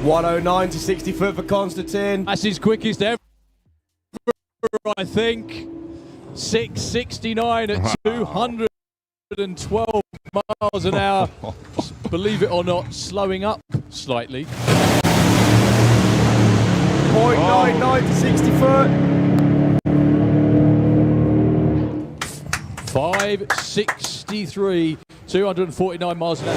[SPEAKER 4] .109 to 60 foot for Konstantin.
[SPEAKER 2] That's his quickest ever, I think. 6:69 at 212 miles an hour. Believe it or not, slowing up slightly.
[SPEAKER 4] 0.99 to 60 foot.
[SPEAKER 2] 5:63 249 miles an hour.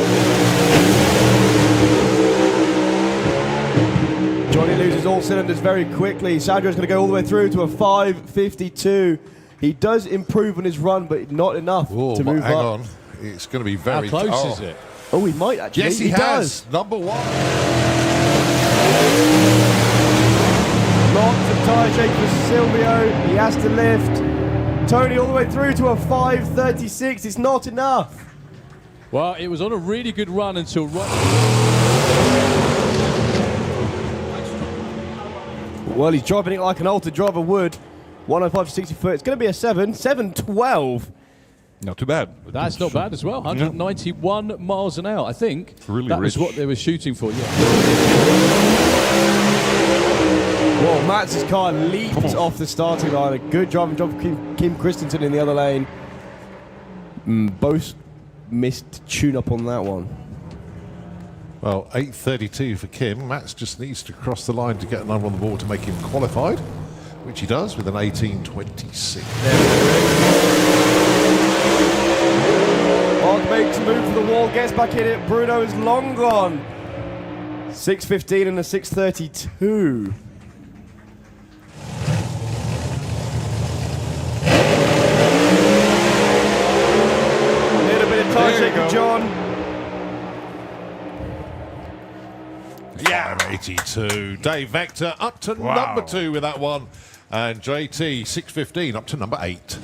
[SPEAKER 4] Johnny loses all cylinders very quickly. Sandro's going to go all the way through to a 5:52. He does improve on his run, but not enough to move
[SPEAKER 1] hang
[SPEAKER 4] up.
[SPEAKER 1] on. It's going to be very...
[SPEAKER 2] How close is it?
[SPEAKER 4] Oh, he might actually.
[SPEAKER 1] Yes, he has.
[SPEAKER 4] does.
[SPEAKER 1] Number 1.
[SPEAKER 4] Lots of tyre shake for Silvio. He has to lift. Tony all the way through to a 5:36. It's not enough.
[SPEAKER 2] Well, it was on a really good run until
[SPEAKER 4] Well, he's driving it like an Alta driver would. 105 to 60 foot. It's going to be a 7:12.
[SPEAKER 8] Not too bad.
[SPEAKER 2] That's not bad as well. 191 miles an hour. I think
[SPEAKER 8] really
[SPEAKER 2] that was
[SPEAKER 8] rich.
[SPEAKER 2] what they were shooting for. Yeah.
[SPEAKER 4] Well, Mats's car leaped off the starting line. A good driving job from Kim Christensen in the other lane. Both missed tune-up on that one.
[SPEAKER 1] Well, 8:32 for Kim. Mats just needs to cross the line to get another on the board to make him qualified, which he does with an 18:26.
[SPEAKER 4] Mark makes a move for the wall, gets back in it. Bruno is long gone. 6:15 and a 6:32. A little bit of time shaking, John.
[SPEAKER 1] Yeah, 82. Dave Vector up to number 2 with that one. And JT, 6:15, up to number 8.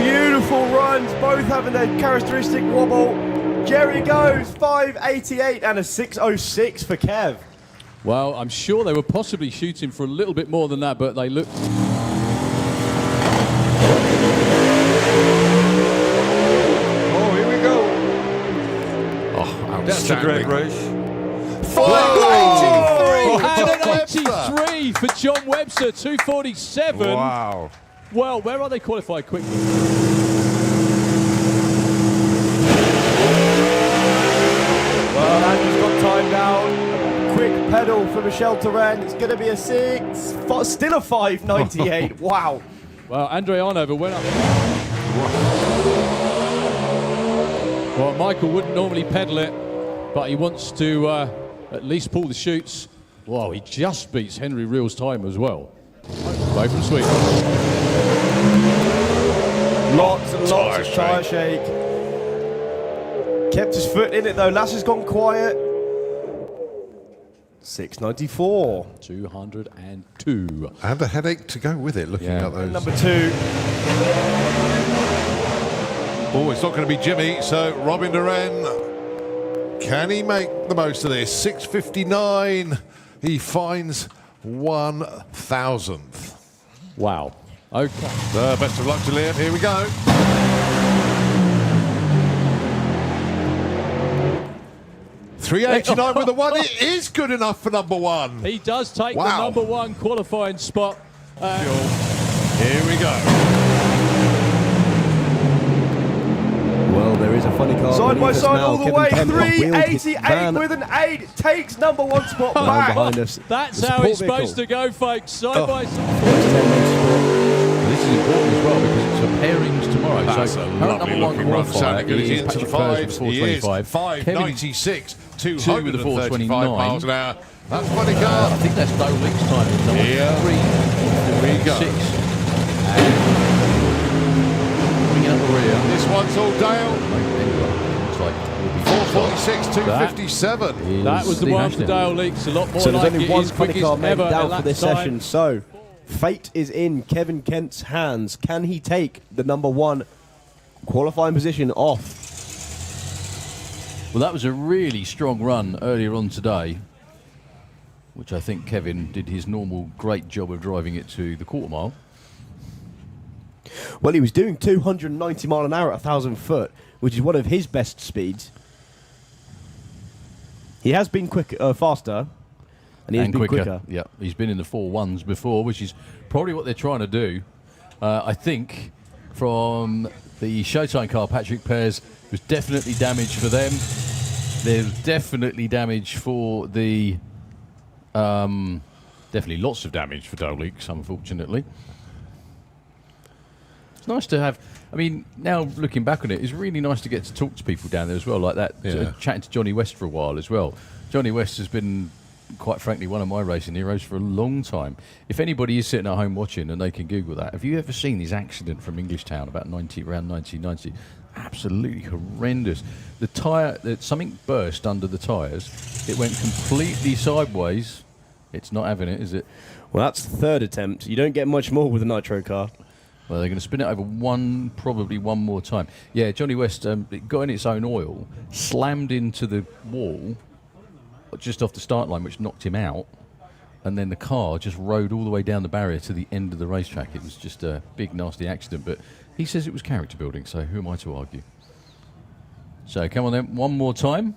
[SPEAKER 4] Beautiful runs, both having their characteristic wobble. Jerry goes 5:88 and a 6:06 for Kev.
[SPEAKER 2] Well, I'm sure they were possibly shooting for a little bit more than that, but they looked...
[SPEAKER 8] Oh, here we go.
[SPEAKER 1] Oh,
[SPEAKER 8] That's a great race.
[SPEAKER 2] 583 for John Webster, 247.
[SPEAKER 8] Wow.
[SPEAKER 2] Well, where are they qualified quickly?
[SPEAKER 4] Well, Andrew's got time down. Quick pedal for Michel Turenne. It's going to be a 6. Still a 5:98. Wow.
[SPEAKER 2] Well, Andre Arnover went up. Well, Michael wouldn't normally pedal it, but he wants to at least pull the chutes. Wow, he just beats Henry Reel's time as well. Away from Sweden.
[SPEAKER 4] Lots and lots of tyre shake. Kept his foot in it though. Lasser's gone quiet. 6:94.
[SPEAKER 2] 202.
[SPEAKER 1] And a headache to go with it, looking at those.
[SPEAKER 4] Number 2.
[SPEAKER 1] Oh, it's not going to be Jimmy, so Robin Duran. Can he make the most of this? 6:59. He finds 1,000th.
[SPEAKER 2] Wow. Okay.
[SPEAKER 1] Best of luck to Liam. Here we go. $389 with the 1. It is good enough for number 1.
[SPEAKER 2] He does take the number 1 qualifying spot.
[SPEAKER 1] Here we go.
[SPEAKER 4] Well, there is a funny car. Side by side all the way. 388 with an 8. Takes number 1 spot back.
[SPEAKER 2] Behind us. That's how it's supposed to go, folks. Side by side.
[SPEAKER 22] This is important as well because it's for pairings tomorrow.
[SPEAKER 1] That's
[SPEAKER 22] so
[SPEAKER 1] a
[SPEAKER 22] current
[SPEAKER 1] lovely
[SPEAKER 22] number 1
[SPEAKER 1] looking run.
[SPEAKER 22] qualifier
[SPEAKER 1] Good. He's
[SPEAKER 22] is
[SPEAKER 1] into the
[SPEAKER 22] Patrick Pers
[SPEAKER 1] 5s.
[SPEAKER 22] with
[SPEAKER 1] He is
[SPEAKER 22] 425.
[SPEAKER 1] 5.96.
[SPEAKER 22] 2 with the
[SPEAKER 1] 235 miles
[SPEAKER 22] 429.
[SPEAKER 1] an hour. That's funny car.
[SPEAKER 22] I think that's Doe Link's time.
[SPEAKER 1] Yeah.
[SPEAKER 22] 3,
[SPEAKER 1] Here we go.
[SPEAKER 22] 6. And coming out the rear.
[SPEAKER 1] This one's all Dale.
[SPEAKER 22] Looks like
[SPEAKER 1] 446, 257.
[SPEAKER 2] That was the
[SPEAKER 22] Steve
[SPEAKER 2] one
[SPEAKER 22] Ashley.
[SPEAKER 2] for Dale Leaks. A lot more
[SPEAKER 4] So there's
[SPEAKER 2] like
[SPEAKER 4] only
[SPEAKER 2] it
[SPEAKER 4] one
[SPEAKER 2] is
[SPEAKER 4] funny
[SPEAKER 2] quickest
[SPEAKER 4] car made
[SPEAKER 2] ever
[SPEAKER 4] down
[SPEAKER 2] at
[SPEAKER 4] for this
[SPEAKER 2] lap time.
[SPEAKER 4] session. So fate is in Kevin Kent's hands. Can he take the number 1 qualifying position off?
[SPEAKER 22] Well, that was a really strong run earlier on today, which I think Kevin did his normal great job of driving it to the quarter mile.
[SPEAKER 4] Well, he was doing 290 mile an hour at 1,000 foot, which is one of his best speeds. He has been faster, and he has been quicker.
[SPEAKER 22] Yeah, he's been in the 4.1s before, which is probably what they're trying to do. I think from the Showtime car, Patrick Pers was definitely damage for them. There's definitely damage for the... definitely lots of damage for Dole Leaks, unfortunately.
[SPEAKER 2] It's nice to have. I mean, now looking back on it, it's really nice to get to talk to people down there as well, like that.
[SPEAKER 1] Yeah.
[SPEAKER 2] Chatting to Johnny West for a while as well. Johnny West has been, quite frankly, one of my racing heroes for a long time. If anybody is sitting at home watching and they can Google that, have you ever seen his accident from Englishtown around 1990? Absolutely horrendous. The tyre, something burst under the tyres. It went completely sideways. It's not having it, is it?
[SPEAKER 4] Well, that's the third attempt. You don't get much more with a nitro car.
[SPEAKER 2] Well, they're going to spin it over probably one more time. Yeah, Johnny West, it got in its own oil, slammed into the wall just off the start line, which knocked him out. And then the car just rode all the way down the barrier to the end of the racetrack. It was just a big, nasty accident. But he says it was character building, so who am I to argue? So come on then, one more time.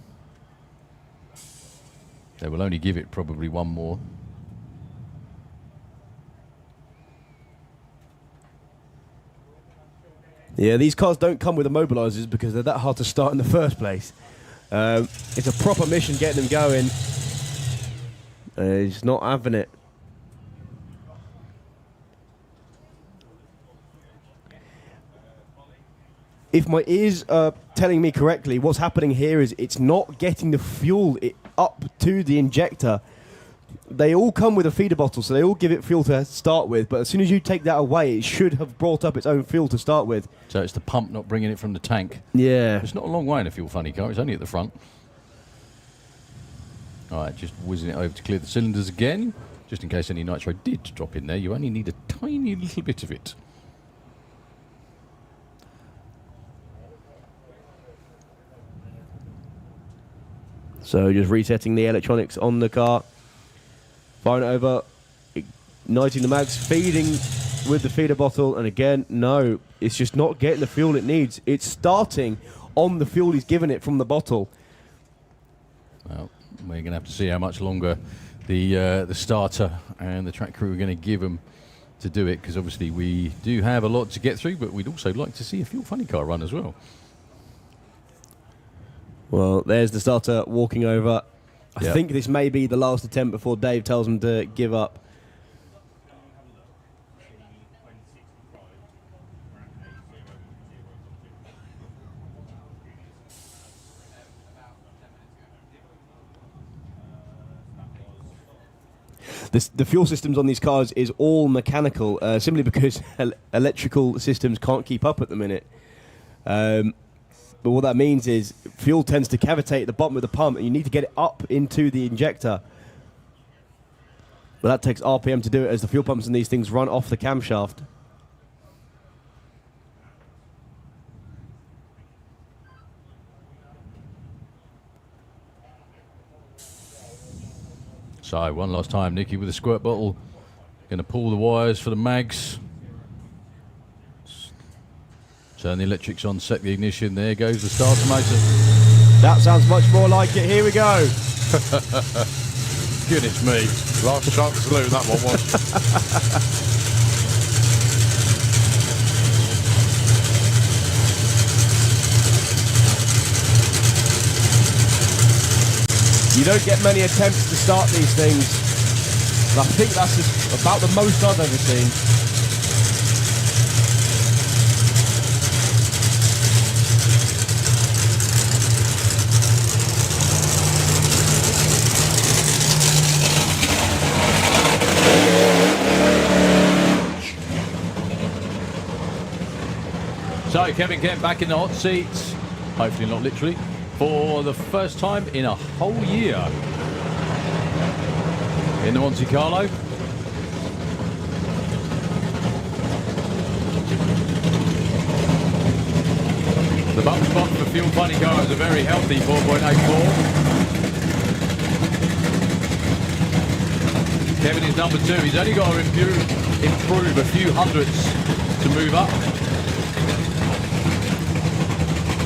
[SPEAKER 2] They will only give it probably one more.
[SPEAKER 4] Yeah, these cars don't come with immobilizers because they're that hard to start in the first place. It's a proper mission getting them going. He's not having it. If my ears are telling me correctly, what's happening here is it's not getting the fuel up to the injector. They all come with a feeder bottle, so they all give it fuel to start with, but as soon as you take that away, it should have brought up its own fuel to start with.
[SPEAKER 2] So it's the pump not bringing it from the tank.
[SPEAKER 4] Yeah.
[SPEAKER 2] It's not a long way in a fuel funny car, it's only at the front. Alright, just whizzing it over to clear the cylinders again. Just in case any nitro did drop in there, you only need a tiny little bit of it.
[SPEAKER 4] So just resetting the electronics on the car. Firing it over, igniting the mags, feeding with the feeder bottle, and again, no, it's just not getting the fuel it needs. It's starting on the fuel he's given it from the bottle.
[SPEAKER 2] Well, we're going to have to see how much longer the starter and the track crew are going to give them to do it, because obviously we do have a lot to get through, but we'd also like to see a fuel funny car run as well.
[SPEAKER 4] Well, there's the starter walking over. I
[SPEAKER 2] Yep.
[SPEAKER 4] think this may be the last attempt before Dave tells him to give up. The fuel systems on these cars is all mechanical, simply because electrical systems can't keep up at the minute. But what that means is fuel tends to cavitate at the bottom of the pump, and you need to get it up into the injector. But that takes RPM to do it, as the fuel pumps in these things run off the camshaft.
[SPEAKER 2] So one last time, Nicky with a squirt bottle. Going to pull the wires for the mags. Turn the electrics on, set the ignition. There goes the starter motor.
[SPEAKER 4] That sounds much more like it. Here we go.
[SPEAKER 2] Goodness me.
[SPEAKER 1] Last chance saloon, that one was.
[SPEAKER 4] You don't get many attempts to start these things. And I think that's just about the most I've ever seen.
[SPEAKER 2] So Kevin Kent back in the hot seat, hopefully not literally, for the first time in a whole year in the Monte Carlo. The bump spot for Fuel Funny car is a very healthy 4.84. Kevin is number 2. He's only got to improve a few hundredths to move up.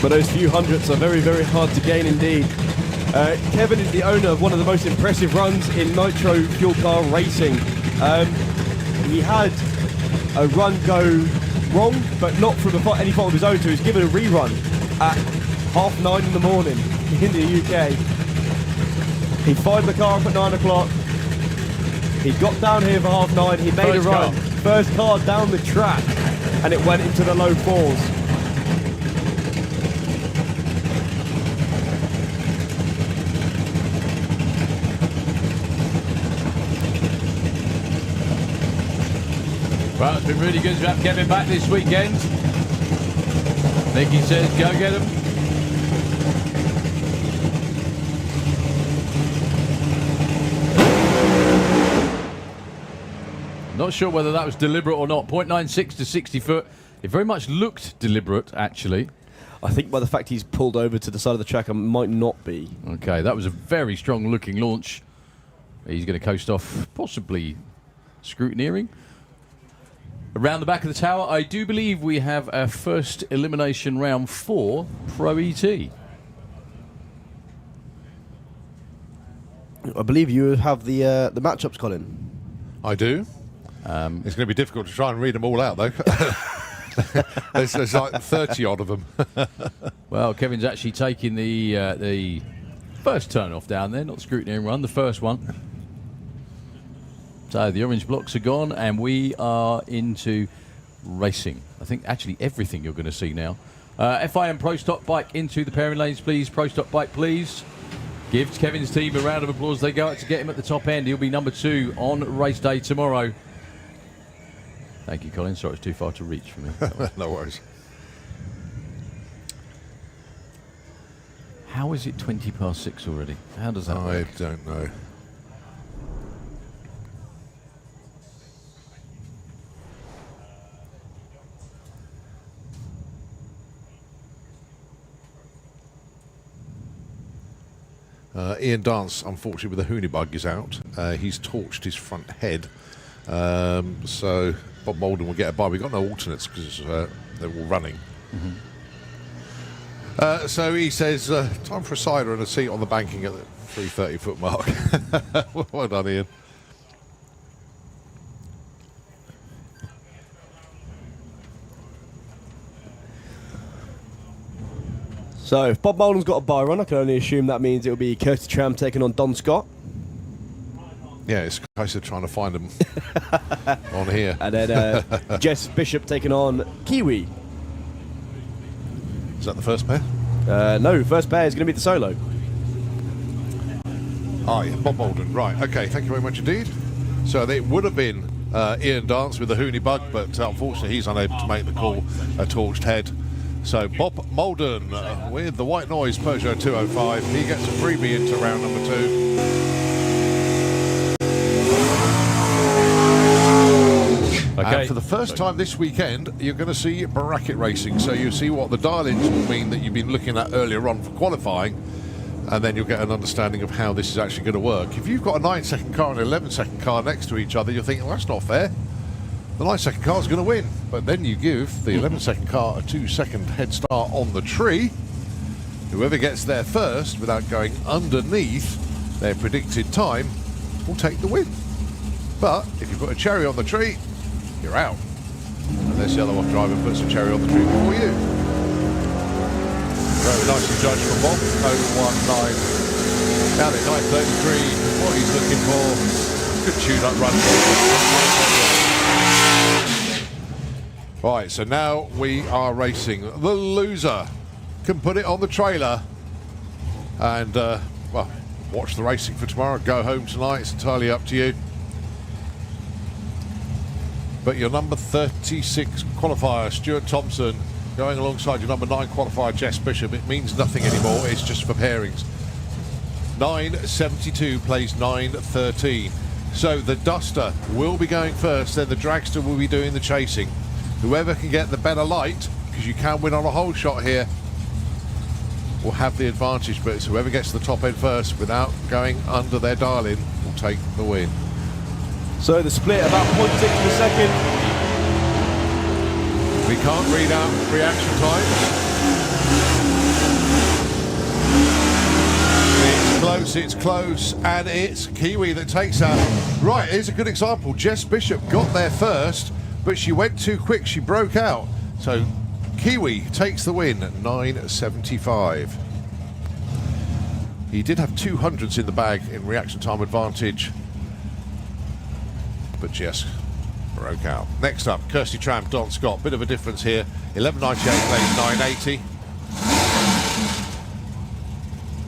[SPEAKER 4] But those few hundredths are very, very hard to gain indeed. Kevin is the owner of one of the most impressive runs in nitro fuel car racing. He had a run go wrong, but not from any fault of his own, so he's given a rerun at 9:30 in the morning in the UK. He fired the car up at 9 o'clock. He got down here for 9:30. He made a run. First car down the track. and it went into the low fours.
[SPEAKER 2] Well, it's been really good to have Kevin back this weekend. Nicky says, go get him. Not sure whether that was deliberate or not. 0.96 to 60 foot. It very much looked deliberate, actually.
[SPEAKER 4] I think by the fact he's pulled over to the side of the track, it might not be.
[SPEAKER 2] Okay, that was a very strong looking launch. He's going to coast off, possibly scrutineering. Around the back of the tower, I do believe we have our first elimination round for Pro ET.
[SPEAKER 4] I believe you have the matchups, Colin.
[SPEAKER 1] I do. It's going to be difficult to try and read them all out, though. there's like 30 odd of them.
[SPEAKER 2] Well, Kevin's actually taking the first turn off down there, not the scrutineering run, the first one. So the orange blocks are gone, and we are into racing. I think actually everything you're going to see now. FIM Pro Stock Bike into the pairing lanes, please. Pro Stock Bike, please. Give Kevin's team a round of applause. They go out to get him at the top end. He'll be number 2 on race day tomorrow. Thank you, Colin. Sorry, it's too far to reach for me.
[SPEAKER 1] No worries.
[SPEAKER 2] How is it 20 past 6 already? How does that work?
[SPEAKER 1] I don't know. Ian Dance, unfortunately, with the Hoonibug is out. He's torched his front head. So Bob Molden will get a bye. We've got no alternates because they're all running. So he says, time for a cider and a seat on the banking at the 330 foot mark. Well done, Ian.
[SPEAKER 4] So if Bob Molden's got a bye run, I can only assume that means it'll be Curtis Tram taking on Don Scott.
[SPEAKER 1] Yeah, it's a case of trying to find them on here.
[SPEAKER 4] And then Jess Bishop taking on Kiwi.
[SPEAKER 1] Is that the first pair?
[SPEAKER 4] No, first pair is going to be the solo.
[SPEAKER 1] Oh, yeah, Bob Molden. Right, okay, thank you very much indeed. So it would have been Ian Dance with the Hoonibug, but unfortunately he's unable to make the call, a torched head. So Bob Molden with the White Noise Peugeot 205. He gets a freebie into round number 2.
[SPEAKER 2] Okay.
[SPEAKER 1] And for the first time this weekend, you're going to see bracket racing. So you see what the dial-ins will mean that you've been looking at earlier on for qualifying, and then you'll get an understanding of how this is actually going to work. If you've got a 9-second car and an 11-second car next to each other, you're thinking, well, that's not fair. The 9-second car is going to win. But then you give the 11-second car a 2-second head start on the tree. Whoever gets there first, without going underneath their predicted time, will take the win. But if you put a cherry on the tree, you're out. Unless the other driver puts a cherry on the tree before you. Very nicely judged from Bob. 019. Down at 9:33. What he's looking for. Good tune-up run. Right, so now we are racing. The loser can put it on the trailer and, well, watch the racing for tomorrow. Go home tonight. It's entirely up to you. But your number 36 qualifier, Stuart Thompson, going alongside your number 9 qualifier, Jess Bishop, it means nothing anymore. It's just for pairings. 9.72 plays 9.13. So the Duster will be going first, then the Dragster will be doing the chasing. Whoever can get the better light, because you can win on a whole shot here, will have the advantage, but it's whoever gets to the top end first without going under their dial-in will take the win.
[SPEAKER 4] So the split about 0.6 per second.
[SPEAKER 1] We can't read out reaction times. It's close, and it's Kiwi that takes that. Right, here's a good example. Jess Bishop got there first, but she went too quick, she broke out. So Kiwi takes the win at 9.75. He did have 200s in the bag in reaction time advantage, but Jess broke out. Next up, Kirsty Tramp, Don Scott. Bit of a difference here. 11.98 plays 9.80.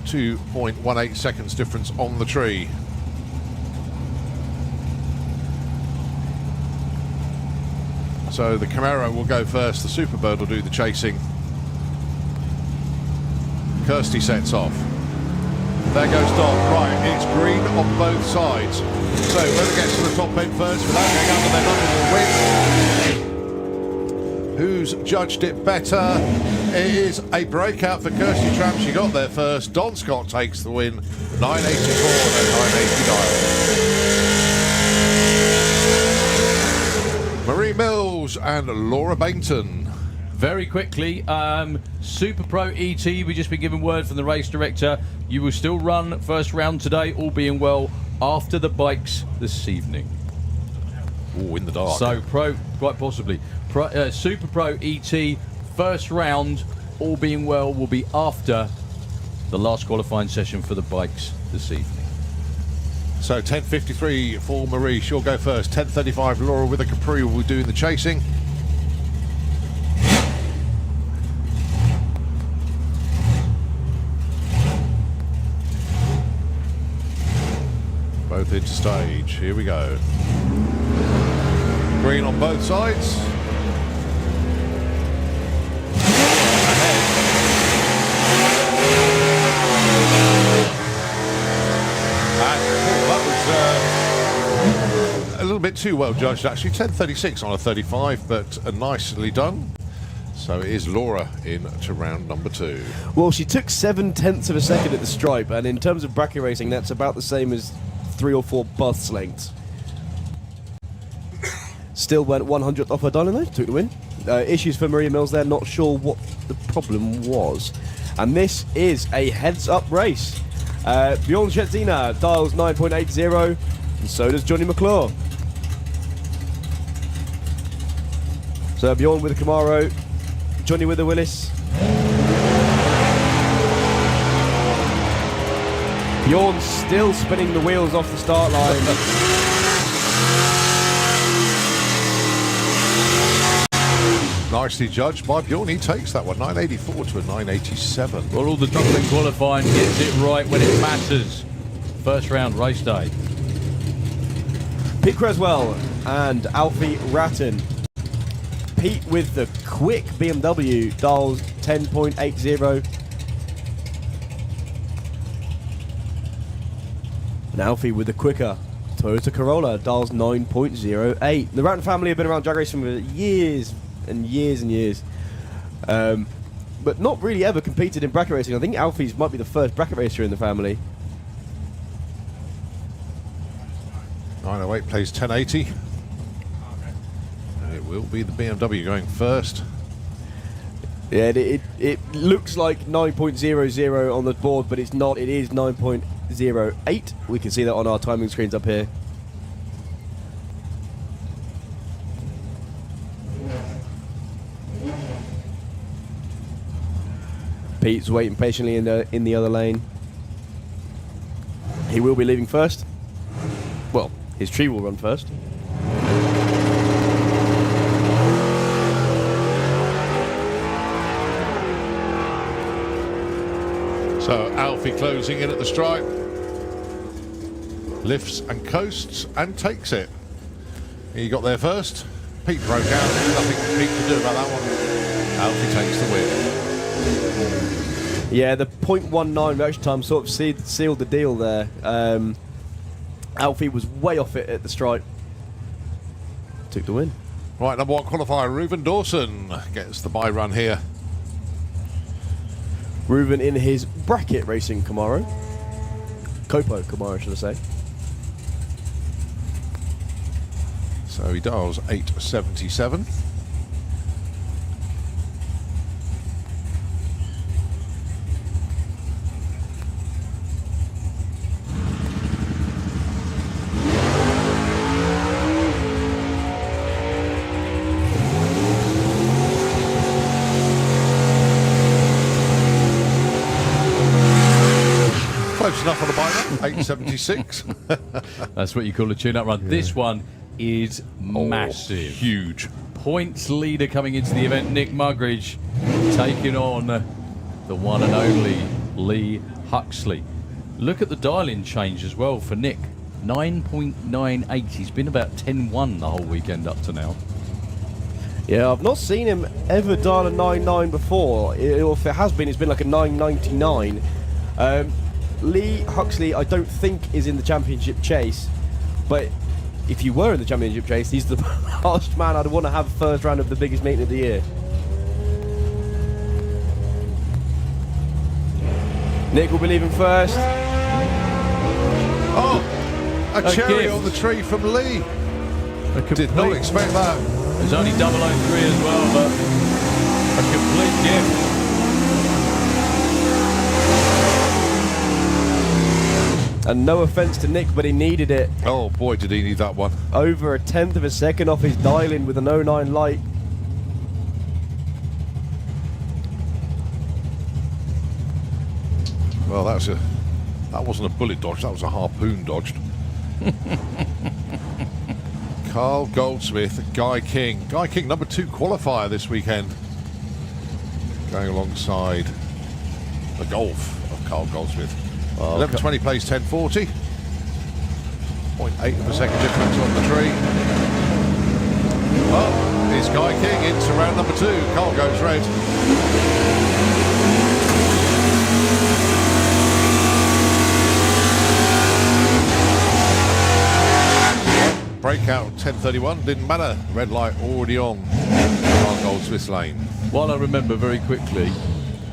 [SPEAKER 1] 2.18 seconds difference on the tree. So the Camaro will go first. The Superbird will do the chasing. Kirsty sets off. There goes Don. Right, it's green on both sides. So whoever gets to the top end first without going under their number will win. Who's judged it better? It is a breakout for Kirsty Tramp. She got there first. Don Scott takes the win. 9.84 and 9.89. Marie Mills and Laura Bainton.
[SPEAKER 2] Very quickly, Super Pro ET, we've just been given word from the race director. You will still run first round today, all being well, after the bikes this evening.
[SPEAKER 1] Oh, in the dark.
[SPEAKER 2] So, quite possibly. Super Pro ET, first round, all being well, will be after the last qualifying session for the bikes this evening.
[SPEAKER 1] So 10.53 for Marie. She'll go first. 10.35 Laura with a Capri will be doing the chasing. Both into stage. Here we go. Green on both sides. A little bit too well judged, actually. 10.36 on a 35, but nicely done. So it is Laura in to round number 2.
[SPEAKER 4] Well, she took 0.7 of a second at the stripe, and in terms of bracket racing, that's about the same as 3 or 4 bus lengths. Still went 100th off her dialing though, took the win. Issues for Maria Mills there, not sure what the problem was. And this is a heads-up race. Bjorn Shetzina dials 9.80, and so does Johnny McClure. So Bjorn with a Camaro, Johnny with a Willis. Bjorn still spinning the wheels off the start line.
[SPEAKER 1] Nicely judged by Bjorn. He takes that one. 9.84 to a 9.87.
[SPEAKER 2] Well, all the trouble in qualifying, gets it right when it matters. First round race day.
[SPEAKER 4] Pete Creswell and Alfie Ratton. Pete with the quick BMW, dials 10.80. And Alfie with the quicker Toyota Corolla, dials 9.08. The Ratton family have been around drag racing for years and years and years. But not really ever competed in bracket racing. I think Alfie's might be the first bracket racer in the family.
[SPEAKER 1] 9.08 plays 10.80. And it will be the BMW going first.
[SPEAKER 4] Yeah, it looks like 9.00 on the board, but it's not. It is 9.08. We can see that on our timing screens up here. Pete's waiting patiently in the other lane. He will be leaving first. Well, his tree will run first.
[SPEAKER 1] So Alfie closing in at the stripe. Lifts and coasts and takes it. He got there first. Pete broke out. Nothing Pete could do about that one. Alfie takes the win.
[SPEAKER 4] Yeah, the 0.19 reaction time sort of sealed the deal there. Alfie was way off it at the stripe. Took the win.
[SPEAKER 1] Right, number 1 qualifier, Reuben Dawson gets the bye run here.
[SPEAKER 4] Reuben in his bracket racing Camaro. Copo Camaro, should I say.
[SPEAKER 1] So he dials 8.77. Close enough on the bike run, 8.76.
[SPEAKER 2] That's what you call a tune-up run. Yeah. This one is massive.
[SPEAKER 1] Huge.
[SPEAKER 2] Points leader coming into the event, Nick Mugridge, taking on the one and only Lee Huxley. Look at the dial-in change as well for Nick. 9.98. He's been about 10-1 the whole weekend up to now.
[SPEAKER 4] Yeah, I've not seen him ever dial a 9.9 before. Or if it has been, it's been like a 9.99. Lee Huxley, I don't think, is in the championship chase. But if you were in the championship chase, he's the last man I'd want to have first round of the biggest meeting of the year. Nick will be leaving first.
[SPEAKER 1] Oh, a cherry
[SPEAKER 2] gift.
[SPEAKER 1] on the tree from Lee. Did not
[SPEAKER 2] complete-
[SPEAKER 1] expect that.
[SPEAKER 2] There's only 003 as well, but a complete gift.
[SPEAKER 4] And no offence to Nick, but he needed it.
[SPEAKER 1] Oh boy, did he need that one.
[SPEAKER 4] Over 1/10 of a second off his dial-in with an 09 light.
[SPEAKER 1] Well, that wasn't a bullet dodge, that was a harpoon dodged. Carl Goldsmith, Guy King. Guy King, number 2 qualifier this weekend. Going alongside the Golf of Carl Goldsmith. 11.20 plays 10.40. 0.8 of a second difference on the tree. Well, it's Guy King into round number 2. Carl goes red. Breakout 10.31, didn't matter. Red light already on Goldsmith's lane.
[SPEAKER 2] While I remember very quickly,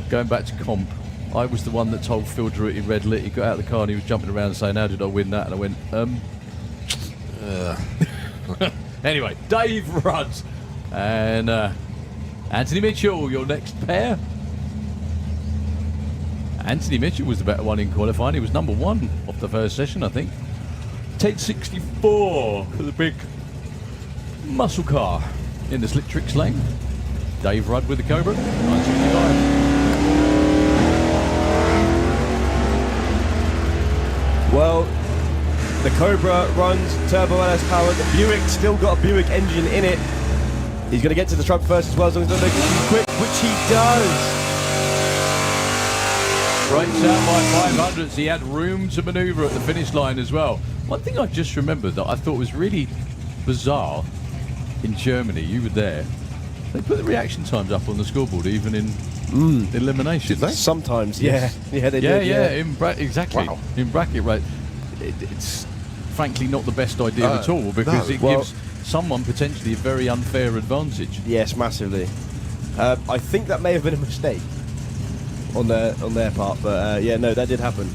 [SPEAKER 2] going back to comp, I was the one that told Phil Drew he red lit. He got out of the car and he was jumping around saying, how did I win that? And I went, Anyway, Dave Rudd and Anthony Mitchell, your next pair. Anthony Mitchell was the better one in qualifying. He was number 1 off the first session, I think. 10.64 for the big muscle car in the Slick Tricks lane. Dave Rudd with the Cobra, 9.65.
[SPEAKER 4] Well, the Cobra runs turbo LS power. The Buick still got a Buick engine in it. He's going to get to the truck first as well, as long as he's making it quick, which he does.
[SPEAKER 2] Breaks out by 500s. He had room to manoeuvre at the finish line as well. One thing I just remembered that I thought was really bizarre in Germany, you were there, they put the reaction times up on the scoreboard even in eliminations.
[SPEAKER 4] Did they? Sometimes, yeah. Yeah, they did.
[SPEAKER 2] Exactly.
[SPEAKER 1] Wow.
[SPEAKER 2] In bracket rate. It's frankly not the best idea at all because it gives someone potentially a very unfair advantage.
[SPEAKER 4] Yes, massively. I think that may have been a mistake on their part, but yeah, no, that did happen.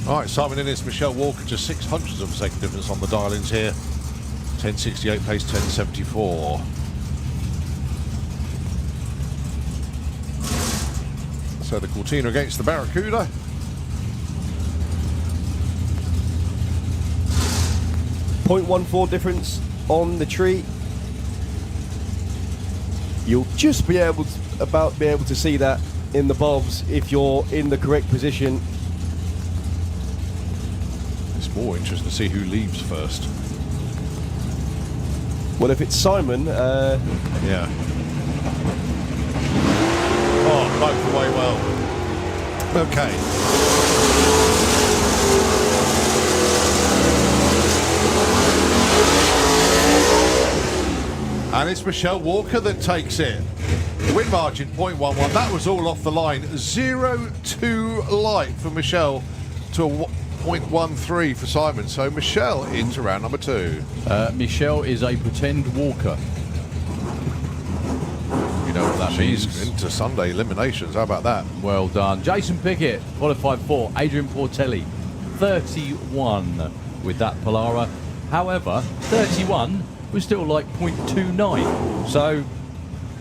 [SPEAKER 1] All right, Simon Innes, Michelle Walker, just 600ths of a second difference on the dial-ins here. 10.68 plays 10.74. So the Cortina against the Barracuda.
[SPEAKER 4] .14 difference on the tree. You'll just be able to see that in the bulbs if you're in the correct position.
[SPEAKER 1] It's more interesting to see who leaves first.
[SPEAKER 4] Well, if it's Simon,
[SPEAKER 1] yeah. Oh, both away well. Okay. And it's Michelle Walker that takes it. Win margin 0.11. That was all off the line. 0.2 light for Michelle to a 0.13 for Simon. So Michelle into round number 2.
[SPEAKER 2] Michelle is a pretend walker. You know what that
[SPEAKER 1] She's
[SPEAKER 2] means.
[SPEAKER 1] into Sunday eliminations. How about that?
[SPEAKER 2] Well done. Jason Pickett, qualified 4. Adrian Portelli, 31 with that Polara. However, 31 was still like 0.29. So,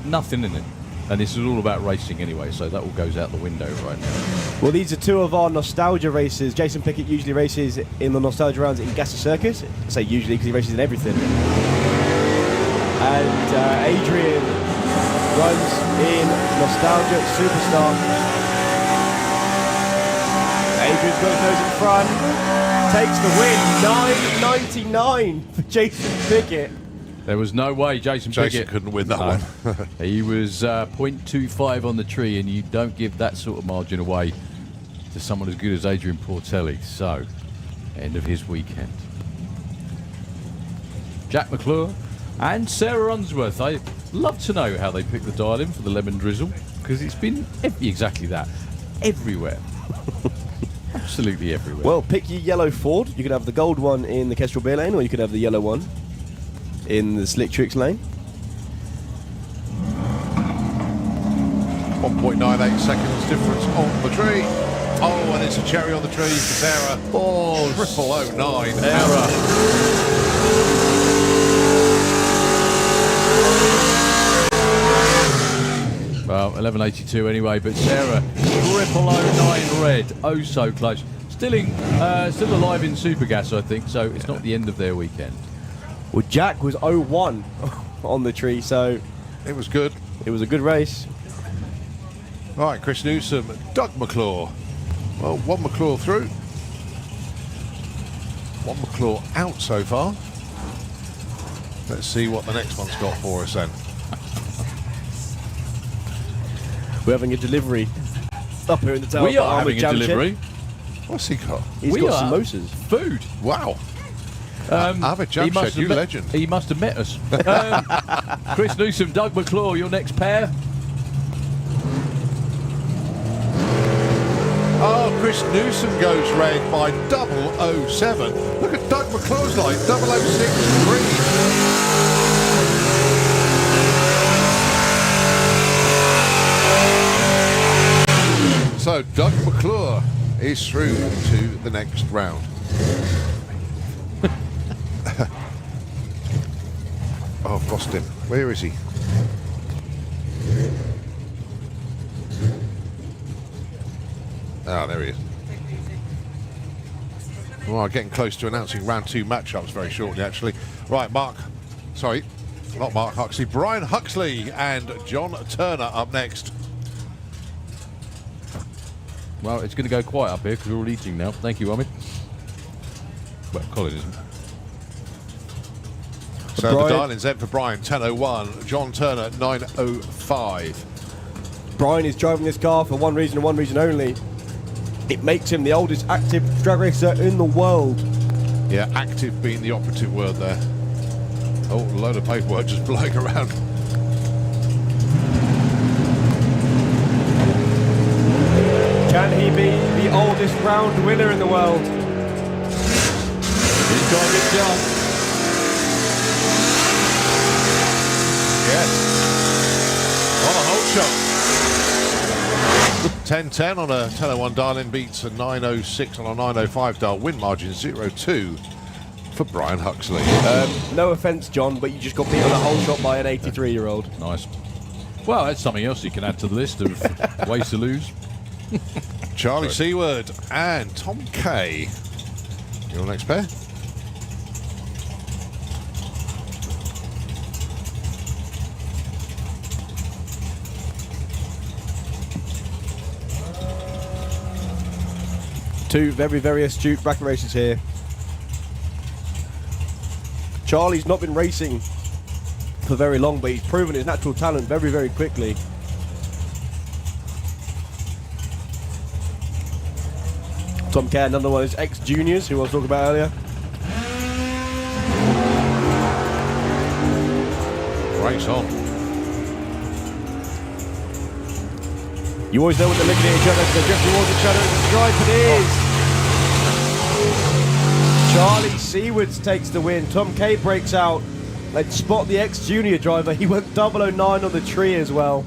[SPEAKER 2] nothing in it. And this is all about racing anyway, so that all goes out the window right now.
[SPEAKER 4] well, these are 2 of our nostalgia races. Jason Pickett usually races in the nostalgia rounds in Gasser Circus. I say usually because he races in everything. And Adrian runs in Nostalgia Superstar. Adrian's got those in front. Takes the win. 9.99 for Jason Pickett.
[SPEAKER 2] There was no way Jason Pickett
[SPEAKER 1] couldn't win that one.
[SPEAKER 2] He was 0.25 on the tree, and you don't give that sort of margin away to someone as good as Adrian Portelli. So, end of his weekend. Jack McClure and Sarah Unsworth. I'd love to know how they picked the dial in for the lemon drizzle, because it's been exactly that. Everywhere. Absolutely everywhere.
[SPEAKER 4] Well, pick your yellow Ford. You could have the gold one in the Kestrel Beer lane, or you could have the yellow one in the Slick Tricks lane.
[SPEAKER 1] 1.98 seconds difference on the tree. Oh, and it's a cherry on the tree for Sarah. Oh, 0.009.
[SPEAKER 2] Error. Well, 11.82 anyway, but Sarah, 0.009 red. Oh, so close. Still alive in Supergas, I think, so it's not the end of their weekend.
[SPEAKER 4] Well, Jack was 0.1 on the tree, so
[SPEAKER 1] it was good.
[SPEAKER 4] It was a good race.
[SPEAKER 1] All right, Chris Newsom, Doug McClure. Well, one McClure through. One McClure out so far. Let's see what the next one's got for us then.
[SPEAKER 4] We're having a delivery up here in the tower.
[SPEAKER 2] We are having a delivery.
[SPEAKER 1] What's he got?
[SPEAKER 4] He's got samosas.
[SPEAKER 2] Food.
[SPEAKER 1] Wow. Have a jam shed, you legend.
[SPEAKER 2] He must have met us. Chris Newsom, Doug McClure, your next pair.
[SPEAKER 1] Oh, Chris Newsom goes red by 007. Look at Doug McClure's line, 006 green. So Doug McClure is through to the next round. Oh, I've lost him. Where is he? Ah, there he is. Well, getting close to announcing round 2 matchups very shortly, actually. Right, sorry, not Mark Huxley, Brian Huxley and John Turner up next.
[SPEAKER 2] Well, it's going to go quiet up here because we're all eating now. Thank you, Ahmed. Well, Colin isn't.
[SPEAKER 1] So the dial-in's in for Brian, 10.01. John Turner, 9.05.
[SPEAKER 4] Brian is driving this car for one reason and one reason only. It makes him the oldest active drag racer in the world.
[SPEAKER 1] Yeah, active being the operative word there. Oh, a load of paperwork just blowing around.
[SPEAKER 4] Can he be the oldest round winner in the world?
[SPEAKER 2] He's got it done.
[SPEAKER 1] Yes. On a whole shot. 10.10 on a 10.01 dial-in beats a 9.06 on a 9.05 dial. Win margin 0.2 for Brian Huxley.
[SPEAKER 4] No offence, John, but you just got beat on a whole shot by an 83-year-old.
[SPEAKER 2] Nice. Well, that's something else you can add to the list of ways to lose.
[SPEAKER 1] Charlie Seward and Tom Kay. Your next pair?
[SPEAKER 4] Two very, very astute bracket racers here. Charlie's not been racing for very long, but he's proven his natural talent very, very quickly. Tom Kay, another one of those ex-juniors who I was talking about earlier.
[SPEAKER 1] Race on.
[SPEAKER 4] You always know when they're looking at each other, they're just towards each other. The stripe it is. Charlie Seward takes the win. Tom Kay breaks out. They'd spot the ex-junior driver. He went 009 on the tree as well.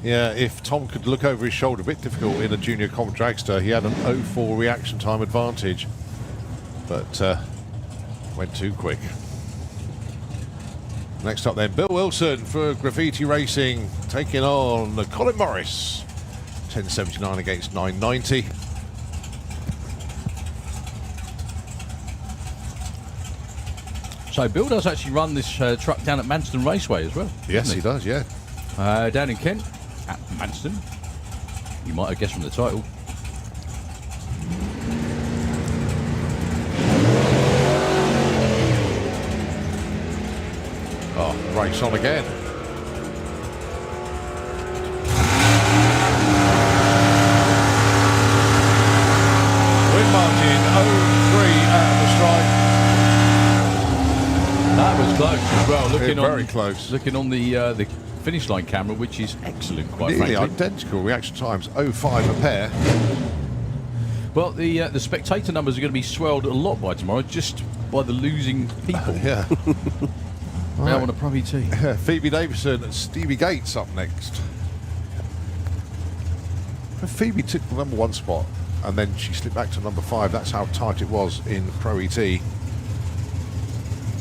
[SPEAKER 1] Yeah, if Tom could look over his shoulder, a bit difficult in a junior comp dragster. He had an 0.4 reaction time advantage, but went too quick. Next up then, Bill Wilson for Graffiti Racing, taking on Colin Morris. 10.79 against 9.90.
[SPEAKER 2] So Bill does actually run this truck down at Manston Raceway as well.
[SPEAKER 1] Yes, he does, yeah.
[SPEAKER 2] Down in Kent. at Manston. You might have guessed from the title.
[SPEAKER 1] Oh, race on again. Win margin 0.3 out of the stripe.
[SPEAKER 2] That was close as well.
[SPEAKER 1] Very close.
[SPEAKER 2] Looking on the finish line camera, which is excellent, quite
[SPEAKER 1] Nearly
[SPEAKER 2] frankly.
[SPEAKER 1] identical reaction times, 0.5 a pair.
[SPEAKER 2] Well, the spectator numbers are going to be swelled a lot by tomorrow, just by the losing people.
[SPEAKER 1] Yeah.
[SPEAKER 2] Now on a Pro ET.
[SPEAKER 1] Phoebe Davison and Stevie Gates up next. Phoebe took the #1 spot and then she slipped back to #5. That's how tight it was in Pro ET.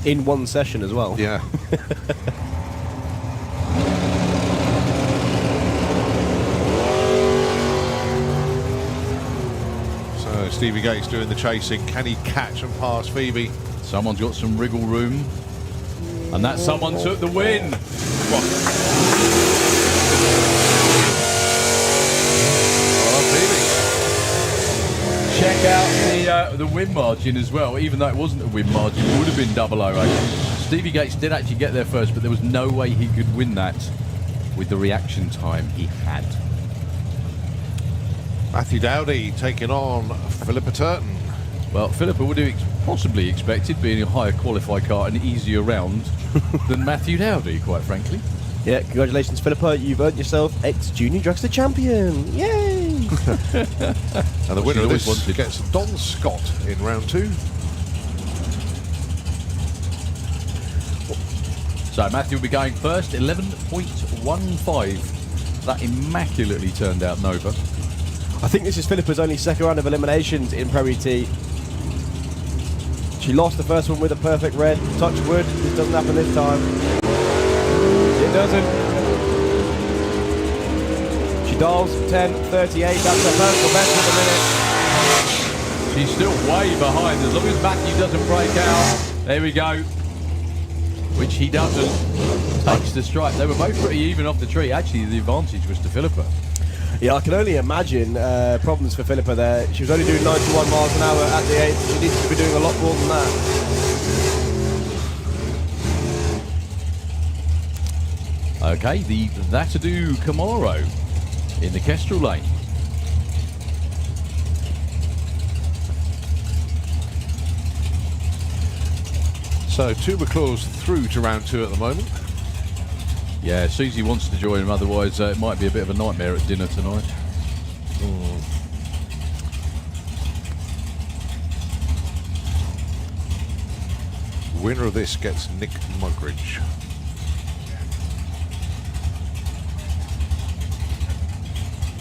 [SPEAKER 4] In one session as well.
[SPEAKER 1] Yeah. So Stevie Gates doing the chasing. Can he catch and pass Phoebe?
[SPEAKER 2] Someone's got some wriggle room. And that someone took the win. Check out the win margin as well. Even though it wasn't a win margin, it would have been 008. Stevie Gates did actually get there first, but there was no way he could win that with the reaction time he had.
[SPEAKER 1] Matthew Dowdy taking on Philippa Turton.
[SPEAKER 2] Well, Philippa would have possibly expected, being a higher qualified car, an easier round than Matthew Dowdy, quite frankly.
[SPEAKER 4] Yeah, congratulations, Philippa. You've earned yourself ex-junior dragster champion. Yay!
[SPEAKER 1] And the winner of this gets Don Scott in round 2.
[SPEAKER 2] So Matthew will be going first, 11.15. That immaculately turned out Nova.
[SPEAKER 4] I think this is Philippa's only second round of eliminations in Pro ET. She lost the first one with a perfect red. Touch wood, this doesn't happen this time. It doesn't. She dials 10.38, that's her personal best at the minute.
[SPEAKER 2] She's still way behind. As long as Matthew doesn't break out. There we go. Which he doesn't. Takes the stripe. They were both pretty even off the tree. Actually, the advantage was to Philippa.
[SPEAKER 4] Yeah, I can only imagine problems for Philippa there. She was only doing 91 miles an hour at the 8th. She needs to be doing a lot more than that.
[SPEAKER 2] Okay, the Thatadoo Camaro in the Kestrel lane.
[SPEAKER 1] So 2 McClures through to round 2 at the moment.
[SPEAKER 2] Yeah, Susie wants to join him, otherwise it might be a bit of a nightmare at dinner tonight.
[SPEAKER 1] Winner of this gets Nick Mugridge.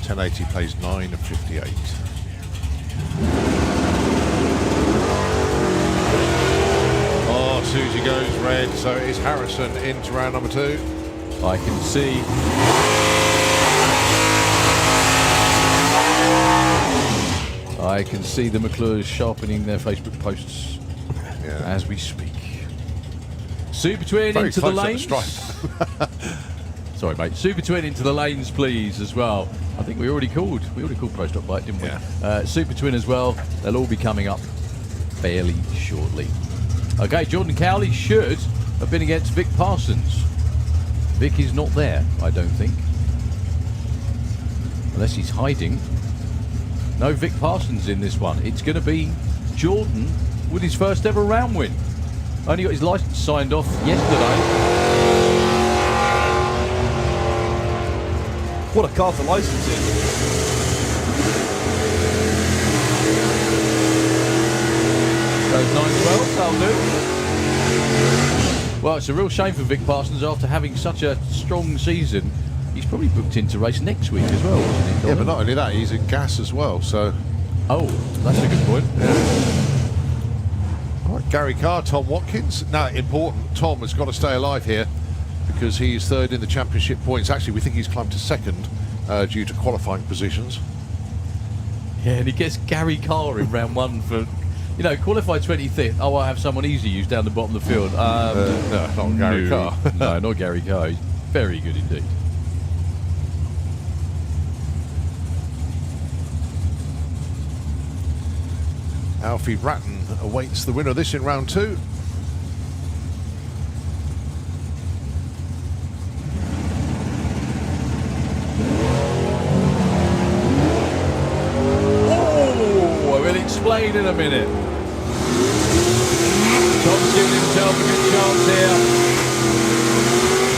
[SPEAKER 1] .1080 plays 9.58. Oh, Susie goes red, so it is Harrison into round number 2.
[SPEAKER 2] I can see. I can see the McClures sharpening their Facebook posts as we speak. Super Twin
[SPEAKER 1] Very
[SPEAKER 2] into the
[SPEAKER 1] close at
[SPEAKER 2] lanes. Sorry, mate. Super Twin into the lanes, please, as well. I think we already called Pro Stop Bike, didn't we?
[SPEAKER 1] Yeah.
[SPEAKER 2] Super Twin as well. They'll all be coming up fairly shortly. Okay, Jordan Cowley should have been against Vic Parsons. Vic is not there, I don't think. Unless he's hiding. No Vic Parsons in this one. It's going to be Jordan with his first ever round win. Only got his license signed off yesterday.
[SPEAKER 4] What a car for licensing.
[SPEAKER 2] Those 912, that'll do. Well, it's a real shame for Vic Parsons after having such a strong season. He's probably booked in to race next week as well, wasn't he?
[SPEAKER 1] Yeah, but not only that, he's in gas as well, so...
[SPEAKER 2] Oh, that's a good point.
[SPEAKER 1] All right, Gary Carr, Tom Watkins. Now, important, Tom has got to stay alive here because he's third in the championship points. Actually, we think he's climbed to second due to qualifying positions.
[SPEAKER 2] Yeah, and he gets Gary Carr in round 1 for... You know, qualified 25th. Oh, I have someone easy who's down the bottom of the field.
[SPEAKER 1] No, not Gary Carr.
[SPEAKER 2] No, not Gary Carr. He's very good indeed.
[SPEAKER 1] Alfie Ratton awaits the winner of this in round 2.
[SPEAKER 2] Oh, I will explain in a minute. Tom's giving himself a good chance here.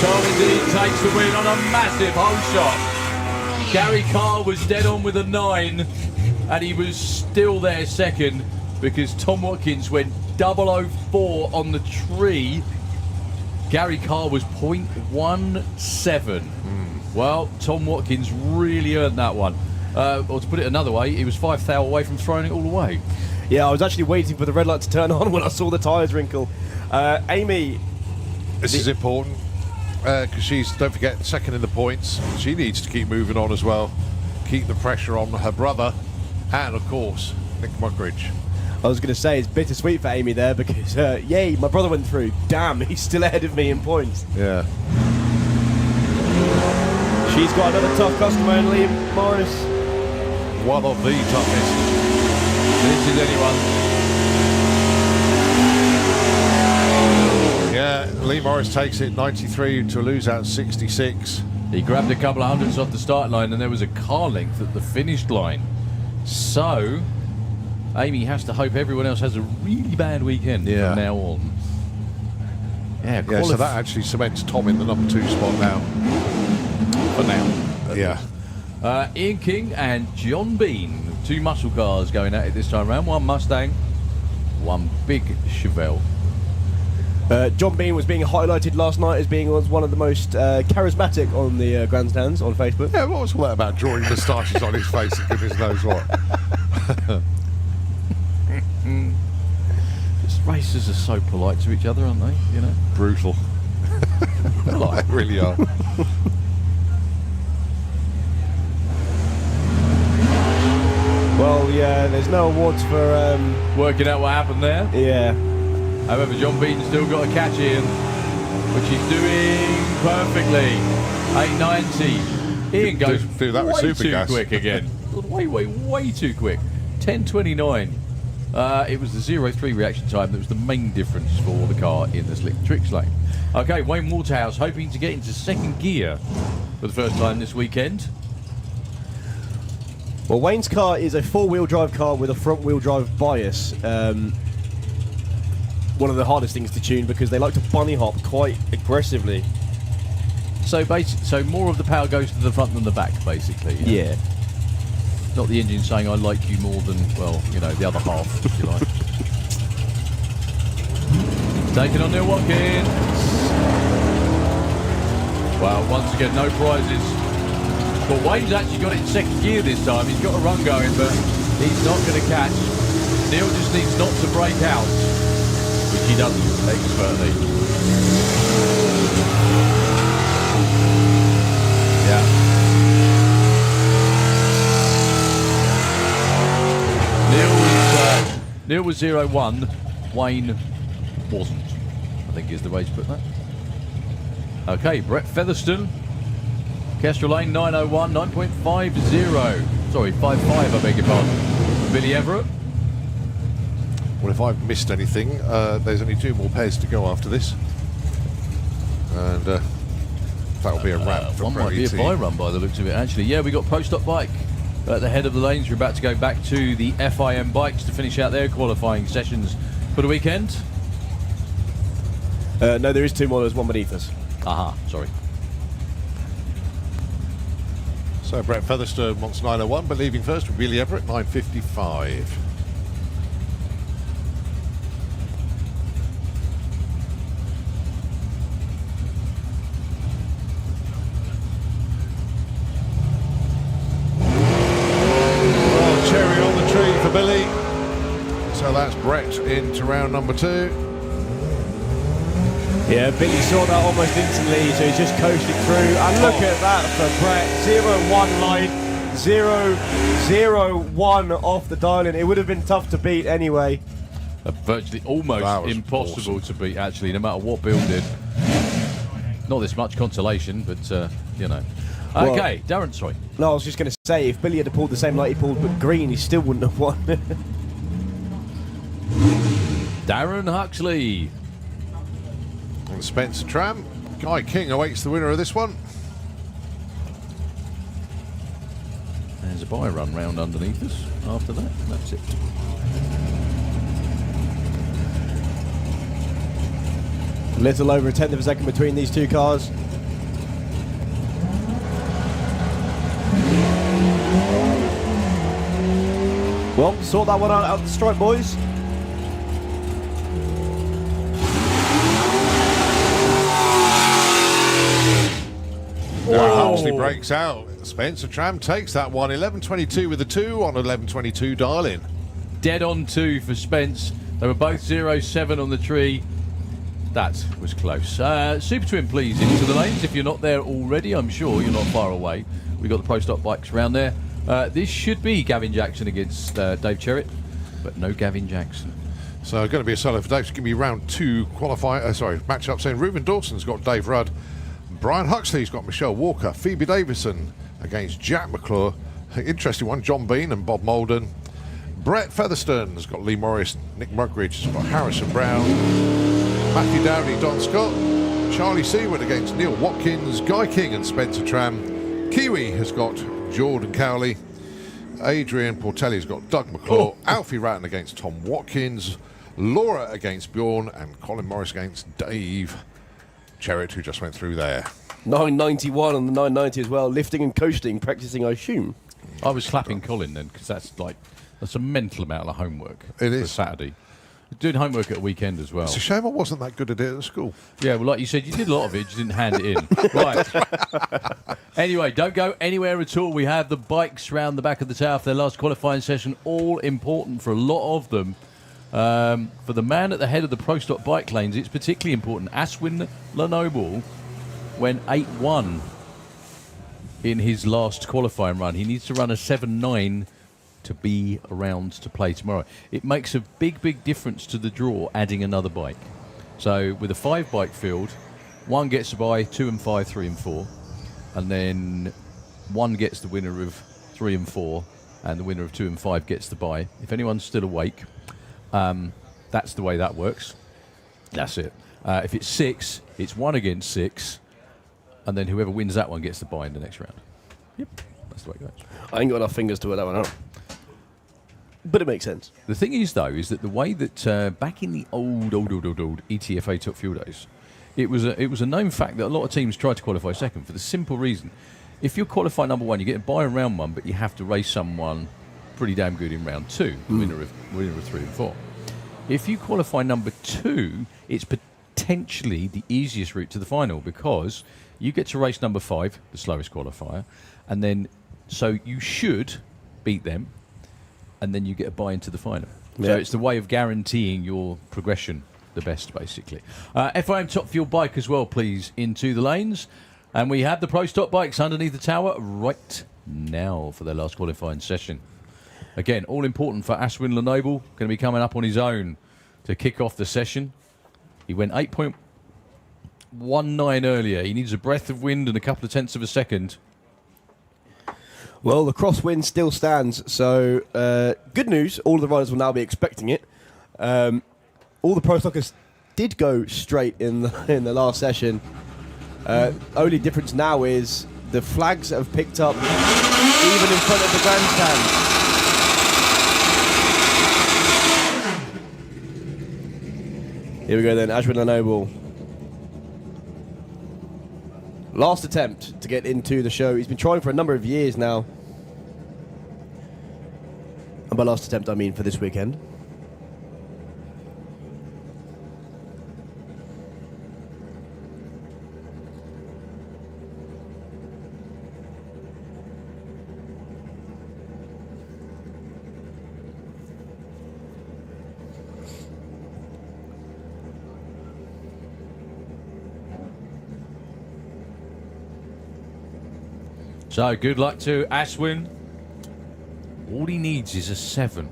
[SPEAKER 2] Tom indeed takes the win on a massive hole shot. Gary Carr was dead on with a 9, and he was still there second because Tom Watkins went 004 on the tree. Gary Carr was 0.17. Well, Tom Watkins really earned that one. Or to put it another way, he was 5 thou away from throwing it all away.
[SPEAKER 4] Yeah, I was actually waiting for the red light to turn on when I saw the tyres wrinkle. Amy.
[SPEAKER 1] This is important because she's, don't forget, second in the points. She needs to keep moving on as well. Keep the pressure on her brother and, of course, Nick Muckridge.
[SPEAKER 4] I was going to say, it's bittersweet for Amy there because, yay, my brother went through. Damn, he's still ahead of me in points.
[SPEAKER 1] Yeah.
[SPEAKER 4] She's got another tough customer in Lee Morris.
[SPEAKER 1] One of the toughest.
[SPEAKER 2] This is anyone.
[SPEAKER 1] Yeah, Lee Morris takes it 93 to lose out 66.
[SPEAKER 2] He grabbed a couple of hundreds off the start line and there was a car length at the finish line. So, Amy has to hope everyone else has a really bad weekend from now on.
[SPEAKER 1] Yeah, so that actually cements Tom in the number 2 spot now.
[SPEAKER 2] For now.
[SPEAKER 1] Yeah.
[SPEAKER 2] Ian King and John Bean. 2 muscle cars going at it this time around. One Mustang, one big Chevelle.
[SPEAKER 4] John Bean was being highlighted last night as being one of the most charismatic on the grandstands on Facebook.
[SPEAKER 1] Yeah, what was all that about drawing moustaches on his face and goodness knows what?
[SPEAKER 2] Just racers are so polite to each other, aren't they? You know,
[SPEAKER 1] brutal. They really are.
[SPEAKER 4] Well, yeah, there's no awards for
[SPEAKER 2] working out what happened there.
[SPEAKER 4] Yeah.
[SPEAKER 2] However, John Bean's still got a catch in, which he's doing perfectly. 890. Ian goes
[SPEAKER 1] do that with
[SPEAKER 2] way
[SPEAKER 1] super
[SPEAKER 2] too
[SPEAKER 1] gas.
[SPEAKER 2] quick again. way too quick. 10:29. It was the 0.3 reaction time that was the main difference for the car in the slick tricks lane. Okay, Wayne Waterhouse hoping to get into second gear for the first time this weekend.
[SPEAKER 4] Well, Wayne's car is a 4-wheel drive car with a front-wheel drive bias. One of the hardest things to tune because they like to bunny hop quite aggressively.
[SPEAKER 2] So so more of the power goes to the front than the back, basically.
[SPEAKER 4] Yeah.
[SPEAKER 2] Not the engine saying I like you more than, well, you know, the other half, if you like. Taking on Neil Watkins. Well, once again, no prizes. But Wayne's actually got it in second gear this time. He's got a run going, but he's not going to catch. Neil just needs not to break out, which he doesn't expertly. Yeah. Neil was 0-1. Wayne wasn't, I think is the way to put that. Okay, Brett Featherstone. Kestrel Lane 901, 9.50. Sorry, 55, I beg your pardon. Billy Everett.
[SPEAKER 1] Well, if I've missed anything, there's only 2 more pairs to go after this. And that'll be a wrap for
[SPEAKER 2] One might be a buy run by the looks of it, actually. Yeah, we got Pro Stock Bike at the head of the lanes. We're about to go back to the FIM bikes to finish out their qualifying sessions for the weekend.
[SPEAKER 4] No, there is 2 more. There's one beneath us.
[SPEAKER 2] Aha, sorry.
[SPEAKER 1] So Brett Featherstone wants 901, but leaving first with Billy Everett, 955. Oh, cherry on the tree for Billy. So that's Brett into round number 2.
[SPEAKER 4] Yeah, Billy saw that almost instantly, so he's just coasting through. And look at that for Brett. 0-1 line, 0-0-1 off the dial-in. It would have been tough to beat anyway.
[SPEAKER 2] Virtually almost impossible to beat, actually, no matter what Bill did. Not this much consolation, but, you know. Okay, well, Darren, sorry.
[SPEAKER 4] No, I was just going to say, if Billy had pulled the same light he pulled but green, he still wouldn't have won.
[SPEAKER 2] Darren Huxley.
[SPEAKER 1] And Spencer Tram. Guy King awaits the winner of this one.
[SPEAKER 2] There's a buy run round underneath us after that. That's it.
[SPEAKER 4] A little over a tenth of a second between these two cars. Well, sort that one out the stripe, boys.
[SPEAKER 1] Huxley breaks out. Spencer Tram takes that one. 11.22 with the 2 on 11.22 dial-in.
[SPEAKER 2] Dead on 2 for Spence. They were both 0.7 on the tree. That was close. Super Twin, please, into the lanes. If you're not there already, I'm sure you're not far away. We've got the Pro Stock bikes around there. This should be Gavin Jackson against Dave Cherritt, but no Gavin Jackson.
[SPEAKER 1] So going to be a solo for Dave. It's going to be round 2 matchup. Saying Reuben Dawson's got Dave Rudd. Brian Huxley's got Michelle Walker. Phoebe Davison against Jack McClure. Interesting one, John Bean and Bob Molden. Brett Featherstone's got Lee Morris. Nick Mugridge has got Harrison Brown. Matthew Dowdy, Don Scott. Charlie Seward against Neil Watkins. Guy King and Spencer Tram. Kiwi has got Jordan Cowley. Adrian Portelli's got Doug McClure. Alfie Ratton against Tom Watkins. Laura against Bjorn. And Colin Morris against Dave Cherritt, who just went through there.
[SPEAKER 4] 991 on the 990 as well. Lifting and coasting, practicing, I assume.
[SPEAKER 2] I was clapping Colin then, because that's a mental amount of homework.
[SPEAKER 1] It is.
[SPEAKER 2] For Saturday. Doing homework at a weekend as well.
[SPEAKER 1] It's a shame I wasn't that good at it at school.
[SPEAKER 2] Yeah, well, like you said, you did a lot of it, you just didn't hand it in. Right. Anyway, don't go anywhere at all. We have the bikes round the back of the tower for their last qualifying session, all important for a lot of them. For the man at the head of the Pro Stock bike lanes, it's particularly important. Aswin Lenoble went 8-1 in his last qualifying run. He needs to run a 7.9 to be around to play tomorrow. It makes a big, big difference to the draw adding another bike. So with a 5-bike field, 1 gets to buy 2 and 5, 3 and 4, and then 1 gets the winner of 3 and 4, and the winner of 2 and 5 gets the buy. If anyone's still awake, that's the way that works. That's it. If it's 6, it's 1 against 6, and then whoever wins that one gets the buy in the next round. Yep, that's the way it goes.
[SPEAKER 4] I ain't got enough fingers to work that one out. But it makes sense.
[SPEAKER 2] The thing is, though, is that the way that back in the old ETFA Top Fuel days, it was a known fact that a lot of teams tried to qualify second for the simple reason. If you qualify number 1, you get a buy in round 1, but you have to race someone pretty damn good in round 2, the winner of 3 and 4. If you qualify number 2, it's potentially the easiest route to the final because you get to race number 5, the slowest qualifier, and then so you should beat them, and then you get a buy into the final.
[SPEAKER 4] Yeah.
[SPEAKER 2] So it's the way of guaranteeing your progression the best, basically. FIM Top Fuel bike as well, please, into the lanes. And we have the Pro Stock bikes underneath the tower right now for their last qualifying session. Again, all important for Aswin Lenoble, going to be coming up on his own to kick off the session. He went 8.19 earlier. He needs a breath of wind and a couple of tenths of a second.
[SPEAKER 4] Well, the crosswind still stands, so good news. All of the riders will now be expecting it. All the Pro Stockers did go straight in the last session. Only difference now is the flags have picked up even in front of the grandstand. Here we go then, Aswin Lenoble. Last attempt to get into the show. He's been trying for a number of years now. And by last attempt, I mean for this weekend.
[SPEAKER 2] So good luck to Aswin. All he needs is a 7.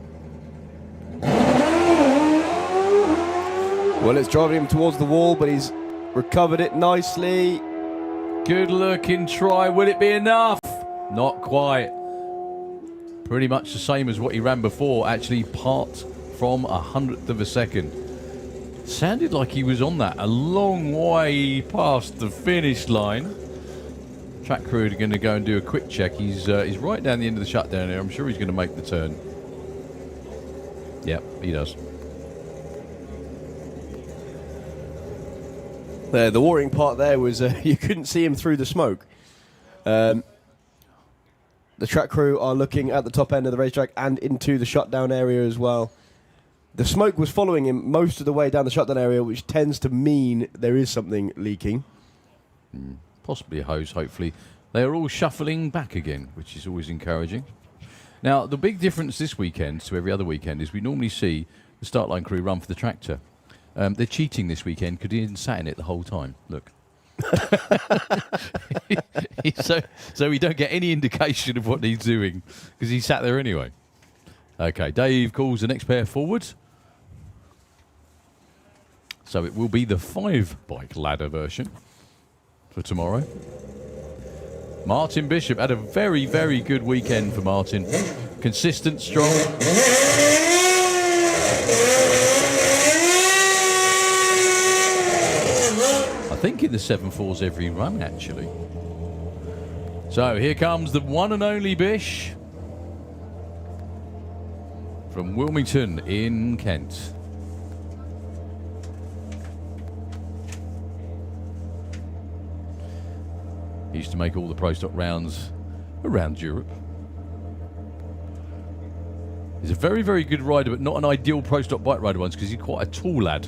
[SPEAKER 4] Well, it's driving him towards the wall, but he's recovered it nicely.
[SPEAKER 2] Good looking try. Will it be enough? Not quite. Pretty much the same as what he ran before. Actually, part from 100th of a second. Sounded like he was on that a long way past the finish line. Track crew are going to go and do a quick check. He's right down the end of the shutdown here. I'm sure he's going to make the turn. Yep, he does.
[SPEAKER 4] The worrying part there was you couldn't see him through the smoke. The track crew are looking at the top end of the racetrack and into the shutdown area as well. The smoke was following him most of the way down the shutdown area, which tends to mean there is something leaking.
[SPEAKER 2] Possibly a hose, hopefully. They are all shuffling back again, which is always encouraging. Now, the big difference this weekend to every other weekend is we normally see the start line crew run for the tractor. They're cheating this weekend because he didn't sat in it the whole time. Look. so we don't get any indication of what he's doing because he sat there anyway. Okay, Dave calls the next pair forward. So it will be the 5-bike ladder version for tomorrow. Martin Bishop had a very, very good weekend for Martin. Consistent, strong. I think in the 7.4s every run, actually. So here comes the one and only Bish from Wilmington in Kent. He used to make all the Pro Stock rounds around Europe. He's a very, very good rider, but not an ideal Pro Stock bike rider once because he's quite a tall lad.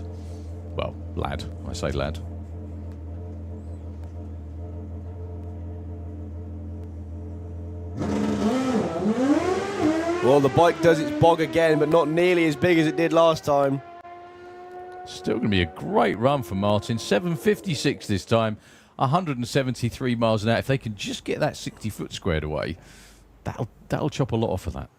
[SPEAKER 2] Well, lad. I say lad.
[SPEAKER 4] Well, the bike does its bog again, but not nearly as big as it did last time.
[SPEAKER 2] Still going to be a great run for Martin. 7.56 this time. 173 miles an hour. If they can just get that 60 foot squared away, that'll chop a lot off of that.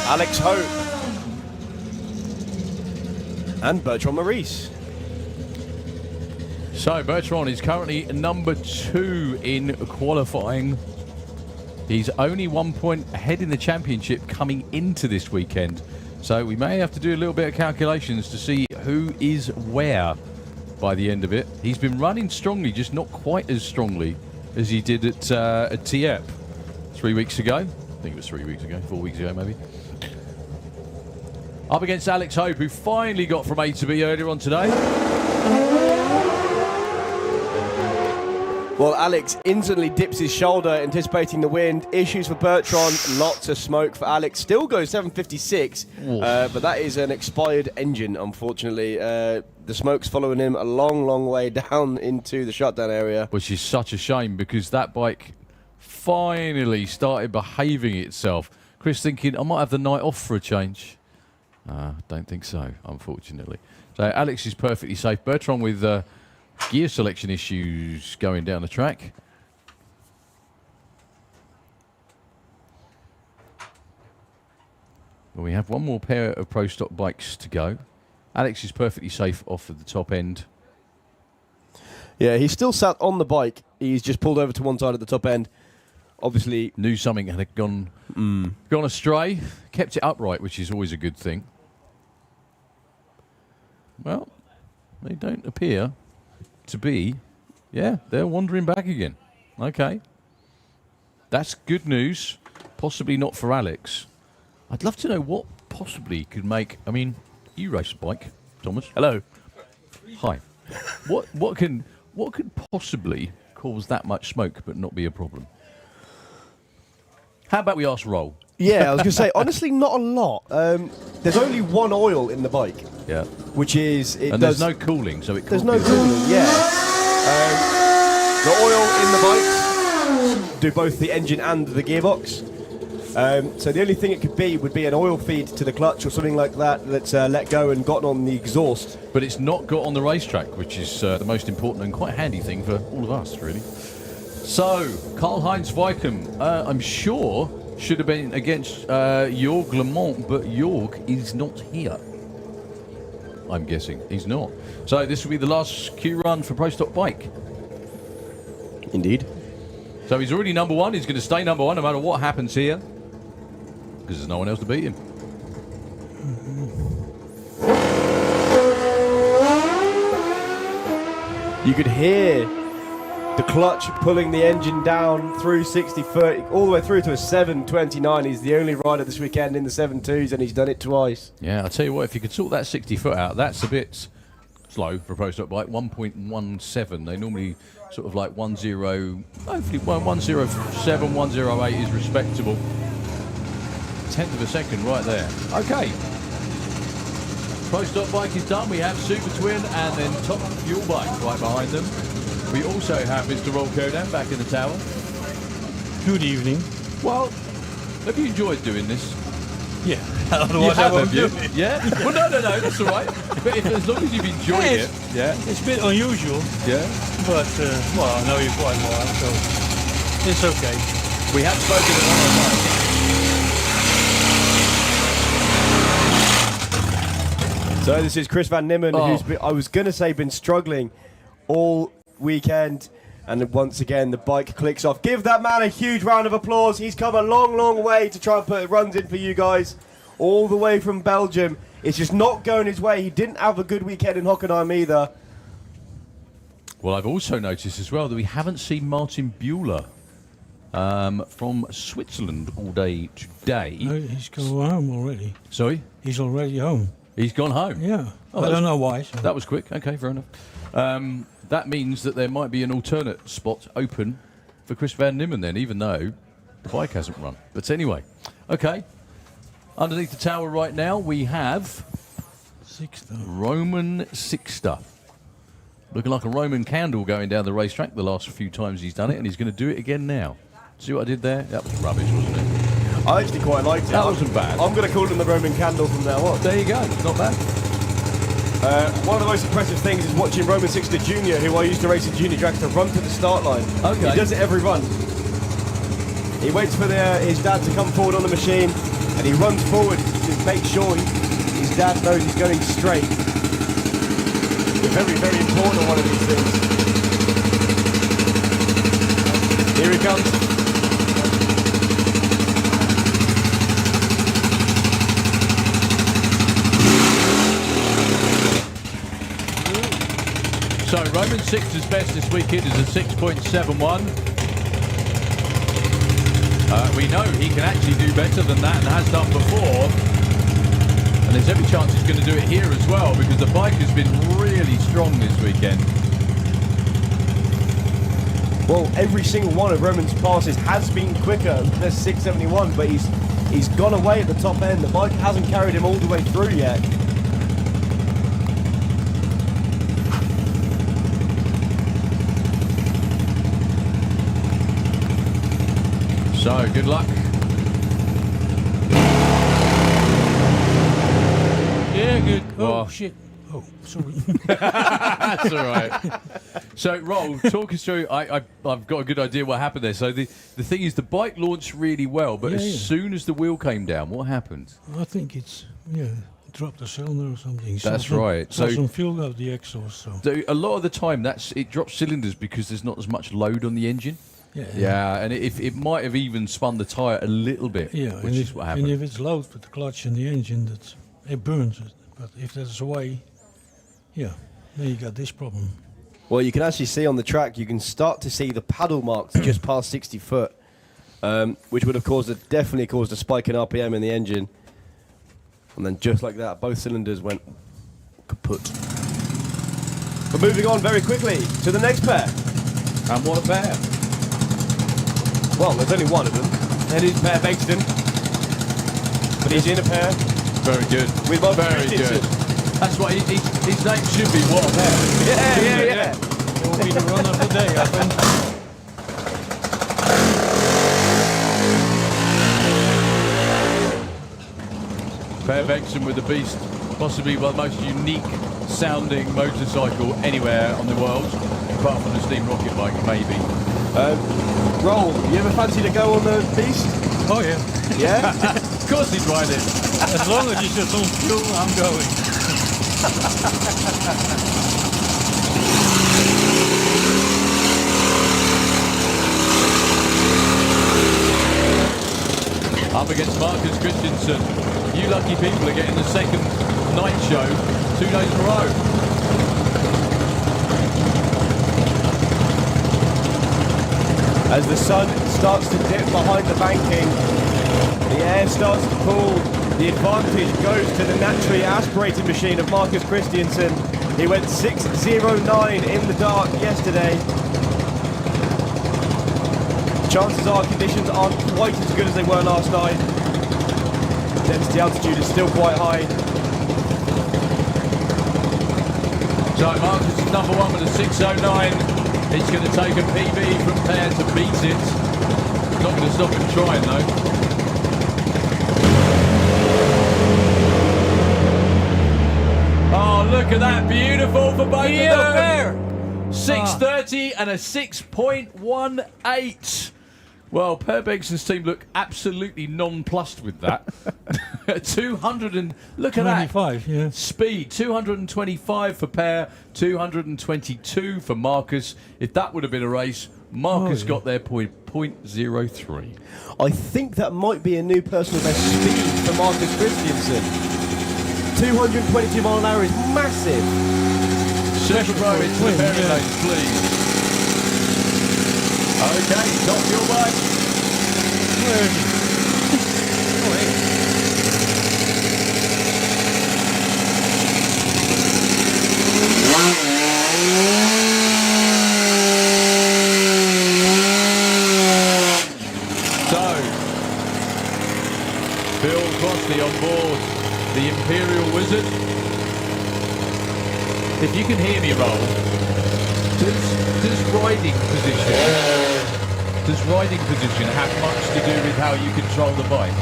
[SPEAKER 4] Alex Hope and Bertrand Maurice.
[SPEAKER 2] So Bertrand is currently number 2 in qualifying. He's only 1 point ahead in the championship coming into this weekend. So we may have to do a little bit of calculations to see who is where by the end of it. He's been running strongly, just not quite as strongly as he did at Dieppe 3 weeks ago. I think it was 3 weeks ago, 4 weeks ago maybe. Up against Alex Hope, who finally got from A to B earlier on today.
[SPEAKER 4] Well, Alex instantly dips his shoulder, anticipating the wind. Issues for Bertrand, lots of smoke for Alex. Still goes 7.56, but that is an expired engine, unfortunately. The smoke's following him a long, long way down into the shutdown area.
[SPEAKER 2] Which is such a shame, because that bike finally started behaving itself. Chris thinking, I might have the night off for a change. Don't think so, unfortunately. So Alex is perfectly safe. Bertrand with gear selection issues going down the track. Well, we have one more pair of Pro Stock bikes to go. Alex is perfectly safe off at the top end.
[SPEAKER 4] Yeah, he's still sat on the bike. He's just pulled over to one side at the top end. Obviously,
[SPEAKER 2] knew something had gone astray. Kept it upright, which is always a good thing. Well, they don't appear to be. Yeah, they're wandering back again. Okay. That's good news. Possibly not for Alex. I'd love to know what possibly could make... I mean, you race a bike, Thomas.
[SPEAKER 4] Hello.
[SPEAKER 2] Hi. What could possibly cause that much smoke but not be a problem? How about we ask Roll?
[SPEAKER 4] Yeah, I was going to say, honestly, not a lot. There's only one oil in the bike.
[SPEAKER 2] Yeah.
[SPEAKER 4] Which is...
[SPEAKER 2] there's no cooling, so it
[SPEAKER 4] There's no cooling, yeah. The oil in the bike do both the engine and the gearbox. So the only thing it could be would be an oil feed to the clutch or something like that that's let go and gotten on the exhaust.
[SPEAKER 2] But it's not got on the racetrack, which is the most important and quite handy thing for all of us, really. So, Karl-Heinz Weikum, I'm sure, should have been against Jorg Le Mans, but Jorg is not here. I'm guessing. He's not. So this will be the last Q run for Pro Stock Bike.
[SPEAKER 4] Indeed.
[SPEAKER 2] So he's already number one. He's going to stay number one no matter what happens here. Because there's no one else to beat him.
[SPEAKER 4] You could hear the clutch pulling the engine down through 60 foot, all the way through to a 7.29. He's the only rider this weekend in the 7.2s, and he's done it twice.
[SPEAKER 2] Yeah, I'll tell you what, if you could sort that 60 foot out, that's a bit slow for a Pro Stock Bike. 1.17. They normally sort of like 1.0, hopefully 1.07, 1.08 is respectable. Tenth of a second right there. Okay. Pro Stock Bike is done. We have Super Twin and then Top Fuel Bike right behind them. We also have Mr. Roll Kodan back in the tower.
[SPEAKER 21] Good evening.
[SPEAKER 2] Well, have you enjoyed doing this?
[SPEAKER 21] Yeah. Otherwise I won't do it.
[SPEAKER 2] Yeah? Well, no, that's all right. But as long as you've enjoyed it. Yeah.
[SPEAKER 21] It's a bit unusual.
[SPEAKER 2] Yeah.
[SPEAKER 21] But, well, I know you quite well, so it's okay.
[SPEAKER 2] We have spoken a lot of times.
[SPEAKER 4] So this is Chris Van Nimmen, who's been, I was going to say, been struggling all weekend. And once again, the bike clicks off. Give that man a huge round of applause. He's come a long, long way to try and put runs in for you guys. All the way from Belgium. It's just not going his way. He didn't have a good weekend in Hockenheim either.
[SPEAKER 2] Well, I've also noticed as well that we haven't seen Martin Bueller from Switzerland all day today.
[SPEAKER 21] No, he's gone home already.
[SPEAKER 2] Sorry?
[SPEAKER 21] He's already home.
[SPEAKER 2] He's gone home?
[SPEAKER 21] Yeah.
[SPEAKER 2] Oh,
[SPEAKER 21] I don't know why. So.
[SPEAKER 2] That was quick. Okay, fair enough. That means that there might be an alternate spot open for Chris Van Nimmen then, even though the bike hasn't run. But anyway, okay. Underneath the tower right now, we have Roman Sixter. Looking like a Roman candle going down the racetrack the last few times he's done it, and he's going to do it again now. See what I did there? That was rubbish, wasn't it?
[SPEAKER 4] I actually quite liked it.
[SPEAKER 2] That wasn't bad.
[SPEAKER 4] I'm going to call him the Roman candle from now on.
[SPEAKER 2] There you go. It's not bad.
[SPEAKER 4] One of the most impressive things is watching Roman Sixter Jr., who I used to race in Junior Dragster, run to the start line.
[SPEAKER 2] Okay.
[SPEAKER 4] He does it every run. He waits for his dad to come forward on the machine, and he runs forward to make sure his dad knows he's going straight. It's very, very important, one of these things. Here he comes.
[SPEAKER 2] So Roman Sixter's best this weekend is a 6.71. We know he can actually do better than that and has done before. And there's every chance he's going to do it here as well because the bike has been really strong this weekend.
[SPEAKER 4] Well, every single one of Roman's passes has been quicker than 671, but he's gone away at the top end. The bike hasn't carried him all the way through yet.
[SPEAKER 2] So, good luck.
[SPEAKER 21] Yeah, good. Oh,
[SPEAKER 2] Well,
[SPEAKER 21] shit. Oh, sorry.
[SPEAKER 2] That's all right. So, Roll, talk us through. I've got a good idea what happened there. So, the thing is, the bike launched really well, but as soon as the wheel came down, what happened?
[SPEAKER 21] I think it's, dropped a cylinder or something.
[SPEAKER 2] That's right.
[SPEAKER 21] So
[SPEAKER 2] So-
[SPEAKER 21] some fuel out the exhaust. So.
[SPEAKER 2] A lot of the time, it drops cylinders because there's not as much load on the engine.
[SPEAKER 21] Yeah.
[SPEAKER 2] And it might have even spun the tyre a little bit,
[SPEAKER 21] Yeah,
[SPEAKER 2] which is what
[SPEAKER 21] and
[SPEAKER 2] happened.
[SPEAKER 21] if it's loud with the clutch and the engine, it burns it. But if that's away, then you got this problem.
[SPEAKER 4] Well, you can actually see on the track, you can start to see the paddle marks just past 60 foot, which would have definitely caused a spike in RPM in the engine. And then just like that, both cylinders went kaput. But moving on very quickly to the next pair.
[SPEAKER 2] And what a pair.
[SPEAKER 4] Well, there's only one of them. That is Per Bengston. But he's in a pair.
[SPEAKER 2] Very good.
[SPEAKER 4] With Bob
[SPEAKER 2] Very
[SPEAKER 4] Christensen.
[SPEAKER 2] good. That's why his name should be What a Pair.
[SPEAKER 4] Yeah.
[SPEAKER 21] It will be the run of the day, I think.
[SPEAKER 2] Per Bengston with the Beast, possibly the most unique sounding motorcycle anywhere on the world, apart from the steam rocket bike, maybe.
[SPEAKER 4] Roll, you ever fancy to go on the Beast?
[SPEAKER 21] Oh, yeah.
[SPEAKER 4] Yeah?
[SPEAKER 2] Of course he'd ride it.
[SPEAKER 21] As long as it's just on fuel, I'm going.
[SPEAKER 2] Up against Marcus Christensen. You lucky people are getting the second night show 2 days in a row.
[SPEAKER 4] As the sun starts to dip behind the banking, the air starts to cool. The advantage goes to the naturally aspirated machine of Marcus Christensen. He went 6.09 in the dark yesterday. Chances are conditions aren't quite as good as they were last night. Density altitude is still quite high.
[SPEAKER 2] So Marcus is number one with a 6.09. It's going to take a PB from Per to beat it. Not going to stop him trying though. Oh, look at that. Beautiful for both of them. 6.30 and a 6.18. Well, Per Begson's team look absolutely nonplussed with that. 200 and look at that.
[SPEAKER 21] 25, yeah.
[SPEAKER 2] Speed, 225 for Per, 222 for Marcus. If that would have been a race, Marcus got their point, 0.03.
[SPEAKER 4] I think that might be a new personal best speed for Marcus Christensen. 222 mile an hour is massive.
[SPEAKER 2] Second row into the pairing lanes, please. Okay, top fuel bike.
[SPEAKER 21] Where is he? Oh, hey.
[SPEAKER 2] So, Phil Crossley on board, the Imperial Wizard. If you can hear me, Roll, does riding position have much to do with how you control the bike?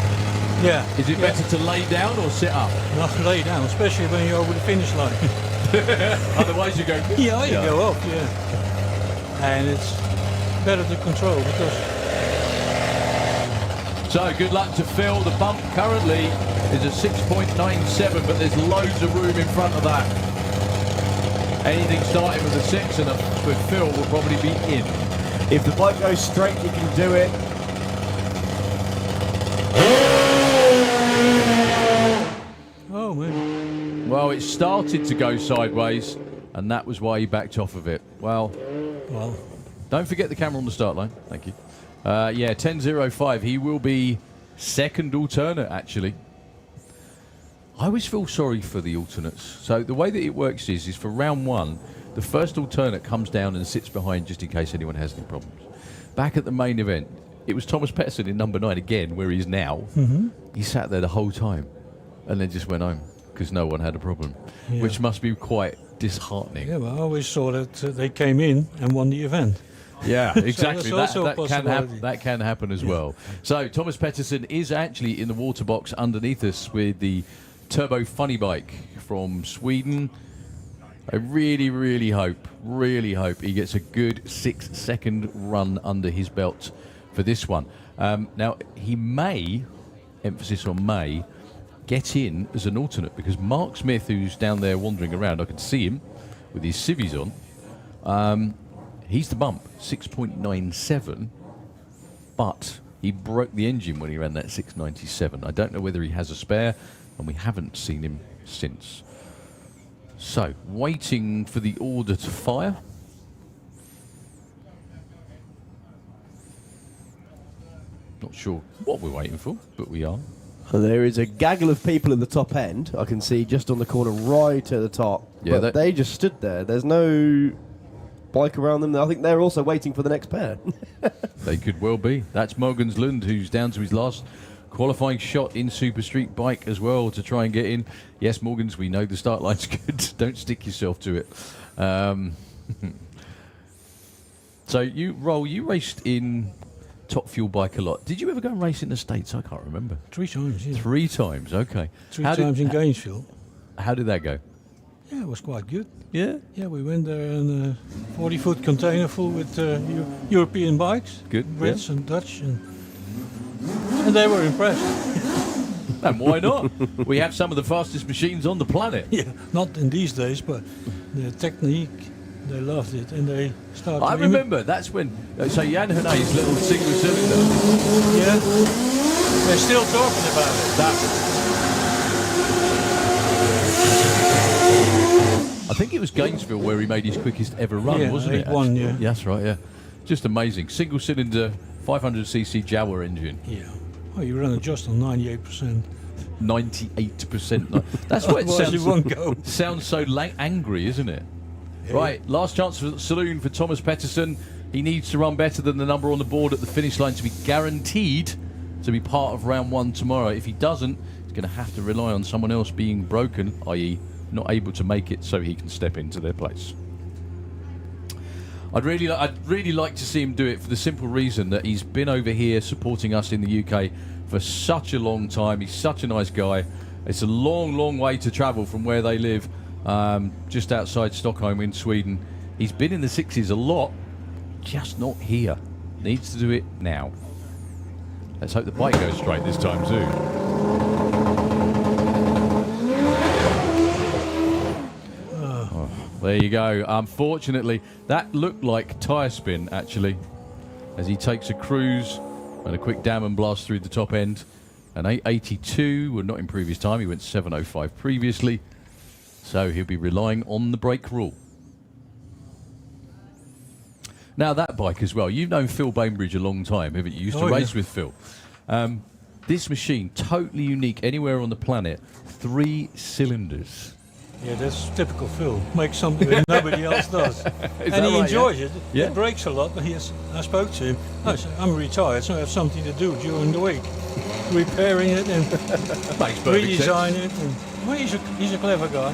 [SPEAKER 21] Yeah.
[SPEAKER 2] Is it better to lay down or sit up?
[SPEAKER 21] Not lay down, especially when you're over the finish line.
[SPEAKER 2] Otherwise you go...
[SPEAKER 21] Yeah, you go up, yeah. And it's better to control because...
[SPEAKER 2] So, good luck to Phil. The bump currently is a 6.97, but there's loads of room in front of that. Anything starting with a 6 and with Phil will probably be in.
[SPEAKER 4] If the bike goes straight, you can do it.
[SPEAKER 21] Oh, man.
[SPEAKER 2] Well, it started to go sideways, and that was why he backed off of it. Well, don't forget the camera on the start line. Thank you. Yeah, 10.05. He will be second alternate, actually. I always feel sorry for the alternates. So the way that it works is for round one, the first alternate comes down and sits behind just in case anyone has any problems. Back at the main event, it was Thomas Pettersson in number 9 again, where he is now.
[SPEAKER 21] Mm-hmm.
[SPEAKER 2] He sat there the whole time and then just went home because no one had a problem,
[SPEAKER 21] Yeah.
[SPEAKER 2] which must be quite disheartening.
[SPEAKER 21] Yeah, well, I always saw that they came in and won the event.
[SPEAKER 2] Yeah, exactly.
[SPEAKER 21] So that's also a
[SPEAKER 2] that can happen as well. So Thomas Pettersson is actually in the water box underneath us with the Turbo Funny Bike from Sweden. I really hope he gets a good 6-second run under his belt for this one. Now, he may, emphasis on may, get in as an alternate because Mark Smith, who's down there wandering around, I can see him with his civvies on. He's the bump, 6.97, but he broke the engine when he ran that 6.97. I don't know whether he has a spare, and we haven't seen him since. So, waiting for the order to fire. Not sure what we're waiting for, but we are.
[SPEAKER 4] There is a gaggle of people in the top end. I can see just on the corner right at the top.
[SPEAKER 2] Yeah,
[SPEAKER 4] but they just stood there. There's no bike around them. I think they're also waiting for the next pair.
[SPEAKER 2] They could well be. That's Mogens Lund, who's down to his last qualifying shot in Super Street Bike as well to try and get in. Yes, Morgans, we know the start line's good. Don't stick yourself to it. So you raced in Top Fuel Bike a lot. Did you ever go and race in the States? I can't remember.
[SPEAKER 21] 3 times, yeah.
[SPEAKER 2] 3 times, okay.
[SPEAKER 21] 3 times in Gainesville.
[SPEAKER 2] How did that go?
[SPEAKER 21] Yeah, it was quite good.
[SPEAKER 2] Yeah?
[SPEAKER 21] Yeah, we went there in a 40-foot container full with European bikes.
[SPEAKER 2] Good,
[SPEAKER 21] Brits and Dutch. And they were impressed.
[SPEAKER 2] And why not? We have some of the fastest machines on the planet.
[SPEAKER 21] Yeah, not in these days, but the technique, they loved it, and they started.
[SPEAKER 2] I remember that's when, so Jan Henne's little single cylinder.
[SPEAKER 21] Yeah, they're still talking about it.
[SPEAKER 2] I think it was Gainesville where he made his quickest ever run,
[SPEAKER 21] Yeah,
[SPEAKER 2] wasn't it?
[SPEAKER 21] 8-1, yeah.
[SPEAKER 2] That's right, yeah. Just amazing. Single cylinder, 500cc Jawa engine.
[SPEAKER 21] Yeah. Oh, you run it just on 98%.
[SPEAKER 2] 98%. That's what it
[SPEAKER 21] Otherwise you won't go.
[SPEAKER 2] sounds so angry, isn't it?
[SPEAKER 21] Yeah.
[SPEAKER 2] Right, last chance for saloon for Thomas Pettersson. He needs to run better than the number on the board at the finish line to be guaranteed to be part of round 1 tomorrow. If he doesn't, he's going to have to rely on someone else being broken, i.e. not able to make it, so he can step into their place. I'd really like to see him do it for the simple reason that he's been over here supporting us in the UK for such a long time. He's such a nice guy. It's a long, long way to travel from where they live, just outside Stockholm in Sweden. He's been in the 60s a lot, just not here. Needs to do it now. Let's hope the bike goes straight this time too. There you go. Unfortunately, that looked like tyre spin, actually, as he takes a cruise and a quick dam and blast through the top end. An 882 would not improve his time. He went 705 previously, so he'll be relying on the brake rule. Now, that bike as well. You've known Phil Bainbridge a long time, haven't you? You used to race with Phil. This machine, totally unique anywhere on the planet. 3 cylinders.
[SPEAKER 21] Yeah, that's typical Phil. Makes something that nobody else does. And he enjoys it.
[SPEAKER 2] Yeah.
[SPEAKER 21] It breaks a lot, but I spoke to him. I said, I'm retired, so I have something to do during the week. Repairing it and redesign it. And, well, he's a clever guy.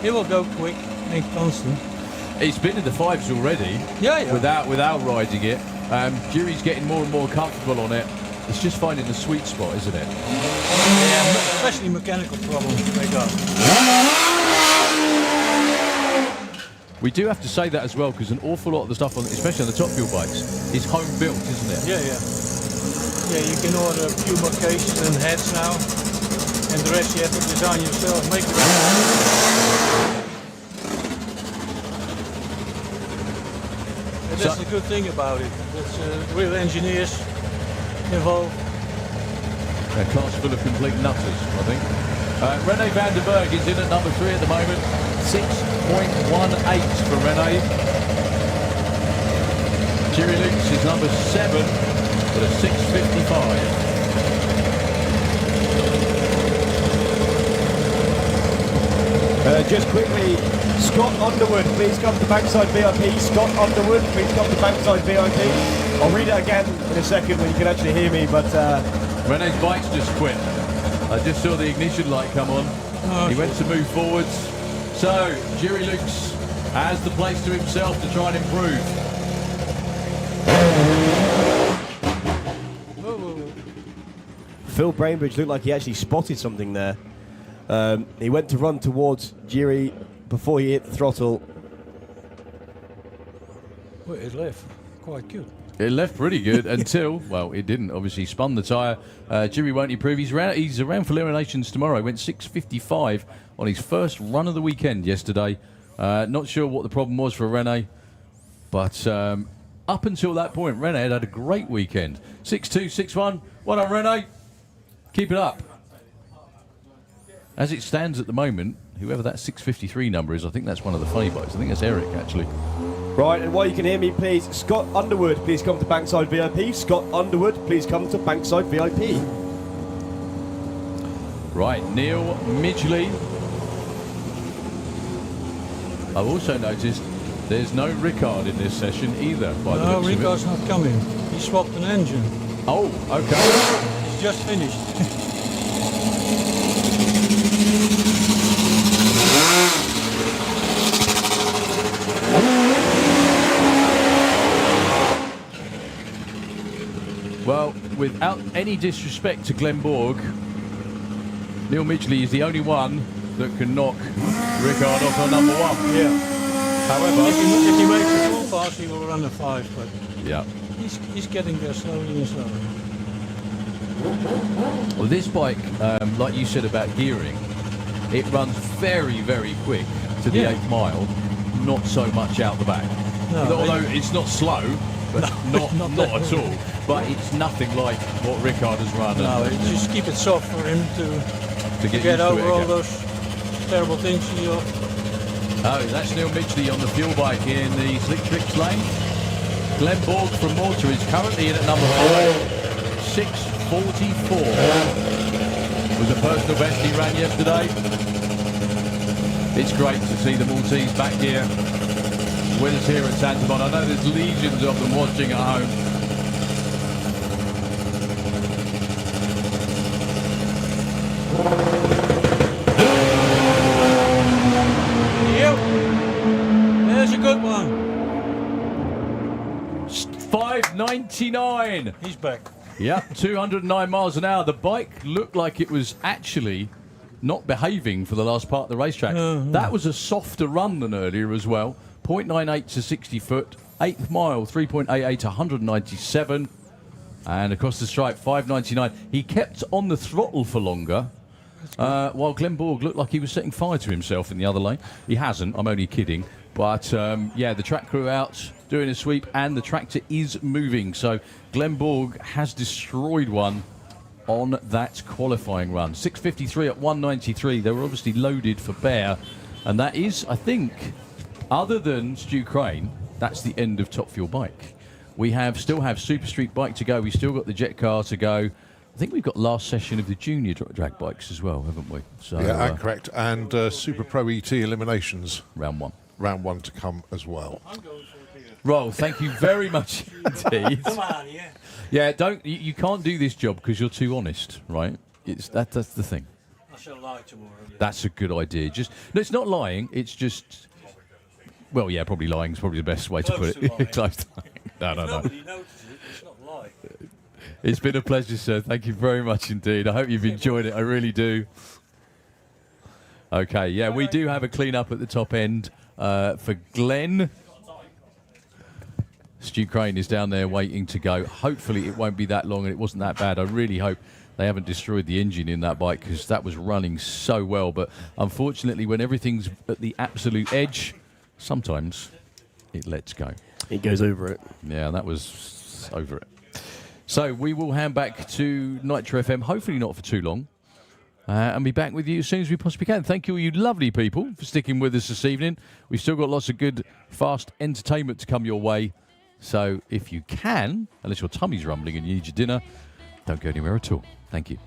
[SPEAKER 21] He will go quick and constant.
[SPEAKER 2] He's been in the 5s already.
[SPEAKER 21] Yeah.
[SPEAKER 2] Without riding it. Jury's getting more and more comfortable on it. It's just finding the sweet spot, isn't it?
[SPEAKER 21] Yeah, especially mechanical problems they got.
[SPEAKER 2] We do have to say that as well, because an awful lot of the stuff, especially on the Top Fuel bikes, is home built, isn't it?
[SPEAKER 21] Yeah. Yeah, you can order a few more cases and heads now, and the rest you have to design yourself, make it. And that's the good thing about it. That's real engineers involved.
[SPEAKER 2] A class full of complete nutters, I think. René van der Berg is in at number 3 at the moment. 6.18 for René. Thierry Luke's is number 7 with a 6.55.
[SPEAKER 4] Just quickly, Scott Underwood, please come to Bankside VIP. Scott Underwood, please come to Bankside VIP. I'll read it again in a second when you can actually hear me, but...
[SPEAKER 2] René's bike's just quit. I just saw the ignition light come on. He went to move forwards. So, Jerry Lukes has the place to himself to try and improve.
[SPEAKER 4] Phil Bainbridge looked like he actually spotted something there. He went to run towards Jiri before he hit the throttle.
[SPEAKER 21] Well, it left quite good.
[SPEAKER 2] It left pretty good until, well, it didn't. Obviously, spun the tyre. Jiri won't improve. He's around for eliminations tomorrow. He went 6.55 on his first run of the weekend yesterday. Not sure what the problem was for René, but up until that point, René had a great weekend. 6.2, 6.1. Well done, René. Keep it up. As it stands at the moment, whoever that 6.53 number is, I think that's one of the funny bikes. I think that's Eric, actually.
[SPEAKER 4] Right, and while you can hear me, please, Scott Underwood, please come to Bankside VIP. Scott Underwood, please come to Bankside VIP.
[SPEAKER 2] Right, Neil Midgley. I've also noticed there's no Ricard in this session either, by the looks of it.
[SPEAKER 21] No, Ricard's not coming. He swapped an engine.
[SPEAKER 2] Oh, okay.
[SPEAKER 21] He's just finished.
[SPEAKER 2] Well, without any disrespect to Glenn Borg, Neil Midgley is the only one that can knock Ricard off on number 1.
[SPEAKER 21] Yeah.
[SPEAKER 2] However,
[SPEAKER 21] if he makes a full pass, he will run a 5, but
[SPEAKER 2] yeah,
[SPEAKER 21] he's getting there slowly and slowly.
[SPEAKER 2] Well, this bike, like you said about gearing, it runs very, very quick to the 8th mile, not so much out the back.
[SPEAKER 21] No,
[SPEAKER 2] Although it's not slow, but not at all. But it's nothing like what Ricard has run.
[SPEAKER 21] No, just keep it soft for him to get over all those terrible things he
[SPEAKER 2] Oh, that's Neil Midgley on the fuel bike in the Slick Tricks lane. Glenn Borg from Malta is currently in at number 5. 6:44 was a personal best he ran yesterday. It's great to see the Maltese back here. Winners here at Santamon. I know there's legions of them watching at home.
[SPEAKER 21] There's a good one.
[SPEAKER 2] 5:99.
[SPEAKER 21] He's back.
[SPEAKER 2] Yep, 209 miles an hour. The bike looked like it was actually not behaving for the last part of the racetrack. That was a softer run than earlier as well. 0.98 to 60 foot. 8th mile, 3.88 to 197. And across the stripe, 5.99. He kept on the throttle for longer. While Glenn Borg looked like he was setting fire to himself in the other lane. He hasn't, I'm only kidding. But yeah, the track crew out doing a sweep and the tractor is moving. So Glenn Borg has destroyed one on that qualifying run. 6.53 at 1.93. They were obviously loaded for Bear. And that is, I think, other than Stu Crane, that's the end of Top Fuel Bike. We still have Super Street Bike to go. We've still got the Jet Car to go. I think we've got last session of the junior drag bikes as well, haven't we? So,
[SPEAKER 1] yeah, correct. And Super Pro ET Eliminations.
[SPEAKER 2] Round 1.
[SPEAKER 1] Round 1 to come as well.
[SPEAKER 2] Roll, thank you very much indeed.
[SPEAKER 21] Come on, yeah.
[SPEAKER 2] Yeah, you can't do this job because you're too honest, right? That's the thing.
[SPEAKER 21] I shall lie tomorrow. Yeah.
[SPEAKER 2] That's a good idea. No, it's not lying. It's just, well, yeah, probably lying is probably the best way to put it. Close to lying. No.
[SPEAKER 21] Nobody notices it. It's not lying.
[SPEAKER 2] It's been a pleasure, sir. Thank you very much indeed. I hope you've enjoyed it. I really do. Okay, yeah, we do have a clean up at the top end for Glenn. Stu Crane is down there waiting to go. Hopefully it won't be that long and it wasn't that bad. I really hope they haven't destroyed the engine in that bike because that was running so well. But unfortunately, when everything's at the absolute edge, sometimes it lets go.
[SPEAKER 4] It goes over it.
[SPEAKER 2] Yeah, that was over it. So we will hand back to Nitro FM, hopefully not for too long, and be back with you as soon as we possibly can. Thank you, all you lovely people, for sticking with us this evening. We've still got lots of good, fast entertainment to come your way. So if you can, unless your tummy's rumbling and you need your dinner, don't go anywhere at all. Thank you.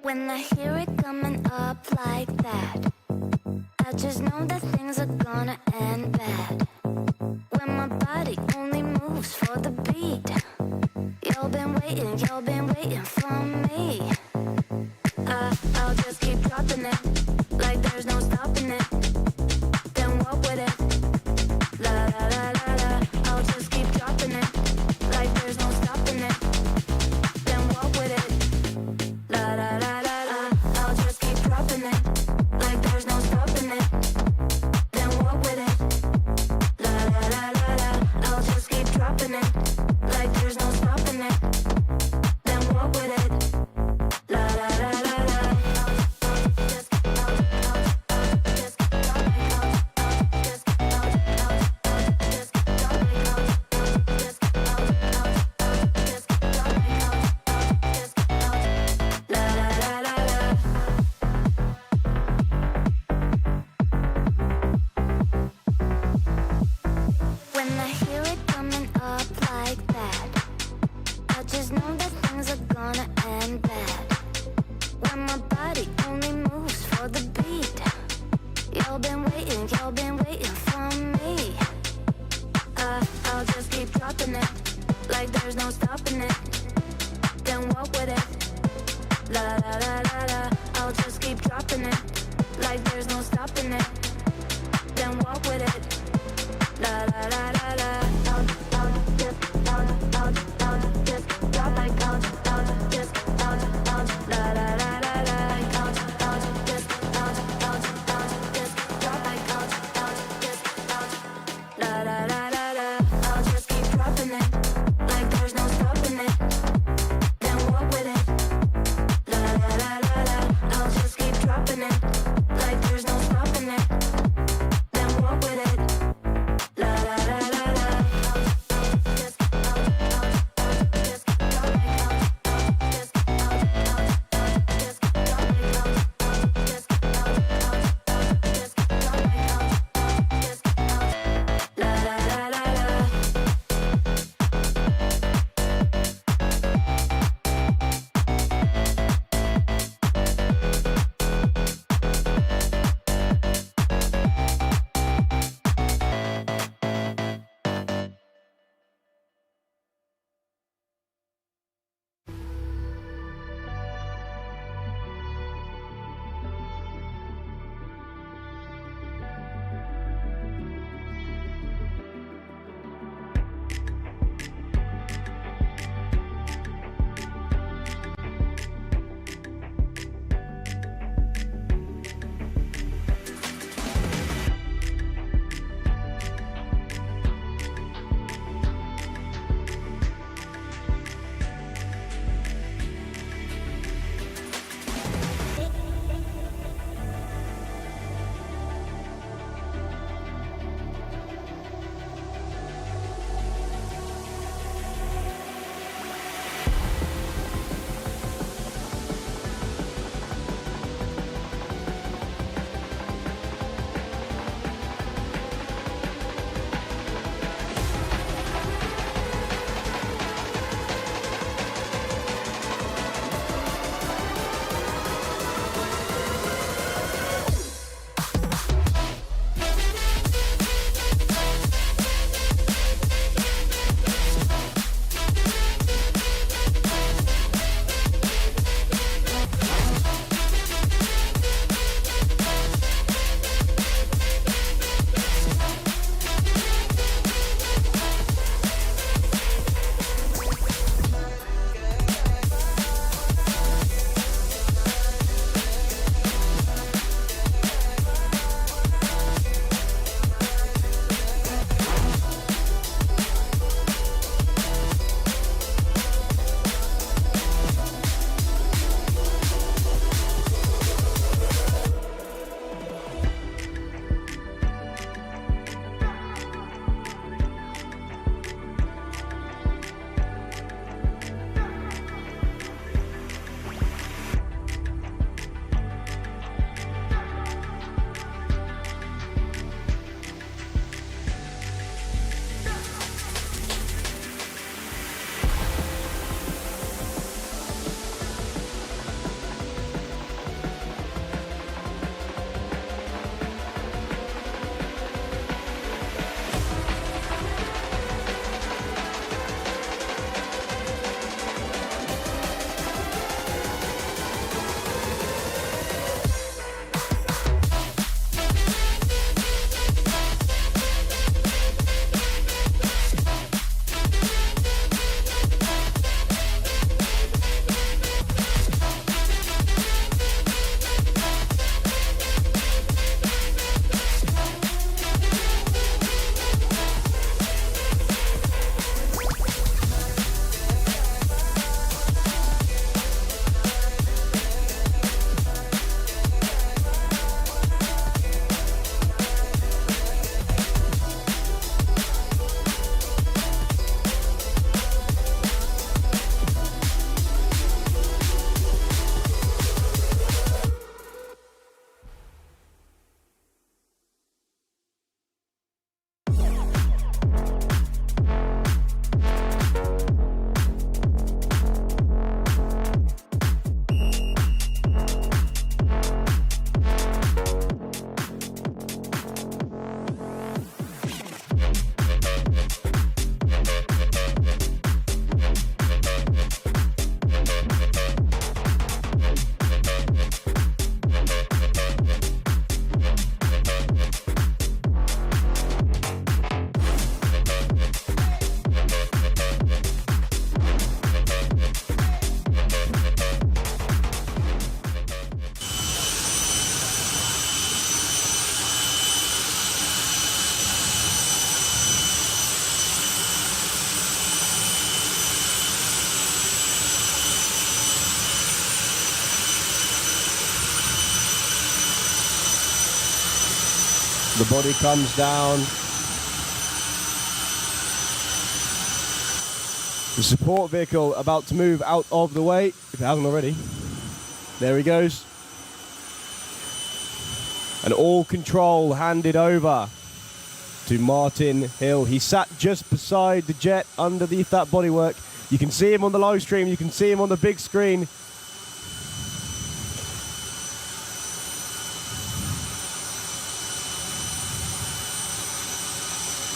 [SPEAKER 3] When I hear it coming up like that, I just know that things are gonna end bad. When my body only moves for the beat, you've been waiting for me. I'll just keep dropping it, like there's no stopping it. Then walk with it, la la la la la. I'll just keep dropping it, like there's no stopping it. Then walk with it, la la la la la. I'll just keep dropping it, like there's no stopping it. Then walk with it, la la la la la. I'll just keep dropping it, like there's no stopping it. Then walk with it, la la la la la. When I hear it coming up like that, I just know that things are gonna end bad. When my body only moves for the beat, you've been waiting for me. I'll just keep dropping it, like there's no stopping it. Then walk with it, la la la la la. I'll just keep dropping it, like there's no stopping it. Then walk with it, la la la la la. I'll just drop like I'll just la la la la la. I'll just drop like I'll la la la la la. I'll just keep dropping it, like there's no stopping it. Then walk with it, la la la la la. I'll just keep dropping it, like there's no stopping it. Then walk with it, la la la la la.
[SPEAKER 4] The body comes down. The support vehicle about to move out of the way, if it hasn't already. There he goes. And all control handed over to Martin Hill. He sat just beside the jet underneath that bodywork. You can see him on the live stream, you can see him on the big screen.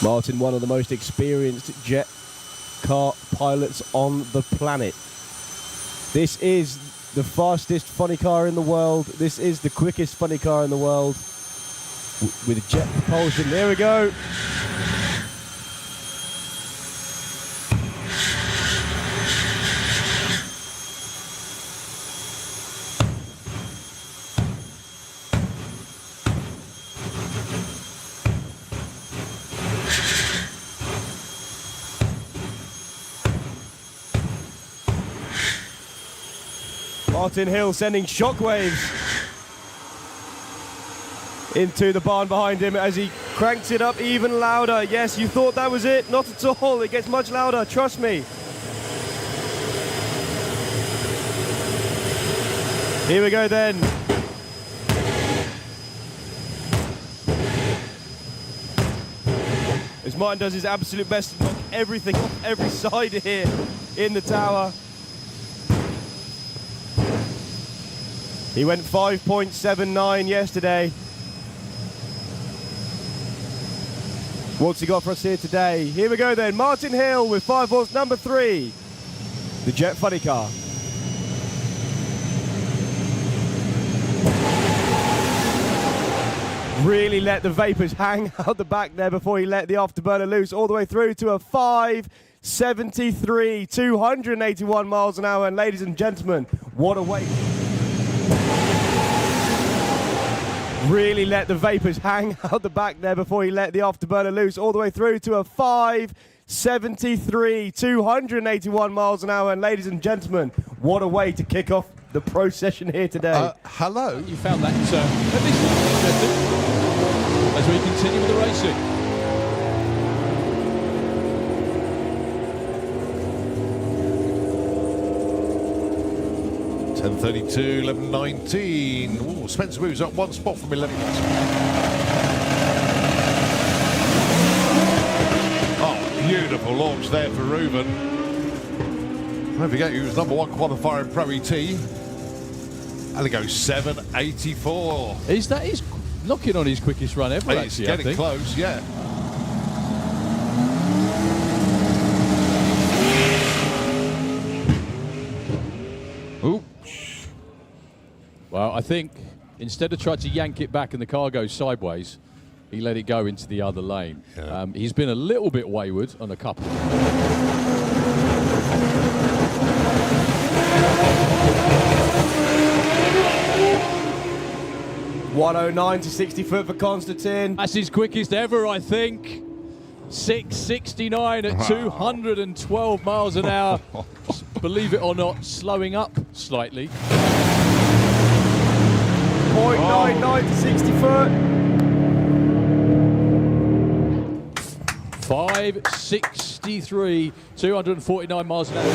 [SPEAKER 4] Martin, one of the most experienced jet car pilots on the planet. This is the fastest funny car in the world. This is the quickest funny car in the world. With jet propulsion. There we go. Martin Hill sending shockwaves into the barn behind him as he cranks it up even louder. Yes, you thought that was it? Not at all. It gets much louder, trust me. Here we go then. As Martin does his absolute best to knock everything off every side here in the tower. He went 5.79 yesterday. What's he got for us here today? Here we go then. Martin Hill with 5 horse number 3. The Jet Funny Car. Really let the vapors hang out the back there before he let the afterburner loose all the way through to a 5.73, 281 miles an hour. And ladies and gentlemen, what a weight. Really let the vapors hang out the back there before he let the afterburner loose all the way through to a 5.73, 281 miles an hour. And ladies and gentlemen, what a way to kick off the pro session here today.
[SPEAKER 1] Hello.
[SPEAKER 2] You found that at least interesting as we continue with the racing.
[SPEAKER 1] 10:32, 11:19. Ooh, Spencer moves up one spot from 11. Oh, beautiful launch there for Ruben. Don't forget, he was #1 qualifier in Pro ET. And it goes 7.84.
[SPEAKER 2] He's knocking on his quickest run ever,
[SPEAKER 1] He's
[SPEAKER 2] actually,
[SPEAKER 1] getting
[SPEAKER 2] I think.
[SPEAKER 1] close, yeah.
[SPEAKER 2] Ooh. Well, I think instead of trying to yank it back and the car goes sideways, he let it go into the other lane.
[SPEAKER 1] Yeah.
[SPEAKER 2] He's been a little bit wayward on a couple.
[SPEAKER 4] 109 to 60 foot for Konstantin.
[SPEAKER 2] That's his quickest ever, I think. 6.69 at 212 miles an hour. Believe it or not, slowing up slightly.
[SPEAKER 4] 0.99 to 60 foot.
[SPEAKER 2] 5.63, 249 miles an hour.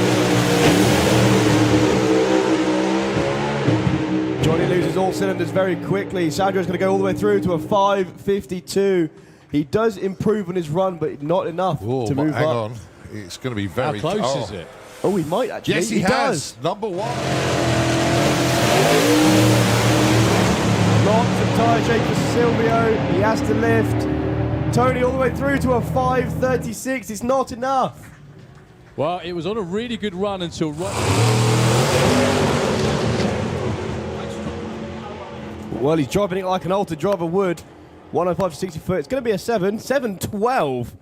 [SPEAKER 4] Johnny loses all cylinders very quickly. Sandro's going to go all the way through to a 5.52. He does improve on his run, but not enough to move up.
[SPEAKER 1] Hang on. It's going to be very
[SPEAKER 2] How close is it?
[SPEAKER 4] Oh, he might actually.
[SPEAKER 1] Yes, he has.
[SPEAKER 4] does.
[SPEAKER 1] #1.
[SPEAKER 4] Lots of tyre shake for Silvio. He has to lift. Tony all the way through to a 5.36. It's not enough.
[SPEAKER 2] Well, it was on a really good run until
[SPEAKER 4] Well, he's driving it like an Alta driver would. 105 to 60 foot. It's going to be a 7.12.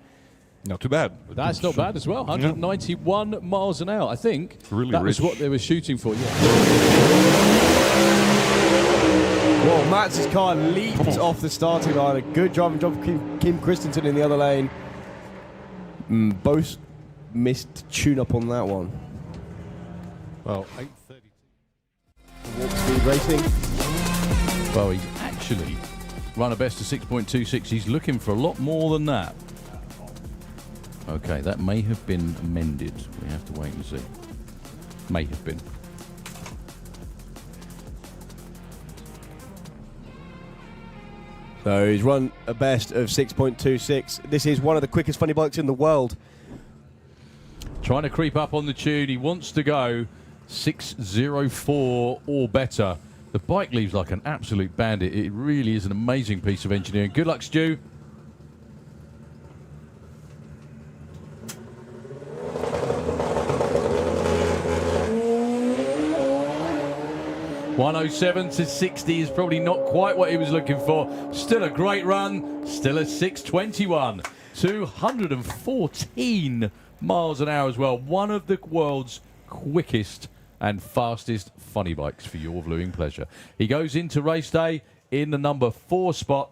[SPEAKER 8] Not too bad.
[SPEAKER 2] That's not bad as well. 191 miles an hour. I think
[SPEAKER 8] really
[SPEAKER 2] that was
[SPEAKER 8] rich.
[SPEAKER 2] what they were shooting for, yeah.
[SPEAKER 4] Well, Mats's car leaped off the starting line. A good driving job for Kim Christensen in the other lane. Both missed tune-up on that one.
[SPEAKER 1] Well, 8.32.
[SPEAKER 4] Warp speed racing.
[SPEAKER 2] Well, he's actually run a best of 6.26. He's looking for a lot more than that. Okay, that may have been amended. We have to wait and see. May have been.
[SPEAKER 4] So he's run a best of 6.26. This is one of the quickest funny bikes in the world.
[SPEAKER 2] Trying to creep up on the tune. He wants to go 6.04 or better. The bike leaves like an absolute bandit. It really is an amazing piece of engineering. Good luck, Stu. .107 to 60 is probably not quite what he was looking for. Still a great run. Still a 6.21. 214 miles an hour as well. One of the world's quickest and fastest funny bikes for your viewing pleasure. He goes into race day in the number 4 spot.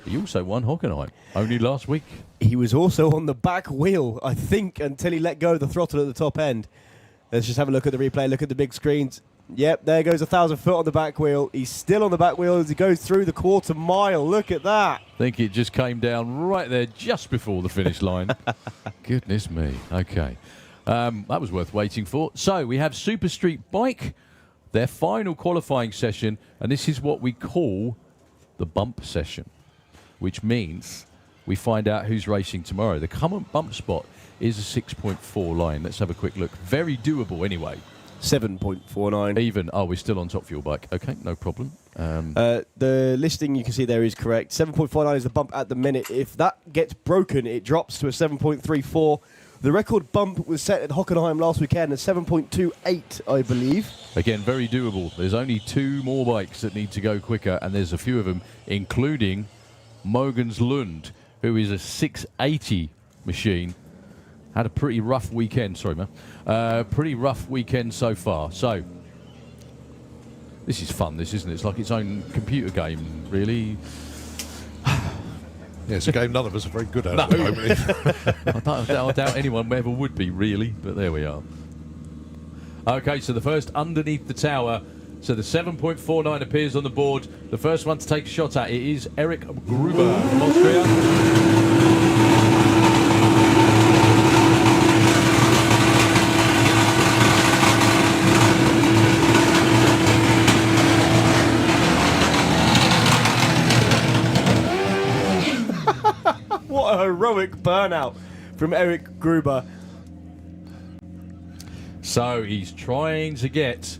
[SPEAKER 2] He also won Hockenheim only last week.
[SPEAKER 4] He was also on the back wheel, I think, until he let go of the throttle at the top end. Let's just have a look at the replay, look at the big screens. Yep, there goes 1,000 foot on the back wheel. He's still on the back wheel as he goes through the quarter mile. Look at that.
[SPEAKER 2] I think it just came down right there just before the finish line. Goodness me. Okay. That was worth waiting for. So we have Super Street Bike, their final qualifying session, and this is what we call the bump session, which means we find out who's racing tomorrow. The current bump spot is a 6.4 line. Let's have a quick look. Very doable anyway.
[SPEAKER 4] 7.49.
[SPEAKER 2] Even. Oh, we're still on Top Fuel Bike. Okay, no problem.
[SPEAKER 4] The listing you can see there is correct. 7.49 is the bump at the minute. If that gets broken, it drops to a 7.34. The record bump was set at Hockenheim last weekend at 7.28, I believe.
[SPEAKER 2] Again, very doable. There's only 2 more bikes that need to go quicker, and there's a few of them, including Mogens Lund, who is a 680 machine. Had a pretty rough weekend. Sorry, man. Pretty rough weekend so far. So, this is fun, this, isn't it? It's like its own computer game, really.
[SPEAKER 1] Yeah, it's a game none of us are very good at.
[SPEAKER 2] No.
[SPEAKER 1] At the moment.
[SPEAKER 2] I doubt anyone ever would be, really, but there we are. Okay, so the first underneath the tower. So the 7.49 appears on the board. The first one to take a shot at it is Eric Gruber from Austria.
[SPEAKER 4] What a heroic burnout from Eric Gruber.
[SPEAKER 2] So he's trying to get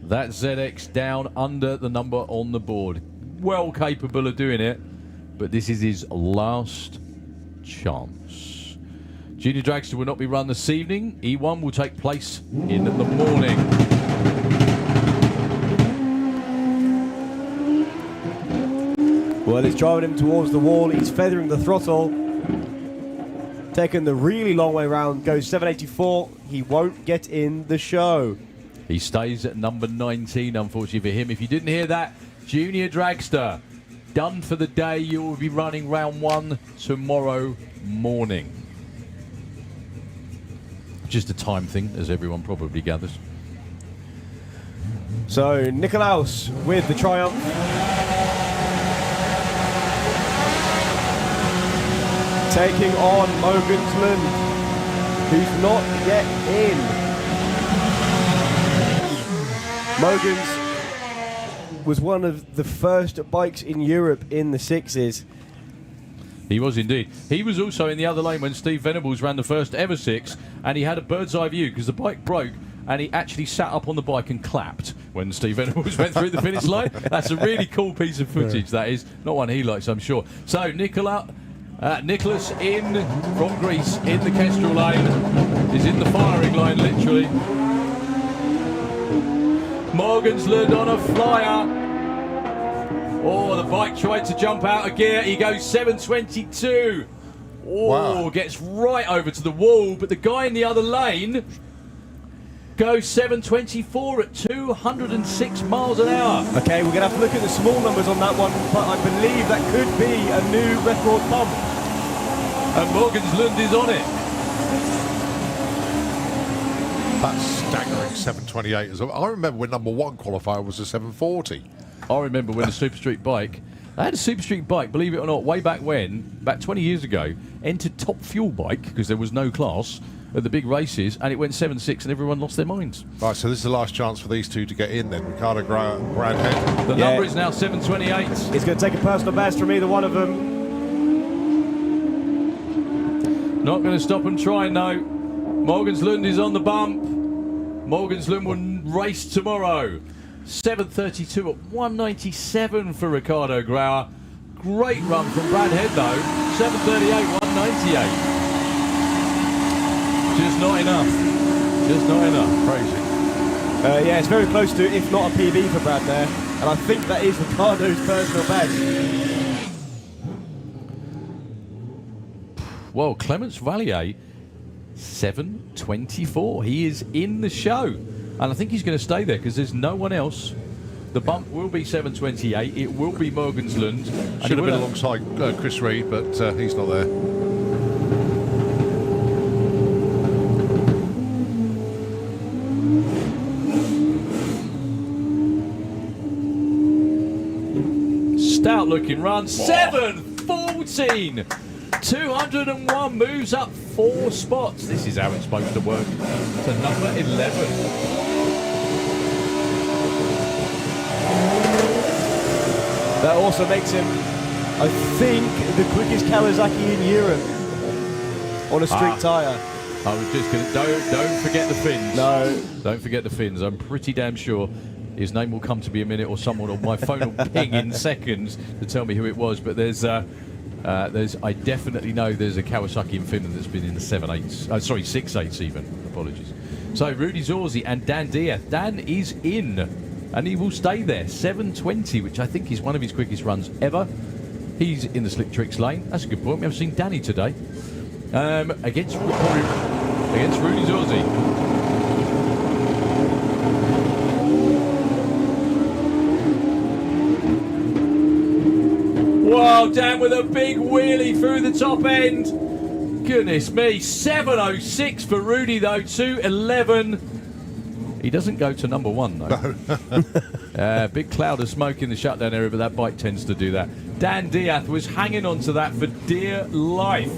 [SPEAKER 2] that ZX down under the number on the board. Well capable of doing it, but this is his last chance. Junior Dragster will not be run this evening. E1 will take place in the morning.
[SPEAKER 4] Well, it's driving him towards the wall. He's feathering the throttle. Taking the really long way round. Goes 784. He won't get in the show.
[SPEAKER 2] He stays at number 19, unfortunately for him. If you didn't hear that, Junior Dragster, done for the day. You will be running round 1 tomorrow morning. Just a time thing, as everyone probably gathers.
[SPEAKER 4] So, Nikolaus with the triumph. Taking on Mogens Lund, who's not yet in. Mogens was one of the first bikes in Europe in the 6s.
[SPEAKER 2] He was indeed. He was also in the other lane when Steve Venables ran the first ever 6, and he had a bird's eye view because the bike broke, and he actually sat up on the bike and clapped when Steve Venables went through the finish line. That's a really cool piece of footage, that is. Not one he likes, I'm sure. So, Nicholas in from Greece in the Kestrel lane is in the firing line, literally. Mogens Lund on a flyer. Oh, the bike tried to jump out of gear. He goes 722. Oh, wow. Gets right over to the wall, but the guy in the other lane goes 724 at 206 miles an hour.
[SPEAKER 4] Okay, we're going to have to look at the small numbers on that one, but I believe that could be a new record bump.
[SPEAKER 2] And Mogens Lund is on it.
[SPEAKER 1] That's staggering, 728 as well. I remember when number 1 qualifier was a 740.
[SPEAKER 2] I remember when the Super Street bike, I had a Super Street bike, believe it or not, way back when, about 20 years ago, entered top fuel bike because there was no class at the big races, and it went 7.6 and everyone lost their minds.
[SPEAKER 1] Right, so this is the last chance for these two to get in then. Ricardo Bradhead.
[SPEAKER 2] The number is now 7:28.
[SPEAKER 4] It's going to take a personal best from either one of them.
[SPEAKER 2] Not going to stop and try, no. Morganslund is on the bump. Morganslund will race tomorrow. 7:32 at 197 for Ricardo Grauer. Great run from Bradhead though. 7:38, 198. Just not enough. Just not enough. Crazy.
[SPEAKER 4] Yeah, it's very close to, if not a PB for Brad there. And I think that is Ricardo's personal best.
[SPEAKER 2] Well, Clements Valier, 7:24. He is in the show. And I think he's going to stay there because there's no one else. The bump will be 7:28. It will be Morganslund.
[SPEAKER 1] Should have been alongside Chris Reed, but he's not there.
[SPEAKER 2] Stout looking run. 7:14. 201 moves up 4 spots. This is how it's supposed to work. To number 11.
[SPEAKER 4] That also makes him, I think, the quickest Kawasaki in Europe on a street tyre.
[SPEAKER 2] I was just going to... Don't forget the fins.
[SPEAKER 4] No.
[SPEAKER 2] Don't forget the fins. I'm pretty damn sure his name will come to me a minute or someone on my phone will ping in seconds to tell me who it was. But there's I definitely know there's a Kawasaki in Finland that's been in the 7.8s. Sorry, 6.8s even. Apologies. So Rudy Zorzi and Dan Diaz. Dan is in. And he will stay there. 7:20, which I think is one of his quickest runs ever. He's in the slick tricks lane. That's a good point. We haven't seen Danny today. Against Rudy Zorzi. Wow, Dan with a big wheelie through the top end. Goodness me. 7:06 for Rudy, though. 2:11. He doesn't go to number 1, though. No. Big cloud of smoke in the shutdown area, but that bike tends to do that. Dan Diaz was hanging on to that for dear life.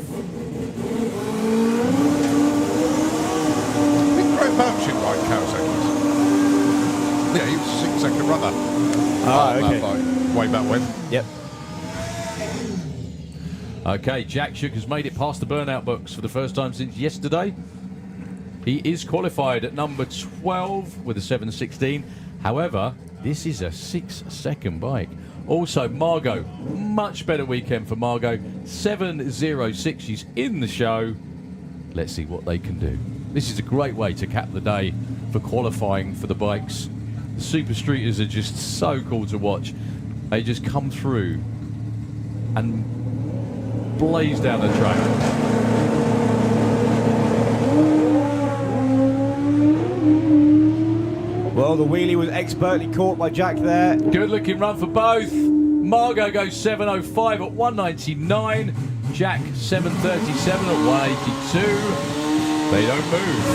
[SPEAKER 1] Big great partnership like Kawasaki's. Yeah, he was a 6-second runner.
[SPEAKER 4] Okay.
[SPEAKER 1] Way back when.
[SPEAKER 4] Yep.
[SPEAKER 2] Okay, Jack Shook has made it past the burnout books for the first time since yesterday. He is qualified at number 12 with a 7:16. However, this is a 6-second bike. Also, Margot, much better weekend for Margot. 7:06. She's in the show. Let's see what they can do. This is a great way to cap the day for qualifying for the bikes. The Super Streeters are just so cool to watch. They just come through and blaze down the track.
[SPEAKER 4] Well, the wheelie was expertly caught by Jack there.
[SPEAKER 2] Good looking run for both. Margot goes 7:05 at 199. Jack 7:37 at 182. They don't move.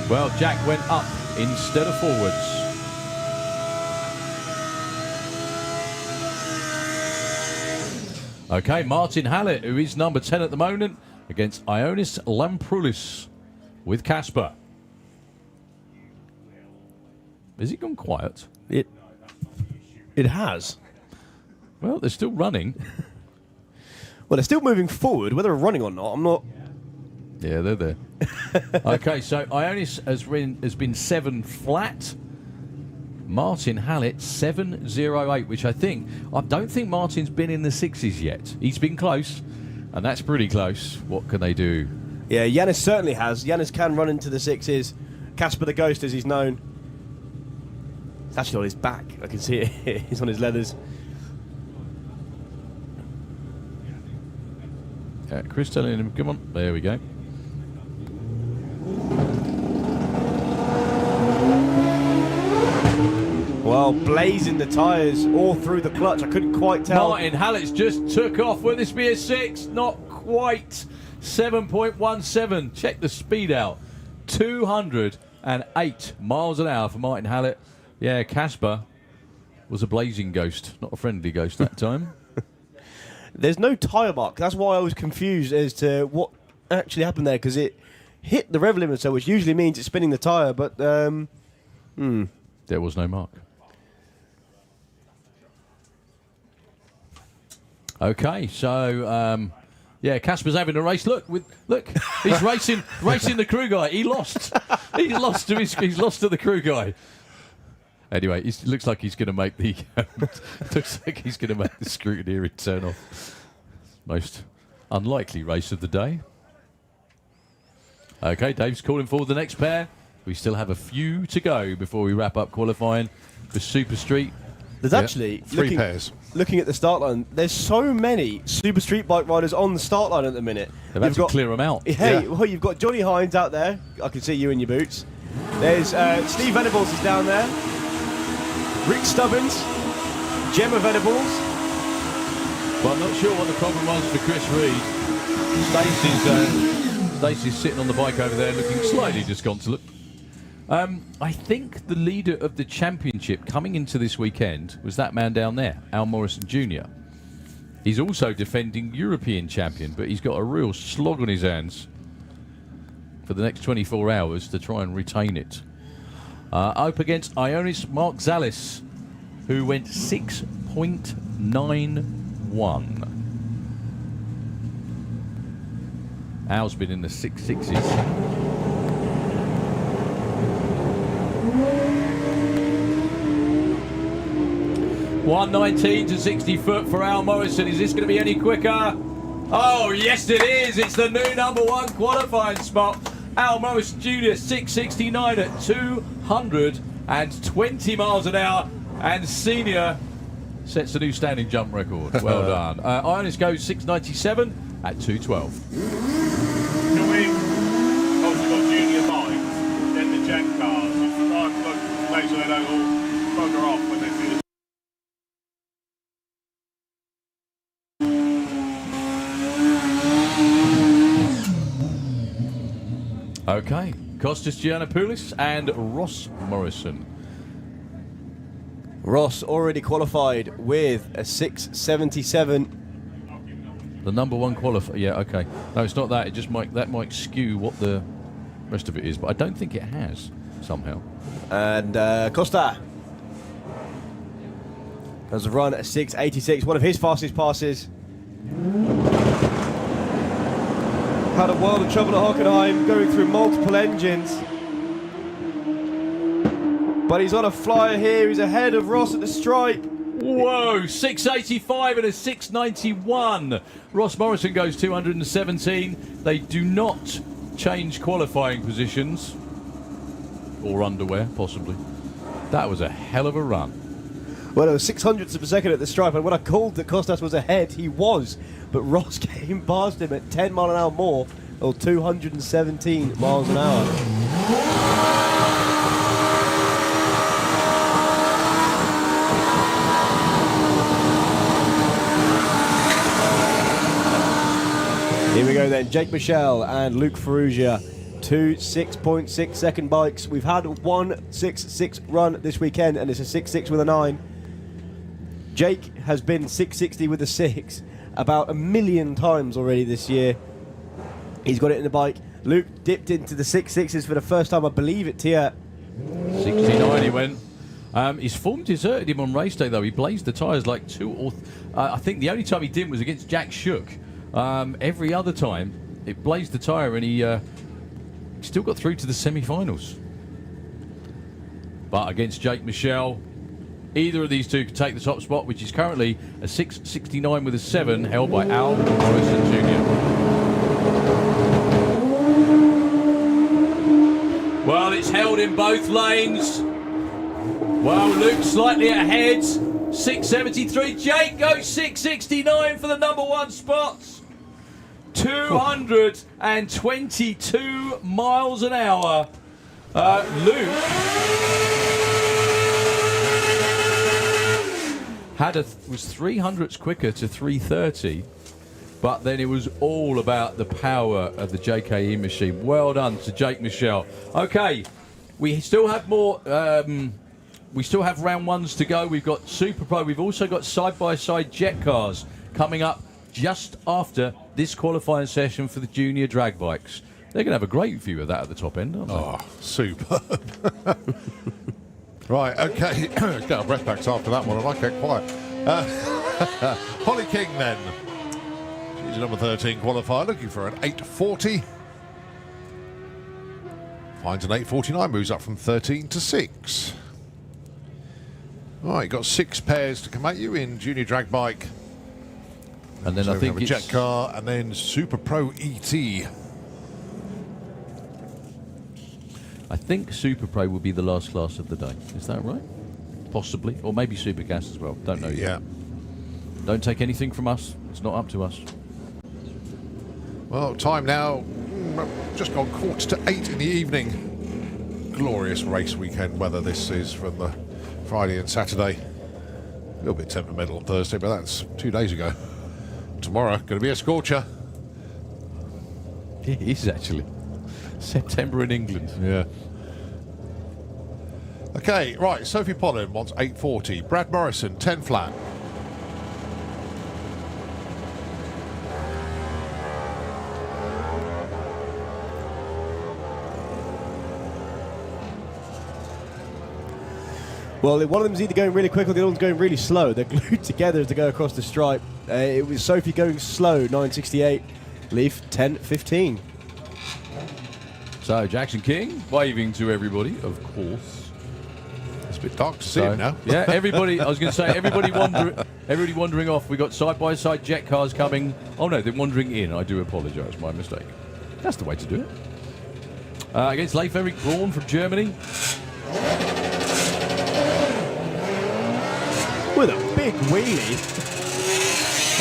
[SPEAKER 2] Well, Jack went up instead of forwards. Okay, Martin Hallett, who is number 10 at the moment, against Ionis Lamproulis with Casper. Has it gone quiet?
[SPEAKER 4] It has.
[SPEAKER 2] Well, they're still running.
[SPEAKER 4] Well, they're still moving forward. Whether they're running or not, I'm not...
[SPEAKER 2] Yeah, they're there. Okay, so Ionis has been 7 flat. Martin Hallett 7:08, which I don't think Martin's been in the 6s yet. He's been close, and that's pretty close. What can they do?
[SPEAKER 4] Yeah, Yanis certainly has. Yanis can run into the 6s. Casper the Ghost, as he's known. It's actually on his back. I can see it. He's on his leathers.
[SPEAKER 2] Chris telling him, come on. There we go.
[SPEAKER 4] Well, blazing the tyres all through the clutch. I couldn't quite tell.
[SPEAKER 2] Martin Hallett's just took off. Will this be a 6? Not quite. 7.17. Check the speed out. 200 208 miles an hour for Martin Hallett. Yeah, Casper was a blazing ghost, not a friendly ghost that time.
[SPEAKER 4] There's no tyre mark. That's why I was confused as to what actually happened there, because it hit the rev limiter, which usually means it's spinning the tyre, but
[SPEAKER 2] there was no mark. Okay, so yeah, Casper's having a race. Look, he's racing the crew guy. He lost. He's lost to the crew guy. Anyway, it looks like he's going to make the scrutineering turn off. Most unlikely race of the day. Okay, Dave's calling forward the next pair. We still have a few to go before we wrap up qualifying for Super Street.
[SPEAKER 4] There's actually
[SPEAKER 1] three pairs.
[SPEAKER 4] Looking at the start line, there's so many Super Street bike riders on the start line at the minute.
[SPEAKER 2] They've had to clear them out.
[SPEAKER 4] Hey, well, you've got Johnny Hines out there. I can see you in your boots. There's Steve Venables is down there. Rick Stubbins, Gemma Venables.
[SPEAKER 2] Well, I'm not sure what the problem was for Chris Reed. Stacey's sitting on the bike over there looking slightly disconsolate. I think the leader of the championship coming into this weekend was that man down there, Al Morrison Jr. He's also defending European champion, but he's got a real slog on his hands for the next 24 hours to try and retain it. Up against Ionis Mark Zallis, who went 6.91. Al's been in the 6.6s. 119 to 60 foot for Al Morrison. Is this going to be any quicker? Oh, yes it is. It's the new #1 qualifying spot. Al Morrison Jr. 669 at 220 miles an hour. And Senior sets a new standing jump record. Well done. Ionis goes 697 at 212.
[SPEAKER 19] Can we also got junior bikes, then the jet cars? Just make sure they don't all bugger off when they see the
[SPEAKER 2] Okay, Kostas Giannopoulos and Ross Morrison.
[SPEAKER 4] Ross already qualified with a 677.
[SPEAKER 2] The #1 qualifier. Yeah, okay. No, it's not that. It just might skew what the rest of it is, but I don't think it has somehow.
[SPEAKER 4] And Costa has a run at 686, one of his fastest passes. Had a world of trouble at Hockenheim, going through multiple engines. But he's on a flyer here. He's ahead of Ross at the stripe.
[SPEAKER 2] Whoa, 685 and a 691. Ross Morrison goes 217. They do not change qualifying positions. Or underwear, possibly. That was a hell of a run.
[SPEAKER 4] Well, it was 600ths of a second at the stripe, and when I called that Kostas was ahead, he was. But Ross came past him at 10 mile an hour more, or 217 miles an hour. Here we go then, Jake Michel and Luke Ferrugia, two 6.6 second bikes. We've had one 6.6 run this weekend, and it's a 6.6 with a 9. Jake has been 660 with a 6 about 1 million times already this year. He's got it in the bike. Luke dipped into the 6.6s for the first time, I believe, at Tier
[SPEAKER 2] 69 he went. His form deserted him on race day, though. He blazed the tyres like I think the only time he didn't was against Jack Shook. Every other time, it blazed the tyre, and he still got through to the semi-finals. But against Jake Michel, either of these two could take the top spot, which is currently a 669 with a 7, held by Al Morrison Jr. Well, it's held in both lanes. Well, Luke slightly ahead. 673. Jake goes 669 for the #1 spots. 222 miles an hour. Luke was 300ths quicker to 330, but then it was all about the power of the JKE machine. Well done to Jake Michel. Okay, We still have more. We still have round ones to go. We've got Super Pro. We've also got side-by-side jet cars coming up just after this qualifying session for the junior drag bikes. They're going to have a great view of that at the top end, aren't they?
[SPEAKER 1] Oh, superb. Right, okay. Get our breath back after that one. I like it quiet. Holly King, then. She's a number 13 qualifier, looking for an 840. Finds an 849, moves up from 13 to 6. All right, got 6 pairs to come at you in junior drag bike.
[SPEAKER 2] And then
[SPEAKER 1] so
[SPEAKER 2] I think
[SPEAKER 1] it's jet car, and then Super Pro ET.
[SPEAKER 2] I think Super Pro will be the last class of the day. Is that right? Possibly. Or maybe Super Gas as well. Don't know yet.
[SPEAKER 1] Yeah.
[SPEAKER 2] Don't take anything from us. It's not up to us.
[SPEAKER 1] Well, time now, just gone 7:45 in the evening. Glorious race weekend weather this is from the Friday and Saturday. A little bit temperamental on Thursday, but that's 2 days ago. Tomorrow, going to be a scorcher.
[SPEAKER 2] It is actually. September in England.
[SPEAKER 1] Yeah. Okay, right. Sophie Pollen wants 840. Brad Morrison, 10 flat.
[SPEAKER 4] Well, one of them's either going really quick or the other one's going really slow. They're glued together as they go across the stripe. It was Sophie going slow, 968. Leaf, 1015.
[SPEAKER 2] So, Jackson King waving to everybody, of course.
[SPEAKER 1] It's a bit dark to see him now.
[SPEAKER 2] Yeah, everybody, I was going to say, everybody wandering off. We've got side-by-side jet cars coming. Oh, no, they're wandering in. I do apologise, my mistake. That's the way to do it. Against Leif Erik Braun from Germany.
[SPEAKER 4] With a big wheelie.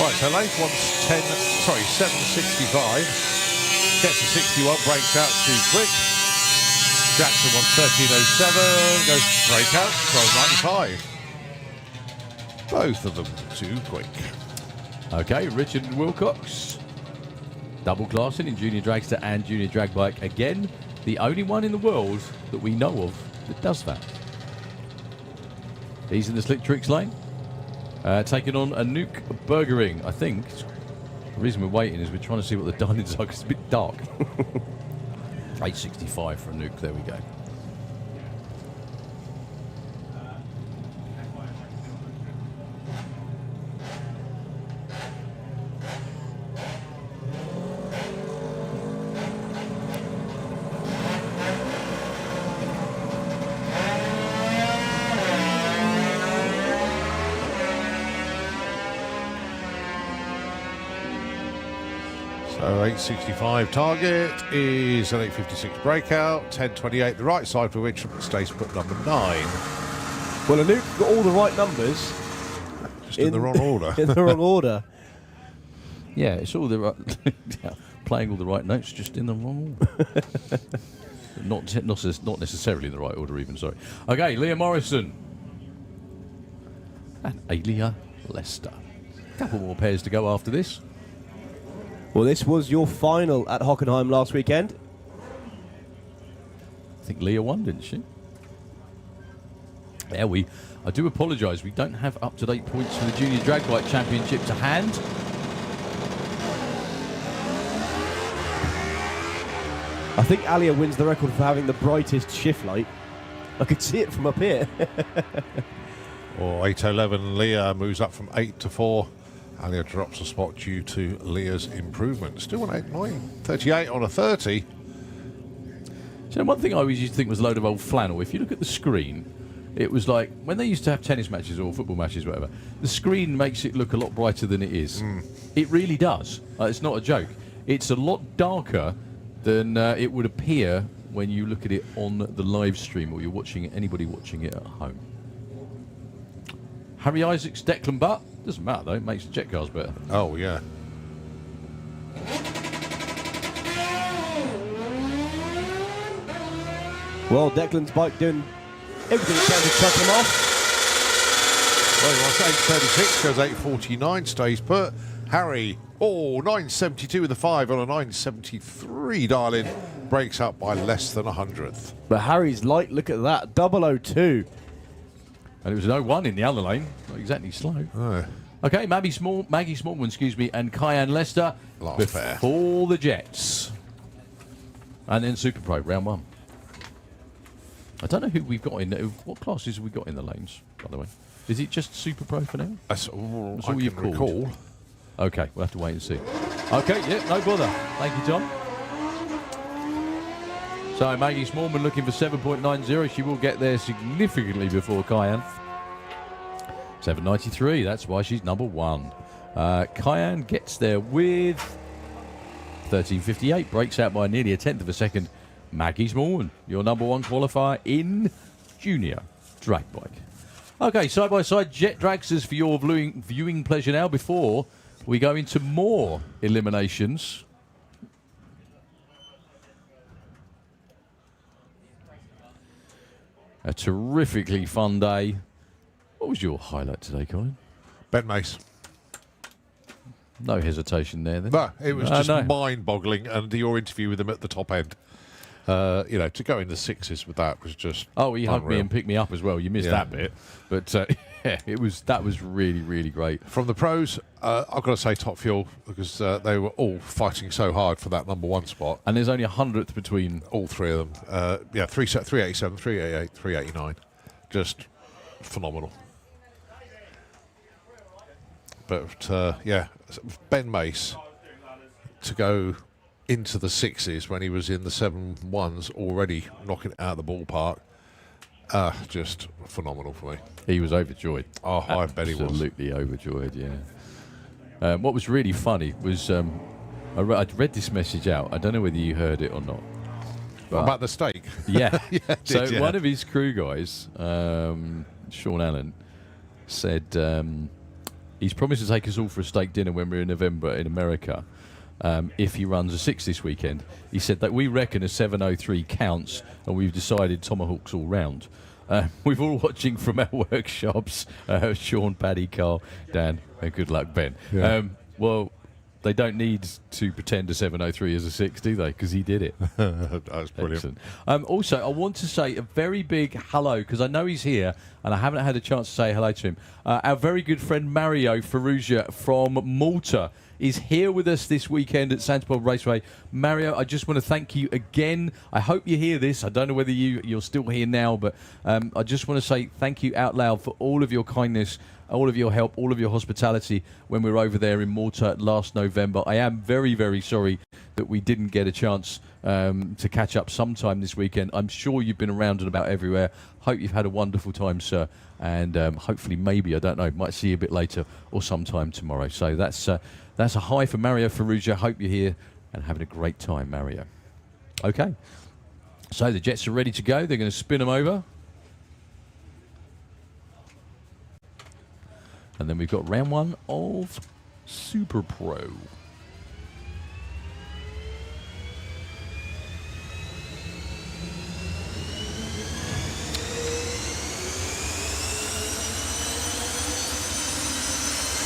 [SPEAKER 1] Right, so Leif wants 765. Gets to 61, breaks out too quick. Jackson wants 1307, goes to break out, 1295. Both of them too quick.
[SPEAKER 2] Okay, Richard Wilcox. Double classing in junior dragster and junior drag bike. Again, the only one in the world that we know of that does that. He's in the Slick Tricks lane. Taking on Anouk Bergering, I think. The reason we're waiting is we're trying to see what the diamonds are because it's a bit dark. 865 for Anouk, there we go.
[SPEAKER 1] So 865 target is an 856 breakout, 1028 the right side for which stays put number 9.
[SPEAKER 4] Well, Anouk got all the right numbers.
[SPEAKER 1] Just in the wrong order.
[SPEAKER 4] In the wrong order.
[SPEAKER 2] Yeah, it's all the right... playing all the right notes, just in the wrong order. not necessarily in the right order even, sorry. Okay, Leah Morrison. And Alia Lester. A couple more pairs to go after this.
[SPEAKER 4] Well, this was your final at Hockenheim last weekend.
[SPEAKER 2] I think Leah won, didn't she? Yeah, I do apologise. We don't have up-to-date points for the Junior Drag Bike Championship to hand.
[SPEAKER 4] I think Alia wins the record for having the brightest shift light. I could see it from up here.
[SPEAKER 1] Or 811, Leah moves up from 8 to 4. Alia drops a spot due to Leah's improvement. Still on 8.9. 38 on a 30.
[SPEAKER 2] So one thing I always used to think was a load of old flannel. If you look at the screen, it was like when they used to have tennis matches or football matches, whatever. The screen makes it look a lot brighter than it is. It really does. It's not a joke. It's a lot darker than it would appear when you look at it on the live stream or you're watching it, anybody watching it at home. Harry Isaacs, Declan Butt. Doesn't matter though, it makes the jet cars better.
[SPEAKER 1] Oh, yeah.
[SPEAKER 4] Well, Declan's bike doing everything it can to chuck him off.
[SPEAKER 1] Well, he wants 836, goes 849, stays put. Harry Oh, 972 with a 5 on a 973, darling. Breaks up by less than a hundredth.
[SPEAKER 4] But Harry's light, look at that, 002.
[SPEAKER 2] And it was an 01 in the other lane. Not exactly slow.
[SPEAKER 1] Oh.
[SPEAKER 2] Okay, Maggie Smallman, excuse me, and Kyan Lester
[SPEAKER 1] Last pair.
[SPEAKER 2] before the Jets. And then Super Pro, round 1. I don't know who we've got in. What classes have we got in the lanes, by the way? Is it just Super Pro for now?
[SPEAKER 1] That's all
[SPEAKER 2] That's
[SPEAKER 1] I
[SPEAKER 2] all you've
[SPEAKER 1] can
[SPEAKER 2] called?
[SPEAKER 1] recall.
[SPEAKER 2] Okay, we'll have to wait and see. Okay, yeah, no bother. Thank you, Tom. So Maggie Smallman looking for 7.90. She will get there significantly before Kyan. 7.93. That's why she's number 1. Kyan gets there with 13.58. Breaks out by nearly a tenth of a second. Maggie Smallman, your number 1 qualifier in junior drag bike. Okay, side by side jet dragsters for your viewing pleasure now before we go into more eliminations. A terrifically fun day. What was your highlight today, Colin?
[SPEAKER 1] Ben Mace.
[SPEAKER 2] No hesitation there, then.
[SPEAKER 1] No, it was just
[SPEAKER 2] no.
[SPEAKER 1] mind-boggling, and your interview with him at the top end. To go in the 6s with that was just.
[SPEAKER 2] Oh, he hugged me
[SPEAKER 1] unreal.
[SPEAKER 2] and picked me up as well. You missed that bit, but yeah, that was really, really great.
[SPEAKER 1] From the pros, I've got to say Top Fuel, because they were all fighting so hard for that number 1 spot.
[SPEAKER 2] And there's only a 100th between
[SPEAKER 1] all 3 of them. 387, 388, 389, just phenomenal. But Ben Mace to go into the 6s when he was in the 7-1s already knocking it out of the ballpark. Just phenomenal for me.
[SPEAKER 2] He was overjoyed.
[SPEAKER 1] Oh, I bet he was.
[SPEAKER 2] Absolutely overjoyed, yeah. What was really funny was I'd read this message out. I don't know whether you heard it or not. But
[SPEAKER 1] About the steak?
[SPEAKER 2] Yeah.
[SPEAKER 1] Yeah,
[SPEAKER 2] one of his crew guys, Sean Allen, said he's promised to take us all for a steak dinner when we're in November in America. If he runs a 6 this weekend. He said that we reckon a 703 counts, and we've decided tomahawks all round. We're all watching from our workshops. Sean, Paddy, Carl, Dan, and good luck, Ben.
[SPEAKER 1] Yeah.
[SPEAKER 2] Well, they don't need to pretend a 703 is a 6, do they? Because he did it.
[SPEAKER 1] That was brilliant.
[SPEAKER 2] Excellent. Also, I want to say a very big hello, because I know he's here, and I haven't had a chance to say hello to him. Our very good friend Mario Ferrugia from Malta is here with us this weekend at Santipol Raceway. Mario, I just want to thank you again. I hope you hear this. I don't know whether you're still here now, but I just want to say thank you out loud for all of your kindness, all of your help, all of your hospitality when we were over there in Malta last November. I am very, very sorry that we didn't get a chance to catch up sometime this weekend. I'm sure you've been around and about everywhere. Hope you've had a wonderful time, sir. And hopefully, maybe, I don't know, might see you a bit later or sometime tomorrow. So that's a hi for Mario Ferrugia. Hope you're here and having a great time, Mario. Okay. So the Jets are ready to go. They're going to spin them over. And then we've got round 1 of Super Pro.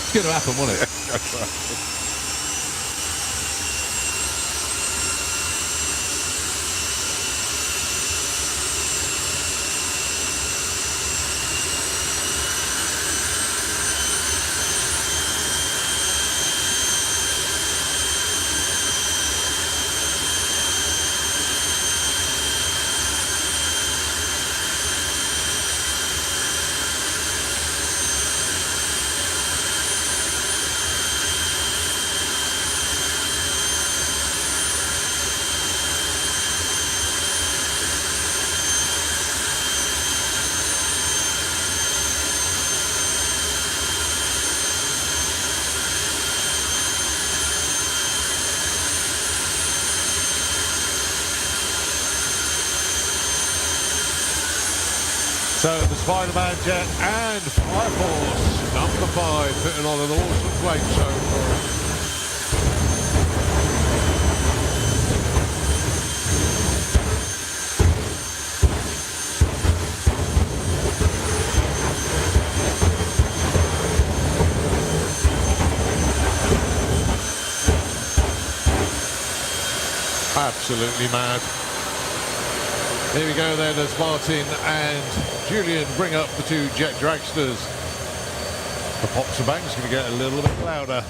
[SPEAKER 2] It's going to happen, won't it?
[SPEAKER 1] So the Spider-Man jet and Fire Force, number 5, putting on an awesome flame show for us. Absolutely mad. Here we go then as Martin and Julian bring up the two jet dragsters. The pops and bangs going to get a little bit louder.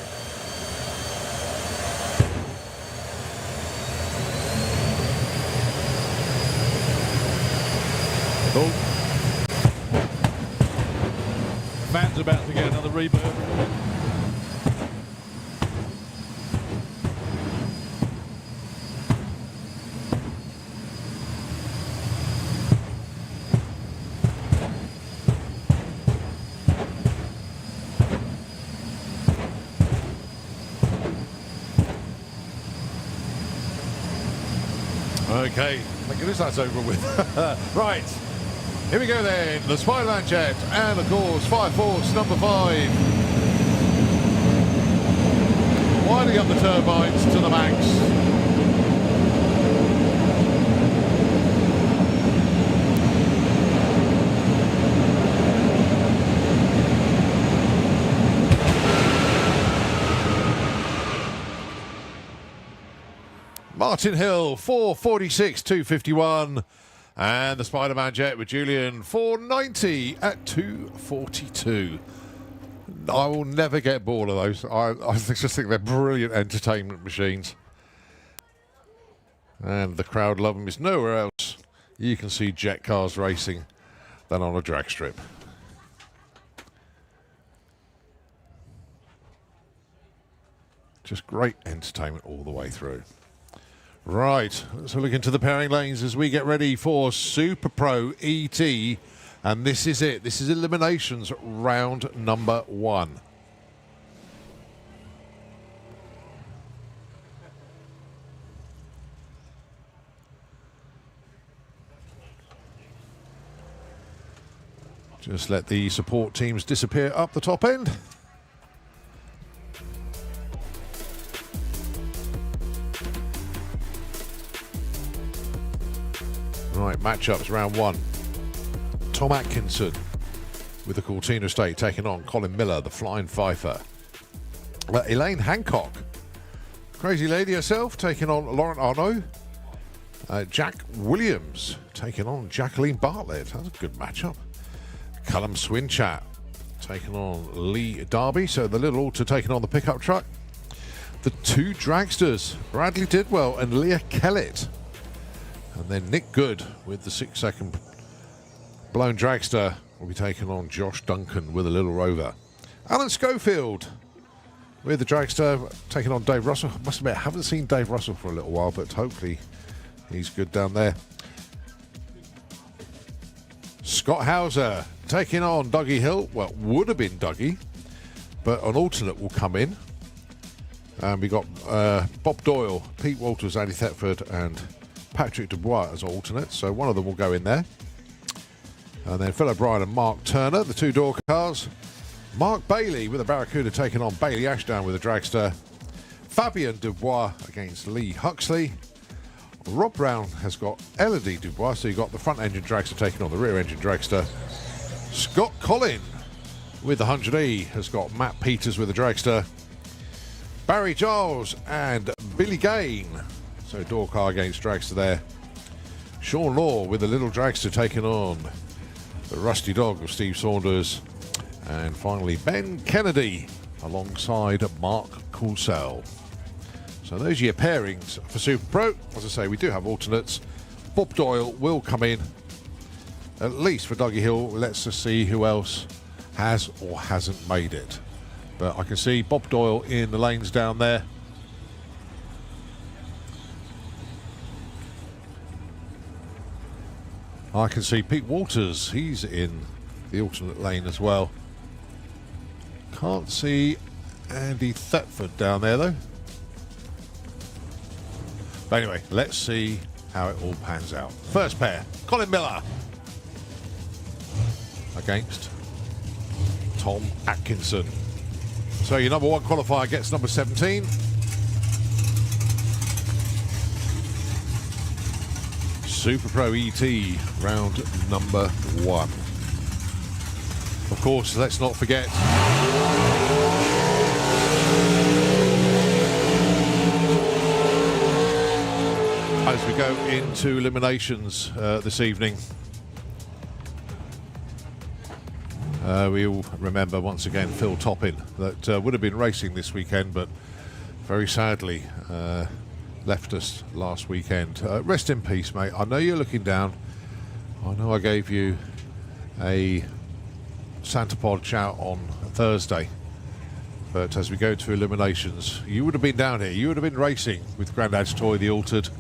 [SPEAKER 1] Oh. Van's about to get another reverb. Okay, thank goodness that's over with. Right, here we go then. The Spider-Man jet and of course Fire Force number 5. Winding up the turbines to the max. Martin Hill, 446, 251. And the Spider-Man jet with Julian, 490 at 242. I will never get bored of those. I just think they're brilliant entertainment machines. And the crowd love them. It's nowhere else you can see jet cars racing than on a drag strip. Just great entertainment all the way through. Right, let's look into the pairing lanes as we get ready for Super Pro ET. And this is it. This is Eliminations round number 1. Just let the support teams disappear up the top end. Right, matchups round 1. Tom Atkinson with the Cortina Estate taking on Colin Miller, the Flying Fifer. Elaine Hancock, Crazy Lady herself, taking on Laurent Arnaud. Jack Williams taking on Jacqueline Bartlett. That's a good matchup. Callum Swinchat taking on Lee Darby. So the little altar taking on the pickup truck. The two dragsters, Bradley Didwell and Leah Kellett. And then Nick Good with the 6-second blown dragster will be taking on Josh Duncan with a little rover. Alan Schofield with the dragster taking on Dave Russell. I must admit, I haven't seen Dave Russell for a little while, but hopefully he's good down there. Scott Hauser taking on Dougie Hill. Well, would have been Dougie, but an alternate will come in. And we got Bob Doyle, Pete Walters, Andy Thetford, and Patrick Dubois as alternates, so one of them will go in there. And then Phil O'Brien and Mark Turner, the two door cars. Mark Bailey with a Barracuda taking on Bailey Ashdown with a dragster. Fabian Dubois against Lee Huxley. Rob Brown has got Elodie Dubois, so you've got the front engine dragster taking on the rear engine dragster. Scott Collin with the 100E has got Matt Peters with the dragster. Barry Giles and Billy Gain. So door car against dragster there. Sean Law with the little dragster taking on the Rusty Dog of Steve Saunders. And finally Ben Kennedy alongside Mark Coulsell. So those are your pairings for Super Pro. As I say, we do have alternates. Bob Doyle will come in, at least for Dougie Hill. Let's just see who else has or hasn't made it. But I can see Bob Doyle in the lanes down there. I can see Pete Walters, he's in the alternate lane as well. Can't see Andy Thetford down there though. But anyway, let's see how it all pans out. First pair, Colin Miller against Tom Atkinson. So your number 1 qualifier gets number 17. Super Pro ET round number 1. Of course, let's not forget go into eliminations this evening. We all remember once again Phil Toppin that would have been racing this weekend, but very sadly left us last weekend. Rest in peace, mate. I know you're looking down. I know I gave you a Santa Pod shout on Thursday, but as we go to eliminations, you would have been down here. You would have been racing with Grandad's Toy, the Altered.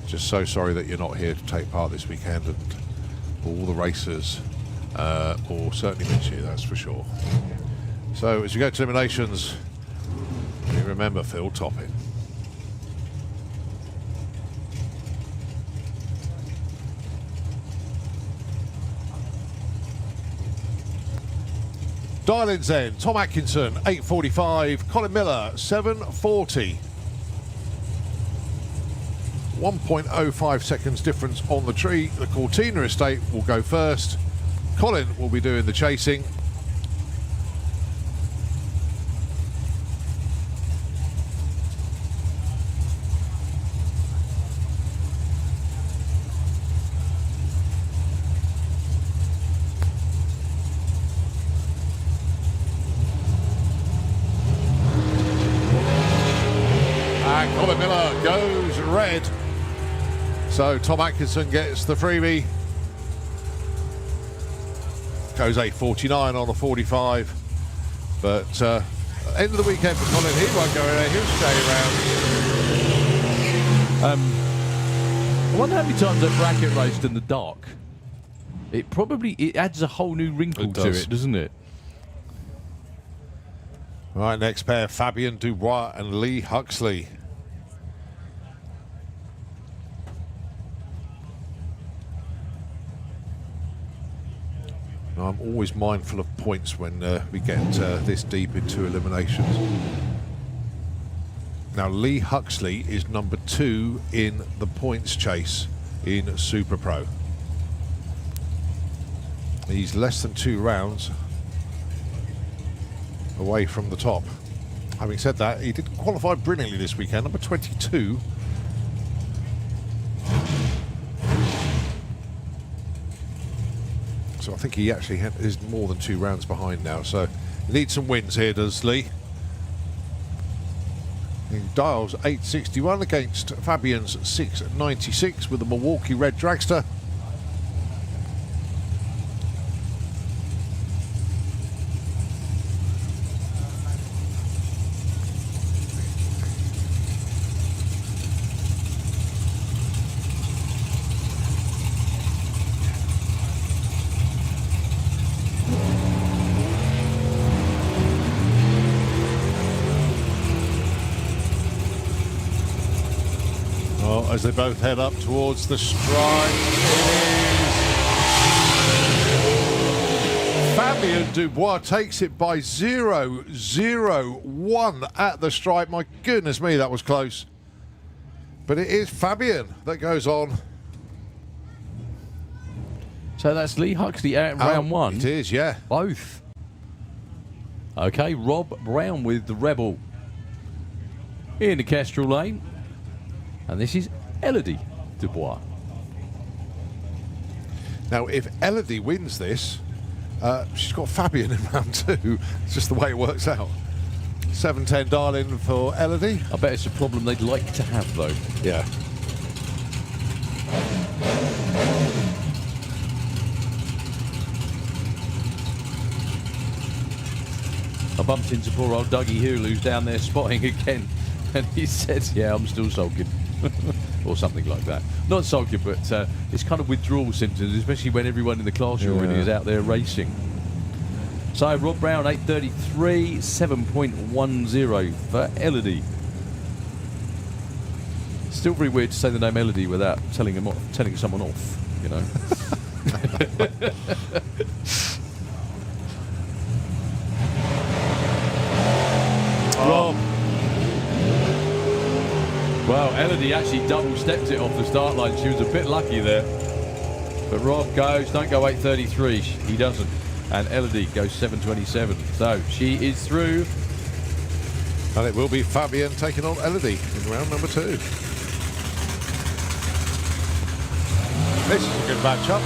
[SPEAKER 1] Just so sorry that you're not here to take part this weekend, and all the racers will certainly miss you, that's for sure. So as we go to eliminations, we remember Phil Toppin. Dial-ins then, Tom Atkinson, 8:45, Colin Miller, 7:40. 1.05 seconds difference on the tree. The Cortina estate will go first. Colin will be doing the chasing. And Colin Miller goes red. So Tom Atkinson gets the freebie. Goes 8:49 on a 45. But end of the weekend for Colin, he won't go anywhere, he'll stay around.
[SPEAKER 2] I wonder how many times they've bracket raced in the dark. It adds a whole new wrinkle to it, doesn't it?
[SPEAKER 1] Right, next pair, Fabian Dubois and Lee Huxley. I'm always mindful of points when we get this deep into eliminations. Now, Lee Huxley is number 2 in the points chase in Super Pro. He's less than 2 rounds away from the top. Having said that, he did qualify brilliantly this weekend, number 22. So I think he actually is more than 2 rounds behind now. So he needs some wins here, does Lee? He dials 861 against Fabian's 696 with the Milwaukee Red Dragster. As they both head up towards the stripe, Fabian Dubois takes it by 0.001 at the stripe. My goodness me, that was close. But it is Fabian that goes on.
[SPEAKER 2] So that's Lee Huxley out in round 1.
[SPEAKER 1] It is, yeah.
[SPEAKER 2] Both. Okay, Rob Brown with the Rebel in the Kestrel lane. And this is Elodie Dubois.
[SPEAKER 1] Now, if Elodie wins this, she's got Fabian in round 2. It's just the way it works out. 7:10 dial-in for Elodie.
[SPEAKER 2] I bet it's a problem they'd like to have, though.
[SPEAKER 1] Yeah.
[SPEAKER 2] I bumped into poor old Dougie Hulu, who's down there spotting again, and he said, yeah, I'm still sulking. Or something like that. Not sulking, but it's kind of withdrawal symptoms, especially when everyone in the class you're in is out there racing. So Rob Brown, 8:33, 7.10 for Elodie. Still very weird to say the name Elodie without telling someone off, you know. Rob. Well, Elodie actually double-stepped it off the start line. She was a bit lucky there. But Rob goes, don't go 8:33. He doesn't. And Elodie goes 7:27. So she is through.
[SPEAKER 1] And it will be Fabian taking on Elodie in round number 2. This is a good matchup.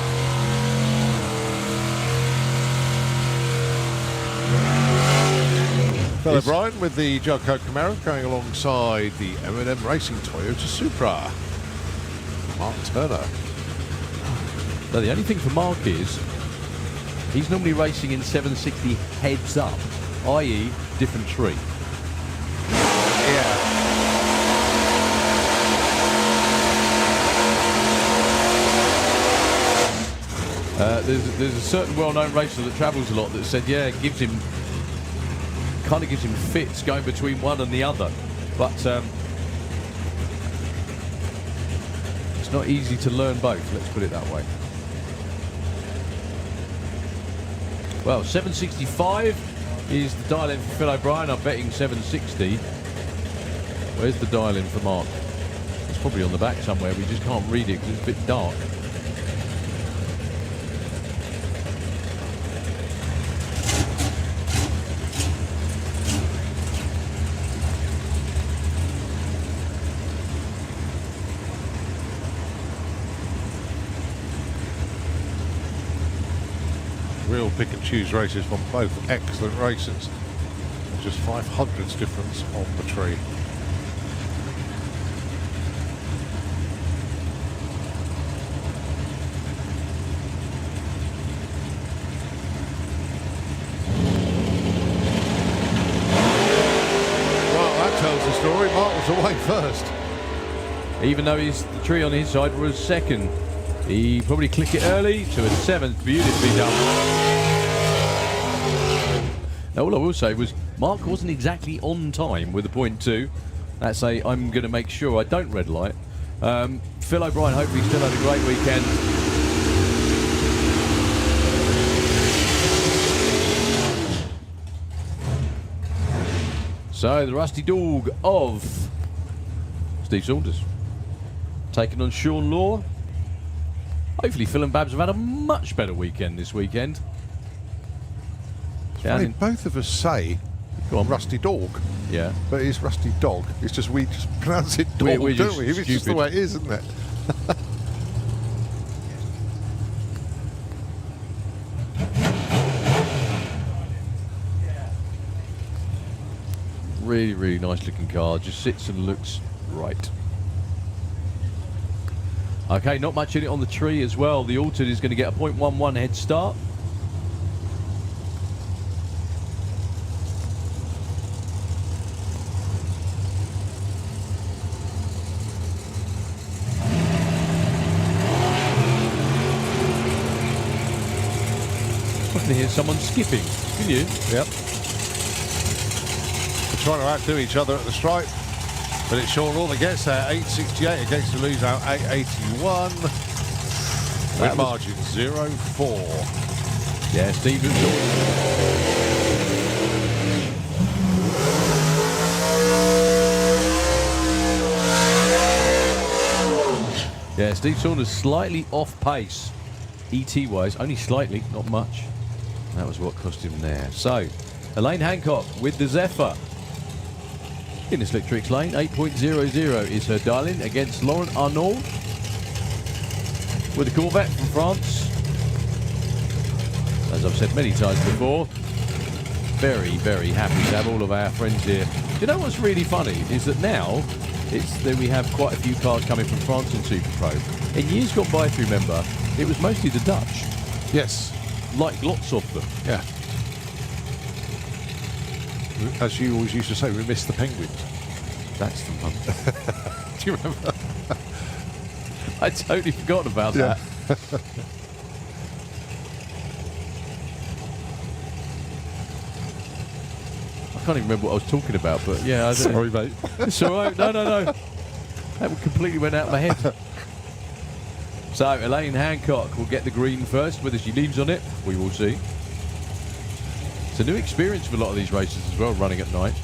[SPEAKER 1] Phil O'Brien with the Gelco Camaro going alongside the M&M Racing Toyota Supra. Mark Turner.
[SPEAKER 2] So the only thing for Mark is he's normally racing in 760 heads up, i.e. different tree.
[SPEAKER 1] Yeah.
[SPEAKER 2] There's a certain well-known racer that travels a lot that said, yeah, it gives him fits going between one and the other, but it's not easy to learn both. Let's put it that way. Well, 765 is the dial-in for Phil O'Brien. I'm betting 760. Where's the dial-in for Mark? It's probably on the back somewhere. We just can't read it because it's a bit dark.
[SPEAKER 1] Real pick and choose races from both excellent racers. Just 500ths difference on the tree. Well, that tells the story. Mark was away first.
[SPEAKER 2] Even though the tree on his side was second. He probably clicked it early to a 7th. Beautifully done. Now, all I will say was Mark wasn't exactly on time with the .2. That's I'm going to make sure I don't red light. Phil O'Brien hopefully still had a great weekend. So, the rusty dog of Steve Saunders taking on Sean Law. Hopefully Phil and Babs have had a much better weekend this weekend.
[SPEAKER 1] Funny, both of us say rusty dog.
[SPEAKER 2] Yeah.
[SPEAKER 1] But it's rusty dog. It's just we just pronounce it dog,
[SPEAKER 2] we're
[SPEAKER 1] don't we? It's just the way it is, isn't it?
[SPEAKER 2] Really, really nice looking car. Just sits and looks right. Okay, not much in it on the tree as well. The Altered is going to get a 0.11 head start. I can hear someone skipping. Can you?
[SPEAKER 1] Yep. They're trying to outdo each other at the stripe. But it's Sean Law that gets there, 868 against the lose out 881. With margin 0-4.
[SPEAKER 2] Yeah, Stephen. Yeah, Steve Saunders slightly off pace, ET wise, only slightly, not much. That was what cost him there. So, Elaine Hancock with the Zephyr. In the Slick Tricks lane, 8.00 is her dial-in against Lauren Arnauld with the Corvette from France. As I've said many times before, very, very happy to have all of our friends here. Do you know what's really funny is that now it's that we have quite a few cars coming from France in Super Pro. In years gone by, if you remember, it was mostly the Dutch.
[SPEAKER 1] Yes.
[SPEAKER 2] Like lots of them.
[SPEAKER 1] Yeah. As you always used to say, we miss the Penguins.
[SPEAKER 2] That's the one.
[SPEAKER 1] Do you remember?
[SPEAKER 2] I totally forgot about that. I can't even remember what I was talking about, but yeah.
[SPEAKER 1] Sorry, mate.
[SPEAKER 2] It's all right. No. That completely went out of my head. So, Elaine Hancock will get the green first. Whether she leaves on it, we will see. It's a new experience for a lot of these races as well, running at night.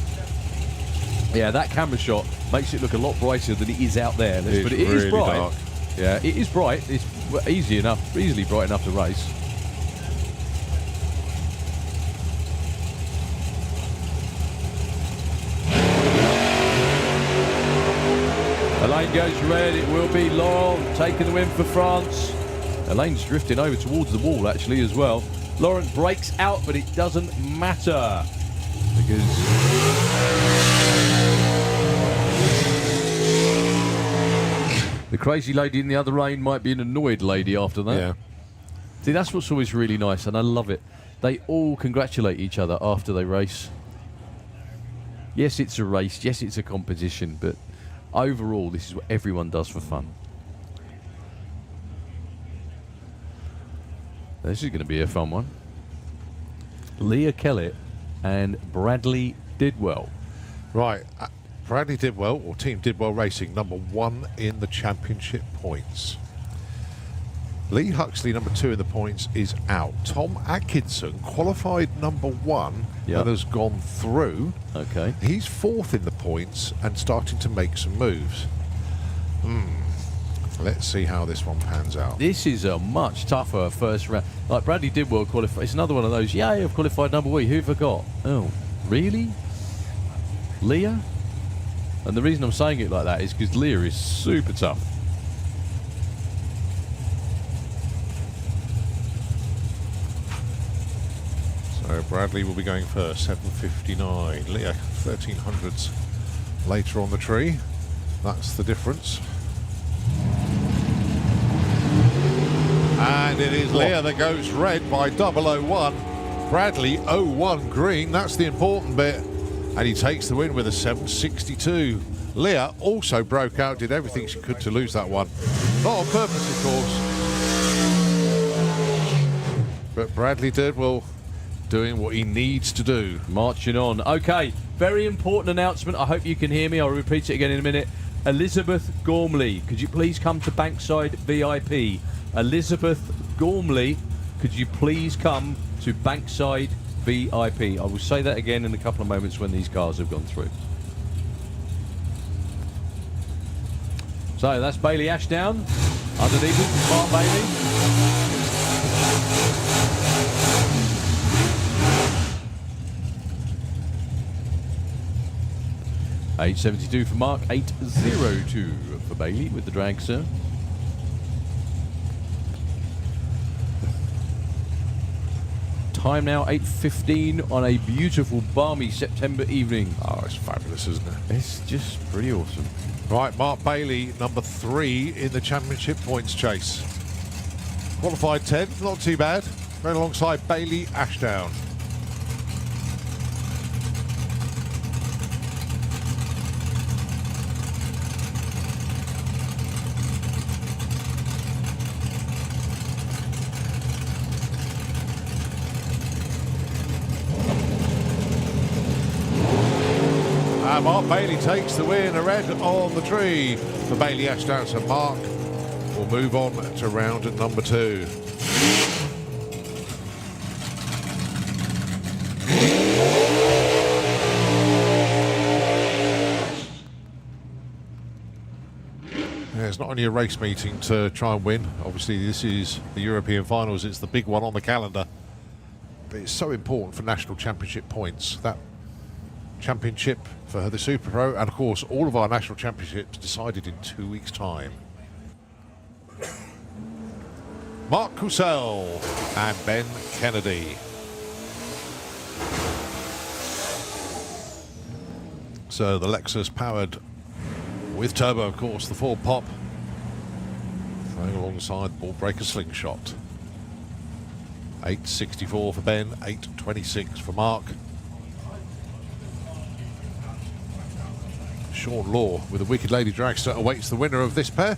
[SPEAKER 2] Yeah, that camera shot makes it look a lot brighter than it is out there. But it is bright.
[SPEAKER 1] Dark.
[SPEAKER 2] Yeah, it is bright. It's easily bright enough to race. Elaine goes red. It will be Laurent taking the win for France. Elaine's drifting over towards the wall actually as well. Lawrence breaks out, but it doesn't matter because the crazy lady in the other lane might be an annoyed lady after that.
[SPEAKER 1] Yeah.
[SPEAKER 2] See, that's what's always really nice, and I love it. They all congratulate each other after they race. Yes, it's a race. Yes, it's a competition, but overall, this is what everyone does for fun. This is going to be a fun one. Leah Kellett and Bradley Didwell.
[SPEAKER 1] Right. Bradley Didwell, or Team Didwell Racing, #1 in the championship points. Lee Huxley, #2 in the points, is out. Tom Atkinson, qualified #1, and has gone through.
[SPEAKER 2] Okay.
[SPEAKER 1] He's 4th in the points and starting to make some moves. Let's see how this one pans out.
[SPEAKER 2] This is a much tougher first round. Like Bradley Didwell qualified. It's another one of those. Yeah, I've qualified #1. Who forgot? Oh, really? Leah? And the reason I'm saying it like that is because Leah is super tough.
[SPEAKER 1] So Bradley will be going first, 7:59. Leah, 1300s later on the tree. That's the difference. And it is Leah that goes red by 001. Bradley 01 green. That's the important bit. And he takes the win with a 762. Leah also broke out, did everything she could to lose that one. Not on purpose, of course. But Bradley Didwell doing what he needs to do.
[SPEAKER 2] Marching on. Okay, very important announcement. I hope you can hear me. I'll repeat it again in a minute. Elizabeth Gormley, could you please come to Bankside VIP? Elizabeth Gormley, could you please come to Bankside VIP? I will say that again in a couple of moments when these cars have gone through. So that's Bailey Ashdown. Underneath it, Mark Bailey. $8.72 for Mark, $8.02 for Bailey with the dragster. Time now 8:15 on a beautiful balmy September evening.
[SPEAKER 1] Oh, it's fabulous, isn't it?
[SPEAKER 2] It's just pretty awesome.
[SPEAKER 1] Right, Mark Bailey, #3 in the championship points chase. Qualified 10th, not too bad. Right alongside Bailey Ashdown. Mark Bailey takes the win, a red on the tree for Bailey Ashdown. So Mark will move on to round at #2. Yeah, it's not only a race meeting to try and win. Obviously, this is the European finals. It's the big one on the calendar. But it's so important for national championship points. That championship for the Super Pro, and of course all of our national championships decided in 2 weeks' time. Mark Coussel and Ben Kennedy. So the Lexus powered with turbo, of course, the Ford Pop, going alongside Ball Breaker Slingshot. 8.64 for Ben, 8.26 for Mark. Sean Law with a Wicked Lady Dragster awaits the winner of this pair.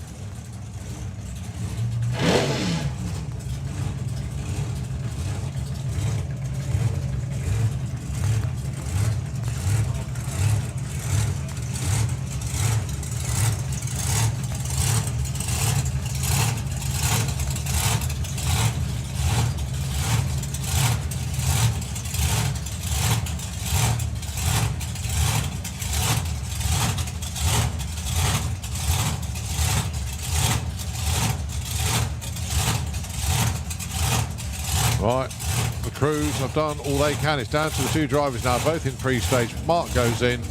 [SPEAKER 1] Right, the crews have done all they can. It's down to the two drivers now, both in pre-stage. Mark goes in.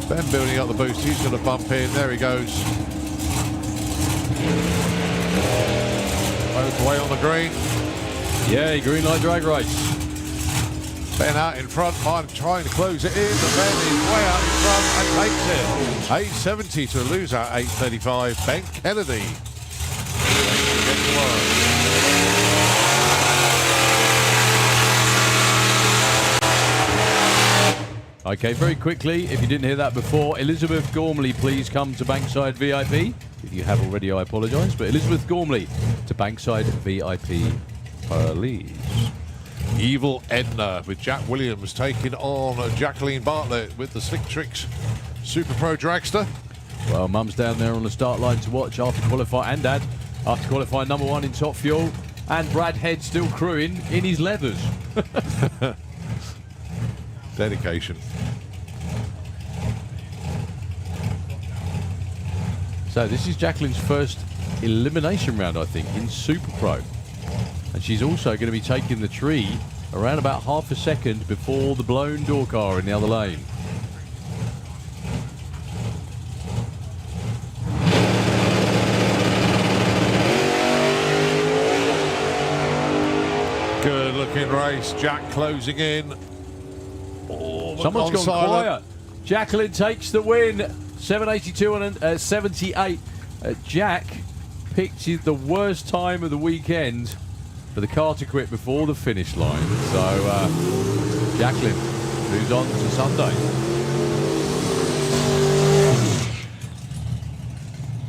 [SPEAKER 1] Ben building up the boost. He's going to bump in. There he goes. Both away on the green.
[SPEAKER 2] Yeah, green light drag race.
[SPEAKER 1] Ben out in front, trying to close it in. The Ben is way out in front and takes it. 870 to lose out 835. Ben Kennedy.
[SPEAKER 2] Okay, very quickly, if you didn't hear that before, Elizabeth Gormley, please come to Bankside VIP. If you have already, I apologise, but Elizabeth Gormley to Bankside VIP, please.
[SPEAKER 1] Evil Edna with Jack Williams taking on Jacqueline Bartlett with the Slick Tricks Super Pro Dragster.
[SPEAKER 2] Well, Mum's down there on the start line to watch after qualifying, and Dad, after qualifying #1 in Top Fuel, and Brad Head still crewing in his leathers.
[SPEAKER 1] Dedication.
[SPEAKER 2] So this is Jacqueline's first elimination round, I think, in Super Pro. And she's also going to be taking the tree around about half a second before the blown door car in the other lane.
[SPEAKER 1] Good looking race. Jack closing in. Oh,
[SPEAKER 2] Someone's gone
[SPEAKER 1] silent.
[SPEAKER 2] quiet. Jacqueline takes the win. 782 and 78. Jack picked the worst time of the weekend for the car to quit before the finish line. So Jacqueline moves on to Sunday.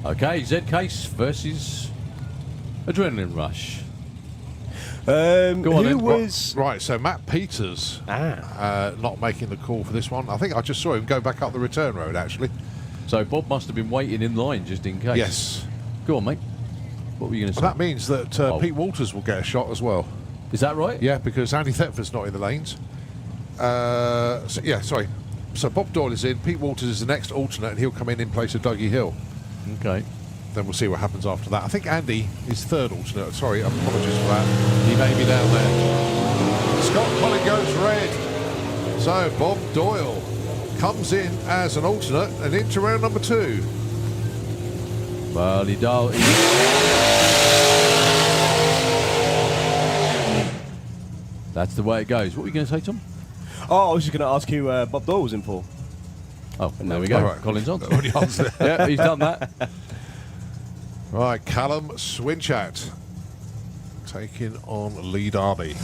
[SPEAKER 2] Okay, Z Case versus Adrenaline Rush. Go on
[SPEAKER 1] Who
[SPEAKER 2] then.
[SPEAKER 1] was right? So Matt Peters not making the call for this one. I think I just saw him go back up the return road actually.
[SPEAKER 2] So Bob must have been waiting in line just in case.
[SPEAKER 1] Yes.
[SPEAKER 2] Go on, mate. What were you going to say?
[SPEAKER 1] Well, that means that Pete Walters will get a shot as well.
[SPEAKER 2] Is that right?
[SPEAKER 1] Yeah, because Andy Thetford's not in the lanes. Sorry. So Bob Doyle is in. Pete Walters is the next alternate, and he'll come in place of Dougie Hill.
[SPEAKER 2] Okay.
[SPEAKER 1] Then we'll see what happens after that. I think Andy is third alternate. Sorry, apologies for that. He may be down there. Scott Collin goes red. So Bob Doyle comes in as an alternate and into round number 2.
[SPEAKER 2] Well, that's the way it goes. What were you going to say, Tom?
[SPEAKER 4] Oh, I was just going to ask who Bob Doyle was in for.
[SPEAKER 2] Oh, there we go.
[SPEAKER 1] All right.
[SPEAKER 2] Colin's on.
[SPEAKER 1] Already answered.
[SPEAKER 2] Yeah, he's done that.
[SPEAKER 1] Right, Callum Swinchat taking on Lee Darby.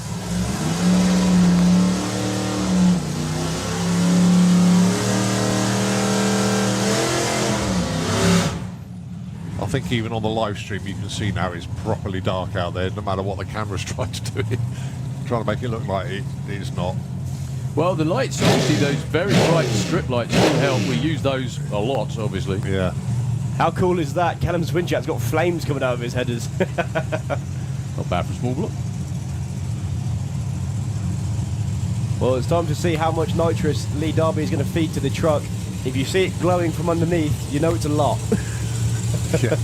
[SPEAKER 1] I think even on the live stream you can see now it's properly dark out there, no matter what the camera's trying to do. Trying to make it look like it is not.
[SPEAKER 2] Well, the lights, obviously, those very bright strip lights will help. We use those a lot, obviously.
[SPEAKER 1] Yeah.
[SPEAKER 4] How cool is that? Callum Swinchat's got flames coming out of his headers.
[SPEAKER 2] Not bad for a small block.
[SPEAKER 4] Well, it's time to see how much nitrous Lee Darby is going to feed to the truck. If you see it glowing from underneath, you know it's a lot.
[SPEAKER 1] Yeah.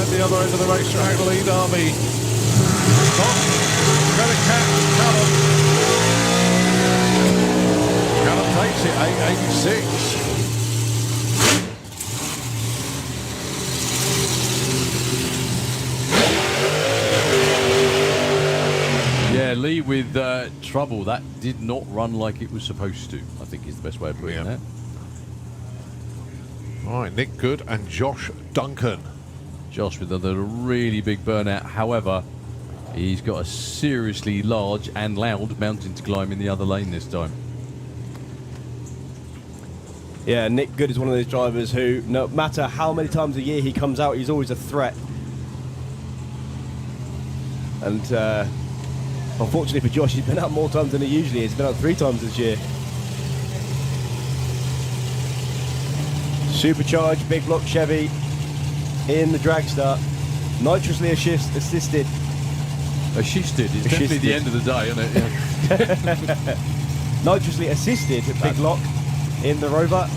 [SPEAKER 1] The other end of the racetrack, Lee Darby. Going to catch Callum. Callum takes it, 886.
[SPEAKER 2] Yeah, Lee with trouble. That did not run like it was supposed to, I think is the best way of putting that.
[SPEAKER 1] All right, Nick Good and Josh Duncan.
[SPEAKER 2] Josh with another really big burnout. However, he's got a seriously large and loud mountain to climb in the other lane this time.
[SPEAKER 4] Yeah, Nick Good is one of those drivers who, no matter how many times a year he comes out, he's always a threat. And unfortunately for Josh, he's been out more times than he usually is. He's been out 3 times this year. Supercharged big block Chevy in the Dragster. Nitrously assisted.
[SPEAKER 2] Assisted. It's definitely the end of the day, isn't it? Yeah.
[SPEAKER 4] Nitrously assisted big lock in the Rover.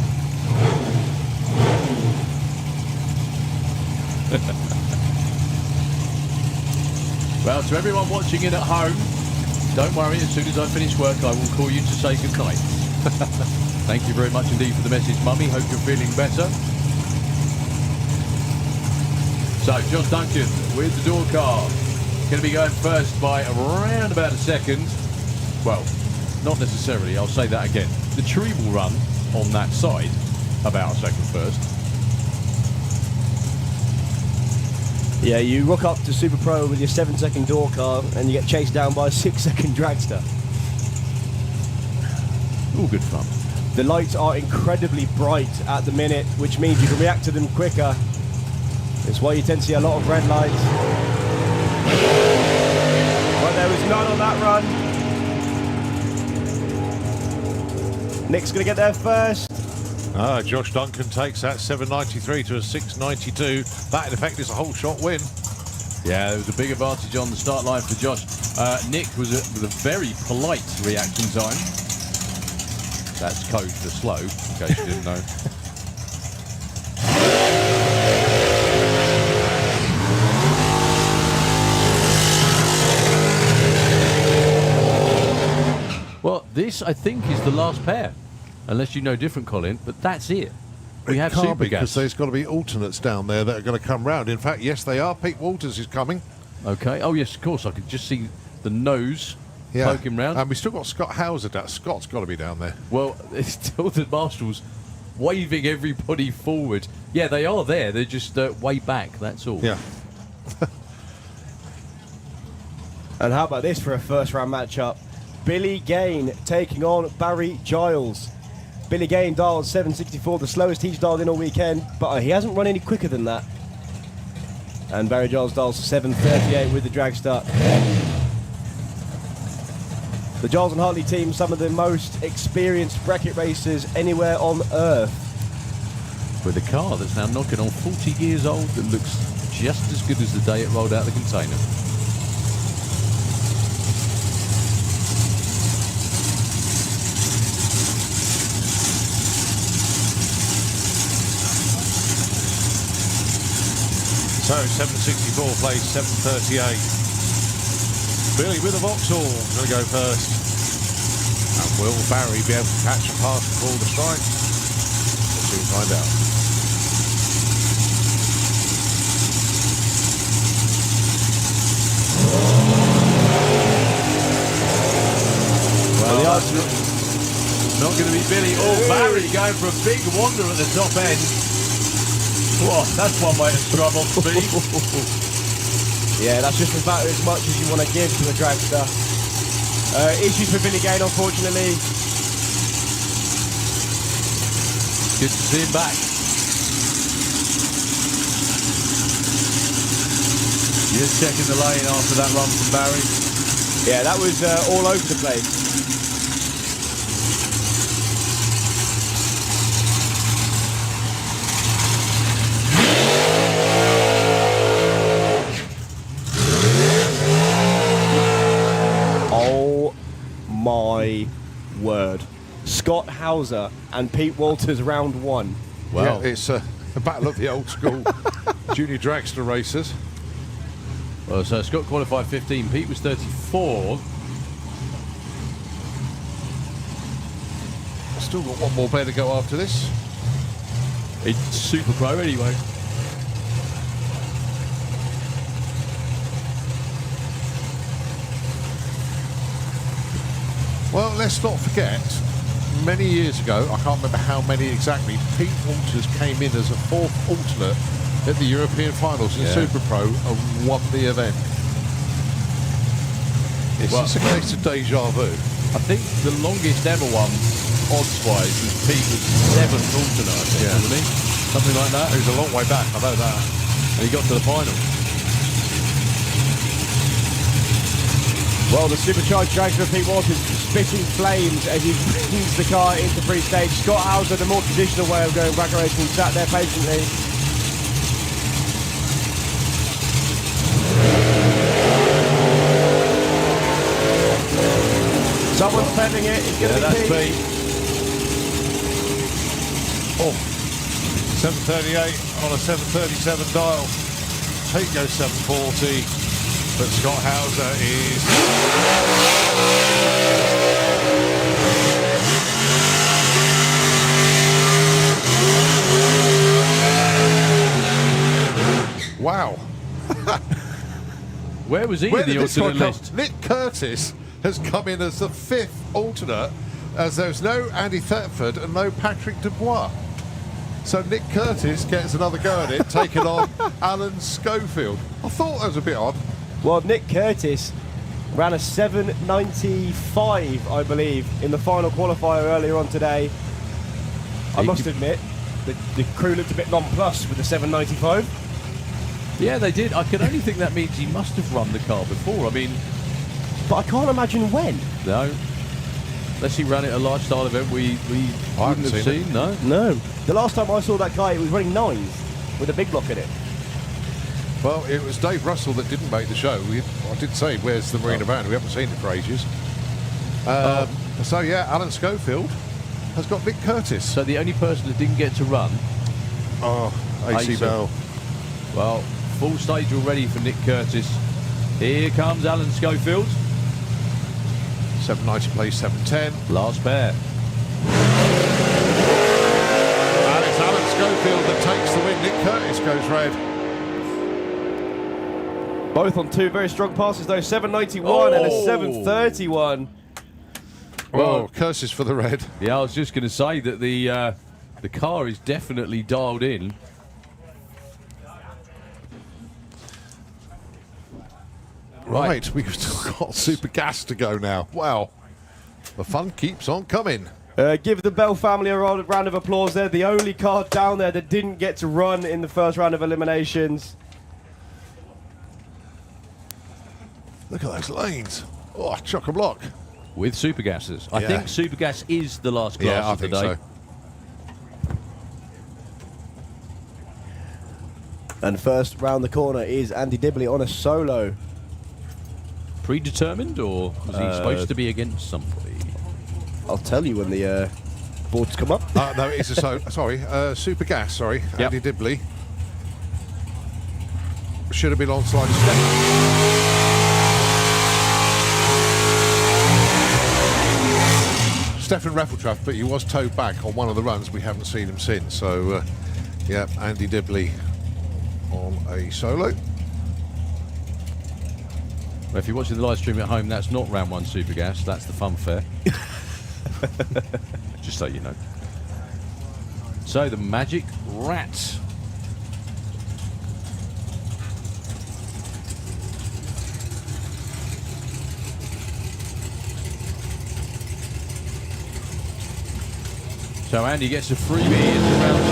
[SPEAKER 2] Well, to everyone watching in at home, don't worry, as soon as I finish work, I will call you to say goodnight. Thank you very much indeed for the message, Mummy. Hope you're feeling better. So, Josh Duncan with the door car. Going to be going first by around about a second. Well, not necessarily, I'll say that again. The tree will run on that side about a second first.
[SPEAKER 4] Yeah, you rock up to Super Pro with your 7-second door car and you get chased down by a 6-second dragster.
[SPEAKER 2] All good fun.
[SPEAKER 4] The lights are incredibly bright at the minute, which means you can react to them quicker. That's why you tend to see a lot of red lights. But there was none on that run. Nick's going to get there first.
[SPEAKER 1] Josh Duncan takes that 793 to a 692. That, in effect, is a whole shot win.
[SPEAKER 2] Yeah, there was a big advantage on the start line for Josh. Nick was with a very polite reaction time. That's code for slow, in case you didn't know. Well, this, I think, is the last pair. Unless you know different, Colin, but that's it. We have
[SPEAKER 1] can't
[SPEAKER 2] super
[SPEAKER 1] be,
[SPEAKER 2] gas.
[SPEAKER 1] because there's got to be alternates down there that are going to come round. In fact, yes, they are. Pete Walters is coming.
[SPEAKER 2] Okay. Oh, yes, of course. I could just see the nose poking round.
[SPEAKER 1] And we've still got Scott Hauser down. Scott's got to be down there.
[SPEAKER 2] Well, it's still the marshals waving everybody forward. Yeah, they are there. They're just way back, that's all.
[SPEAKER 1] Yeah.
[SPEAKER 4] And how about this for a first-round matchup? Billy Gain taking on Barry Giles. Billy Gain dialed 764, the slowest he's dialed in all weekend, but he hasn't run any quicker than that. And Barry Giles dials 738 with the dragster. The Giles and Hartley team, some of the most experienced bracket racers anywhere on Earth.
[SPEAKER 2] With a car that's now knocking on 40 years old that looks just as good as the day it rolled out the container.
[SPEAKER 1] So 764 plays 738. Billy with a Vauxhall going to go first. And will Barry be able to catch a pass and call the strike? We'll soon find out.
[SPEAKER 2] Well, the answer not going to be Billy or Barry going for a big wander at the top end. What? That's one way to scrub off speed.
[SPEAKER 4] Yeah, that's just about as much as you want to give to the dragster. Issues for Billy Gain, unfortunately.
[SPEAKER 2] Good to see him back. Just checking the lane after that run from Barry.
[SPEAKER 4] Yeah, that was all over the place. My word. Scott Hauser and Pete Walters round one.
[SPEAKER 1] Wow. Yeah, it's a battle of the old school junior dragster racers.
[SPEAKER 2] Well, so Scott qualified 15, Pete was 34.
[SPEAKER 1] Still got one more pair to go after this.
[SPEAKER 2] It's Super Pro anyway.
[SPEAKER 1] Well, let's not forget, many years ago, I can't remember how many exactly, Pete Walters came in as a fourth alternate at the European finals in Super Pro and won the event. It's just a case of deja vu.
[SPEAKER 2] I think the longest ever one, odds-wise, was Pete was 7th alternate, I think, wasn't he? Something like that.
[SPEAKER 1] It was a long way back, I know that.
[SPEAKER 2] And he got to the final.
[SPEAKER 4] Well, the supercharged dragster of Pete Walters spitting flames as he brings the car into free stage. Scott Hauser, the more traditional way of going bracket racing, sat there patiently. Someone's pending it. It's going to be
[SPEAKER 2] that's
[SPEAKER 4] Pete.
[SPEAKER 2] Pete.
[SPEAKER 1] Oh, 738 on a 737 dial. Pete goes 740, but Scott Hauser is... Wow.
[SPEAKER 2] Where was he
[SPEAKER 1] Where
[SPEAKER 2] in the
[SPEAKER 1] did this one
[SPEAKER 2] alternate
[SPEAKER 1] come?
[SPEAKER 2] list?
[SPEAKER 1] Nick Curtis has come in as the 5th alternate, as there's no Andy Thetford and no Patrick Dubois. So Nick Curtis gets another go at it, taking on Alan Schofield. I thought that was a bit odd.
[SPEAKER 4] Well, Nick Curtis ran a 7.95, I believe, in the final qualifier earlier on today. I must admit, the crew looked a bit nonplussed with the 7.95.
[SPEAKER 2] Yeah, they did. I can only think that means he must have run the car before. I mean...
[SPEAKER 4] But I can't imagine when.
[SPEAKER 2] No. Unless he ran it at a lifestyle event we wouldn't have seen. No.
[SPEAKER 4] No. The last time I saw that guy, it was running 9s with a big block in it.
[SPEAKER 1] Well, it was Dave Russell that didn't make the show. I did say, where's the Marina van? We haven't seen it for ages. So, yeah, Alan Schofield has got Nick Curtis.
[SPEAKER 2] So the only person that didn't get to run...
[SPEAKER 1] Oh, AC Bell.
[SPEAKER 2] Well, full stage already for Nick Curtis. Here comes Alan Schofield.
[SPEAKER 1] 790 plays 710.
[SPEAKER 2] Last pair.
[SPEAKER 1] And it's Alan Schofield that takes the win. Nick Curtis goes red.
[SPEAKER 4] Both on 2 very strong passes, though. 791 and a 731.
[SPEAKER 1] Well, curses for the red.
[SPEAKER 2] Yeah, I was just going to say that the car is definitely dialed in.
[SPEAKER 1] Right, we've still got Super Gas to go now. Wow. The fun keeps on coming.
[SPEAKER 4] Give the Bell family a round of applause there. The only car down there that didn't get to run in the first round of eliminations.
[SPEAKER 1] Look at those lanes. Oh, chock-a-block.
[SPEAKER 2] With Super Gases. I
[SPEAKER 1] Yeah.
[SPEAKER 2] think Super Gas is the last class
[SPEAKER 1] Yeah, I
[SPEAKER 2] of the
[SPEAKER 1] think
[SPEAKER 2] day.
[SPEAKER 1] so.
[SPEAKER 4] And first round the corner is Andy Dibley on a solo.
[SPEAKER 2] Predetermined, or was he supposed to be against somebody?
[SPEAKER 4] I'll tell you when the boards come up.
[SPEAKER 1] No, it's a Super Gas, sorry.
[SPEAKER 2] Yep.
[SPEAKER 1] Andy Dibley. Should have been on slide step. Stefan Raffletraff, but he was towed back on one of the runs. We haven't seen him since. So, yeah, Andy Dibley on a solo.
[SPEAKER 2] Well, if you're watching the live stream at home, that's not round 1 Super Gas. That's the fun fair. Just so you know. So the Magic Rat. So Andy gets a freebie into round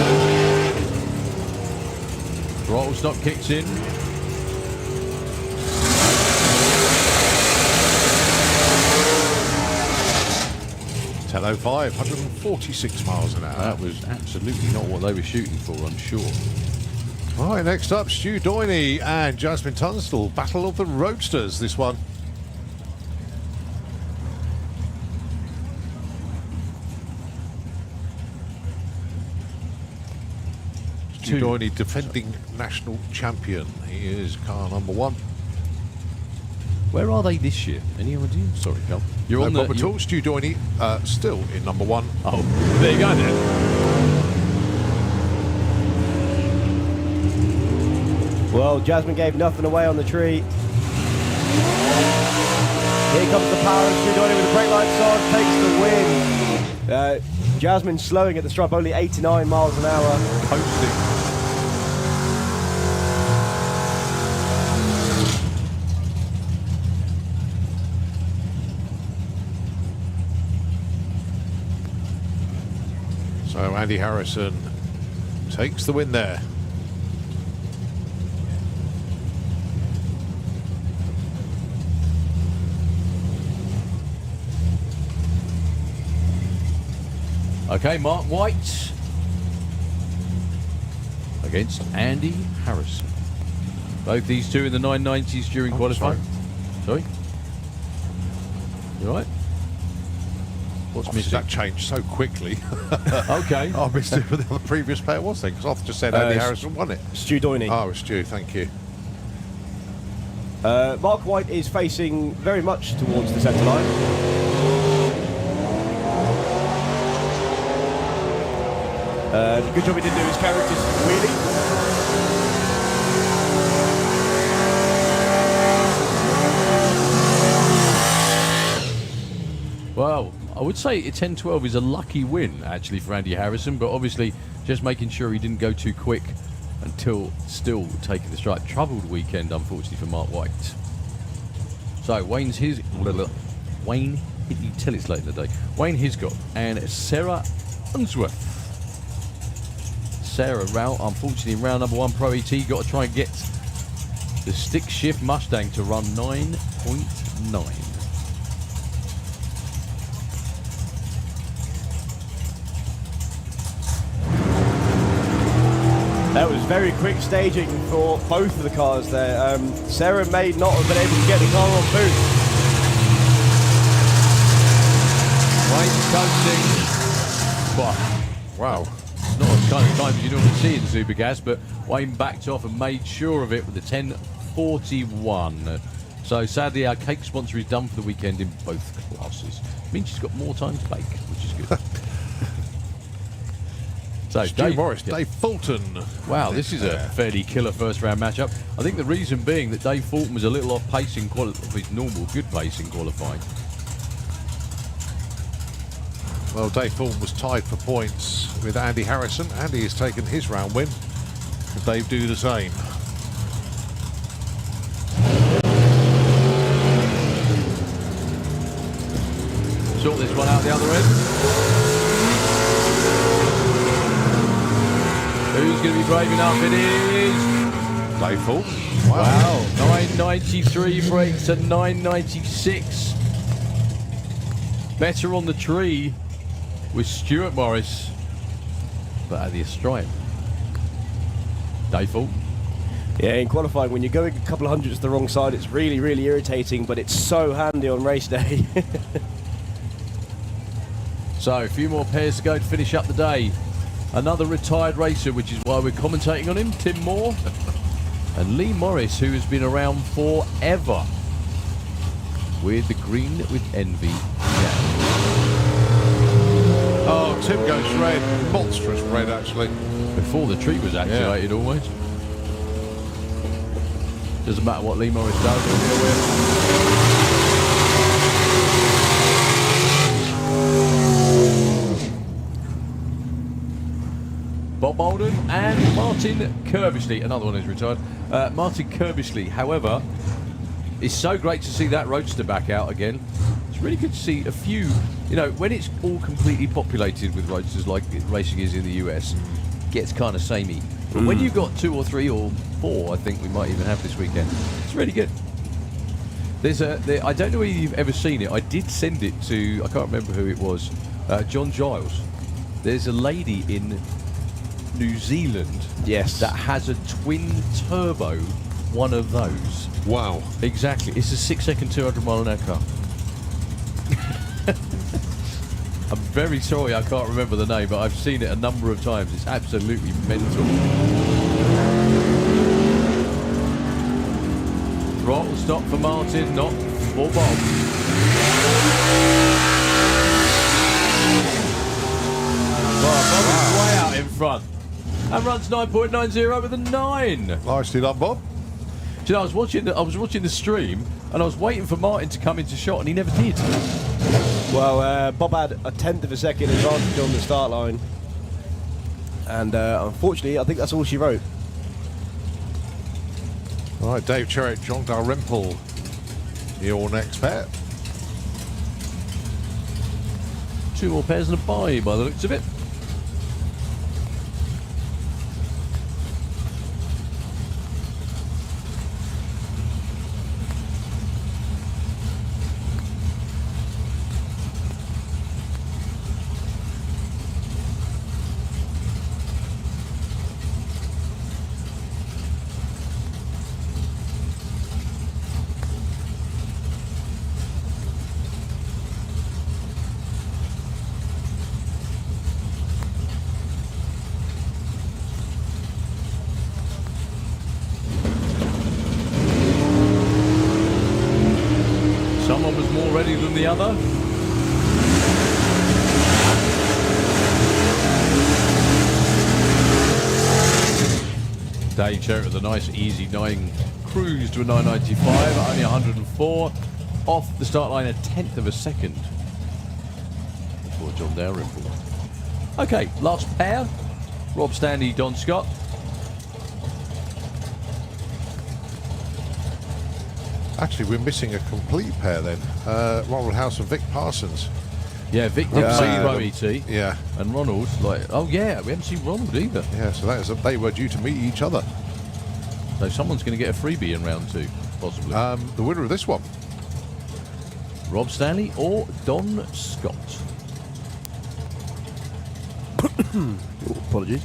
[SPEAKER 2] 2. Throttle stop kicks in.
[SPEAKER 1] .05, 146 miles an hour.
[SPEAKER 2] That was absolutely not what they were shooting for, I'm sure.
[SPEAKER 1] All right, next up, Stu Doyney and Jasmine Tunstall. Battle of the Roadsters, this one. Stu Doyney, defending national champion. He is car number 1.
[SPEAKER 2] Where are they this year? Any idea? Sorry, Cal. You're
[SPEAKER 1] No
[SPEAKER 2] on the
[SPEAKER 1] problem at all. Stu Doyney still in number 1.
[SPEAKER 2] Oh, there you go then.
[SPEAKER 4] Well, Jasmine gave nothing away on the tree. Here comes the power of Stu Doyney with the brake lights on, takes the win. Jasmine slowing at the stripe, only 89 miles an hour.
[SPEAKER 2] Coasting.
[SPEAKER 1] So Andy Harrison takes the win there.
[SPEAKER 2] Okay, Mark White against Andy Harrison. Both these two in the 990s during qualifying. Sorry? You all right? What's
[SPEAKER 1] Obviously,
[SPEAKER 2] missing?
[SPEAKER 1] that changed so quickly.
[SPEAKER 2] Okay.
[SPEAKER 1] I missed it with the previous player was then, because I just said Andy Harrison won it.
[SPEAKER 4] Stu Doyney.
[SPEAKER 1] Oh, it's Stu, thank you.
[SPEAKER 4] Mark White is facing very much towards the centre line. Good job he didn't do his characters wheelie.
[SPEAKER 2] Well, I would say 10-12 is a lucky win, actually, for Andy Harrison, but obviously just making sure he didn't go too quick until still taking the strike. Troubled weekend, unfortunately, for Mark White. So, Wayne Hiscott and Sarah Unsworth. Sarah, unfortunately, in round number 1 Pro ET, got to try and get the stick shift Mustang to run 9.9.
[SPEAKER 4] That was very quick staging for both of the cars there. Sarah may not have been able to get the car on boot.
[SPEAKER 2] Wayne's coasting. Wow. It's not the kind of times you normally see in Supergas, but Wayne backed off and made sure of it with the 10.41. So sadly, our cake sponsor is done for the weekend in both classes. It means she's got more time to bake, which is good. So
[SPEAKER 1] Stu Morris, Dave Fulton.
[SPEAKER 2] Wow, this is a fairly killer first round matchup. I think the reason being that Dave Fulton was a little off pace of his normal good pace in qualifying.
[SPEAKER 1] Well, Dave Fulton was tied for points with Andy Harrison. Andy has taken his round win. Can Dave do the same?
[SPEAKER 2] Sort this one out the other end. Who's going to be brave enough? It is
[SPEAKER 1] Dave Fulton.
[SPEAKER 2] Wow. 993 breaks to 996. Better on the tree with Stuart Morris, but at the stripe, Dave Fulton.
[SPEAKER 4] Yeah, in qualifying, when you're going a couple of hundreds to the wrong side, it's really, really irritating, but it's so handy on race day.
[SPEAKER 2] So, a few more pairs to go to finish up the day. Another retired racer, which is why we're commentating on him, Tim Moore. And Lee Morris, who has been around forever with the green with envy.
[SPEAKER 1] Oh, Tim goes red. Monstrous red, actually.
[SPEAKER 2] Before the tree was activated, almost. Doesn't matter what Lee Morris does, he'll win. Bob Bolden and Martin Kirbishley. Another one who's retired. Martin Kirbishley, however, it's so great to see that roadster back out again. It's really good to see a few, you know, when it's all completely populated with roadsters like racing is in the US, it gets kind of samey. But when you've got 2 or 3 or 4, I think we might even have this weekend, it's really good. I don't know whether you've ever seen it. I did send it to, I can't remember who it was, John Giles. There's a lady in New Zealand that has a twin turbo one of those.
[SPEAKER 1] Wow.
[SPEAKER 2] Exactly. It's a 6-second 200-mile-an-hour car. I'm very sorry I can't remember the name, but I've seen it a number of times. It's absolutely mental. Throttle stop for Martin, not for Bob. Bob is way out in front. And runs 9.90 with a 9.
[SPEAKER 1] Nicely done, Bob.
[SPEAKER 2] Do you know, I was watching the stream and I was waiting for Martin to come into shot and he never did.
[SPEAKER 4] Well, Bob had a 1/10 of a second advantage on the start line. And unfortunately, I think that's all she wrote.
[SPEAKER 1] All right, Dave Cherritt, John Dalrymple, your next pair.
[SPEAKER 2] 2 more pairs and a bye by the looks of it. than the other. Dave Cherritt with a nice easy 9 cruise to a 995 at only 104. Off the start line a 1/10 of a second before John Dalrymple. Okay, last pair. Rob Stanley, Don Scott.
[SPEAKER 1] Actually, we're missing a complete pair then. Ronald House and Vic Parsons.
[SPEAKER 2] Yeah, Vic did Pro ET.
[SPEAKER 1] Yeah.
[SPEAKER 2] And Ronald, oh yeah, we haven't seen Ronald either.
[SPEAKER 1] Yeah, so they were due to meet each other.
[SPEAKER 2] So someone's going to get a freebie in round 2, possibly.
[SPEAKER 1] The winner of this one.
[SPEAKER 2] Rob Stanley or Don Scott.
[SPEAKER 4] Apologies.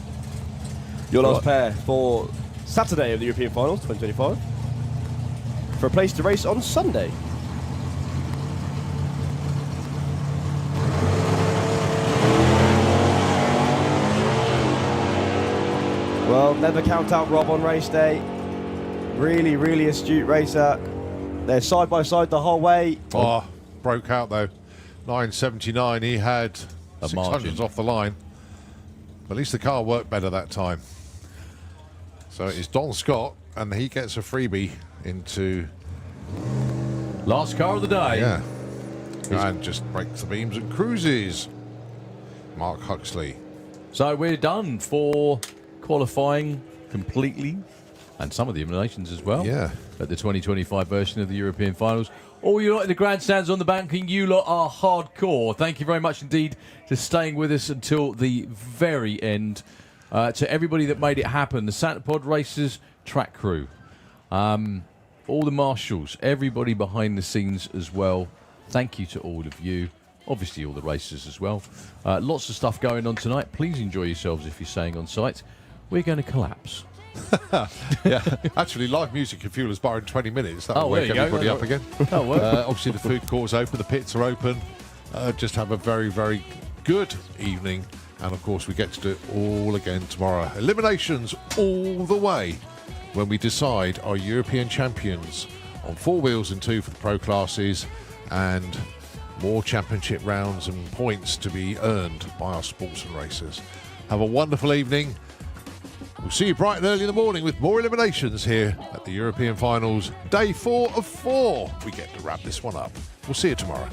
[SPEAKER 4] Your last pair for Saturday of the European Finals 2025. For a place to race on Sunday. Well, never count out Rob on race day. Really, really astute racer. They're side by side the whole way.
[SPEAKER 1] Oh, broke out though. 979. He had 600s off the line. At least the car worked better that time. So it's Don Scott, and he gets a freebie into
[SPEAKER 2] last car of the day.
[SPEAKER 1] Yeah. And just breaks the beams and cruises. Mark Huxley.
[SPEAKER 2] So we're done for qualifying completely, and some of the eliminations as well.
[SPEAKER 1] Yeah.
[SPEAKER 2] At the 2025 version of the European Finals. All you lot in the grandstands on the banking, you lot are hardcore. Thank you very much indeed for staying with us until the very end. To everybody that made it happen, the Santa Pod racers, track crew, all the marshals, everybody behind the scenes as well. Thank you to all of you. Obviously all the racers as well. Lots of stuff going on tonight. Please enjoy yourselves if you're staying on site. We're going to collapse.
[SPEAKER 1] Yeah, actually, live music at Fuelers Bar in 20 minutes. That'll
[SPEAKER 2] there
[SPEAKER 1] wake
[SPEAKER 2] you go.
[SPEAKER 1] everybody up again.
[SPEAKER 2] That'll work.
[SPEAKER 1] Obviously, the food court's open, the pits are open. Just have a very, very good evening. And of course, we get to do it all again tomorrow. Eliminations all the way when we decide our European champions on 4 wheels and 2 for the pro classes, and more championship rounds and points to be earned by our sports and racers. Have a wonderful evening. We'll see you bright and early in the morning with more eliminations here at the European Finals, day 4 of 4. We get to wrap this one up. We'll see you tomorrow.